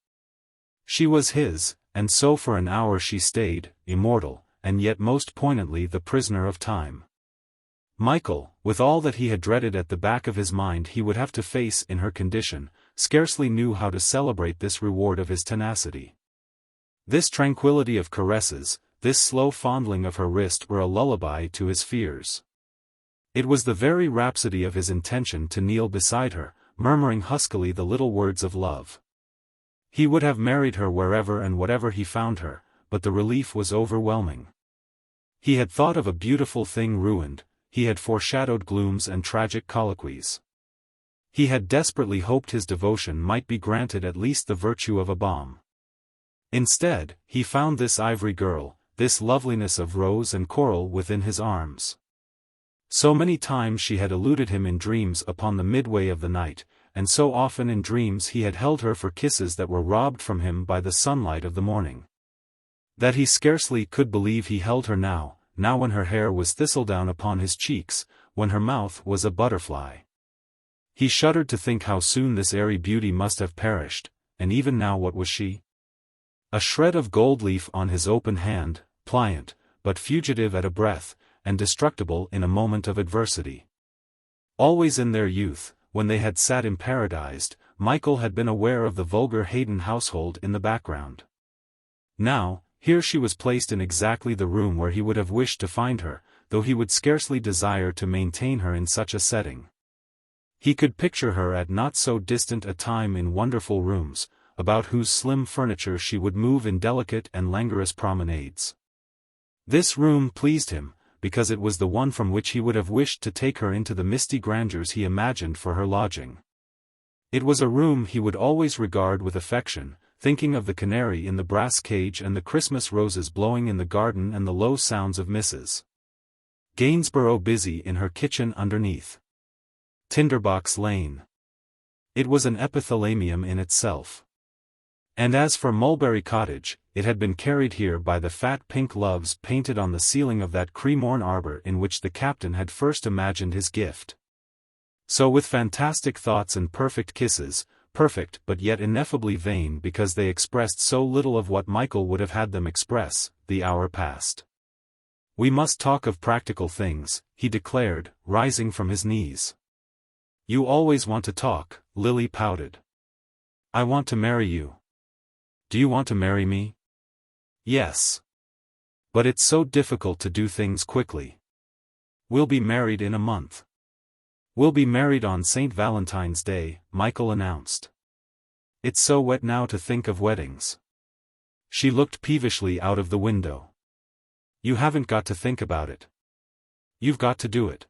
She was his, and so for an hour she stayed, immortal, and yet most poignantly the prisoner of time. Michael, with all that he had dreaded at the back of his mind he would have to face in her condition, scarcely knew how to celebrate this reward of his tenacity. This tranquility of caresses, this slow fondling of her wrist were a lullaby to his fears. It was the very rhapsody of his intention to kneel beside her, murmuring huskily the little words of love. He would have married her wherever and whatever he found her, but the relief was overwhelming. He had thought of a beautiful thing ruined, he had foreshadowed glooms and tragic colloquies. He had desperately hoped his devotion might be granted at least the virtue of a balm. Instead, he found this ivory girl, this loveliness of rose and coral within his arms. So many times she had eluded him in dreams upon the midway of the night, and so often in dreams he had held her for kisses that were robbed from him by the sunlight of the morning. That he scarcely could believe he held her now when her hair was thistledown upon his cheeks, when her mouth was a butterfly. He shuddered to think how soon this airy beauty must have perished, and even now what was she? A shred of gold leaf on his open hand, pliant, but fugitive at a breath, and destructible in a moment of adversity. Always in their youth, when they had sat imparadized, Michael had been aware of the vulgar Hayden household in the background. Now, here she was placed in exactly the room where he would have wished to find her, though he would scarcely desire to maintain her in such a setting. He could picture her at not so distant a time in wonderful rooms, about whose slim furniture she would move in delicate and languorous promenades. This room pleased him, because it was the one from which he would have wished to take her into the misty grandeurs he imagined for her lodging. It was a room he would always regard with affection, thinking of the canary in the brass cage and the Christmas roses blowing in the garden and the low sounds of Mrs. Gainsborough busy in her kitchen underneath Tinderbox Lane. It was an epithalamium in itself. And as for Mulberry Cottage, it had been carried here by the fat pink loves painted on the ceiling of that Cremorne arbor in which the captain had first imagined his gift. So with fantastic thoughts and perfect kisses, perfect but yet ineffably vain because they expressed so little of what Michael would have had them express, the hour passed. "We must talk of practical things," he declared, rising from his knees. "You always want to talk," Lily pouted. "I want to marry you." "Do you want to marry me?" Yes. But it's so difficult to do things quickly. We'll be married in a month. We'll be married on St. Valentine's Day, Michael announced. It's so wet now to think of weddings. She looked peevishly out of the window. You haven't got to think about it. You've got to do it.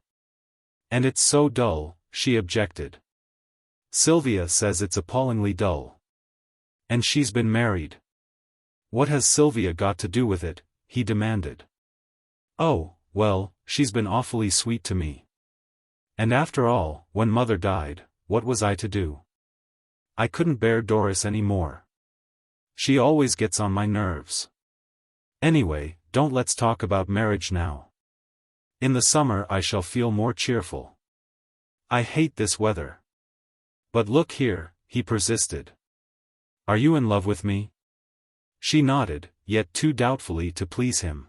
And it's so dull, she objected. Sylvia says it's appallingly dull. And she's been married. What has Sylvia got to do with it? He demanded. Oh, well, she's been awfully sweet to me. And after all, when Mother died, what was I to do? I couldn't bear Doris any more. She always gets on my nerves. Anyway, don't let's talk about marriage now. In the summer I shall feel more cheerful. I hate this weather. But look here, he persisted. Are you in love with me? She nodded, yet too doubtfully to please him.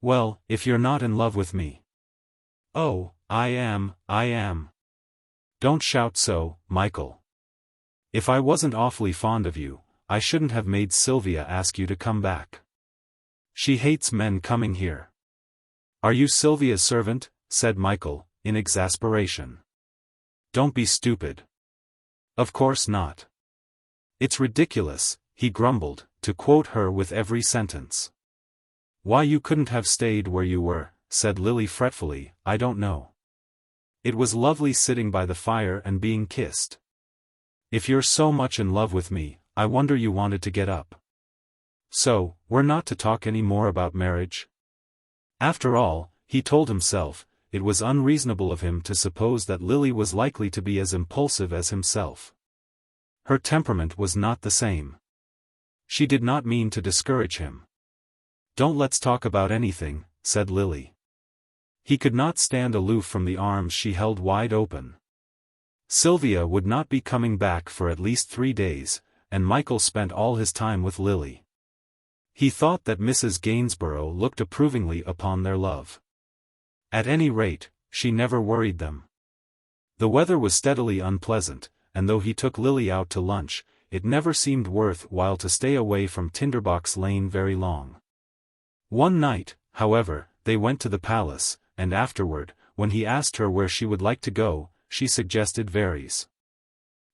Well, if you're not in love with me. Oh, I am. Don't shout so, Michael. If I wasn't awfully fond of you, I shouldn't have made Sylvia ask you to come back. She hates men coming here. Are you Sylvia's servant? Said Michael, in exasperation. Don't be stupid. Of course not. It's ridiculous, he grumbled, to quote her with every sentence. Why you couldn't have stayed where you were, said Lily fretfully, I don't know. It was lovely sitting by the fire and being kissed. If you're so much in love with me, I wonder you wanted to get up. So, we're not to talk any more about marriage? After all, he told himself, it was unreasonable of him to suppose that Lily was likely to be as impulsive as himself. Her temperament was not the same. She did not mean to discourage him. Don't let's talk about anything, said Lily. He could not stand aloof from the arms she held wide open. Sylvia would not be coming back for at least 3 days, and Michael spent all his time with Lily. He thought that Mrs. Gainsborough looked approvingly upon their love. At any rate, she never worried them. The weather was steadily unpleasant, and though he took Lily out to lunch, it never seemed worth while to stay away from Tinderbox Lane very long. One night, however, they went to the palace, and afterward, when he asked her where she would like to go, she suggested Verrey's.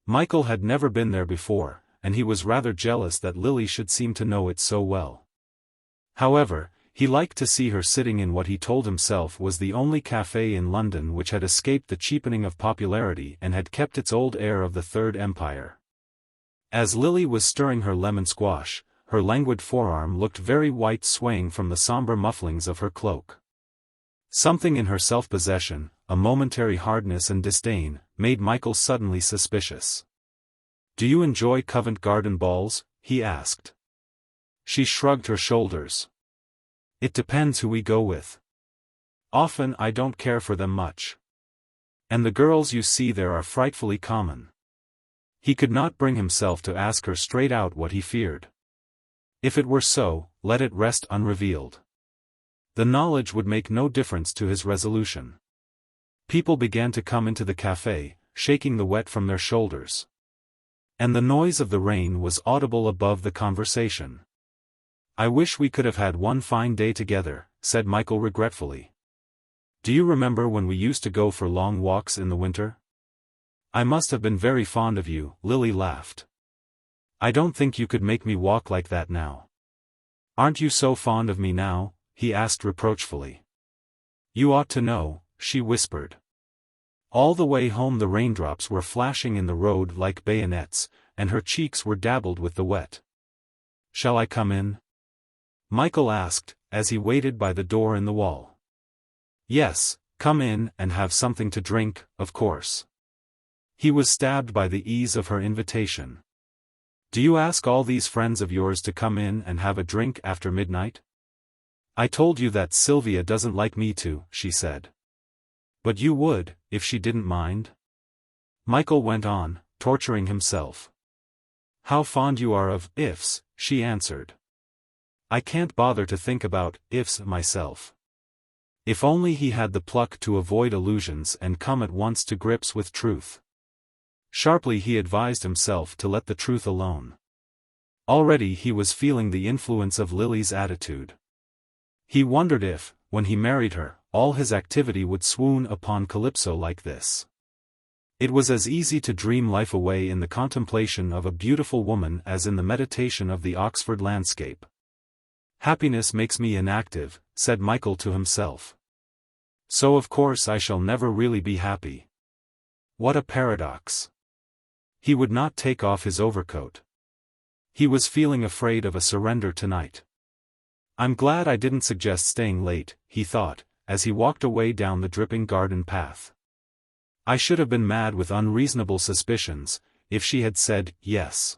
Michael had never been there before, and he was rather jealous that Lily should seem to know it so well. However, he liked to see her sitting in what he told himself was the only café in London which had escaped the cheapening of popularity and had kept its old air of the Third Empire. As Lily was stirring her lemon squash, her languid forearm looked very white swaying from the sombre mufflings of her cloak. Something in her self-possession, a momentary hardness and disdain, made Michael suddenly suspicious. Do you enjoy Covent Garden balls? He asked. She shrugged her shoulders. It depends who we go with. Often I don't care for them much. And the girls you see there are frightfully common. He could not bring himself to ask her straight out what he feared. If it were so, let it rest unrevealed. The knowledge would make no difference to his resolution. People began to come into the café, shaking the wet from their shoulders. And the noise of the rain was audible above the conversation. I wish we could have had one fine day together, said Michael regretfully. Do you remember when we used to go for long walks in the winter? I must have been very fond of you, Lily laughed. I don't think you could make me walk like that now. Aren't you so fond of me now? He asked reproachfully. You ought to know, she whispered. All the way home the raindrops were flashing in the road like bayonets, and her cheeks were dabbled with the wet. Shall I come in? Michael asked, as he waited by the door in the wall. Yes, come in and have something to drink, of course. He was stabbed by the ease of her invitation. Do you ask all these friends of yours to come in and have a drink after midnight? I told you that Sylvia doesn't like me to, she said. But you would, if she didn't mind? Michael went on, torturing himself. How fond you are of ifs, she answered. I can't bother to think about ifs myself. If only he had the pluck to avoid illusions and come at once to grips with truth. Sharply he advised himself to let the truth alone. Already he was feeling the influence of Lily's attitude. He wondered if, when he married her, all his activity would swoon upon Calypso like this. It was as easy to dream life away in the contemplation of a beautiful woman as in the meditation of the Oxford landscape. "Happiness makes me inactive," said Michael to himself. "So of course I shall never really be happy. What a paradox." He would not take off his overcoat. He was feeling afraid of a surrender tonight. "I'm glad I didn't suggest staying late," he thought, as he walked away down the dripping garden path. "I should have been mad with unreasonable suspicions, if she had said yes."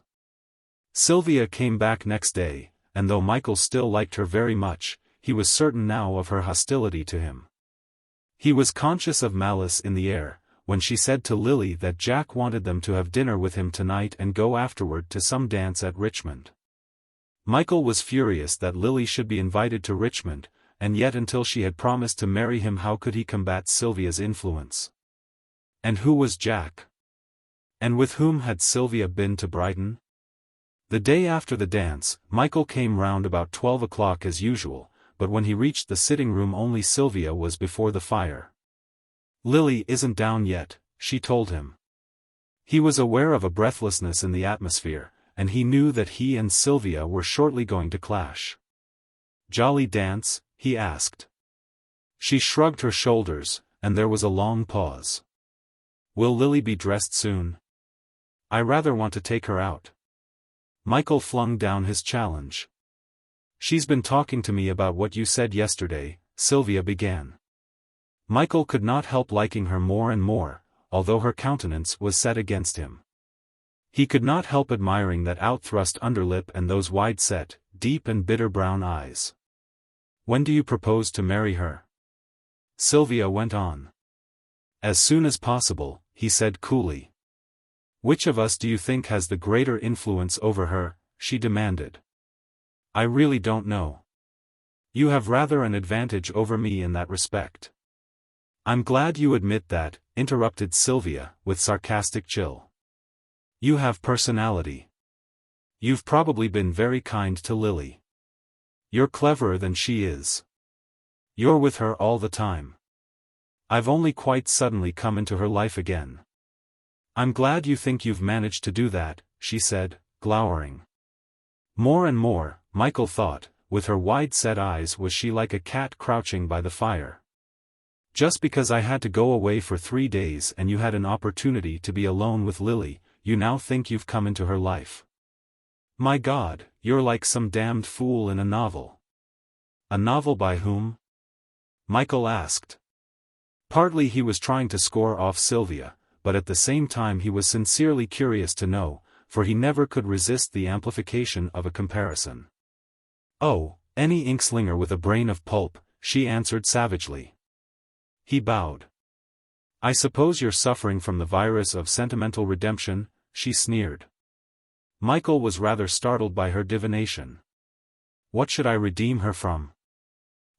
Sylvia came back next day, and though Michael still liked her very much, he was certain now of her hostility to him. He was conscious of malice in the air, when she said to Lily that Jack wanted them to have dinner with him tonight and go afterward to some dance at Richmond. Michael was furious that Lily should be invited to Richmond, and yet until she had promised to marry him how could he combat Sylvia's influence? And who was Jack? And with whom had Sylvia been to Brighton? The day after the dance, Michael came round about 12 o'clock as usual, but when he reached the sitting room only Sylvia was before the fire. "Lily isn't down yet," she told him. He was aware of a breathlessness in the atmosphere, and he knew that he and Sylvia were shortly going to clash. "Jolly dance?" he asked. She shrugged her shoulders, and there was a long pause. "Will Lily be dressed soon? I rather want to take her out." Michael flung down his challenge. "She's been talking to me about what you said yesterday," Sylvia began. Michael could not help liking her more and more, although her countenance was set against him. He could not help admiring that out-thrust underlip and those wide-set, deep and bitter brown eyes. "When do you propose to marry her?" Sylvia went on. "As soon as possible," he said coolly. "Which of us do you think has the greater influence over her?" she demanded. "I really don't know. You have rather an advantage over me in that respect." "I'm glad you admit that," interrupted Sylvia, with sarcastic chill. "You have personality. You've probably been very kind to Lily. You're cleverer than she is. You're with her all the time. I've only quite suddenly come into her life again." "I'm glad you think you've managed to do that," she said, glowering. More and more, Michael thought, with her wide-set eyes was she like a cat crouching by the fire. "Just because I had to go away for 3 days and you had an opportunity to be alone with Lily, you now think you've come into her life. My God, you're like some damned fool in a novel." "A novel by whom?" Michael asked. Partly he was trying to score off Sylvia, but at the same time he was sincerely curious to know, for he never could resist the amplification of a comparison. "Oh, any inkslinger with a brain of pulp," she answered savagely. He bowed. "I suppose you're suffering from the virus of sentimental redemption," she sneered. Michael was rather startled by her divination. "What should I redeem her from?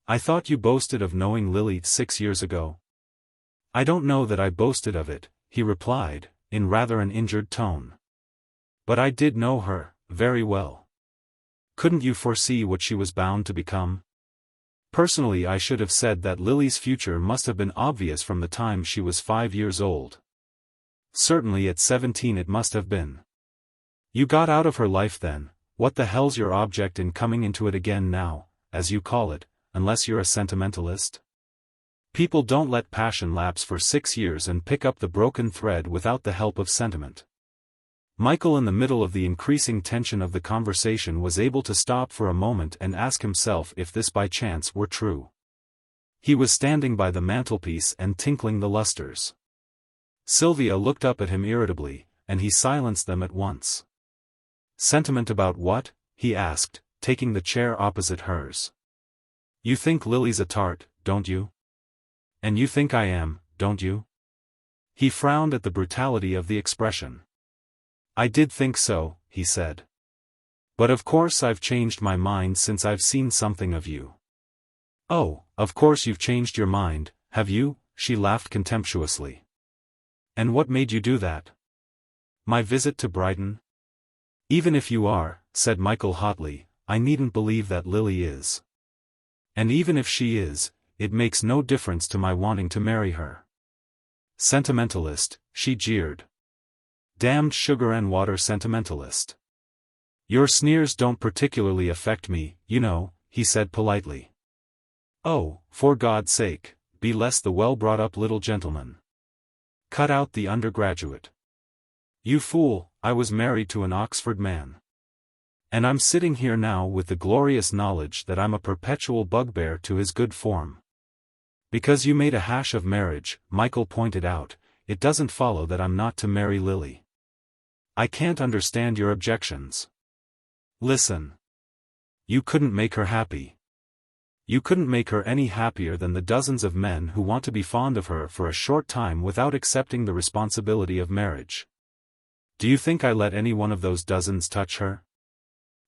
I thought you boasted of knowing Lily 6 years ago." "I don't know that I boasted of it," he replied, in rather an injured tone. "But I did know her, very well. Couldn't you foresee what she was bound to become? Personally I should have said that Lily's future must have been obvious from the time she was 5 years old. Certainly at 17 it must have been. You got out of her life then. What the hell's your object in coming into it again now, as you call it, unless you're a sentimentalist? People don't let passion lapse for 6 years and pick up the broken thread without the help of sentiment." Michael, in the middle of the increasing tension of the conversation, was able to stop for a moment and ask himself if this by chance were true. He was standing by the mantelpiece and tinkling the lustres. Sylvia looked up at him irritably, and he silenced them at once. "Sentiment about what?" he asked, taking the chair opposite hers. "You think Lily's a tart, don't you? And you think I am, don't you?" He frowned at the brutality of the expression. "I did think so," he said. "But of course I've changed my mind since I've seen something of you." "Oh, of course you've changed your mind, have you?" she laughed contemptuously. "And what made you do that?" "My visit to Brighton?" "Even if you are," said Michael hotly, I needn't believe that Lily is. And even if she is, it makes no difference to my wanting to marry her. Sentimentalist, she jeered. Damned sugar and water sentimentalist. Your sneers don't particularly affect me, you know, he said politely. Oh, for God's sake, be less the well-brought-up little gentleman. Cut out the undergraduate. You fool, I was married to an Oxford man. And I'm sitting here now with the glorious knowledge that I'm a perpetual bugbear to his good form. Because you made a hash of marriage, Michael pointed out, it doesn't follow that I'm not to marry Lily. I can't understand your objections. Listen. You couldn't make her happy. You couldn't make her any happier than the dozens of men who want to be fond of her for a short time without accepting the responsibility of marriage. Do you think I let any one of those dozens touch her?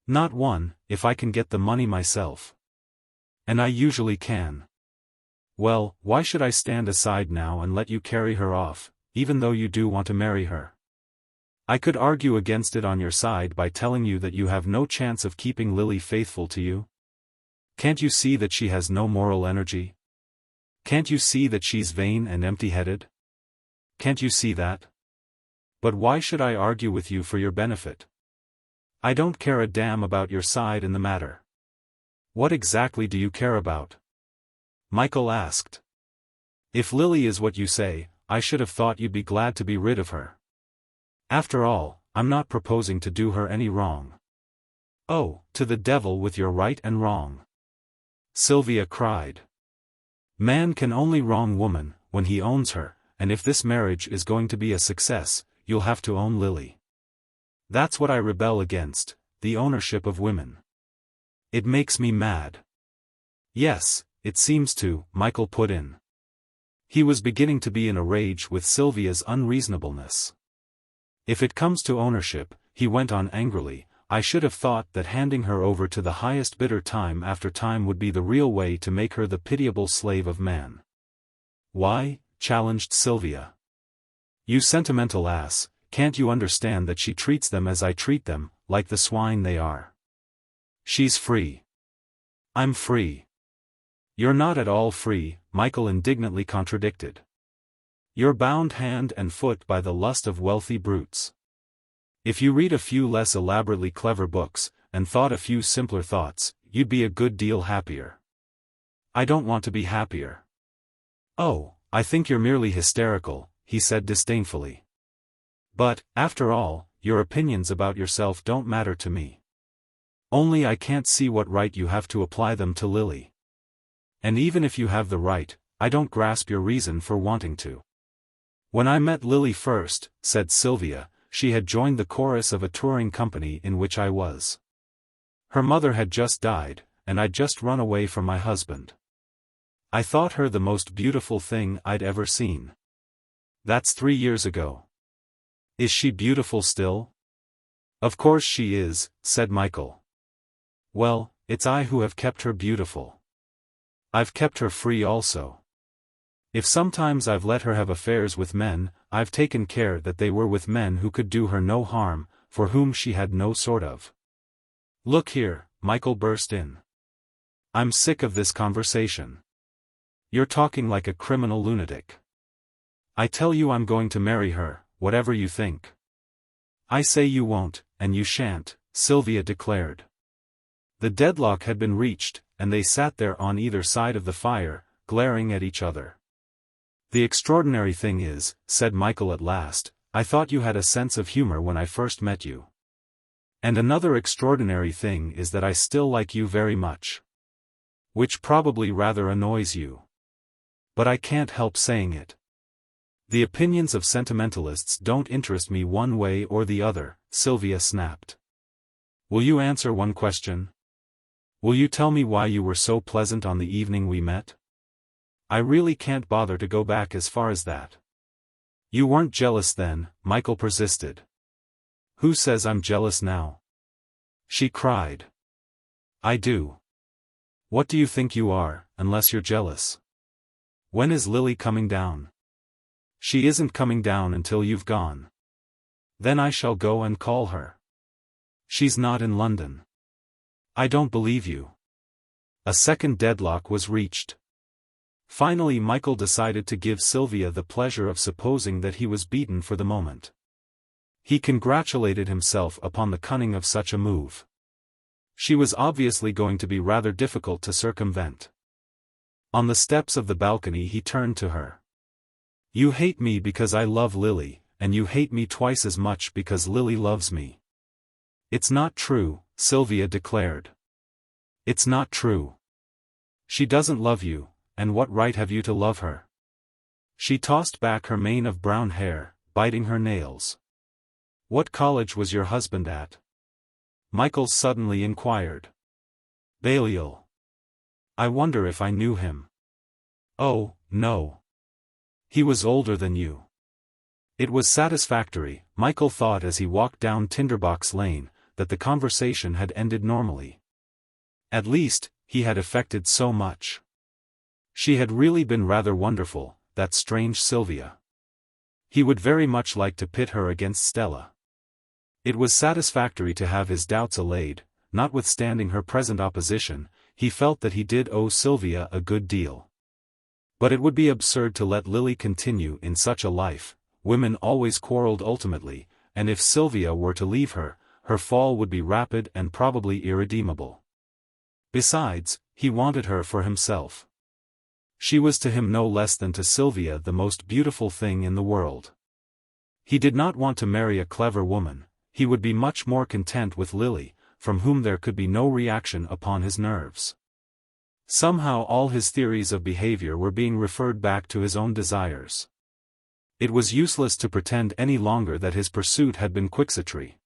Not one, if I can get the money myself. And I usually can. Well, why should I stand aside now and let you carry her off, even though you do want to marry her? I could argue against it on your side by telling you that you have no chance of keeping Lily faithful to you. Can't you see that she has no moral energy? Can't you see that she's vain and empty-headed? Can't you see that? But why should I argue with you for your benefit? I don't care a damn about your side in the matter. What exactly do you care about? Michael asked. If Lily is what you say, I should have thought you'd be glad to be rid of her. After all, I'm not proposing to do her any wrong. Oh, to the devil with your right and wrong! Sylvia cried. Man can only wrong woman when he owns her, and if this marriage is going to be a success, you'll have to own Lily. That's what I rebel against, the ownership of women. It makes me mad. Yes, it seems to, Michael put in. He was beginning to be in a rage with Sylvia's unreasonableness. If it comes to ownership, he went on angrily, I should have thought that handing her over to the highest bidder time after time would be the real way to make her the pitiable slave of man. Why? Challenged Sylvia. You sentimental ass, can't you understand that she treats them as I treat them, like the swine they are? She's free. I'm free. You're not at all free, Michael indignantly contradicted. You're bound hand and foot by the lust of wealthy brutes. If you read a few less elaborately clever books, and thought a few simpler thoughts, you'd be a good deal happier. I don't want to be happier. Oh, I think you're merely hysterical, he said disdainfully. But, after all, your opinions about yourself don't matter to me. Only I can't see what right you have to apply them to Lily. And even if you have the right, I don't grasp your reason for wanting to. When I met Lily first, said Sylvia, she had joined the chorus of a touring company in which I was. Her mother had just died, and I'd just run away from my husband. I thought her the most beautiful thing I'd ever seen. That's 3 years ago. Is she beautiful still? Of course she is, said Michael. Well, it's I who have kept her beautiful. I've kept her free also. If sometimes I've let her have affairs with men, I've taken care that they were with men who could do her no harm, for whom she had no sort of. Look here, Michael burst in. I'm sick of this conversation. You're talking like a criminal lunatic. I tell you I'm going to marry her, whatever you think. I say you won't, and you shan't, Sylvia declared. The deadlock had been reached, and they sat there on either side of the fire, glaring at each other. The extraordinary thing is, said Michael at last, I thought you had a sense of humor when I first met you. And another extraordinary thing is that I still like you very much. Which probably rather annoys you. But I can't help saying it. The opinions of sentimentalists don't interest me one way or the other, Sylvia snapped. Will you answer one question? Will you tell me why you were so pleasant on the evening we met? I really can't bother to go back as far as that. You weren't jealous then, Michael persisted. Who says I'm jealous now? She cried. I do. What do you think you are, unless you're jealous? When is Lily coming down? She isn't coming down until you've gone. Then I shall go and call her. She's not in London. I don't believe you. A second deadlock was reached. Finally Michael decided to give Sylvia the pleasure of supposing that he was beaten for the moment. He congratulated himself upon the cunning of such a move. She was obviously going to be rather difficult to circumvent. On the steps of the balcony he turned to her. You hate me because I love Lily, and you hate me twice as much because Lily loves me. It's not true, Sylvia declared. It's not true. She doesn't love you, and what right have you to love her? She tossed back her mane of brown hair, biting her nails. What college was your husband at? Michael suddenly inquired. Balliol. I wonder if I knew him. Oh, no. He was older than you. It was satisfactory, Michael thought as he walked down Tinderbox Lane, that the conversation had ended normally. At least, he had effected so much. She had really been rather wonderful, that strange Sylvia. He would very much like to pit her against Stella. It was satisfactory to have his doubts allayed. Notwithstanding her present opposition, he felt that he did owe Sylvia a good deal. But it would be absurd to let Lily continue in such a life. Women always quarreled ultimately, and if Sylvia were to leave her, her fall would be rapid and probably irredeemable. Besides, he wanted her for himself. She was to him no less than to Sylvia the most beautiful thing in the world. He did not want to marry a clever woman. He would be much more content with Lily, from whom there could be no reaction upon his nerves. Somehow all his theories of behavior were being referred back to his own desires. It was useless to pretend any longer that his pursuit had been quixotry.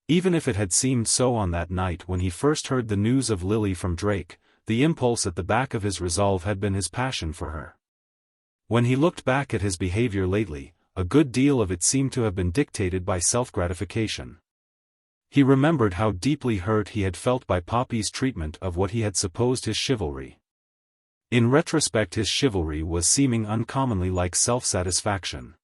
Even if it had seemed so on that night when he first heard the news of Lily from Drake, the impulse at the back of his resolve had been his passion for her. When he looked back at his behavior lately, a good deal of it seemed to have been dictated by self-gratification. He remembered how deeply hurt he had felt by Poppy's treatment of what he had supposed his chivalry. In retrospect his chivalry was seeming uncommonly like self-satisfaction.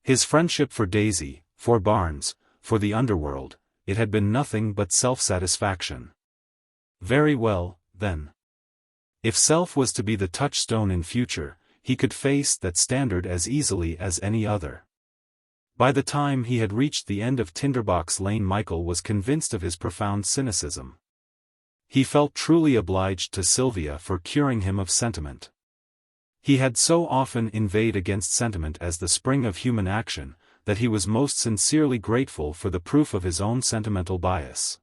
His friendship for Daisy, for Barnes, for the underworld, it had been nothing but self-satisfaction. Very well, then. If self was to be the touchstone in future, he could face that standard as easily as any other. By the time he had reached the end of Tinderbox Lane Michael was convinced of his profound cynicism. He felt truly obliged to Sylvia for curing him of sentiment. He had so often inveighed against sentiment as the spring of human action, that he was most sincerely grateful for the proof of his own sentimental bias.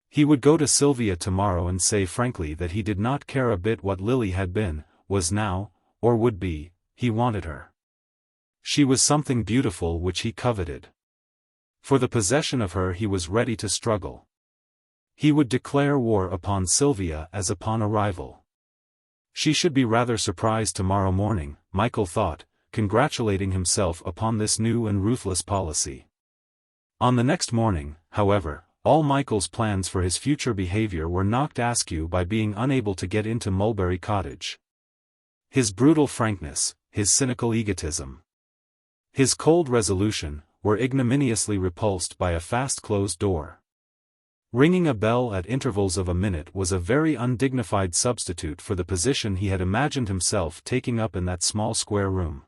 He would go to Sylvia tomorrow and say frankly that he did not care a bit what Lily had been, was now, or would be. He wanted her. She was something beautiful which he coveted. For the possession of her he was ready to struggle. He would declare war upon Sylvia as upon a rival. She should be rather surprised tomorrow morning, Michael thought, congratulating himself upon this new and ruthless policy. On the next morning, however, all Michael's plans for his future behavior were knocked askew by being unable to get into Mulberry Cottage. His brutal frankness, his cynical egotism, his cold resolution, were ignominiously repulsed by a fast-closed door. Ringing a bell at intervals of a minute was a very undignified substitute for the position he had imagined himself taking up in that small square room.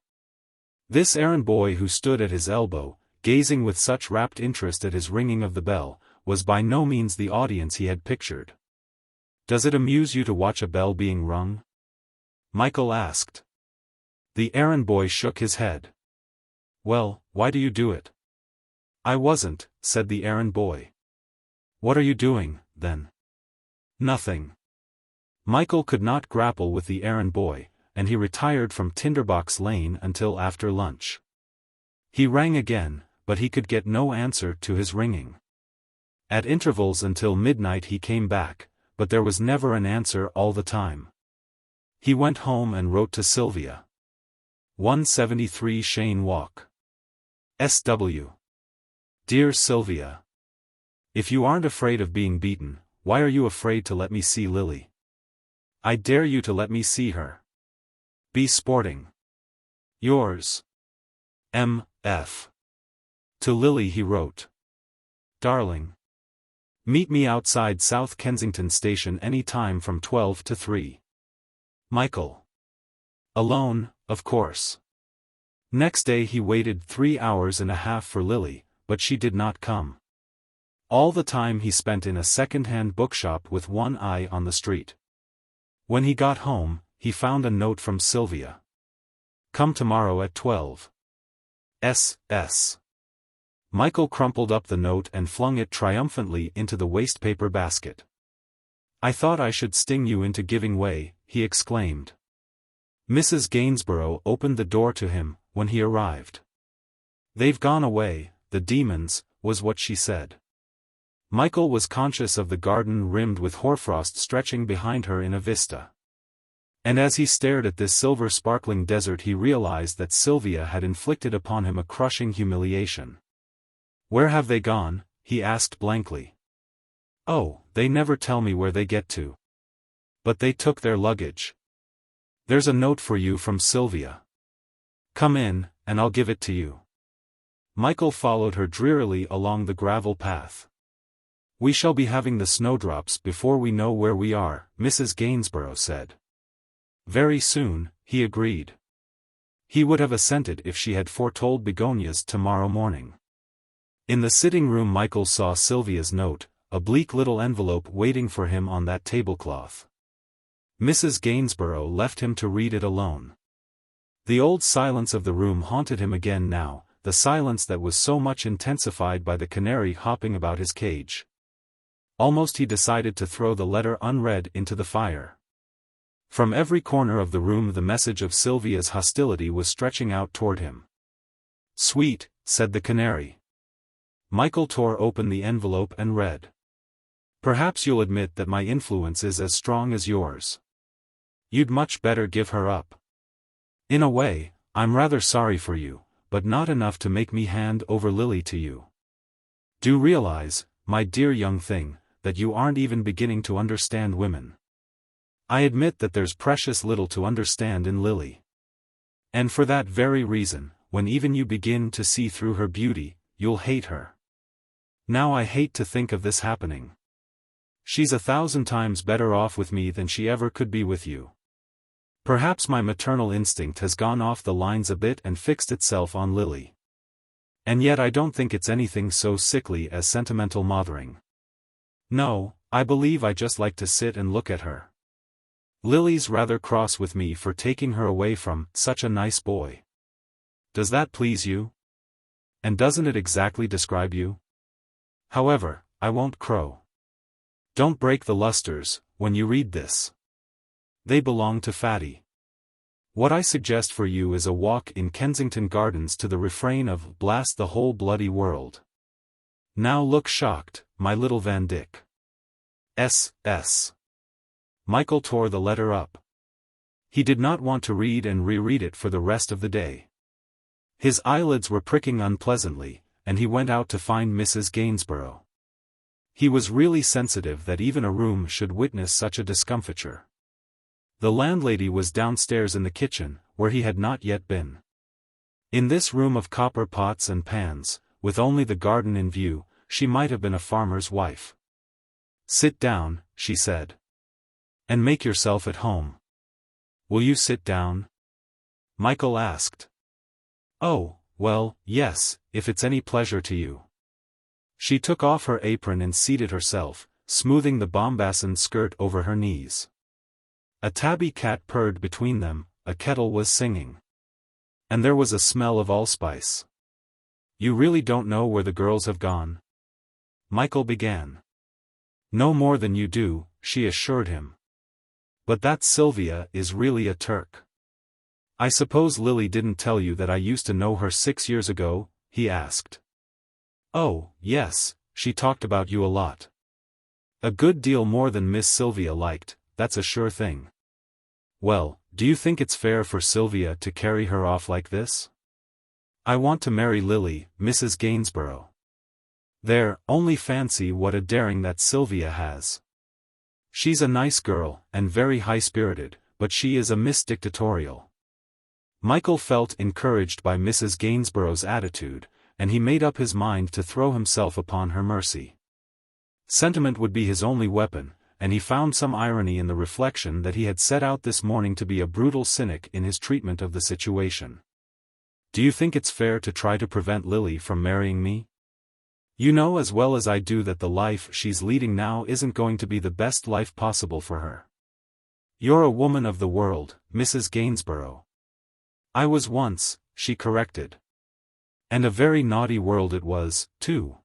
This errand boy who stood at his elbow, gazing with such rapt interest at his ringing of the bell, was by no means the audience he had pictured. "Does it amuse you to watch a bell being rung?" Michael asked. The errand boy shook his head. "Well, why do you do it?" "I wasn't," said the errand boy. "What are you doing, then?" "Nothing." Michael could not grapple with the errand boy, and he retired from Tinderbox Lane until after lunch. He rang again, but he could get no answer to his ringing. At intervals until midnight he came back, but there was never an answer all the time. He went home and wrote to Sylvia. 173 Cheyne Walk. SW. Dear Sylvia. If you aren't afraid of being beaten, why are you afraid to let me see Lily? I dare you to let me see her. Be sporting. Yours. M.F. To Lily he wrote. Darling. Meet me outside South Kensington Station any time from 12 to 3. Michael. Alone, of course. Next day he waited 3 hours and a half for Lily, but she did not come. All the time he spent in a second-hand bookshop with one eye on the street. When he got home, he found a note from Sylvia. Come tomorrow at 12. S.S. Michael crumpled up the note and flung it triumphantly into the wastepaper basket. I thought I should sting you into giving way, he exclaimed. Mrs. Gainsborough opened the door to him when he arrived. They've gone away, the demons, was what she said. Michael was conscious of the garden rimmed with hoarfrost stretching behind her in a vista. And as he stared at this silver-sparkling desert he realized that Sylvia had inflicted upon him a crushing humiliation. Where have they gone? He asked blankly. Oh, they never tell me where they get to. But they took their luggage. There's a note for you from Sylvia. Come in, and I'll give it to you. Michael followed her drearily along the gravel path. We shall be having the snowdrops before we know where we are, Mrs. Gainsborough said. Very soon, he agreed. He would have assented if she had foretold begonias tomorrow morning. In the sitting room Michael saw Sylvia's note, a bleak little envelope waiting for him on that tablecloth. Mrs. Gainsborough left him to read it alone. The old silence of the room haunted him again now, the silence that was so much intensified by the canary hopping about his cage. Almost he decided to throw the letter unread into the fire. From every corner of the room the message of Sylvia's hostility was stretching out toward him. Sweet, said the canary. Michael tore open the envelope and read. Perhaps you'll admit that my influence is as strong as yours. You'd much better give her up. In a way, I'm rather sorry for you, but not enough to make me hand over Lily to you. Do realize, my dear young thing, that you aren't even beginning to understand women. I admit that there's precious little to understand in Lily. And for that very reason, when even you begin to see through her beauty, you'll hate her. Now I hate to think of this happening. She's 1,000 times better off with me than she ever could be with you. Perhaps my maternal instinct has gone off the lines a bit and fixed itself on Lily. And yet I don't think it's anything so sickly as sentimental mothering. No, I believe I just like to sit and look at her. Lily's rather cross with me for taking her away from such a nice boy. Does that please you? And doesn't it exactly describe you? However, I won't crow. Don't break the lustres when you read this. They belong to Fatty. What I suggest for you is a walk in Kensington Gardens to the refrain of Blast the Whole Bloody World. Now look shocked, my little Van Dyck. S.S. Michael tore the letter up. He did not want to read and reread it for the rest of the day. His eyelids were pricking unpleasantly, and he went out to find Mrs. Gainsborough. He was really sensitive that even a room should witness such a discomfiture. The landlady was downstairs in the kitchen, where he had not yet been. In this room of copper pots and pans, with only the garden in view, she might have been a farmer's wife. Sit down, she said. And make yourself at home. Will you sit down? Michael asked. Oh, well, yes, if it's any pleasure to you. She took off her apron and seated herself, smoothing the bombassened skirt over her knees. A tabby cat purred between them, a kettle was singing. And there was a smell of allspice. You really don't know where the girls have gone? Michael began. No more than you do, she assured him. But that Sylvia is really a Turk. I suppose Lily didn't tell you that I used to know her 6 years ago, he asked. Oh, yes, she talked about you a lot. A good deal more than Miss Sylvia liked, that's a sure thing. Well, do you think it's fair for Sylvia to carry her off like this? I want to marry Lily, Mrs. Gainsborough. There, only fancy what a daring that Sylvia has. She's a nice girl, and very high-spirited, but she is a Miss Dictatorial. Michael felt encouraged by Mrs. Gainsborough's attitude, and he made up his mind to throw himself upon her mercy. Sentiment would be his only weapon, and he found some irony in the reflection that he had set out this morning to be a brutal cynic in his treatment of the situation. Do you think it's fair to try to prevent Lily from marrying me? You know as well as I do that the life she's leading now isn't going to be the best life possible for her. You're a woman of the world, Mrs. Gainsborough. I was once, she corrected. And a very naughty world it was, too.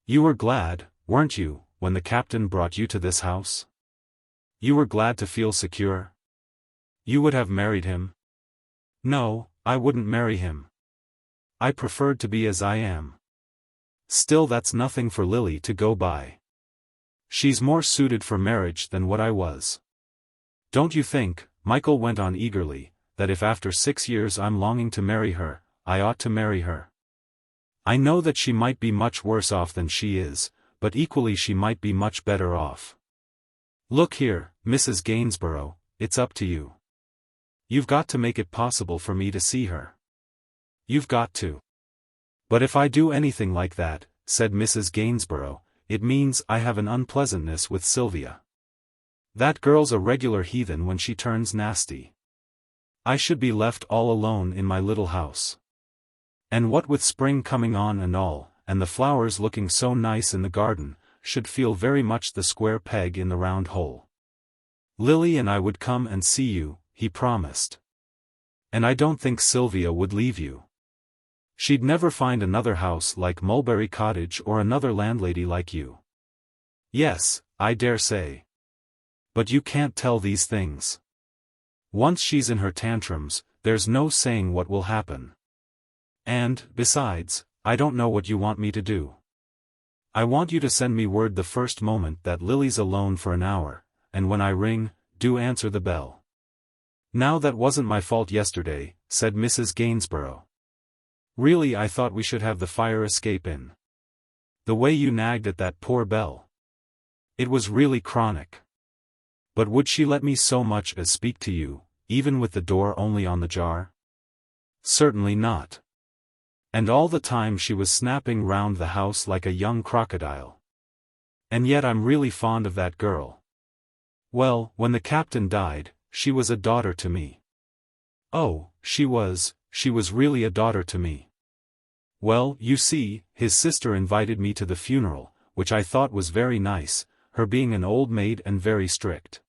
You were glad, weren't you, when the captain brought you to this house? You were glad to feel secure? You would have married him? No, I wouldn't marry him. I preferred to be as I am. Still, that's nothing for Lily to go by. She's more suited for marriage than what I was. Don't you think, Michael went on eagerly, that if after 6 years I'm longing to marry her, I ought to marry her? I know that she might be much worse off than she is, but equally she might be much better off. Look here, Mrs. Gainsborough, it's up to you. You've got to make it possible for me to see her. You've got to. But if I do anything like that, said Mrs. Gainsborough, it means I have an unpleasantness with Sylvia. That girl's a regular heathen when she turns nasty. I should be left all alone in my little house. And what with spring coming on and all, and the flowers looking so nice in the garden, should feel very much the square peg in the round hole. Lily and I would come and see you, he promised. And I don't think Sylvia would leave you. She'd never find another house like Mulberry Cottage or another landlady like you. Yes, I dare say. But you can't tell these things. Once she's in her tantrums, there's no saying what will happen. And, besides, I don't know what you want me to do. I want you to send me word the first moment that Lily's alone for an hour, and when I ring, do answer the bell. Now that wasn't my fault yesterday, said Mrs. Gainsborough. Really, I thought we should have the fire escape in. The way you nagged at that poor bell. It was really chronic. But would she let me so much as speak to you, even with the door only on the jar? Certainly not. And all the time she was snapping round the house like a young crocodile. And yet I'm really fond of that girl. Well, when the captain died, she was a daughter to me. Oh, she was really a daughter to me. Well, you see, his sister invited me to the funeral, which I thought was very nice, her being an old maid and very strict.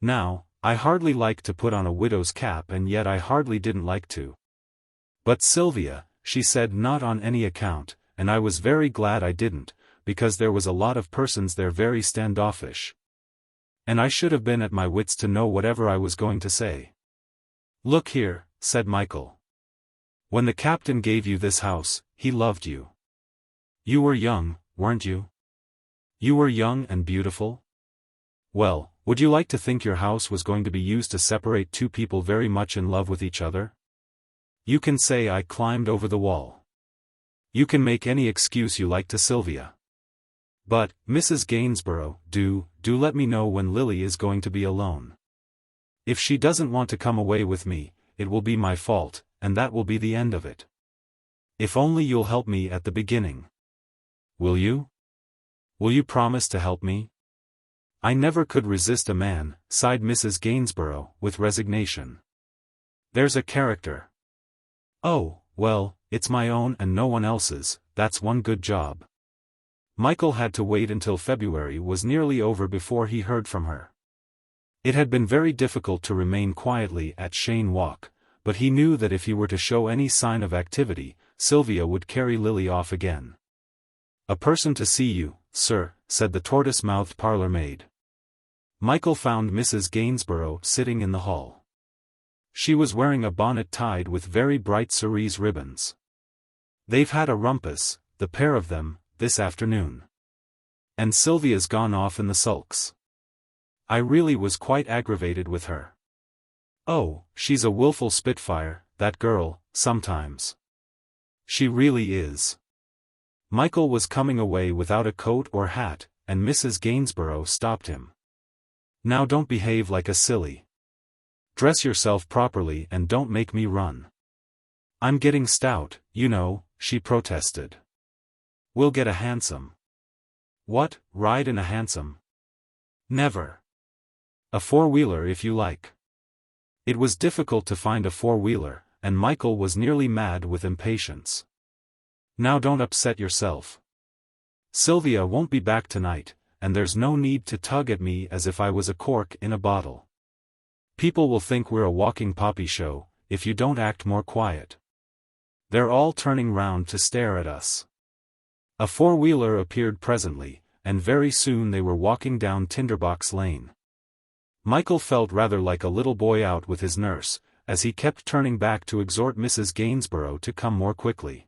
Now, I hardly like to put on a widow's cap, and yet I hardly didn't like to. But Sylvia, she said not on any account, and I was very glad I didn't, because there was a lot of persons there very standoffish. And I should have been at my wits to know whatever I was going to say. Look here, said Michael. When the captain gave you this house, he loved you. You were young, weren't you? You were young and beautiful? Well, would you like to think your house was going to be used to separate two people very much in love with each other? You can say I climbed over the wall. You can make any excuse you like to Sylvia. But, Mrs. Gainsborough, do let me know when Lily is going to be alone. If she doesn't want to come away with me, it will be my fault, and that will be the end of it. If only you'll help me at the beginning. Will you? Will you promise to help me? I never could resist a man, sighed Mrs. Gainsborough, with resignation. There's a character. Oh, well, it's my own and no one else's, that's one good job. Michael had to wait until February was nearly over before he heard from her. It had been very difficult to remain quietly at Cheyne Walk, but he knew that if he were to show any sign of activity, Sylvia would carry Lily off again. A person to see you, sir, said the tortoise-mouthed parlour-maid. Michael found Mrs. Gainsborough sitting in the hall. She was wearing a bonnet tied with very bright cerise ribbons. They've had a rumpus, the pair of them, this afternoon. And Sylvia's gone off in the sulks. I really was quite aggravated with her. Oh, she's a willful spitfire, that girl, sometimes. She really is. Michael was coming away without a coat or hat, and Mrs. Gainsborough stopped him. Now don't behave like a silly. Dress yourself properly and don't make me run. I'm getting stout, you know, she protested. We'll get a hansom. What, ride in a hansom? Never. A four-wheeler if you like. It was difficult to find a four-wheeler, and Michael was nearly mad with impatience. Now don't upset yourself. Sylvia won't be back tonight, and there's no need to tug at me as if I was a cork in a bottle. People will think we're a walking poppy show, if you don't act more quiet. They're all turning round to stare at us. A four-wheeler appeared presently, and very soon they were walking down Tinderbox Lane. Michael felt rather like a little boy out with his nurse, as he kept turning back to exhort Mrs. Gainsborough to come more quickly.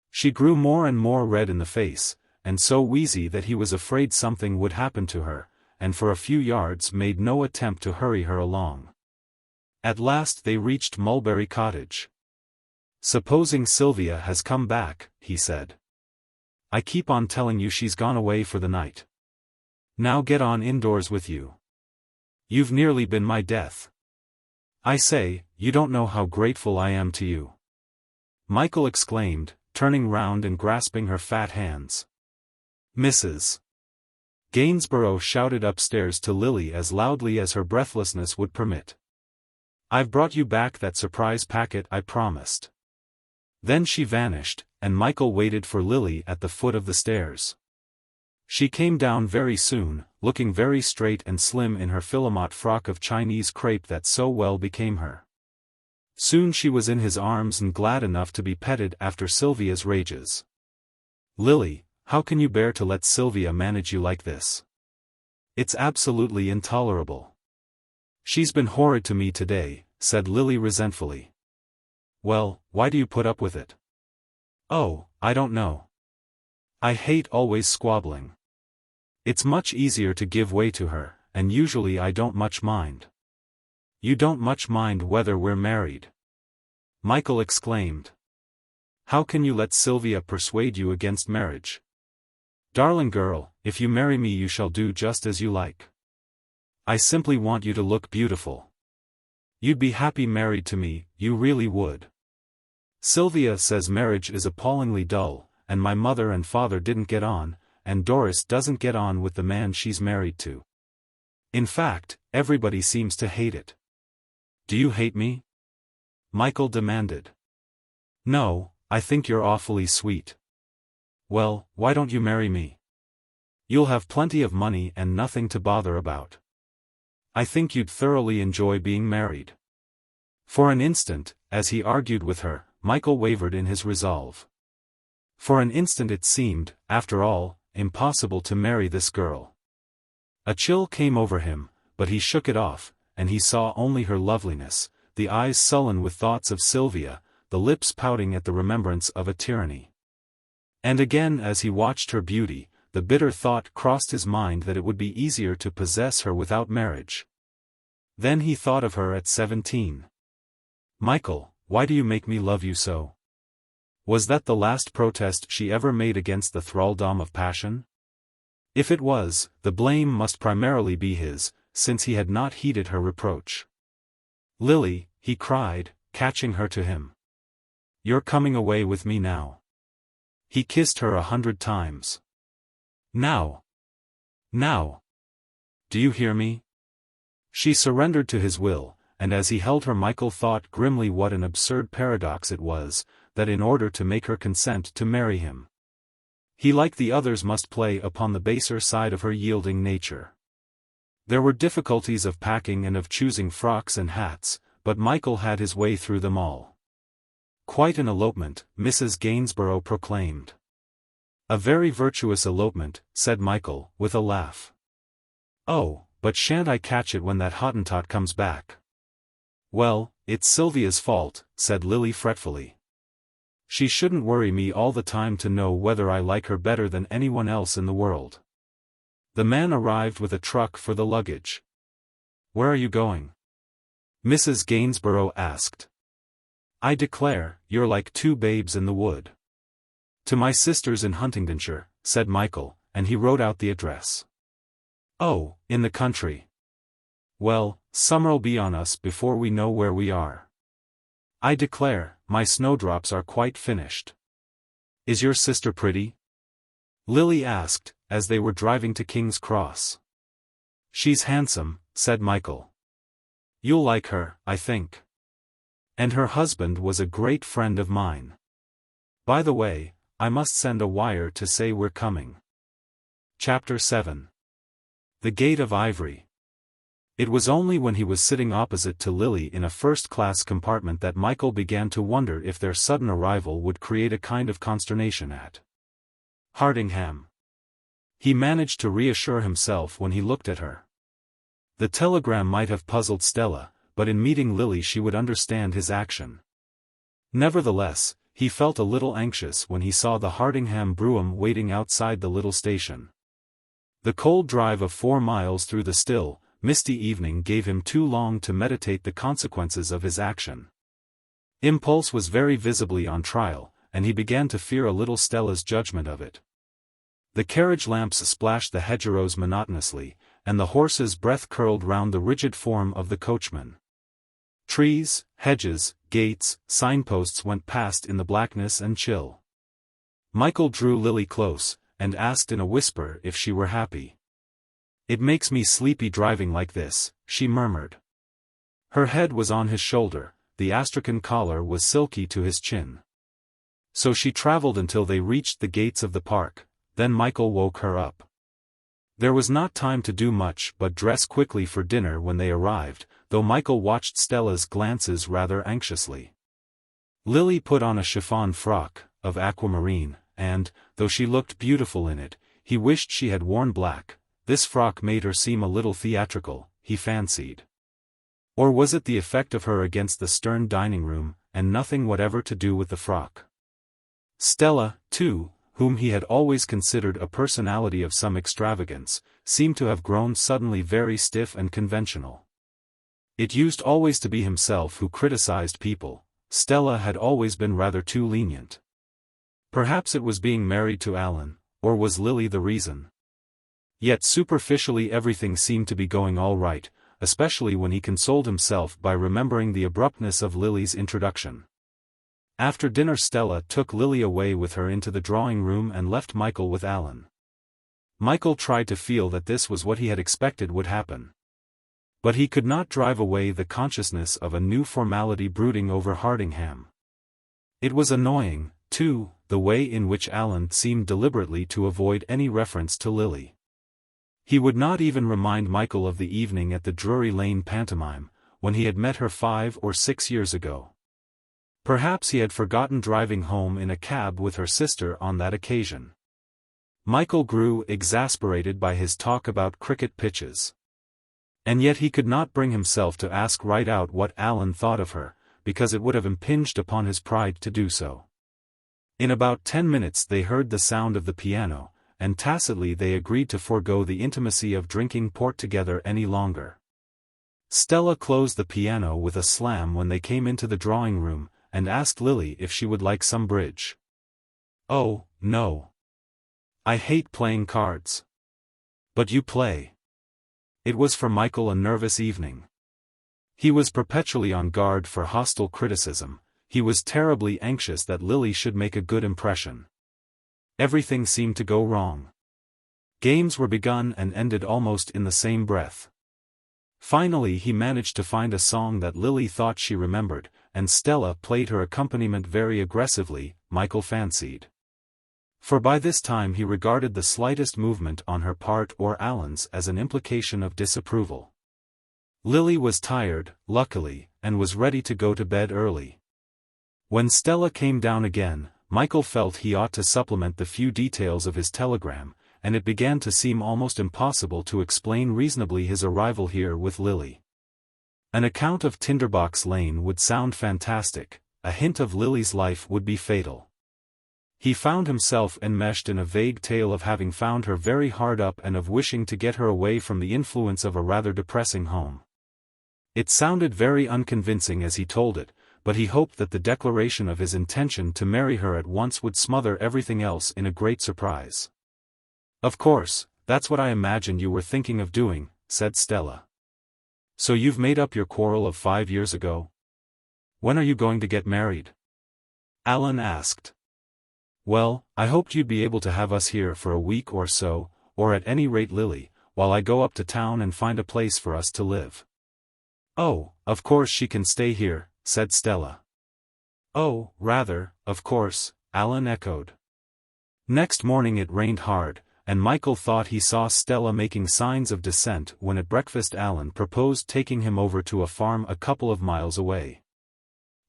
She grew more and more red in the face, and so wheezy that he was afraid something would happen to her, and for a few yards made no attempt to hurry her along. At last they reached Mulberry Cottage. "Supposing Sylvia has come back," he said. "I keep on telling you she's gone away for the night. Now get on indoors with you. You've nearly been my death. I say, you don't know how grateful I am to you," Michael exclaimed, turning round and grasping her fat hands. Mrs. Gainsborough shouted upstairs to Lily as loudly as her breathlessness would permit. "I've brought you back that surprise packet I promised." Then she vanished, and Michael waited for Lily at the foot of the stairs. She came down very soon, looking very straight and slim in her Philemot frock of Chinese crepe that so well became her. Soon she was in his arms and glad enough to be petted after Sylvia's rages. "Lily, how can you bear to let Sylvia manage you like this? It's absolutely intolerable." "She's been horrid to me today," said Lily resentfully. "Well, why do you put up with it?" "Oh, I don't know. I hate always squabbling. It's much easier to give way to her, and usually I don't much mind." "You don't much mind whether we're married?" Michael exclaimed. "How can you let Sylvia persuade you against marriage? Darling girl, if you marry me you shall do just as you like. I simply want you to look beautiful. You'd be happy married to me, you really would. Sylvia says marriage is appallingly dull, and my mother and father didn't get on, and Doris doesn't get on with the man she's married to. In fact, everybody seems to hate it." "Do you hate me?" Michael demanded. "No, I think you're awfully sweet." "Well, why don't you marry me? You'll have plenty of money and nothing to bother about. I think you'd thoroughly enjoy being married." For an instant, as he argued with her, Michael wavered in his resolve. For an instant it seemed, after all, impossible to marry this girl. A chill came over him, but he shook it off, and he saw only her loveliness, the eyes sullen with thoughts of Sylvia, the lips pouting at the remembrance of a tyranny. And again as he watched her beauty, the bitter thought crossed his mind that it would be easier to possess her without marriage. Then he thought of her at 17. "Michael, why do you make me love you so?" Was that the last protest she ever made against the thraldom of passion? If it was, the blame must primarily be his, since he had not heeded her reproach. "Lily," he cried, catching her to him. "You're coming away with me now." He kissed her 100 times. "Now! Now! Do you hear me?" She surrendered to his will, and as he held her Michael thought grimly what an absurd paradox it was, that in order to make her consent to marry him, he like the others must play upon the baser side of her yielding nature. There were difficulties of packing and of choosing frocks and hats, but Michael had his way through them all. "Quite an elopement," Mrs. Gainsborough proclaimed. "A very virtuous elopement," said Michael, with a laugh. "Oh, but shan't I catch it when that Hottentot comes back?" "Well, it's Sylvia's fault," said Lily fretfully. "She shouldn't worry me all the time to know whether I like her better than anyone else in the world." The man arrived with a truck for the luggage. "Where are you going?" Mrs. Gainsborough asked. "I declare, you're like two babes in the wood." "To my sister's in Huntingdonshire," said Michael, and he wrote out the address. "Oh, in the country. Well, summer'll be on us before we know where we are. I declare, my snowdrops are quite finished. Is your sister pretty?" Lily asked, as they were driving to King's Cross. "She's handsome," said Michael. "You'll like her, I think. And her husband was a great friend of mine. By the way, I must send a wire to say we're coming." Chapter 7. The Gate of Ivory. It was only when he was sitting opposite to Lily in a first-class compartment that Michael began to wonder if their sudden arrival would create a kind of consternation at Hardingham. He managed to reassure himself when he looked at her. The telegram might have puzzled Stella, but in meeting Lily she would understand his action. Nevertheless, he felt a little anxious when he saw the Hardingham brougham waiting outside the little station. The cold drive of 4 miles through the still, misty evening gave him too long to meditate the consequences of his action. Impulse was very visibly on trial, and he began to fear a little Stella's judgment of it. The carriage lamps splashed the hedgerows monotonously, and the horse's breath curled round the rigid form of the coachman. Trees, hedges, gates, signposts went past in the blackness and chill. Michael drew Lily close, and asked in a whisper if she were happy. "It makes me sleepy driving like this," she murmured. Her head was on his shoulder, the astrakhan collar was silky to his chin. So she traveled until they reached the gates of the park, then Michael woke her up. There was not time to do much but dress quickly for dinner when they arrived, though Michael watched Stella's glances rather anxiously. Lily put on a chiffon frock, of aquamarine, and, though she looked beautiful in it, he wished she had worn black. This frock made her seem a little theatrical, he fancied. Or was it the effect of her against the stern dining room, and nothing whatever to do with the frock? Stella, too, whom he had always considered a personality of some extravagance, seemed to have grown suddenly very stiff and conventional. It used always to be himself who criticized people. Stella had always been rather too lenient. Perhaps it was being married to Alan, or was Lily the reason? Yet superficially everything seemed to be going all right, especially when he consoled himself by remembering the abruptness of Lily's introduction. After dinner Stella took Lily away with her into the drawing room and left Michael with Alan. Michael tried to feel that this was what he had expected would happen. But he could not drive away the consciousness of a new formality brooding over Hardingham. It was annoying, too, the way in which Alan seemed deliberately to avoid any reference to Lily. He would not even remind Michael of the evening at the Drury Lane pantomime, when he had met her 5 or 6 years ago. Perhaps he had forgotten driving home in a cab with her sister on that occasion. Michael grew exasperated by his talk about cricket pitches. And yet he could not bring himself to ask right out what Alan thought of her, because it would have impinged upon his pride to do so. In about 10 minutes they heard the sound of the piano, and tacitly they agreed to forego the intimacy of drinking port together any longer. Stella closed the piano with a slam when they came into the drawing room, and asked Lily if she would like some bridge. "Oh, no. I hate playing cards." "But you play." It was for Michael a nervous evening. He was perpetually on guard for hostile criticism. He was terribly anxious that Lily should make a good impression. Everything seemed to go wrong. Games were begun and ended almost in the same breath. Finally he managed to find a song that Lily thought she remembered, and Stella played her accompaniment very aggressively, Michael fancied. For by this time he regarded the slightest movement on her part or Alan's as an implication of disapproval. Lily was tired, luckily, and was ready to go to bed early. When Stella came down again, Michael felt he ought to supplement the few details of his telegram, and it began to seem almost impossible to explain reasonably his arrival here with Lily. An account of Tinderbox Lane would sound fantastic, a hint of Lily's life would be fatal. He found himself enmeshed in a vague tale of having found her very hard up and of wishing to get her away from the influence of a rather depressing home. It sounded very unconvincing as he told it, but he hoped that the declaration of his intention to marry her at once would smother everything else in a great surprise. "Of course, that's what I imagined you were thinking of doing," said Stella. "So you've made up your quarrel of 5 years ago? When are you going to get married?" Alan asked. "Well, I hoped you'd be able to have us here for a week or so, or at any rate Lily, while I go up to town and find a place for us to live." "Oh, of course she can stay here," said Stella. "Oh, rather, of course," Alan echoed. Next morning it rained hard, and Michael thought he saw Stella making signs of dissent when at breakfast Alan proposed taking him over to a farm a couple of miles away.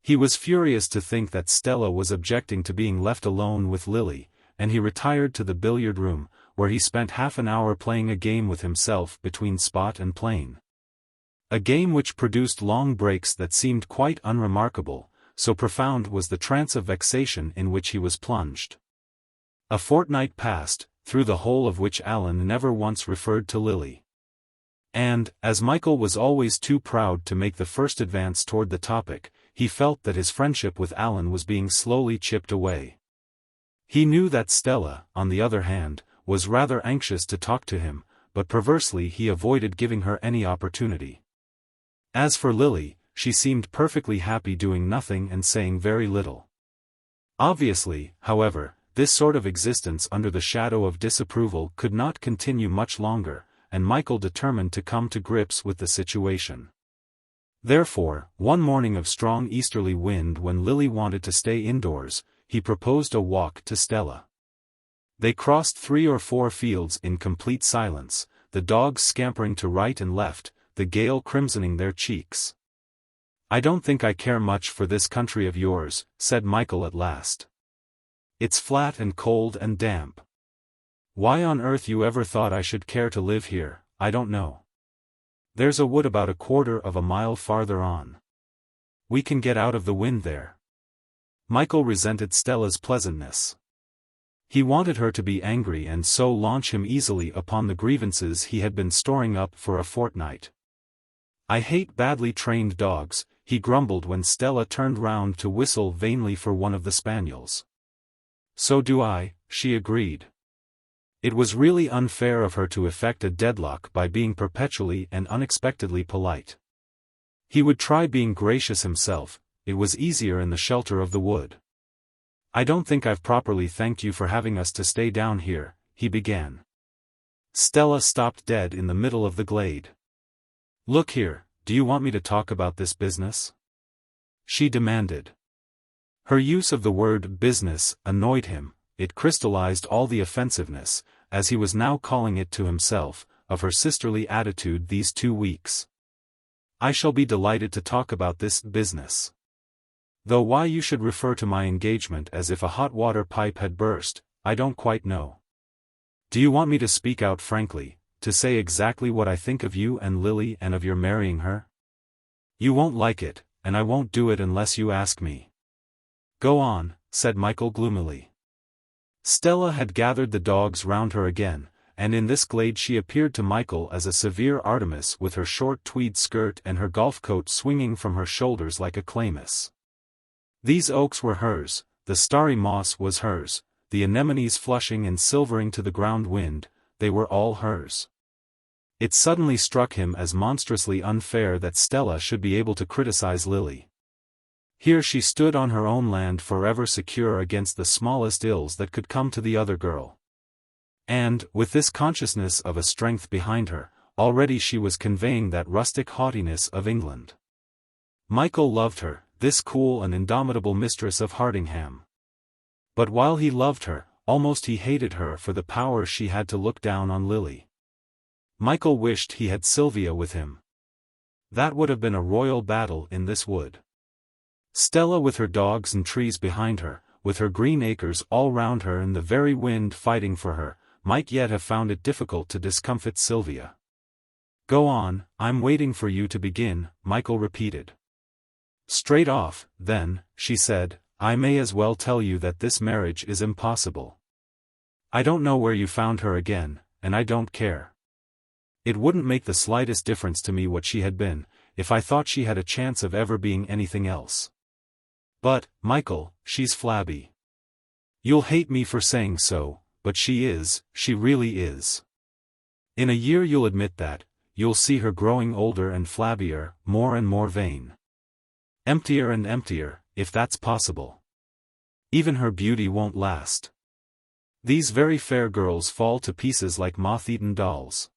He was furious to think that Stella was objecting to being left alone with Lily, and he retired to the billiard room, where he spent half an hour playing a game with himself between spot and plane. A game which produced long breaks that seemed quite unremarkable, so profound was the trance of vexation in which he was plunged. A fortnight passed, through the whole of which Alan never once referred to Lily. And, as Michael was always too proud to make the first advance toward the topic, he felt that his friendship with Alan was being slowly chipped away. He knew that Stella, on the other hand, was rather anxious to talk to him, but perversely he avoided giving her any opportunity. As for Lily, she seemed perfectly happy doing nothing and saying very little. Obviously, however, this sort of existence under the shadow of disapproval could not continue much longer, and Michael determined to come to grips with the situation. Therefore, one morning of strong easterly wind when Lily wanted to stay indoors, he proposed a walk to Stella. They crossed 3 or 4 fields in complete silence, the dogs scampering to right and left, the gale crimsoning their cheeks. "I don't think I care much for this country of yours," said Michael at last. "It's flat and cold and damp. Why on earth you ever thought I should care to live here, I don't know. There's a wood about 1/4 of a mile farther on. We can get out of the wind there." Michael resented Stella's pleasantness. He wanted her to be angry and so launch him easily upon the grievances he had been storing up for a fortnight. "I hate badly trained dogs," he grumbled when Stella turned round to whistle vainly for one of the spaniels. "So do I," she agreed. It was really unfair of her to effect a deadlock by being perpetually and unexpectedly polite. He would try being gracious himself, it was easier in the shelter of the wood. "I don't think I've properly thanked you for having us to stay down here," he began. Stella stopped dead in the middle of the glade. "Look here, do you want me to talk about this business?" she demanded. Her use of the word business annoyed him, it crystallized all the offensiveness, as he was now calling it to himself, of her sisterly attitude these 2 weeks. "I shall be delighted to talk about this business. Though why you should refer to my engagement as if a hot water pipe had burst, I don't quite know. Do you want me to speak out frankly, to say exactly what I think of you and Lily and of your marrying her? You won't like it, and I won't do it unless you ask me." "Go on," said Michael gloomily. Stella had gathered the dogs round her again, and in this glade she appeared to Michael as a severe Artemis with her short tweed skirt and her golf coat swinging from her shoulders like a chlamys. These oaks were hers, the starry moss was hers, the anemones flushing and silvering to the ground wind, they were all hers. It suddenly struck him as monstrously unfair that Stella should be able to criticize Lily. Here she stood on her own land forever secure against the smallest ills that could come to the other girl. And, with this consciousness of a strength behind her, already she was conveying that rustic haughtiness of England. Michael loved her, this cool and indomitable mistress of Hardingham. But while he loved her, almost he hated her for the power she had to look down on Lily. Michael wished he had Sylvia with him. That would have been a royal battle in this wood. Stella with her dogs and trees behind her, with her green acres all round her and the very wind fighting for her, might yet have found it difficult to discomfit Sylvia. "Go on, I'm waiting for you to begin," Michael repeated. "Straight off, then," she said, "I may as well tell you that this marriage is impossible. I don't know where you found her again, and I don't care. It wouldn't make the slightest difference to me what she had been, if I thought she had a chance of ever being anything else. But, Michael, she's flabby. You'll hate me for saying so, but she really is. In a year you'll admit that, you'll see her growing older and flabbier, more and more vain. Emptier and emptier, if that's possible. Even her beauty won't last. These very fair girls fall to pieces like moth-eaten dolls.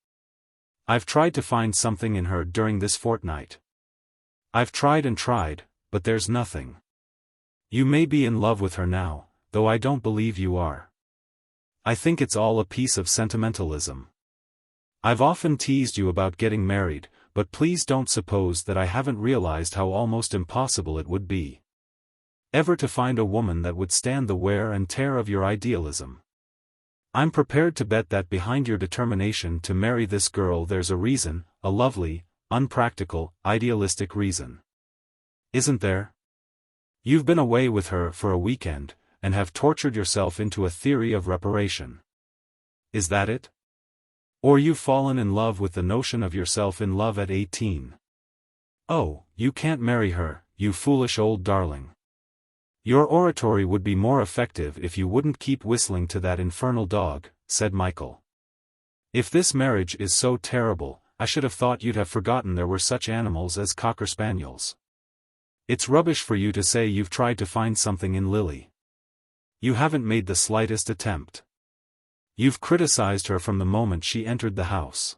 I've tried to find something in her during this fortnight. I've tried and tried, but there's nothing. You may be in love with her now, though I don't believe you are. I think it's all a piece of sentimentalism. I've often teased you about getting married, but please don't suppose that I haven't realized how almost impossible it would be. Ever to find a woman that would stand the wear and tear of your idealism. I'm prepared to bet that behind your determination to marry this girl there's a reason, a lovely, unpractical, idealistic reason. Isn't there? You've been away with her for a weekend, and have tortured yourself into a theory of reparation. Is that it? Or you've fallen in love with the notion of yourself in love at 18. Oh, you can't marry her, you foolish old darling. Your oratory would be more effective if you wouldn't keep whistling to that infernal dog, said Michael. If this marriage is so terrible, I should have thought you'd have forgotten there were such animals as cocker spaniels. It's rubbish for you to say you've tried to find something in Lily. You haven't made the slightest attempt. You've criticized her from the moment she entered the house.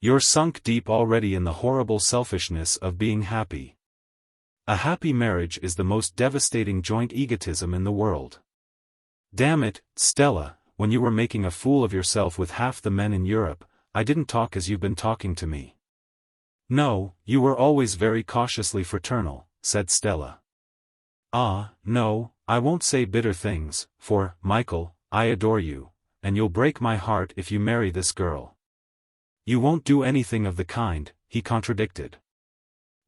You're sunk deep already in the horrible selfishness of being happy. A happy marriage is the most devastating joint egotism in the world. Damn it, Stella, when you were making a fool of yourself with half the men in Europe, I didn't talk as you've been talking to me. No, you were always very cautiously fraternal, said Stella. Ah, no, I won't say bitter things, for, Michael, I adore you, and you'll break my heart if you marry this girl. You won't do anything of the kind, he contradicted.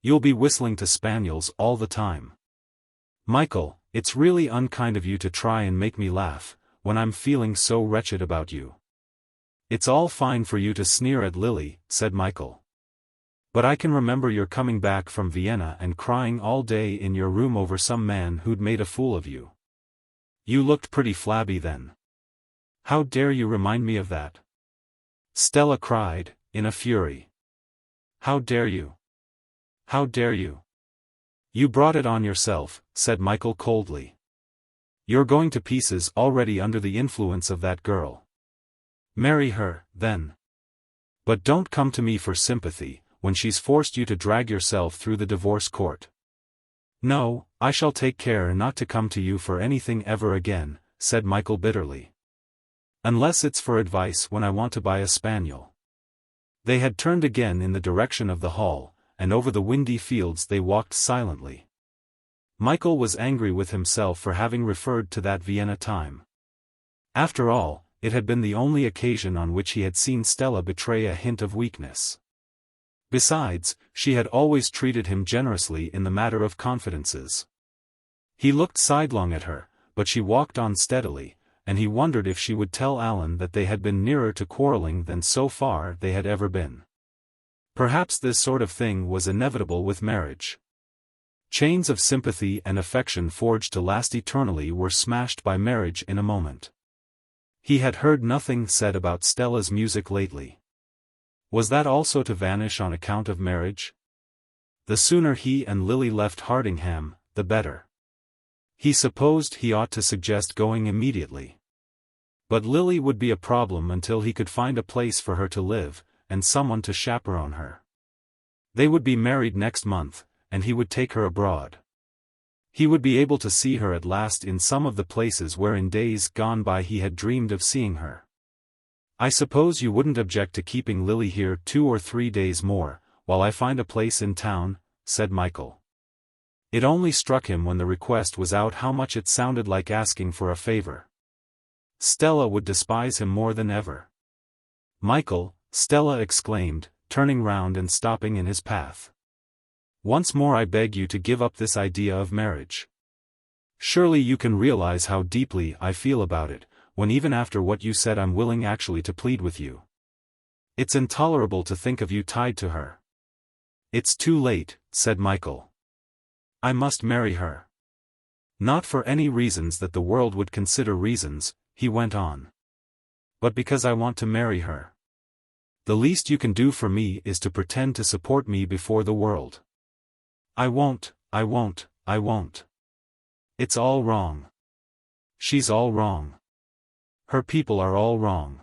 You'll be whistling to spaniels all the time. Michael, it's really unkind of you to try and make me laugh, when I'm feeling so wretched about you. It's all fine for you to sneer at Lily, said Michael. But I can remember your coming back from Vienna and crying all day in your room over some man who'd made a fool of you. You looked pretty flabby then. How dare you remind me of that? Stella cried, in a fury. How dare you? How dare you? You brought it on yourself, said Michael coldly. You're going to pieces already under the influence of that girl. Marry her, then. But don't come to me for sympathy, when she's forced you to drag yourself through the divorce court. No, I shall take care not to come to you for anything ever again, said Michael bitterly. Unless it's for advice when I want to buy a spaniel. They had turned again in the direction of the hall, and over the windy fields they walked silently. Michael was angry with himself for having referred to that Vienna time. After all, it had been the only occasion on which he had seen Stella betray a hint of weakness. Besides, she had always treated him generously in the matter of confidences. He looked sidelong at her, but she walked on steadily, and he wondered if she would tell Alan that they had been nearer to quarreling than so far they had ever been. Perhaps this sort of thing was inevitable with marriage. Chains of sympathy and affection forged to last eternally were smashed by marriage in a moment. He had heard nothing said about Stella's music lately. Was that also to vanish on account of marriage? The sooner he and Lily left Hardingham, the better. He supposed he ought to suggest going immediately. But Lily would be a problem until he could find a place for her to live, and someone to chaperone her. They would be married next month, and he would take her abroad. He would be able to see her at last in some of the places where in days gone by he had dreamed of seeing her. I suppose you wouldn't object to keeping Lily here 2 or 3 days more, while I find a place in town, said Michael. It only struck him when the request was out how much it sounded like asking for a favor. Stella would despise him more than ever. Michael, Stella exclaimed, turning round and stopping in his path. Once more I beg you to give up this idea of marriage. Surely you can realize how deeply I feel about it, when even after what you said I'm willing actually to plead with you. It's intolerable to think of you tied to her. It's too late, said Michael. I must marry her. Not for any reasons that the world would consider reasons, he went on. But because I want to marry her. The least you can do for me is to pretend to support me before the world. I won't. It's all wrong. She's all wrong. Her people are all wrong.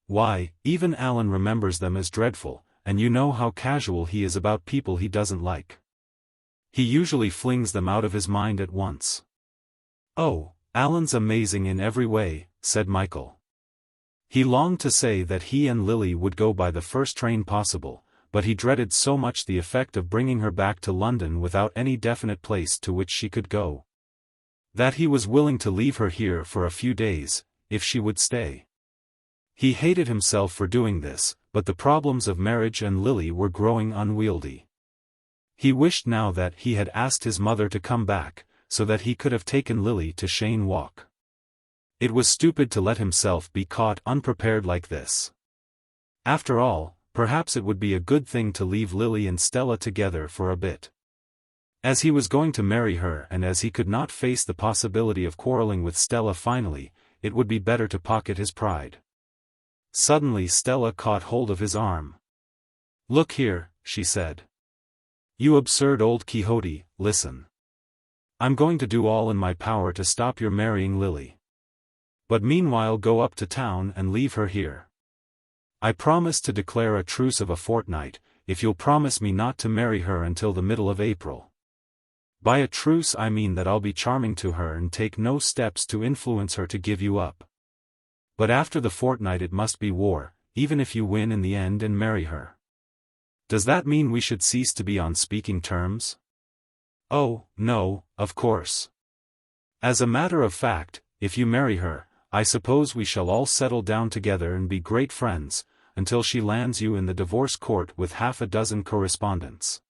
Why, even Alan remembers them as dreadful, and you know how casual he is about people he doesn't like. He usually flings them out of his mind at once. Oh, Alan's amazing in every way, said Michael. He longed to say that he and Lily would go by the first train possible, but he dreaded so much the effect of bringing her back to London without any definite place to which she could go, that he was willing to leave her here for a few days, if she would stay. He hated himself for doing this, but the problems of marriage and Lily were growing unwieldy. He wished now that he had asked his mother to come back, so that he could have taken Lily to Cheyne Walk. It was stupid to let himself be caught unprepared like this. After all, perhaps it would be a good thing to leave Lily and Stella together for a bit. As he was going to marry her and as he could not face the possibility of quarreling with Stella finally, it would be better to pocket his pride. Suddenly Stella caught hold of his arm. "Look here," she said. "You absurd old Quixote, listen. I'm going to do all in my power to stop your marrying Lily. But meanwhile go up to town and leave her here. I promise to declare a truce of a fortnight, if you'll promise me not to marry her until the middle of April. By a truce I mean that I'll be charming to her and take no steps to influence her to give you up. But after the fortnight it must be war, even if you win in the end and marry her. Does that mean we should cease to be on speaking terms?" "Oh, no, of course. As a matter of fact, if you marry her, I suppose we shall all settle down together and be great friends, until she lands you in the divorce court with half a dozen correspondents.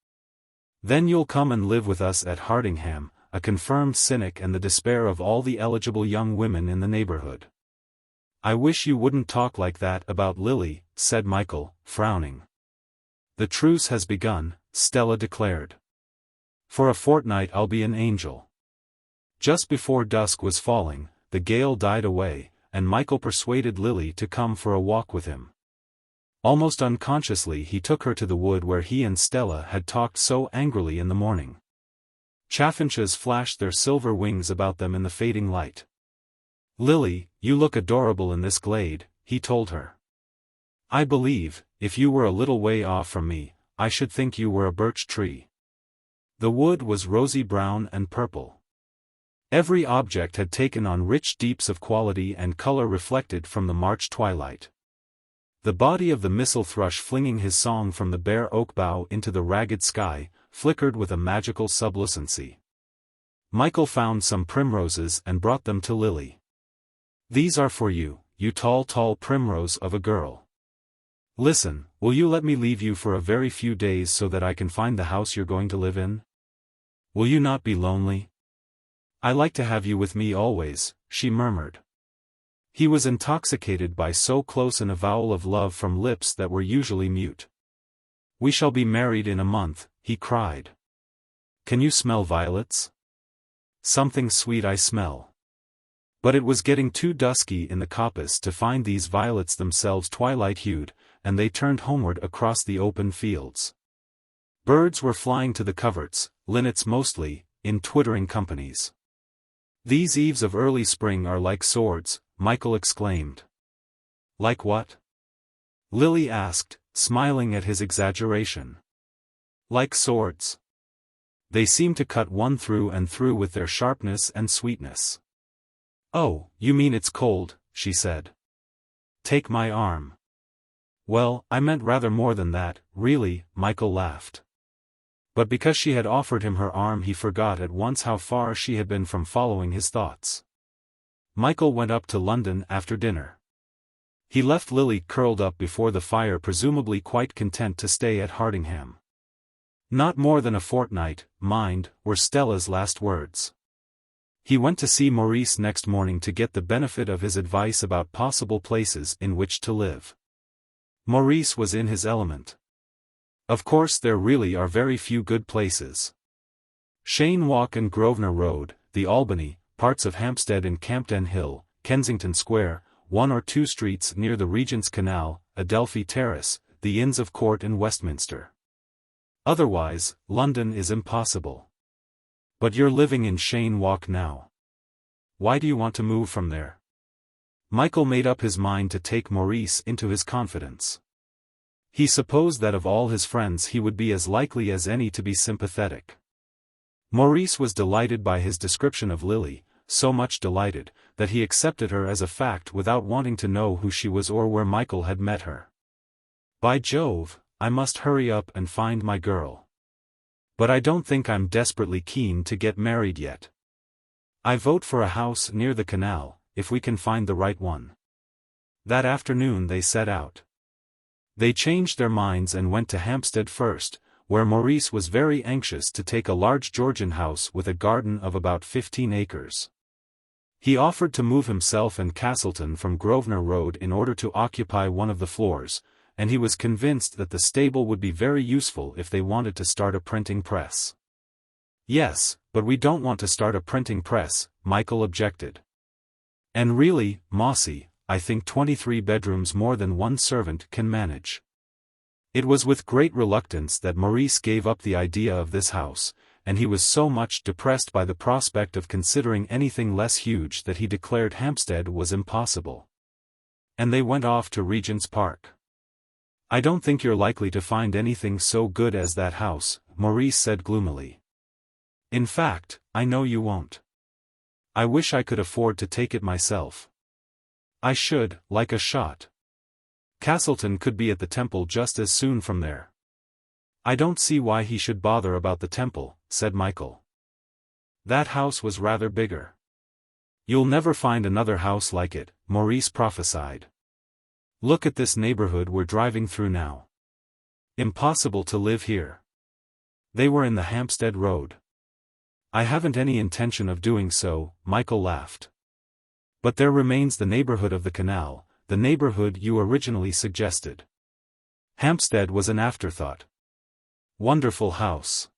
Then you'll come and live with us at Hardingham, a confirmed cynic and the despair of all the eligible young women in the neighborhood." "I wish you wouldn't talk like that about Lily," said Michael, frowning. "The truce has begun," Stella declared. "For a fortnight I'll be an angel." Just before dusk was falling, the gale died away, and Michael persuaded Lily to come for a walk with him. Almost unconsciously he took her to the wood where he and Stella had talked so angrily in the morning. Chaffinches flashed their silver wings about them in the fading light. "Lily, you look adorable in this glade," he told her. "I believe, if you were a little way off from me, I should think you were a birch tree." The wood was rosy brown and purple. Every object had taken on rich deeps of quality and color reflected from the March twilight. The body of the missel thrush flinging his song from the bare oak bough into the ragged sky, flickered with a magical sublucency. Michael found some primroses and brought them to Lily. "These are for you, you tall primrose of a girl. Listen, will you let me leave you for a very few days so that I can find the house you're going to live in? Will you not be lonely? I like to have you with me always," she murmured. He was intoxicated by so close an avowal of love from lips that were usually mute. "We shall be married in a month," he cried. "Can you smell violets? Something sweet I smell." But it was getting too dusky in the coppice to find these violets themselves twilight-hued, and they turned homeward across the open fields. Birds were flying to the coverts, linnets mostly, in twittering companies. "These eves of early spring are like swords," Michael exclaimed. "Like what?" Lily asked, smiling at his exaggeration. "Like swords. They seem to cut one through and through with their sharpness and sweetness." "Oh, you mean it's cold," she said. "Take my arm." "Well, I meant rather more than that, really," Michael laughed. But because she had offered him her arm he forgot at once how far she had been from following his thoughts. Michael went up to London after dinner. He left Lily curled up before the fire, presumably quite content to stay at Hardingham. "Not more than a fortnight, mind," were Stella's last words. He went to see Maurice next morning to get the benefit of his advice about possible places in which to live. Maurice was in his element. "Of course there really are very few good places. Cheyne Walk and Grosvenor Road, the Albany, parts of Hampstead and Campden Hill, Kensington Square, 1 or 2 streets near the Regent's Canal, Adelphi Terrace, the Inns of Court in Westminster. Otherwise, London is impossible. But you're living in Cheyne Walk now. Why do you want to move from there?" Michael made up his mind to take Maurice into his confidence. He supposed that of all his friends he would be as likely as any to be sympathetic. Maurice was delighted by his description of Lily, so much delighted, that he accepted her as a fact without wanting to know who she was or where Michael had met her. "By Jove, I must hurry up and find my girl. But I don't think I'm desperately keen to get married yet. I vote for a house near the canal, if we can find the right one." That afternoon they set out. They changed their minds and went to Hampstead first, where Maurice was very anxious to take a large Georgian house with a garden of about 15 acres. He offered to move himself and Castleton from Grosvenor Road in order to occupy one of the floors, and he was convinced that the stable would be very useful if they wanted to start a printing press. "Yes, but we don't want to start a printing press," Michael objected. "And really, Mossy, I think 23 bedrooms more than one servant can manage." It was with great reluctance that Maurice gave up the idea of this house, and he was so much depressed by the prospect of considering anything less huge that he declared Hampstead was impossible. And they went off to Regent's Park. "I don't think you're likely to find anything so good as that house," Maurice said gloomily. "In fact, I know you won't. I wish I could afford to take it myself. I should, like a shot. Castleton could be at the Temple just as soon from there." "I don't see why he should bother about the Temple," said Michael. "That house was rather bigger." "You'll never find another house like it," Maurice prophesied. "Look at this neighborhood we're driving through now. Impossible to live here." They were in the Hampstead Road. "I haven't any intention of doing so," Michael laughed. "But there remains the neighborhood of the canal, the neighborhood you originally suggested." Hampstead was an afterthought. "Wonderful house."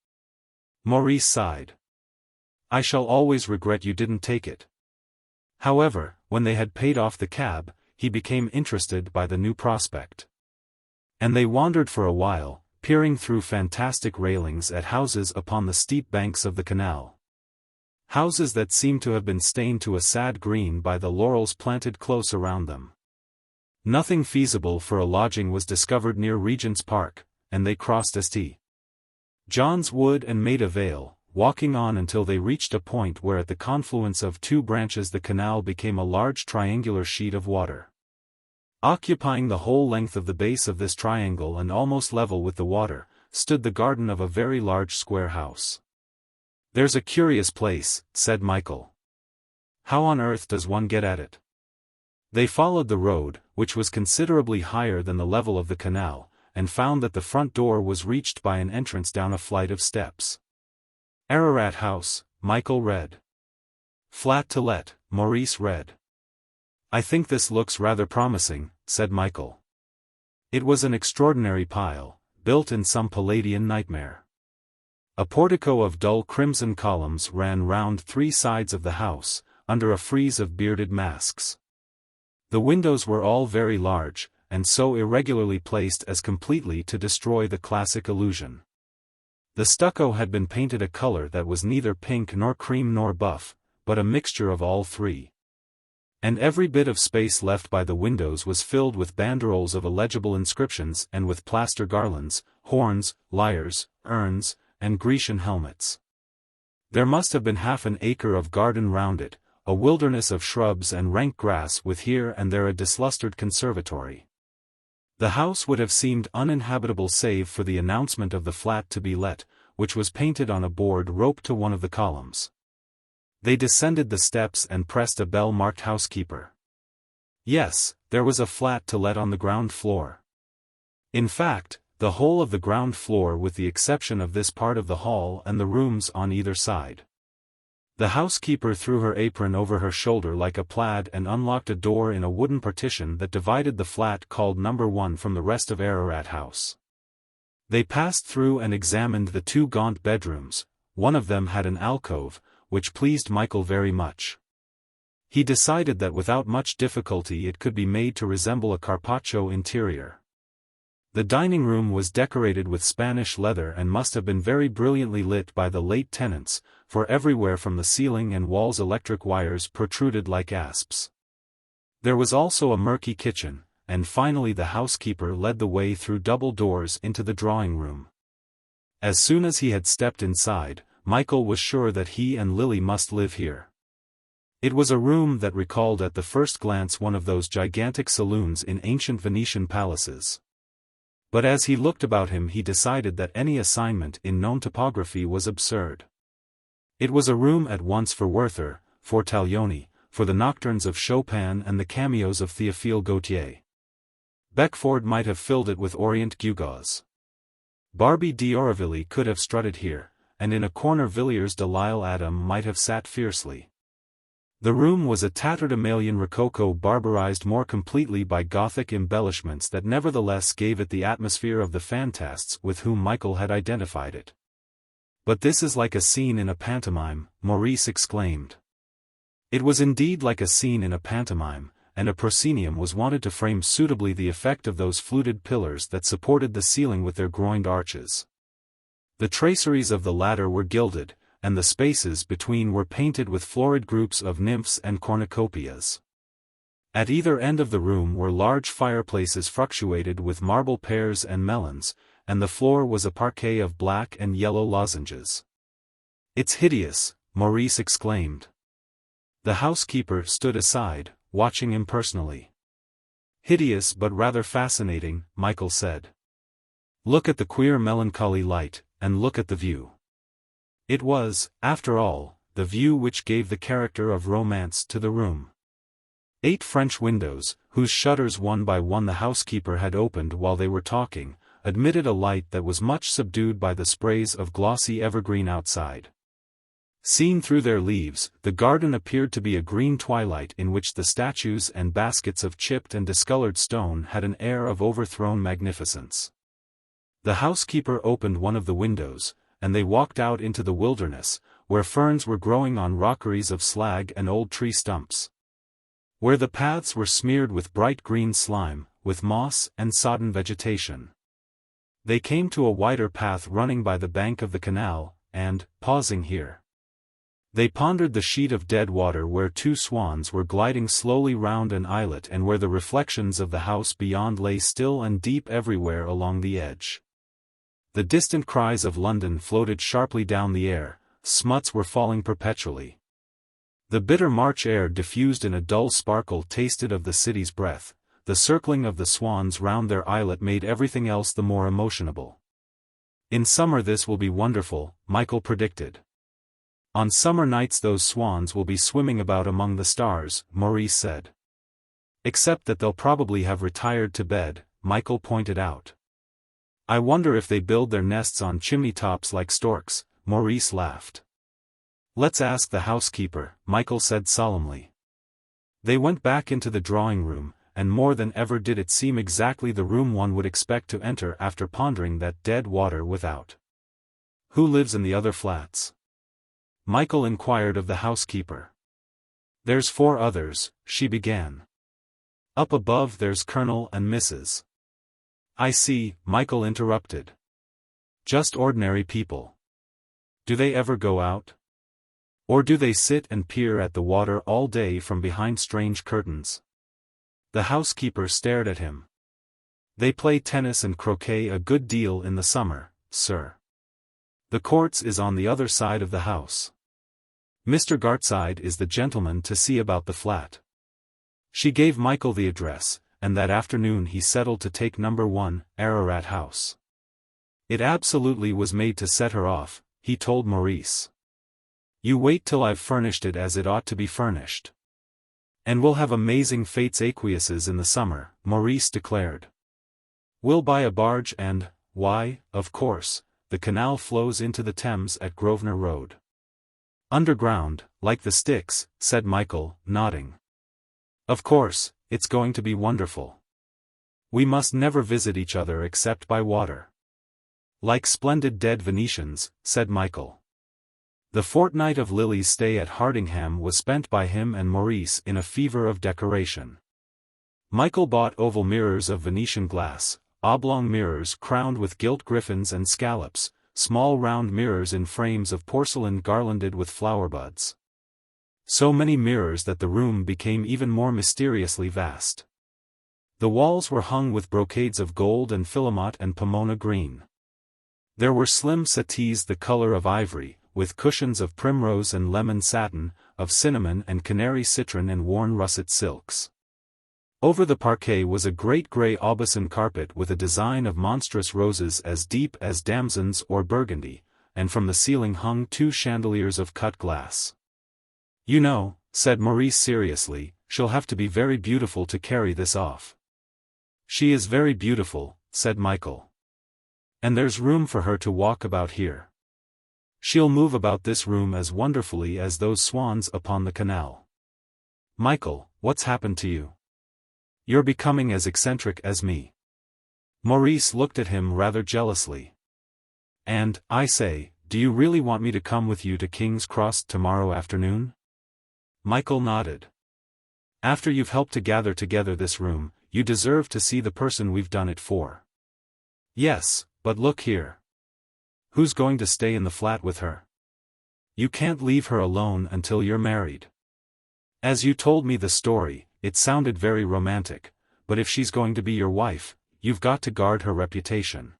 Maurice sighed. "I shall always regret you didn't take it." However, when they had paid off the cab, he became interested by the new prospect. And they wandered for a while, peering through fantastic railings at houses upon the steep banks of the canal. Houses that seemed to have been stained to a sad green by the laurels planted close around them. Nothing feasible for a lodging was discovered near Regent's Park, and they crossed St. John's Wood and Maida Vale, walking on until they reached a point where at the confluence of two branches the canal became a large triangular sheet of water. Occupying the whole length of the base of this triangle and almost level with the water, stood the garden of a very large square house. "There's a curious place," said Michael. "How on earth does one get at it?" They followed the road, which was considerably higher than the level of the canal, and found that the front door was reached by an entrance down a flight of steps. "Ararat House," Michael read. "Flat to let," Maurice read. "I think this looks rather promising," said Michael. It was an extraordinary pile, built in some Palladian nightmare. A portico of dull crimson columns ran round three sides of the house, under a frieze of bearded masks. The windows were all very large, and so irregularly placed as completely to destroy the classic illusion. The stucco had been painted a color that was neither pink nor cream nor buff, but a mixture of all three. And every bit of space left by the windows was filled with banderoles of illegible inscriptions and with plaster garlands, horns, lyres, urns, and Grecian helmets. There must have been half an acre of garden round it, a wilderness of shrubs and rank grass with here and there a dislustered conservatory. The house would have seemed uninhabitable save for the announcement of the flat to be let, which was painted on a board roped to one of the columns. They descended the steps and pressed a bell marked housekeeper. Yes, there was a flat to let on the ground floor. In fact, the whole of the ground floor with the exception of this part of the hall and the rooms on either side. The housekeeper threw her apron over her shoulder like a plaid and unlocked a door in a wooden partition that divided the flat called number 1 from the rest of Ararat House. They passed through and examined the two gaunt bedrooms. One of them had an alcove, which pleased Michael very much. He decided that without much difficulty it could be made to resemble a Carpaccio interior. The dining room was decorated with Spanish leather and must have been very brilliantly lit by the late tenants, for everywhere from the ceiling and walls electric wires protruded like asps. There was also a murky kitchen, and finally the housekeeper led the way through double doors into the drawing room. As soon as he had stepped inside, Michael was sure that he and Lily must live here. It was a room that recalled at the first glance one of those gigantic saloons in ancient Venetian palaces. But as he looked about him he decided that any assignment in known topography was absurd. It was a room at once for Werther, for Taglioni, for the nocturnes of Chopin and the cameos of Théophile Gautier. Beckford might have filled it with Orient gewgaws. Barbey d'Aurevilly could have strutted here, and in a corner Villiers de L'Isle Adam might have sat fiercely. The room was a tattered Amalian rococo barbarized more completely by Gothic embellishments that nevertheless gave it the atmosphere of the fantasts with whom Michael had identified it. "But this is like a scene in a pantomime," Maurice exclaimed. It was indeed like a scene in a pantomime, and a proscenium was wanted to frame suitably the effect of those fluted pillars that supported the ceiling with their groined arches. The traceries of the latter were gilded, and the spaces between were painted with florid groups of nymphs and cornucopias. At either end of the room were large fireplaces fructuated with marble pears and melons, and the floor was a parquet of black and yellow lozenges. "It's hideous," Maurice exclaimed. The housekeeper stood aside, watching him personally. "Hideous but rather fascinating," Michael said. "Look at the queer melancholy light, and look at the view." It was, after all, the view which gave the character of romance to the room. 8 French windows, whose shutters one by one the housekeeper had opened while they were talking, admitted a light that was much subdued by the sprays of glossy evergreen outside. Seen through their leaves, the garden appeared to be a green twilight in which the statues and baskets of chipped and discolored stone had an air of overthrown magnificence. The housekeeper opened one of the windows, and they walked out into the wilderness, where ferns were growing on rockeries of slag and old tree stumps. Where the paths were smeared with bright green slime, with moss and sodden vegetation. They came to a wider path running by the bank of the canal, and, pausing here, they pondered the sheet of dead water where 2 swans were gliding slowly round an islet and where the reflections of the house beyond lay still and deep everywhere along the edge. The distant cries of London floated sharply down the air, smuts were falling perpetually. The bitter March air diffused in a dull sparkle tasted of the city's breath, the circling of the swans round their islet made everything else the more emotionable. "In summer this will be wonderful," Michael predicted. "On summer nights those swans will be swimming about among the stars," Maurice said. "Except that they'll probably have retired to bed," Michael pointed out. "I wonder if they build their nests on chimney tops like storks," Maurice laughed. "Let's ask the housekeeper," Michael said solemnly. They went back into the drawing room, and more than ever did it seem exactly the room one would expect to enter after pondering that dead water without. "Who lives in the other flats?" Michael inquired of the housekeeper. "There's 4 others," she began. "Up above there's Colonel and Mrs. "I see," Michael interrupted. "Just ordinary people. Do they ever go out? Or do they sit and peer at the water all day from behind strange curtains?" The housekeeper stared at him. "They play tennis and croquet a good deal in the summer, sir. The courts is on the other side of the house. Mr. Gartside is the gentleman to see about the flat." She gave Michael the address, and that afternoon he settled to take number 1, Ararat House. It absolutely was made to set her off, he told Maurice. "You wait till I've furnished it as it ought to be furnished. And we'll have amazing fêtes aqueuses in the summer," Maurice declared. "We'll buy a barge and, why, of course, the canal flows into the Thames at Grosvenor Road." "Underground, like the Styx," said Michael, nodding. "Of course, it's going to be wonderful. We must never visit each other except by water." "Like splendid dead Venetians," said Michael. The fortnight of Lily's stay at Hardingham was spent by him and Maurice in a fever of decoration. Michael bought oval mirrors of Venetian glass, oblong mirrors crowned with gilt griffins and scallops, small round mirrors in frames of porcelain garlanded with flower buds. So many mirrors that the room became even more mysteriously vast. The walls were hung with brocades of gold and philomot and pomona green. There were slim settees the color of ivory, with cushions of primrose and lemon satin, of cinnamon and canary citron and worn russet silks. Over the parquet was a great grey aubusson carpet with a design of monstrous roses as deep as damsons or burgundy, and from the ceiling hung 2 chandeliers of cut glass. "You know," said Maurice seriously, "she'll have to be very beautiful to carry this off." "She is very beautiful," said Michael. "And there's room for her to walk about here. She'll move about this room as wonderfully as those swans upon the canal." "Michael, what's happened to you? You're becoming as eccentric as me." Maurice looked at him rather jealously. "And, I say, do you really want me to come with you to King's Cross tomorrow afternoon?" Michael nodded. "After you've helped to gather together this room, you deserve to see the person we've done it for." "Yes, but look here. Who's going to stay in the flat with her? You can't leave her alone until you're married. As you told me the story, it sounded very romantic, but if she's going to be your wife, you've got to guard her reputation."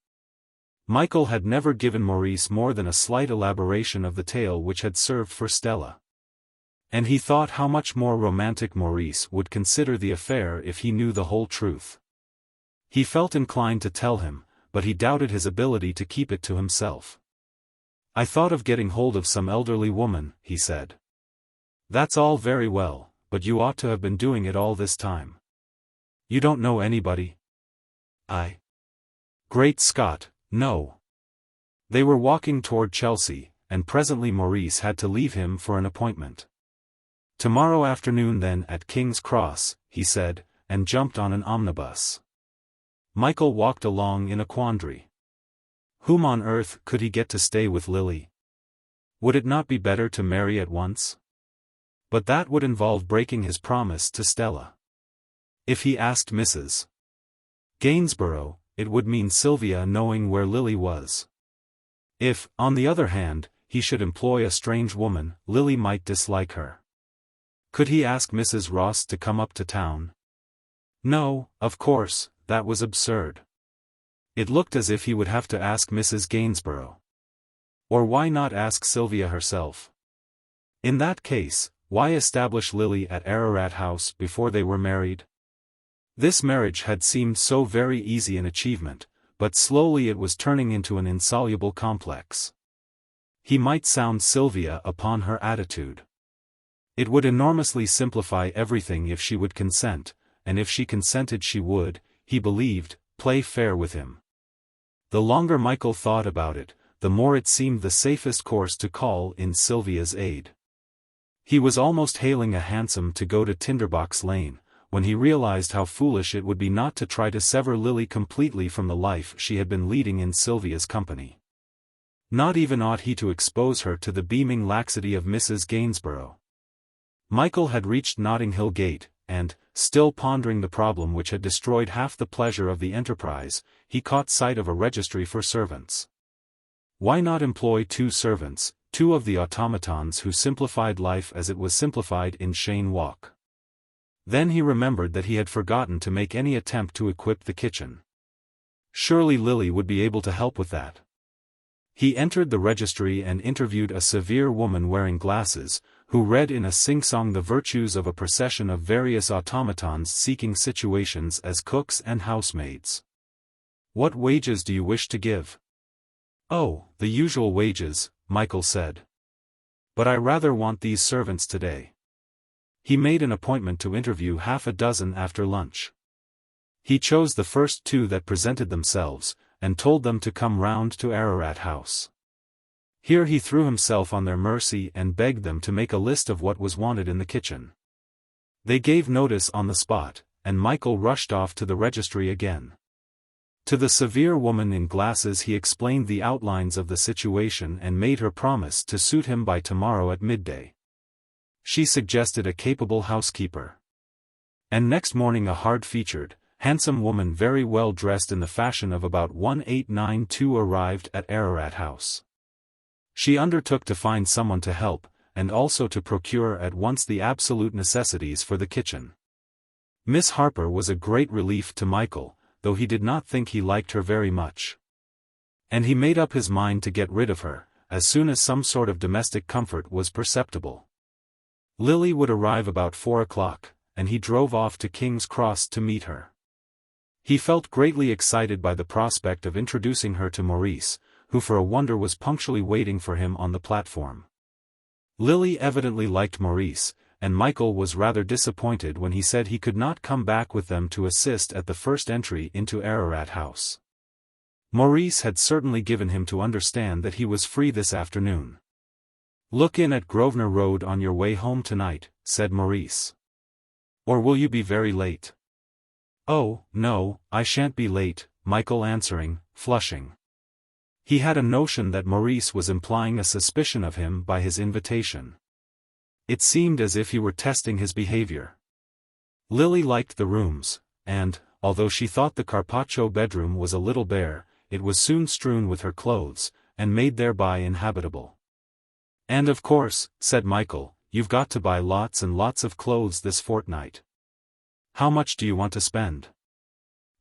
Michael had never given Maurice more than a slight elaboration of the tale which had served for Stella. And he thought how much more romantic Maurice would consider the affair if he knew the whole truth. He felt inclined to tell him, but he doubted his ability to keep it to himself. "I thought of getting hold of some elderly woman," he said. "That's all very well, but you ought to have been doing it all this time. You don't know anybody?" Great Scott, no." They were walking toward Chelsea, and presently Maurice had to leave him for an appointment. "Tomorrow afternoon then at King's Cross," he said, and jumped on an omnibus. Michael walked along in a quandary. Whom on earth could he get to stay with Lily? Would it not be better to marry at once? But that would involve breaking his promise to Stella. If he asked Mrs. Gainsborough, it would mean Sylvia knowing where Lily was. If, on the other hand, he should employ a strange woman, Lily might dislike her. Could he ask Mrs. Ross to come up to town? No, of course, that was absurd. It looked as if he would have to ask Mrs. Gainsborough. Or why not ask Sylvia herself? In that case, why establish Lily at Ararat House before they were married? This marriage had seemed so very easy an achievement, but slowly it was turning into an insoluble complex. He might sound Sylvia upon her attitude. It would enormously simplify everything if she would consent, and if she consented she would, he believed, play fair with him. The longer Michael thought about it, the more it seemed the safest course to call in Sylvia's aid. He was almost hailing a hansom to go to Tinderbox Lane, when he realized how foolish it would be not to try to sever Lily completely from the life she had been leading in Sylvia's company. Not even ought he to expose her to the beaming laxity of Mrs. Gainsborough. Michael had reached Notting Hill Gate, and, still pondering the problem which had destroyed half the pleasure of the enterprise, he caught sight of a registry for servants. Why not employ 2 servants, 2 of the automatons who simplified life as it was simplified in Cheyne Walk? Then he remembered that he had forgotten to make any attempt to equip the kitchen. Surely Lily would be able to help with that. He entered the registry and interviewed a severe woman wearing glasses, who read in a sing-song the virtues of a procession of various automatons seeking situations as cooks and housemaids. "What wages do you wish to give?" "Oh, the usual wages," Michael said. "But I rather want these servants today." He made an appointment to interview half a dozen after lunch. He chose the first 2 that presented themselves, and told them to come round to Ararat House. Here he threw himself on their mercy and begged them to make a list of what was wanted in the kitchen. They gave notice on the spot, and Michael rushed off to the registry again. To the severe woman in glasses he explained the outlines of the situation and made her promise to suit him by tomorrow at midday. She suggested a capable housekeeper. And next morning a hard-featured, handsome woman very well dressed in the fashion of about 1892 arrived at Ararat House. She undertook to find someone to help, and also to procure at once the absolute necessities for the kitchen. Miss Harper was a great relief to Michael, though he did not think he liked her very much. And he made up his mind to get rid of her, as soon as some sort of domestic comfort was perceptible. Lily would arrive about 4 o'clock, and he drove off to King's Cross to meet her. He felt greatly excited by the prospect of introducing her to Maurice, who for a wonder was punctually waiting for him on the platform. Lily evidently liked Maurice, and Michael was rather disappointed when he said he could not come back with them to assist at the first entry into Ararat House. Maurice had certainly given him to understand that he was free this afternoon. "Look in at Grosvenor Road on your way home tonight," said Maurice. "Or will you be very late?" "Oh, no, I shan't be late," Michael answering, flushing. He had a notion that Maurice was implying a suspicion of him by his invitation. It seemed as if he were testing his behavior. Lily liked the rooms, and, although she thought the Carpaccio bedroom was a little bare, it was soon strewn with her clothes, and made thereby inhabitable. "And of course," said Michael, "you've got to buy lots and lots of clothes this fortnight. How much do you want to spend?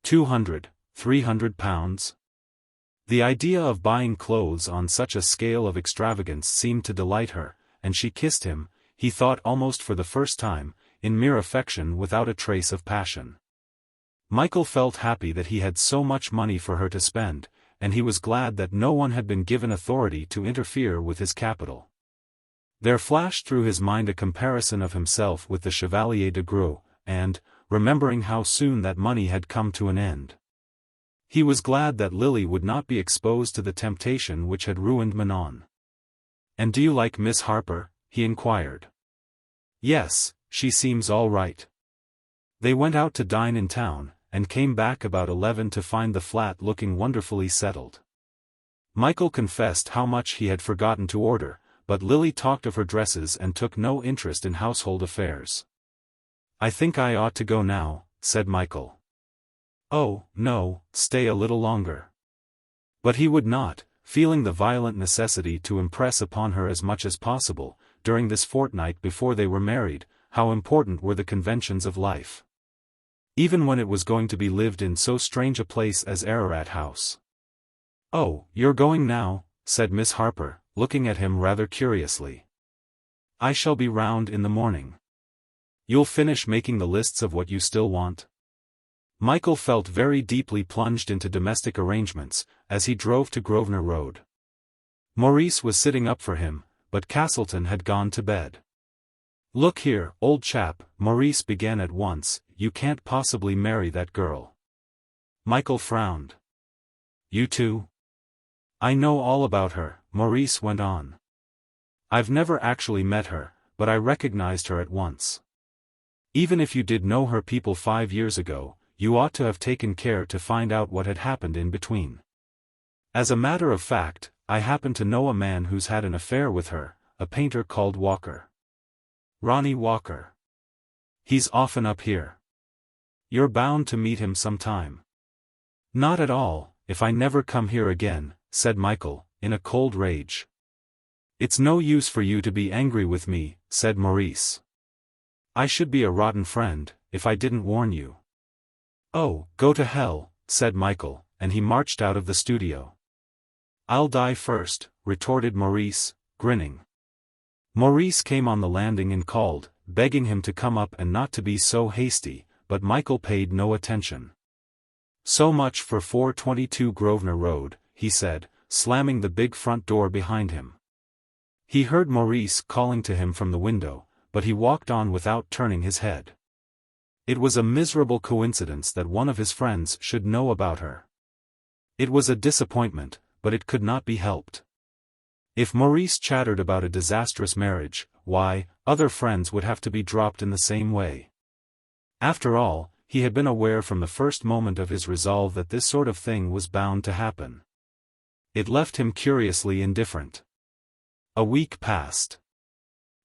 200, 300 pounds? The idea of buying clothes on such a scale of extravagance seemed to delight her, and she kissed him, he thought almost for the first time, in mere affection without a trace of passion. Michael felt happy that he had so much money for her to spend, and he was glad that no one had been given authority to interfere with his capital. There flashed through his mind a comparison of himself with the Chevalier de Gros, and, remembering how soon that money had come to an end, he was glad that Lily would not be exposed to the temptation which had ruined Manon. "And do you like Miss Harper?" he inquired. "Yes, she seems all right." They went out to dine in town, and came back about 11 to find the flat looking wonderfully settled. Michael confessed how much he had forgotten to order, but Lily talked of her dresses and took no interest in household affairs. "I think I ought to go now," said Michael. "Oh, no, stay a little longer." But he would not, feeling the violent necessity to impress upon her as much as possible, during this fortnight before they were married, how important were the conventions of life. Even when it was going to be lived in so strange a place as Ararat House. "Oh, you're going now," said Miss Harper, looking at him rather curiously. "I shall be round in the morning. You'll finish making the lists of what you still want?" Michael felt very deeply plunged into domestic arrangements, as he drove to Grosvenor Road. Maurice was sitting up for him, but Castleton had gone to bed. "Look here, old chap," Maurice began at once, "you can't possibly marry that girl." Michael frowned. "You too?" "I know all about her," Maurice went on. "I've never actually met her, but I recognized her at once. Even if you did know her people 5 years ago, you ought to have taken care to find out what had happened in between. As a matter of fact, I happen to know a man who's had an affair with her, a painter called Walker. Ronnie Walker. He's often up here. You're bound to meet him sometime." "Not at all, if I never come here again," said Michael, in a cold rage. "It's no use for you to be angry with me," said Maurice. "I should be a rotten friend, if I didn't warn you." "Oh, go to hell," said Michael, and he marched out of the studio. "I'll die first," retorted Maurice, grinning. Maurice came on the landing and called, begging him to come up and not to be so hasty, but Michael paid no attention. "So much for 422 Grosvenor Road," he said, slamming the big front door behind him. He heard Maurice calling to him from the window, but he walked on without turning his head. It was a miserable coincidence that one of his friends should know about her. It was a disappointment, but it could not be helped. If Maurice chattered about a disastrous marriage, why, other friends would have to be dropped in the same way. After all, he had been aware from the first moment of his resolve that this sort of thing was bound to happen. It left him curiously indifferent. A week passed.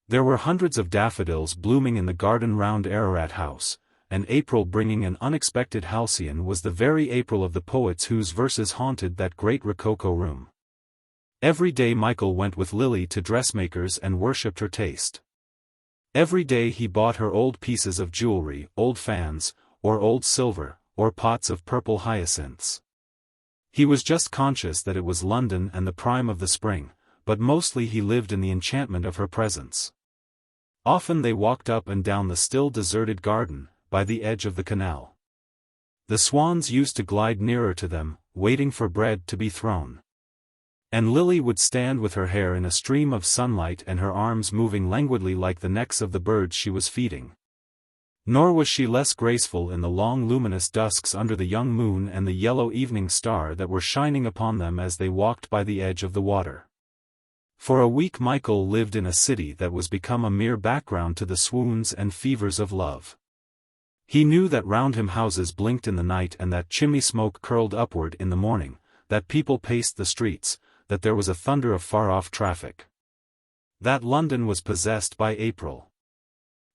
There were hundreds of daffodils blooming in the garden round Ararat House, and April bringing an unexpected halcyon was the very April of the poets whose verses haunted that great Rococo room. Every day Michael went with Lily to dressmakers and worshipped her taste. Every day he bought her old pieces of jewelry, old fans, or old silver, or pots of purple hyacinths. He was just conscious that it was London and the prime of the spring, but mostly he lived in the enchantment of her presence. Often they walked up and down the still deserted garden, by the edge of the canal. The swans used to glide nearer to them, waiting for bread to be thrown. And Lily would stand with her hair in a stream of sunlight and her arms moving languidly like the necks of the birds she was feeding. Nor was she less graceful in the long luminous dusks under the young moon and the yellow evening star that were shining upon them as they walked by the edge of the water. For a week Michael lived in a city that was become a mere background to the swoons and fevers of love. He knew that round him houses blinked in the night and that chimney smoke curled upward in the morning, that people paced the streets, that there was a thunder of far-off traffic. That London was possessed by April.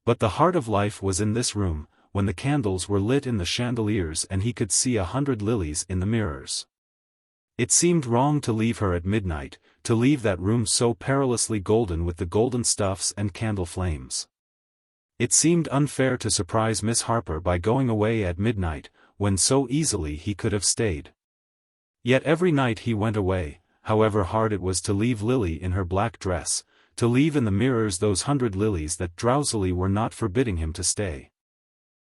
But the heart of life was in this room, when the candles were lit in the chandeliers and he could see 100 lilies in the mirrors. It seemed wrong to leave her at midnight, to leave that room so perilously golden with the golden stuffs and candle flames. It seemed unfair to surprise Miss Harper by going away at midnight, when so easily he could have stayed. Yet every night he went away, however hard it was to leave Lily in her black dress, to leave in the mirrors those 100 lilies that drowsily were not forbidding him to stay.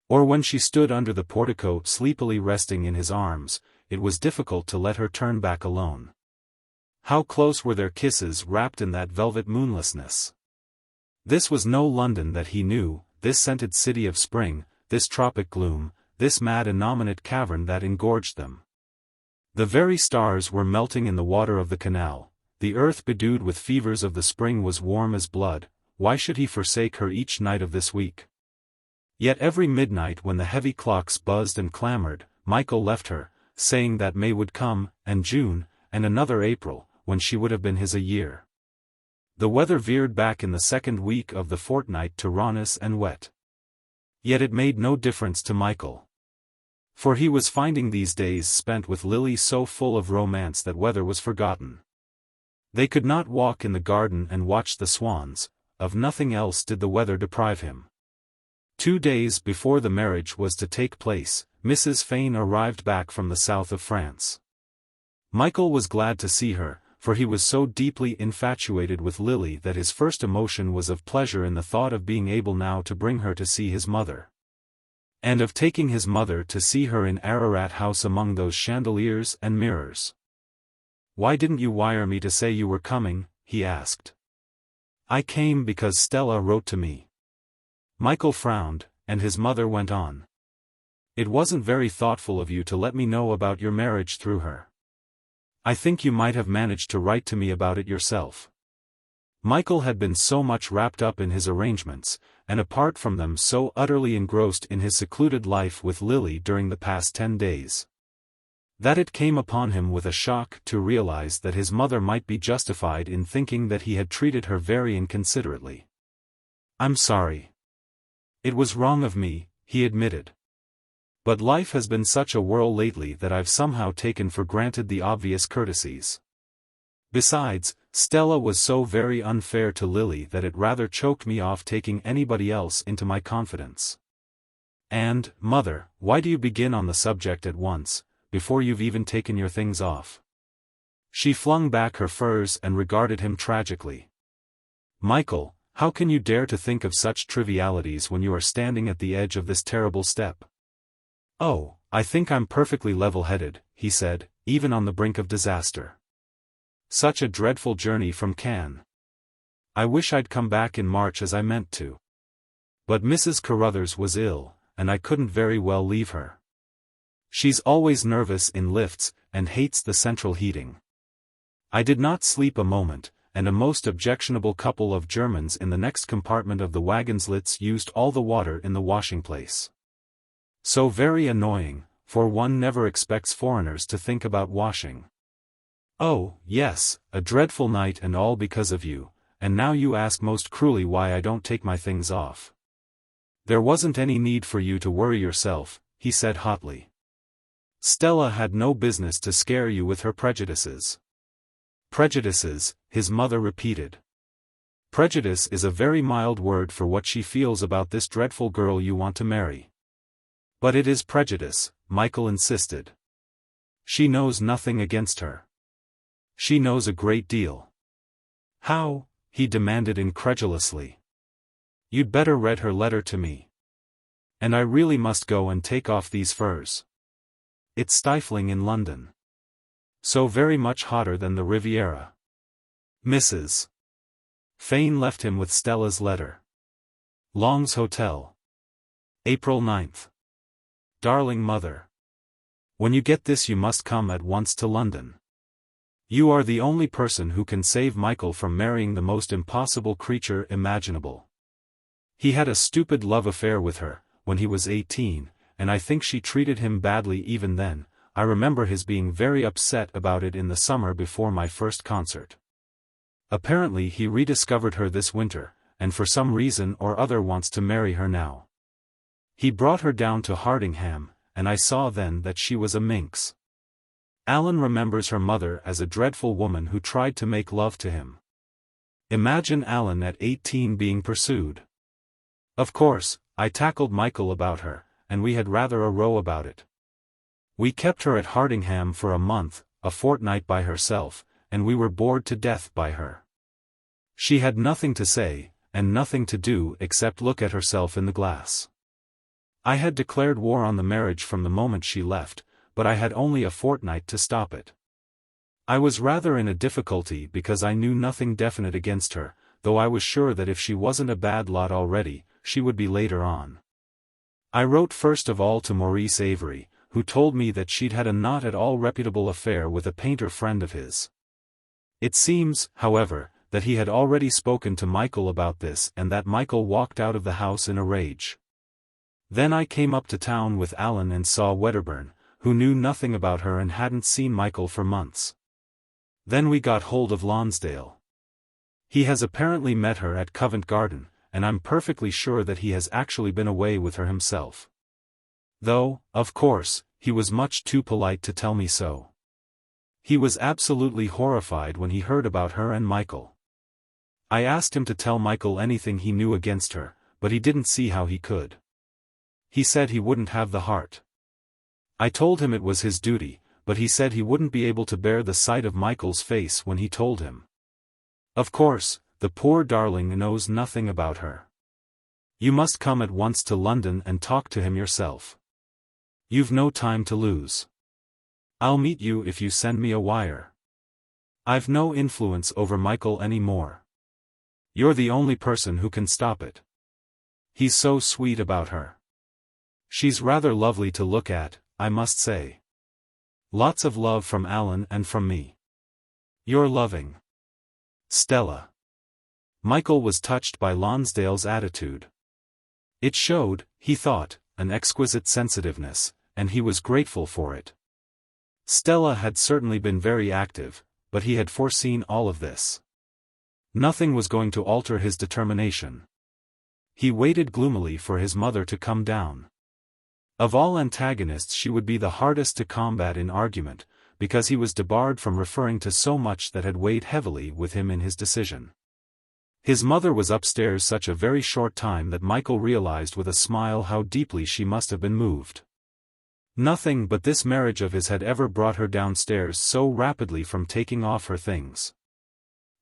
Or when she stood under the portico sleepily resting in his arms, it was difficult to let her turn back alone. How close were their kisses wrapped in that velvet moonlessness. This was no London that he knew, this scented city of spring, this tropic gloom, this mad innominate cavern that engorged them. The very stars were melting in the water of the canal, the earth bedewed with fevers of the spring was warm as blood. Why should he forsake her each night of this week? Yet every midnight when the heavy clocks buzzed and clamored, Michael left her, saying that May would come, and June, and another April, when she would have been his a year. The weather veered back in the second week of the fortnight to rawness and wet. Yet it made no difference to Michael. For he was finding these days spent with Lily so full of romance that weather was forgotten. They could not walk in the garden and watch the swans, of nothing else did the weather deprive him. 2 days before the marriage was to take place, Mrs. Fane arrived back from the south of France. Michael was glad to see her, for he was so deeply infatuated with Lily that his first emotion was of pleasure in the thought of being able now to bring her to see his mother. And of taking his mother to see her in Ararat House among those chandeliers and mirrors. "Why didn't you wire me to say you were coming?" he asked. "I came because Stella wrote to me." Michael frowned, and his mother went on. "It wasn't very thoughtful of you to let me know about your marriage through her. I think you might have managed to write to me about it yourself." Michael had been so much wrapped up in his arrangements, and apart from them so utterly engrossed in his secluded life with Lily during the past 10 days, that it came upon him with a shock to realize that his mother might be justified in thinking that he had treated her very inconsiderately. "I'm sorry. It was wrong of me," he admitted. "But life has been such a whirl lately that I've somehow taken for granted the obvious courtesies. Besides, Stella was so very unfair to Lily that it rather choked me off taking anybody else into my confidence. And, Mother, why do you begin on the subject at once, before you've even taken your things off?" She flung back her furs and regarded him tragically. "Michael, how can you dare to think of such trivialities when you are standing at the edge of this terrible step?" "Oh, I think I'm perfectly level-headed," he said, "even on the brink of disaster. Such a dreadful journey from Cannes. I wish I'd come back in March as I meant to. But Mrs. Carruthers was ill, and I couldn't very well leave her. She's always nervous in lifts, and hates the central heating. I did not sleep a moment, and a most objectionable couple of Germans in the next compartment of the wagonslits used all the water in the washing place. So very annoying, for one never expects foreigners to think about washing. Oh, yes, a dreadful night and all because of you, and now you ask most cruelly why I don't take my things off. There wasn't any need for you to worry yourself," he said hotly. "Stella had no business to scare you with her prejudices. Prejudices, his mother repeated. Prejudice is a very mild word for what she feels about this dreadful girl you want to marry. But it is prejudice, Michael insisted. She knows nothing against her. She knows a great deal. How? He demanded incredulously. You'd better read her letter to me. And I really must go and take off these furs. It's stifling in London. So very much hotter than the Riviera. Mrs. Fane left him with Stella's letter. Long's Hotel. April 9th. Darling Mother. When you get this you must come at once to London. You are the only person who can save Michael from marrying the most impossible creature imaginable. He had a stupid love affair with her, when he was 18, and I think she treated him badly even then. I remember his being very upset about it in the summer before my first concert. Apparently he rediscovered her this winter, and for some reason or other wants to marry her now. He brought her down to Hardingham, and I saw then that she was a minx. Alan remembers her mother as a dreadful woman who tried to make love to him. Imagine Alan at 18 being pursued. Of course, I tackled Michael about her, and we had rather a row about it. We kept her at Hardingham for a month, a fortnight by herself, and we were bored to death by her. She had nothing to say, and nothing to do except look at herself in the glass. I had declared war on the marriage from the moment she left, but I had only a fortnight to stop it. I was rather in a difficulty because I knew nothing definite against her, though I was sure that if she wasn't a bad lot already, she would be later on. I wrote first of all to Maurice Avery, who told me that she'd had a not at all reputable affair with a painter friend of his. It seems, however, that he had already spoken to Michael about this and that Michael walked out of the house in a rage. Then I came up to town with Alan and saw Wedderburn, who knew nothing about her and hadn't seen Michael for months. Then we got hold of Lonsdale. He has apparently met her at Covent Garden, and I'm perfectly sure that he has actually been away with her himself. Though, of course, he was much too polite to tell me so. He was absolutely horrified when he heard about her and Michael. I asked him to tell Michael anything he knew against her, but he didn't see how he could. He said he wouldn't have the heart. I told him it was his duty, but he said he wouldn't be able to bear the sight of Michael's face when he told him. Of course, the poor darling knows nothing about her. You must come at once to London and talk to him yourself. You've no time to lose. I'll meet you if you send me a wire. I've no influence over Michael any more. You're the only person who can stop it. He's so sweet about her. She's rather lovely to look at, I must say. Lots of love from Alan and from me. Your loving Stella. Michael was touched by Lonsdale's attitude. It showed, he thought, an exquisite sensitiveness, and he was grateful for it. Stella had certainly been very active, but he had foreseen all of this. Nothing was going to alter his determination. He waited gloomily for his mother to come down. Of all antagonists she would be the hardest to combat in argument, because he was debarred from referring to so much that had weighed heavily with him in his decision. His mother was upstairs such a very short time that Michael realized with a smile how deeply she must have been moved. Nothing but this marriage of his had ever brought her downstairs so rapidly from taking off her things.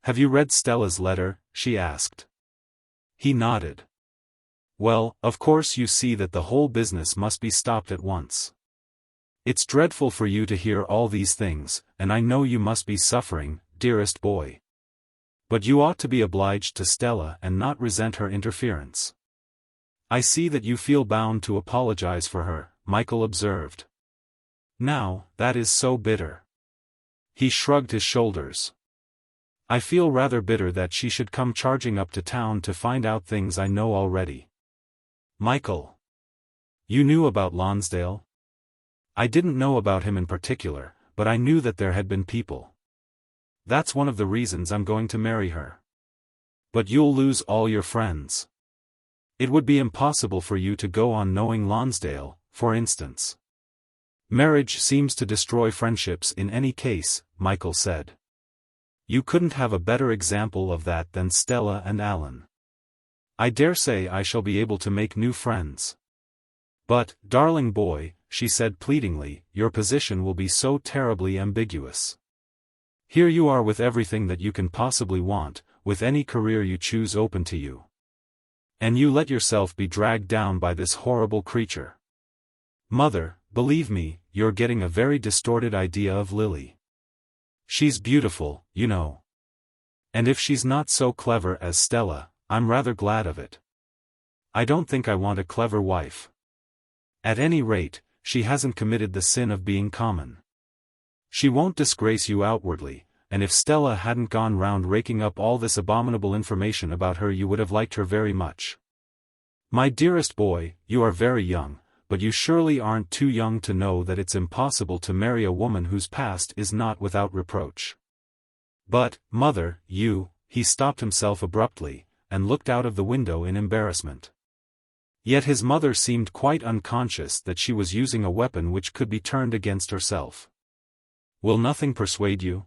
"Have you read Stella's letter?" she asked. He nodded. "Well, of course you see that the whole business must be stopped at once. It's dreadful for you to hear all these things, and I know you must be suffering, dearest boy. But you ought to be obliged to Stella and not resent her interference. I see that you feel bound to apologize for her," Michael observed. "Now, that is so bitter." He shrugged his shoulders. "I feel rather bitter that she should come charging up to town to find out things I know already." "Michael, you knew about Lonsdale?" "I didn't know about him in particular, but I knew that there had been people. That's one of the reasons I'm going to marry her." "But you'll lose all your friends. It would be impossible for you to go on knowing Lonsdale, for instance." "Marriage seems to destroy friendships in any case," Michael said. You couldn't have a better example of that than Stella and Alan. I dare say I shall be able to make new friends. But, darling boy, she said pleadingly, your position will be so terribly ambiguous. Here you are with everything that you can possibly want, with any career you choose open to you. And you let yourself be dragged down by this horrible creature. Mother, believe me, you're getting a very distorted idea of Lily. She's beautiful, you know. And if she's not so clever as Stella, I'm rather glad of it. I don't think I want a clever wife. At any rate, she hasn't committed the sin of being common. She won't disgrace you outwardly, and if Stella hadn't gone round raking up all this abominable information about her you would have liked her very much. My dearest boy, you are very young, but you surely aren't too young to know that it's impossible to marry a woman whose past is not without reproach. But, mother, he stopped himself abruptly, and looked out of the window in embarrassment. Yet his mother seemed quite unconscious that she was using a weapon which could be turned against herself. Will nothing persuade you?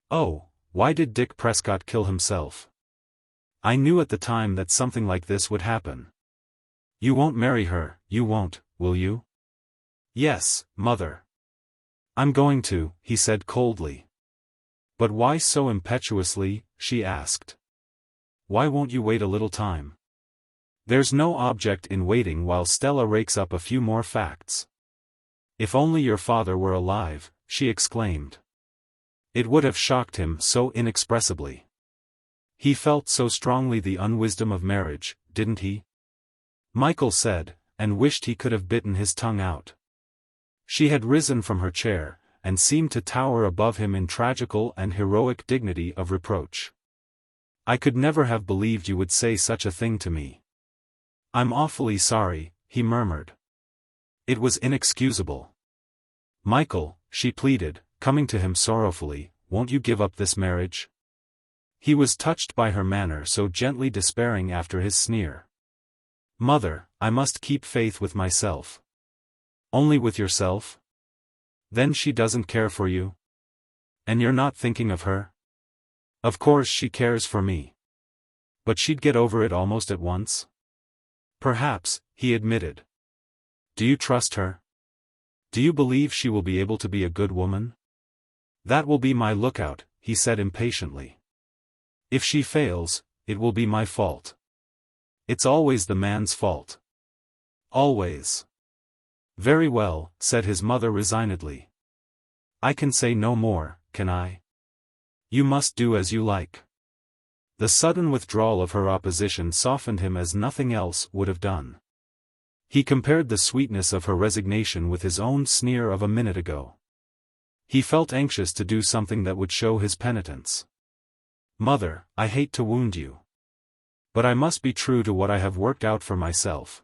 Oh, why did Dick Prescott kill himself? I knew at the time that something like this would happen. You won't marry her, you won't, will you? Yes, mother. I'm going to, he said coldly. But why so impetuously, she asked. Why won't you wait a little time? There's no object in waiting while Stella rakes up a few more facts. If only your father were alive, she exclaimed. It would have shocked him so inexpressibly. He felt so strongly the unwisdom of marriage, didn't he? Michael said, and wished he could have bitten his tongue out. She had risen from her chair, and seemed to tower above him in tragical and heroic dignity of reproach. I could never have believed you would say such a thing to me. I'm awfully sorry, he murmured. It was inexcusable. Michael, she pleaded, coming to him sorrowfully, won't you give up this marriage? He was touched by her manner so gently despairing after his sneer. Mother, I must keep faith with myself. Only with yourself? Then she doesn't care for you? And you're not thinking of her? Of course she cares for me. But she'd get over it almost at once? Perhaps, he admitted. Do you trust her? Do you believe she will be able to be a good woman? That will be my lookout, he said impatiently. If she fails, it will be my fault. It's always the man's fault. Always. Very well, said his mother resignedly. I can say no more, can I? You must do as you like. The sudden withdrawal of her opposition softened him as nothing else would have done. He compared the sweetness of her resignation with his own sneer of a minute ago. He felt anxious to do something that would show his penitence. Mother, I hate to wound you. But I must be true to what I have worked out for myself.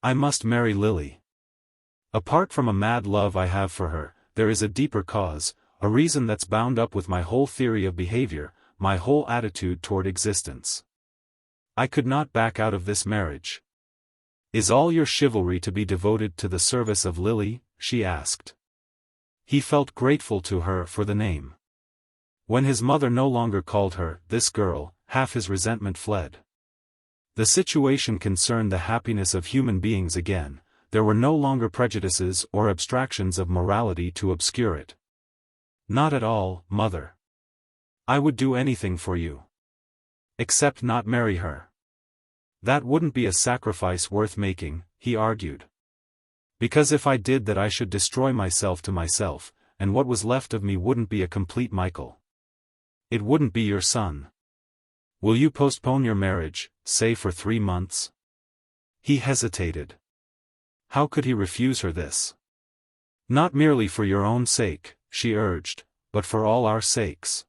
I must marry Lily. Apart from a mad love I have for her, there is a deeper cause, a reason that's bound up with my whole theory of behavior, my whole attitude toward existence. I could not back out of this marriage. Is all your chivalry to be devoted to the service of Lily? She asked. He felt grateful to her for the name. When his mother no longer called her, this girl, half his resentment fled. The situation concerned the happiness of human beings again, there were no longer prejudices or abstractions of morality to obscure it. Not at all, mother. I would do anything for you. Except not marry her. That wouldn't be a sacrifice worth making, he argued. Because if I did that I should destroy myself to myself, and what was left of me wouldn't be a complete Michael. It wouldn't be your son. Will you postpone your marriage, say for 3 months? He hesitated. How could he refuse her this? Not merely for your own sake, she urged, but for all our sakes.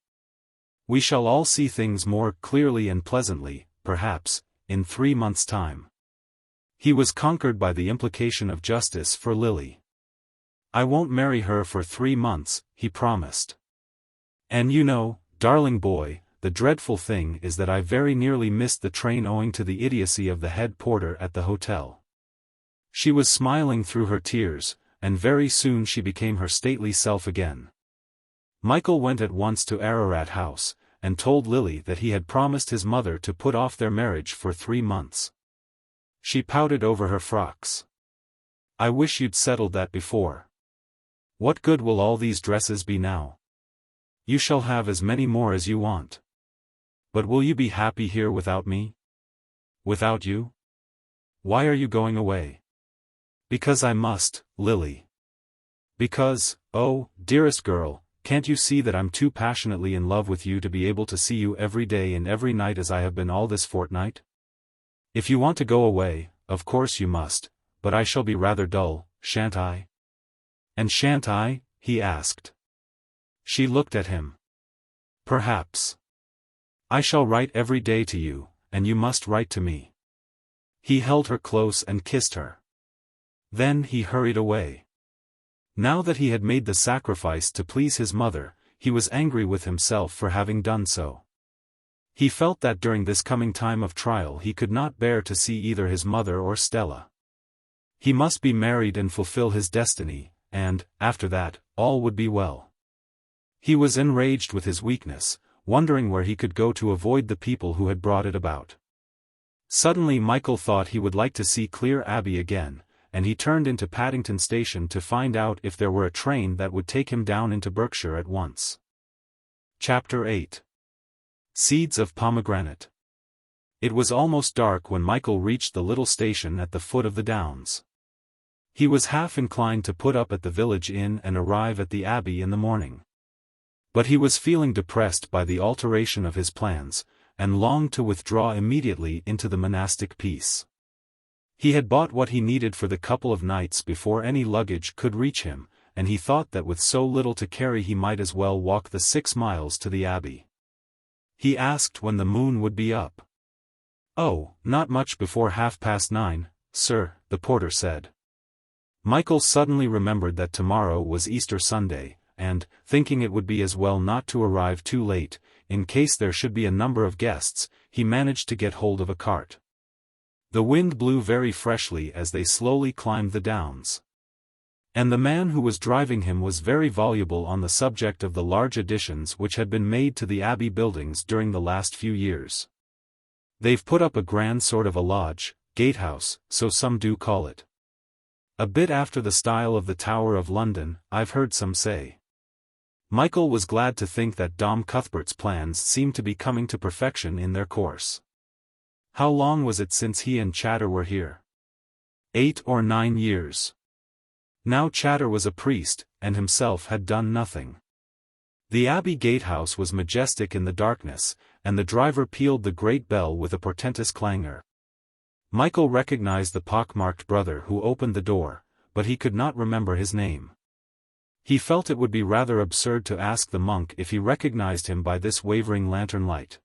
We shall all see things more clearly and pleasantly, perhaps, in 3 months' time. He was conquered by the implication of justice for Lily. I won't marry her for 3 months, he promised. And you know, darling boy, the dreadful thing is that I very nearly missed the train owing to the idiocy of the head porter at the hotel. She was smiling through her tears, and very soon she became her stately self again. Michael went at once to Ararat House, and told Lily that he had promised his mother to put off their marriage for 3 months. She pouted over her frocks. "I wish you'd settled that before. What good will all these dresses be now? You shall have as many more as you want. But will you be happy here without me? Without you? Why are you going away?" "Because I must, Lily. Because, oh, dearest girl, can't you see that I'm too passionately in love with you to be able to see you every day and every night as I have been all this fortnight? If you want to go away, of course you must, but I shall be rather dull, shan't I?" "And shan't I?" he asked. She looked at him. "Perhaps. I shall write every day to you, and you must write to me." He held her close and kissed her. Then he hurried away. Now that he had made the sacrifice to please his mother, he was angry with himself for having done so. He felt that during this coming time of trial he could not bear to see either his mother or Stella. He must be married and fulfill his destiny, and, after that, all would be well. He was enraged with his weakness, wondering where he could go to avoid the people who had brought it about. Suddenly Michael thought he would like to see Clear Abbey again, and he turned into Paddington Station to find out if there were a train that would take him down into Berkshire at once. Chapter 8. Seeds of Pomegranate. It was almost dark when Michael reached the little station at the foot of the Downs. He was half inclined to put up at the village inn and arrive at the Abbey in the morning. But he was feeling depressed by the alteration of his plans, and longed to withdraw immediately into the monastic peace. He had bought what he needed for the couple of nights before any luggage could reach him, and he thought that with so little to carry he might as well walk the 6 miles to the Abbey. He asked when the moon would be up. "Oh, not much before 9:30, sir," the porter said. Michael suddenly remembered that tomorrow was Easter Sunday, and, thinking it would be as well not to arrive too late, in case there should be a number of guests, he managed to get hold of a cart. The wind blew very freshly as they slowly climbed the Downs. And the man who was driving him was very voluble on the subject of the large additions which had been made to the Abbey buildings during the last few years. "They've put up a grand sort of a lodge, gatehouse, so some do call it. A bit after the style of the Tower of London, I've heard some say." Michael was glad to think that Dom Cuthbert's plans seemed to be coming to perfection in their course. How long was it since he and Chatter were here? 8 or 9 years. Now Chatter was a priest, and himself had done nothing. The Abbey gatehouse was majestic in the darkness, and the driver pealed the great bell with a portentous clangor. Michael recognized the pockmarked brother who opened the door, but he could not remember his name. He felt it would be rather absurd to ask the monk if he recognized him by this wavering lantern light.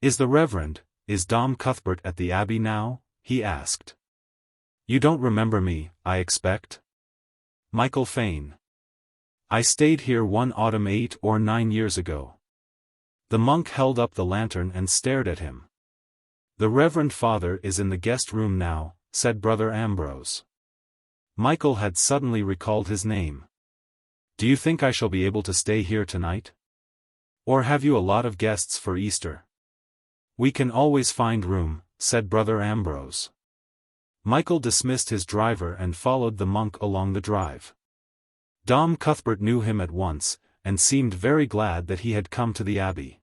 Is Dom Cuthbert at the Abbey now?" he asked. "You don't remember me, I expect?" "Michael Fane. I stayed here one autumn 8 or 9 years ago." The monk held up the lantern and stared at him. "The Reverend Father is in the guest room now," said Brother Ambrose. Michael had suddenly recalled his name. "Do you think I shall be able to stay here tonight? Or have you a lot of guests for Easter?" "We can always find room," said Brother Ambrose. Michael dismissed his driver and followed the monk along the drive. Dom Cuthbert knew him at once, and seemed very glad that he had come to the Abbey.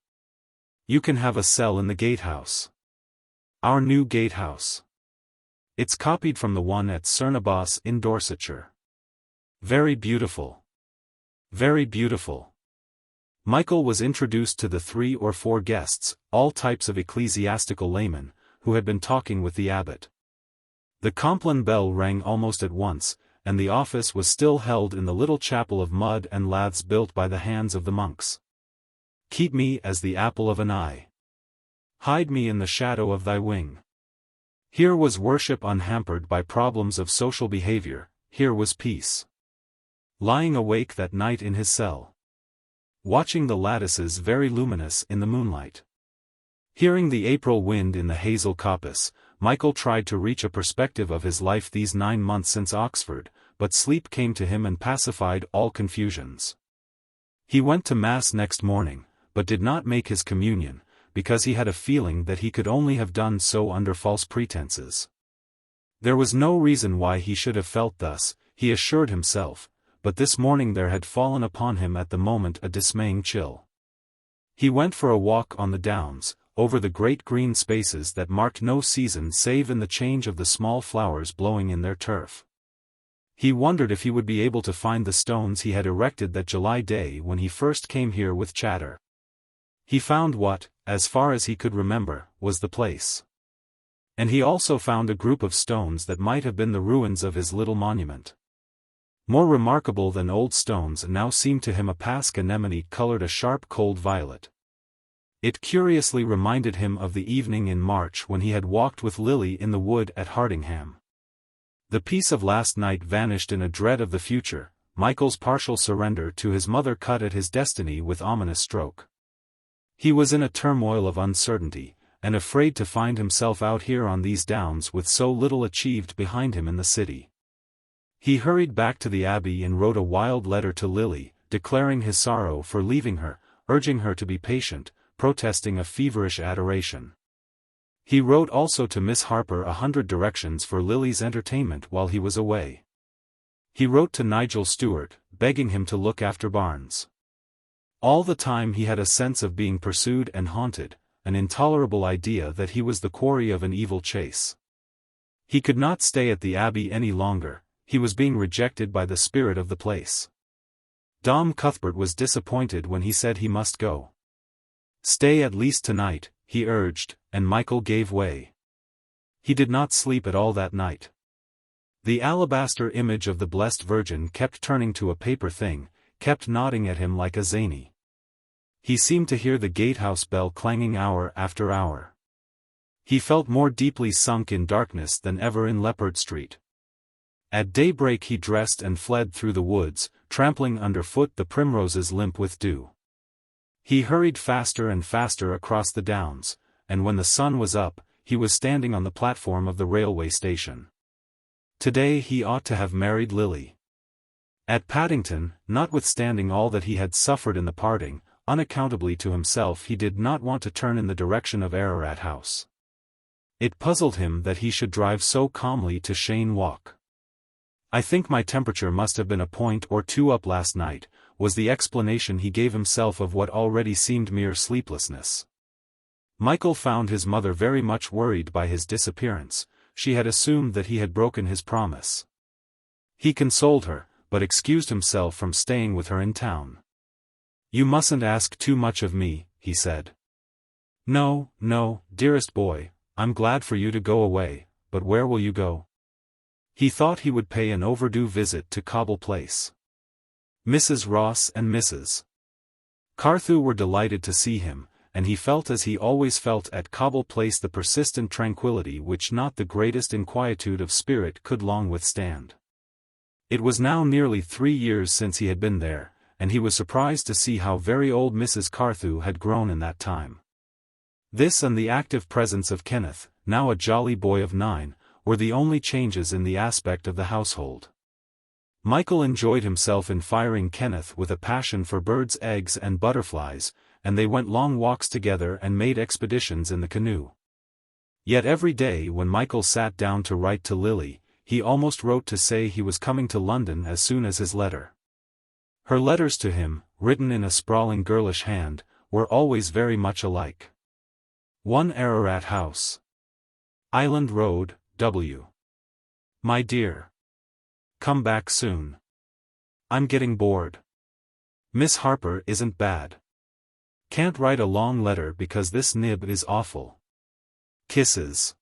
"You can have a cell in the gatehouse. Our new gatehouse. It's copied from the one at Cernobos in Dorsetshire. Very beautiful. Very beautiful." Michael was introduced to the 3 or 4 guests, all types of ecclesiastical laymen, who had been talking with the abbot. The Compline bell rang almost at once, and the office was still held in the little chapel of mud and laths built by the hands of the monks. "Keep me as the apple of an eye. Hide me in the shadow of thy wing." Here was worship unhampered by problems of social behavior, here was peace. Lying awake that night in his cell, watching the lattices very luminous in the moonlight, hearing the April wind in the hazel coppice, Michael tried to reach a perspective of his life these 9 months since Oxford, but sleep came to him and pacified all confusions. He went to Mass next morning, but did not make his communion, because he had a feeling that he could only have done so under false pretenses. There was no reason why he should have felt thus, he assured himself, but this morning there had fallen upon him at the moment a dismaying chill. He went for a walk on the downs, over the great green spaces that marked no season save in the change of the small flowers blowing in their turf. He wondered if he would be able to find the stones he had erected that July day when he first came here with Chatter. He found what, as far as he could remember, was the place. And he also found a group of stones that might have been the ruins of his little monument. More remarkable than old stones now seemed to him a pasque anemone colored a sharp cold violet. It curiously reminded him of the evening in March when he had walked with Lily in the wood at Hardingham. The peace of last night vanished in a dread of the future. Michael's partial surrender to his mother cut at his destiny with ominous stroke. He was in a turmoil of uncertainty, and afraid to find himself out here on these downs with so little achieved behind him in the city. He hurried back to the Abbey and wrote a wild letter to Lily, declaring his sorrow for leaving her, urging her to be patient, protesting a feverish adoration. He wrote also to Miss Harper 100 directions for Lily's entertainment while he was away. He wrote to Nigel Stewart, begging him to look after Barnes. All the time he had a sense of being pursued and haunted, an intolerable idea that he was the quarry of an evil chase. He could not stay at the Abbey any longer, he was being rejected by the spirit of the place. Dom Cuthbert was disappointed when he said he must go. "Stay at least tonight," he urged, and Michael gave way. He did not sleep at all that night. The alabaster image of the Blessed Virgin kept turning to a paper thing, kept nodding at him like a zany. He seemed to hear the gatehouse bell clanging hour after hour. He felt more deeply sunk in darkness than ever in Leppard Street. At daybreak he dressed and fled through the woods, trampling underfoot the primroses limp with dew. He hurried faster and faster across the downs, and when the sun was up, he was standing on the platform of the railway station. Today he ought to have married Lily. At Paddington, notwithstanding all that he had suffered in the parting, unaccountably to himself he did not want to turn in the direction of Ararat House. It puzzled him that he should drive so calmly to Cheyne Walk. "I think my temperature must have been a point or two up last night," was the explanation he gave himself of what already seemed mere sleeplessness. Michael found his mother very much worried by his disappearance. She had assumed that he had broken his promise. He consoled her, but excused himself from staying with her in town. "You mustn't ask too much of me," he said. "No, no, dearest boy, I'm glad for you to go away, but where will you go?" He thought he would pay an overdue visit to Cobble Place. Mrs. Ross and Mrs. Carthew were delighted to see him, and he felt as he always felt at Cobble Place the persistent tranquility which not the greatest inquietude of spirit could long withstand. It was now nearly 3 years since he had been there, and he was surprised to see how very old Mrs. Carthew had grown in that time. This and the active presence of Kenneth, now a jolly boy of 9, were the only changes in the aspect of the household. Michael enjoyed himself in firing Kenneth with a passion for birds' eggs and butterflies, and they went long walks together and made expeditions in the canoe. Yet every day when Michael sat down to write to Lily, he almost wrote to say he was coming to London as soon as his letter. Her letters to him, written in a sprawling girlish hand, were always very much alike. 1 Ararat House. Island Road, W. My dear. Come back soon. I'm getting bored. Miss Harper isn't bad. Can't write a long letter because this nib is awful. Kisses.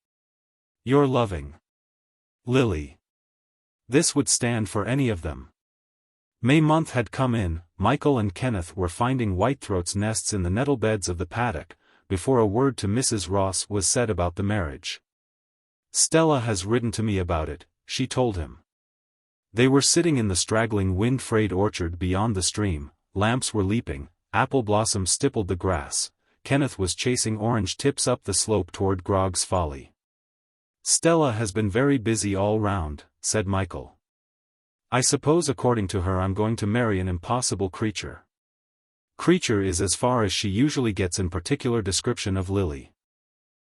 Your loving Lily. This would stand for any of them. May month had come in, Michael and Kenneth were finding whitethroats' nests in the nettle beds of the paddock, before a word to Mrs. Ross was said about the marriage. Stella has written to me about it, she told him. They were sitting in the straggling wind-frayed orchard beyond the stream, lamps were leaping, apple blossoms stippled the grass, Kenneth was chasing orange tips up the slope toward Grog's Folly. Stella has been very busy all round, said Michael. I suppose according to her I'm going to marry an impossible creature. Creature is as far as she usually gets in particular description of Lily.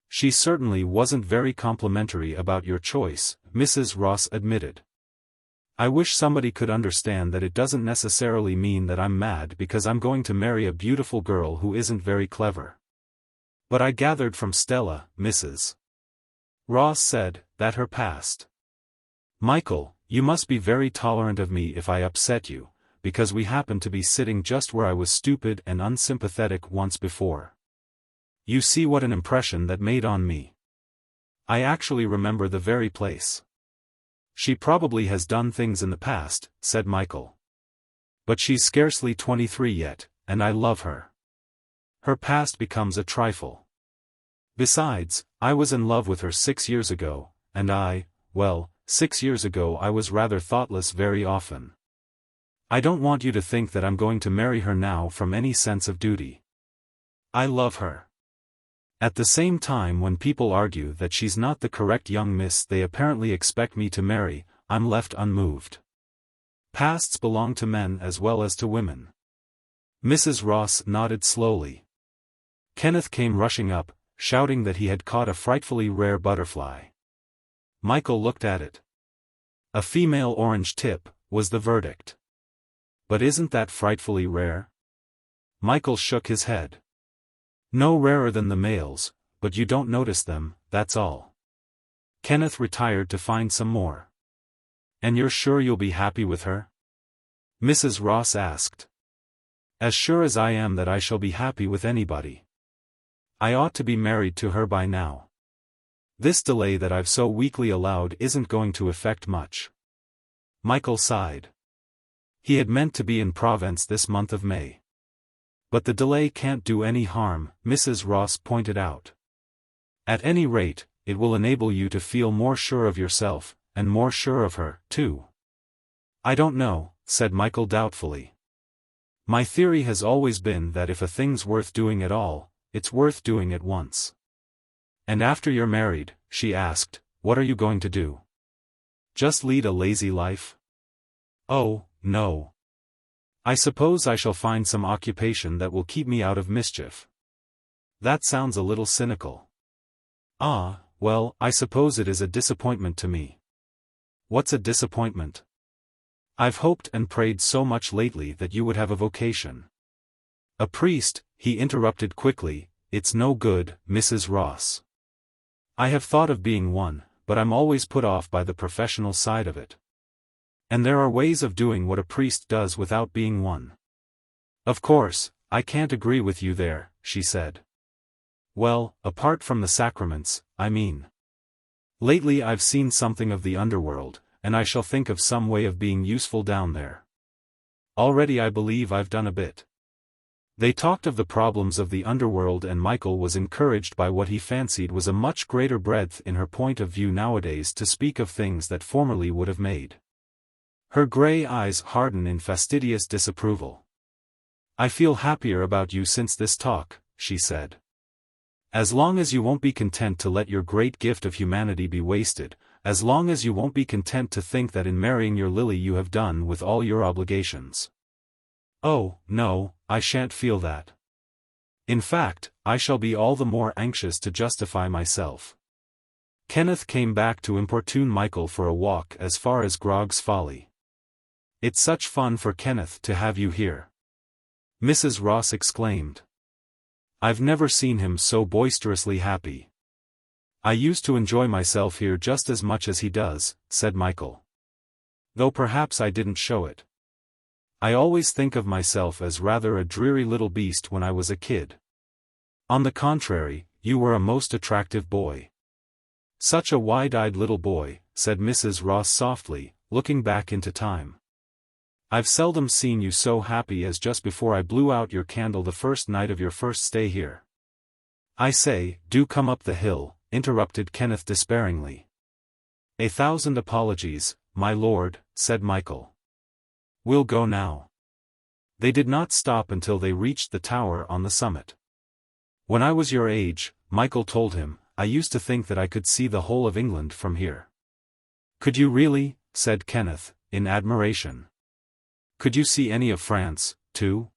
She certainly wasn't very complimentary about your choice, Mrs. Ross admitted. I wish somebody could understand that it doesn't necessarily mean that I'm mad because I'm going to marry a beautiful girl who isn't very clever. But I gathered from Stella, Mrs. Ross said, that her past. Michael, you must be very tolerant of me if I upset you, because we happen to be sitting just where I was stupid and unsympathetic once before. You see what an impression that made on me. I actually remember the very place. She probably has done things in the past, said Michael. But she's scarcely 23 yet, and I love her. Her past becomes a trifle. Besides, I was in love with her 6 years ago, and 6 years ago I was rather thoughtless very often. I don't want you to think that I'm going to marry her now from any sense of duty. I love her. At the same time, when people argue that she's not the correct young miss they apparently expect me to marry, I'm left unmoved. Pasts belong to men as well as to women. Mrs. Ross nodded slowly. Kenneth came rushing up, shouting that he had caught a frightfully rare butterfly. Michael looked at it. A female orange tip, was the verdict. But isn't that frightfully rare? Michael shook his head. No rarer than the males, but you don't notice them, that's all. Kenneth retired to find some more. And you're sure you'll be happy with her? Mrs. Ross asked. As sure as I am that I shall be happy with anybody. I ought to be married to her by now. This delay that I've so weakly allowed isn't going to affect much. Michael sighed. He had meant to be in Provence this month of May. But the delay can't do any harm, Mrs. Ross pointed out. At any rate, it will enable you to feel more sure of yourself, and more sure of her, too. I don't know, said Michael doubtfully. My theory has always been that if a thing's worth doing at all, it's worth doing it once. And after you're married, she asked, what are you going to do? Just lead a lazy life? Oh, no. I suppose I shall find some occupation that will keep me out of mischief. That sounds a little cynical. Ah, well, I suppose it is a disappointment to me. What's a disappointment? I've hoped and prayed so much lately that you would have a vocation. A priest, he interrupted quickly, it's no good, Mrs. Ross. I have thought of being one, but I'm always put off by the professional side of it. And there are ways of doing what a priest does without being one. Of course, I can't agree with you there, she said. Well, apart from the sacraments, I mean. Lately I've seen something of the underworld, and I shall think of some way of being useful down there. Already I believe I've done a bit. They talked of the problems of the underworld, and Michael was encouraged by what he fancied was a much greater breadth in her point of view nowadays to speak of things that formerly would have made her grey eyes harden in fastidious disapproval. I feel happier about you since this talk, she said. As long as you won't be content to let your great gift of humanity be wasted, as long as you won't be content to think that in marrying your Lily you have done with all your obligations. Oh, no, I shan't feel that. In fact, I shall be all the more anxious to justify myself. Kenneth came back to importune Michael for a walk as far as Grog's Folly. It's such fun for Kenneth to have you here. Mrs. Ross exclaimed. I've never seen him so boisterously happy. I used to enjoy myself here just as much as he does, said Michael. Though perhaps I didn't show it. I always think of myself as rather a dreary little beast when I was a kid. On the contrary, you were a most attractive boy. Such a wide-eyed little boy, said Mrs. Ross softly, looking back into time. I've seldom seen you so happy as just before I blew out your candle the first night of your first stay here. I say, do come up the hill, interrupted Kenneth despairingly. 1,000 apologies, my lord, said Michael. We'll go now. They did not stop until they reached the tower on the summit. When I was your age, Michael told him, I used to think that I could see the whole of England from here. Could you really? Said Kenneth, in admiration. Could you see any of France, too?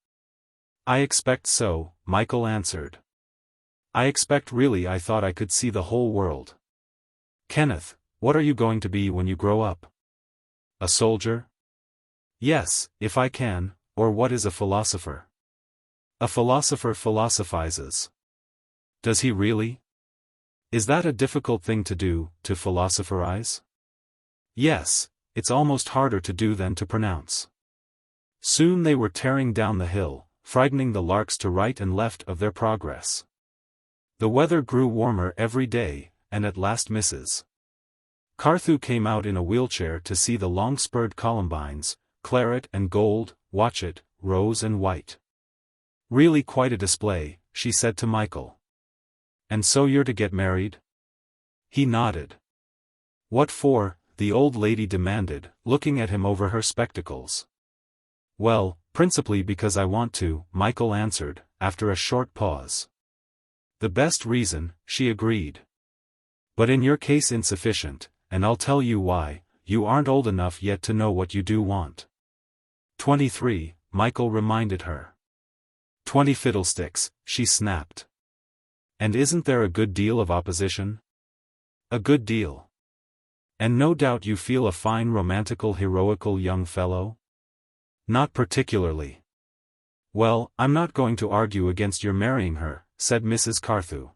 I expect so, Michael answered. I thought I could see the whole world. Kenneth, what are you going to be when you grow up? A soldier? Yes, if I can, or what is a philosopher? A philosopher philosophizes. Does he really? Is that a difficult thing to do, to philosopherize? Yes, it's almost harder to do than to pronounce. Soon they were tearing down the hill, frightening the larks to right and left of their progress. The weather grew warmer every day, and at last Mrs. Carthew came out in a wheelchair to see the long-spurred columbines, claret and gold, watchet, rose and white. Really quite a display, she said to Michael. And so you're to get married? He nodded. What for? The old lady demanded, looking at him over her spectacles. Well, principally because I want to, Michael answered, after a short pause. The best reason, she agreed. But in your case insufficient, and I'll tell you why, you aren't old enough yet to know what you do want. 23, Michael reminded her. 20 fiddlesticks, she snapped. And isn't there a good deal of opposition? A good deal. And no doubt you feel a fine romantical heroical young fellow? Not particularly. Well, I'm not going to argue against your marrying her, said Mrs. Carthew.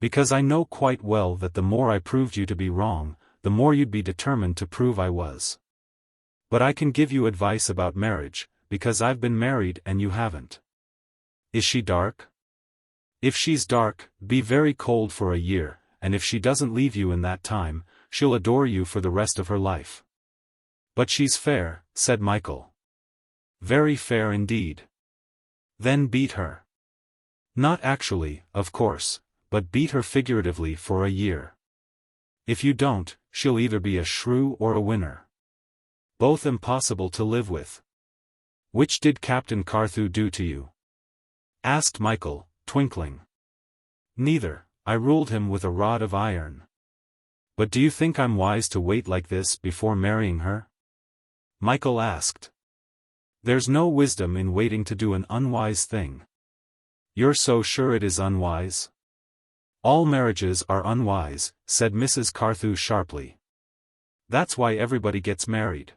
Because I know quite well that the more I proved you to be wrong, the more you'd be determined to prove I was. But I can give you advice about marriage, because I've been married and you haven't. Is she dark? If she's dark, be very cold for a year, and if she doesn't leave you in that time, she'll adore you for the rest of her life. But she's fair, said Michael. Very fair indeed. Then beat her. Not actually, of course, but beat her figuratively for a year. If you don't, she'll either be a shrew or a winner. Both impossible to live with. Which did Captain Carthew do to you? Asked Michael, twinkling. Neither, I ruled him with a rod of iron. But do you think I'm wise to wait like this before marrying her? Michael asked. There's no wisdom in waiting to do an unwise thing. You're so sure it is unwise? All marriages are unwise, said Mrs. Carthew sharply. That's why everybody gets married.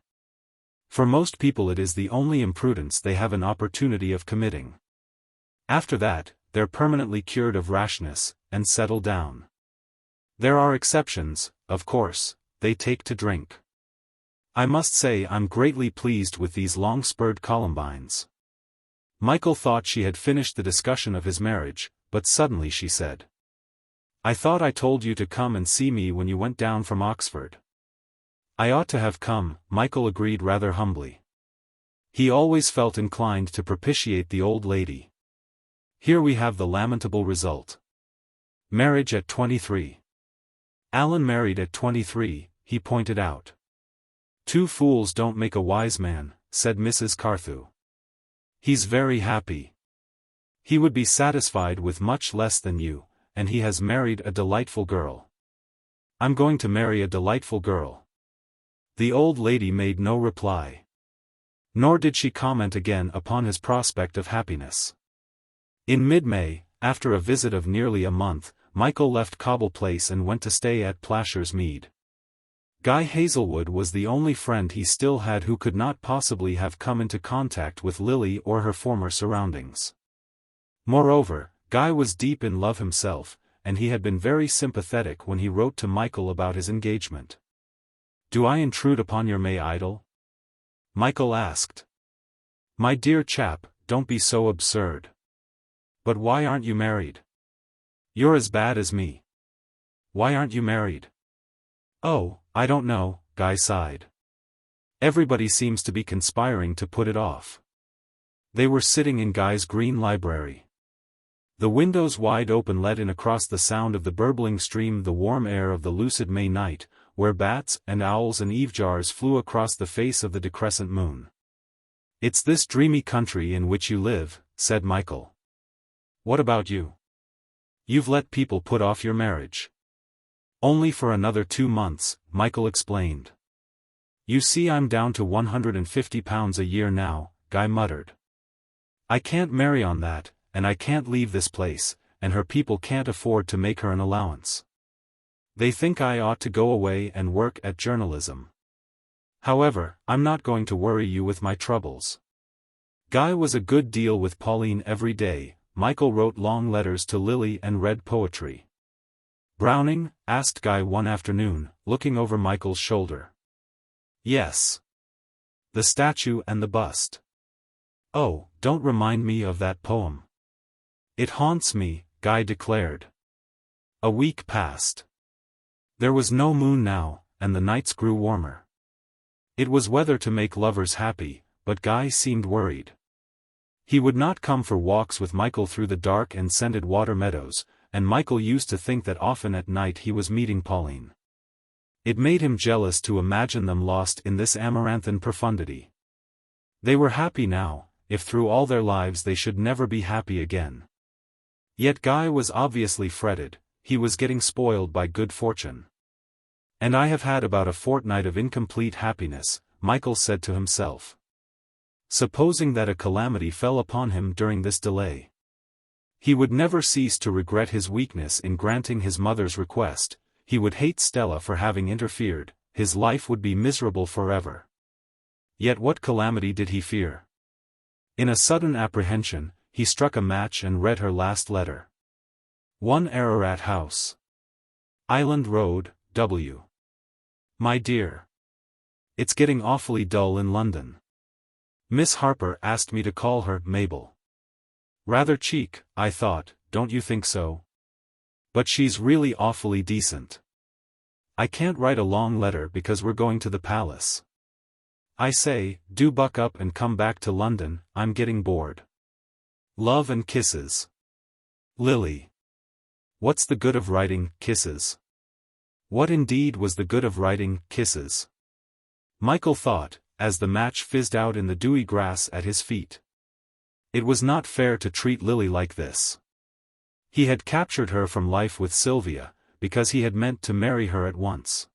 For most people it is the only imprudence they have an opportunity of committing. After that, they're permanently cured of rashness, and settle down. There are exceptions, of course, they take to drink. I must say I'm greatly pleased with these long-spurred columbines. Michael thought she had finished the discussion of his marriage, but suddenly she said. I thought I told you to come and see me when you went down from Oxford. I ought to have come, Michael agreed rather humbly. He always felt inclined to propitiate the old lady. Here we have the lamentable result. Marriage at 23. Alan married at 23, he pointed out. 2 fools don't make a wise man, said Mrs. Carthew. He's very happy. He would be satisfied with much less than you, and he has married a delightful girl. I'm going to marry a delightful girl. The old lady made no reply. Nor did she comment again upon his prospect of happiness. In mid-May, after a visit of nearly a month, Michael left Cobble Place and went to stay at Plashers Mead. Guy Hazelwood was the only friend he still had who could not possibly have come into contact with Lily or her former surroundings. Moreover, Guy was deep in love himself, and he had been very sympathetic when he wrote to Michael about his engagement. Do I intrude upon your May idyll? Michael asked. My dear chap, don't be so absurd. But why aren't you married? You're as bad as me. Why aren't you married? Oh, I don't know, Guy sighed. Everybody seems to be conspiring to put it off. They were sitting in Guy's green library. The windows wide open let in across the sound of the burbling stream the warm air of the lucid May night, where bats and owls and eavejars flew across the face of the decrescent moon. It's this dreamy country in which you live, said Michael. What about you? You've let people put off your marriage. Only for another 2 months, Michael explained. You see I'm down to £150 a year now, Guy muttered. I can't marry on that, and I can't leave this place, and her people can't afford to make her an allowance. They think I ought to go away and work at journalism. However, I'm not going to worry you with my troubles. Guy was a good deal with Pauline every day. Michael wrote long letters to Lily and read poetry. Browning? Asked Guy one afternoon, looking over Michael's shoulder. Yes. The statue and the bust. Oh, don't remind me of that poem. It haunts me, Guy declared. A week passed. There was no moon now, and the nights grew warmer. It was weather to make lovers happy, but Guy seemed worried. He would not come for walks with Michael through the dark and scented water meadows, and Michael used to think that often at night he was meeting Pauline. It made him jealous to imagine them lost in this amaranthine profundity. They were happy now, if through all their lives they should never be happy again. Yet Guy was obviously fretted. He was getting spoiled by good fortune. And I have had about a fortnight of incomplete happiness, Michael said to himself. Supposing that a calamity fell upon him during this delay. He would never cease to regret his weakness in granting his mother's request. He would hate Stella for having interfered. His life would be miserable forever. Yet what calamity did he fear? In a sudden apprehension, he struck a match and read her last letter. 1 Ararat House. Island Road, W. My dear. It's getting awfully dull in London. Miss Harper asked me to call her Mabel. Rather cheek, I thought, don't you think so? But she's really awfully decent. I can't write a long letter because we're going to the palace. I say, do buck up and come back to London, I'm getting bored. Love and kisses. Lily. What's the good of writing kisses? What indeed was the good of writing kisses? Michael thought, as the match fizzed out in the dewy grass at his feet. It was not fair to treat Lily like this. He had captured her from life with Sylvia, because he had meant to marry her at once.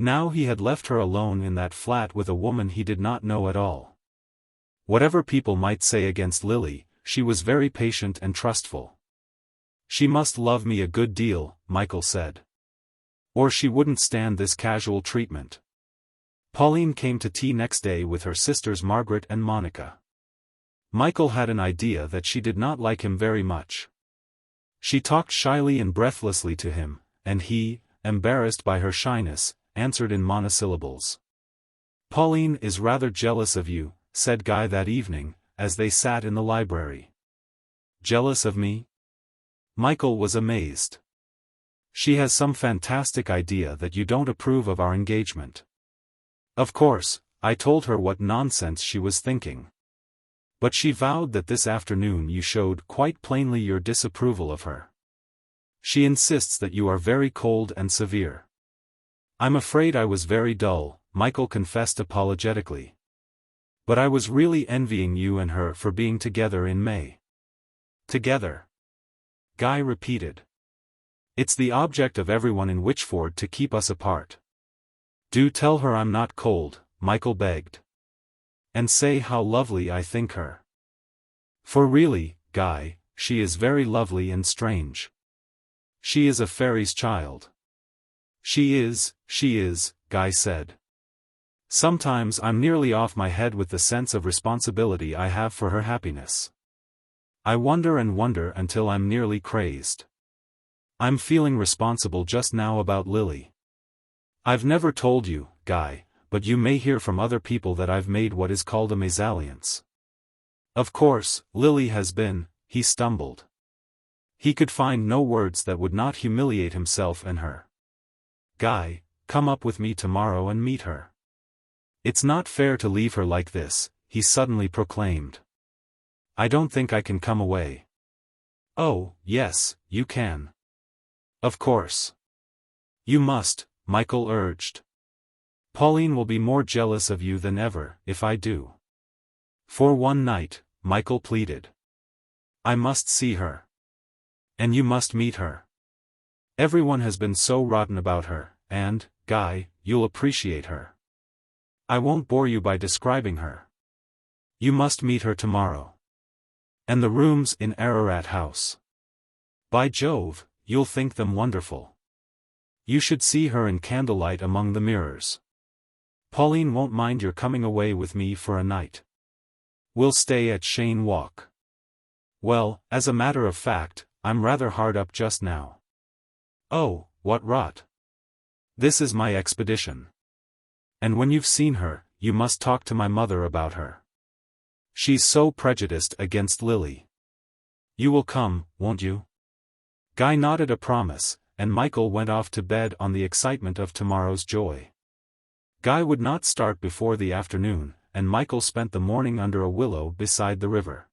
Now he had left her alone in that flat with a woman he did not know at all. Whatever people might say against Lily, she was very patient and trustful. She must love me a good deal, Michael said. Or she wouldn't stand this casual treatment. Pauline came to tea next day with her sisters Margaret and Monica. Michael had an idea that she did not like him very much. She talked shyly and breathlessly to him, and he, embarrassed by her shyness, answered in monosyllables. Pauline is rather jealous of you, said Guy that evening, as they sat in the library. Jealous of me? Michael was amazed. She has some fantastic idea that you don't approve of our engagement. Of course, I told her what nonsense she was thinking. But she vowed that this afternoon you showed quite plainly your disapproval of her. She insists that you are very cold and severe. I'm afraid I was very dull, Michael confessed apologetically. But I was really envying you and her for being together in May. Together? Guy repeated. It's the object of everyone in Witchford to keep us apart. Do tell her I'm not cold, Michael begged. And say how lovely I think her. For really, Guy, she is very lovely and strange. She is a fairy's child. She is, Guy said. Sometimes I'm nearly off my head with the sense of responsibility I have for her happiness. I wonder and wonder until I'm nearly crazed. I'm feeling responsible just now about Lily. I've never told you, Guy, but you may hear from other people that I've made what is called a mésalliance. Of course, Lily has been, he stumbled. He could find no words that would not humiliate himself and her. Guy, come up with me tomorrow and meet her. It's not fair to leave her like this, he suddenly proclaimed. I don't think I can come away. Oh, yes, you can. Of course. You must, Michael urged. Pauline will be more jealous of you than ever, if I do. For one night, Michael pleaded. I must see her. And you must meet her. Everyone has been so rotten about her, and, Guy, you'll appreciate her. I won't bore you by describing her. You must meet her tomorrow. And the rooms in Ararat House. By Jove, you'll think them wonderful. You should see her in candlelight among the mirrors. Pauline won't mind your coming away with me for a night. We'll stay at Cheyne Walk. Well, as a matter of fact, I'm rather hard up just now. Oh, what rot. This is my expedition. And when you've seen her, you must talk to my mother about her. She's so prejudiced against Lily. You will come, won't you? Guy nodded a promise, and Michael went off to bed on the excitement of tomorrow's joy. Guy would not start before the afternoon, and Michael spent the morning under a willow beside the river.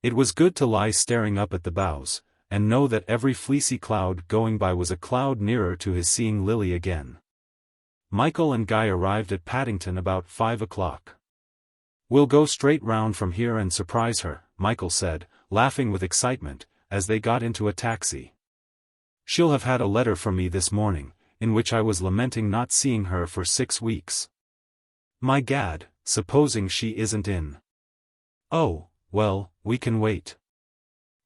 It was good to lie staring up at the boughs, and know that every fleecy cloud going by was a cloud nearer to his seeing Lily again. Michael and Guy arrived at Paddington about 5 o'clock. We'll go straight round from here and surprise her, Michael said, laughing with excitement, as they got into a taxi. She'll have had a letter from me this morning, in which I was lamenting not seeing her for 6 weeks. My gad, supposing she isn't in. Oh, well, we can wait.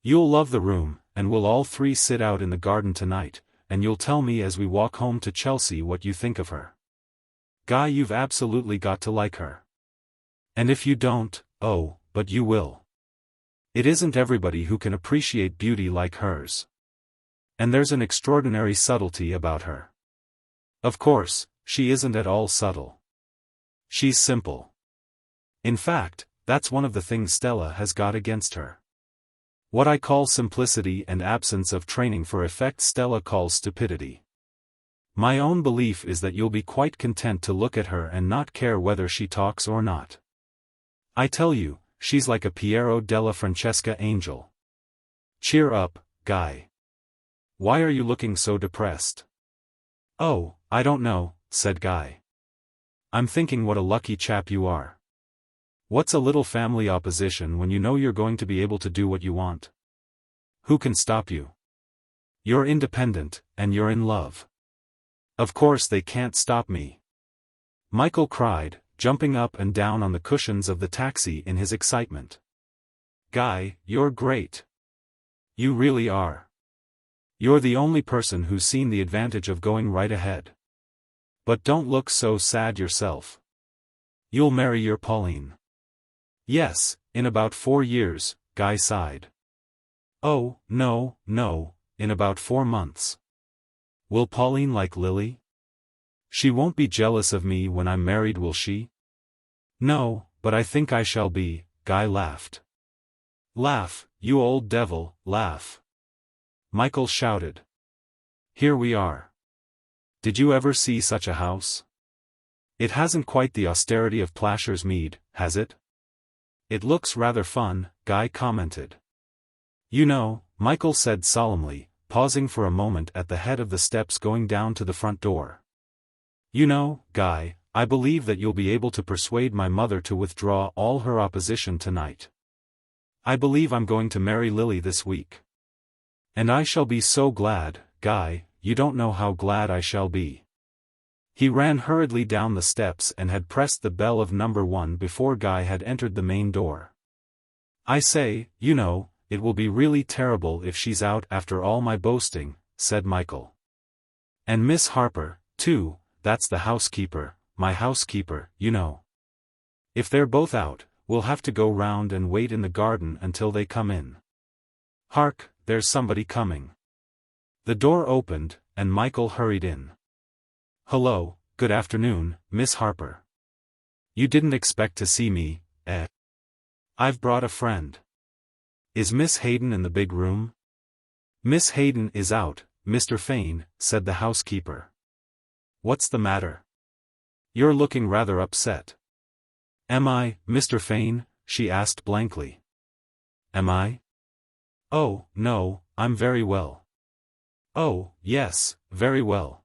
You'll love the room, and we'll all three sit out in the garden tonight, and you'll tell me as we walk home to Chelsea what you think of her. Guy, you've absolutely got to like her. And if you don't, oh, but you will. It isn't everybody who can appreciate beauty like hers. And there's an extraordinary subtlety about her. Of course, she isn't at all subtle. She's simple. In fact, that's one of the things Stella has got against her. What I call simplicity and absence of training for effect Stella calls stupidity. My own belief is that you'll be quite content to look at her and not care whether she talks or not. I tell you, she's like a Piero della Francesca angel. Cheer up, Guy. Why are you looking so depressed? Oh, I don't know, said Guy. I'm thinking what a lucky chap you are. What's a little family opposition when you know you're going to be able to do what you want? Who can stop you? You're independent, and you're in love. Of course they can't stop me. Michael cried, jumping up and down on the cushions of the taxi in his excitement. Guy, you're great. You really are. You're the only person who's seen the advantage of going right ahead. But don't look so sad yourself. You'll marry your Pauline. Yes, in about 4 years, Guy sighed. Oh, no, in about 4 months. Will Pauline like Lily? She won't be jealous of me when I'm married, will she? No, but I think I shall be, Guy laughed. Laugh, you old devil, laugh. Michael shouted. Here we are. Did you ever see such a house? It hasn't quite the austerity of Plashers Mead, has it? It looks rather fun, Guy commented. You know, Michael said solemnly, pausing for a moment at the head of the steps going down to the front door. You know, Guy, I believe that you'll be able to persuade my mother to withdraw all her opposition tonight. I believe I'm going to marry Lily this week. And I shall be so glad, Guy, you don't know how glad I shall be. He ran hurriedly down the steps and had pressed the bell of number 1 before Guy had entered the main door. I say, you know, it will be really terrible if she's out after all my boasting, said Michael. And Miss Harper, too, that's the housekeeper, my housekeeper, you know. If they're both out, we'll have to go round and wait in the garden until they come in. Hark, there's somebody coming. The door opened, and Michael hurried in. Hello, good afternoon, Miss Harper. You didn't expect to see me, eh? I've brought a friend. Is Miss Hayden in the big room? Miss Hayden is out, Mr. Fane, said the housekeeper. What's the matter? You're looking rather upset. Am I, Mr. Fane? She asked blankly. Am I? Oh, no, I'm very well. Oh, yes, very well.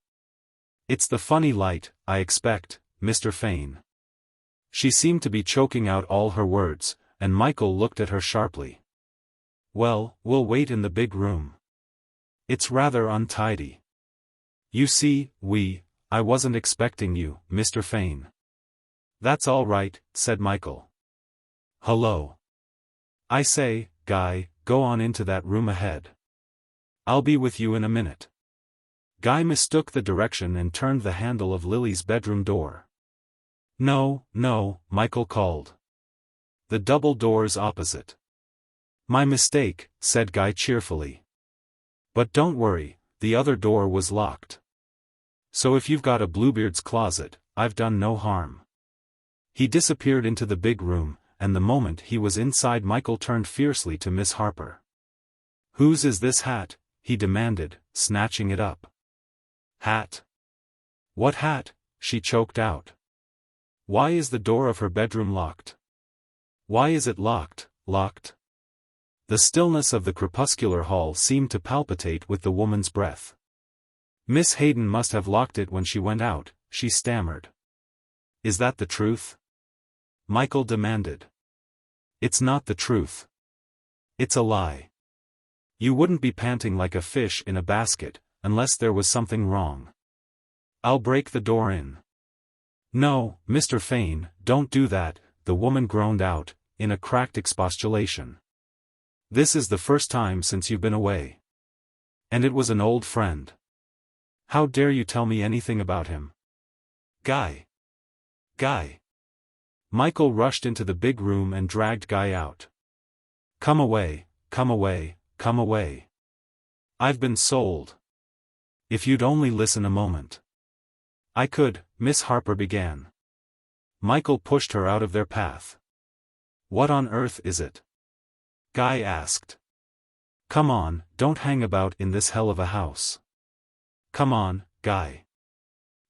It's the funny light, I expect, Mr. Fane. She seemed to be choking out all her words, and Michael looked at her sharply. Well, we'll wait in the big room. It's rather untidy. You see, I wasn't expecting you, Mr. Fane. That's all right, said Michael. Hello. I say, Guy, go on into that room ahead. I'll be with you in a minute. Guy mistook the direction and turned the handle of Lily's bedroom door. No, no, Michael called. The double doors opposite. My mistake, said Guy cheerfully. But don't worry, the other door was locked. So if you've got a Bluebeard's closet, I've done no harm. He disappeared into the big room, and the moment he was inside Michael turned fiercely to Miss Harper. Whose is this hat? He demanded, snatching it up. Hat? What hat? She choked out. Why is the door of her bedroom locked? Why is it locked? The stillness of the crepuscular hall seemed to palpitate with the woman's breath. Miss Hayden must have locked it when she went out, she stammered. Is that the truth? Michael demanded. It's not the truth. It's a lie. You wouldn't be panting like a fish in a basket, unless there was something wrong. I'll break the door in. No, Mr. Fane, don't do that, the woman groaned out, in a cracked expostulation. This is the first time since you've been away. And it was an old friend. How dare you tell me anything about him? Guy. Michael rushed into the big room and dragged Guy out. Come away. I've been sold. If you'd only listen a moment. I could, Miss Harper began. Michael pushed her out of their path. What on earth is it? Guy asked. Come on, don't hang about in this hell of a house. Come on, Guy.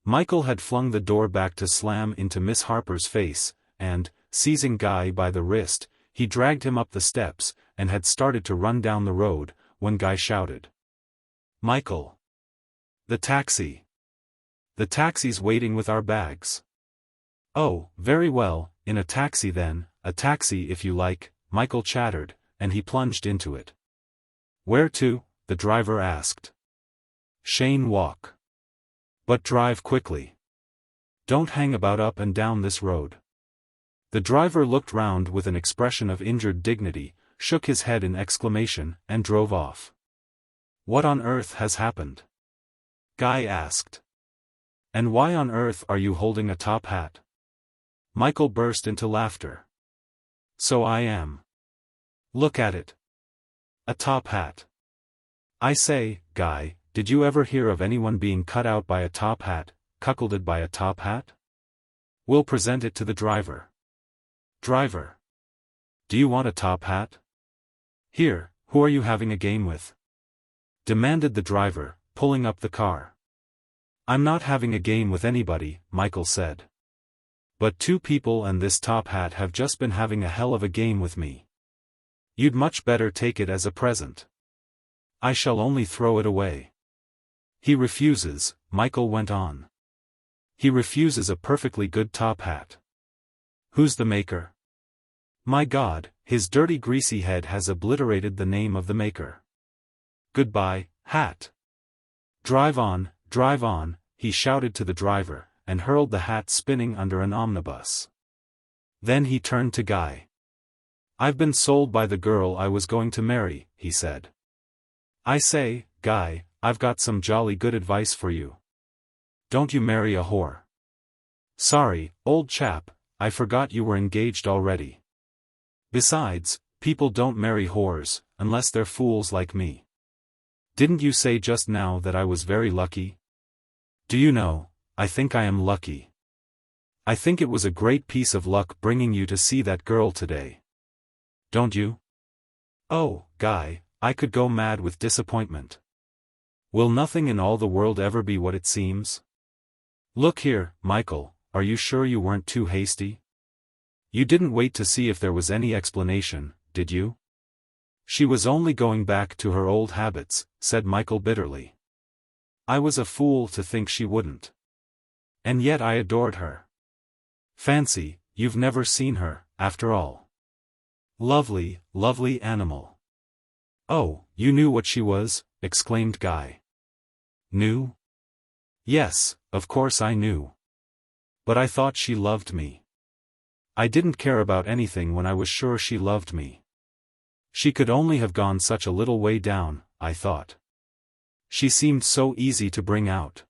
Michael had flung the door back to slam into Miss Harper's face, and, seizing Guy by the wrist, he dragged him up the steps, and had started to run down the road, when Guy shouted. Michael! The taxi! The taxi's waiting with our bags. Oh, very well, in a taxi then, a taxi if you like, Michael chattered, and he plunged into it. Where to? The driver asked. Cheyne Walk. But drive quickly. Don't hang about up and down this road. The driver looked round with an expression of injured dignity, shook his head in exclamation, and drove off. What on earth has happened? Guy asked. And why on earth are you holding a top hat? Michael burst into laughter. So I am. Look at it. A top hat. I say, Guy, did you ever hear of anyone being cut out by a top hat, cuckolded by a top hat? We'll present it to the driver. Driver. Do you want a top hat? Here, who are you having a game with? Demanded the driver, pulling up the car. I'm not having a game with anybody, Michael said. But two people and this top hat have just been having a hell of a game with me. You'd much better take it as a present. I shall only throw it away. He refuses, Michael went on. He refuses a perfectly good top hat. Who's the maker? My God, his dirty greasy head has obliterated the name of the maker. Goodbye, hat. Drive on, he shouted to the driver, and hurled the hat spinning under an omnibus. Then he turned to Guy. I've been sold by the girl I was going to marry, he said. I say, Guy, I've got some jolly good advice for you. Don't you marry a whore. Sorry, old chap, I forgot you were engaged already. Besides, people don't marry whores, unless they're fools like me. Didn't you say just now that I was very lucky? Do you know, I think I am lucky. I think it was a great piece of luck bringing you to see that girl today. Don't you? Oh, Guy, I could go mad with disappointment. Will nothing in all the world ever be what it seems? Look here, Michael, are you sure you weren't too hasty? You didn't wait to see if there was any explanation, did you? She was only going back to her old habits, said Michael bitterly. I was a fool to think she wouldn't. And yet I adored her. Fancy, you've never seen her, after all. Lovely, lovely animal. Oh, you knew what she was, exclaimed Guy. Knew? Yes, of course I knew. But I thought she loved me. I didn't care about anything when I was sure she loved me. She could only have gone such a little way down, I thought. She seemed so easy to bring out.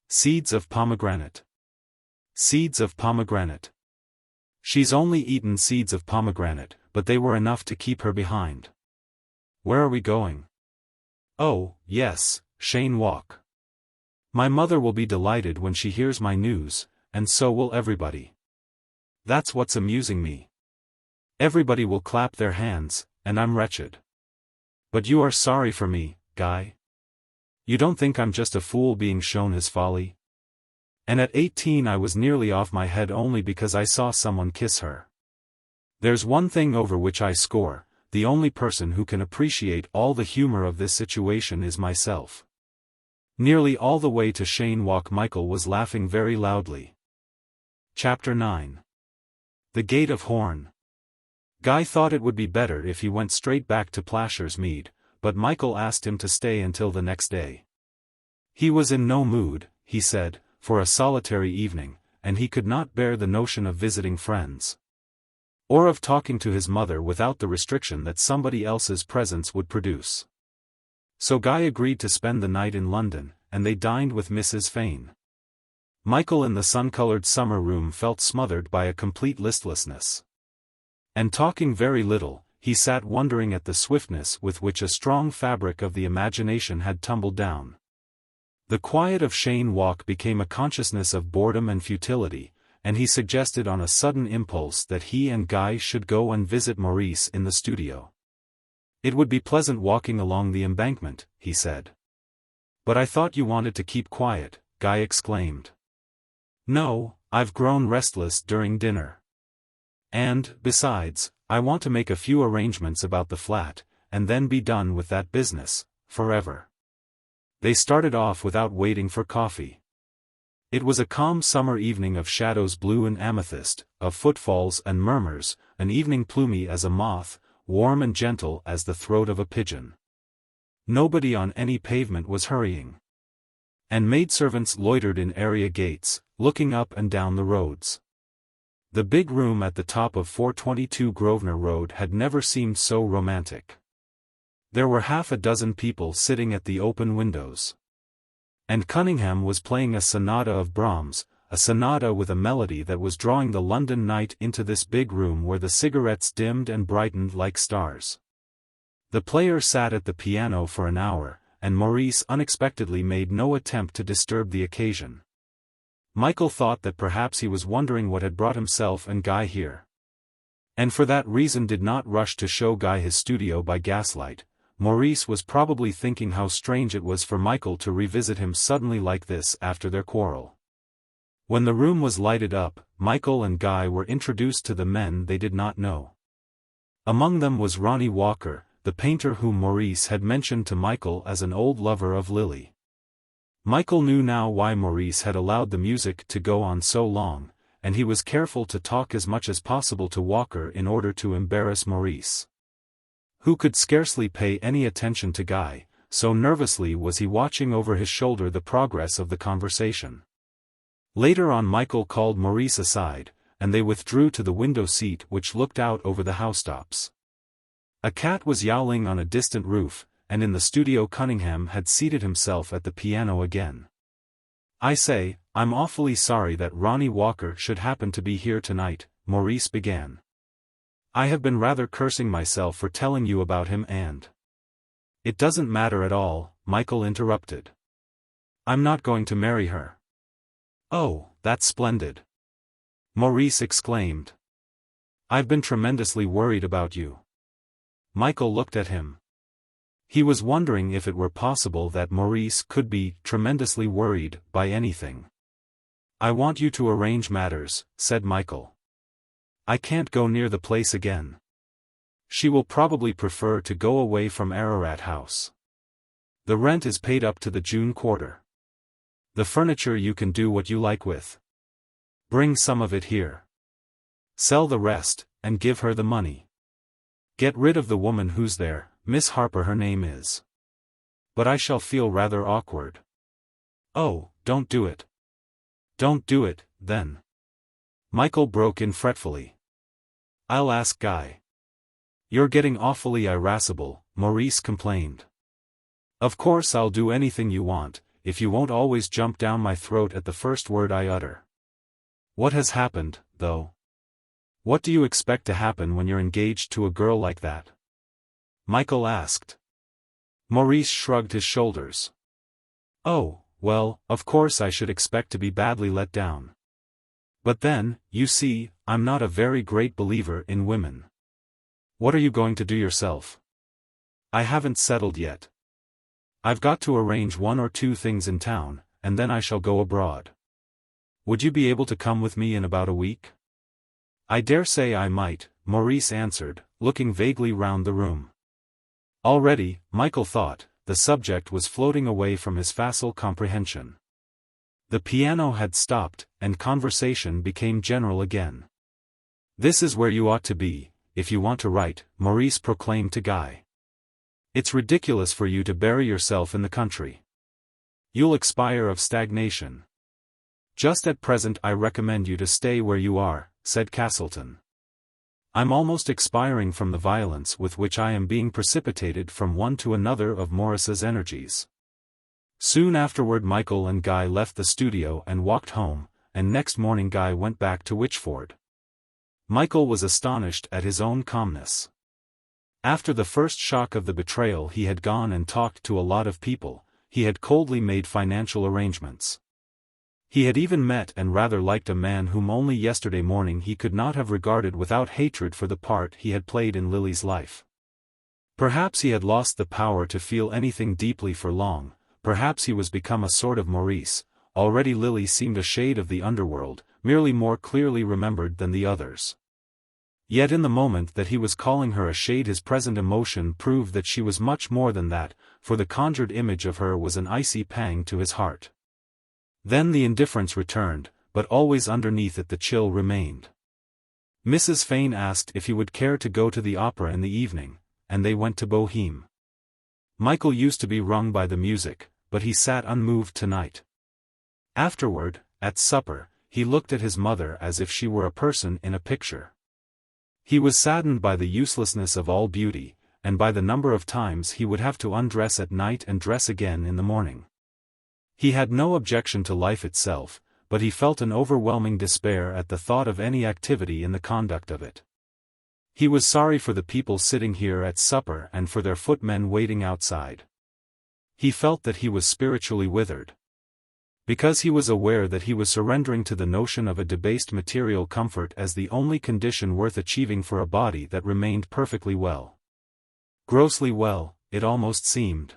Seeds of pomegranate. Seeds of pomegranate. She's only eaten seeds of pomegranate, but they were enough to keep her behind. Where are we going? Oh, yes, Cheyne Walk. My mother will be delighted when she hears my news, and so will everybody. That's what's amusing me. Everybody will clap their hands, and I'm wretched. But you are sorry for me, Guy? You don't think I'm just a fool being shown his folly? And at 18 I was nearly off my head only because I saw someone kiss her. There's one thing over which I score, the only person who can appreciate all the humor of this situation is myself. Nearly all the way to Cheyne Walk Michael was laughing very loudly. Chapter 9. The Gate of Horn. Guy thought it would be better if he went straight back to Plashers Mead, but Michael asked him to stay until the next day. He was in no mood, he said, for a solitary evening, and he could not bear the notion of visiting friends. Or of talking to his mother without the restriction that somebody else's presence would produce. So Guy agreed to spend the night in London, and they dined with Mrs. Fane. Michael in the sun-colored summer room felt smothered by a complete listlessness. And talking very little, he sat wondering at the swiftness with which a strong fabric of the imagination had tumbled down. The quiet of Cheyne Walk became a consciousness of boredom and futility, and he suggested on a sudden impulse that he and Guy should go and visit Maurice in the studio. It would be pleasant walking along the embankment, he said. But I thought you wanted to keep quiet, Guy exclaimed. No, I've grown restless during dinner. And, besides, I want to make a few arrangements about the flat, and then be done with that business, forever. They started off without waiting for coffee. It was a calm summer evening of shadows blue and amethyst, of footfalls and murmurs, an evening plumy as a moth, warm and gentle as the throat of a pigeon. Nobody on any pavement was hurrying. And maidservants loitered in area gates, looking up and down the roads. The big room at the top of 422 Grosvenor Road had never seemed so romantic. There were half a dozen people sitting at the open windows. And Cunningham was playing a sonata of Brahms, a sonata with a melody that was drawing the London night into this big room where the cigarettes dimmed and brightened like stars. The player sat at the piano for an hour, and Maurice unexpectedly made no attempt to disturb the occasion. Michael thought that perhaps he was wondering what had brought himself and Guy here. And for that reason did not rush to show Guy his studio by gaslight. Maurice was probably thinking how strange it was for Michael to revisit him suddenly like this after their quarrel. When the room was lighted up, Michael and Guy were introduced to the men they did not know. Among them was Ronnie Walker, the painter whom Maurice had mentioned to Michael as an old lover of Lily. Michael knew now why Maurice had allowed the music to go on so long, and he was careful to talk as much as possible to Walker in order to embarrass Maurice, who could scarcely pay any attention to Guy, so nervously was he watching over his shoulder the progress of the conversation. Later on Michael called Maurice aside, and they withdrew to the window seat which looked out over the housetops. A cat was yowling on a distant roof, and in the studio Cunningham had seated himself at the piano again. I say, I'm awfully sorry that Ronnie Walker should happen to be here tonight, Maurice began. I have been rather cursing myself for telling you about him and... It doesn't matter at all, Michael interrupted. I'm not going to marry her. Oh, that's splendid. Maurice exclaimed. I've been tremendously worried about you. Michael looked at him. He was wondering if it were possible that Maurice could be tremendously worried by anything. I want you to arrange matters, said Michael. I can't go near the place again. She will probably prefer to go away from Ararat House. The rent is paid up to the June quarter. The furniture you can do what you like with. Bring some of it here. Sell the rest, and give her the money. Get rid of the woman who's there, Miss Harper her name is. But I shall feel rather awkward. Oh, don't do it. Don't do it, then. Michael broke in fretfully. I'll ask Guy. "You're getting awfully irascible," Maurice complained. "Of course I'll do anything you want, if you won't always jump down my throat at the first word I utter." "What has happened, though? What do you expect to happen when you're engaged to a girl like that?" Michael asked. Maurice shrugged his shoulders. "Oh, well, of course I should expect to be badly let down. But then, you see, I'm not a very great believer in women." "What are you going to do yourself?" "I haven't settled yet. I've got to arrange 1 or 2 things in town, and then I shall go abroad." "Would you be able to come with me in about a week?" "I dare say I might," Maurice answered, looking vaguely round the room. Already, Michael thought, the subject was floating away from his facile comprehension. The piano had stopped, and conversation became general again. "This is where you ought to be, if you want to write," Maurice proclaimed to Guy. "It's ridiculous for you to bury yourself in the country. You'll expire of stagnation. Just at present I recommend you to stay where you are," said Castleton. "I'm almost expiring from the violence with which I am being precipitated from one to another of Morris's energies." Soon afterward Michael and Guy left the studio and walked home, and next morning Guy went back to Witchford. Michael was astonished at his own calmness. After the first shock of the betrayal he had gone and talked to a lot of people, he had coldly made financial arrangements. He had even met and rather liked a man whom only yesterday morning he could not have regarded without hatred for the part he had played in Lily's life. Perhaps he had lost the power to feel anything deeply for long, perhaps he was become a sort of Maurice. Already Lily seemed a shade of the underworld, merely more clearly remembered than the others. Yet in the moment that he was calling her a shade his present emotion proved that she was much more than that, for the conjured image of her was an icy pang to his heart. Then the indifference returned, but always underneath it the chill remained. Mrs. Fane asked if he would care to go to the opera in the evening, and they went to Bohème. Michael used to be wrung by the music, but he sat unmoved tonight. Afterward, at supper, he looked at his mother as if she were a person in a picture. He was saddened by the uselessness of all beauty, and by the number of times he would have to undress at night and dress again in the morning. He had no objection to life itself, but he felt an overwhelming despair at the thought of any activity in the conduct of it. He was sorry for the people sitting here at supper and for their footmen waiting outside. He felt that he was spiritually withered. Because he was aware that he was surrendering to the notion of a debased material comfort as the only condition worth achieving for a body that remained perfectly well. Grossly well, it almost seemed.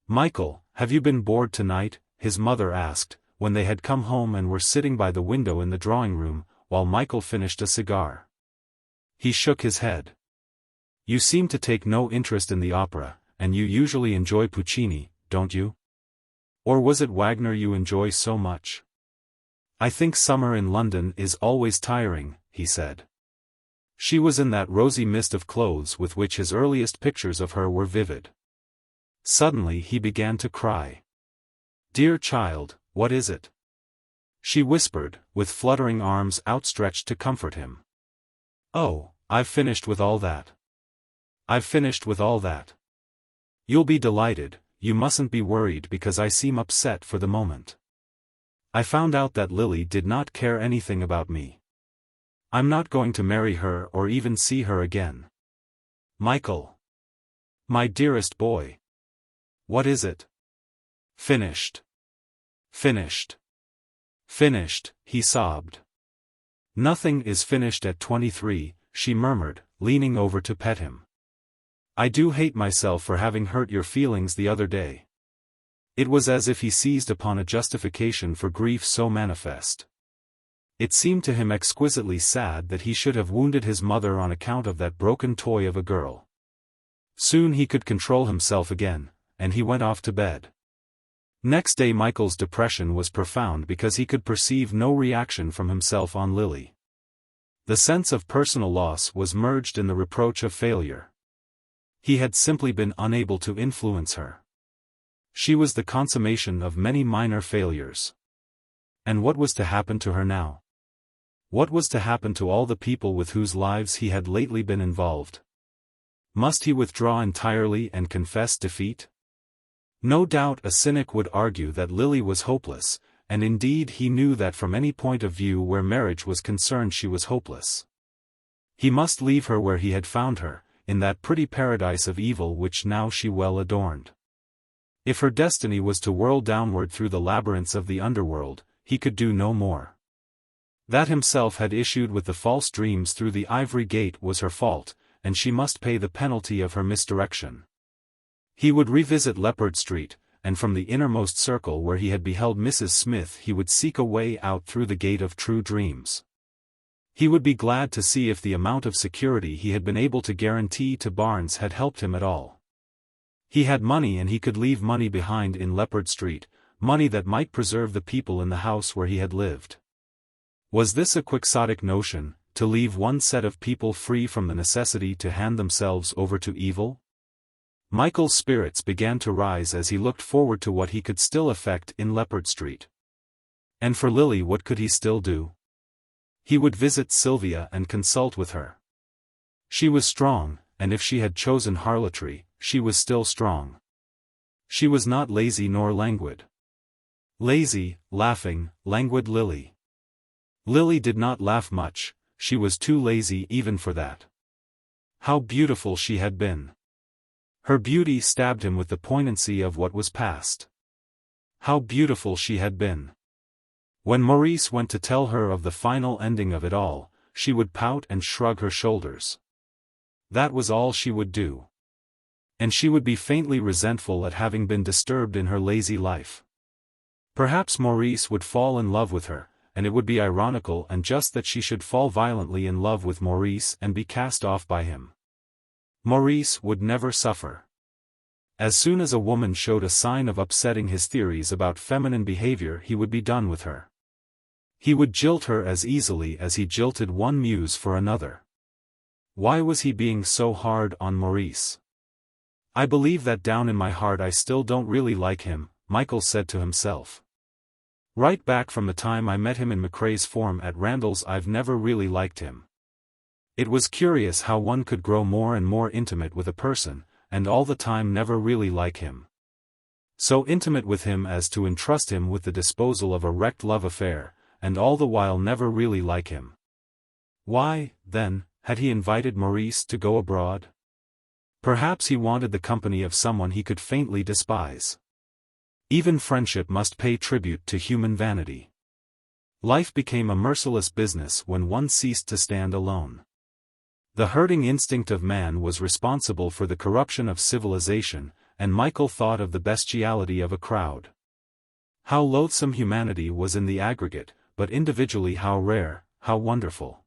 "Michael, have you been bored tonight?" his mother asked, when they had come home and were sitting by the window in the drawing-room, while Michael finished a cigar. He shook his head. "You seem to take no interest in the opera, and you usually enjoy Puccini, don't you? Or was it Wagner you enjoy so much?" "I think summer in London is always tiring," he said. She was in that rosy mist of clothes with which his earliest pictures of her were vivid. Suddenly he began to cry. "Dear child, what is it?" she whispered, with fluttering arms outstretched to comfort him. "Oh, I've finished with all that. I've finished with all that. You'll be delighted, you mustn't be worried because I seem upset for the moment. I found out that Lily did not care anything about me. I'm not going to marry her or even see her again. Michael. My dearest boy. What is it?" "Finished. Finished. Finished," he sobbed. "Nothing is finished at 23, she murmured, leaning over to pet him. "I do hate myself for having hurt your feelings the other day." It was as if he seized upon a justification for grief so manifest. It seemed to him exquisitely sad that he should have wounded his mother on account of that broken toy of a girl. Soon he could control himself again, and he went off to bed. Next day Michael's depression was profound because he could perceive no reaction from himself on Lily. The sense of personal loss was merged in the reproach of failure. He had simply been unable to influence her. She was the consummation of many minor failures. And what was to happen to her now? What was to happen to all the people with whose lives he had lately been involved? Must he withdraw entirely and confess defeat? No doubt a cynic would argue that Lily was hopeless, and indeed he knew that from any point of view where marriage was concerned she was hopeless. He must leave her where he had found her, in that pretty paradise of evil which now she well adorned. If her destiny was to whirl downward through the labyrinths of the underworld, he could do no more. That himself had issued with the false dreams through the ivory gate was her fault, and she must pay the penalty of her misdirection. He would revisit Leppard Street, and from the innermost circle where he had beheld Mrs. Smith he would seek a way out through the gate of true dreams. He would be glad to see if the amount of security he had been able to guarantee to Barnes had helped him at all. He had money and he could leave money behind in Leppard Street, money that might preserve the people in the house where he had lived. Was this a quixotic notion, to leave one set of people free from the necessity to hand themselves over to evil? Michael's spirits began to rise as he looked forward to what he could still effect in Leppard Street. And for Lily, what could he still do? He would visit Sylvia and consult with her. She was strong, and if she had chosen harlotry, she was still strong. She was not lazy nor languid. Lazy, laughing, languid Lily. Lily did not laugh much, she was too lazy even for that. How beautiful she had been! Her beauty stabbed him with the poignancy of what was past. How beautiful she had been! When Maurice went to tell her of the final ending of it all, she would pout and shrug her shoulders. That was all she would do. And she would be faintly resentful at having been disturbed in her lazy life. Perhaps Maurice would fall in love with her, and it would be ironical and just that she should fall violently in love with Maurice and be cast off by him. Maurice would never suffer. As soon as a woman showed a sign of upsetting his theories about feminine behavior, he would be done with her. He would jilt her as easily as he jilted one muse for another. Why was he being so hard on Maurice? I believe that down in my heart I still don't really like him, Michael said to himself. Right back from the time I met him in McCrae's form at Randall's I've never really liked him. It was curious how one could grow more and more intimate with a person, and all the time never really like him. So intimate with him as to entrust him with the disposal of a wrecked love affair, and all the while never really like him. Why, then, had he invited Maurice to go abroad? Perhaps he wanted the company of someone he could faintly despise. Even friendship must pay tribute to human vanity. Life became a merciless business when one ceased to stand alone. The herding instinct of man was responsible for the corruption of civilization, and Michael thought of the bestiality of a crowd. How loathsome humanity was in the aggregate, but individually how rare, how wonderful.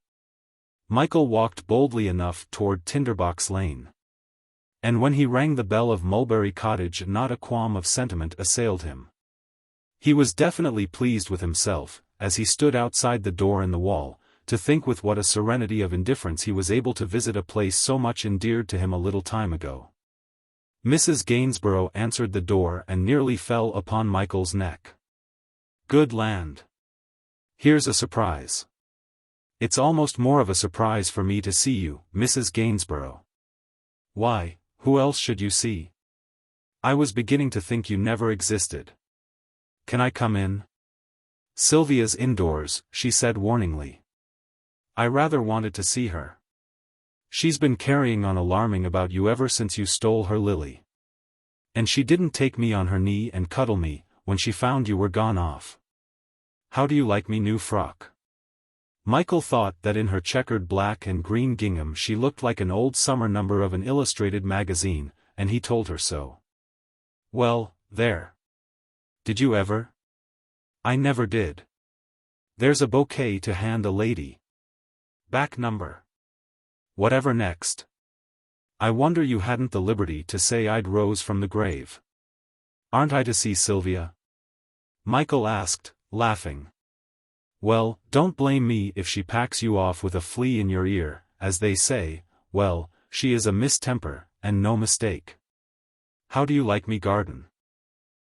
Michael walked boldly enough toward Tinderbox Lane. And when he rang the bell of Mulberry Cottage, not a qualm of sentiment assailed him. He was definitely pleased with himself, as he stood outside the door in the wall, to think with what a serenity of indifference he was able to visit a place so much endeared to him a little time ago. Mrs. Gainsborough answered the door and nearly fell upon Michael's neck. Good land! Here's a surprise. It's almost more of a surprise for me to see you, Mrs. Gainsborough. Why, who else should you see? I was beginning to think you never existed. Can I come in? Sylvia's indoors, she said warningly. I rather wanted to see her. She's been carrying on alarming about you ever since you stole her Lily. And she didn't take me on her knee and cuddle me, when she found you were gone off. How do you like me new frock? Michael thought that in her checkered black and green gingham she looked like an old summer number of an illustrated magazine, and he told her so. Well, there. Did you ever? I never did. There's a bouquet to hand a lady. Back number. Whatever next. I wonder you hadn't the liberty to say I'd rose from the grave. Aren't I to see Sylvia? Michael asked, laughing. Well, don't blame me if she packs you off with a flea in your ear, as they say. Well, she is a Miss Temper, and no mistake. How do you like me garden?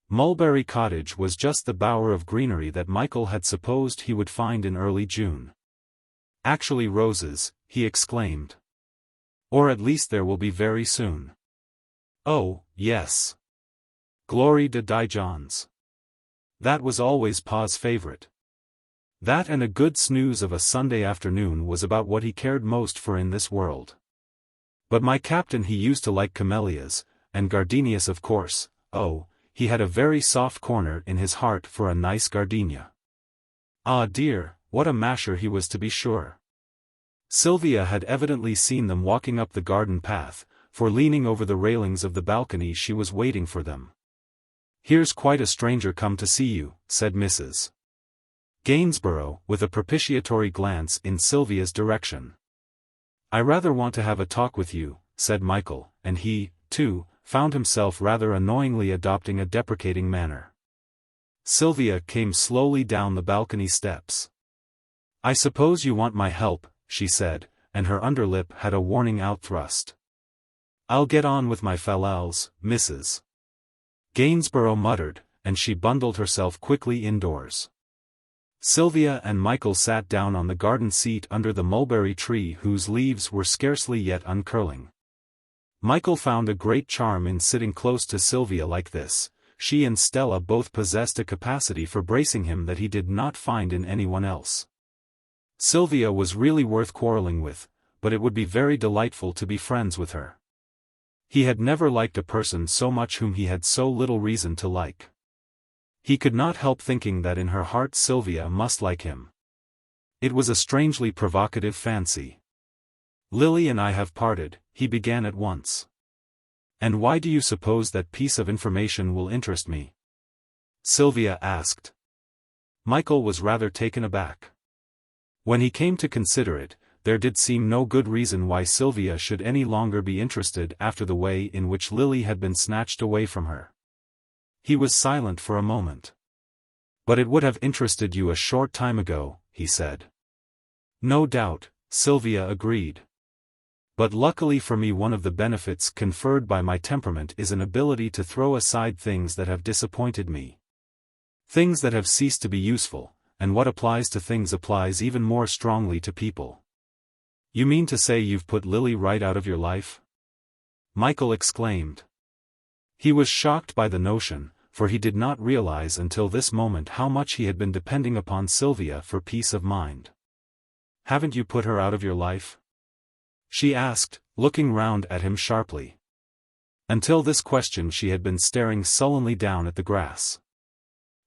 Mulberry Cottage was just the bower of greenery that Michael had supposed he would find in early June. Actually roses, he exclaimed. Or at least there will be very soon. Oh, yes. Glory de Dijon's. That was always Pa's favorite. That and a good snooze of a Sunday afternoon was about what he cared most for in this world. But my captain, he used to like camellias, and gardenias of course. Oh, he had a very soft corner in his heart for a nice gardenia. Ah dear, what a masher he was, to be sure. Sylvia had evidently seen them walking up the garden path, for leaning over the railings of the balcony she was waiting for them. "Here's quite a stranger come to see you," said Mrs. Gainsborough, with a propitiatory glance in Sylvia's direction. "I rather want to have a talk with you," said Michael, and he, too, found himself rather annoyingly adopting a deprecating manner. Sylvia came slowly down the balcony steps. "I suppose you want my help," she said, and her underlip had a warning outthrust. "I'll get on with my fallals, Mrs. Gainsborough muttered, and she bundled herself quickly indoors. Sylvia and Michael sat down on the garden seat under the mulberry tree whose leaves were scarcely yet uncurling. Michael found a great charm in sitting close to Sylvia like this. She and Stella both possessed a capacity for bracing him that he did not find in anyone else. Sylvia was really worth quarreling with, but it would be very delightful to be friends with her. He had never liked a person so much whom he had so little reason to like. He could not help thinking that in her heart Sylvia must like him. It was a strangely provocative fancy. "Lily and I have parted," he began at once. "And why do you suppose that piece of information will interest me?" Sylvia asked. Michael was rather taken aback. When he came to consider it, there did seem no good reason why Sylvia should any longer be interested after the way in which Lily had been snatched away from her. He was silent for a moment. "But it would have interested you a short time ago," he said. "No doubt," Sylvia agreed. "But luckily for me, one of the benefits conferred by my temperament is an ability to throw aside things that have disappointed me. Things that have ceased to be useful, and what applies to things applies even more strongly to people." "You mean to say you've put Lily right out of your life?" Michael exclaimed. He was shocked by the notion, for he did not realize until this moment how much he had been depending upon Sylvia for peace of mind. "Haven't you put her out of your life?" she asked, looking round at him sharply. Until this question she had been staring sullenly down at the grass.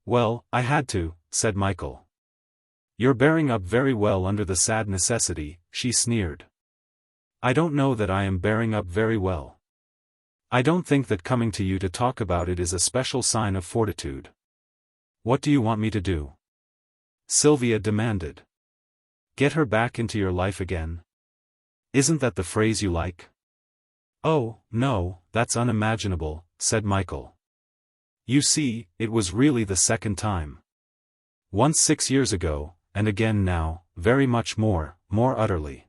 "Well, I had to," said Michael. "You're bearing up very well under the sad necessity," she sneered. "I don't know that I am bearing up very well. I don't think that coming to you to talk about it is a special sign of fortitude." "What do you want me to do?" Sylvia demanded. "Get her back into your life again? Isn't that the phrase you like?" "Oh, no, that's unimaginable," said Michael. "You see, it was really the second time. Once 6 years ago, and again now, very much more utterly.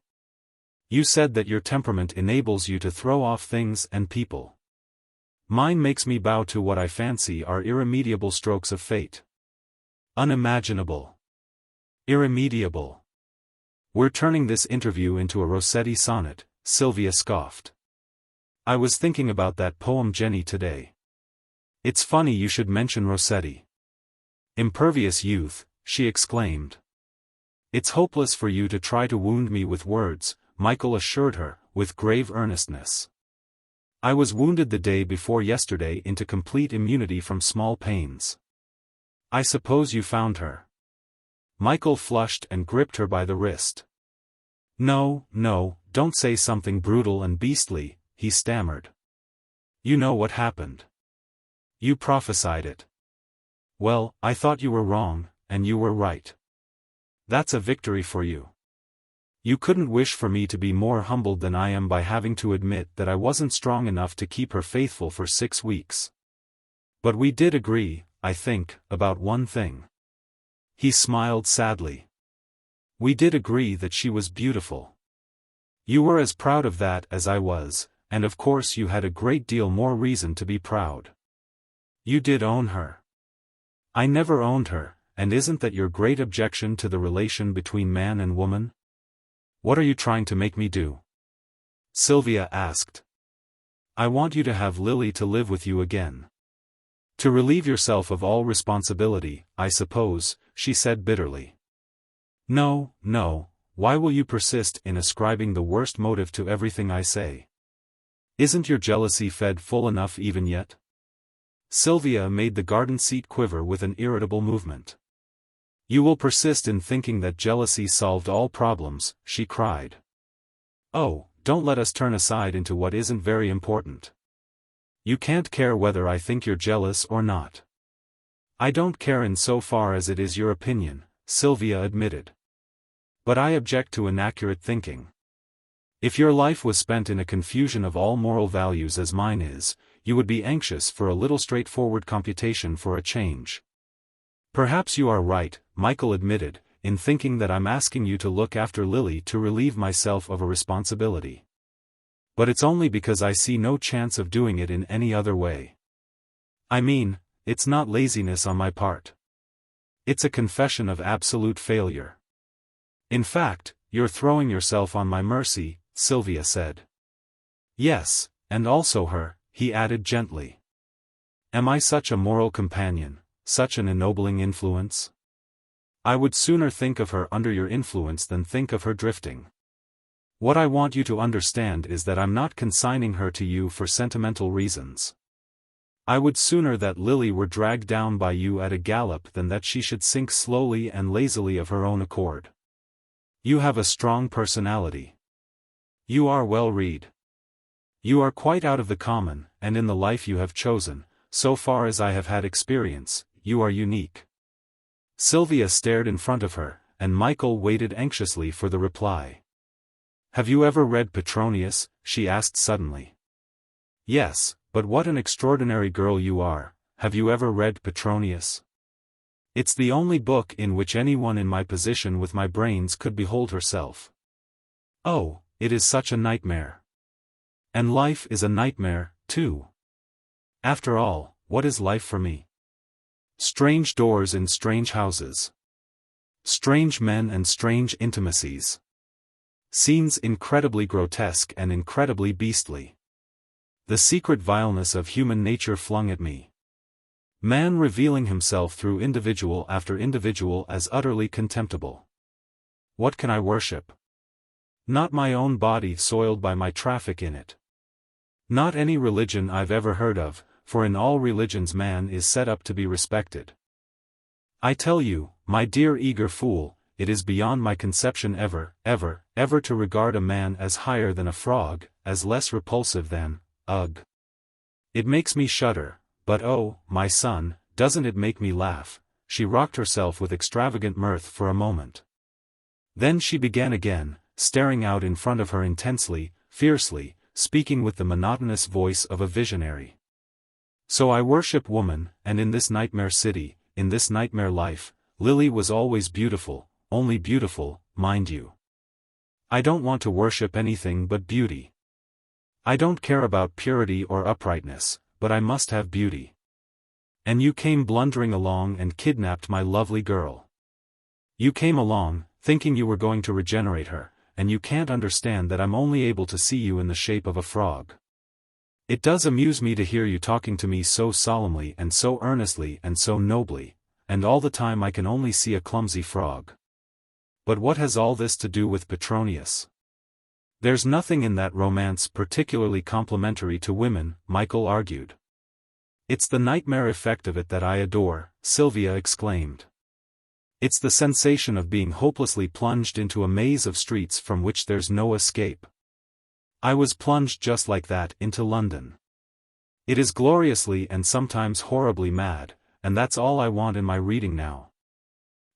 You said that your temperament enables you to throw off things and people. Mine makes me bow to what I fancy are irremediable strokes of fate." "Unimaginable. Irremediable. We're turning this interview into a Rossetti sonnet," Sylvia scoffed. "I was thinking about that poem Jenny today. It's funny you should mention Rossetti." "Impervious youth," she exclaimed. "It's hopeless for you to try to wound me with words," Michael assured her, with grave earnestness. "I was wounded the day before yesterday into complete immunity from small pains. I suppose you found her." Michael flushed and gripped her by the wrist. No, don't say something brutal and beastly," he stammered. "You know what happened. You prophesied it. Well, I thought you were wrong, and you were right. That's a victory for you. You couldn't wish for me to be more humbled than I am by having to admit that I wasn't strong enough to keep her faithful for 6 weeks. But we did agree, I think, about one thing." He smiled sadly. "We did agree that she was beautiful. You were as proud of that as I was, and of course you had a great deal more reason to be proud. You did own her. I never owned her, and isn't that your great objection to the relation between man and woman? What are you trying to make me do?" Sylvia asked. I want you to have Lily to live with you again. To relieve yourself of all responsibility, I suppose, she said bitterly. No, no, why will you persist in ascribing the worst motive to everything I say? Isn't your jealousy fed full enough even yet? Sylvia made the garden seat quiver with an irritable movement. You will persist in thinking that jealousy solved all problems, she cried. Oh, don't let us turn aside into what isn't very important. You can't care whether I think you're jealous or not. I don't care in so far as it is your opinion, Sylvia admitted. But I object to inaccurate thinking. If your life was spent in a confusion of all moral values as mine is, you would be anxious for a little straightforward computation for a change. Perhaps you are right, Michael admitted, in thinking that I'm asking you to look after Lily to relieve myself of a responsibility. But it's only because I see no chance of doing it in any other way. I mean, it's not laziness on my part. It's a confession of absolute failure. In fact, you're throwing yourself on my mercy, Sylvia said. Yes, and also her, he added gently. Am I such a moral companion, such an ennobling influence? I would sooner think of her under your influence than think of her drifting. What I want you to understand is that I'm not consigning her to you for sentimental reasons. I would sooner that Lily were dragged down by you at a gallop than that she should sink slowly and lazily of her own accord. You have a strong personality. You are well read. You are quite out of the common, and in the life you have chosen, so far as I have had experience, you are unique. Sylvia stared in front of her, and Michael waited anxiously for the reply. Have you ever read Petronius? She asked suddenly. Yes, but what an extraordinary girl you are. Have you ever read Petronius? It's the only book in which anyone in my position with my brains could behold herself. Oh, it is such a nightmare. And life is a nightmare, too. After all, what is life for me? Strange doors in strange houses. Strange men and strange intimacies. Scenes incredibly grotesque and incredibly beastly. The secret vileness of human nature flung at me. Man revealing himself through individual after individual as utterly contemptible. What can I worship? Not my own body soiled by my traffic in it. Not any religion I've ever heard of, for in all religions man is set up to be respected. I tell you, my dear eager fool, it is beyond my conception ever to regard a man as higher than a frog, as less repulsive than, ugh. It makes me shudder, but oh, my son, doesn't it make me laugh? She rocked herself with extravagant mirth for a moment. Then she began again, staring out in front of her intensely, fiercely, speaking with the monotonous voice of a visionary. So I worship woman, and in this nightmare city, in this nightmare life, Lily was always beautiful, only beautiful, mind you. I don't want to worship anything but beauty. I don't care about purity or uprightness, but I must have beauty. And you came blundering along and kidnapped my lovely girl. You came along, thinking you were going to regenerate her, and you can't understand that I'm only able to see you in the shape of a frog. It does amuse me to hear you talking to me so solemnly and so earnestly and so nobly, and all the time I can only see a clumsy frog. But what has all this to do with Petronius? There's nothing in that romance particularly complimentary to women, Michael argued. It's the nightmare effect of it that I adore, Sylvia exclaimed. It's the sensation of being hopelessly plunged into a maze of streets from which there's no escape. I was plunged just like that into London. It is gloriously and sometimes horribly mad, and that's all I want in my reading now.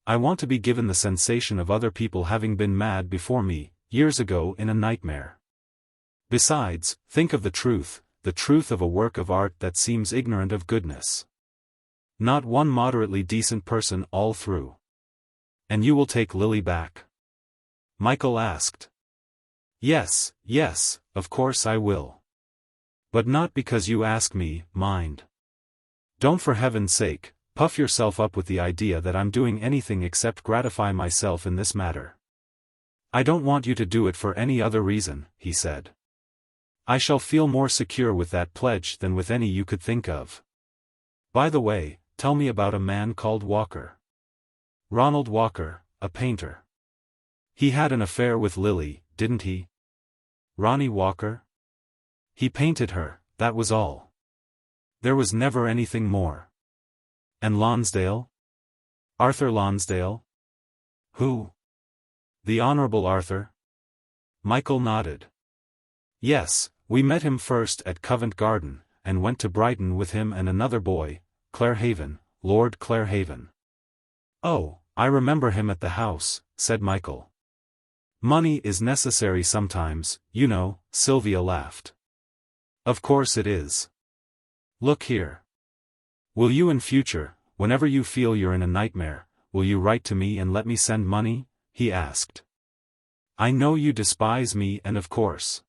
I want to be given the sensation of other people having been mad before me, years ago in a nightmare. Besides, think of the truth of a work of art that seems ignorant of goodness. Not one moderately decent person all through. And you will take Lily back? Michael asked. Yes, of course I will. But not because you ask me, mind. Don't for heaven's sake, puff yourself up with the idea that I'm doing anything except gratify myself in this matter. I don't want you to do it for any other reason, he said. I shall feel more secure with that pledge than with any you could think of. By the way, tell me about a man called Walker. Ronald Walker, a painter. He had an affair with Lily, didn't he? Ronnie Walker? He painted her, that was all. There was never anything more. And Lonsdale? Arthur Lonsdale? Who? The Honorable Arthur? Michael nodded. Yes, we met him first at Covent Garden, and went to Brighton with him and another boy, Clarehaven, Lord Clarehaven. Oh, I remember him at the house, said Michael. Money is necessary sometimes, you know, Sylvia laughed. Of course it is. Look here. Will you in future, whenever you feel you're in a nightmare, will you write to me and let me send money? He asked. I know you despise me and of course.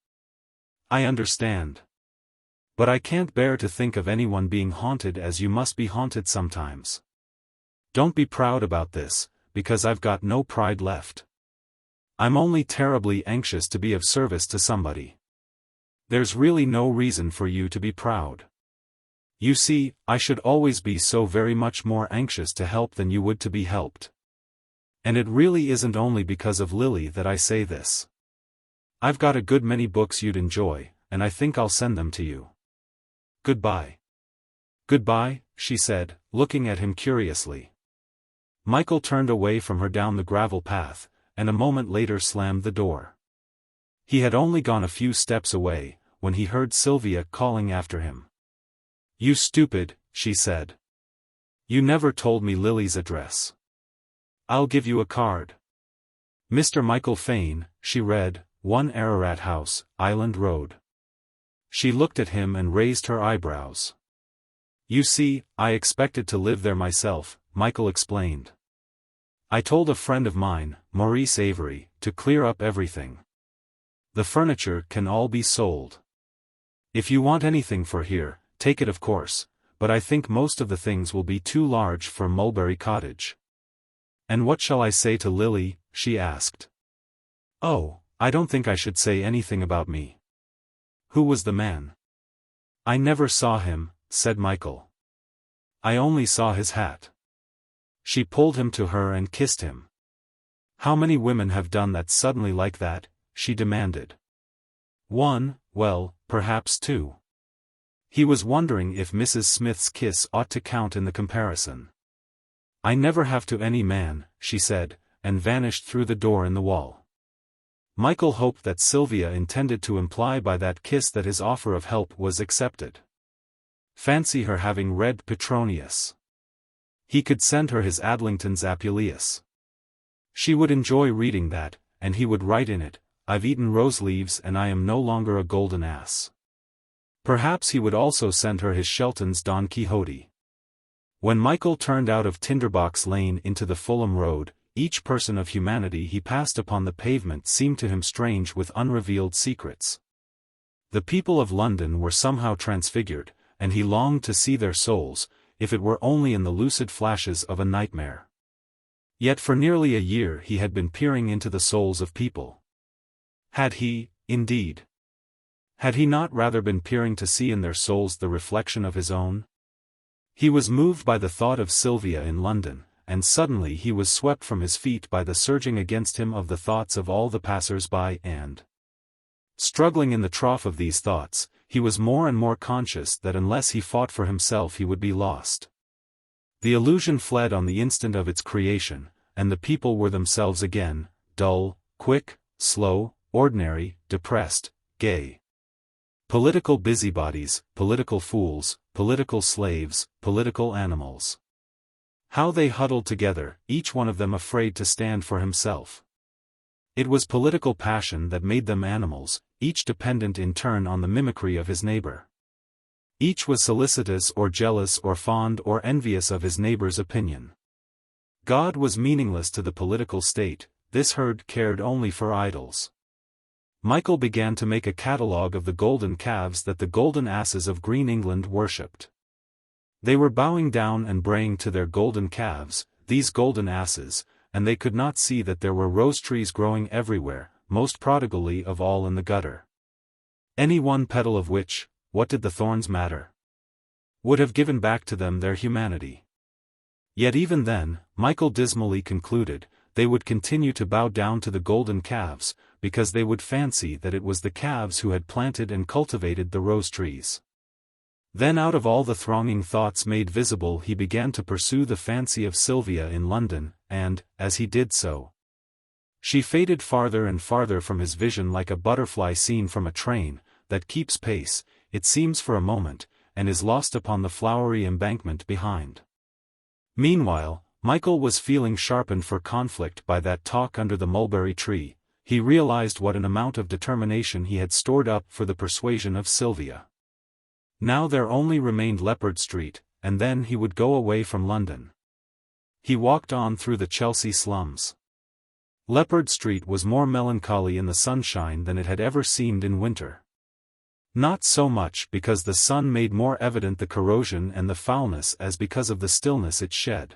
I understand. But I can't bear to think of anyone being haunted as you must be haunted sometimes. Don't be proud about this, because I've got no pride left. I'm only terribly anxious to be of service to somebody. There's really no reason for you to be proud. You see, I should always be so very much more anxious to help than you would to be helped. And it really isn't only because of Lily that I say this. I've got a good many books you'd enjoy, and I think I'll send them to you. Goodbye. Goodbye, she said, looking at him curiously. Michael turned away from her down the gravel path, and a moment later slammed the door. He had only gone a few steps away, when he heard Sylvia calling after him. You stupid, she said. You never told me Lily's address. I'll give you a card. Mr. Michael Fane, she read, 1 Ararat House, Island Road. She looked at him and raised her eyebrows. You see, I expected to live there myself, Michael explained. I told a friend of mine, Maurice Avery, to clear up everything. The furniture can all be sold. If you want anything for here, take it of course, but I think most of the things will be too large for Mulberry Cottage. And what shall I say to Lily? She asked. Oh, I don't think I should say anything about me. Who was the man? I never saw him, said Michael. I only saw his hat. She pulled him to her and kissed him. How many women have done that suddenly like that? She demanded. 1, well, perhaps 2. He was wondering if Mrs. Smith's kiss ought to count in the comparison. I never have to any man, she said, and vanished through the door in the wall. Michael hoped that Sylvia intended to imply by that kiss that his offer of help was accepted. Fancy her having read Petronius. He could send her his Adlington's Apuleius. She would enjoy reading that, and he would write in it, I've eaten rose leaves and I am no longer a golden ass. Perhaps he would also send her his Shelton's Don Quixote. When Michael turned out of Tinderbox Lane into the Fulham Road, each person of humanity he passed upon the pavement seemed to him strange with unrevealed secrets. The people of London were somehow transfigured, and he longed to see their souls, if it were only in the lucid flashes of a nightmare. Yet for nearly a year he had been peering into the souls of people. Had he, indeed? Had he not rather been peering to see in their souls the reflection of his own? He was moved by the thought of Sylvia in London, and suddenly he was swept from his feet by the surging against him of the thoughts of all the passers-by and, struggling in the trough of these thoughts, he was more and more conscious that unless he fought for himself he would be lost. The illusion fled on the instant of its creation, and the people were themselves again, dull, quick, slow, ordinary, depressed, gay. Political busybodies, political fools, political slaves, political animals. How they huddled together, each one of them afraid to stand for himself. It was political passion that made them animals, each dependent in turn on the mimicry of his neighbor. Each was solicitous or jealous or fond or envious of his neighbor's opinion. God was meaningless to the political state, this herd cared only for idols. Michael began to make a catalogue of the golden calves that the golden asses of green England worshipped. They were bowing down and braying to their golden calves, these golden asses, and they could not see that there were rose trees growing everywhere, most prodigally of all in the gutter. Any one petal of which, what did the thorns matter? Would have given back to them their humanity. Yet even then, Michael dismally concluded, they would continue to bow down to the golden calves, because they would fancy that it was the calves who had planted and cultivated the rose trees. Then out of all the thronging thoughts made visible he began to pursue the fancy of Sylvia in London, and, as he did so, she faded farther and farther from his vision like a butterfly seen from a train, that keeps pace, it seems for a moment, and is lost upon the flowery embankment behind. Meanwhile, Michael was feeling sharpened for conflict by that talk under the mulberry tree. He realized what an amount of determination he had stored up for the persuasion of Sylvia. Now there only remained Leppard Street, and then he would go away from London. He walked on through the Chelsea slums. Leppard Street was more melancholy in the sunshine than it had ever seemed in winter. Not so much because the sun made more evident the corrosion and the foulness as because of the stillness it shed.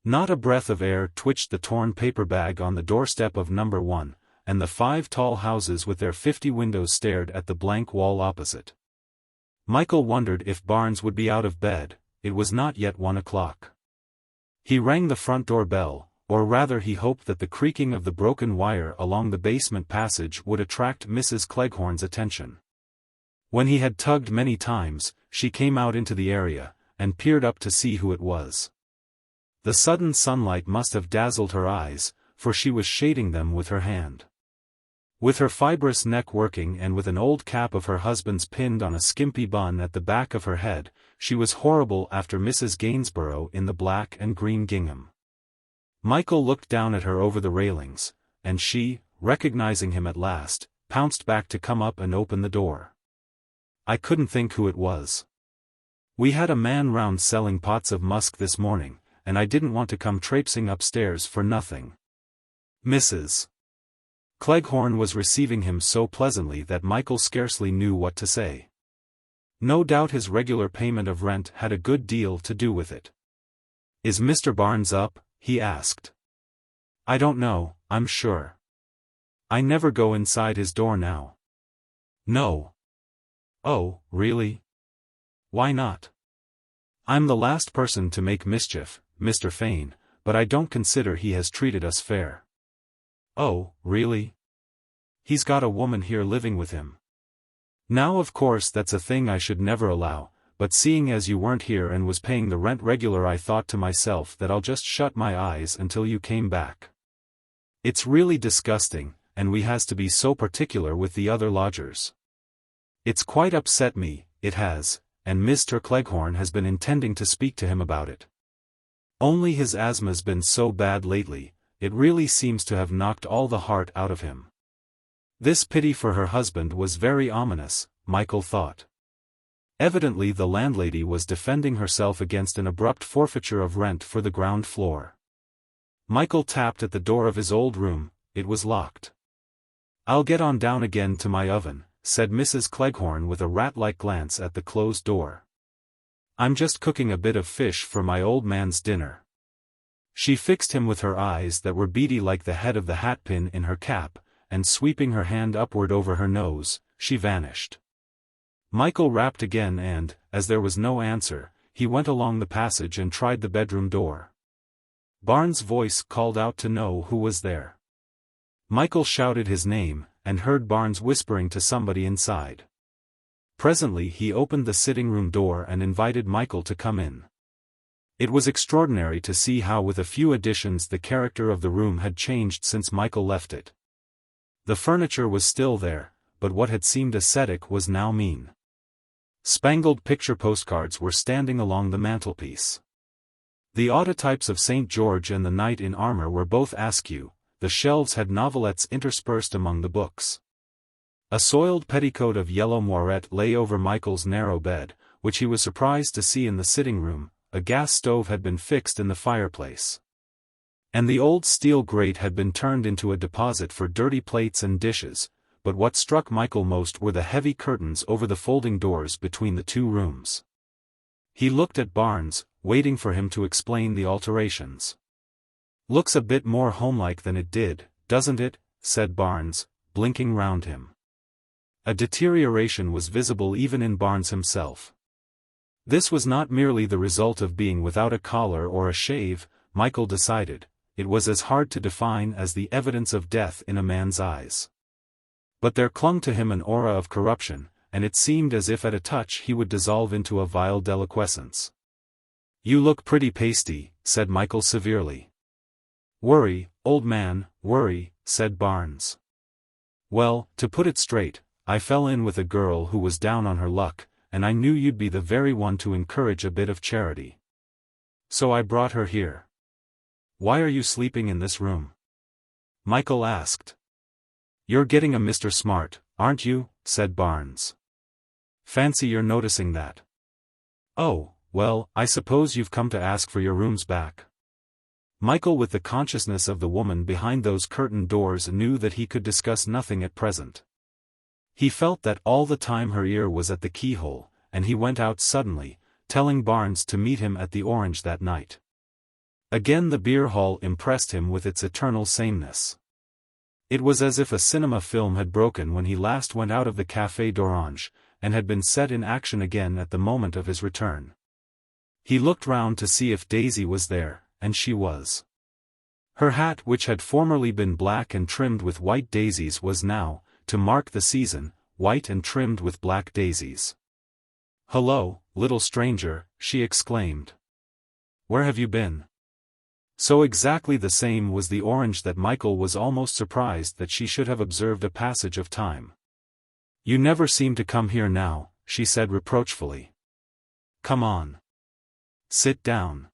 Not a breath of air twitched the torn paper bag on the doorstep of number 1, and the 5 tall houses with their 50 windows stared at the blank wall opposite. Michael wondered if Barnes would be out of bed. It was not yet 1 o'clock. He rang the front door bell, or rather he hoped that the creaking of the broken wire along the basement passage would attract Mrs. Cleghorn's attention. When he had tugged many times, she came out into the area, and peered up to see who it was. The sudden sunlight must have dazzled her eyes, for she was shading them with her hand. With her fibrous neck working and with an old cap of her husband's pinned on a skimpy bun at the back of her head, she was horrible after Mrs. Gainsborough in the black and green gingham. Michael looked down at her over the railings, and she, recognizing him at last, pounced back to come up and open the door. I couldn't think who it was. We had a man round selling pots of musk this morning, and I didn't want to come traipsing upstairs for nothing. Mrs. Cleghorn was receiving him so pleasantly that Michael scarcely knew what to say. No doubt his regular payment of rent had a good deal to do with it. "Is Mr. Barnes up?" he asked. "I don't know, I'm sure. I never go inside his door now." "No." "Oh, really? Why not?" "I'm the last person to make mischief, Mr. Fane, but I don't consider he has treated us fair." "Oh, really? He's got a woman here living with him." "Now of course that's a thing I should never allow, but seeing as you weren't here and was paying the rent regular I thought to myself that I'll just shut my eyes until you came back. It's really disgusting, and we has to be so particular with the other lodgers. It's quite upset me, it has, and Mr. Cleghorn has been intending to speak to him about it. Only his asthma's been so bad lately, it really seems to have knocked all the heart out of him." This pity for her husband was very ominous, Michael thought. Evidently the landlady was defending herself against an abrupt forfeiture of rent for the ground floor. Michael tapped at the door of his old room. It was locked. "I'll get on down again to my oven," said Mrs. Cleghorn with a rat-like glance at the closed door. "I'm just cooking a bit of fish for my old man's dinner." She fixed him with her eyes that were beady like the head of the hatpin in her cap, and sweeping her hand upward over her nose, she vanished. Michael rapped again and, as there was no answer, he went along the passage and tried the bedroom door. Barnes' voice called out to know who was there. Michael shouted his name, and heard Barnes whispering to somebody inside. Presently he opened the sitting-room door and invited Michael to come in. It was extraordinary to see how with a few additions the character of the room had changed since Michael left it. The furniture was still there, but what had seemed ascetic was now mean. Spangled picture postcards were standing along the mantelpiece. The autotypes of St. George and the Knight in Armor were both askew. The shelves had novelettes interspersed among the books. A soiled petticoat of yellow moirette lay over Michael's narrow bed, which he was surprised to see in the sitting-room. A gas stove had been fixed in the fireplace. And the old steel grate had been turned into a deposit for dirty plates and dishes, but what struck Michael most were the heavy curtains over the folding doors between the 2 rooms. He looked at Barnes, waiting for him to explain the alterations. "Looks a bit more homelike than it did, doesn't it?" said Barnes, blinking round him. A deterioration was visible even in Barnes himself. This was not merely the result of being without a collar or a shave, Michael decided, it was as hard to define as the evidence of death in a man's eyes. But there clung to him an aura of corruption, and it seemed as if at a touch he would dissolve into a vile deliquescence. "You look pretty pasty," said Michael severely. "Worry, old man, worry," said Barnes. "Well, to put it straight, I fell in with a girl who was down on her luck, and I knew you'd be the very one to encourage a bit of charity. So I brought her here." "Why are you sleeping in this room?" Michael asked. "You're getting a Mr. Smart, aren't you?" said Barnes. "Fancy you're noticing that." "Oh, well, I suppose you've come to ask for your rooms back." Michael, with the consciousness of the woman behind those curtained doors, knew that he could discuss nothing at present. He felt that all the time her ear was at the keyhole, and he went out suddenly, telling Barnes to meet him at the Orange that night. Again the beer hall impressed him with its eternal sameness. It was as if a cinema film had broken when he last went out of the Café d'Orange, and had been set in action again at the moment of his return. He looked round to see if Daisy was there, and she was. Her hat, which had formerly been black and trimmed with white daisies, was now, to mark the season, white and trimmed with black daisies. "Hello, little stranger," she exclaimed. "Where have you been?" So exactly the same was the Orange that Michael was almost surprised that she should have observed a passage of time. "You never seem to come here now," she said reproachfully. "Come on. Sit down.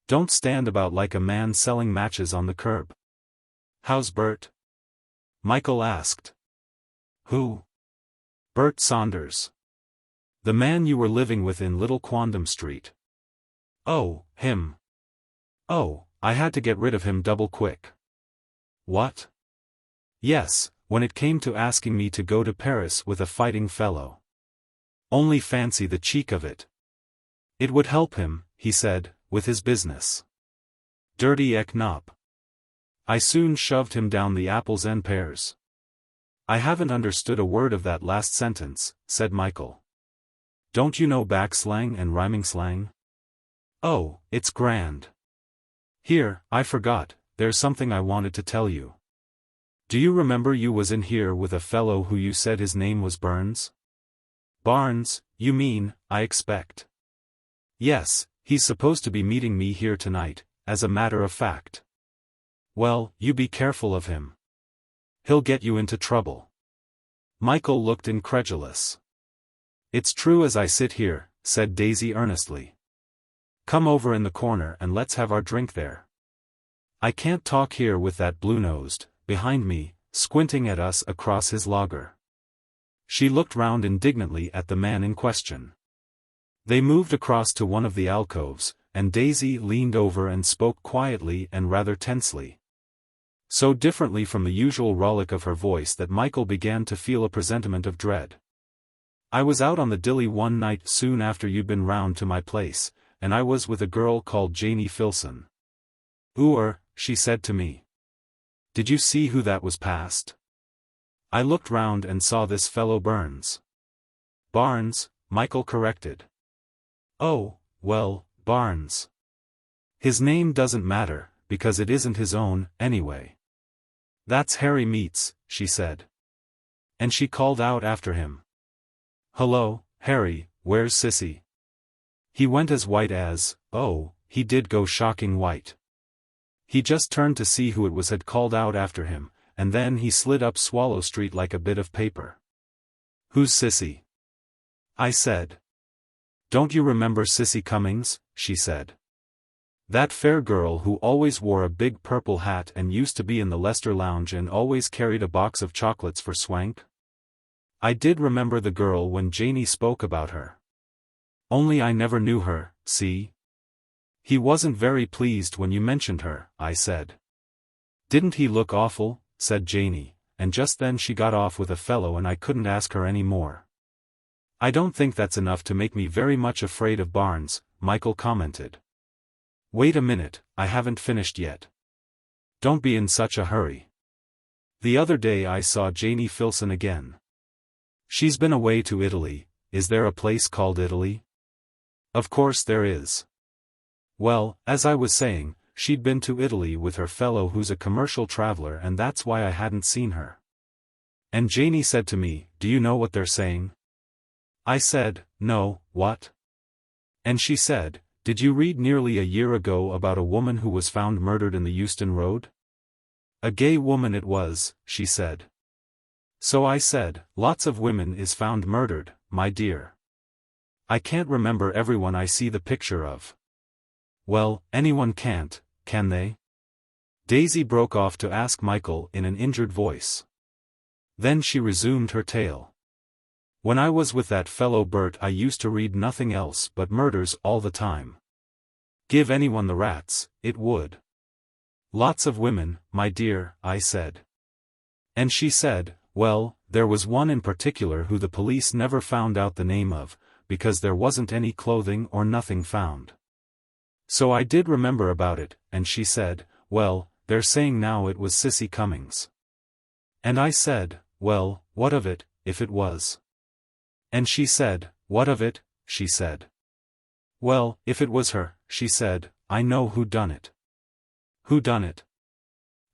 Don't stand about like a man selling matches on the curb." "How's Bert?" Michael asked. "Who?" "Bert Saunders. The man you were living with in Little Quondam Street." "Oh, him. Oh, I had to get rid of him double quick." "What?" "Yes, when it came to asking me to go to Paris with a fighting fellow. Only fancy the cheek of it. It would help him, he said, with his business. Dirty eknop. I soon shoved him down the apples and pears." "I haven't understood a word of that last sentence," said Michael. "Don't you know back slang and rhyming slang?" "Oh, it's grand. Here, I forgot, there's something I wanted to tell you. Do you remember you was in here with a fellow who you said his name was Burns?" "Barnes, you mean, I expect." "Yes, he's supposed to be meeting me here tonight, as a matter of fact." "Well, you be careful of him. He'll get you into trouble." Michael looked incredulous. "It's true as I sit here," said Daisy earnestly. "Come over in the corner and let's have our drink there. I can't talk here with that blue-nosed, behind me, squinting at us across his lager." She looked round indignantly at the man in question. They moved across to one of the alcoves, and Daisy leaned over and spoke quietly and rather tensely. So differently from the usual rollick of her voice that Michael began to feel a presentiment of dread. "I was out on the dilly one night soon after you'd been round to my place, and I was with a girl called Janie Filson. 'Ooer,' she said to me. 'Did you see who that was past?' I looked round and saw this fellow Burns." "Barnes," Michael corrected. "Oh, well, Barnes. His name doesn't matter, because it isn't his own, anyway." "That's Harry Meets," she said. And she called out after him. "Hello, Harry, where's Sissy?" He went as white as, oh, he did go shocking white. He just turned to see who it was had called out after him, and then he slid up Swallow Street like a bit of paper. "Who's Sissy?" I said. "Don't you remember Sissy Cummings?" she said. "That fair girl who always wore a big purple hat and used to be in the Leicester Lounge and always carried a box of chocolates for Swank?" I did remember the girl when Janie spoke about her. "Only I never knew her, see? He wasn't very pleased when you mentioned her," I said. "Didn't he look awful?" said Janie, and just then she got off with a fellow and I couldn't ask her any more. "I don't think that's enough to make me very much afraid of Barnes," Michael commented. "Wait a minute, I haven't finished yet. Don't be in such a hurry. The other day I saw Janie Filson again. She's been away to Italy. Is there a place called Italy? Of course there is. Well, as I was saying, she'd been to Italy with her fellow who's a commercial traveler, and that's why I hadn't seen her. And Janie said to me, do you know what they're saying? I said, no, what? And she said, did you read nearly a year ago about a woman who was found murdered in the Euston Road? A gay woman it was, she said. So I said, lots of women is found murdered, my dear. I can't remember everyone I see the picture of. Well, anyone can't, can they? Daisy broke off to ask Michael in an injured voice. Then she resumed her tale. When I was with that fellow Bert, I used to read nothing else but murders all the time. Give anyone the rats, it would. Lots of women, my dear, I said. And she said, well, there was one in particular who the police never found out the name of, because there wasn't any clothing or nothing found. So I did remember about it, and she said, well, they're saying now it was Sissy Cummings. And I said, well, what of it, if it was? And she said, what of it, she said. Well, if it was her, she said, I know who done it. Who done it?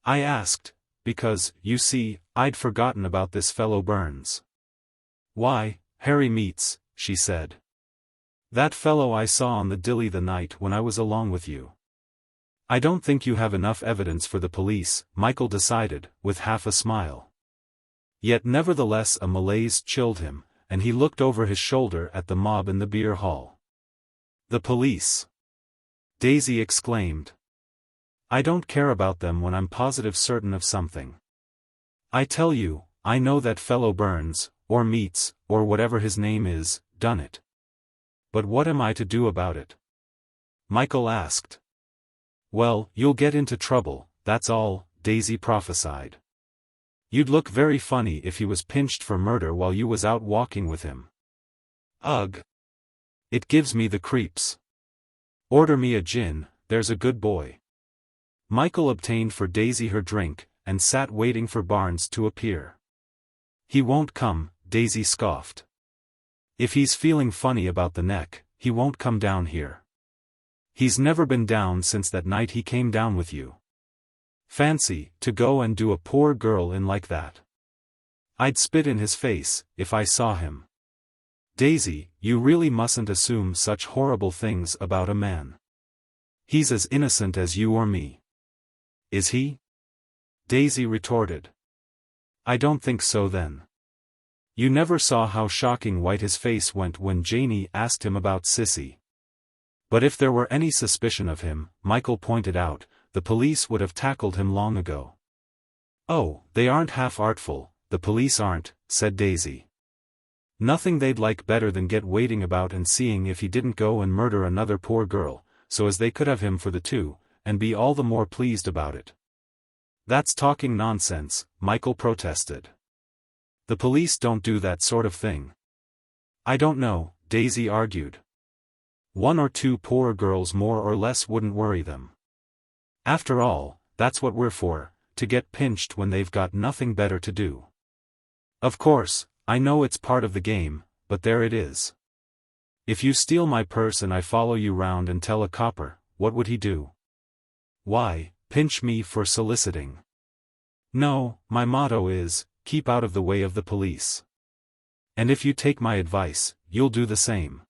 I asked, because, you see, I'd forgotten about this fellow Burns. Why, Harry Meets, she said. That fellow I saw on the dilly the night when I was along with you. I don't think you have enough evidence for the police, Michael decided, with half a smile. Yet nevertheless a malaise chilled him, and he looked over his shoulder at the mob in the beer hall. The police! Daisy exclaimed. I don't care about them when I'm positive certain of something. I tell you, I know that fellow Burns, or Meets, or whatever his name is, done it. But what am I to do about it? Michael asked. Well, you'll get into trouble, that's all, Daisy prophesied. You'd look very funny if he was pinched for murder while you was out walking with him. Ugh! It gives me the creeps. Order me a gin, there's a good boy. Michael obtained for Daisy her drink, and sat waiting for Barnes to appear. He won't come, Daisy scoffed. If he's feeling funny about the neck, he won't come down here. He's never been down since that night he came down with you. Fancy, to go and do a poor girl in like that. I'd spit in his face, if I saw him. Daisy, you really mustn't assume such horrible things about a man. He's as innocent as you or me. Is he? Daisy retorted. I don't think so then. You never saw how shocking white his face went when Janie asked him about Sissy. But if there were any suspicion of him, Michael pointed out, the police would have tackled him long ago. Oh, they aren't half artful, the police aren't, said Daisy. Nothing they'd like better than get waiting about and seeing if he didn't go and murder another poor girl, so as they could have him for the two, and be all the more pleased about it. That's talking nonsense, Michael protested. The police don't do that sort of thing. I don't know, Daisy argued. One or two poor girls more or less wouldn't worry them. After all, that's what we're for, to get pinched when they've got nothing better to do. Of course, I know it's part of the game, but there it is. If you steal my purse and I follow you round and tell a copper, what would he do? Why, pinch me for soliciting. No, my motto is, keep out of the way of the police. And if you take my advice, you'll do the same.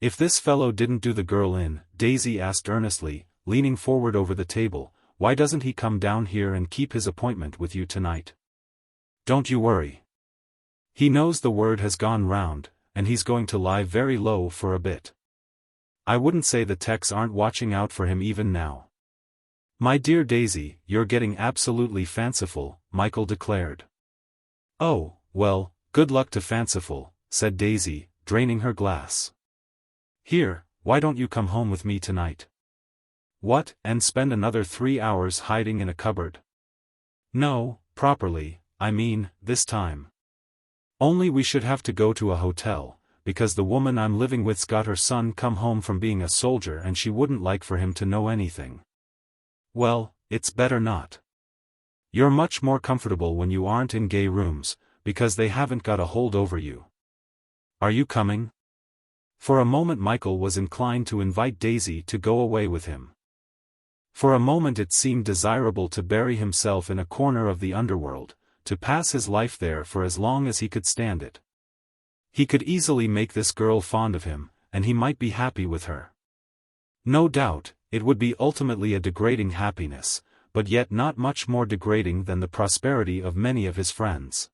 If this fellow didn't do the girl in, Daisy asked earnestly, leaning forward over the table, why doesn't he come down here and keep his appointment with you tonight? Don't you worry. He knows the word has gone round, and he's going to lie very low for a bit. I wouldn't say the techs aren't watching out for him even now. My dear Daisy, you're getting absolutely fanciful, Michael declared. Oh, well, good luck to fanciful, said Daisy, draining her glass. Here, why don't you come home with me tonight? What, and spend another 3 hours hiding in a cupboard? No, properly, I mean, this time. Only we should have to go to a hotel, because the woman I'm living with's got her son come home from being a soldier and she wouldn't like for him to know anything. Well, it's better not. You're much more comfortable when you aren't in gay rooms, because they haven't got a hold over you. Are you coming? For a moment Michael was inclined to invite Daisy to go away with him. For a moment it seemed desirable to bury himself in a corner of the underworld, to pass his life there for as long as he could stand it. He could easily make this girl fond of him, and he might be happy with her. No doubt, it would be ultimately a degrading happiness, but yet not much more degrading than the prosperity of many of his friends.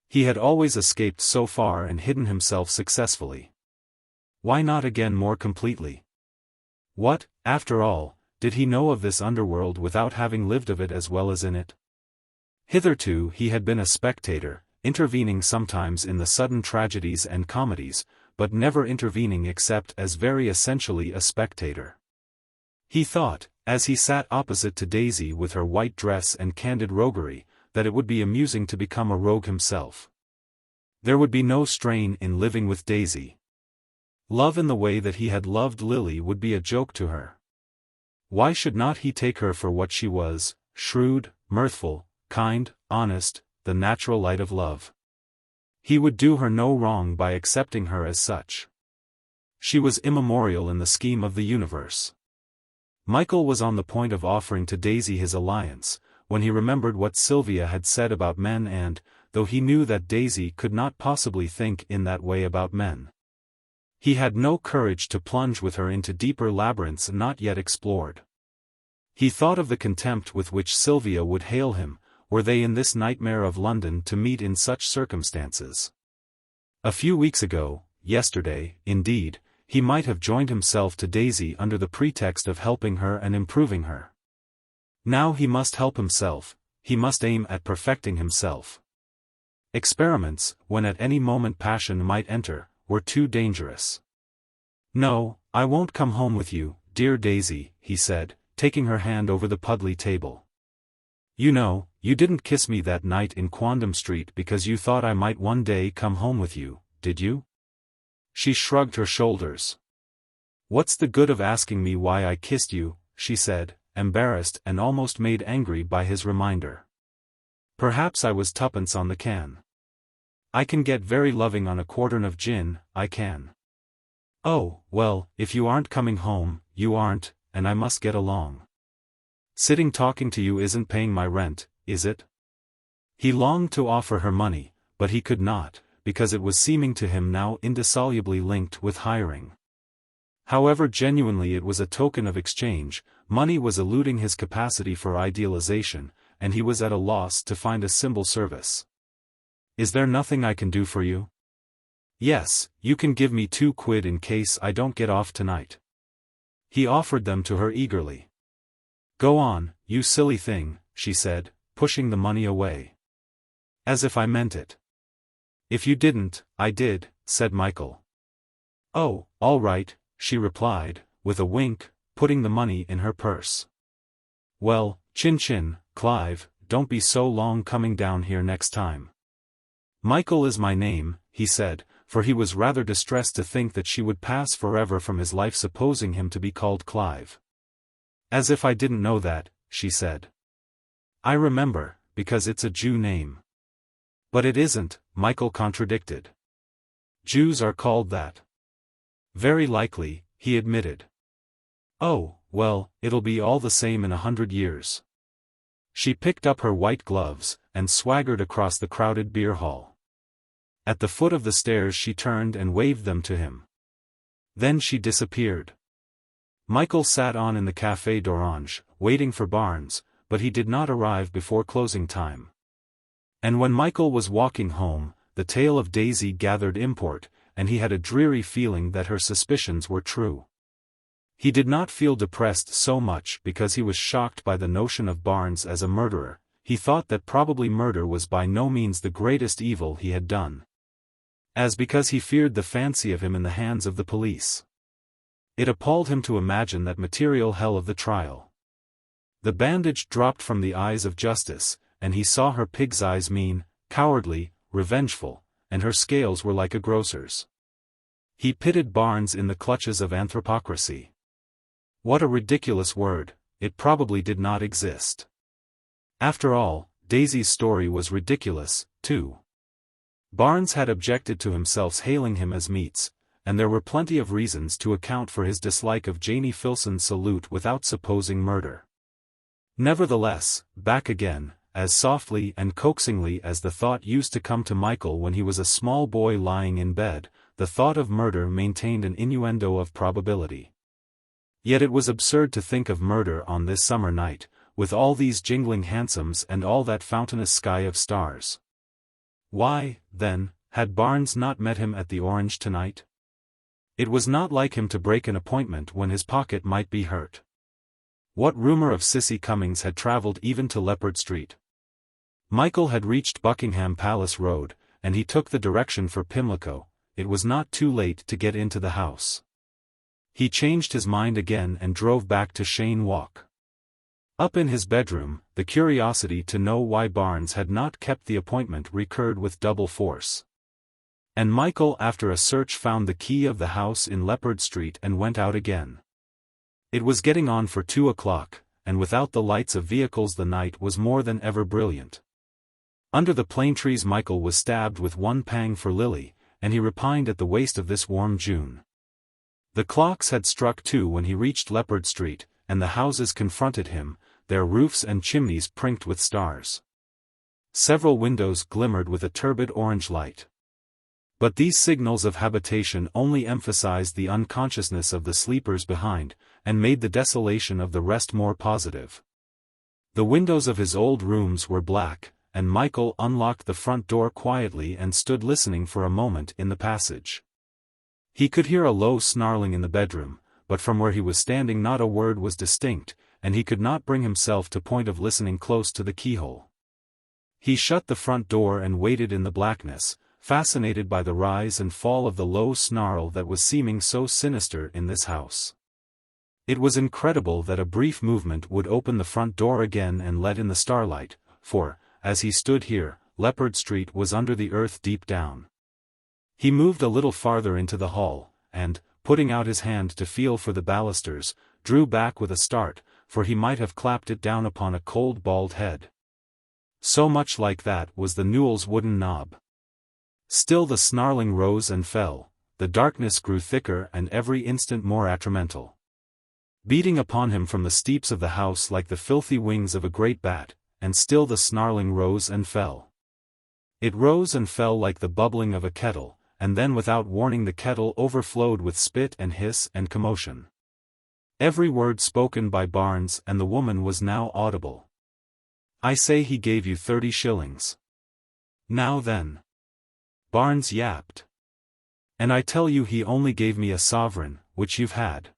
He had always escaped so far and hidden himself successfully. Why not again more completely? What, after all, did he know of this underworld without having lived of it as well as in it? Hitherto he had been a spectator, intervening sometimes in the sudden tragedies and comedies, but never intervening except as very essentially a spectator. He thought, as he sat opposite to Daisy with her white dress and candid roguery, that it would be amusing to become a rogue himself. There would be no strain in living with Daisy. Love in the way that he had loved Lily would be a joke to her. Why should not he take her for what she was, shrewd, mirthful, kind, honest, the natural light of love? He would do her no wrong by accepting her as such. She was immemorial in the scheme of the universe. Michael was on the point of offering to Daisy his alliance, when he remembered what Sylvia had said about men and, though he knew that Daisy could not possibly think in that way about men, he had no courage to plunge with her into deeper labyrinths not yet explored. He thought of the contempt with which Sylvia would hail him, were they in this nightmare of London to meet in such circumstances. A few weeks ago, yesterday, indeed, he might have joined himself to Daisy under the pretext of helping her and improving her. Now he must help himself, he must aim at perfecting himself. Experiments, when at any moment passion might enter, were too dangerous. "No, I won't come home with you, dear Daisy," he said, taking her hand over the puddly table. "You know, you didn't kiss me that night in Compton Street because you thought I might one day come home with you, did you?" She shrugged her shoulders. "What's the good of asking me why I kissed you?" she said, embarrassed and almost made angry by his reminder. "Perhaps I was twopence on the can. I can get very loving on a quartern of gin, I can." "Oh, well, if you aren't coming home, you aren't, and I must get along. Sitting talking to you isn't paying my rent, is it?" He longed to offer her money, but he could not, because it was seeming to him now indissolubly linked with hiring. However genuinely it was a token of exchange, money was eluding his capacity for idealization, and he was at a loss to find a symbol service. "Is there nothing I can do for you?" "Yes, you can give me 2 quid in case I don't get off tonight." He offered them to her eagerly. "Go on, you silly thing," she said, pushing the money away. "As if I meant it." "If you didn't, I did," said Michael. "Oh, all right," she replied, with a wink, putting the money in her purse. "Well, chin-chin, Clive, don't be so long coming down here next time." "Michael is my name," he said, for he was rather distressed to think that she would pass forever from his life supposing him to be called Clive. "As if I didn't know that," she said. "I remember, because it's a Jew name." "But it isn't," Michael contradicted. "Jews are called that." "Very likely," he admitted. "Oh, well, it'll be all the same in 100 years. She picked up her white gloves, and swaggered across the crowded beer hall. At the foot of the stairs she turned and waved them to him. Then she disappeared. Michael sat on in the Café d'Orange, waiting for Barnes, but he did not arrive before closing time. And when Michael was walking home, the tale of Daisy gathered import, and he had a dreary feeling that her suspicions were true. He did not feel depressed so much because he was shocked by the notion of Barnes as a murderer. He thought that probably murder was by no means the greatest evil he had done, as because he feared the fancy of him in the hands of the police. It appalled him to imagine that material hell of the trial. The bandage dropped from the eyes of justice, and he saw her pig's eyes mean, cowardly, revengeful, and her scales were like a grocer's. He pitied Barnes in the clutches of anthropocracy. What a ridiculous word, it probably did not exist. After all, Daisy's story was ridiculous, too. Barnes had objected to himself's hailing him as Meats, and there were plenty of reasons to account for his dislike of Janie Filson's salute without supposing murder. Nevertheless, back again, as softly and coaxingly as the thought used to come to Michael when he was a small boy lying in bed, the thought of murder maintained an innuendo of probability. Yet it was absurd to think of murder on this summer night, with all these jingling hansoms and all that fountainous sky of stars. Why, then, had Barnes not met him at the Orange tonight? It was not like him to break an appointment when his pocket might be hurt. What rumor of Sissy Cummings had travelled even to Leppard Street? Michael had reached Buckingham Palace Road, and he took the direction for Pimlico. It was not too late to get into the house. He changed his mind again and drove back to Cheyne Walk. Up in his bedroom, the curiosity to know why Barnes had not kept the appointment recurred with double force. And Michael after a search found the key of the house in Leppard Street and went out again. It was getting on for 2 o'clock, and without the lights of vehicles the night was more than ever brilliant. Under the plane trees Michael was stabbed with one pang for Lily, and he repined at the waste of this warm June. The clocks had struck 2 when he reached Leppard Street, and the houses confronted him, their roofs and chimneys prinked with stars. Several windows glimmered with a turbid orange light. But these signals of habitation only emphasized the unconsciousness of the sleepers behind, and made the desolation of the rest more positive. The windows of his old rooms were black, and Michael unlocked the front door quietly and stood listening for a moment in the passage. He could hear a low snarling in the bedroom, but from where he was standing not a word was distinct, and he could not bring himself to point of listening close to the keyhole. He shut the front door and waited in the blackness, fascinated by the rise and fall of the low snarl that was seeming so sinister in this house. It was incredible that a brief movement would open the front door again and let in the starlight, for, as he stood here, Leppard Street was under the earth deep down. He moved a little farther into the hall, and, putting out his hand to feel for the balusters, drew back with a start, for he might have clapped it down upon a cold bald head. So much like that was the newel's wooden knob. Still the snarling rose and fell, the darkness grew thicker and every instant more atramental. Beating upon him from the steeps of the house like the filthy wings of a great bat, and still the snarling rose and fell. It rose and fell like the bubbling of a kettle, and then without warning the kettle overflowed with spit and hiss and commotion. Every word spoken by Barnes and the woman was now audible. "I say he gave you 30 shillings. Now then." Barnes yapped. "And I tell you he only gave me a sovereign, which you've had.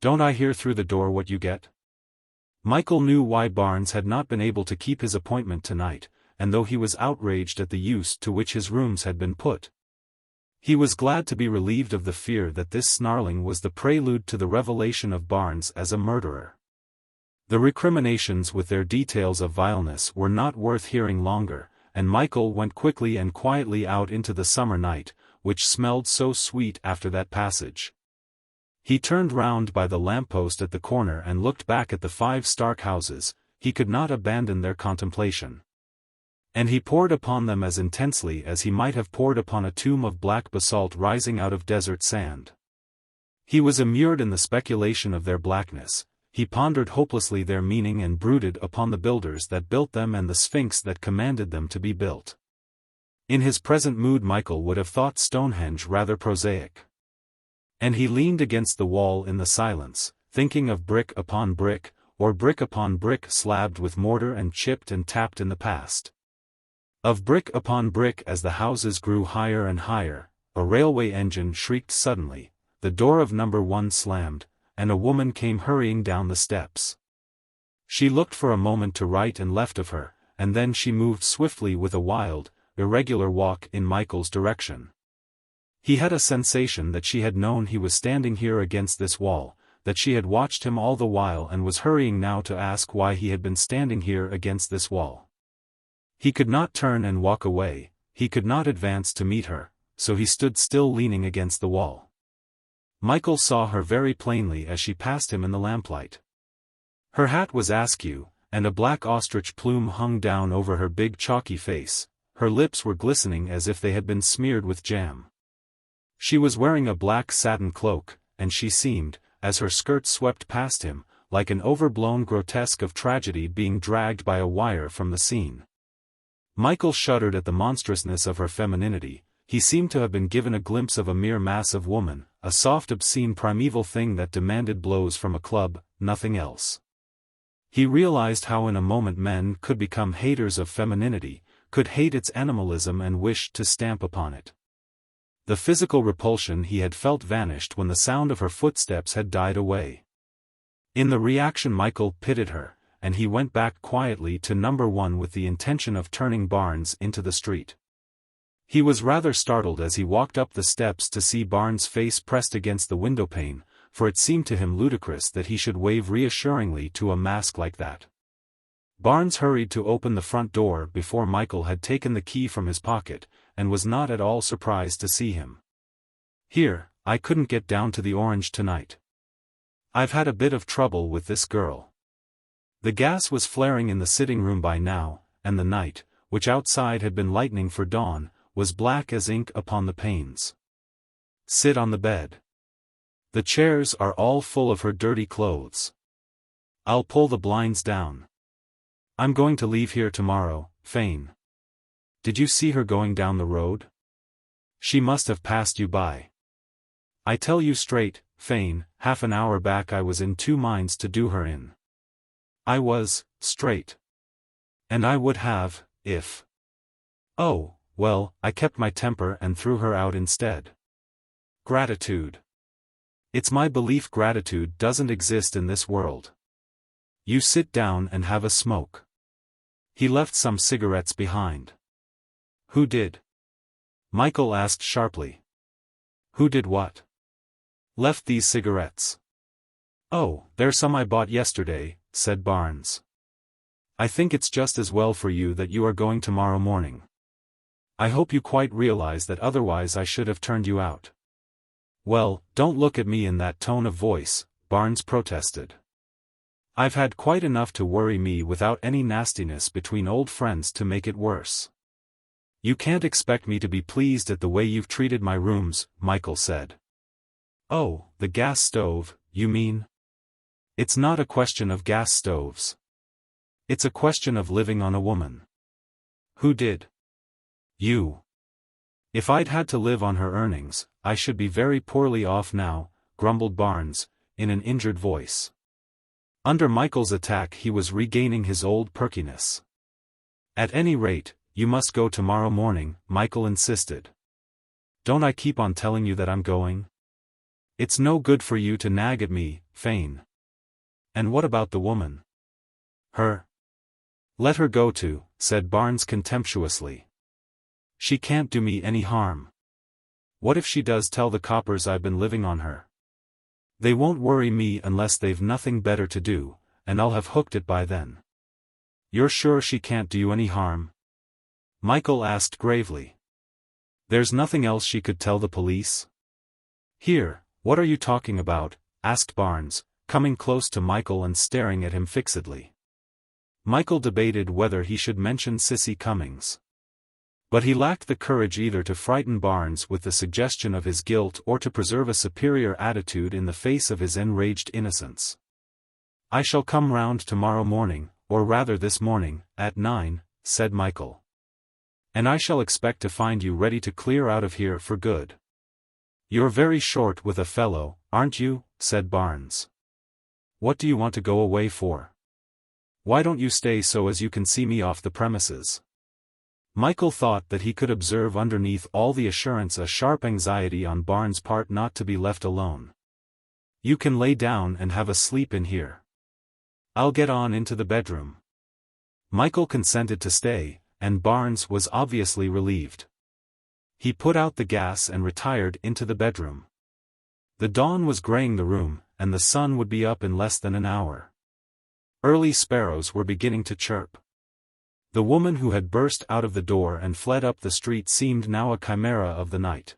Don't I hear through the door what you get?" Michael knew why Barnes had not been able to keep his appointment tonight, and though he was outraged at the use to which his rooms had been put, he was glad to be relieved of the fear that this snarling was the prelude to the revelation of Barnes as a murderer. The recriminations with their details of vileness were not worth hearing longer, and Michael went quickly and quietly out into the summer night, which smelled so sweet after that passage. He turned round by the lamppost at the corner and looked back at the 5 stark houses. He could not abandon their contemplation. And he pored upon them as intensely as he might have pored upon a tomb of black basalt rising out of desert sand. He was immured in the speculation of their blackness, he pondered hopelessly their meaning and brooded upon the builders that built them and the sphinx that commanded them to be built. In his present mood Michael would have thought Stonehenge rather prosaic. And he leaned against the wall in the silence, thinking of brick upon brick, or brick upon brick slabbed with mortar and chipped and tapped in the past. Of brick upon brick as the houses grew higher and higher. A railway engine shrieked suddenly, the door of number 1 slammed, and a woman came hurrying down the steps. She looked for a moment to right and left of her, and then she moved swiftly with a wild, irregular walk in Michael's direction. He had a sensation that she had known he was standing here against this wall, that she had watched him all the while and was hurrying now to ask why he had been standing here against this wall. He could not turn and walk away, he could not advance to meet her, so he stood still leaning against the wall. Michael saw her very plainly as she passed him in the lamplight. Her hat was askew, and a black ostrich plume hung down over her big chalky face, her lips were glistening as if they had been smeared with jam. She was wearing a black satin cloak, and she seemed, as her skirt swept past him, like an overblown grotesque of tragedy being dragged by a wire from the scene. Michael shuddered at the monstrousness of her femininity. He seemed to have been given a glimpse of a mere mass of woman, a soft obscene primeval thing that demanded blows from a club, nothing else. He realized how in a moment men could become haters of femininity, could hate its animalism and wish to stamp upon it. The physical repulsion he had felt vanished when the sound of her footsteps had died away. In the reaction Michael pitied her, and he went back quietly to number 1 with the intention of turning Barnes into the street. He was rather startled as he walked up the steps to see Barnes' face pressed against the windowpane, for it seemed to him ludicrous that he should wave reassuringly to a mask like that. Barnes hurried to open the front door before Michael had taken the key from his pocket, and was not at all surprised to see him. "Here, I couldn't get down to the Orange tonight. I've had a bit of trouble with this girl." The gas was flaring in the sitting room by now, and the night, which outside had been lightening for dawn, was black as ink upon the panes. "Sit on the bed. The chairs are all full of her dirty clothes. I'll pull the blinds down. I'm going to leave here tomorrow, Fane. Did you see her going down the road? She must have passed you by. I tell you straight, Fane, half an hour back I was in 2 minds to do her in. I was, straight. And I would have, if. Oh, well, I kept my temper and threw her out instead. Gratitude. It's my belief gratitude doesn't exist in this world. You sit down and have a smoke." He left some cigarettes behind. "Who did?" Michael asked sharply. "Who did what?" "Left these cigarettes." "Oh, they're some I bought yesterday," said Barnes. "I think it's just as well for you that you are going tomorrow morning. I hope you quite realize that otherwise I should have turned you out." "Well, don't look at me in that tone of voice," Barnes protested. "I've had quite enough to worry me without any nastiness between old friends to make it worse." "You can't expect me to be pleased at the way you've treated my rooms," Michael said. "Oh, the gas stove, you mean?" "It's not a question of gas stoves. It's a question of living on a woman." "Who did?" "You." "If I'd had to live on her earnings, I should be very poorly off now," grumbled Barnes, in an injured voice. Under Michael's attack he was regaining his old perkiness. "At any rate, you must go tomorrow morning," Michael insisted. "Don't I keep on telling you that I'm going? It's no good for you to nag at me, Fane." "And what about the woman?" "Her? Let her go too," said Barnes contemptuously. "She can't do me any harm. What if she does tell the coppers I've been living on her? They won't worry me unless they've nothing better to do, and I'll have hooked it by then." "You're sure she can't do you any harm?" Michael asked gravely. "There's nothing else she could tell the police?" "Here, what are you talking about?" asked Barnes, coming close to Michael and staring at him fixedly. Michael debated whether he should mention Sissy Cummings. But he lacked the courage either to frighten Barnes with the suggestion of his guilt or to preserve a superior attitude in the face of his enraged innocence. "I shall come round tomorrow morning, or rather this morning, at 9, said Michael. "And I shall expect to find you ready to clear out of here for good." "You're very short with a fellow, aren't you?" said Barnes. "What do you want to go away for? Why don't you stay so as you can see me off the premises?" Michael thought that he could observe underneath all the assurance a sharp anxiety on Barnes' part not to be left alone. "You can lay down and have a sleep in here. I'll get on into the bedroom." Michael consented to stay, and Barnes was obviously relieved. He put out the gas and retired into the bedroom. The dawn was graying the room, and the sun would be up in less than an hour. Early sparrows were beginning to chirp. The woman who had burst out of the door and fled up the street seemed now a chimera of the night.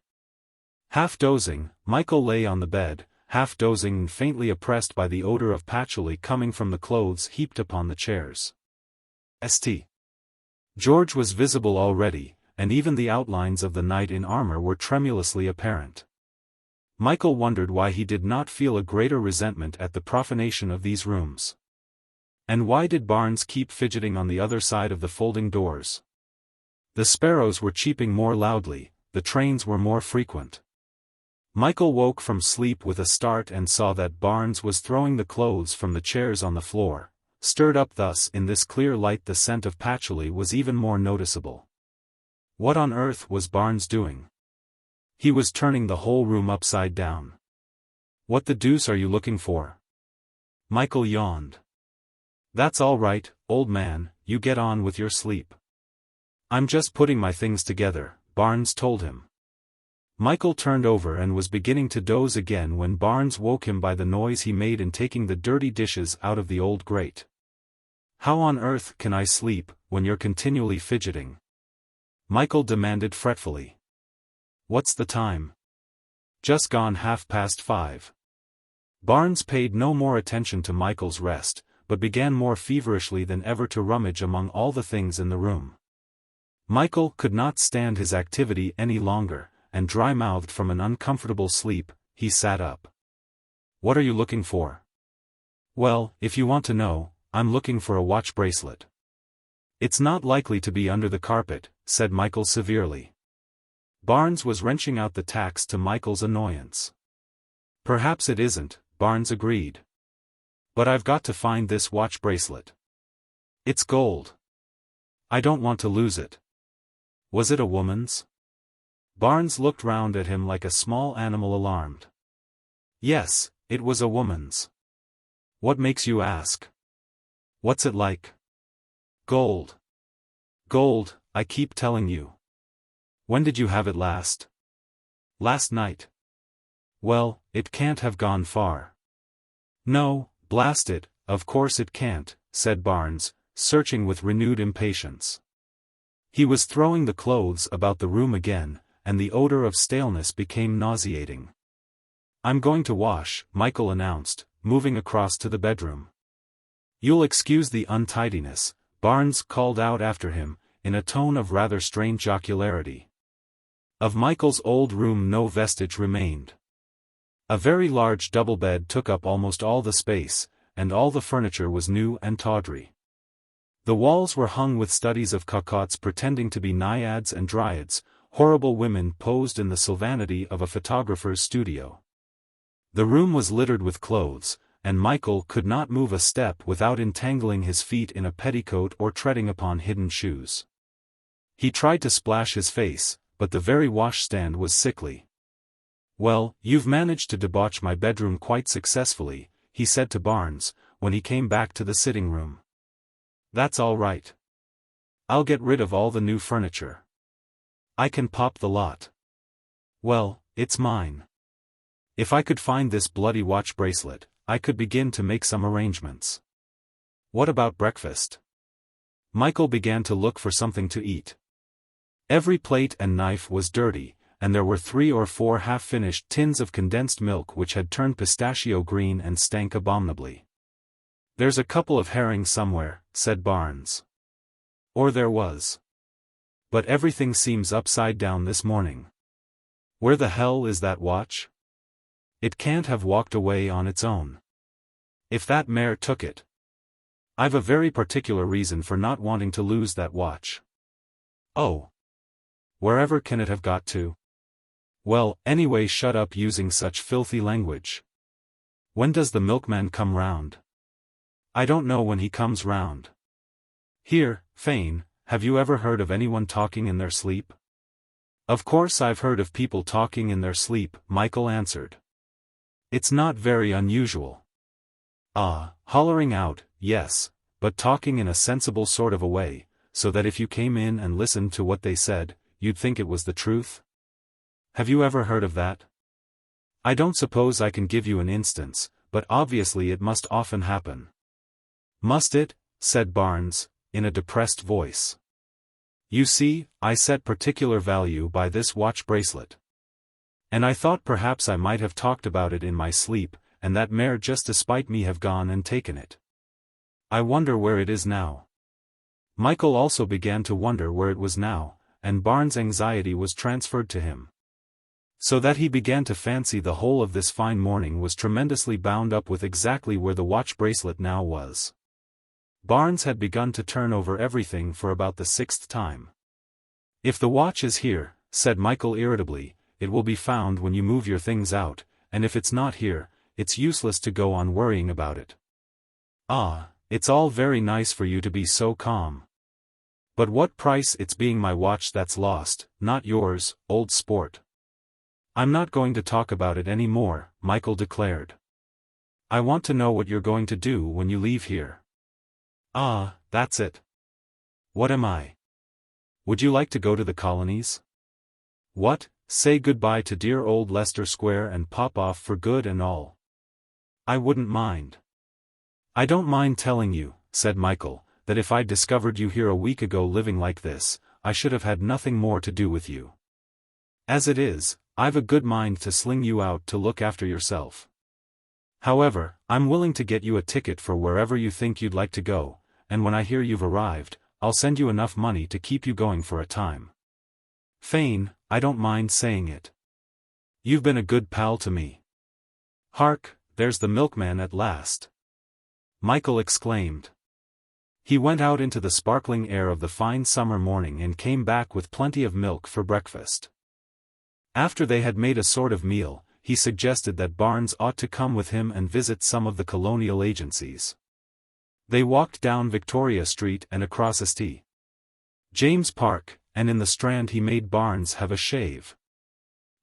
Half dozing, Michael lay on the bed, half dozing and faintly oppressed by the odor of patchouli coming from the clothes heaped upon the chairs. St. George was visible already, and even the outlines of the knight in armor were tremulously apparent. Michael wondered why he did not feel a greater resentment at the profanation of these rooms. And why did Barnes keep fidgeting on the other side of the folding doors? The sparrows were cheeping more loudly, the trains were more frequent. Michael woke from sleep with a start and saw that Barnes was throwing the clothes from the chairs on the floor. Stirred up thus in this clear light, the scent of patchouli was even more noticeable. What on earth was Barnes doing? He was turning the whole room upside down. What the deuce are you looking for? Michael yawned. That's all right, old man, you get on with your sleep. I'm just putting my things together, Barnes told him. Michael turned over and was beginning to doze again when Barnes woke him by the noise he made in taking the dirty dishes out of the old grate. How on earth can I sleep, when you're continually fidgeting? Michael demanded fretfully. What's the time? Just gone 5:30. Barnes paid no more attention to Michael's rest, but began more feverishly than ever to rummage among all the things in the room. Michael could not stand his activity any longer, and dry-mouthed from an uncomfortable sleep, he sat up. What are you looking for? Well, if you want to know, I'm looking for a watch bracelet. It's not likely to be under the carpet, said Michael severely. Barnes was wrenching out the tacks to Michael's annoyance. Perhaps it isn't, Barnes agreed. But I've got to find this watch bracelet. It's gold. I don't want to lose it. Was it a woman's? Barnes looked round at him like a small animal alarmed. Yes, it was a woman's. What makes you ask? What's it like? Gold. Gold, I keep telling you. When did you have it last? Last night. Well, it can't have gone far. No, blast it, of course it can't, said Barnes, searching with renewed impatience. He was throwing the clothes about the room again, and the odor of staleness became nauseating. I'm going to wash, Michael announced, moving across to the bedroom. You'll excuse the untidiness, Barnes called out after him, in a tone of rather strange jocularity. Of Michael's old room no vestige remained. A very large double bed took up almost all the space, and all the furniture was new and tawdry. The walls were hung with studies of cocottes pretending to be naiads and dryads, horrible women posed in the sylvanity of a photographer's studio. The room was littered with clothes, and Michael could not move a step without entangling his feet in a petticoat or treading upon hidden shoes. He tried to splash his face, but the very washstand was sickly. Well, you've managed to debauch my bedroom quite successfully, he said to Barnes, when he came back to the sitting room. That's all right. I'll get rid of all the new furniture. I can pop the lot. Well, it's mine. If I could find this bloody watch bracelet, I could begin to make some arrangements. What about breakfast? Michael began to look for something to eat. Every plate and knife was dirty, and there were 3 or 4 half-finished tins of condensed milk which had turned pistachio green and stank abominably. There's a couple of herrings somewhere, said Barnes. Or there was. But everything seems upside down this morning. Where the hell is that watch? It can't have walked away on its own. If that mare took it. I've a very particular reason for not wanting to lose that watch. Oh. Wherever can it have got to? Well, anyway, shut up using such filthy language. When does the milkman come round? I don't know when he comes round. Here, Fane, have you ever heard of anyone talking in their sleep? Of course I've heard of people talking in their sleep, Michael answered. It's not very unusual. Hollering out, yes, but talking in a sensible sort of a way, so that if you came in and listened to what they said, you'd think it was the truth? Have you ever heard of that? I don't suppose I can give you an instance, but obviously it must often happen. Must it? Said Barnes, in a depressed voice. You see, I set particular value by this watch bracelet. And I thought perhaps I might have talked about it in my sleep, and that mare just to spite me have gone and taken it. I wonder where it is now. Michael also began to wonder where it was now, and Barnes' anxiety was transferred to him. So that he began to fancy the whole of this fine morning was tremendously bound up with exactly where the watch bracelet now was. Barnes had begun to turn over everything for about the 6th time. "If the watch is here," said Michael irritably, "it will be found when you move your things out, and if it's not here, it's useless to go on worrying about it." "Ah, it's all very nice for you to be so calm. But what price it's being my watch that's lost, not yours, old sport." "I'm not going to talk about it any more," Michael declared. "I want to know what you're going to do when you leave here." "Ah, that's it. What am I? Would you like to go to the colonies? What, say goodbye to dear old Leicester Square and pop off for good and all?" "I wouldn't mind." "I don't mind telling you," said Michael, "that if I'd discovered you here a week ago living like this, I should have had nothing more to do with you. As it is, I've a good mind to sling you out to look after yourself. However, I'm willing to get you a ticket for wherever you think you'd like to go, and when I hear you've arrived, I'll send you enough money to keep you going for a time. Fane, I don't mind saying it. You've been a good pal to me." "Hark, there's the milkman at last," Michael exclaimed. He went out into the sparkling air of the fine summer morning and came back with plenty of milk for breakfast. After they had made a sort of meal, he suggested that Barnes ought to come with him and visit some of the colonial agencies. They walked down Victoria Street and across St. James Park, and in the Strand he made Barnes have a shave.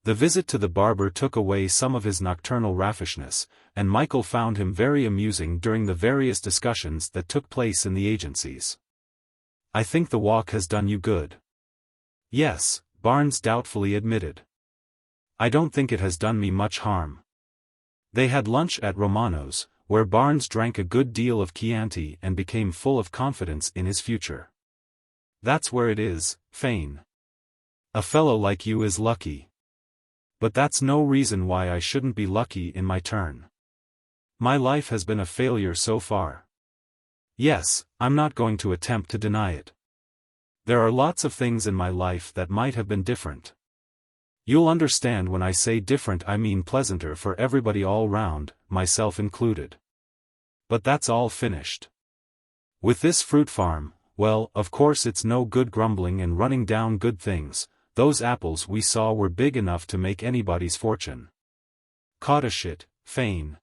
The visit to the barber took away some of his nocturnal raffishness, and Michael found him very amusing during the various discussions that took place in the agencies. "I think the walk has done you good." "Yes," Barnes doubtfully admitted. "I don't think it has done me much harm." They had lunch at Romano's, where Barnes drank a good deal of Chianti and became full of confidence in his future. "That's where it is, Fane. A fellow like you is lucky. But that's no reason why I shouldn't be lucky in my turn. My life has been a failure so far. Yes, I'm not going to attempt to deny it. There are lots of things in my life that might have been different. You'll understand when I say different, I mean pleasanter for everybody all round, myself included. But that's all finished. With this fruit farm, well, of course it's no good grumbling and running down good things. Those apples we saw were big enough to make anybody's fortune. Caught a shit, Fane.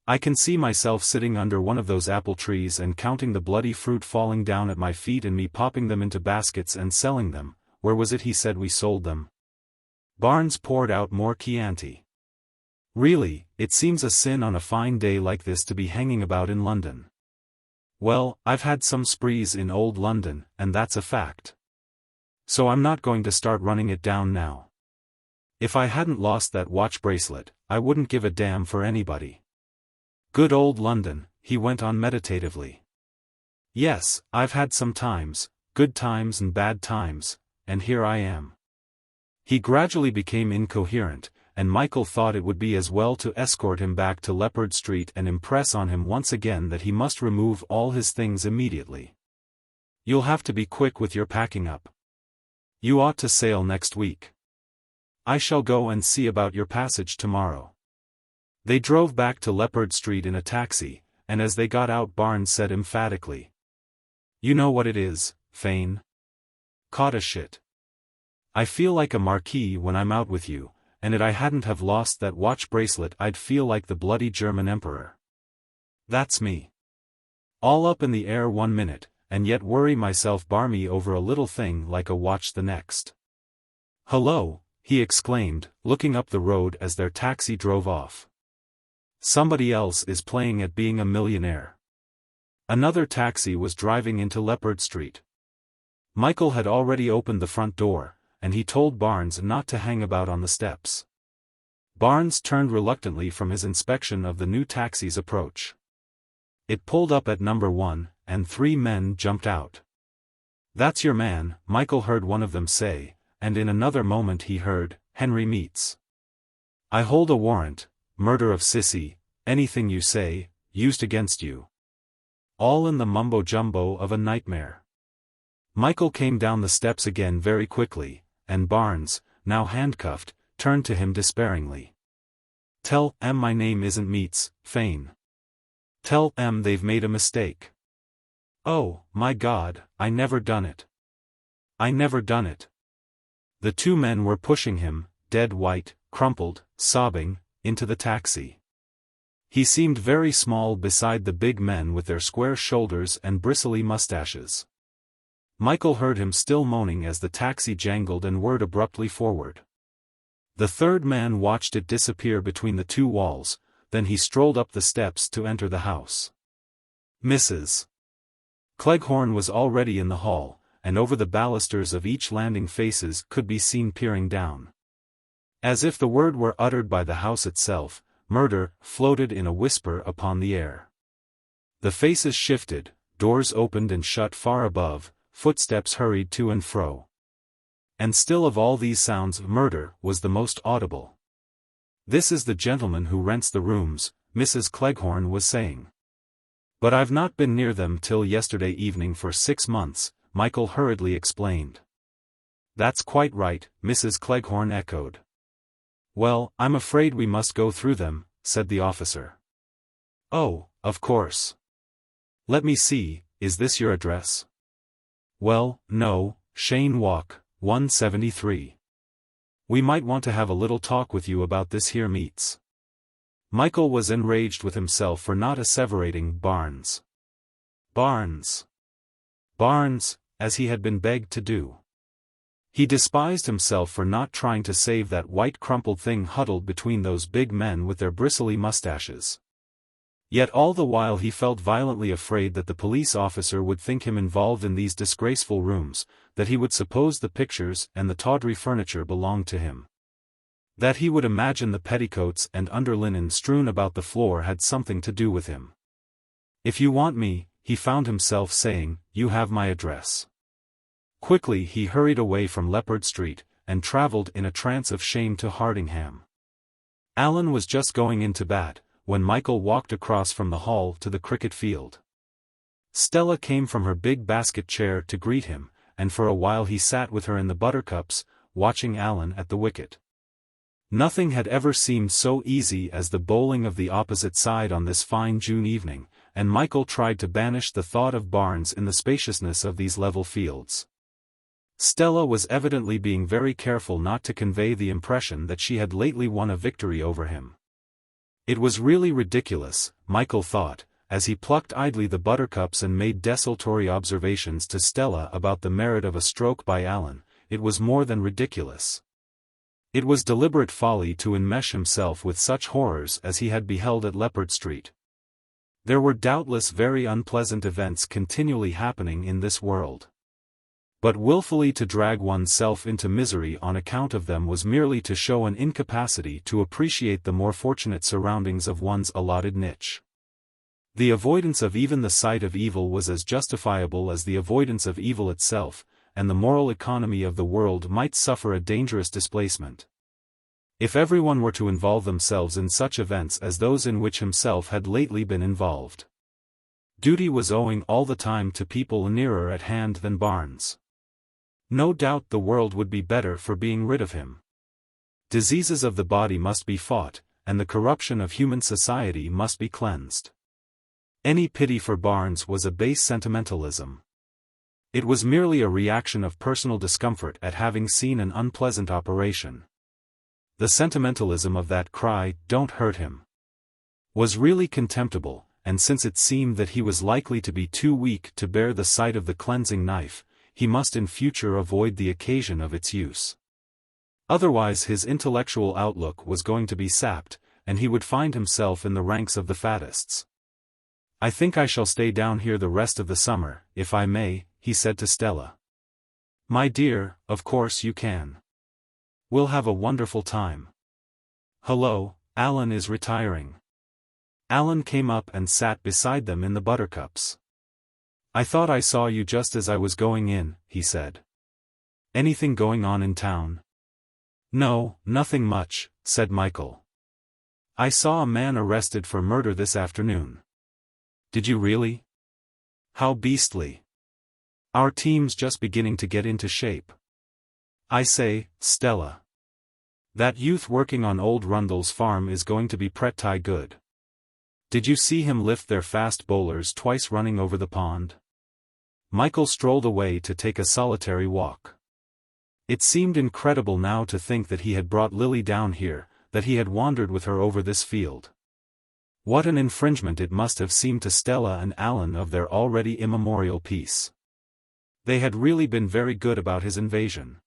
I can see myself sitting under one of those apple trees and counting the bloody fruit falling down at my feet and me popping them into baskets and selling them. Where was it he said we sold them? Barnes poured out more Chianti. Really, it seems a sin on a fine day like this to be hanging about in London. Well, I've had some sprees in old London, and that's a fact. So I'm not going to start running it down now. If I hadn't lost that watch bracelet, I wouldn't give a damn for anybody. Good old London, he went on meditatively. Yes, I've had some times, good times and bad times, and here I am. He gradually became incoherent, and Michael thought it would be as well to escort him back to Leppard Street and impress on him once again that he must remove all his things immediately. You'll have to be quick with your packing up. You ought to sail next week. I shall go and see about your passage tomorrow. They drove back to Leppard Street in a taxi, and as they got out Barnes said emphatically. You know what it is, Fane? Caught a shit. I feel like a marquis when I'm out with you, and if I hadn't have lost that watch bracelet I'd feel like the bloody German emperor. That's me. All up in the air 1 minute, and yet worry myself barmy over a little thing like a watch the next. Hello, he exclaimed, looking up the road as their taxi drove off. Somebody else is playing at being a millionaire. Another taxi was driving into Leppard Street. Michael had already opened the front door, and he told Barnes not to hang about on the steps. Barnes turned reluctantly from his inspection of the new taxi's approach. It pulled up at number 1, and 3 men jumped out. That's your man, Michael heard one of them say, and in another moment he heard, Henry meets. I hold a warrant, murder of Sissy, anything you say, used against you. All in the mumbo-jumbo of a nightmare. Michael came down the steps again very quickly, and Barnes, now handcuffed, turned to him despairingly. "Tell em my name isn't Meats, Fane. Tell em they've made a mistake. Oh, my God, I never done it. I never done it." The two men were pushing him, dead white, crumpled, sobbing, into the taxi. He seemed very small beside the big men with their square shoulders and bristly mustaches. Michael heard him still moaning as the taxi jangled and whirred abruptly forward. The third man watched it disappear between the two walls, then he strolled up the steps to enter the house. Mrs. Cleghorn was already in the hall, and over the balusters of each landing faces could be seen peering down. As if the word were uttered by the house itself, murder floated in a whisper upon the air. The faces shifted, doors opened and shut far above, footsteps hurried to and fro. And still of all these sounds murder was the most audible. "This is the gentleman who rents the rooms," Mrs. Cleghorn was saying. "But I've not been near them till yesterday evening for 6 months, Michael hurriedly explained. "That's quite right," Mrs. Cleghorn echoed. "Well, I'm afraid we must go through them," said the officer. "Oh, of course. Let me see, is this your address?" "Well, no, Cheyne Walk, 173. We might want to have a little talk with you about this here Meats." Michael was enraged with himself for not asseverating Barnes. Barnes, as he had been begged to do. He despised himself for not trying to save that white crumpled thing huddled between those big men with their bristly mustaches. Yet all the while he felt violently afraid that the police officer would think him involved in these disgraceful rooms, that he would suppose the pictures and the tawdry furniture belonged to him. That he would imagine the petticoats and underlinen strewn about the floor had something to do with him. "If you want me," he found himself saying, "you have my address." Quickly he hurried away from Leppard Street, and travelled in a trance of shame to Hardingham. Alan was just going in to bat, when Michael walked across from the hall to the cricket field. Stella came from her big basket chair to greet him, and for a while he sat with her in the buttercups, watching Alan at the wicket. Nothing had ever seemed so easy as the bowling of the opposite side on this fine June evening, and Michael tried to banish the thought of Barnes in the spaciousness of these level fields. Stella was evidently being very careful not to convey the impression that she had lately won a victory over him. It was really ridiculous, Michael thought, as he plucked idly the buttercups and made desultory observations to Stella about the merit of a stroke by Alan. It was more than ridiculous. It was deliberate folly to enmesh himself with such horrors as he had beheld at Leppard Street. There were doubtless very unpleasant events continually happening in this world. But willfully to drag oneself into misery on account of them was merely to show an incapacity to appreciate the more fortunate surroundings of one's allotted niche. The avoidance of even the sight of evil was as justifiable as the avoidance of evil itself, and the moral economy of the world might suffer a dangerous displacement. If everyone were to involve themselves in such events as those in which himself had lately been involved. Duty was owing all the time to people nearer at hand than Barnes. No doubt the world would be better for being rid of him. Diseases of the body must be fought, and the corruption of human society must be cleansed. Any pity for Barnes was a base sentimentalism. It was merely a reaction of personal discomfort at having seen an unpleasant operation. The sentimentalism of that cry, "Don't hurt him," was really contemptible, and since it seemed that he was likely to be too weak to bear the sight of the cleansing knife, he must in future avoid the occasion of its use. Otherwise his intellectual outlook was going to be sapped, and he would find himself in the ranks of the faddists. "I think I shall stay down here the rest of the summer, if I may," he said to Stella. "My dear, of course you can. We'll have a wonderful time." "Hello, Alan is retiring." Alan came up and sat beside them in the buttercups. "I thought I saw you just as I was going in," he said. "Anything going on in town?" "No, nothing much," said Michael. "I saw a man arrested for murder this afternoon." "Did you really? How beastly." Our team's just beginning to get into shape. I say, Stella. That youth working on old Rundle's farm is going to be pretty good. Did you see him lift their fast bowlers twice running over the pond? Michael strolled away to take a solitary walk. It seemed incredible now to think that he had brought Lily down here, that he had wandered with her over this field. What an infringement it must have seemed to Stella and Alan of their already immemorial peace. They had really been very good about his invasion.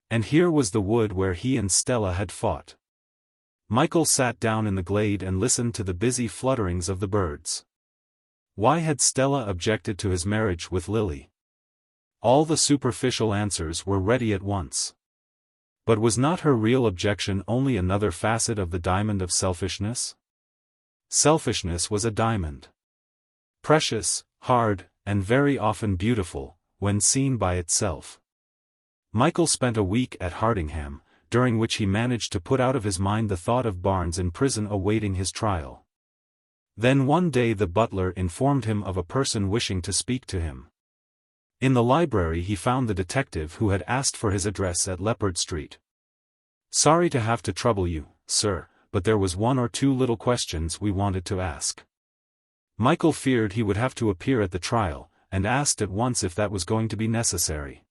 And here was the wood where he and Stella had fought. Michael sat down in the glade and listened to the busy flutterings of the birds. Why had Stella objected to his marriage with Lily? All the superficial answers were ready at once. But was not her real objection only another facet of the diamond of selfishness? Selfishness was a diamond. Precious, hard, and very often beautiful, when seen by itself. Michael spent a week at Hardingham, during which he managed to put out of his mind the thought of Barnes in prison awaiting his trial. Then one day the butler informed him of a person wishing to speak to him. In the library he found the detective who had asked for his address at Leppard Street. "Sorry to have to trouble you, sir, but there was one or two little questions we wanted to ask." Michael feared he would have to appear at the trial, and asked at once if that was going to be necessary.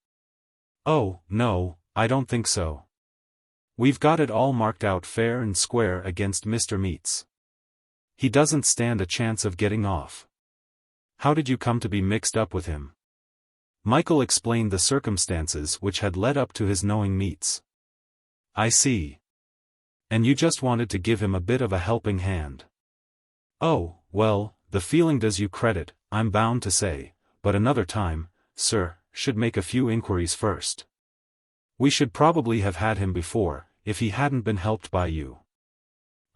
"Oh, no, I don't think so. We've got it all marked out fair and square against Mr. Meats. He doesn't stand a chance of getting off." "How did you come to be mixed up with him?" Michael explained the circumstances which had led up to his knowing Meats. "I see. And you just wanted to give him a bit of a helping hand." "Oh, well, the feeling does you credit, I'm bound to say, but another time, sir, should make a few inquiries first. We should probably have had him before, if he hadn't been helped by you.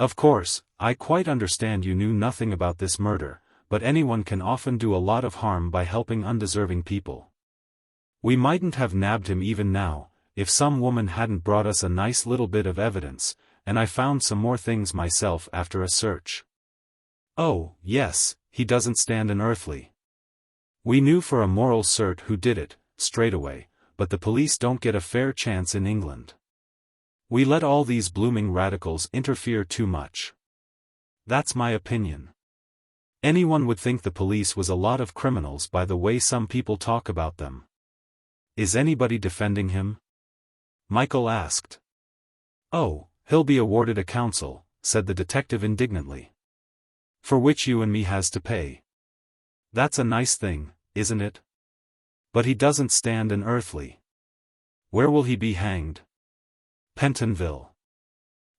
Of course, I quite understand you knew nothing about this murder, but anyone can often do a lot of harm by helping undeserving people. We mightn't have nabbed him even now, if some woman hadn't brought us a nice little bit of evidence, and I found some more things myself after a search. Oh, yes, he doesn't stand an earthly. We knew for a moral cert who did it, straight away, but the police don't get a fair chance in England. We let all these blooming radicals interfere too much. That's my opinion. Anyone would think the police was a lot of criminals by the way some people talk about them." "Is anybody defending him?" Michael asked. "Oh, he'll be awarded a counsel," said the detective indignantly. "For which you and me has to pay. That's a nice thing, isn't it? But he doesn't stand an earthly. Where will he be hanged?" "Pentonville."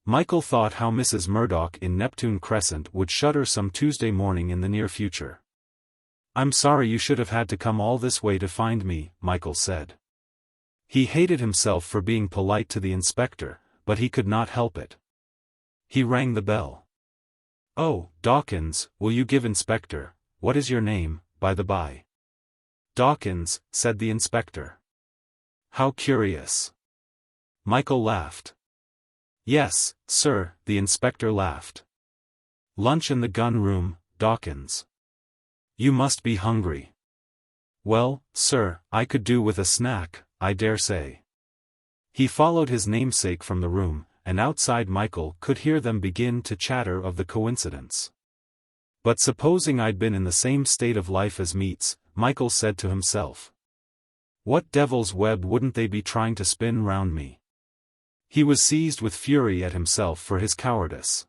Michael thought how Mrs. Murdoch in Neptune Crescent would shudder some Tuesday morning in the near future. "I'm sorry you should have had to come all this way to find me," Michael said. He hated himself for being polite to the inspector, but he could not help it. He rang the bell. "Oh, Dawkins, will you give Inspector, what is your name, by the by?" "Dawkins," said the inspector. "How curious." Michael laughed. "Yes, sir," the inspector laughed. "Lunch in the gun room, Dawkins. You must be hungry." "Well, sir, I could do with a snack, I dare say." He followed his namesake from the room, and outside Michael could hear them begin to chatter of the coincidence. "But supposing I'd been in the same state of life as Meats," Michael said to himself. "What devil's web wouldn't they be trying to spin round me?" He was seized with fury at himself for his cowardice.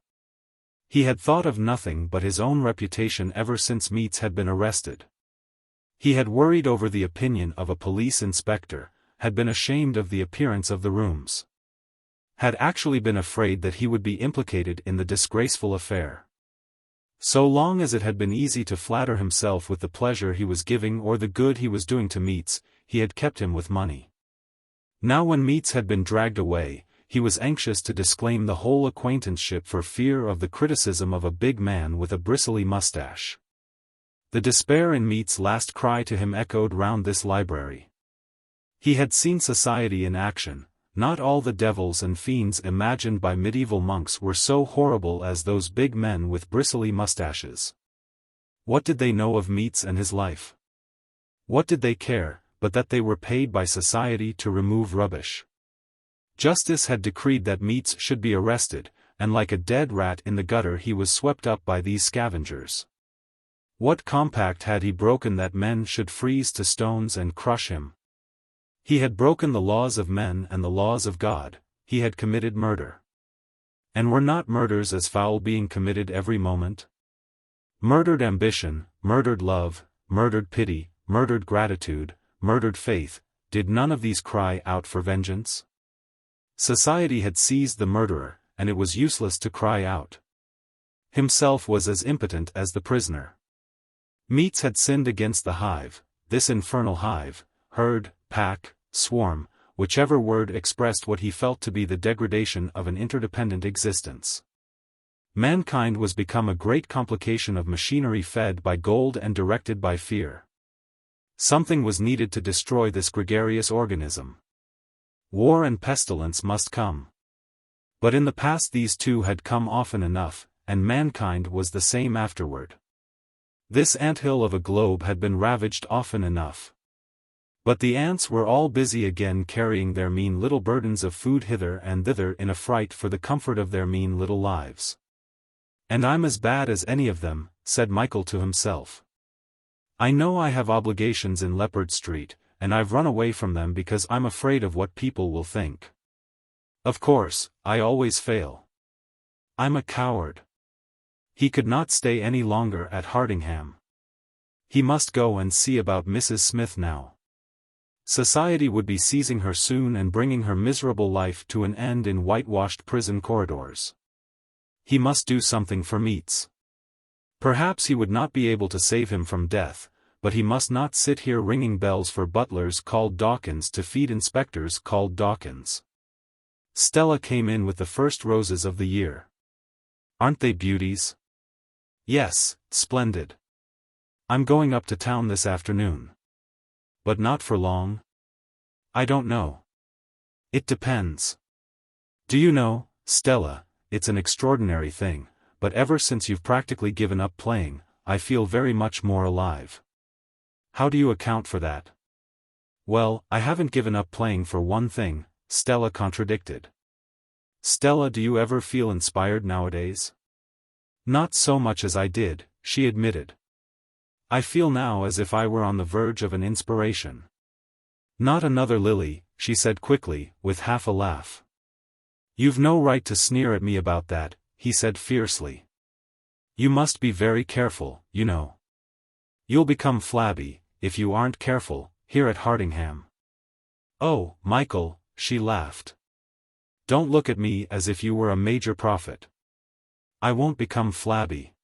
He had thought of nothing but his own reputation ever since Meats had been arrested. He had worried over the opinion of a police inspector, had been ashamed of the appearance of the rooms. Had actually been afraid that he would be implicated in the disgraceful affair. So long as it had been easy to flatter himself with the pleasure he was giving or the good he was doing to Meats, he had kept him with money. Now when Meats had been dragged away, he was anxious to disclaim the whole acquaintanceship for fear of the criticism of a big man with a bristly mustache. The despair in Meats' last cry to him echoed round this library. He had seen society in action. Not all the devils and fiends imagined by medieval monks were so horrible as those big men with bristly mustaches. What did they know of Meats and his life? What did they care, but that they were paid by society to remove rubbish? Justice had decreed that Meats should be arrested, and like a dead rat in the gutter he was swept up by these scavengers. What compact had he broken that men should freeze to stones and crush him? He had broken the laws of men and the laws of God, he had committed murder. And were not murders as foul being committed every moment? Murdered ambition, murdered love, murdered pity, murdered gratitude, murdered faith, did none of these cry out for vengeance? Society had seized the murderer, and it was useless to cry out. Himself was as impotent as the prisoner. Meats had sinned against the hive, this infernal hive, herd, pack, swarm, whichever word expressed what he felt to be the degradation of an interdependent existence. Mankind was become a great complication of machinery fed by gold and directed by fear. Something was needed to destroy this gregarious organism. War and pestilence must come. But in the past these two had come often enough, and mankind was the same afterward. This anthill of a globe had been ravaged often enough. But the ants were all busy again carrying their mean little burdens of food hither and thither in a fright for the comfort of their mean little lives. "And I'm as bad as any of them," said Michael to himself. "I know I have obligations in Leppard Street, and I've run away from them because I'm afraid of what people will think. Of course, I always fail. I'm a coward." He could not stay any longer at Hardingham. He must go and see about Mrs. Smith now. Society would be seizing her soon and bringing her miserable life to an end in whitewashed prison corridors. He must do something for Meats. Perhaps he would not be able to save him from death, but he must not sit here ringing bells for butlers called Dawkins to feed inspectors called Dawkins. Stella came in with the first roses of the year. "Aren't they beauties?" "Yes, splendid. I'm going up to town this afternoon." "But not for long?" "I don't know. It depends. Do you know, Stella, it's an extraordinary thing, but ever since you've practically given up playing, I feel very much more alive." "How do you account for that?" "Well, I haven't given up playing for one thing," Stella contradicted. "Stella, do you ever feel inspired nowadays?" "Not so much as I did," she admitted. "I feel now as if I were on the verge of an inspiration." "Not another lily," she said quickly, with half a laugh. "You've no right to sneer at me about that," he said fiercely. "You must be very careful, you know. You'll become flabby, if you aren't careful, here at Hardingham." "Oh, Michael," she laughed. "Don't look at me as if you were a major prophet. I won't become flabby.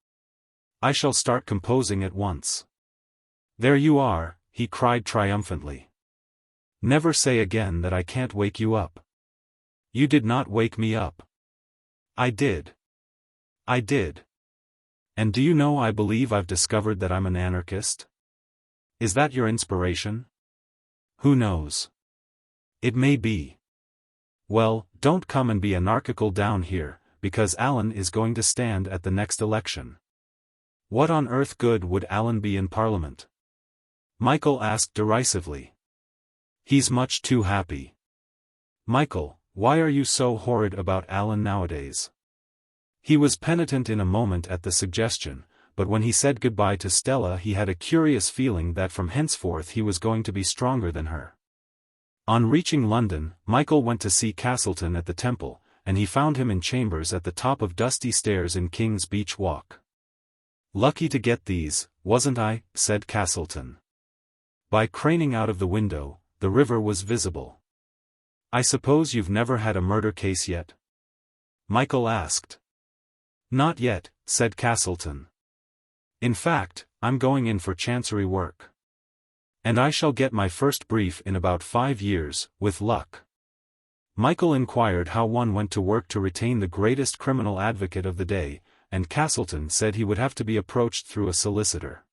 I shall start composing at once." "There you are," he cried triumphantly. "Never say again that I can't wake you up." "You did not wake me up." "I did. I did. And do you know, I believe I've discovered that I'm an anarchist?" "Is that your inspiration?" "Who knows? It may be. Well, don't come and be anarchical down here, because Alan is going to stand at the next election." "What on earth good would Alan be in Parliament?" Michael asked derisively. "He's much too happy." "Michael, why are you so horrid about Alan nowadays?" He was penitent in a moment at the suggestion, but when he said goodbye to Stella he had a curious feeling that from henceforth he was going to be stronger than her. On reaching London, Michael went to see Castleton at the Temple, and he found him in chambers at the top of dusty stairs in King's Beach Walk. "Lucky to get these, wasn't I?" said Castleton. By craning out of the window, the river was visible. "I suppose you've never had a murder case yet?" Michael asked. "Not yet," said Castleton. "In fact, I'm going in for chancery work. And I shall get my first brief in about 5 years, with luck." Michael inquired how one went to work to retain the greatest criminal advocate of the day, and Castleton said he would have to be approached through a solicitor.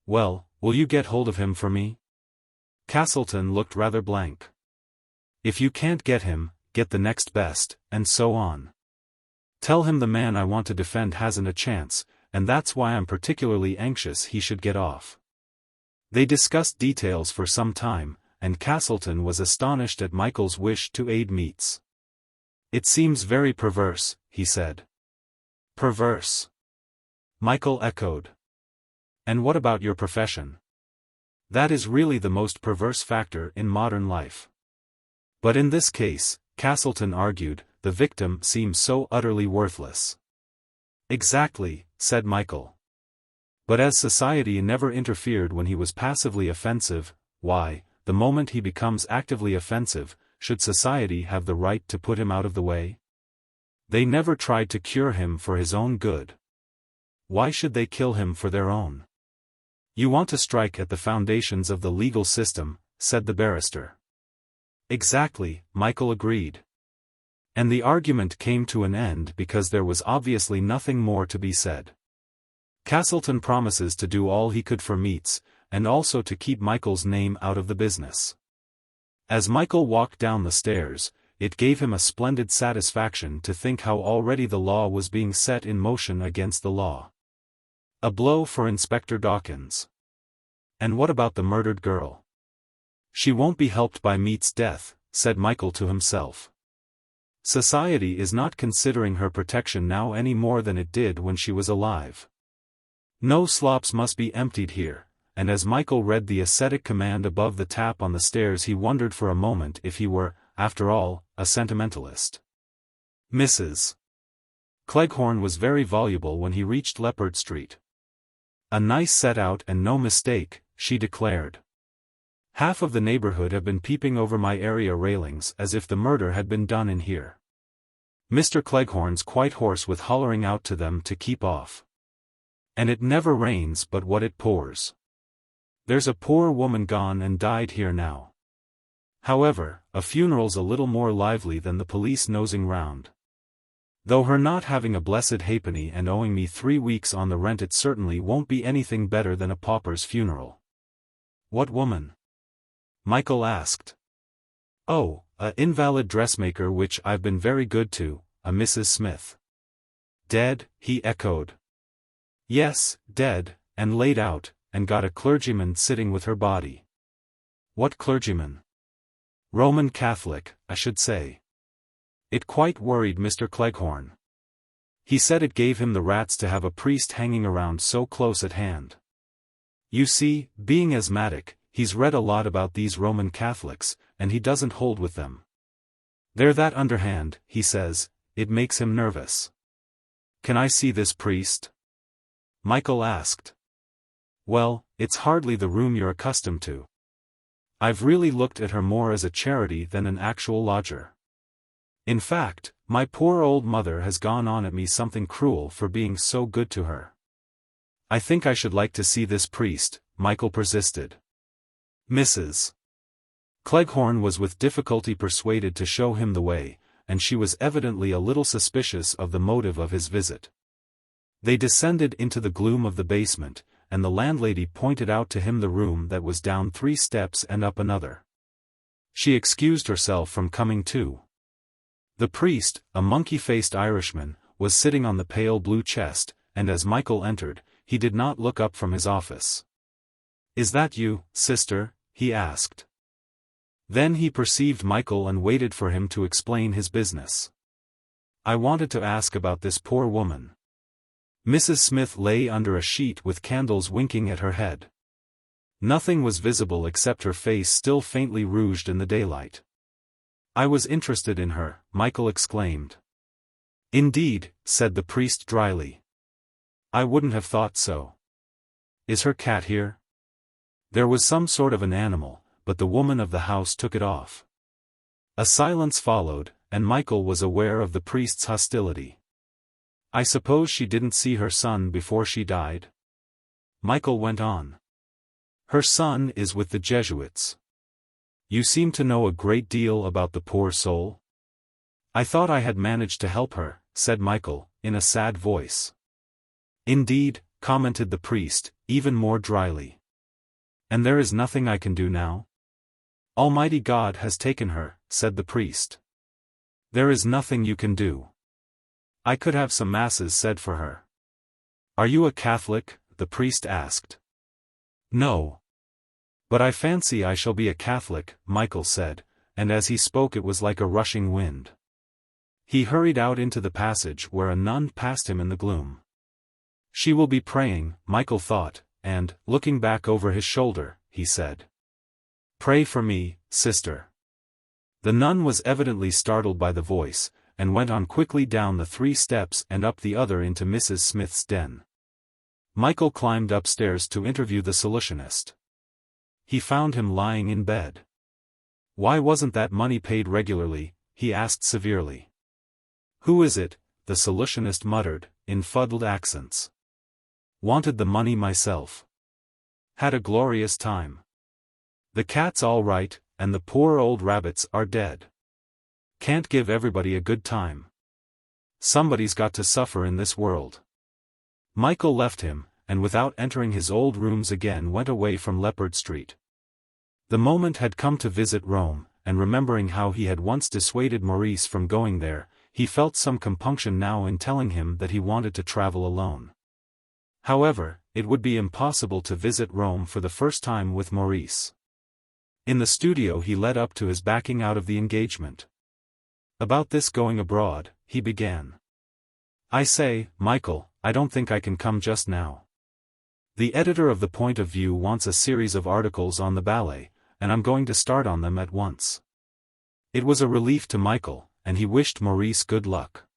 "Well, will you get hold of him for me?" Castleton looked rather blank. "If you can't get him, get the next best, and so on. Tell him the man I want to defend hasn't a chance, and that's why I'm particularly anxious he should get off." They discussed details for some time, and Castleton was astonished at Michael's wish to aid Meats. "It seems very perverse," he said. "Perverse?" Michael echoed. "And what about your profession? That is really the most perverse factor in modern life." "But in this case," Castleton argued, "the victim seems so utterly worthless." "Exactly," said Michael. "But as society never interfered when he was passively offensive, why, the moment he becomes actively offensive, should society have the right to put him out of the way? They never tried to cure him for his own good. Why should they kill him for their own?" "You want to strike at the foundations of the legal system," said the barrister. "Exactly," Michael agreed. And the argument came to an end because there was obviously nothing more to be said. Castleton promises to do all he could for Meats, and also to keep Michael's name out of the business. As Michael walked down the stairs, it gave him a splendid satisfaction to think how already the law was being set in motion against the law. A blow for Inspector Dawkins. And what about the murdered girl? She won't be helped by Meat's death, said Michael to himself. Society is not considering her protection now any more than it did when she was alive. No slops must be emptied here, and as Michael read the ascetic command above the tap on the stairs he wondered for a moment if he were, after all, a sentimentalist. Mrs. Cleghorn was very voluble when he reached Leppard Street. "A nice set-out and no mistake," she declared. "Half of the neighborhood have been peeping over my area railings as if the murder had been done in here. Mr. Cleghorn's quite hoarse with hollering out to them to keep off. And it never rains but what it pours. There's a poor woman gone and died here now. However, a funeral's a little more lively than the police nosing round. Though her not having a blessed halfpenny and owing me 3 weeks on the rent, it certainly won't be anything better than a pauper's funeral." "What woman?" Michael asked. "Oh, a invalid dressmaker which I've been very good to, a Mrs. Smith." "Dead?" he echoed. "Yes, dead, and laid out, and got a clergyman sitting with her body." "What clergyman?" "Roman Catholic, I should say." It quite worried Mr. Cleghorn. He said it gave him the rats to have a priest hanging around so close at hand. You see, being asthmatic, he's read a lot about these Roman Catholics, and he doesn't hold with them. "They're that underhand," he says, "it makes him nervous." "Can I see this priest?" Michael asked. "Well, it's hardly the room you're accustomed to. I've really looked at her more as a charity than an actual lodger. In fact, my poor old mother has gone on at me something cruel for being so good to her." "I think I should like to see this priest," Michael persisted. Mrs. Cleghorn was with difficulty persuaded to show him the way, and she was evidently a little suspicious of the motive of his visit. They descended into the gloom of the basement, and the landlady pointed out to him the room that was down 3 steps and up another. She excused herself from coming too. The priest, a monkey-faced Irishman, was sitting on the pale blue chest, and as Michael entered, he did not look up from his office. "Is that you, sister?" he asked. Then he perceived Michael and waited for him to explain his business. "I wanted to ask about this poor woman." Mrs. Smith lay under a sheet with candles winking at her head. Nothing was visible except her face still faintly rouged in the daylight. "I was interested in her," Michael exclaimed. "Indeed," said the priest dryly. "I wouldn't have thought so. Is her cat here?" There was some sort of an animal, but the woman of the house took it off. A silence followed, and Michael was aware of the priest's hostility. "I suppose she didn't see her son before she died?" Michael went on. "Her son is with the Jesuits. You seem to know a great deal about the poor soul?" "I thought I had managed to help her," said Michael, in a sad voice. "Indeed," commented the priest, even more dryly. "And there is nothing I can do now?" "Almighty God has taken her," said the priest. "There is nothing you can do. I could have some masses said for her." "Are you a Catholic?" the priest asked. "No. But I fancy I shall be a Catholic, Michael said, and as he spoke it was like a rushing wind. He hurried out into the passage where a nun passed him in the gloom. She will be praying, Michael thought, and, looking back over his shoulder, he said, "Pray for me, sister." The nun was evidently startled by the voice, and went on quickly down the 3 steps and up the other into Mrs. Smith's den. Michael climbed upstairs to interview the solutionist. He found him lying in bed. "Why wasn't that money paid regularly?" he asked severely. "Who is it?" the solutionist muttered, in fuddled accents. "Wanted the money myself. Had a glorious time. The cat's all right, and the poor old rabbits are dead. Can't give everybody a good time. Somebody's got to suffer in this world." Michael left him, and without entering his old rooms again went away from Leppard Street. The moment had come to visit Rome, and remembering how he had once dissuaded Maurice from going there, he felt some compunction now in telling him that he wanted to travel alone. However, it would be impossible to visit Rome for the first time with Maurice. In the studio he led up to his backing out of the engagement. "About this going abroad," he began. "I say, Michael, I don't think I can come just now. The editor of The Point of View wants a series of articles on the ballet, and I'm going to start on them at once." It was a relief to Michael, and he wished Maurice good luck.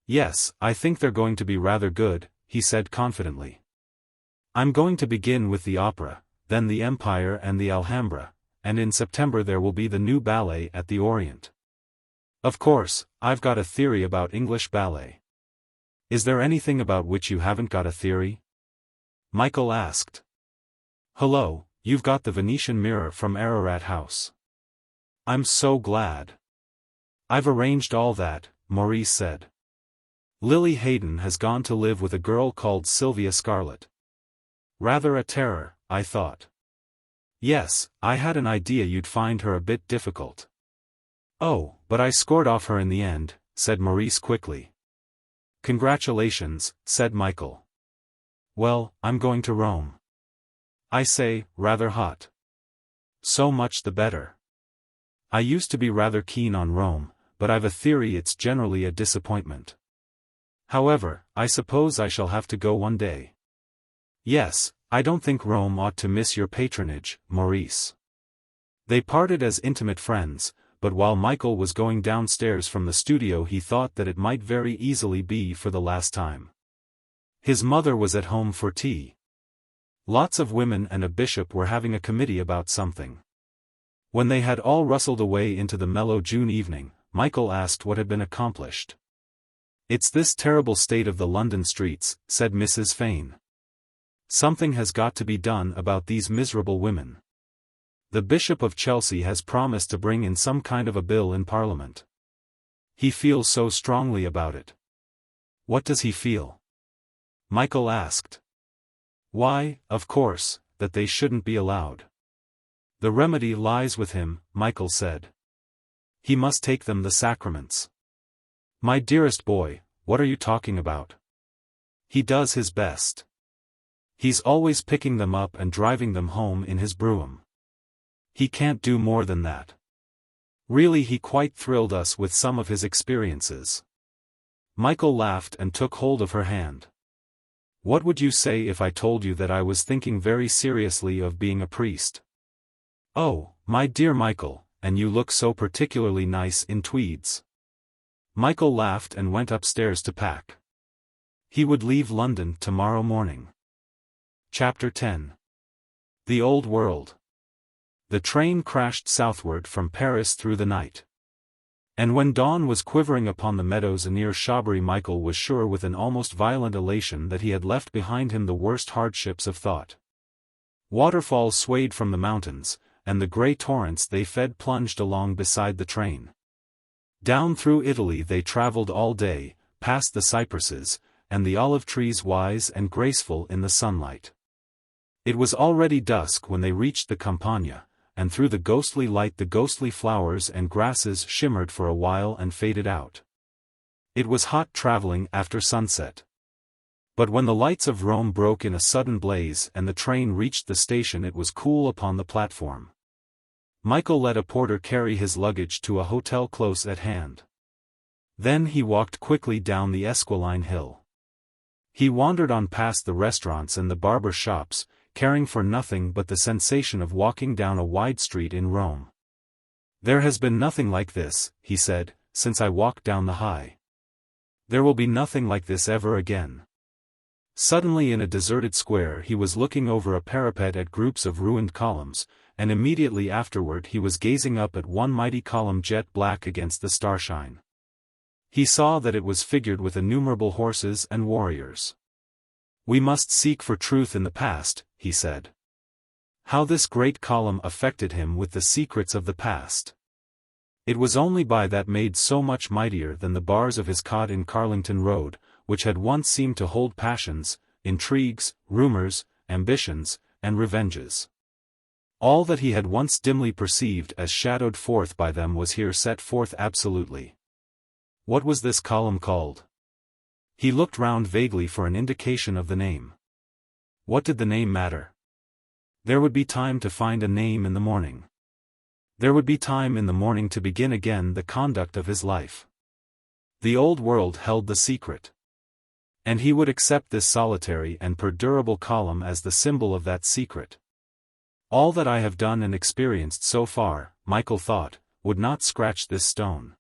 "Yes, I think they're going to be rather good," he said confidently. "I'm going to begin with the opera, then the Empire and the Alhambra, and in September there will be the new ballet at the Orient. Of course, I've got a theory about English ballet." "Is there anything about which you haven't got a theory?" Michael asked. "Hello, you've got the Venetian mirror from Ararat House." "I'm so glad." "I've arranged all that," Maurice said. "Lily Hayden has gone to live with a girl called Sylvia Scarlett. Rather a terror, I thought." "Yes, I had an idea you'd find her a bit difficult." "Oh, but I scored off her in the end," said Maurice quickly. "Congratulations," said Michael. "Well, I'm going to Rome." "I say, rather hot." "So much the better. I used to be rather keen on Rome, but I've a theory it's generally a disappointment. However, I suppose I shall have to go one day." "Yes, I don't think Rome ought to miss your patronage, Maurice." They parted as intimate friends, but while Michael was going downstairs from the studio he thought that it might very easily be for the last time. His mother was at home for tea. Lots of women and a bishop were having a committee about something. When they had all rustled away into the mellow June evening, Michael asked what had been accomplished. "It's this terrible state of the London streets," said Mrs. Fane. "Something has got to be done about these miserable women. The Bishop of Chelsea has promised to bring in some kind of a bill in Parliament. He feels so strongly about it." "What does he feel?" Michael asked. "Why, of course, that they shouldn't be allowed. The remedy lies with him," Michael said. "He must take them the sacraments." "My dearest boy, what are you talking about?" "He does his best. He's always picking them up and driving them home in his brougham. He can't do more than that. Really, he quite thrilled us with some of his experiences." Michael laughed and took hold of her hand. "What would you say if I told you that I was thinking very seriously of being a priest?" "Oh, my dear Michael, and you look so particularly nice in tweeds." Michael laughed and went upstairs to pack. He would leave London tomorrow morning. Chapter 10. The Old World. The train crashed southward from Paris through the night. And when dawn was quivering upon the meadows near Chaubery, Michael was sure with an almost violent elation that he had left behind him the worst hardships of thought. Waterfalls swayed from the mountains, and the grey torrents they fed plunged along beside the train. Down through Italy they travelled all day, past the cypresses, and the olive trees wise and graceful in the sunlight. It was already dusk when they reached the Campagna, and through the ghostly light the ghostly flowers and grasses shimmered for a while and faded out. It was hot travelling after sunset. But when the lights of Rome broke in a sudden blaze and the train reached the station, it was cool upon the platform. Michael let a porter carry his luggage to a hotel close at hand. Then he walked quickly down the Esquiline hill. He wandered on past the restaurants and the barber shops, caring for nothing but the sensation of walking down a wide street in Rome. "There has been nothing like this," he said, "since I walked down the High. There will be nothing like this ever again." Suddenly in a deserted square he was looking over a parapet at groups of ruined columns, and immediately afterward he was gazing up at one mighty column jet black against the starshine. He saw that it was figured with innumerable horses and warriors. "We must seek for truth in the past," he said. How this great column affected him with the secrets of the past. It was only by that made so much mightier than the bars of his cot in Carlington Road, which had once seemed to hold passions, intrigues, rumors, ambitions, and revenges. All that he had once dimly perceived as shadowed forth by them was here set forth absolutely. What was this column called? He looked round vaguely for an indication of the name. What did the name matter? There would be time to find a name in the morning. There would be time in the morning to begin again the conduct of his life. The old world held the secret. And he would accept this solitary and perdurable column as the symbol of that secret. All that I have done and experienced so far, Michael thought, would not scratch this stone.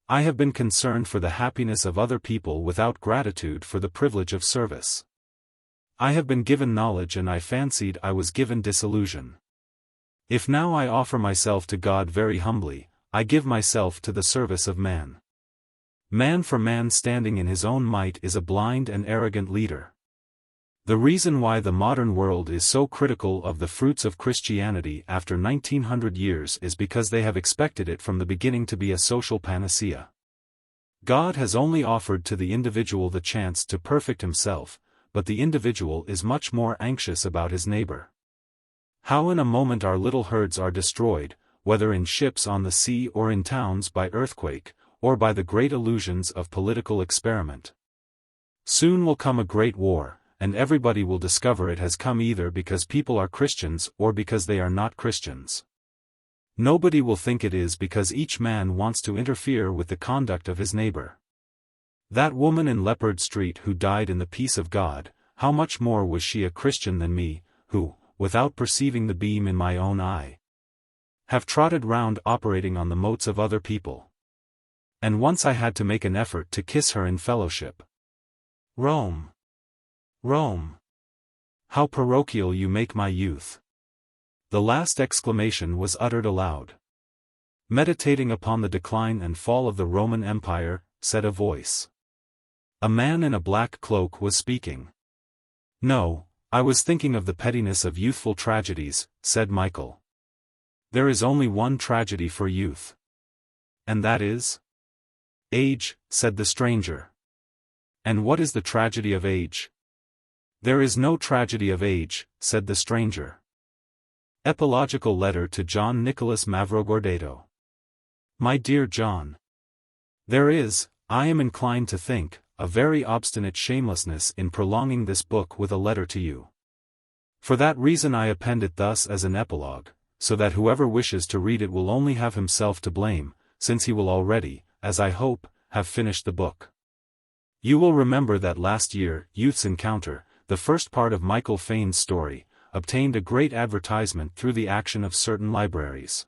I have been concerned for the happiness of other people without gratitude for the privilege of service. I have been given knowledge and I fancied I was given disillusion. If now I offer myself to God very humbly, I give myself to the service of man. Man for man standing in his own might is a blind and arrogant leader. The reason why the modern world is so critical of the fruits of Christianity after 1900 years is because they have expected it from the beginning to be a social panacea. God has only offered to the individual the chance to perfect himself, but the individual is much more anxious about his neighbor. How in a moment our little herds are destroyed, whether in ships on the sea or in towns by earthquake, or by the great illusions of political experiment. Soon will come a great war, and everybody will discover it has come either because people are Christians or because they are not Christians. Nobody will think it is because each man wants to interfere with the conduct of his neighbor. That woman in Leppard Street who died in the peace of God, how much more was she a Christian than me, who, without perceiving the beam in my own eye, have trotted round operating on the motes of other people. And once I had to make an effort to kiss her in fellowship. Rome! Rome! How parochial you make my youth! The last exclamation was uttered aloud. Meditating upon the decline and fall of the Roman Empire, said a voice. A man in a black cloak was speaking. No, I was thinking of the pettiness of youthful tragedies, said Michael. There is only one tragedy for youth. And that is? Age, said the stranger. And what is the tragedy of age? There is no tragedy of age, said the stranger. Epilogical letter to John Nicolas Mavrogordato. My dear John. There is, I am inclined to think, a very obstinate shamelessness in prolonging this book with a letter to you. For that reason I append it thus as an epilogue, so that whoever wishes to read it will only have himself to blame, since he will already, as I hope, have finished the book. You will remember that last year, Youth's Encounter, the first part of Michael Fane's story, obtained a great advertisement through the action of certain libraries.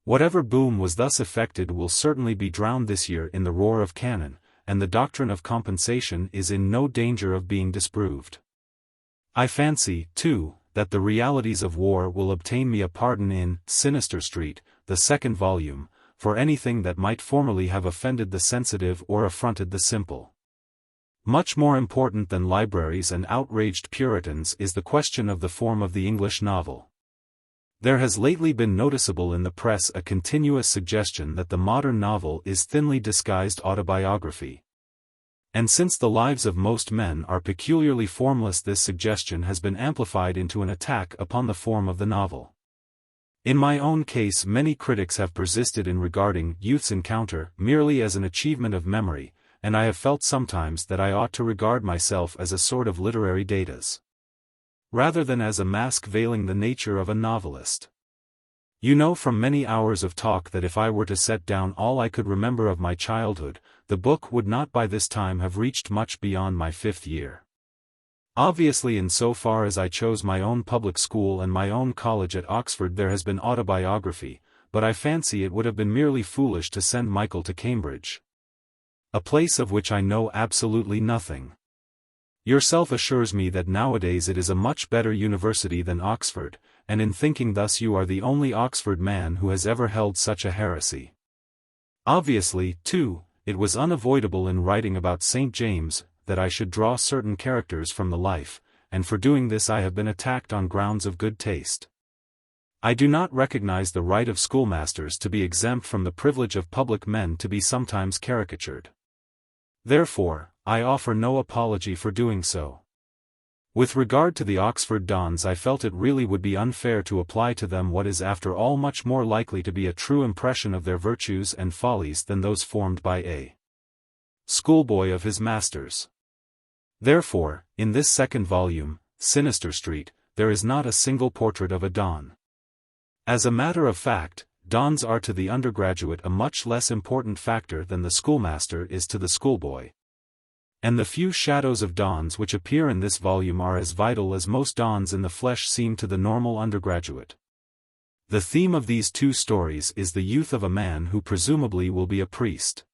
Whatever boom was thus effected will certainly be drowned this year in the roar of cannon, and the doctrine of compensation is in no danger of being disproved. I fancy, too, that the realities of war will obtain me a pardon in Sinister Street, the second volume, for anything that might formerly have offended the sensitive or affronted the simple. Much more important than libraries and outraged Puritans is the question of the form of the English novel. There has lately been noticeable in the press a continuous suggestion that the modern novel is thinly disguised autobiography. And since the lives of most men are peculiarly formless, this suggestion has been amplified into an attack upon the form of the novel. In my own case, many critics have persisted in regarding Youth's Encounter merely as an achievement of memory, and I have felt sometimes that I ought to regard myself as a sort of literary datas, rather than as a mask veiling the nature of a novelist. You know from many hours of talk that if I were to set down all I could remember of my childhood, the book would not by this time have reached much beyond my 5th year. Obviously, in so far as I chose my own public school and my own college at Oxford, there has been autobiography, but I fancy it would have been merely foolish to send Michael to Cambridge, a place of which I know absolutely nothing. Yourself assures me that nowadays it is a much better university than Oxford, and in thinking thus you are the only Oxford man who has ever held such a heresy. Obviously, too, it was unavoidable in writing about St. James that I should draw certain characters from the life, and for doing this I have been attacked on grounds of good taste. I do not recognize the right of schoolmasters to be exempt from the privilege of public men to be sometimes caricatured. Therefore, I offer no apology for doing so. With regard to the Oxford dons, I felt it really would be unfair to apply to them what is after all much more likely to be a true impression of their virtues and follies than those formed by a schoolboy of his masters. Therefore, in this 2nd volume, Sinister Street, there is not a single portrait of a don. As a matter of fact, dons are to the undergraduate a much less important factor than the schoolmaster is to the schoolboy. And the few shadows of dons which appear in this volume are as vital as most dons in the flesh seem to the normal undergraduate. The theme of these 2 stories is the youth of a man who presumably will be a priest.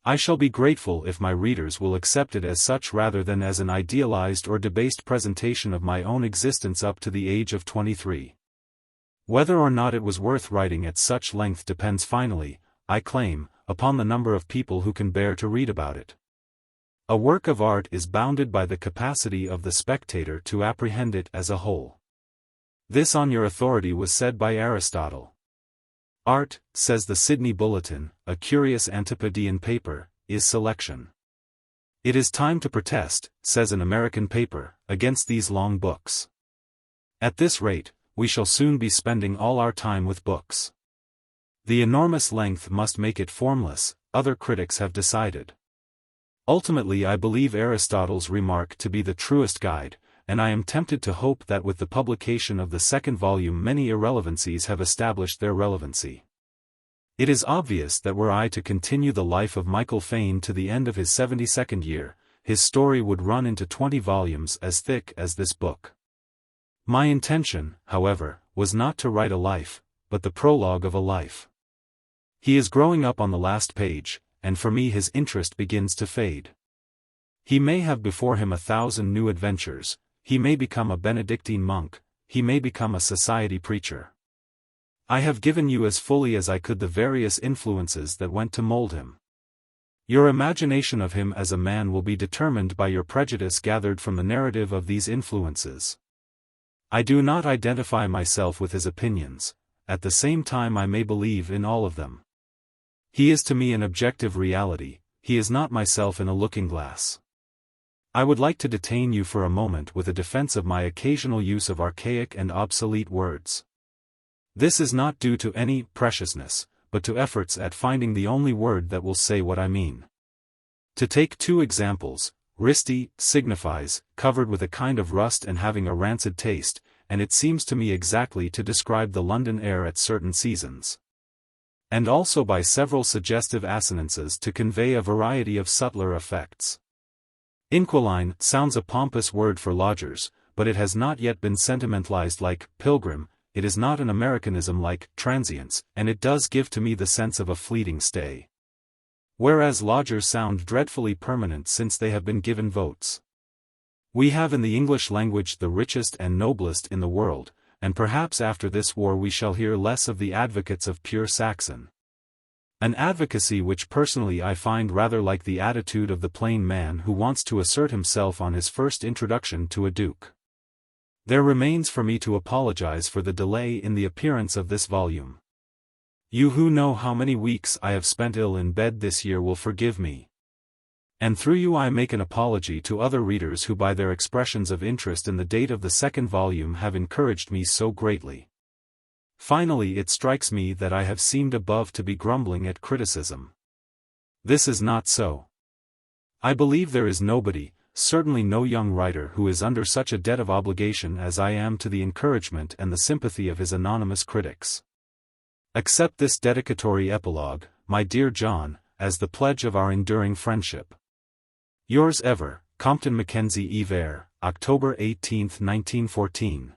I shall be grateful if my readers will accept it as such rather than as an idealized or debased presentation of my own existence up to the age of 23. Whether or not it was worth writing at such length depends finally, I claim, upon the number of people who can bear to read about it. A work of art is bounded by the capacity of the spectator to apprehend it as a whole. This on your authority was said by Aristotle. Art, says the Sydney Bulletin, a curious Antipodean paper, is selection. It is time to protest, says an American paper, against these long books. At this rate, we shall soon be spending all our time with books. The enormous length must make it formless, other critics have decided. Ultimately, I believe Aristotle's remark to be the truest guide, and I am tempted to hope that with the publication of the 2nd volume many irrelevancies have established their relevancy. It is obvious that were I to continue the life of Michael Fane to the end of his 72nd year, his story would run into 20 volumes as thick as this book. My intention, however, was not to write a life, but the prologue of a life. He is growing up on the last page, and for me his interest begins to fade. He may have before him 1,000 new adventures, he may become a Benedictine monk, he may become a society preacher. I have given you as fully as I could the various influences that went to mold him. Your imagination of him as a man will be determined by your prejudice gathered from the narrative of these influences. I do not identify myself with his opinions, at the same time I may believe in all of them. He is to me an objective reality, he is not myself in a looking-glass. I would like to detain you for a moment with a defense of my occasional use of archaic and obsolete words. This is not due to any preciousness, but to efforts at finding the only word that will say what I mean. To take 2 examples, risty signifies covered with a kind of rust and having a rancid taste, and it seems to me exactly to describe the London air at certain seasons. And also by several suggestive assonances to convey a variety of subtler effects. Inquiline sounds a pompous word for lodgers, but it has not yet been sentimentalized like pilgrim, it is not an Americanism like transients, and it does give to me the sense of a fleeting stay. Whereas lodgers sound dreadfully permanent since they have been given votes. We have in the English language the richest and noblest in the world, and perhaps after this war we shall hear less of the advocates of pure Saxon. An advocacy which personally I find rather like the attitude of the plain man who wants to assert himself on his first introduction to a duke. There remains for me to apologize for the delay in the appearance of this volume. You who know how many weeks I have spent ill in bed this year will forgive me. And through you I make an apology to other readers who by their expressions of interest in the date of the 2nd volume have encouraged me so greatly. Finally, it strikes me that I have seemed above to be grumbling at criticism. This is not so. I believe there is nobody, certainly no young writer who is under such a debt of obligation as I am to the encouragement and the sympathy of his anonymous critics. Accept this dedicatory epilogue, my dear John, as the pledge of our enduring friendship. Yours ever, Compton Mackenzie Evere, October 18, 1914.